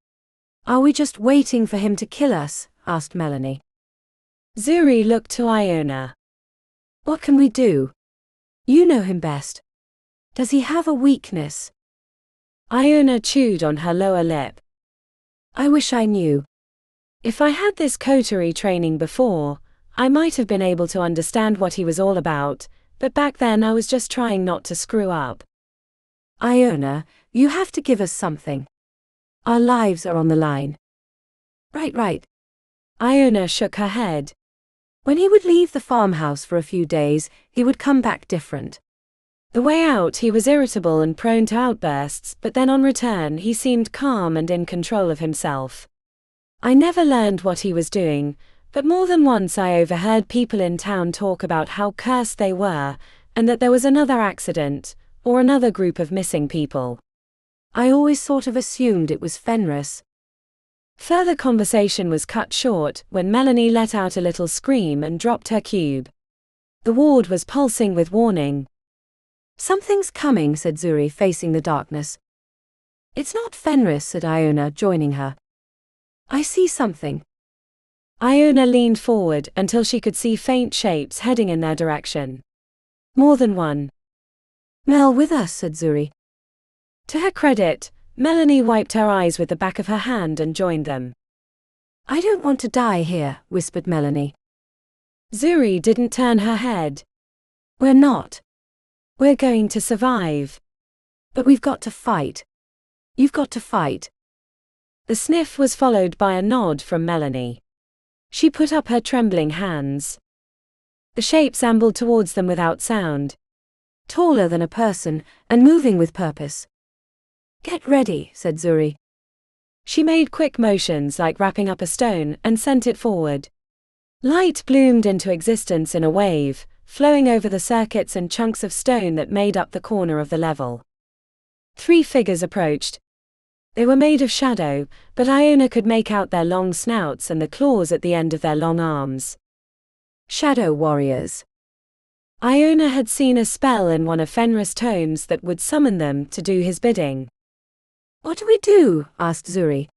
Are we just waiting for him to kill us? Asked Melanie. Zuri looked to Iona. What can we do? You know him best. Does he have a weakness? Iona chewed on her lower lip. I wish I knew. If I had this coterie training before, I might have been able to understand what he was all about, but back then I was just trying not to screw up. Iona, you have to give us something. Our lives are on the line. Right. Iona shook her head. When he would leave the farmhouse for a few days, he would come back different. The way out he was irritable and prone to outbursts, but then on return he seemed calm and in control of himself. I never learned what he was doing, but more than once I overheard people in town talk about how cursed they were, and that there was another accident, or another group of missing people. I always sort of assumed it was Fenris. Further conversation was cut short when Melanie let out a little scream and dropped her cube. The ward was pulsing with warning. Something's coming, said Zuri, facing the darkness. It's not Fenris, said Iona, joining her. I see something. Iona leaned forward until she could see faint shapes heading in their direction. More than one. Mel with us, said Zuri. To her credit, Melanie wiped her eyes with the back of her hand and joined them. I don't want to die here, whispered Melanie. Zuri didn't turn her head. We're not. We're going to survive. But we've got to fight. You've got to fight. The sniff was followed by a nod from Melanie. She put up her trembling hands. The shapes ambled towards them without sound. Taller than a person, and moving with purpose. Get ready, said Zuri. She made quick motions like wrapping up a stone and sent it forward. Light bloomed into existence in a wave, flowing over the circuits and chunks of stone that made up the corner of the level. 3 figures approached. They were made of shadow, but Iona could make out their long snouts and the claws at the end of their long arms. Shadow warriors. Iona had seen a spell in one of Fenris' tomes that would summon them to do his bidding. What do we do? Asked Zuri.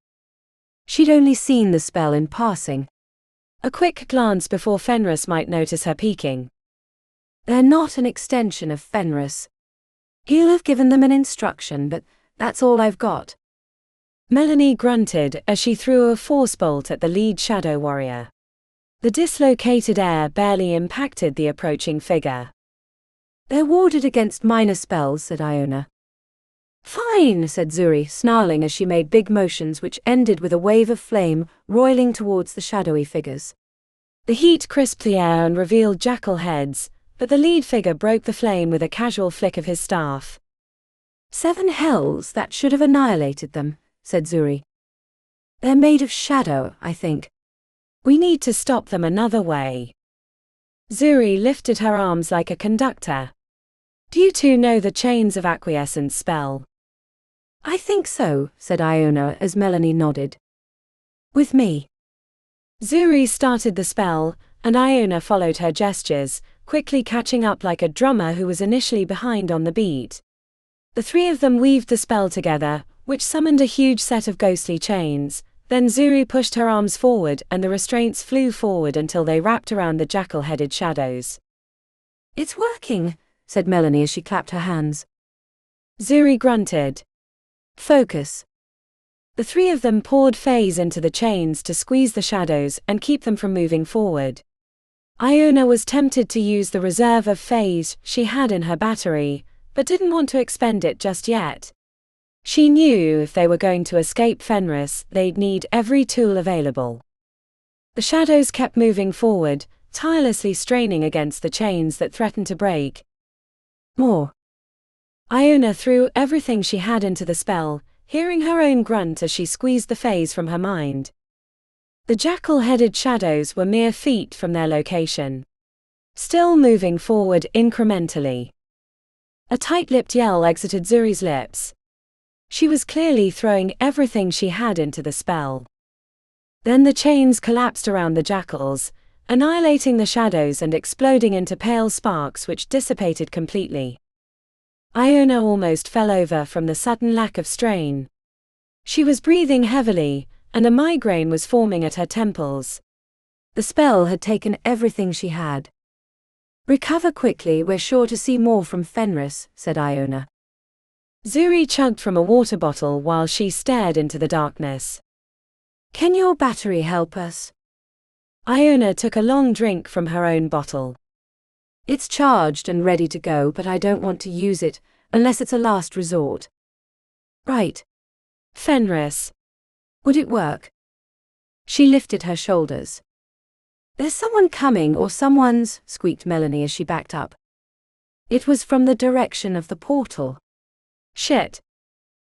She'd only seen the spell in passing. A quick glance before Fenris might notice her peeking. They're not an extension of Fenris. He'll have given them an instruction, but that's all I've got. Melanie grunted as she threw a force bolt at the lead shadow warrior. The dislocated air barely impacted the approaching figure. They're warded against minor spells, said Iona. Fine, said Zuri, snarling as she made big motions which ended with a wave of flame roiling towards the shadowy figures. The heat crisped the air and revealed jackal heads, but the lead figure broke the flame with a casual flick of his staff. 7 hells, that should have annihilated them, said Zuri. They're made of shadow, I think. We need to stop them another way. Zuri lifted her arms like a conductor. Do you two know the Chains of Acquiescence spell? I think so, said Iona as Melanie nodded. With me. Zuri started the spell, and Iona followed her gestures, quickly catching up like a drummer who was initially behind on the beat. The 3 of them weaved the spell together, which summoned a huge set of ghostly chains. Then Zuri pushed her arms forward and the restraints flew forward until they wrapped around the jackal-headed shadows. It's working, said Melanie as she clapped her hands. Zuri grunted. Focus. The 3 of them poured phase into the chains to squeeze the shadows and keep them from moving forward. Iona was tempted to use the reserve of phase she had in her battery, but didn't want to expend it just yet. She knew if they were going to escape Fenris, they'd need every tool available. The shadows kept moving forward, tirelessly straining against the chains that threatened to break. More. Iona threw everything she had into the spell, hearing her own grunt as she squeezed the phase from her mind. The jackal-headed shadows were mere feet from their location. still moving forward incrementally. A tight-lipped yell exited Zuri's lips. She was clearly throwing everything she had into the spell. Then the chains collapsed around the jackals, annihilating the shadows and exploding into pale sparks which dissipated completely. Iona almost fell over from the sudden lack of strain. She was breathing heavily, and a migraine was forming at her temples. The spell had taken everything she had. "Recover quickly, we're sure to see more from Fenris," said Iona. Zuri chugged from a water bottle while she stared into the darkness. "Can your battery help us?" Iona took a long drink from her own bottle. "It's charged and ready to go, but I don't want to use it, unless it's a last resort." "Right. Fenris. Would it work?" She lifted her shoulders. "There's someone coming, or someone's," squeaked Melanie as she backed up. It was from the direction of the portal. Shit.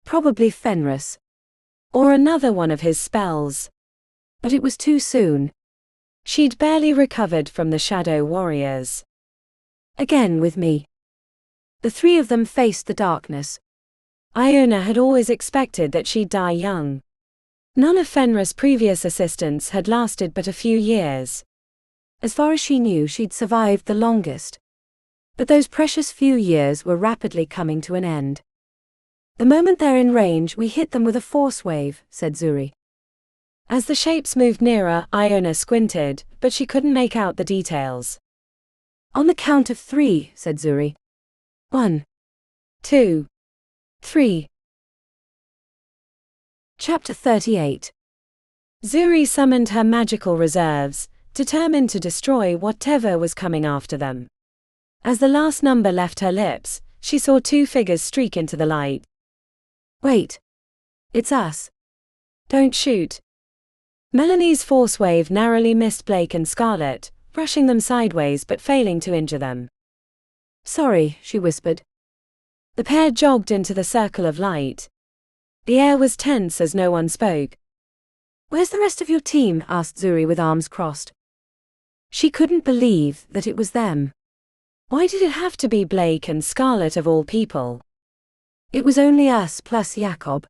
Probably Fenris. Or another one of his spells. But it was too soon. She'd barely recovered from the shadow warriors. "Again with me." The three of them faced the darkness. Iona had always expected that she'd die young. None of Fenris' previous assistants had lasted but a few years. As far as she knew, she'd survived the longest. But those precious few years were rapidly coming to an end. "The moment they're in range, we hit them with a force wave," said Zuri. As the shapes moved nearer, Iona squinted, but she couldn't make out the details. "On the count of 3, said Zuri. 1, 2, 3. Chapter 38. Zuri summoned her magical reserves, determined to destroy whatever was coming after them. As the last number left her lips, she saw 2 figures streak into the light. "Wait. It's us." "Don't shoot." Melanie's force wave narrowly missed Blake and Scarlet, brushing them sideways but failing to injure them. "Sorry," she whispered. The pair jogged into the circle of light. The air was tense as no one spoke. "Where's the rest of your team?" asked Zuri with arms crossed. She couldn't believe that it was them. Why did it have to be Blake and Scarlet of all people? It was only us plus Jakob.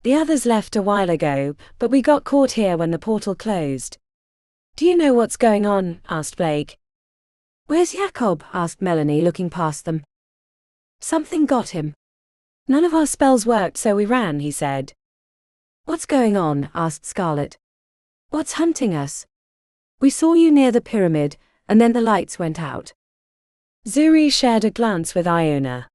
The others left a while ago, but we got caught here when the portal closed. "Do you know what's going on?" asked Blake. "Where's Jakob?" asked Melanie, looking past them. "Something got him." "None of our spells worked, so we ran," he said. "What's going on?" asked Scarlet. "What's hunting us? We saw you near the pyramid, and then the lights went out." Zuri shared a glance with Iona.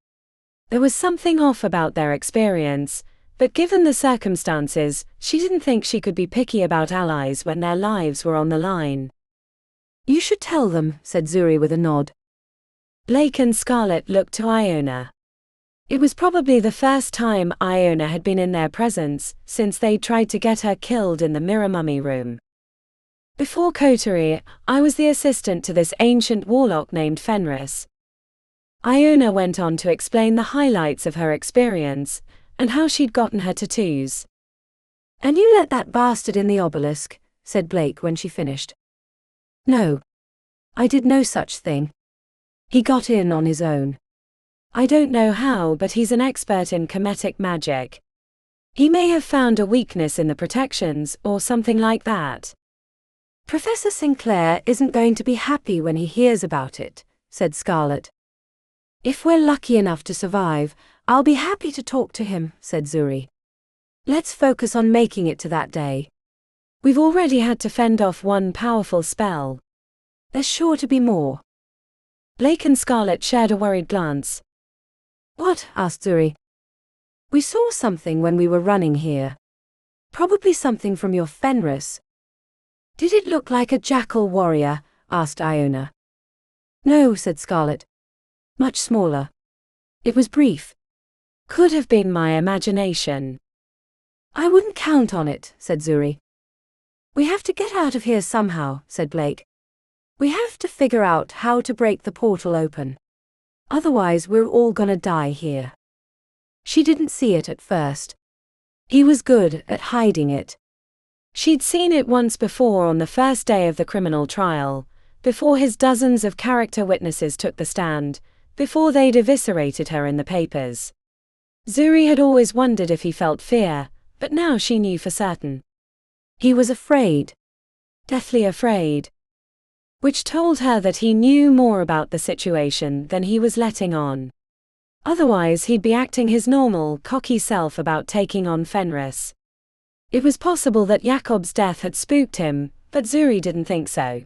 There was something off about their experience, but given the circumstances, she didn't think she could be picky about allies when their lives were on the line. "You should tell them," said Zuri with a nod. Blake and Scarlet looked to Iona. It was probably the first time Iona had been in their presence since they tried to get her killed in the mirror mummy room. "Before Coterie, I was the assistant to this ancient warlock named Fenris." Iona went on to explain the highlights of her experience, and how she'd gotten her tattoos. "And you let that bastard in the Obelisk," said Blake when she finished. "No. I did no such thing. He got in on his own." "I don't know how, but he's an expert in comedic magic. He may have found a weakness in the protections, or something like that." "Professor Sinclair isn't going to be happy when he hears about it," said Scarlet. "If we're lucky enough to survive, I'll be happy to talk to him," said Zuri. "Let's focus on making it to that day. We've already had to fend off one powerful spell. There's sure to be more." Blake and Scarlet shared a worried glance. "What?" asked Zuri. "We saw something when we were running here. Probably something from your Fenris." "Did it look like a jackal warrior?" asked Iona. "No," said Scarlet. "Much smaller. It was brief." "Could have been my imagination." "I wouldn't count on it," said Zuri. "We have to get out of here somehow," said Blake. "We have to figure out how to break the portal open. Otherwise we're all gonna die here." She didn't see it at first. He was good at hiding it. She'd seen it once before on the first day of the criminal trial. before his dozens of character witnesses took the stand, before they'd eviscerated her in the papers. Zuri had always wondered if he felt fear, but now she knew for certain. He was afraid. Deathly afraid. Which told her that he knew more about the situation than he was letting on. Otherwise he'd be acting his normal, cocky self about taking on Fenris. It was possible that Jakob's death had spooked him, but Zuri didn't think so.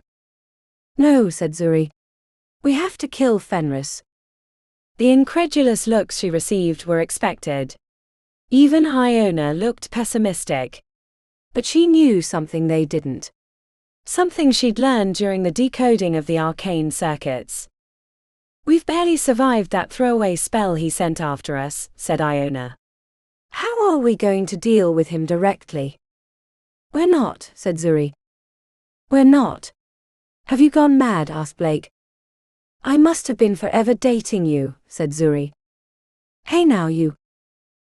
No, said Zuri. We have to kill Fenris. The incredulous looks she received were expected. Even Iona looked pessimistic. But she knew something they didn't. Something she'd learned during the decoding of the arcane circuits. We've barely survived that throwaway spell he sent after us, said Iona. How are we going to deal with him directly? We're not, said Zuri. We're not. Have you gone mad? Asked Blake. I must have been forever dating you, said Zuri. Hey now you.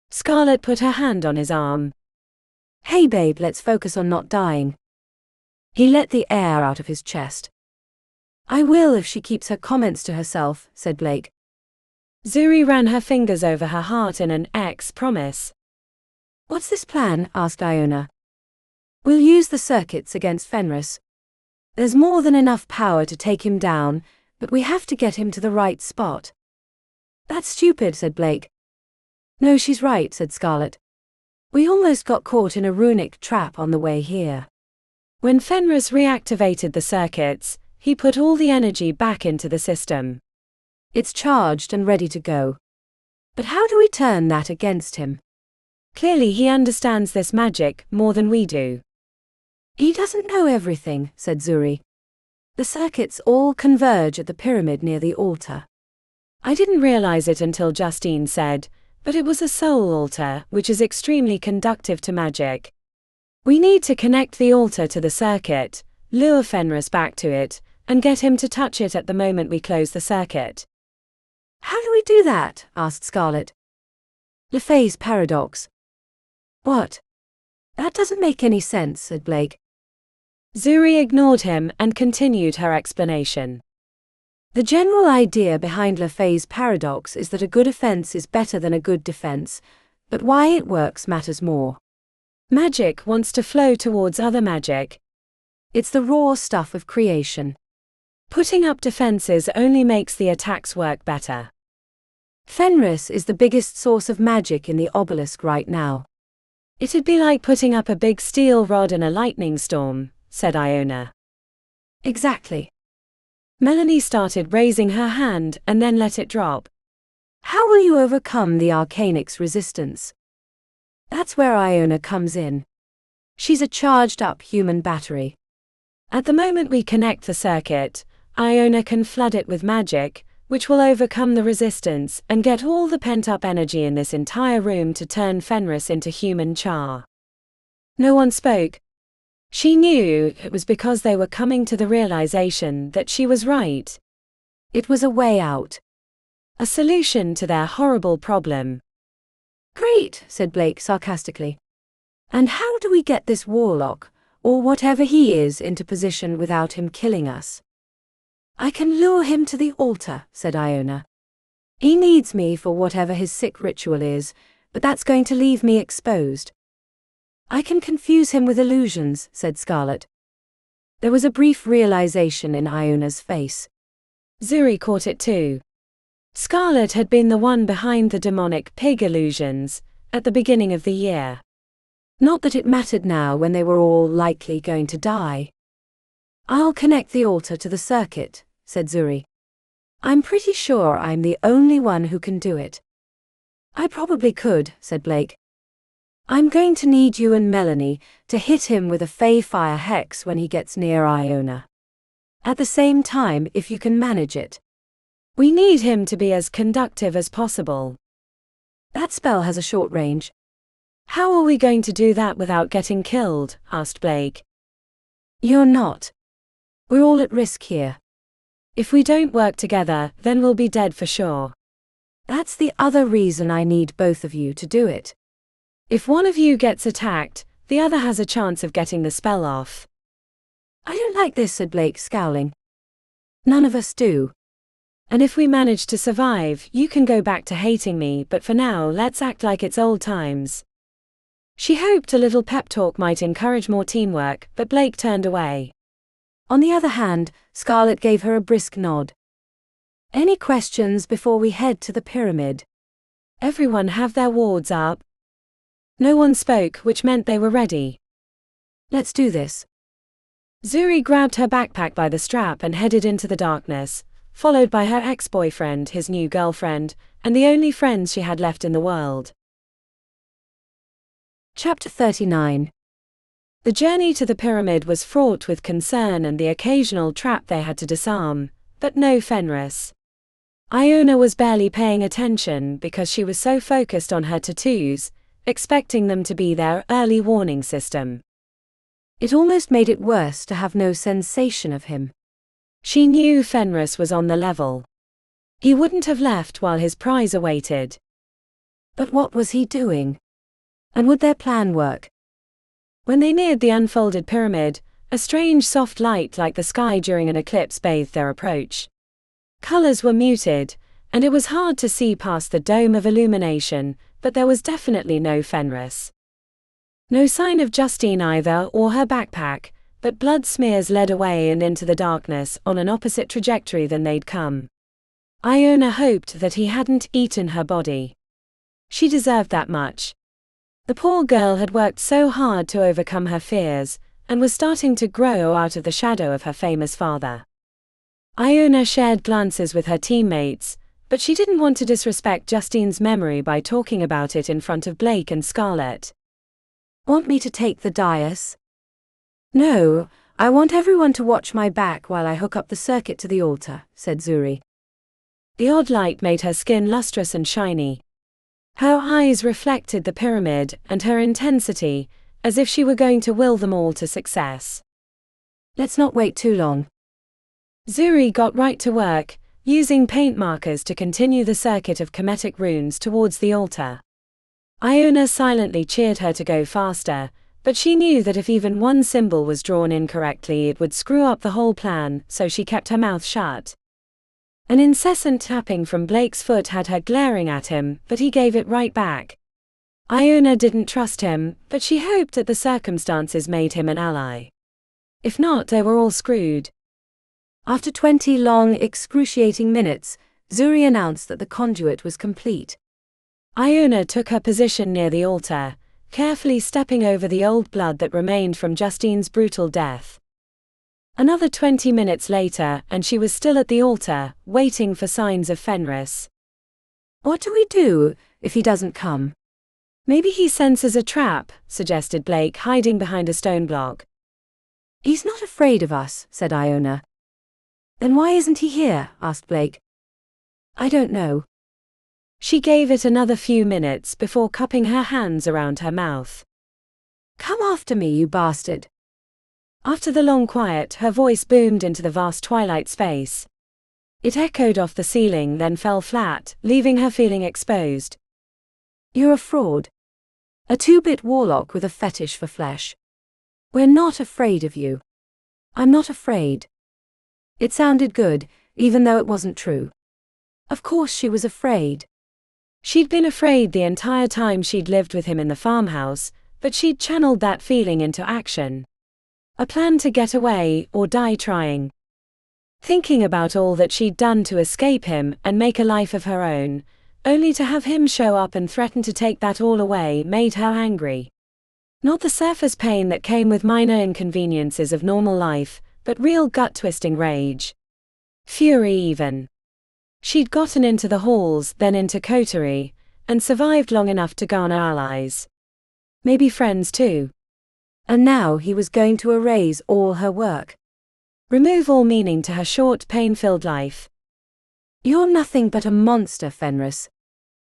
Scarlet put her hand on his arm. Hey babe, let's focus on not dying. He let the air out of his chest. I will if she keeps her comments to herself, said Blake. Zuri ran her fingers over her heart in an promise. What's this plan? Asked Iona. We'll use the circuits against Fenris. There's more than enough power to take him down, but we have to get him to the right spot. That's stupid, said Blake. No, she's right, said Scarlet. We almost got caught in a runic trap on the way here. When Fenris reactivated the circuits, he put all the energy back into the system. It's charged and ready to go. But how do we turn that against him? Clearly he understands this magic more than we do. He doesn't know everything, said Zuri. The circuits all converge at the pyramid near the altar. I didn't realize it until Justine said, but it was a soul altar, which is extremely conductive to magic. We need to connect the altar to the circuit, lure Fenris back to it, and get him to touch it at the moment we close the circuit. How do we do that? Asked Scarlet. LeFay's paradox. What? That doesn't make any sense, said Blake. Zuri ignored him and continued her explanation. The general idea behind LeFay's paradox is that a good offense is better than a good defense, but why it works matters more. Magic wants to flow towards other magic. It's the raw stuff of creation. Putting up defenses only makes the attacks work better. Fenris is the biggest source of magic in the Obelisk right now. It'd be like putting up a big steel rod in a lightning storm, said Iona. Exactly. Melanie started raising her hand and then let it drop. How will you overcome the Arcanic's resistance? That's where Iona comes in. She's a charged-up human battery. At the moment we connect the circuit, Iona can flood it with magic, which will overcome the resistance and get all the pent-up energy in this entire room to turn Fenris into human char. No one spoke. She knew it was because they were coming to the realization that she was right. It was a way out. A solution to their horrible problem. Great, said Blake sarcastically. And how do we get this warlock, or whatever he is, into position without him killing us? I can lure him to the altar, said Iona. He needs me for whatever his sick ritual is, but that's going to leave me exposed. I can confuse him with illusions, said Scarlet. There was a brief realization in Iona's face. Zuri caught it too. Scarlet had been the one behind the demonic pig illusions at the beginning of the year. Not that it mattered now when they were all likely going to die. I'll connect the altar to the circuit, said Zuri. I'm pretty sure I'm the only one who can do it. I probably could, said Blake. I'm going to need you and Melanie to hit him with a Fey Fire hex when he gets near Iona. At the same time, if you can manage it. We need him to be as conductive as possible. That spell has a short range. How are we going to do that without getting killed? Asked Blake. You're not. We're all at risk here. If we don't work together, then we'll be dead for sure. That's the other reason I need both of you to do it. If one of you gets attacked, the other has a chance of getting the spell off. I don't like this, said Blake, scowling. None of us do. And if we manage to survive, you can go back to hating me, but for now, let's act like it's old times. She hoped a little pep talk might encourage more teamwork, but Blake turned away. On the other hand, Scarlet gave her a brisk nod. Any questions before we head to the pyramid? Everyone have their wards up. No one spoke, which meant they were ready. Let's do this. Zuri grabbed her backpack by the strap and headed into the darkness, followed by her ex-boyfriend, his new girlfriend, and the only friends she had left in the world. Chapter 39. The journey to the pyramid was fraught with concern and the occasional trap they had to disarm, but no Fenris. Iona was barely paying attention because she was so focused on her tattoos, expecting them to be their early warning system. It almost made it worse to have no sensation of him. She knew Fenris was on the level. He wouldn't have left while his prize awaited. But what was he doing? And would their plan work? When they neared the unfolded pyramid, a strange soft light like the sky during an eclipse bathed their approach. Colors were muted, and it was hard to see past the dome of illumination, but there was definitely no Fenris. No sign of Justine either, or her backpack, but blood smears led away and into the darkness on an opposite trajectory than they'd come. Iona hoped that he hadn't eaten her body. She deserved that much. The poor girl had worked so hard to overcome her fears, and was starting to grow out of the shadow of her famous father. Iona shared glances with her teammates, but she didn't want to disrespect Justine's memory by talking about it in front of Blake and Scarlet. Want me to take the dais? No, I want everyone to watch my back while I hook up the circuit to the altar, said Zuri. The odd light made her skin lustrous and shiny. Her eyes reflected the pyramid and her intensity, as if she were going to will them all to success. Let's not wait too long. Zuri got right to work, using paint markers to continue the circuit of chromatic runes towards the altar. Iona silently cheered her to go faster, but she knew that if even one symbol was drawn incorrectly it would screw up the whole plan, so she kept her mouth shut. An incessant tapping from Blake's foot had her glaring at him, but he gave it right back. Iona didn't trust him, but she hoped that the circumstances made him an ally. If not, they were all screwed. After 20 long, excruciating minutes, Zuri announced that the conduit was complete. Iona took her position near the altar, carefully stepping over the old blood that remained from Justine's brutal death. Another 20 minutes later, and she was still at the altar, waiting for signs of Fenris. What do we do if he doesn't come? Maybe he senses a trap, suggested Blake, hiding behind a stone block. He's not afraid of us, said Iona. Then why isn't he here? Asked Blake. I don't know. She gave it another few minutes before cupping her hands around her mouth. Come after me, you bastard. After the long quiet, her voice boomed into the vast twilight space. It echoed off the ceiling, then fell flat, leaving her feeling exposed. You're a fraud. A 2-bit warlock with a fetish for flesh. We're not afraid of you. I'm not afraid. It sounded good, even though it wasn't true. Of course she was afraid. She'd been afraid the entire time she'd lived with him in the farmhouse, but she'd channeled that feeling into action. A plan to get away, or die trying. Thinking about all that she'd done to escape him and make a life of her own, only to have him show up and threaten to take that all away, made her angry. Not the surface pain that came with minor inconveniences of normal life, but real gut-twisting rage. Fury even. She'd gotten into the halls, then into Coterie, and survived long enough to garner allies. Maybe friends too. And now he was going to erase all her work. Remove all meaning to her short, pain-filled life. You're nothing but a monster, Fenris.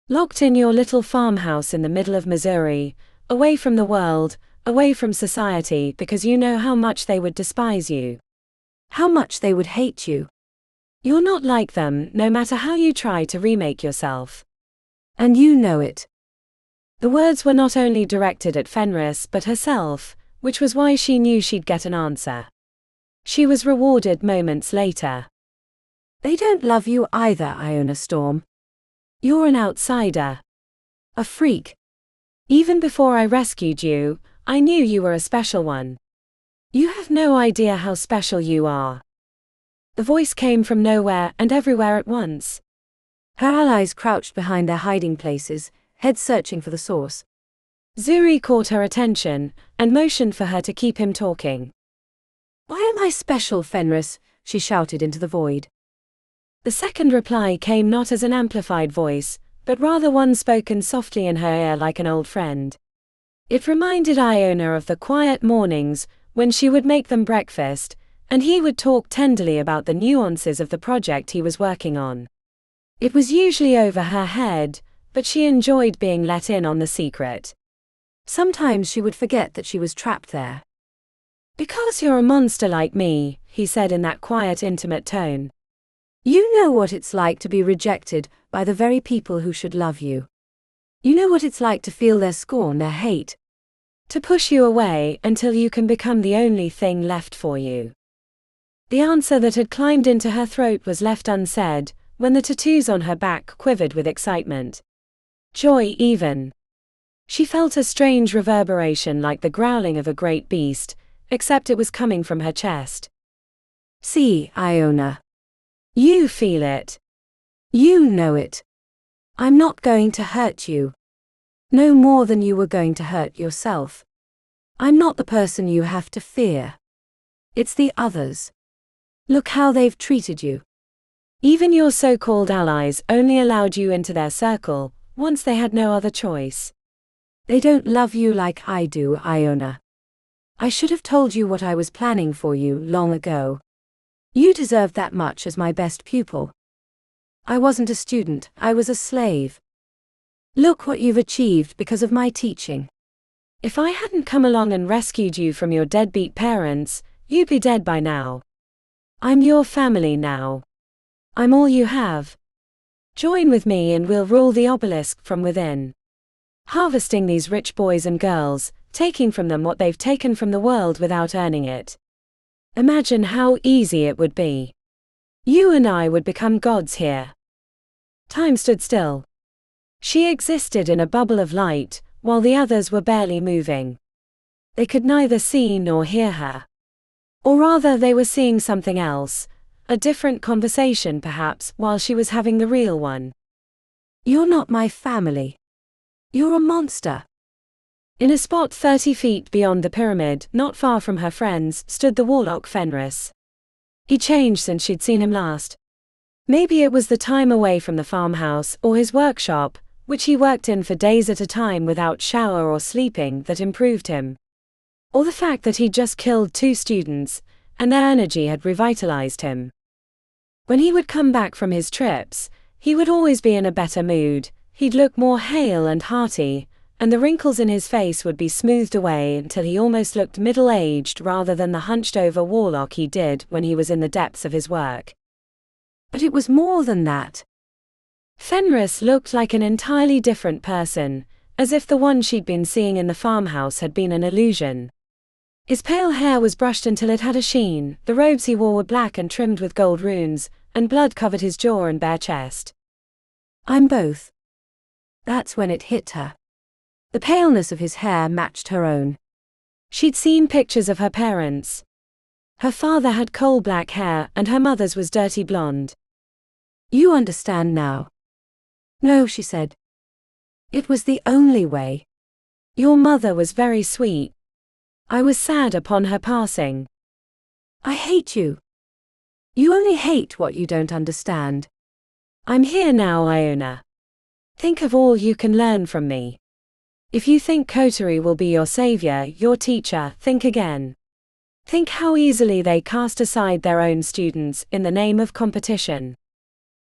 Locked in your little farmhouse in the middle of Missouri, away from the world, away from society, because you know how much they would despise you. How much they would hate you. You're not like them, no matter how you try to remake yourself. And you know it. The words were not only directed at Fenris but herself, which was why she knew she'd get an answer. She was rewarded moments later. They don't love you either, Iona Storm. You're an outsider. A freak. Even before I rescued you, I knew you were a special one. You have no idea how special you are. The voice came from nowhere and everywhere at once. Her allies crouched behind their hiding places, heads searching for the source. Zuri caught her attention, and motioned for her to keep him talking. Why am I special, Fenris? She shouted into the void. The second reply came not as an amplified voice, but rather one spoken softly in her ear like an old friend. It reminded Iona of the quiet mornings, when she would make them breakfast, and he would talk tenderly about the nuances of the project he was working on. It was usually over her head, but she enjoyed being let in on the secret. Sometimes she would forget that she was trapped there. Because you're a monster like me, he said in that quiet, intimate tone. You know what it's like to be rejected by the very people who should love you. You know what it's like to feel their scorn, their hate. To push you away until you can become the only thing left for you. The answer that had climbed into her throat was left unsaid, when the tattoos on her back quivered with excitement. Joy even. She felt a strange reverberation like the growling of a great beast, except it was coming from her chest. See, Iona. You feel it. You know it. I'm not going to hurt you. No more than you were going to hurt yourself. I'm not the person you have to fear. It's the others. Look how they've treated you. Even your so-called allies only allowed you into their circle, once they had no other choice. They don't love you like I do, Iona. I should have told you what I was planning for you long ago. You deserved that much as my best pupil. I wasn't a student, I was a slave. Look what you've achieved because of my teaching. If I hadn't come along and rescued you from your deadbeat parents, you'd be dead by now. I'm your family now. I'm all you have. Join with me and we'll rule the Obelisk from within. Harvesting these rich boys and girls, taking from them what they've taken from the world without earning it. Imagine how easy it would be. You and I would become gods here. Time stood still. She existed in a bubble of light, while the others were barely moving. They could neither see nor hear her. Or rather, they were seeing something else, a different conversation perhaps, while she was having the real one. You're not my family. You're a monster. In a spot 30 feet beyond the pyramid, not far from her friends, stood the warlock Fenris. He changed since she'd seen him last. Maybe it was the time away from the farmhouse or his workshop, which he worked in for days at a time without shower or sleeping, that improved him. Or the fact that he'd just killed 2 students, and their energy had revitalized him. When he would come back from his trips, he would always be in a better mood, he'd look more hale and hearty, and the wrinkles in his face would be smoothed away until he almost looked middle-aged rather than the hunched-over warlock he did when he was in the depths of his work. But it was more than that. Fenris looked like an entirely different person, as if the one she'd been seeing in the farmhouse had been an illusion. His pale hair was brushed until it had a sheen, the robes he wore were black and trimmed with gold runes, and blood covered his jaw and bare chest. I'm both. That's when it hit her. The paleness of his hair matched her own. She'd seen pictures of her parents. Her father had coal-black hair and her mother's was dirty blonde. You understand now. No, she said. It was the only way. Your mother was very sweet. I was sad upon her passing. I hate you. You only hate what you don't understand. I'm here now, Iona. Think of all you can learn from me. If you think Coterie will be your savior, your teacher, think again. Think how easily they cast aside their own students in the name of competition.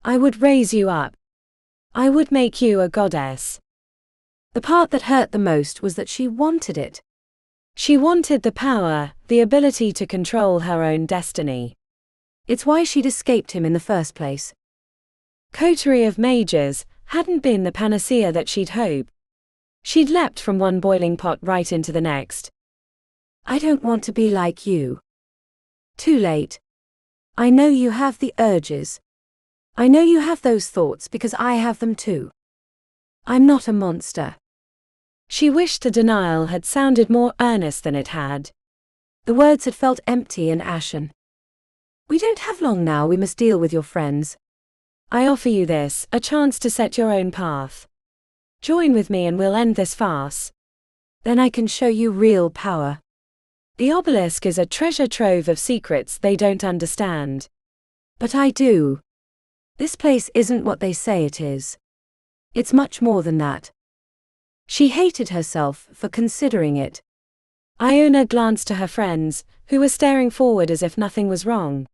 I would raise you up. I would make you a goddess. The part that hurt the most was that she wanted it. She wanted the power, the ability to control her own destiny. It's why she'd escaped him in the first place. Coterie of Mages hadn't been the panacea that she'd hoped. She'd leapt from one boiling pot right into the next. I don't want to be like you. Too late. I know you have the urges. I know you have those thoughts because I have them too. I'm not a monster. She wished the denial had sounded more earnest than it had. The words had felt empty and ashen. We don't have long now, we must deal with your friends. I offer you this, a chance to set your own path. Join with me and we'll end this farce. Then I can show you real power. The obelisk is a treasure trove of secrets they don't understand. But I do. This place isn't what they say it is. It's much more than that. She hated herself for considering it. Iona glanced to her friends, who were staring forward as if nothing was wrong.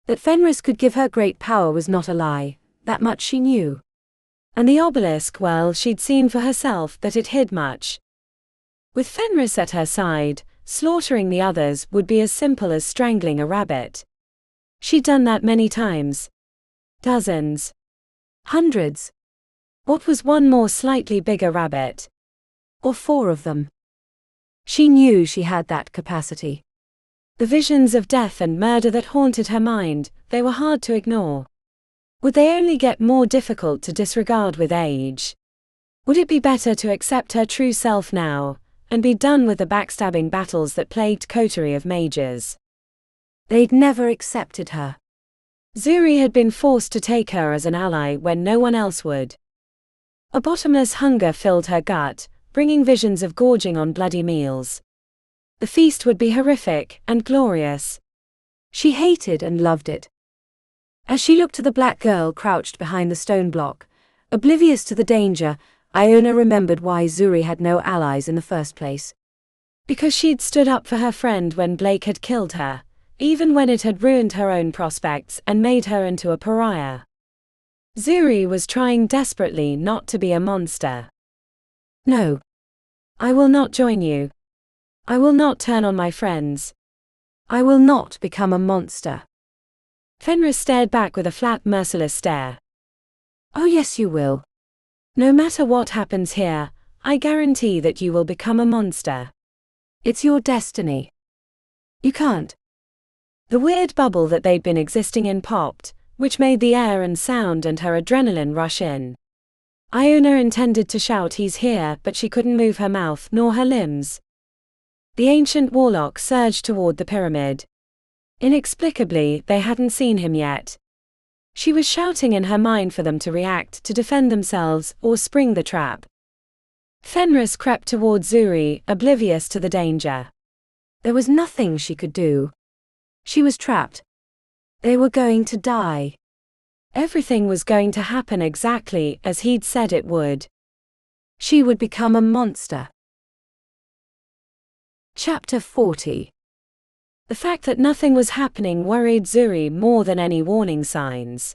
That Fenris could give her great power was not a lie, that much she knew. And the obelisk, well, she'd seen for herself that it hid much. With Fenris at her side, slaughtering the others would be as simple as strangling a rabbit. She'd done that many times. Dozens. Hundreds. What was one more slightly bigger rabbit? Or 4 of them. She knew she had that capacity. The visions of death and murder that haunted her mind, they were hard to ignore. Would they only get more difficult to disregard with age? Would it be better to accept her true self now, and be done with the backstabbing battles that plagued Coterie of Mages? They'd never accepted her. Zuri had been forced to take her as an ally when no one else would. A bottomless hunger filled her gut, bringing visions of gorging on bloody meals. The feast would be horrific and glorious. She hated and loved it. As she looked at the black girl crouched behind the stone block, oblivious to the danger, Iona remembered why Zuri had no allies in the first place. Because she'd stood up for her friend when Blake had killed her, even when it had ruined her own prospects and made her into a pariah. Zuri was trying desperately not to be a monster. No. I will not join you. I will not turn on my friends. I will not become a monster. Fenris stared back with a flat, merciless stare. Oh yes, you will. No matter what happens here, I guarantee that you will become a monster. It's your destiny. You can't. The weird bubble that they'd been existing in popped, which made the air and sound and her adrenaline rush in. Iona intended to shout he's here, but she couldn't move her mouth nor her limbs. The ancient warlock surged toward the pyramid. Inexplicably, they hadn't seen him yet. She was shouting in her mind for them to react, to defend themselves, or spring the trap. Fenris crept toward Zuri, oblivious to the danger. There was nothing she could do. She was trapped. They were going to die. Everything was going to happen exactly as he'd said it would. She would become a monster. Chapter 40. The fact that nothing was happening worried Zuri more than any warning signs.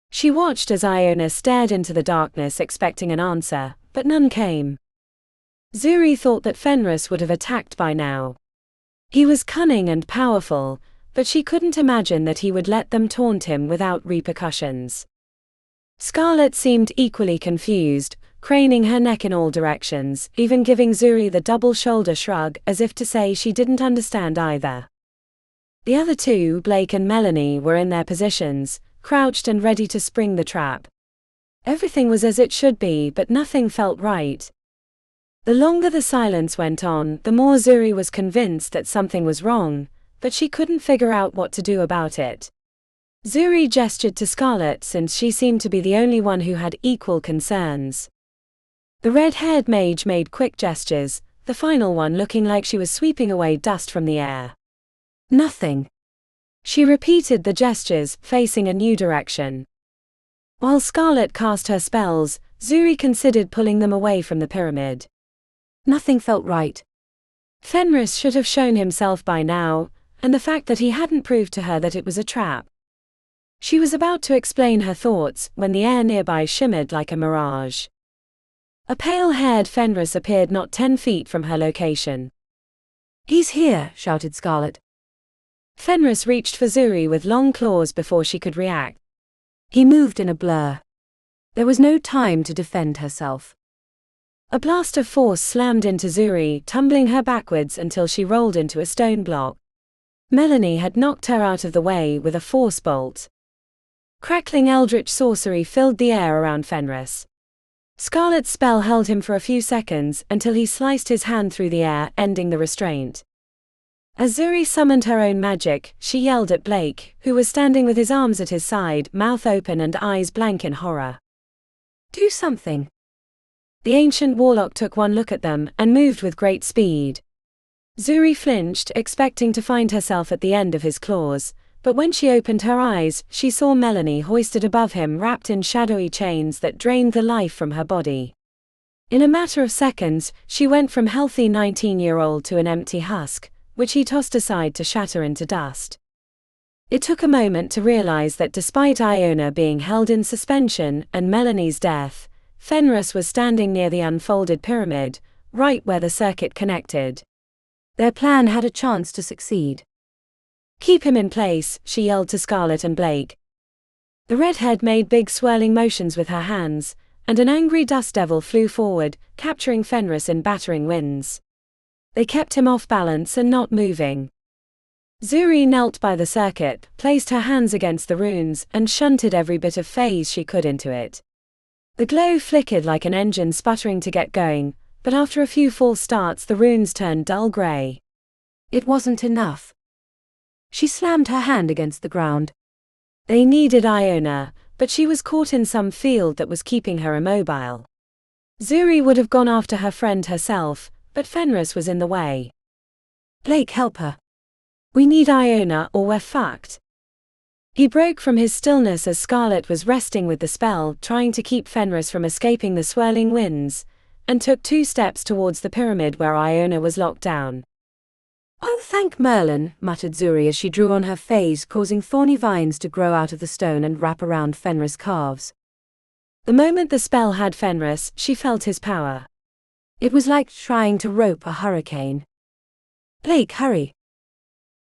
She watched as Iona stared into the darkness expecting an answer, but none came. Zuri thought that Fenris would have attacked by now. He was cunning and powerful, but she couldn't imagine that he would let them taunt him without repercussions. Scarlet seemed equally confused, craning her neck in all directions, even giving Zuri the double shoulder shrug as if to say she didn't understand either. The other two, Blake and Melanie, were in their positions, crouched and ready to spring the trap. Everything was as it should be, but nothing felt right. The longer the silence went on, the more Zuri was convinced that something was wrong, but she couldn't figure out what to do about it. Zuri gestured to Scarlet since she seemed to be the only one who had equal concerns. The red-haired mage made quick gestures, the final one looking like she was sweeping away dust from the air. Nothing. She repeated the gestures, facing a new direction. While Scarlet cast her spells, Zuri considered pulling them away from the pyramid. Nothing felt right. Fenris should have shown himself by now, and the fact that he hadn't proved to her that it was a trap. She was about to explain her thoughts when the air nearby shimmered like a mirage. A pale-haired Fenris appeared not 10 feet from her location. "He's here," shouted Scarlet. Fenris reached for Zuri with long claws before she could react. He moved in a blur. There was no time to defend herself. A blast of force slammed into Zuri, tumbling her backwards until she rolled into a stone block. Melanie had knocked her out of the way with a force bolt. Crackling eldritch sorcery filled the air around Fenris. Scarlet's spell held him for a few seconds until he sliced his hand through the air, ending the restraint. As Zuri summoned her own magic, she yelled at Blake, who was standing with his arms at his side, mouth open and eyes blank in horror. Do something. The ancient warlock took one look at them and moved with great speed. Zuri flinched, expecting to find herself at the end of his claws, but when she opened her eyes, she saw Melanie hoisted above him, wrapped in shadowy chains that drained the life from her body. In a matter of seconds, she went from healthy 19-year-old to an empty husk, which he tossed aside to shatter into dust. It took a moment to realize that despite Iona being held in suspension and Melanie's death, Fenris was standing near the unfolded pyramid, right where the circuit connected. Their plan had a chance to succeed. "Keep him in place," she yelled to Scarlet and Blake. The redhead made big swirling motions with her hands, and an angry dust devil flew forward, capturing Fenris in battering winds. They kept him off balance and not moving. Zuri knelt by the circuit, placed her hands against the runes, and shunted every bit of phase she could into it. The glow flickered like an engine sputtering to get going, but after a few false starts the runes turned dull grey. It wasn't enough. She slammed her hand against the ground. They needed Iona, but she was caught in some field that was keeping her immobile. Zuri would have gone after her friend herself, but Fenris was in the way. "Blake, help her. We need Iona or we're fucked." He broke from his stillness as Scarlet was wresting with the spell, trying to keep Fenris from escaping the swirling winds, and took 2 steps towards the pyramid where Iona was locked down. "Oh, thank Merlin," muttered Zuri as she drew on her phase, causing thorny vines to grow out of the stone and wrap around Fenris' calves. The moment the spell had Fenris, she felt his power. It was like trying to rope a hurricane. "Blake, hurry."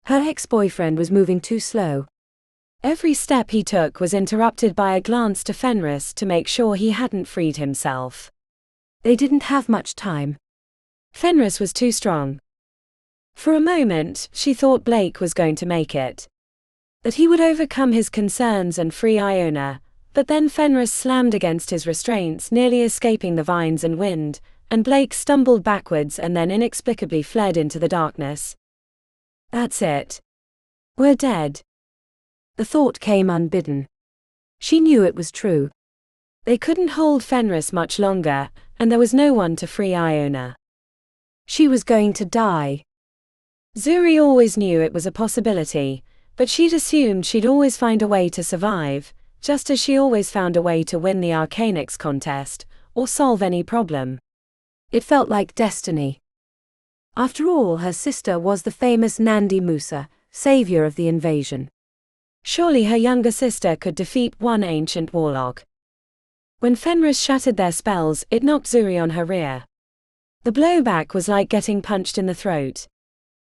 Her ex-boyfriend was moving too slow. Every step he took was interrupted by a glance to Fenris to make sure he hadn't freed himself. They didn't have much time. Fenris was too strong. For a moment, she thought Blake was going to make it. That he would overcome his concerns and free Iona, but then Fenris slammed against his restraints, nearly escaping the vines and wind, and Blake stumbled backwards and then inexplicably fled into the darkness. "That's it. We're dead." The thought came unbidden. She knew it was true. They couldn't hold Fenris much longer, and there was no one to free Iona. She was going to die. Zuri always knew it was a possibility, but she'd assumed she'd always find a way to survive, just as she always found a way to win the Arcanics contest, or solve any problem. It felt like destiny. After all, her sister was the famous Nandi Musa, savior of the invasion. Surely her younger sister could defeat one ancient warlock. When Fenris shattered their spells, it knocked Zuri on her rear. The blowback was like getting punched in the throat.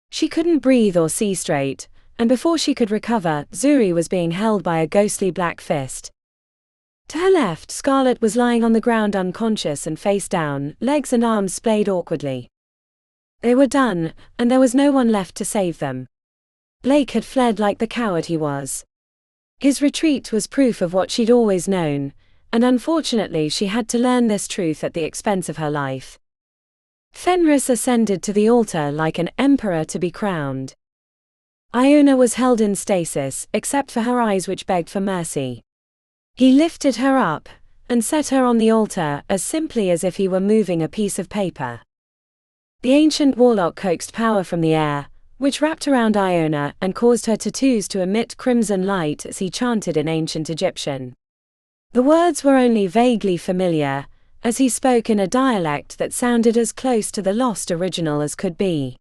She couldn't breathe or see straight, and before she could recover, Zuri was being held by a ghostly black fist. To her left, Scarlet was lying on the ground unconscious and face down, legs and arms splayed awkwardly. They were done, and there was no one left to save them. Blake had fled like the coward he was. His retreat was proof of what she'd always known, and unfortunately she had to learn this truth at the expense of her life. Fenris ascended to the altar like an emperor to be crowned. Iona was held in stasis, except for her eyes which begged for mercy. He lifted her up, and set her on the altar as simply as if he were moving a piece of paper. The ancient warlock coaxed power from the air, which wrapped around Iona and caused her tattoos to emit crimson light as he chanted in ancient Egyptian. The words were only vaguely familiar, as he spoke in a dialect that sounded as close to the lost original as could be.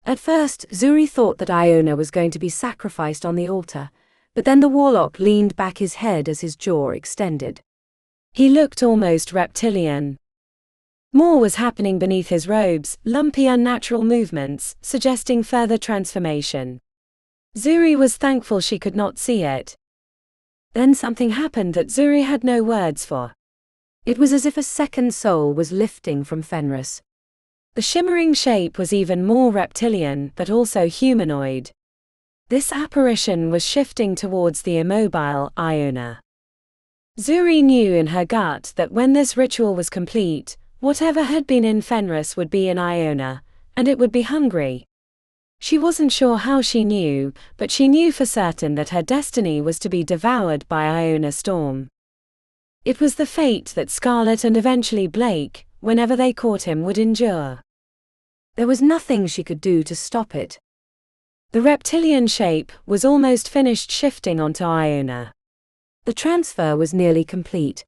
At first, Zuri thought that Iona was going to be sacrificed on the altar, but then the warlock leaned back his head as his jaw extended. He looked almost reptilian. More was happening beneath his robes, lumpy unnatural movements, suggesting further transformation. Zuri was thankful she could not see it. Then something happened that Zuri had no words for. It was as if a second soul was lifting from Fenris. The shimmering shape was even more reptilian but also humanoid. This apparition was shifting towards the immobile Iona. Zuri knew in her gut that when this ritual was complete, whatever had been in Fenris would be in Iona, and it would be hungry. She wasn't sure how she knew, but she knew for certain that her destiny was to be devoured by Iona Storm. It was the fate that Scarlet and eventually Blake, whenever they caught him, would endure. There was nothing she could do to stop it. The reptilian shape was almost finished shifting onto Iona. The transfer was nearly complete.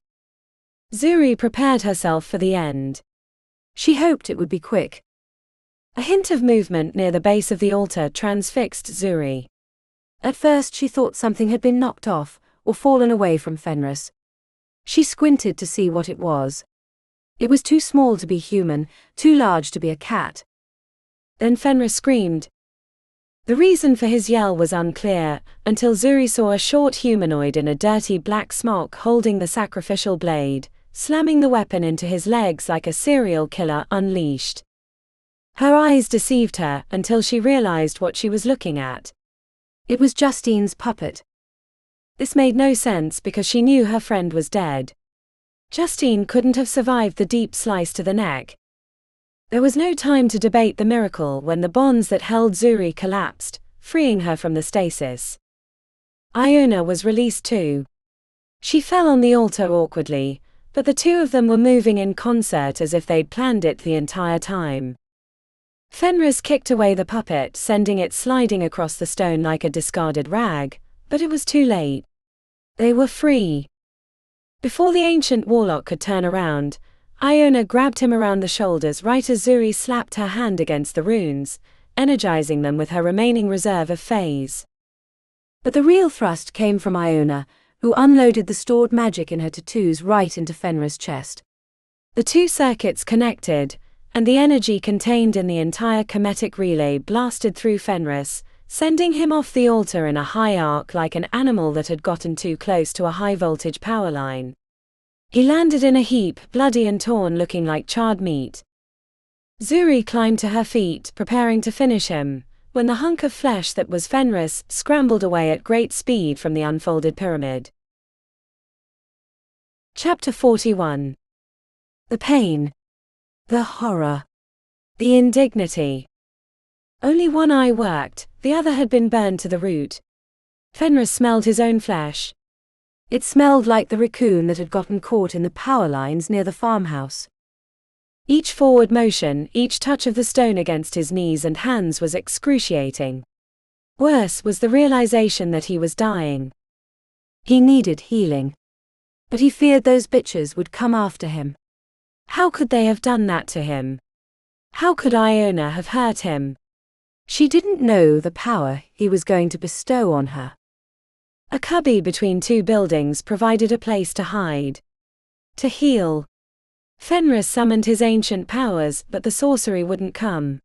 Zuri prepared herself for the end. She hoped it would be quick. A hint of movement near the base of the altar transfixed Zuri. At first she thought something had been knocked off, or fallen away from Fenris. She squinted to see what it was. It was too small to be human, too large to be a cat. Then Fenris screamed. The reason for his yell was unclear, until Zuri saw a short humanoid in a dirty black smock holding the sacrificial blade, slamming the weapon into his legs like a serial killer unleashed. Her eyes deceived her until she realized what she was looking at. It was Justine's puppet. This made no sense because she knew her friend was dead. Justine couldn't have survived the deep slice to the neck. There was no time to debate the miracle when the bonds that held Zuri collapsed, freeing her from the stasis. Iona was released too. She fell on the altar awkwardly, but the two of them were moving in concert as if they'd planned it the entire time. Fenris kicked away the puppet, sending it sliding across the stone like a discarded rag, but it was too late. They were free. Before the ancient warlock could turn around, Iona grabbed him around the shoulders right as Zuri slapped her hand against the runes, energizing them with her remaining reserve of phase. But the real thrust came from Iona, who unloaded the stored magic in her tattoos right into Fenris' chest. The two circuits connected, and the energy contained in the entire kinetic relay blasted through Fenris, sending him off the altar in a high arc like an animal that had gotten too close to a high-voltage power line. He landed in a heap, bloody and torn, looking like charred meat. Zuri climbed to her feet, preparing to finish him, when the hunk of flesh that was Fenris scrambled away at great speed from the unfolded pyramid. Chapter 41. The pain. The horror. The indignity. Only one eye worked, the other had been burned to the root. Fenris smelled his own flesh. It smelled like the raccoon that had gotten caught in the power lines near the farmhouse. Each forward motion, each touch of the stone against his knees and hands was excruciating. Worse was the realization that he was dying. He needed healing. But he feared those bitches would come after him. How could they have done that to him? How could Iona have hurt him? She didn't know the power he was going to bestow on her. A cubby between two buildings provided a place to hide. To heal. Fenris summoned his ancient powers, but the sorcery wouldn't come.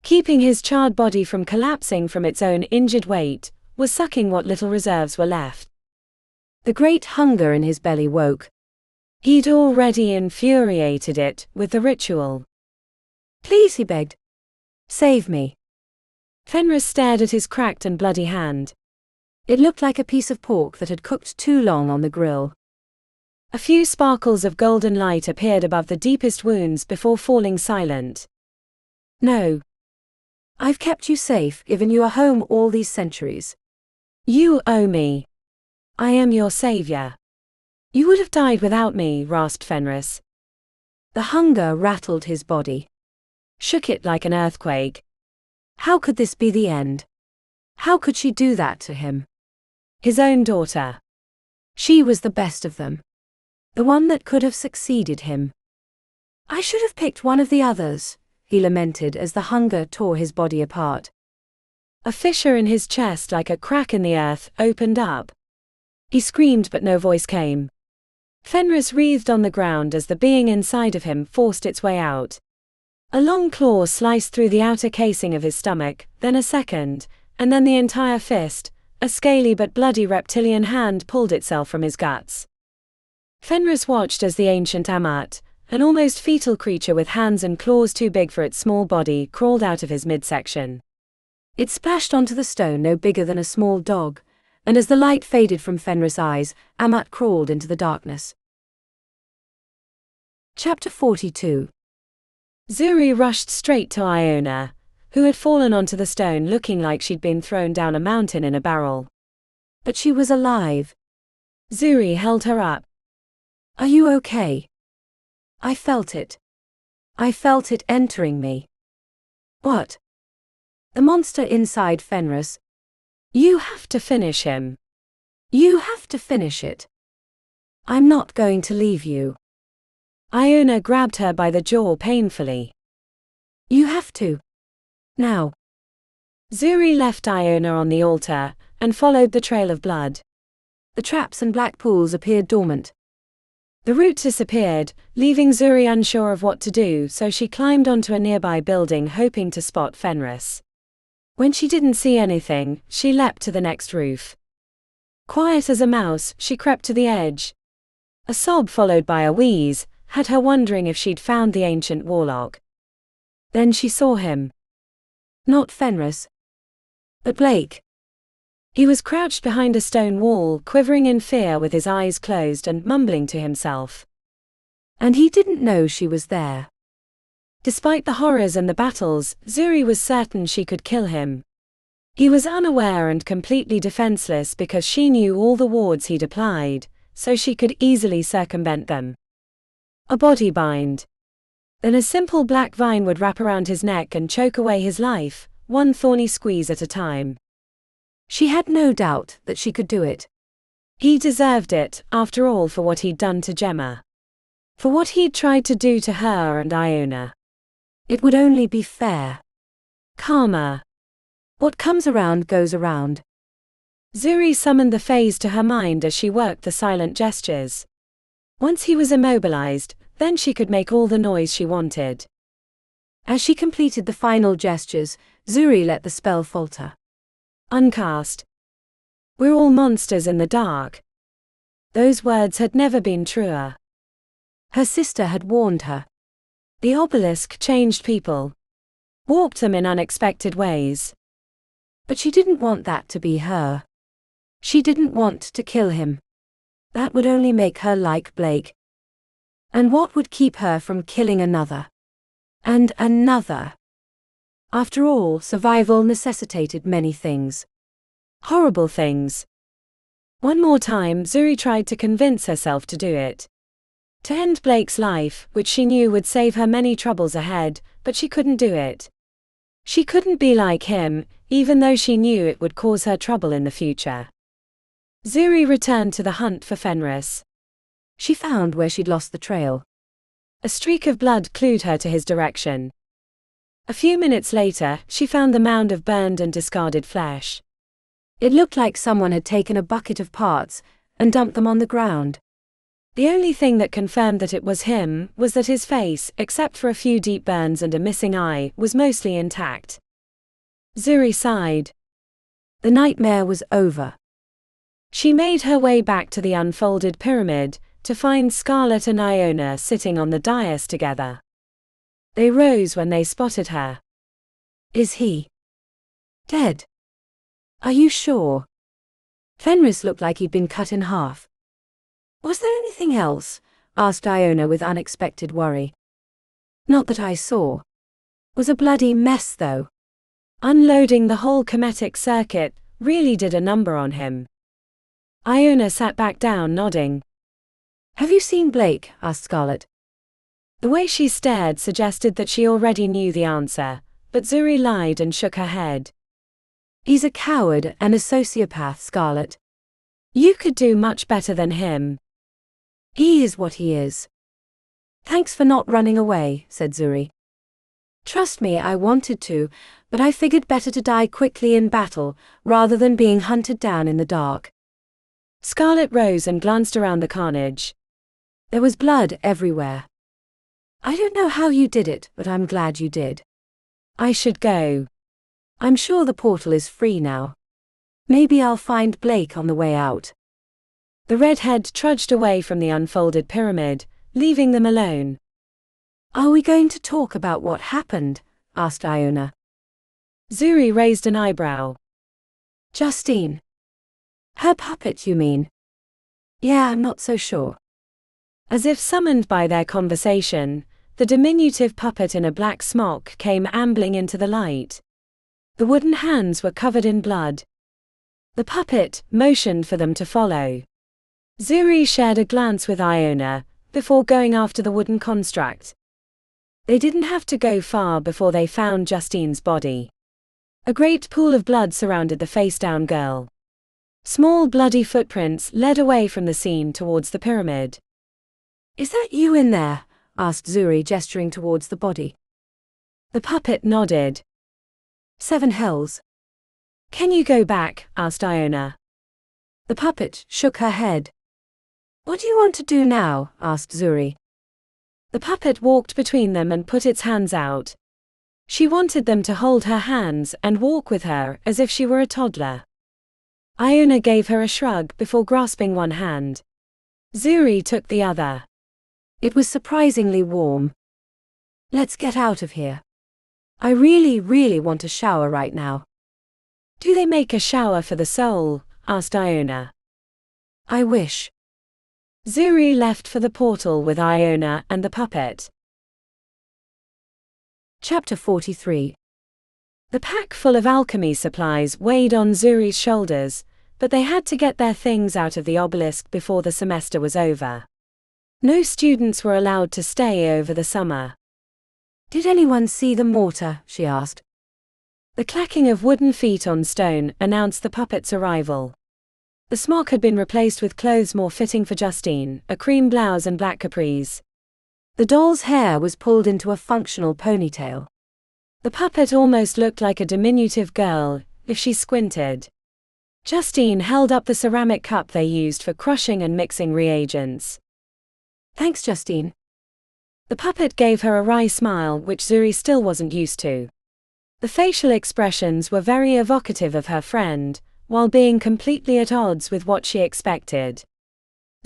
Keeping his charred body from collapsing from its own injured weight, was sucking what little reserves were left. The great hunger in his belly woke. He'd already infuriated it with the ritual. Please, he begged. Save me. Fenris stared at his cracked and bloody hand. It looked like a piece of pork that had cooked too long on the grill. A few sparkles of golden light appeared above the deepest wounds before falling silent. No. I've kept you safe, given you a home all these centuries. You owe me. I am your savior. You would have died without me, rasped Fenris. The hunger rattled his body. Shook it like an earthquake. How could this be the end? How could she do that to him? His own daughter. She was the best of them. The one that could have succeeded him. I should have picked one of the others, he lamented as the hunger tore his body apart. A fissure in his chest like a crack in the earth opened up. He screamed but no voice came. Fenris writhed on the ground as the being inside of him forced its way out. A long claw sliced through the outer casing of his stomach, then a second, and then the entire fist. A scaly but bloody reptilian hand pulled itself from his guts. Fenris watched as the ancient Amat, an almost fetal creature with hands and claws too big for its small body, crawled out of his midsection. It splashed onto the stone no bigger than a small dog, and as the light faded from Fenris' eyes, Amat crawled into the darkness. Chapter 42. Zuri rushed straight to Iona, who had fallen onto the stone looking like she'd been thrown down a mountain in a barrel. But she was alive. Zuri held her up. Are you okay? I felt it. I felt it entering me. What? The monster inside Fenris. You have to finish him. You have to finish it. I'm not going to leave you. Iona grabbed her by the jaw painfully. You have to. Now. Zuri left Iona on the altar and followed the trail of blood. The traps and black pools appeared dormant. The route disappeared, leaving Zuri unsure of what to do, so she climbed onto a nearby building hoping to spot Fenris. When she didn't see anything, she leapt to the next roof. Quiet as a mouse, she crept to the edge. A sob followed by a wheeze had her wondering if she'd found the ancient warlock. Then she saw him. Not Fenris, but Blake. He was crouched behind a stone wall, quivering in fear with his eyes closed and mumbling to himself. And he didn't know she was there. Despite the horrors and the battles, Zuri was certain she could kill him. He was unaware and completely defenseless because she knew all the wards he'd applied, so she could easily circumvent them. A body bind. Then a simple black vine would wrap around his neck and choke away his life, one thorny squeeze at a time. She had no doubt that she could do it. He deserved it, after all, for what he'd done to Gemma. For what he'd tried to do to her and Iona. It would only be fair. Karma. What comes around goes around. Zuri summoned the phase to her mind as she worked the silent gestures. Once he was immobilized, then she could make all the noise she wanted. As she completed the final gestures, Zuri let the spell falter. Uncast. We're all monsters in the dark. Those words had never been truer. Her sister had warned her. The obelisk changed people. Warped them in unexpected ways. But she didn't want that to be her. She didn't want to kill him. That would only make her like Blake. And what would keep her from killing another? And another? After all, survival necessitated many things. Horrible things. One more time, Zuri tried to convince herself to do it. To end Blake's life, which she knew would save her many troubles ahead, but she couldn't do it. She couldn't be like him, even though she knew it would cause her trouble in the future. Zuri returned to the hunt for Fenris. She found where she'd lost the trail. A streak of blood clued her to his direction. A few minutes later, she found the mound of burned and discarded flesh. It looked like someone had taken a bucket of parts and dumped them on the ground. The only thing that confirmed that it was him was that his face, except for a few deep burns and a missing eye, was mostly intact. Zuri sighed. The nightmare was over. She made her way back to the unfolded pyramid, to find Scarlet and Iona sitting on the dais together. They rose when they spotted her. Is he dead? Are you sure? Fenris looked like he'd been cut in half. Was there anything else? Asked Iona with unexpected worry. Not that I saw. Was a bloody mess though. Unloading the whole comedic circuit really did a number on him. Iona sat back down, nodding. Have you seen Blake? Asked Scarlet. The way she stared suggested that she already knew the answer, but Zuri lied and shook her head. He's a coward and a sociopath, Scarlet. You could do much better than him. He is what he is. Thanks for not running away, said Zuri. Trust me, I wanted to, but I figured better to die quickly in battle, rather than being hunted down in the dark. Scarlet rose and glanced around the carnage. There was blood everywhere. I don't know how you did it, but I'm glad you did. I should go. I'm sure the portal is free now. Maybe I'll find Blake on the way out. The redhead trudged away from the unfolded pyramid, leaving them alone. Are we going to talk about what happened? Asked Iona. Zuri raised an eyebrow. Justine. Her puppet, you mean? Yeah, I'm not so sure. As if summoned by their conversation, the diminutive puppet in a black smock came ambling into the light. The wooden hands were covered in blood. The puppet motioned for them to follow. Zuri shared a glance with Iona, before going after the wooden construct. They didn't have to go far before they found Justine's body. A great pool of blood surrounded the face-down girl. Small bloody footprints led away from the scene towards the pyramid. Is that you in there? Asked Zuri, gesturing towards the body. The puppet nodded. 7 hells. Can you go back? Asked Iona. The puppet shook her head. What do you want to do now? Asked Zuri. The puppet walked between them and put its hands out. She wanted them to hold her hands and walk with her as if she were a toddler. Iona gave her a shrug before grasping one hand. Zuri took the other. It was surprisingly warm. Let's get out of here. I really want a shower right now. Do they make a shower for the soul? Asked Iona. I wish. Zuri left for the portal with Iona and the puppet. Chapter 43. The pack full of alchemy supplies weighed on Zuri's shoulders, but they had to get their things out of the obelisk before the semester was over. No students were allowed to stay over the summer. Did anyone see the mortar? She asked. The clacking of wooden feet on stone announced the puppet's arrival. The smock had been replaced with clothes more fitting for Justine, a cream blouse and black capris. The doll's hair was pulled into a functional ponytail. The puppet almost looked like a diminutive girl, if she squinted. Justine held up the ceramic cup they used for crushing and mixing reagents. Thanks, Justine. The puppet gave her a wry smile which Zuri still wasn't used to. The facial expressions were very evocative of her friend, while being completely at odds with what she expected.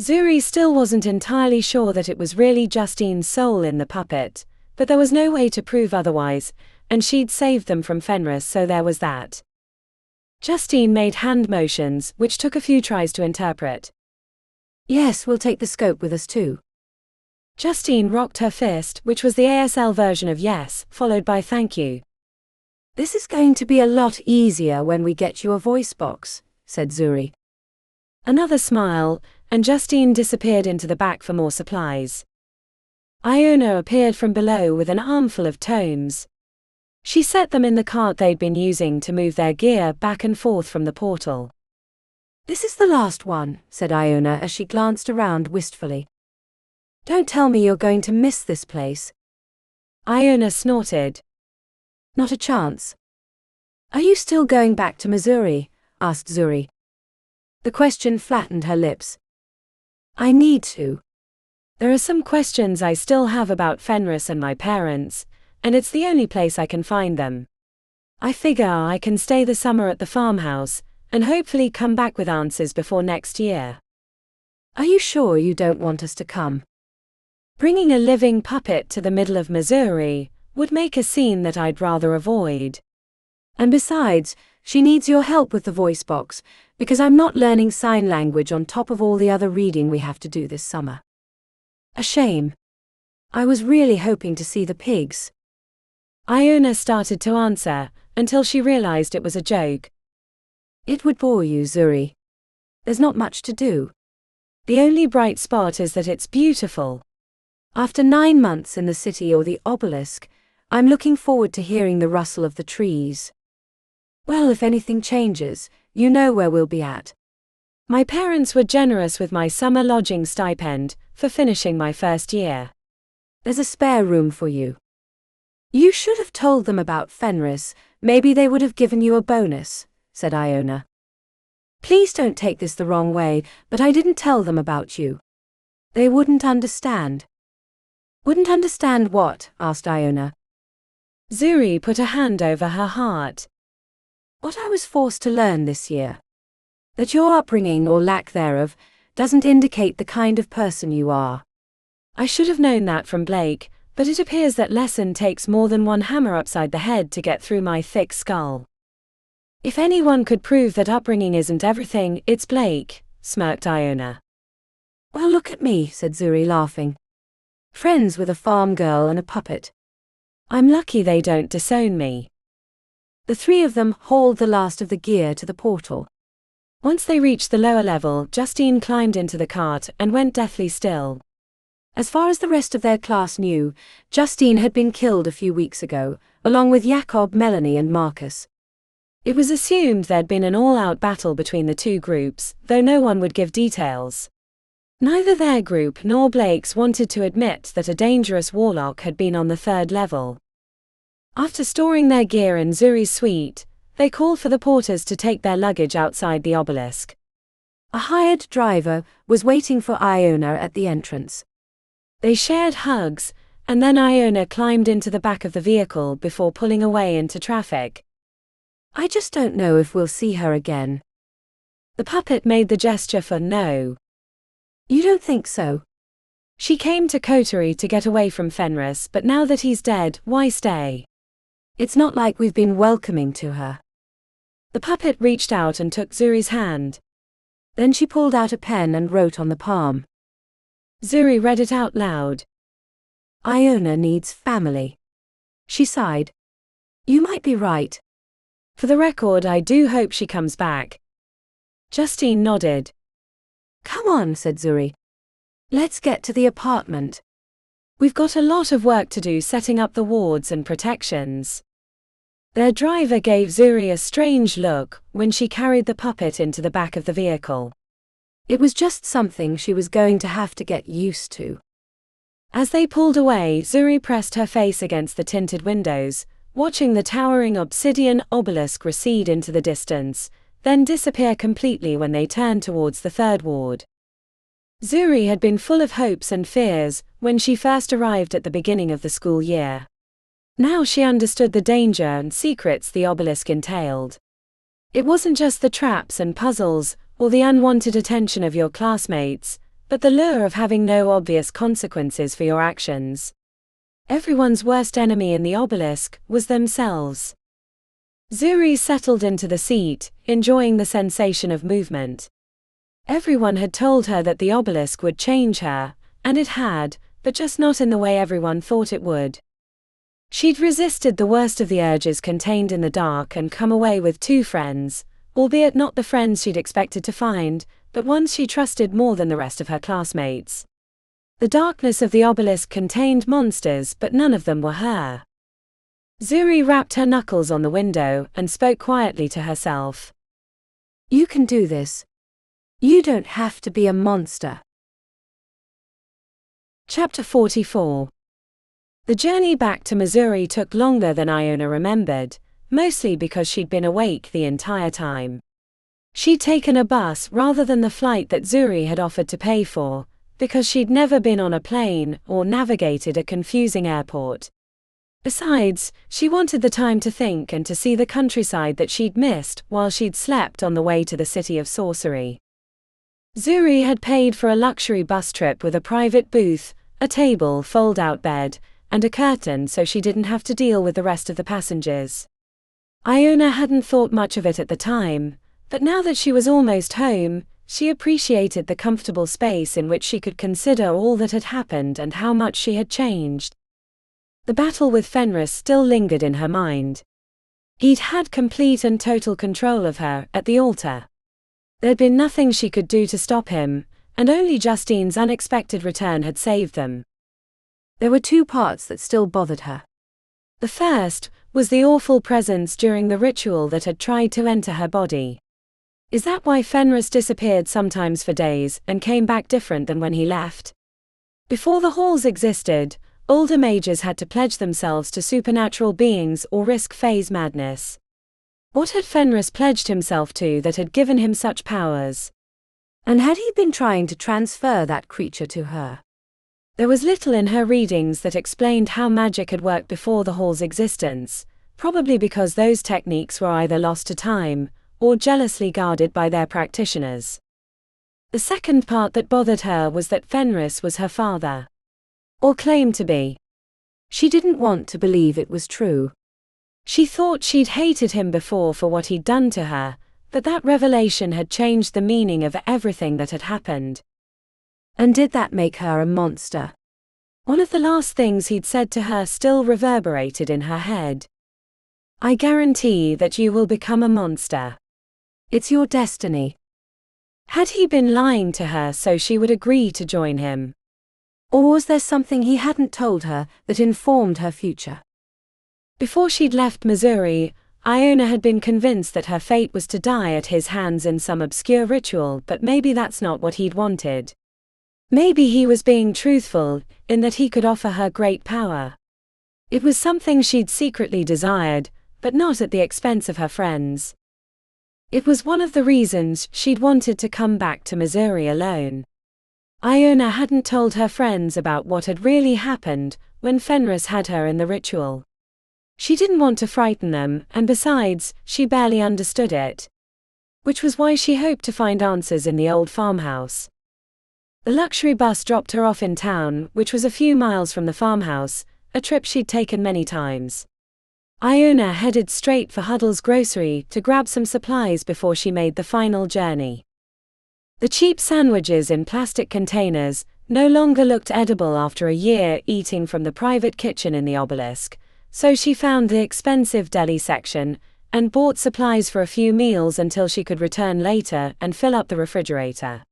Zuri still wasn't entirely sure that it was really Justine's soul in the puppet, but there was no way to prove otherwise, and she'd saved them from Fenris, so there was that. Justine made hand motions, which took a few tries to interpret. Yes, we'll take the scope with us too. Justine rocked her fist, which was the ASL version of yes, followed by thank you. This is going to be a lot easier when we get you a voice box, said Zuri. Another smile, and Justine disappeared into the back for more supplies. Iona appeared from below with an armful of tomes. She set them in the cart they'd been using to move their gear back and forth from the portal. This is the last one, said Iona as she glanced around wistfully. Don't tell me you're going to miss this place. Iona snorted. Not a chance. Are you still going back to Missouri? Asked Zuri. The question flattened her lips. I need to. There are some questions I still have about Fenris and my parents, and it's the only place I can find them. I figure I can stay the summer at the farmhouse, and hopefully come back with answers before next year. Are you sure you don't want us to come? Bringing a living puppet to the middle of Missouri would make a scene that I'd rather avoid. And besides, she needs your help with the voice box, because I'm not learning sign language on top of all the other reading we have to do this summer. A shame. I was really hoping to see the pigs. Iona started to answer, until she realized it was a joke. It would bore you, Zuri. There's not much to do. The only bright spot is that it's beautiful. After 9 months in the city or the Obelisk, I'm looking forward to hearing the rustle of the trees. Well, if anything changes, you know where we'll be at. My parents were generous with my summer lodging stipend for finishing my first year. There's a spare room for you. You should have told them about Fenris, maybe they would have given you a bonus, said Iona. Please don't take this the wrong way, but I didn't tell them about you. They wouldn't understand. Wouldn't understand what? Asked Iona. Zuri put a hand over her heart. What I was forced to learn this year. That your upbringing or lack thereof doesn't indicate the kind of person you are. I should have known that from Blake, But it appears that lesson takes more than one hammer upside the head to get through my thick skull. If anyone could prove that upbringing isn't everything, it's Blake, smirked Iona. Well, look at me, said Zuri, laughing. Friends with a farm girl and a puppet. I'm lucky they don't disown me. The three of them hauled the last of the gear to the portal. Once they reached the lower level, Justine climbed into the cart and went deathly still. As far as the rest of their class knew, Justine had been killed a few weeks ago, along with Jakob, Melanie and Marcus. It was assumed there'd been an all-out battle between the two groups, though no one would give details. Neither their group nor Blake's wanted to admit that a dangerous warlock had been on the third level. After storing their gear in Zuri's suite, they called for the porters to take their luggage outside the obelisk. A hired driver was waiting for Iona at the entrance. They shared hugs, and then Iona climbed into the back of the vehicle before pulling away into traffic. I just don't know if we'll see her again. The puppet made the gesture for no. You don't think so? She came to Coterie to get away from Fenris, but now that he's dead, why stay? It's not like we've been welcoming to her. The puppet reached out and took Zuri's hand. Then she pulled out a pen and wrote on the palm. Zuri read it out loud. Iona needs family. She sighed. You might be right. For the record, I do hope she comes back. Justine nodded. Come on, said Zuri. Let's get to the apartment. We've got a lot of work to do setting up the wards and protections. Their driver gave Zuri a strange look when she carried the puppet into the back of the vehicle. It was just something she was going to have to get used to. As they pulled away, Zuri pressed her face against the tinted windows, watching the towering obsidian obelisk recede into the distance, then disappear completely when they turned towards the third ward. Zuri had been full of hopes and fears when she first arrived at the beginning of the school year. Now she understood the danger and secrets the obelisk entailed. It wasn't just the traps and puzzles, or the unwanted attention of your classmates, but the lure of having no obvious consequences for your actions. Everyone's worst enemy in the obelisk was themselves. Zuri settled into the seat, enjoying the sensation of movement. Everyone had told her that the obelisk would change her, and it had, but just not in the way everyone thought it would. She'd resisted the worst of the urges contained in the dark and come away with two friends, albeit not the friends she'd expected to find, but ones she trusted more than the rest of her classmates. The darkness of the obelisk contained monsters, but none of them were her. Zuri rapped her knuckles on the window and spoke quietly to herself. You can do this. You don't have to be a monster. Chapter 44. The journey back to Missouri took longer than Iona remembered, mostly because she'd been awake the entire time. She'd taken a bus rather than the flight that Zuri had offered to pay for, because she'd never been on a plane or navigated a confusing airport. Besides, she wanted the time to think and to see the countryside that she'd missed while she'd slept on the way to the City of Sorcery. Zuri had paid for a luxury bus trip with a private booth, a table, fold-out bed, and a curtain so she didn't have to deal with the rest of the passengers. Iona hadn't thought much of it at the time, but now that she was almost home, she appreciated the comfortable space in which she could consider all that had happened and how much she had changed. The battle with Fenris still lingered in her mind. He'd had complete and total control of her at the altar. There'd been nothing she could do to stop him, and only Justine's unexpected return had saved them. There were two parts that still bothered her. The first was the awful presence during the ritual that had tried to enter her body. Is that why Fenris disappeared sometimes for days and came back different than when he left? Before the halls existed, older mages had to pledge themselves to supernatural beings or risk phase madness. What had Fenris pledged himself to that had given him such powers? And had he been trying to transfer that creature to her? There was little in her readings that explained how magic had worked before the hall's existence, probably because those techniques were either lost to time or jealously guarded by their practitioners. The second part that bothered her was that Fenris was her father. Or claimed to be. She didn't want to believe it was true. She thought she'd hated him before for what he'd done to her, but that revelation had changed the meaning of everything that had happened. And did that make her a monster? One of the last things he'd said to her still reverberated in her head. "I guarantee that you will become a monster. It's your destiny." Had he been lying to her so she would agree to join him? Or was there something he hadn't told her that informed her future? Before she'd left Missouri, Iona had been convinced that her fate was to die at his hands in some obscure ritual, but maybe that's not what he'd wanted. Maybe he was being truthful, in that he could offer her great power. It was something she'd secretly desired, but not at the expense of her friends. It was one of the reasons she'd wanted to come back to Missouri alone. Iona hadn't told her friends about what had really happened when Fenris had her in the ritual. She didn't want to frighten them, and besides, she barely understood it. Which was why she hoped to find answers in the old farmhouse. The luxury bus dropped her off in town, which was a few miles from the farmhouse, a trip she'd taken many times. Iona headed straight for Huddle's grocery to grab some supplies before she made the final journey. The cheap sandwiches in plastic containers no longer looked edible after a year eating from the private kitchen in the Obelisk, so she found the expensive deli section and bought supplies for a few meals until she could return later and fill up the refrigerator.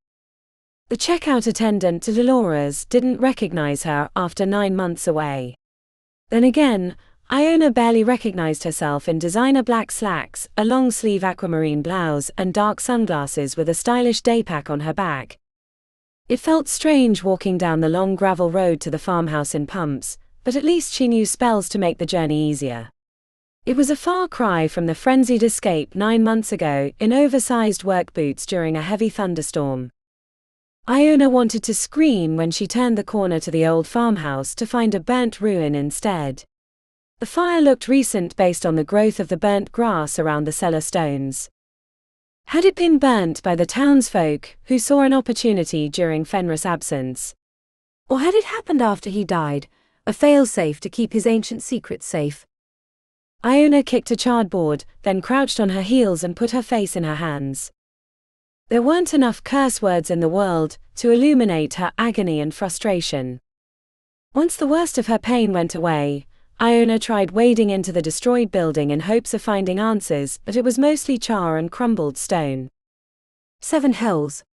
The checkout attendant to Dolores didn't recognize her after 9 months away. Then again, Iona barely recognized herself in designer black slacks, a long-sleeve aquamarine blouse, and dark sunglasses with a stylish daypack on her back. It felt strange walking down the long gravel road to the farmhouse in pumps, but at least she knew spells to make the journey easier. It was a far cry from the frenzied escape 9 months ago in oversized work boots during a heavy thunderstorm. Iona wanted to scream when she turned the corner to the old farmhouse to find a burnt ruin instead. The fire looked recent based on the growth of the burnt grass around the cellar stones. Had it been burnt by the townsfolk who saw an opportunity during Fenris' absence? Or had it happened after he died, a fail-safe to keep his ancient secret safe? Iona kicked a charred board, then crouched on her heels and put her face in her hands. There weren't enough curse words in the world to illuminate her agony and frustration. Once the worst of her pain went away, Iona tried wading into the destroyed building in hopes of finding answers, but it was mostly char and crumbled stone. 7 hells.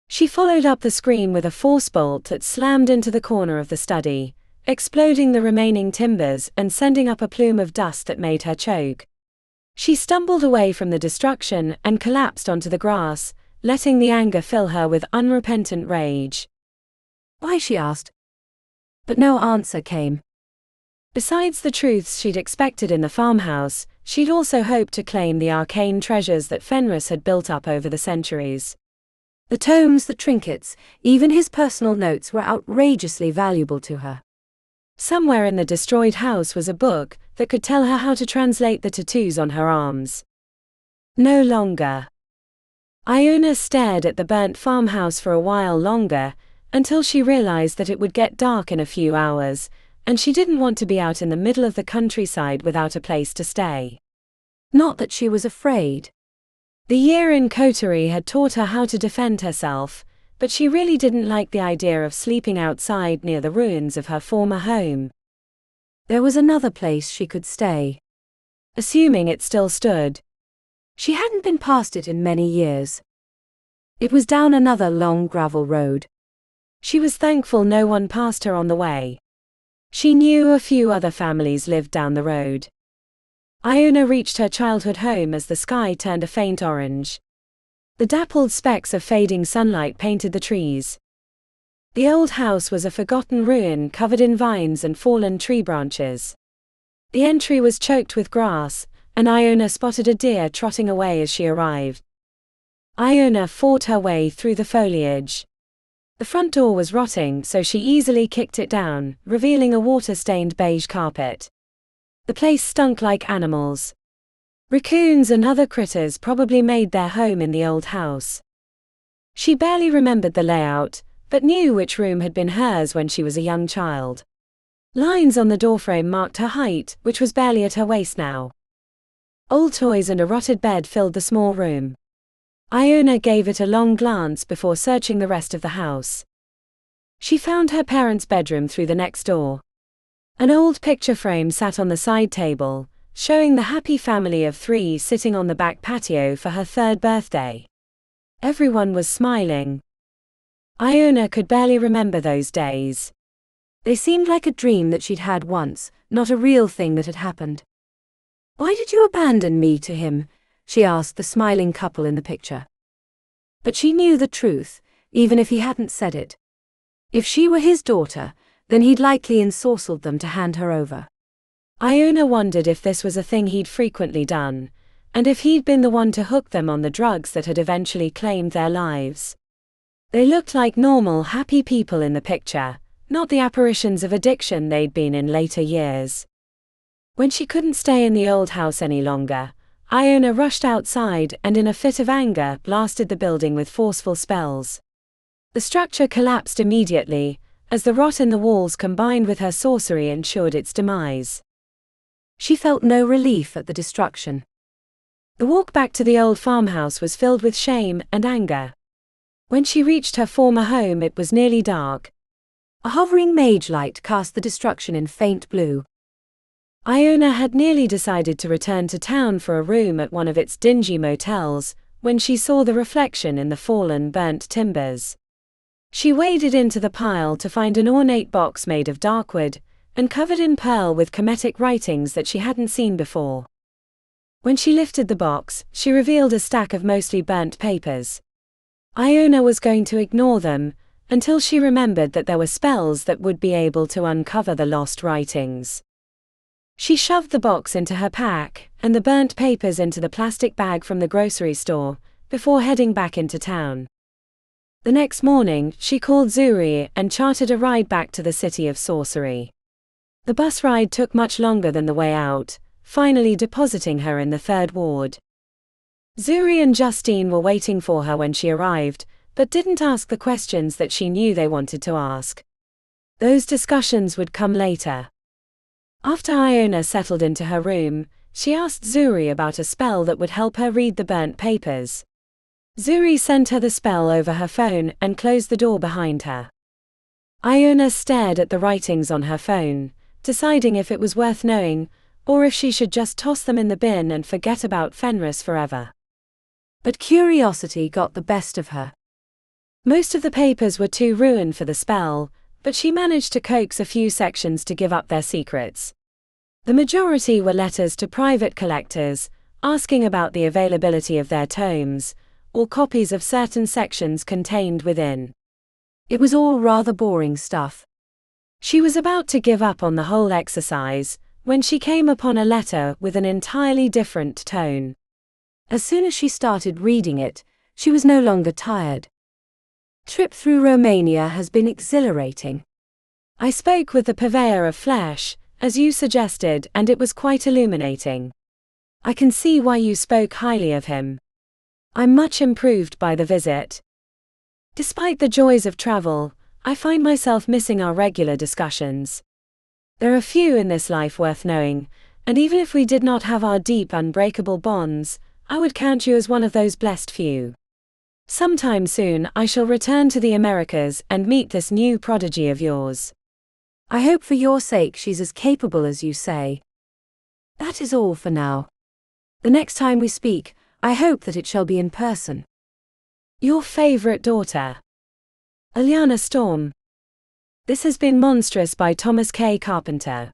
She followed up the scream with a force bolt that slammed into the corner of the study, exploding the remaining timbers and sending up a plume of dust that made her choke. She stumbled away from the destruction and collapsed onto the grass, letting the anger fill her with unrepentant rage. Why, she asked. But no answer came. Besides the truths she'd expected in the farmhouse, she'd also hoped to claim the arcane treasures that Fenris had built up over the centuries. The tomes, the trinkets, even his personal notes were outrageously valuable to her. Somewhere in the destroyed house was a book that could tell her how to translate the tattoos on her arms. No longer. Iona stared at the burnt farmhouse for a while longer, until she realized that it would get dark in a few hours, and she didn't want to be out in the middle of the countryside without a place to stay. Not that she was afraid. The year in Coterie had taught her how to defend herself, but she really didn't like the idea of sleeping outside near the ruins of her former home. There was another place she could stay. Assuming it still stood. She hadn't been past it in many years. It was down another long gravel road. She was thankful no one passed her on the way. She knew a few other families lived down the road. Iona reached her childhood home as the sky turned a faint orange. The dappled specks of fading sunlight painted the trees. The old house was a forgotten ruin covered in vines and fallen tree branches. The entry was choked with grass, and Iona spotted a deer trotting away as she arrived. Iona fought her way through the foliage. The front door was rotting, so she easily kicked it down, revealing a water-stained beige carpet. The place stunk like animals. Raccoons and other critters probably made their home in the old house. She barely remembered the layout, but knew which room had been hers when she was a young child. Lines on the doorframe marked her height, which was barely at her waist now. Old toys and a rotted bed filled the small room. Iona gave it a long glance before searching the rest of the house. She found her parents' bedroom through the next door. An old picture frame sat on the side table, showing the happy family of 3 sitting on the back patio for her 3rd birthday. Everyone was smiling. Iona could barely remember those days. They seemed like a dream that she'd had once, not a real thing that had happened. "Why did you abandon me to him?" she asked the smiling couple in the picture. But she knew the truth, even if he hadn't said it. If she were his daughter, then he'd likely ensorcelled them to hand her over. Iona wondered if this was a thing he'd frequently done, and if he'd been the one to hook them on the drugs that had eventually claimed their lives. They looked like normal, happy people in the picture, not the apparitions of addiction they'd been in later years. When she couldn't stay in the old house any longer, Iona rushed outside and in a fit of anger blasted the building with forceful spells. The structure collapsed immediately, as the rot in the walls combined with her sorcery ensured its demise. She felt no relief at the destruction. The walk back to the old farmhouse was filled with shame and anger. When she reached her former home, it was nearly dark. A hovering mage light cast the destruction in faint blue. Iona had nearly decided to return to town for a room at one of its dingy motels, when she saw the reflection in the fallen, burnt timbers. She waded into the pile to find an ornate box made of dark wood, and covered in pearl with Kemetic writings that she hadn't seen before. When she lifted the box, she revealed a stack of mostly burnt papers. Iona was going to ignore them, until she remembered that there were spells that would be able to uncover the lost writings. She shoved the box into her pack, and the burnt papers into the plastic bag from the grocery store, before heading back into town. The next morning, she called Zuri and chartered a ride back to the City of Sorcery. The bus ride took much longer than the way out, finally depositing her in the 3rd ward. Zuri and Justine were waiting for her when she arrived, but didn't ask the questions that she knew they wanted to ask. Those discussions would come later. After Iona settled into her room, she asked Zuri about a spell that would help her read the burnt papers. Zuri sent her the spell over her phone and closed the door behind her. Iona stared at the writings on her phone, deciding if it was worth knowing, or if she should just toss them in the bin and forget about Fenris forever. But curiosity got the best of her. Most of the papers were too ruined for the spell, but she managed to coax a few sections to give up their secrets. The majority were letters to private collectors, asking about the availability of their tomes, or copies of certain sections contained within. It was all rather boring stuff. She was about to give up on the whole exercise, when she came upon a letter with an entirely different tone. As soon as she started reading it, she was no longer tired. "Trip through Romania has been exhilarating. I spoke with the purveyor of flesh, as you suggested, and it was quite illuminating. I can see why you spoke highly of him. I'm much improved by the visit. Despite the joys of travel, I find myself missing our regular discussions. There are few in this life worth knowing, and even if we did not have our deep, unbreakable bonds, I would count you as one of those blessed few. Sometime soon I shall return to the Americas and meet this new prodigy of yours. I hope for your sake she's as capable as you say. That is all for now. The next time we speak, I hope that it shall be in person. Your favorite daughter, Iona Storm. This has been Monstrous by Thomas K. Carpenter.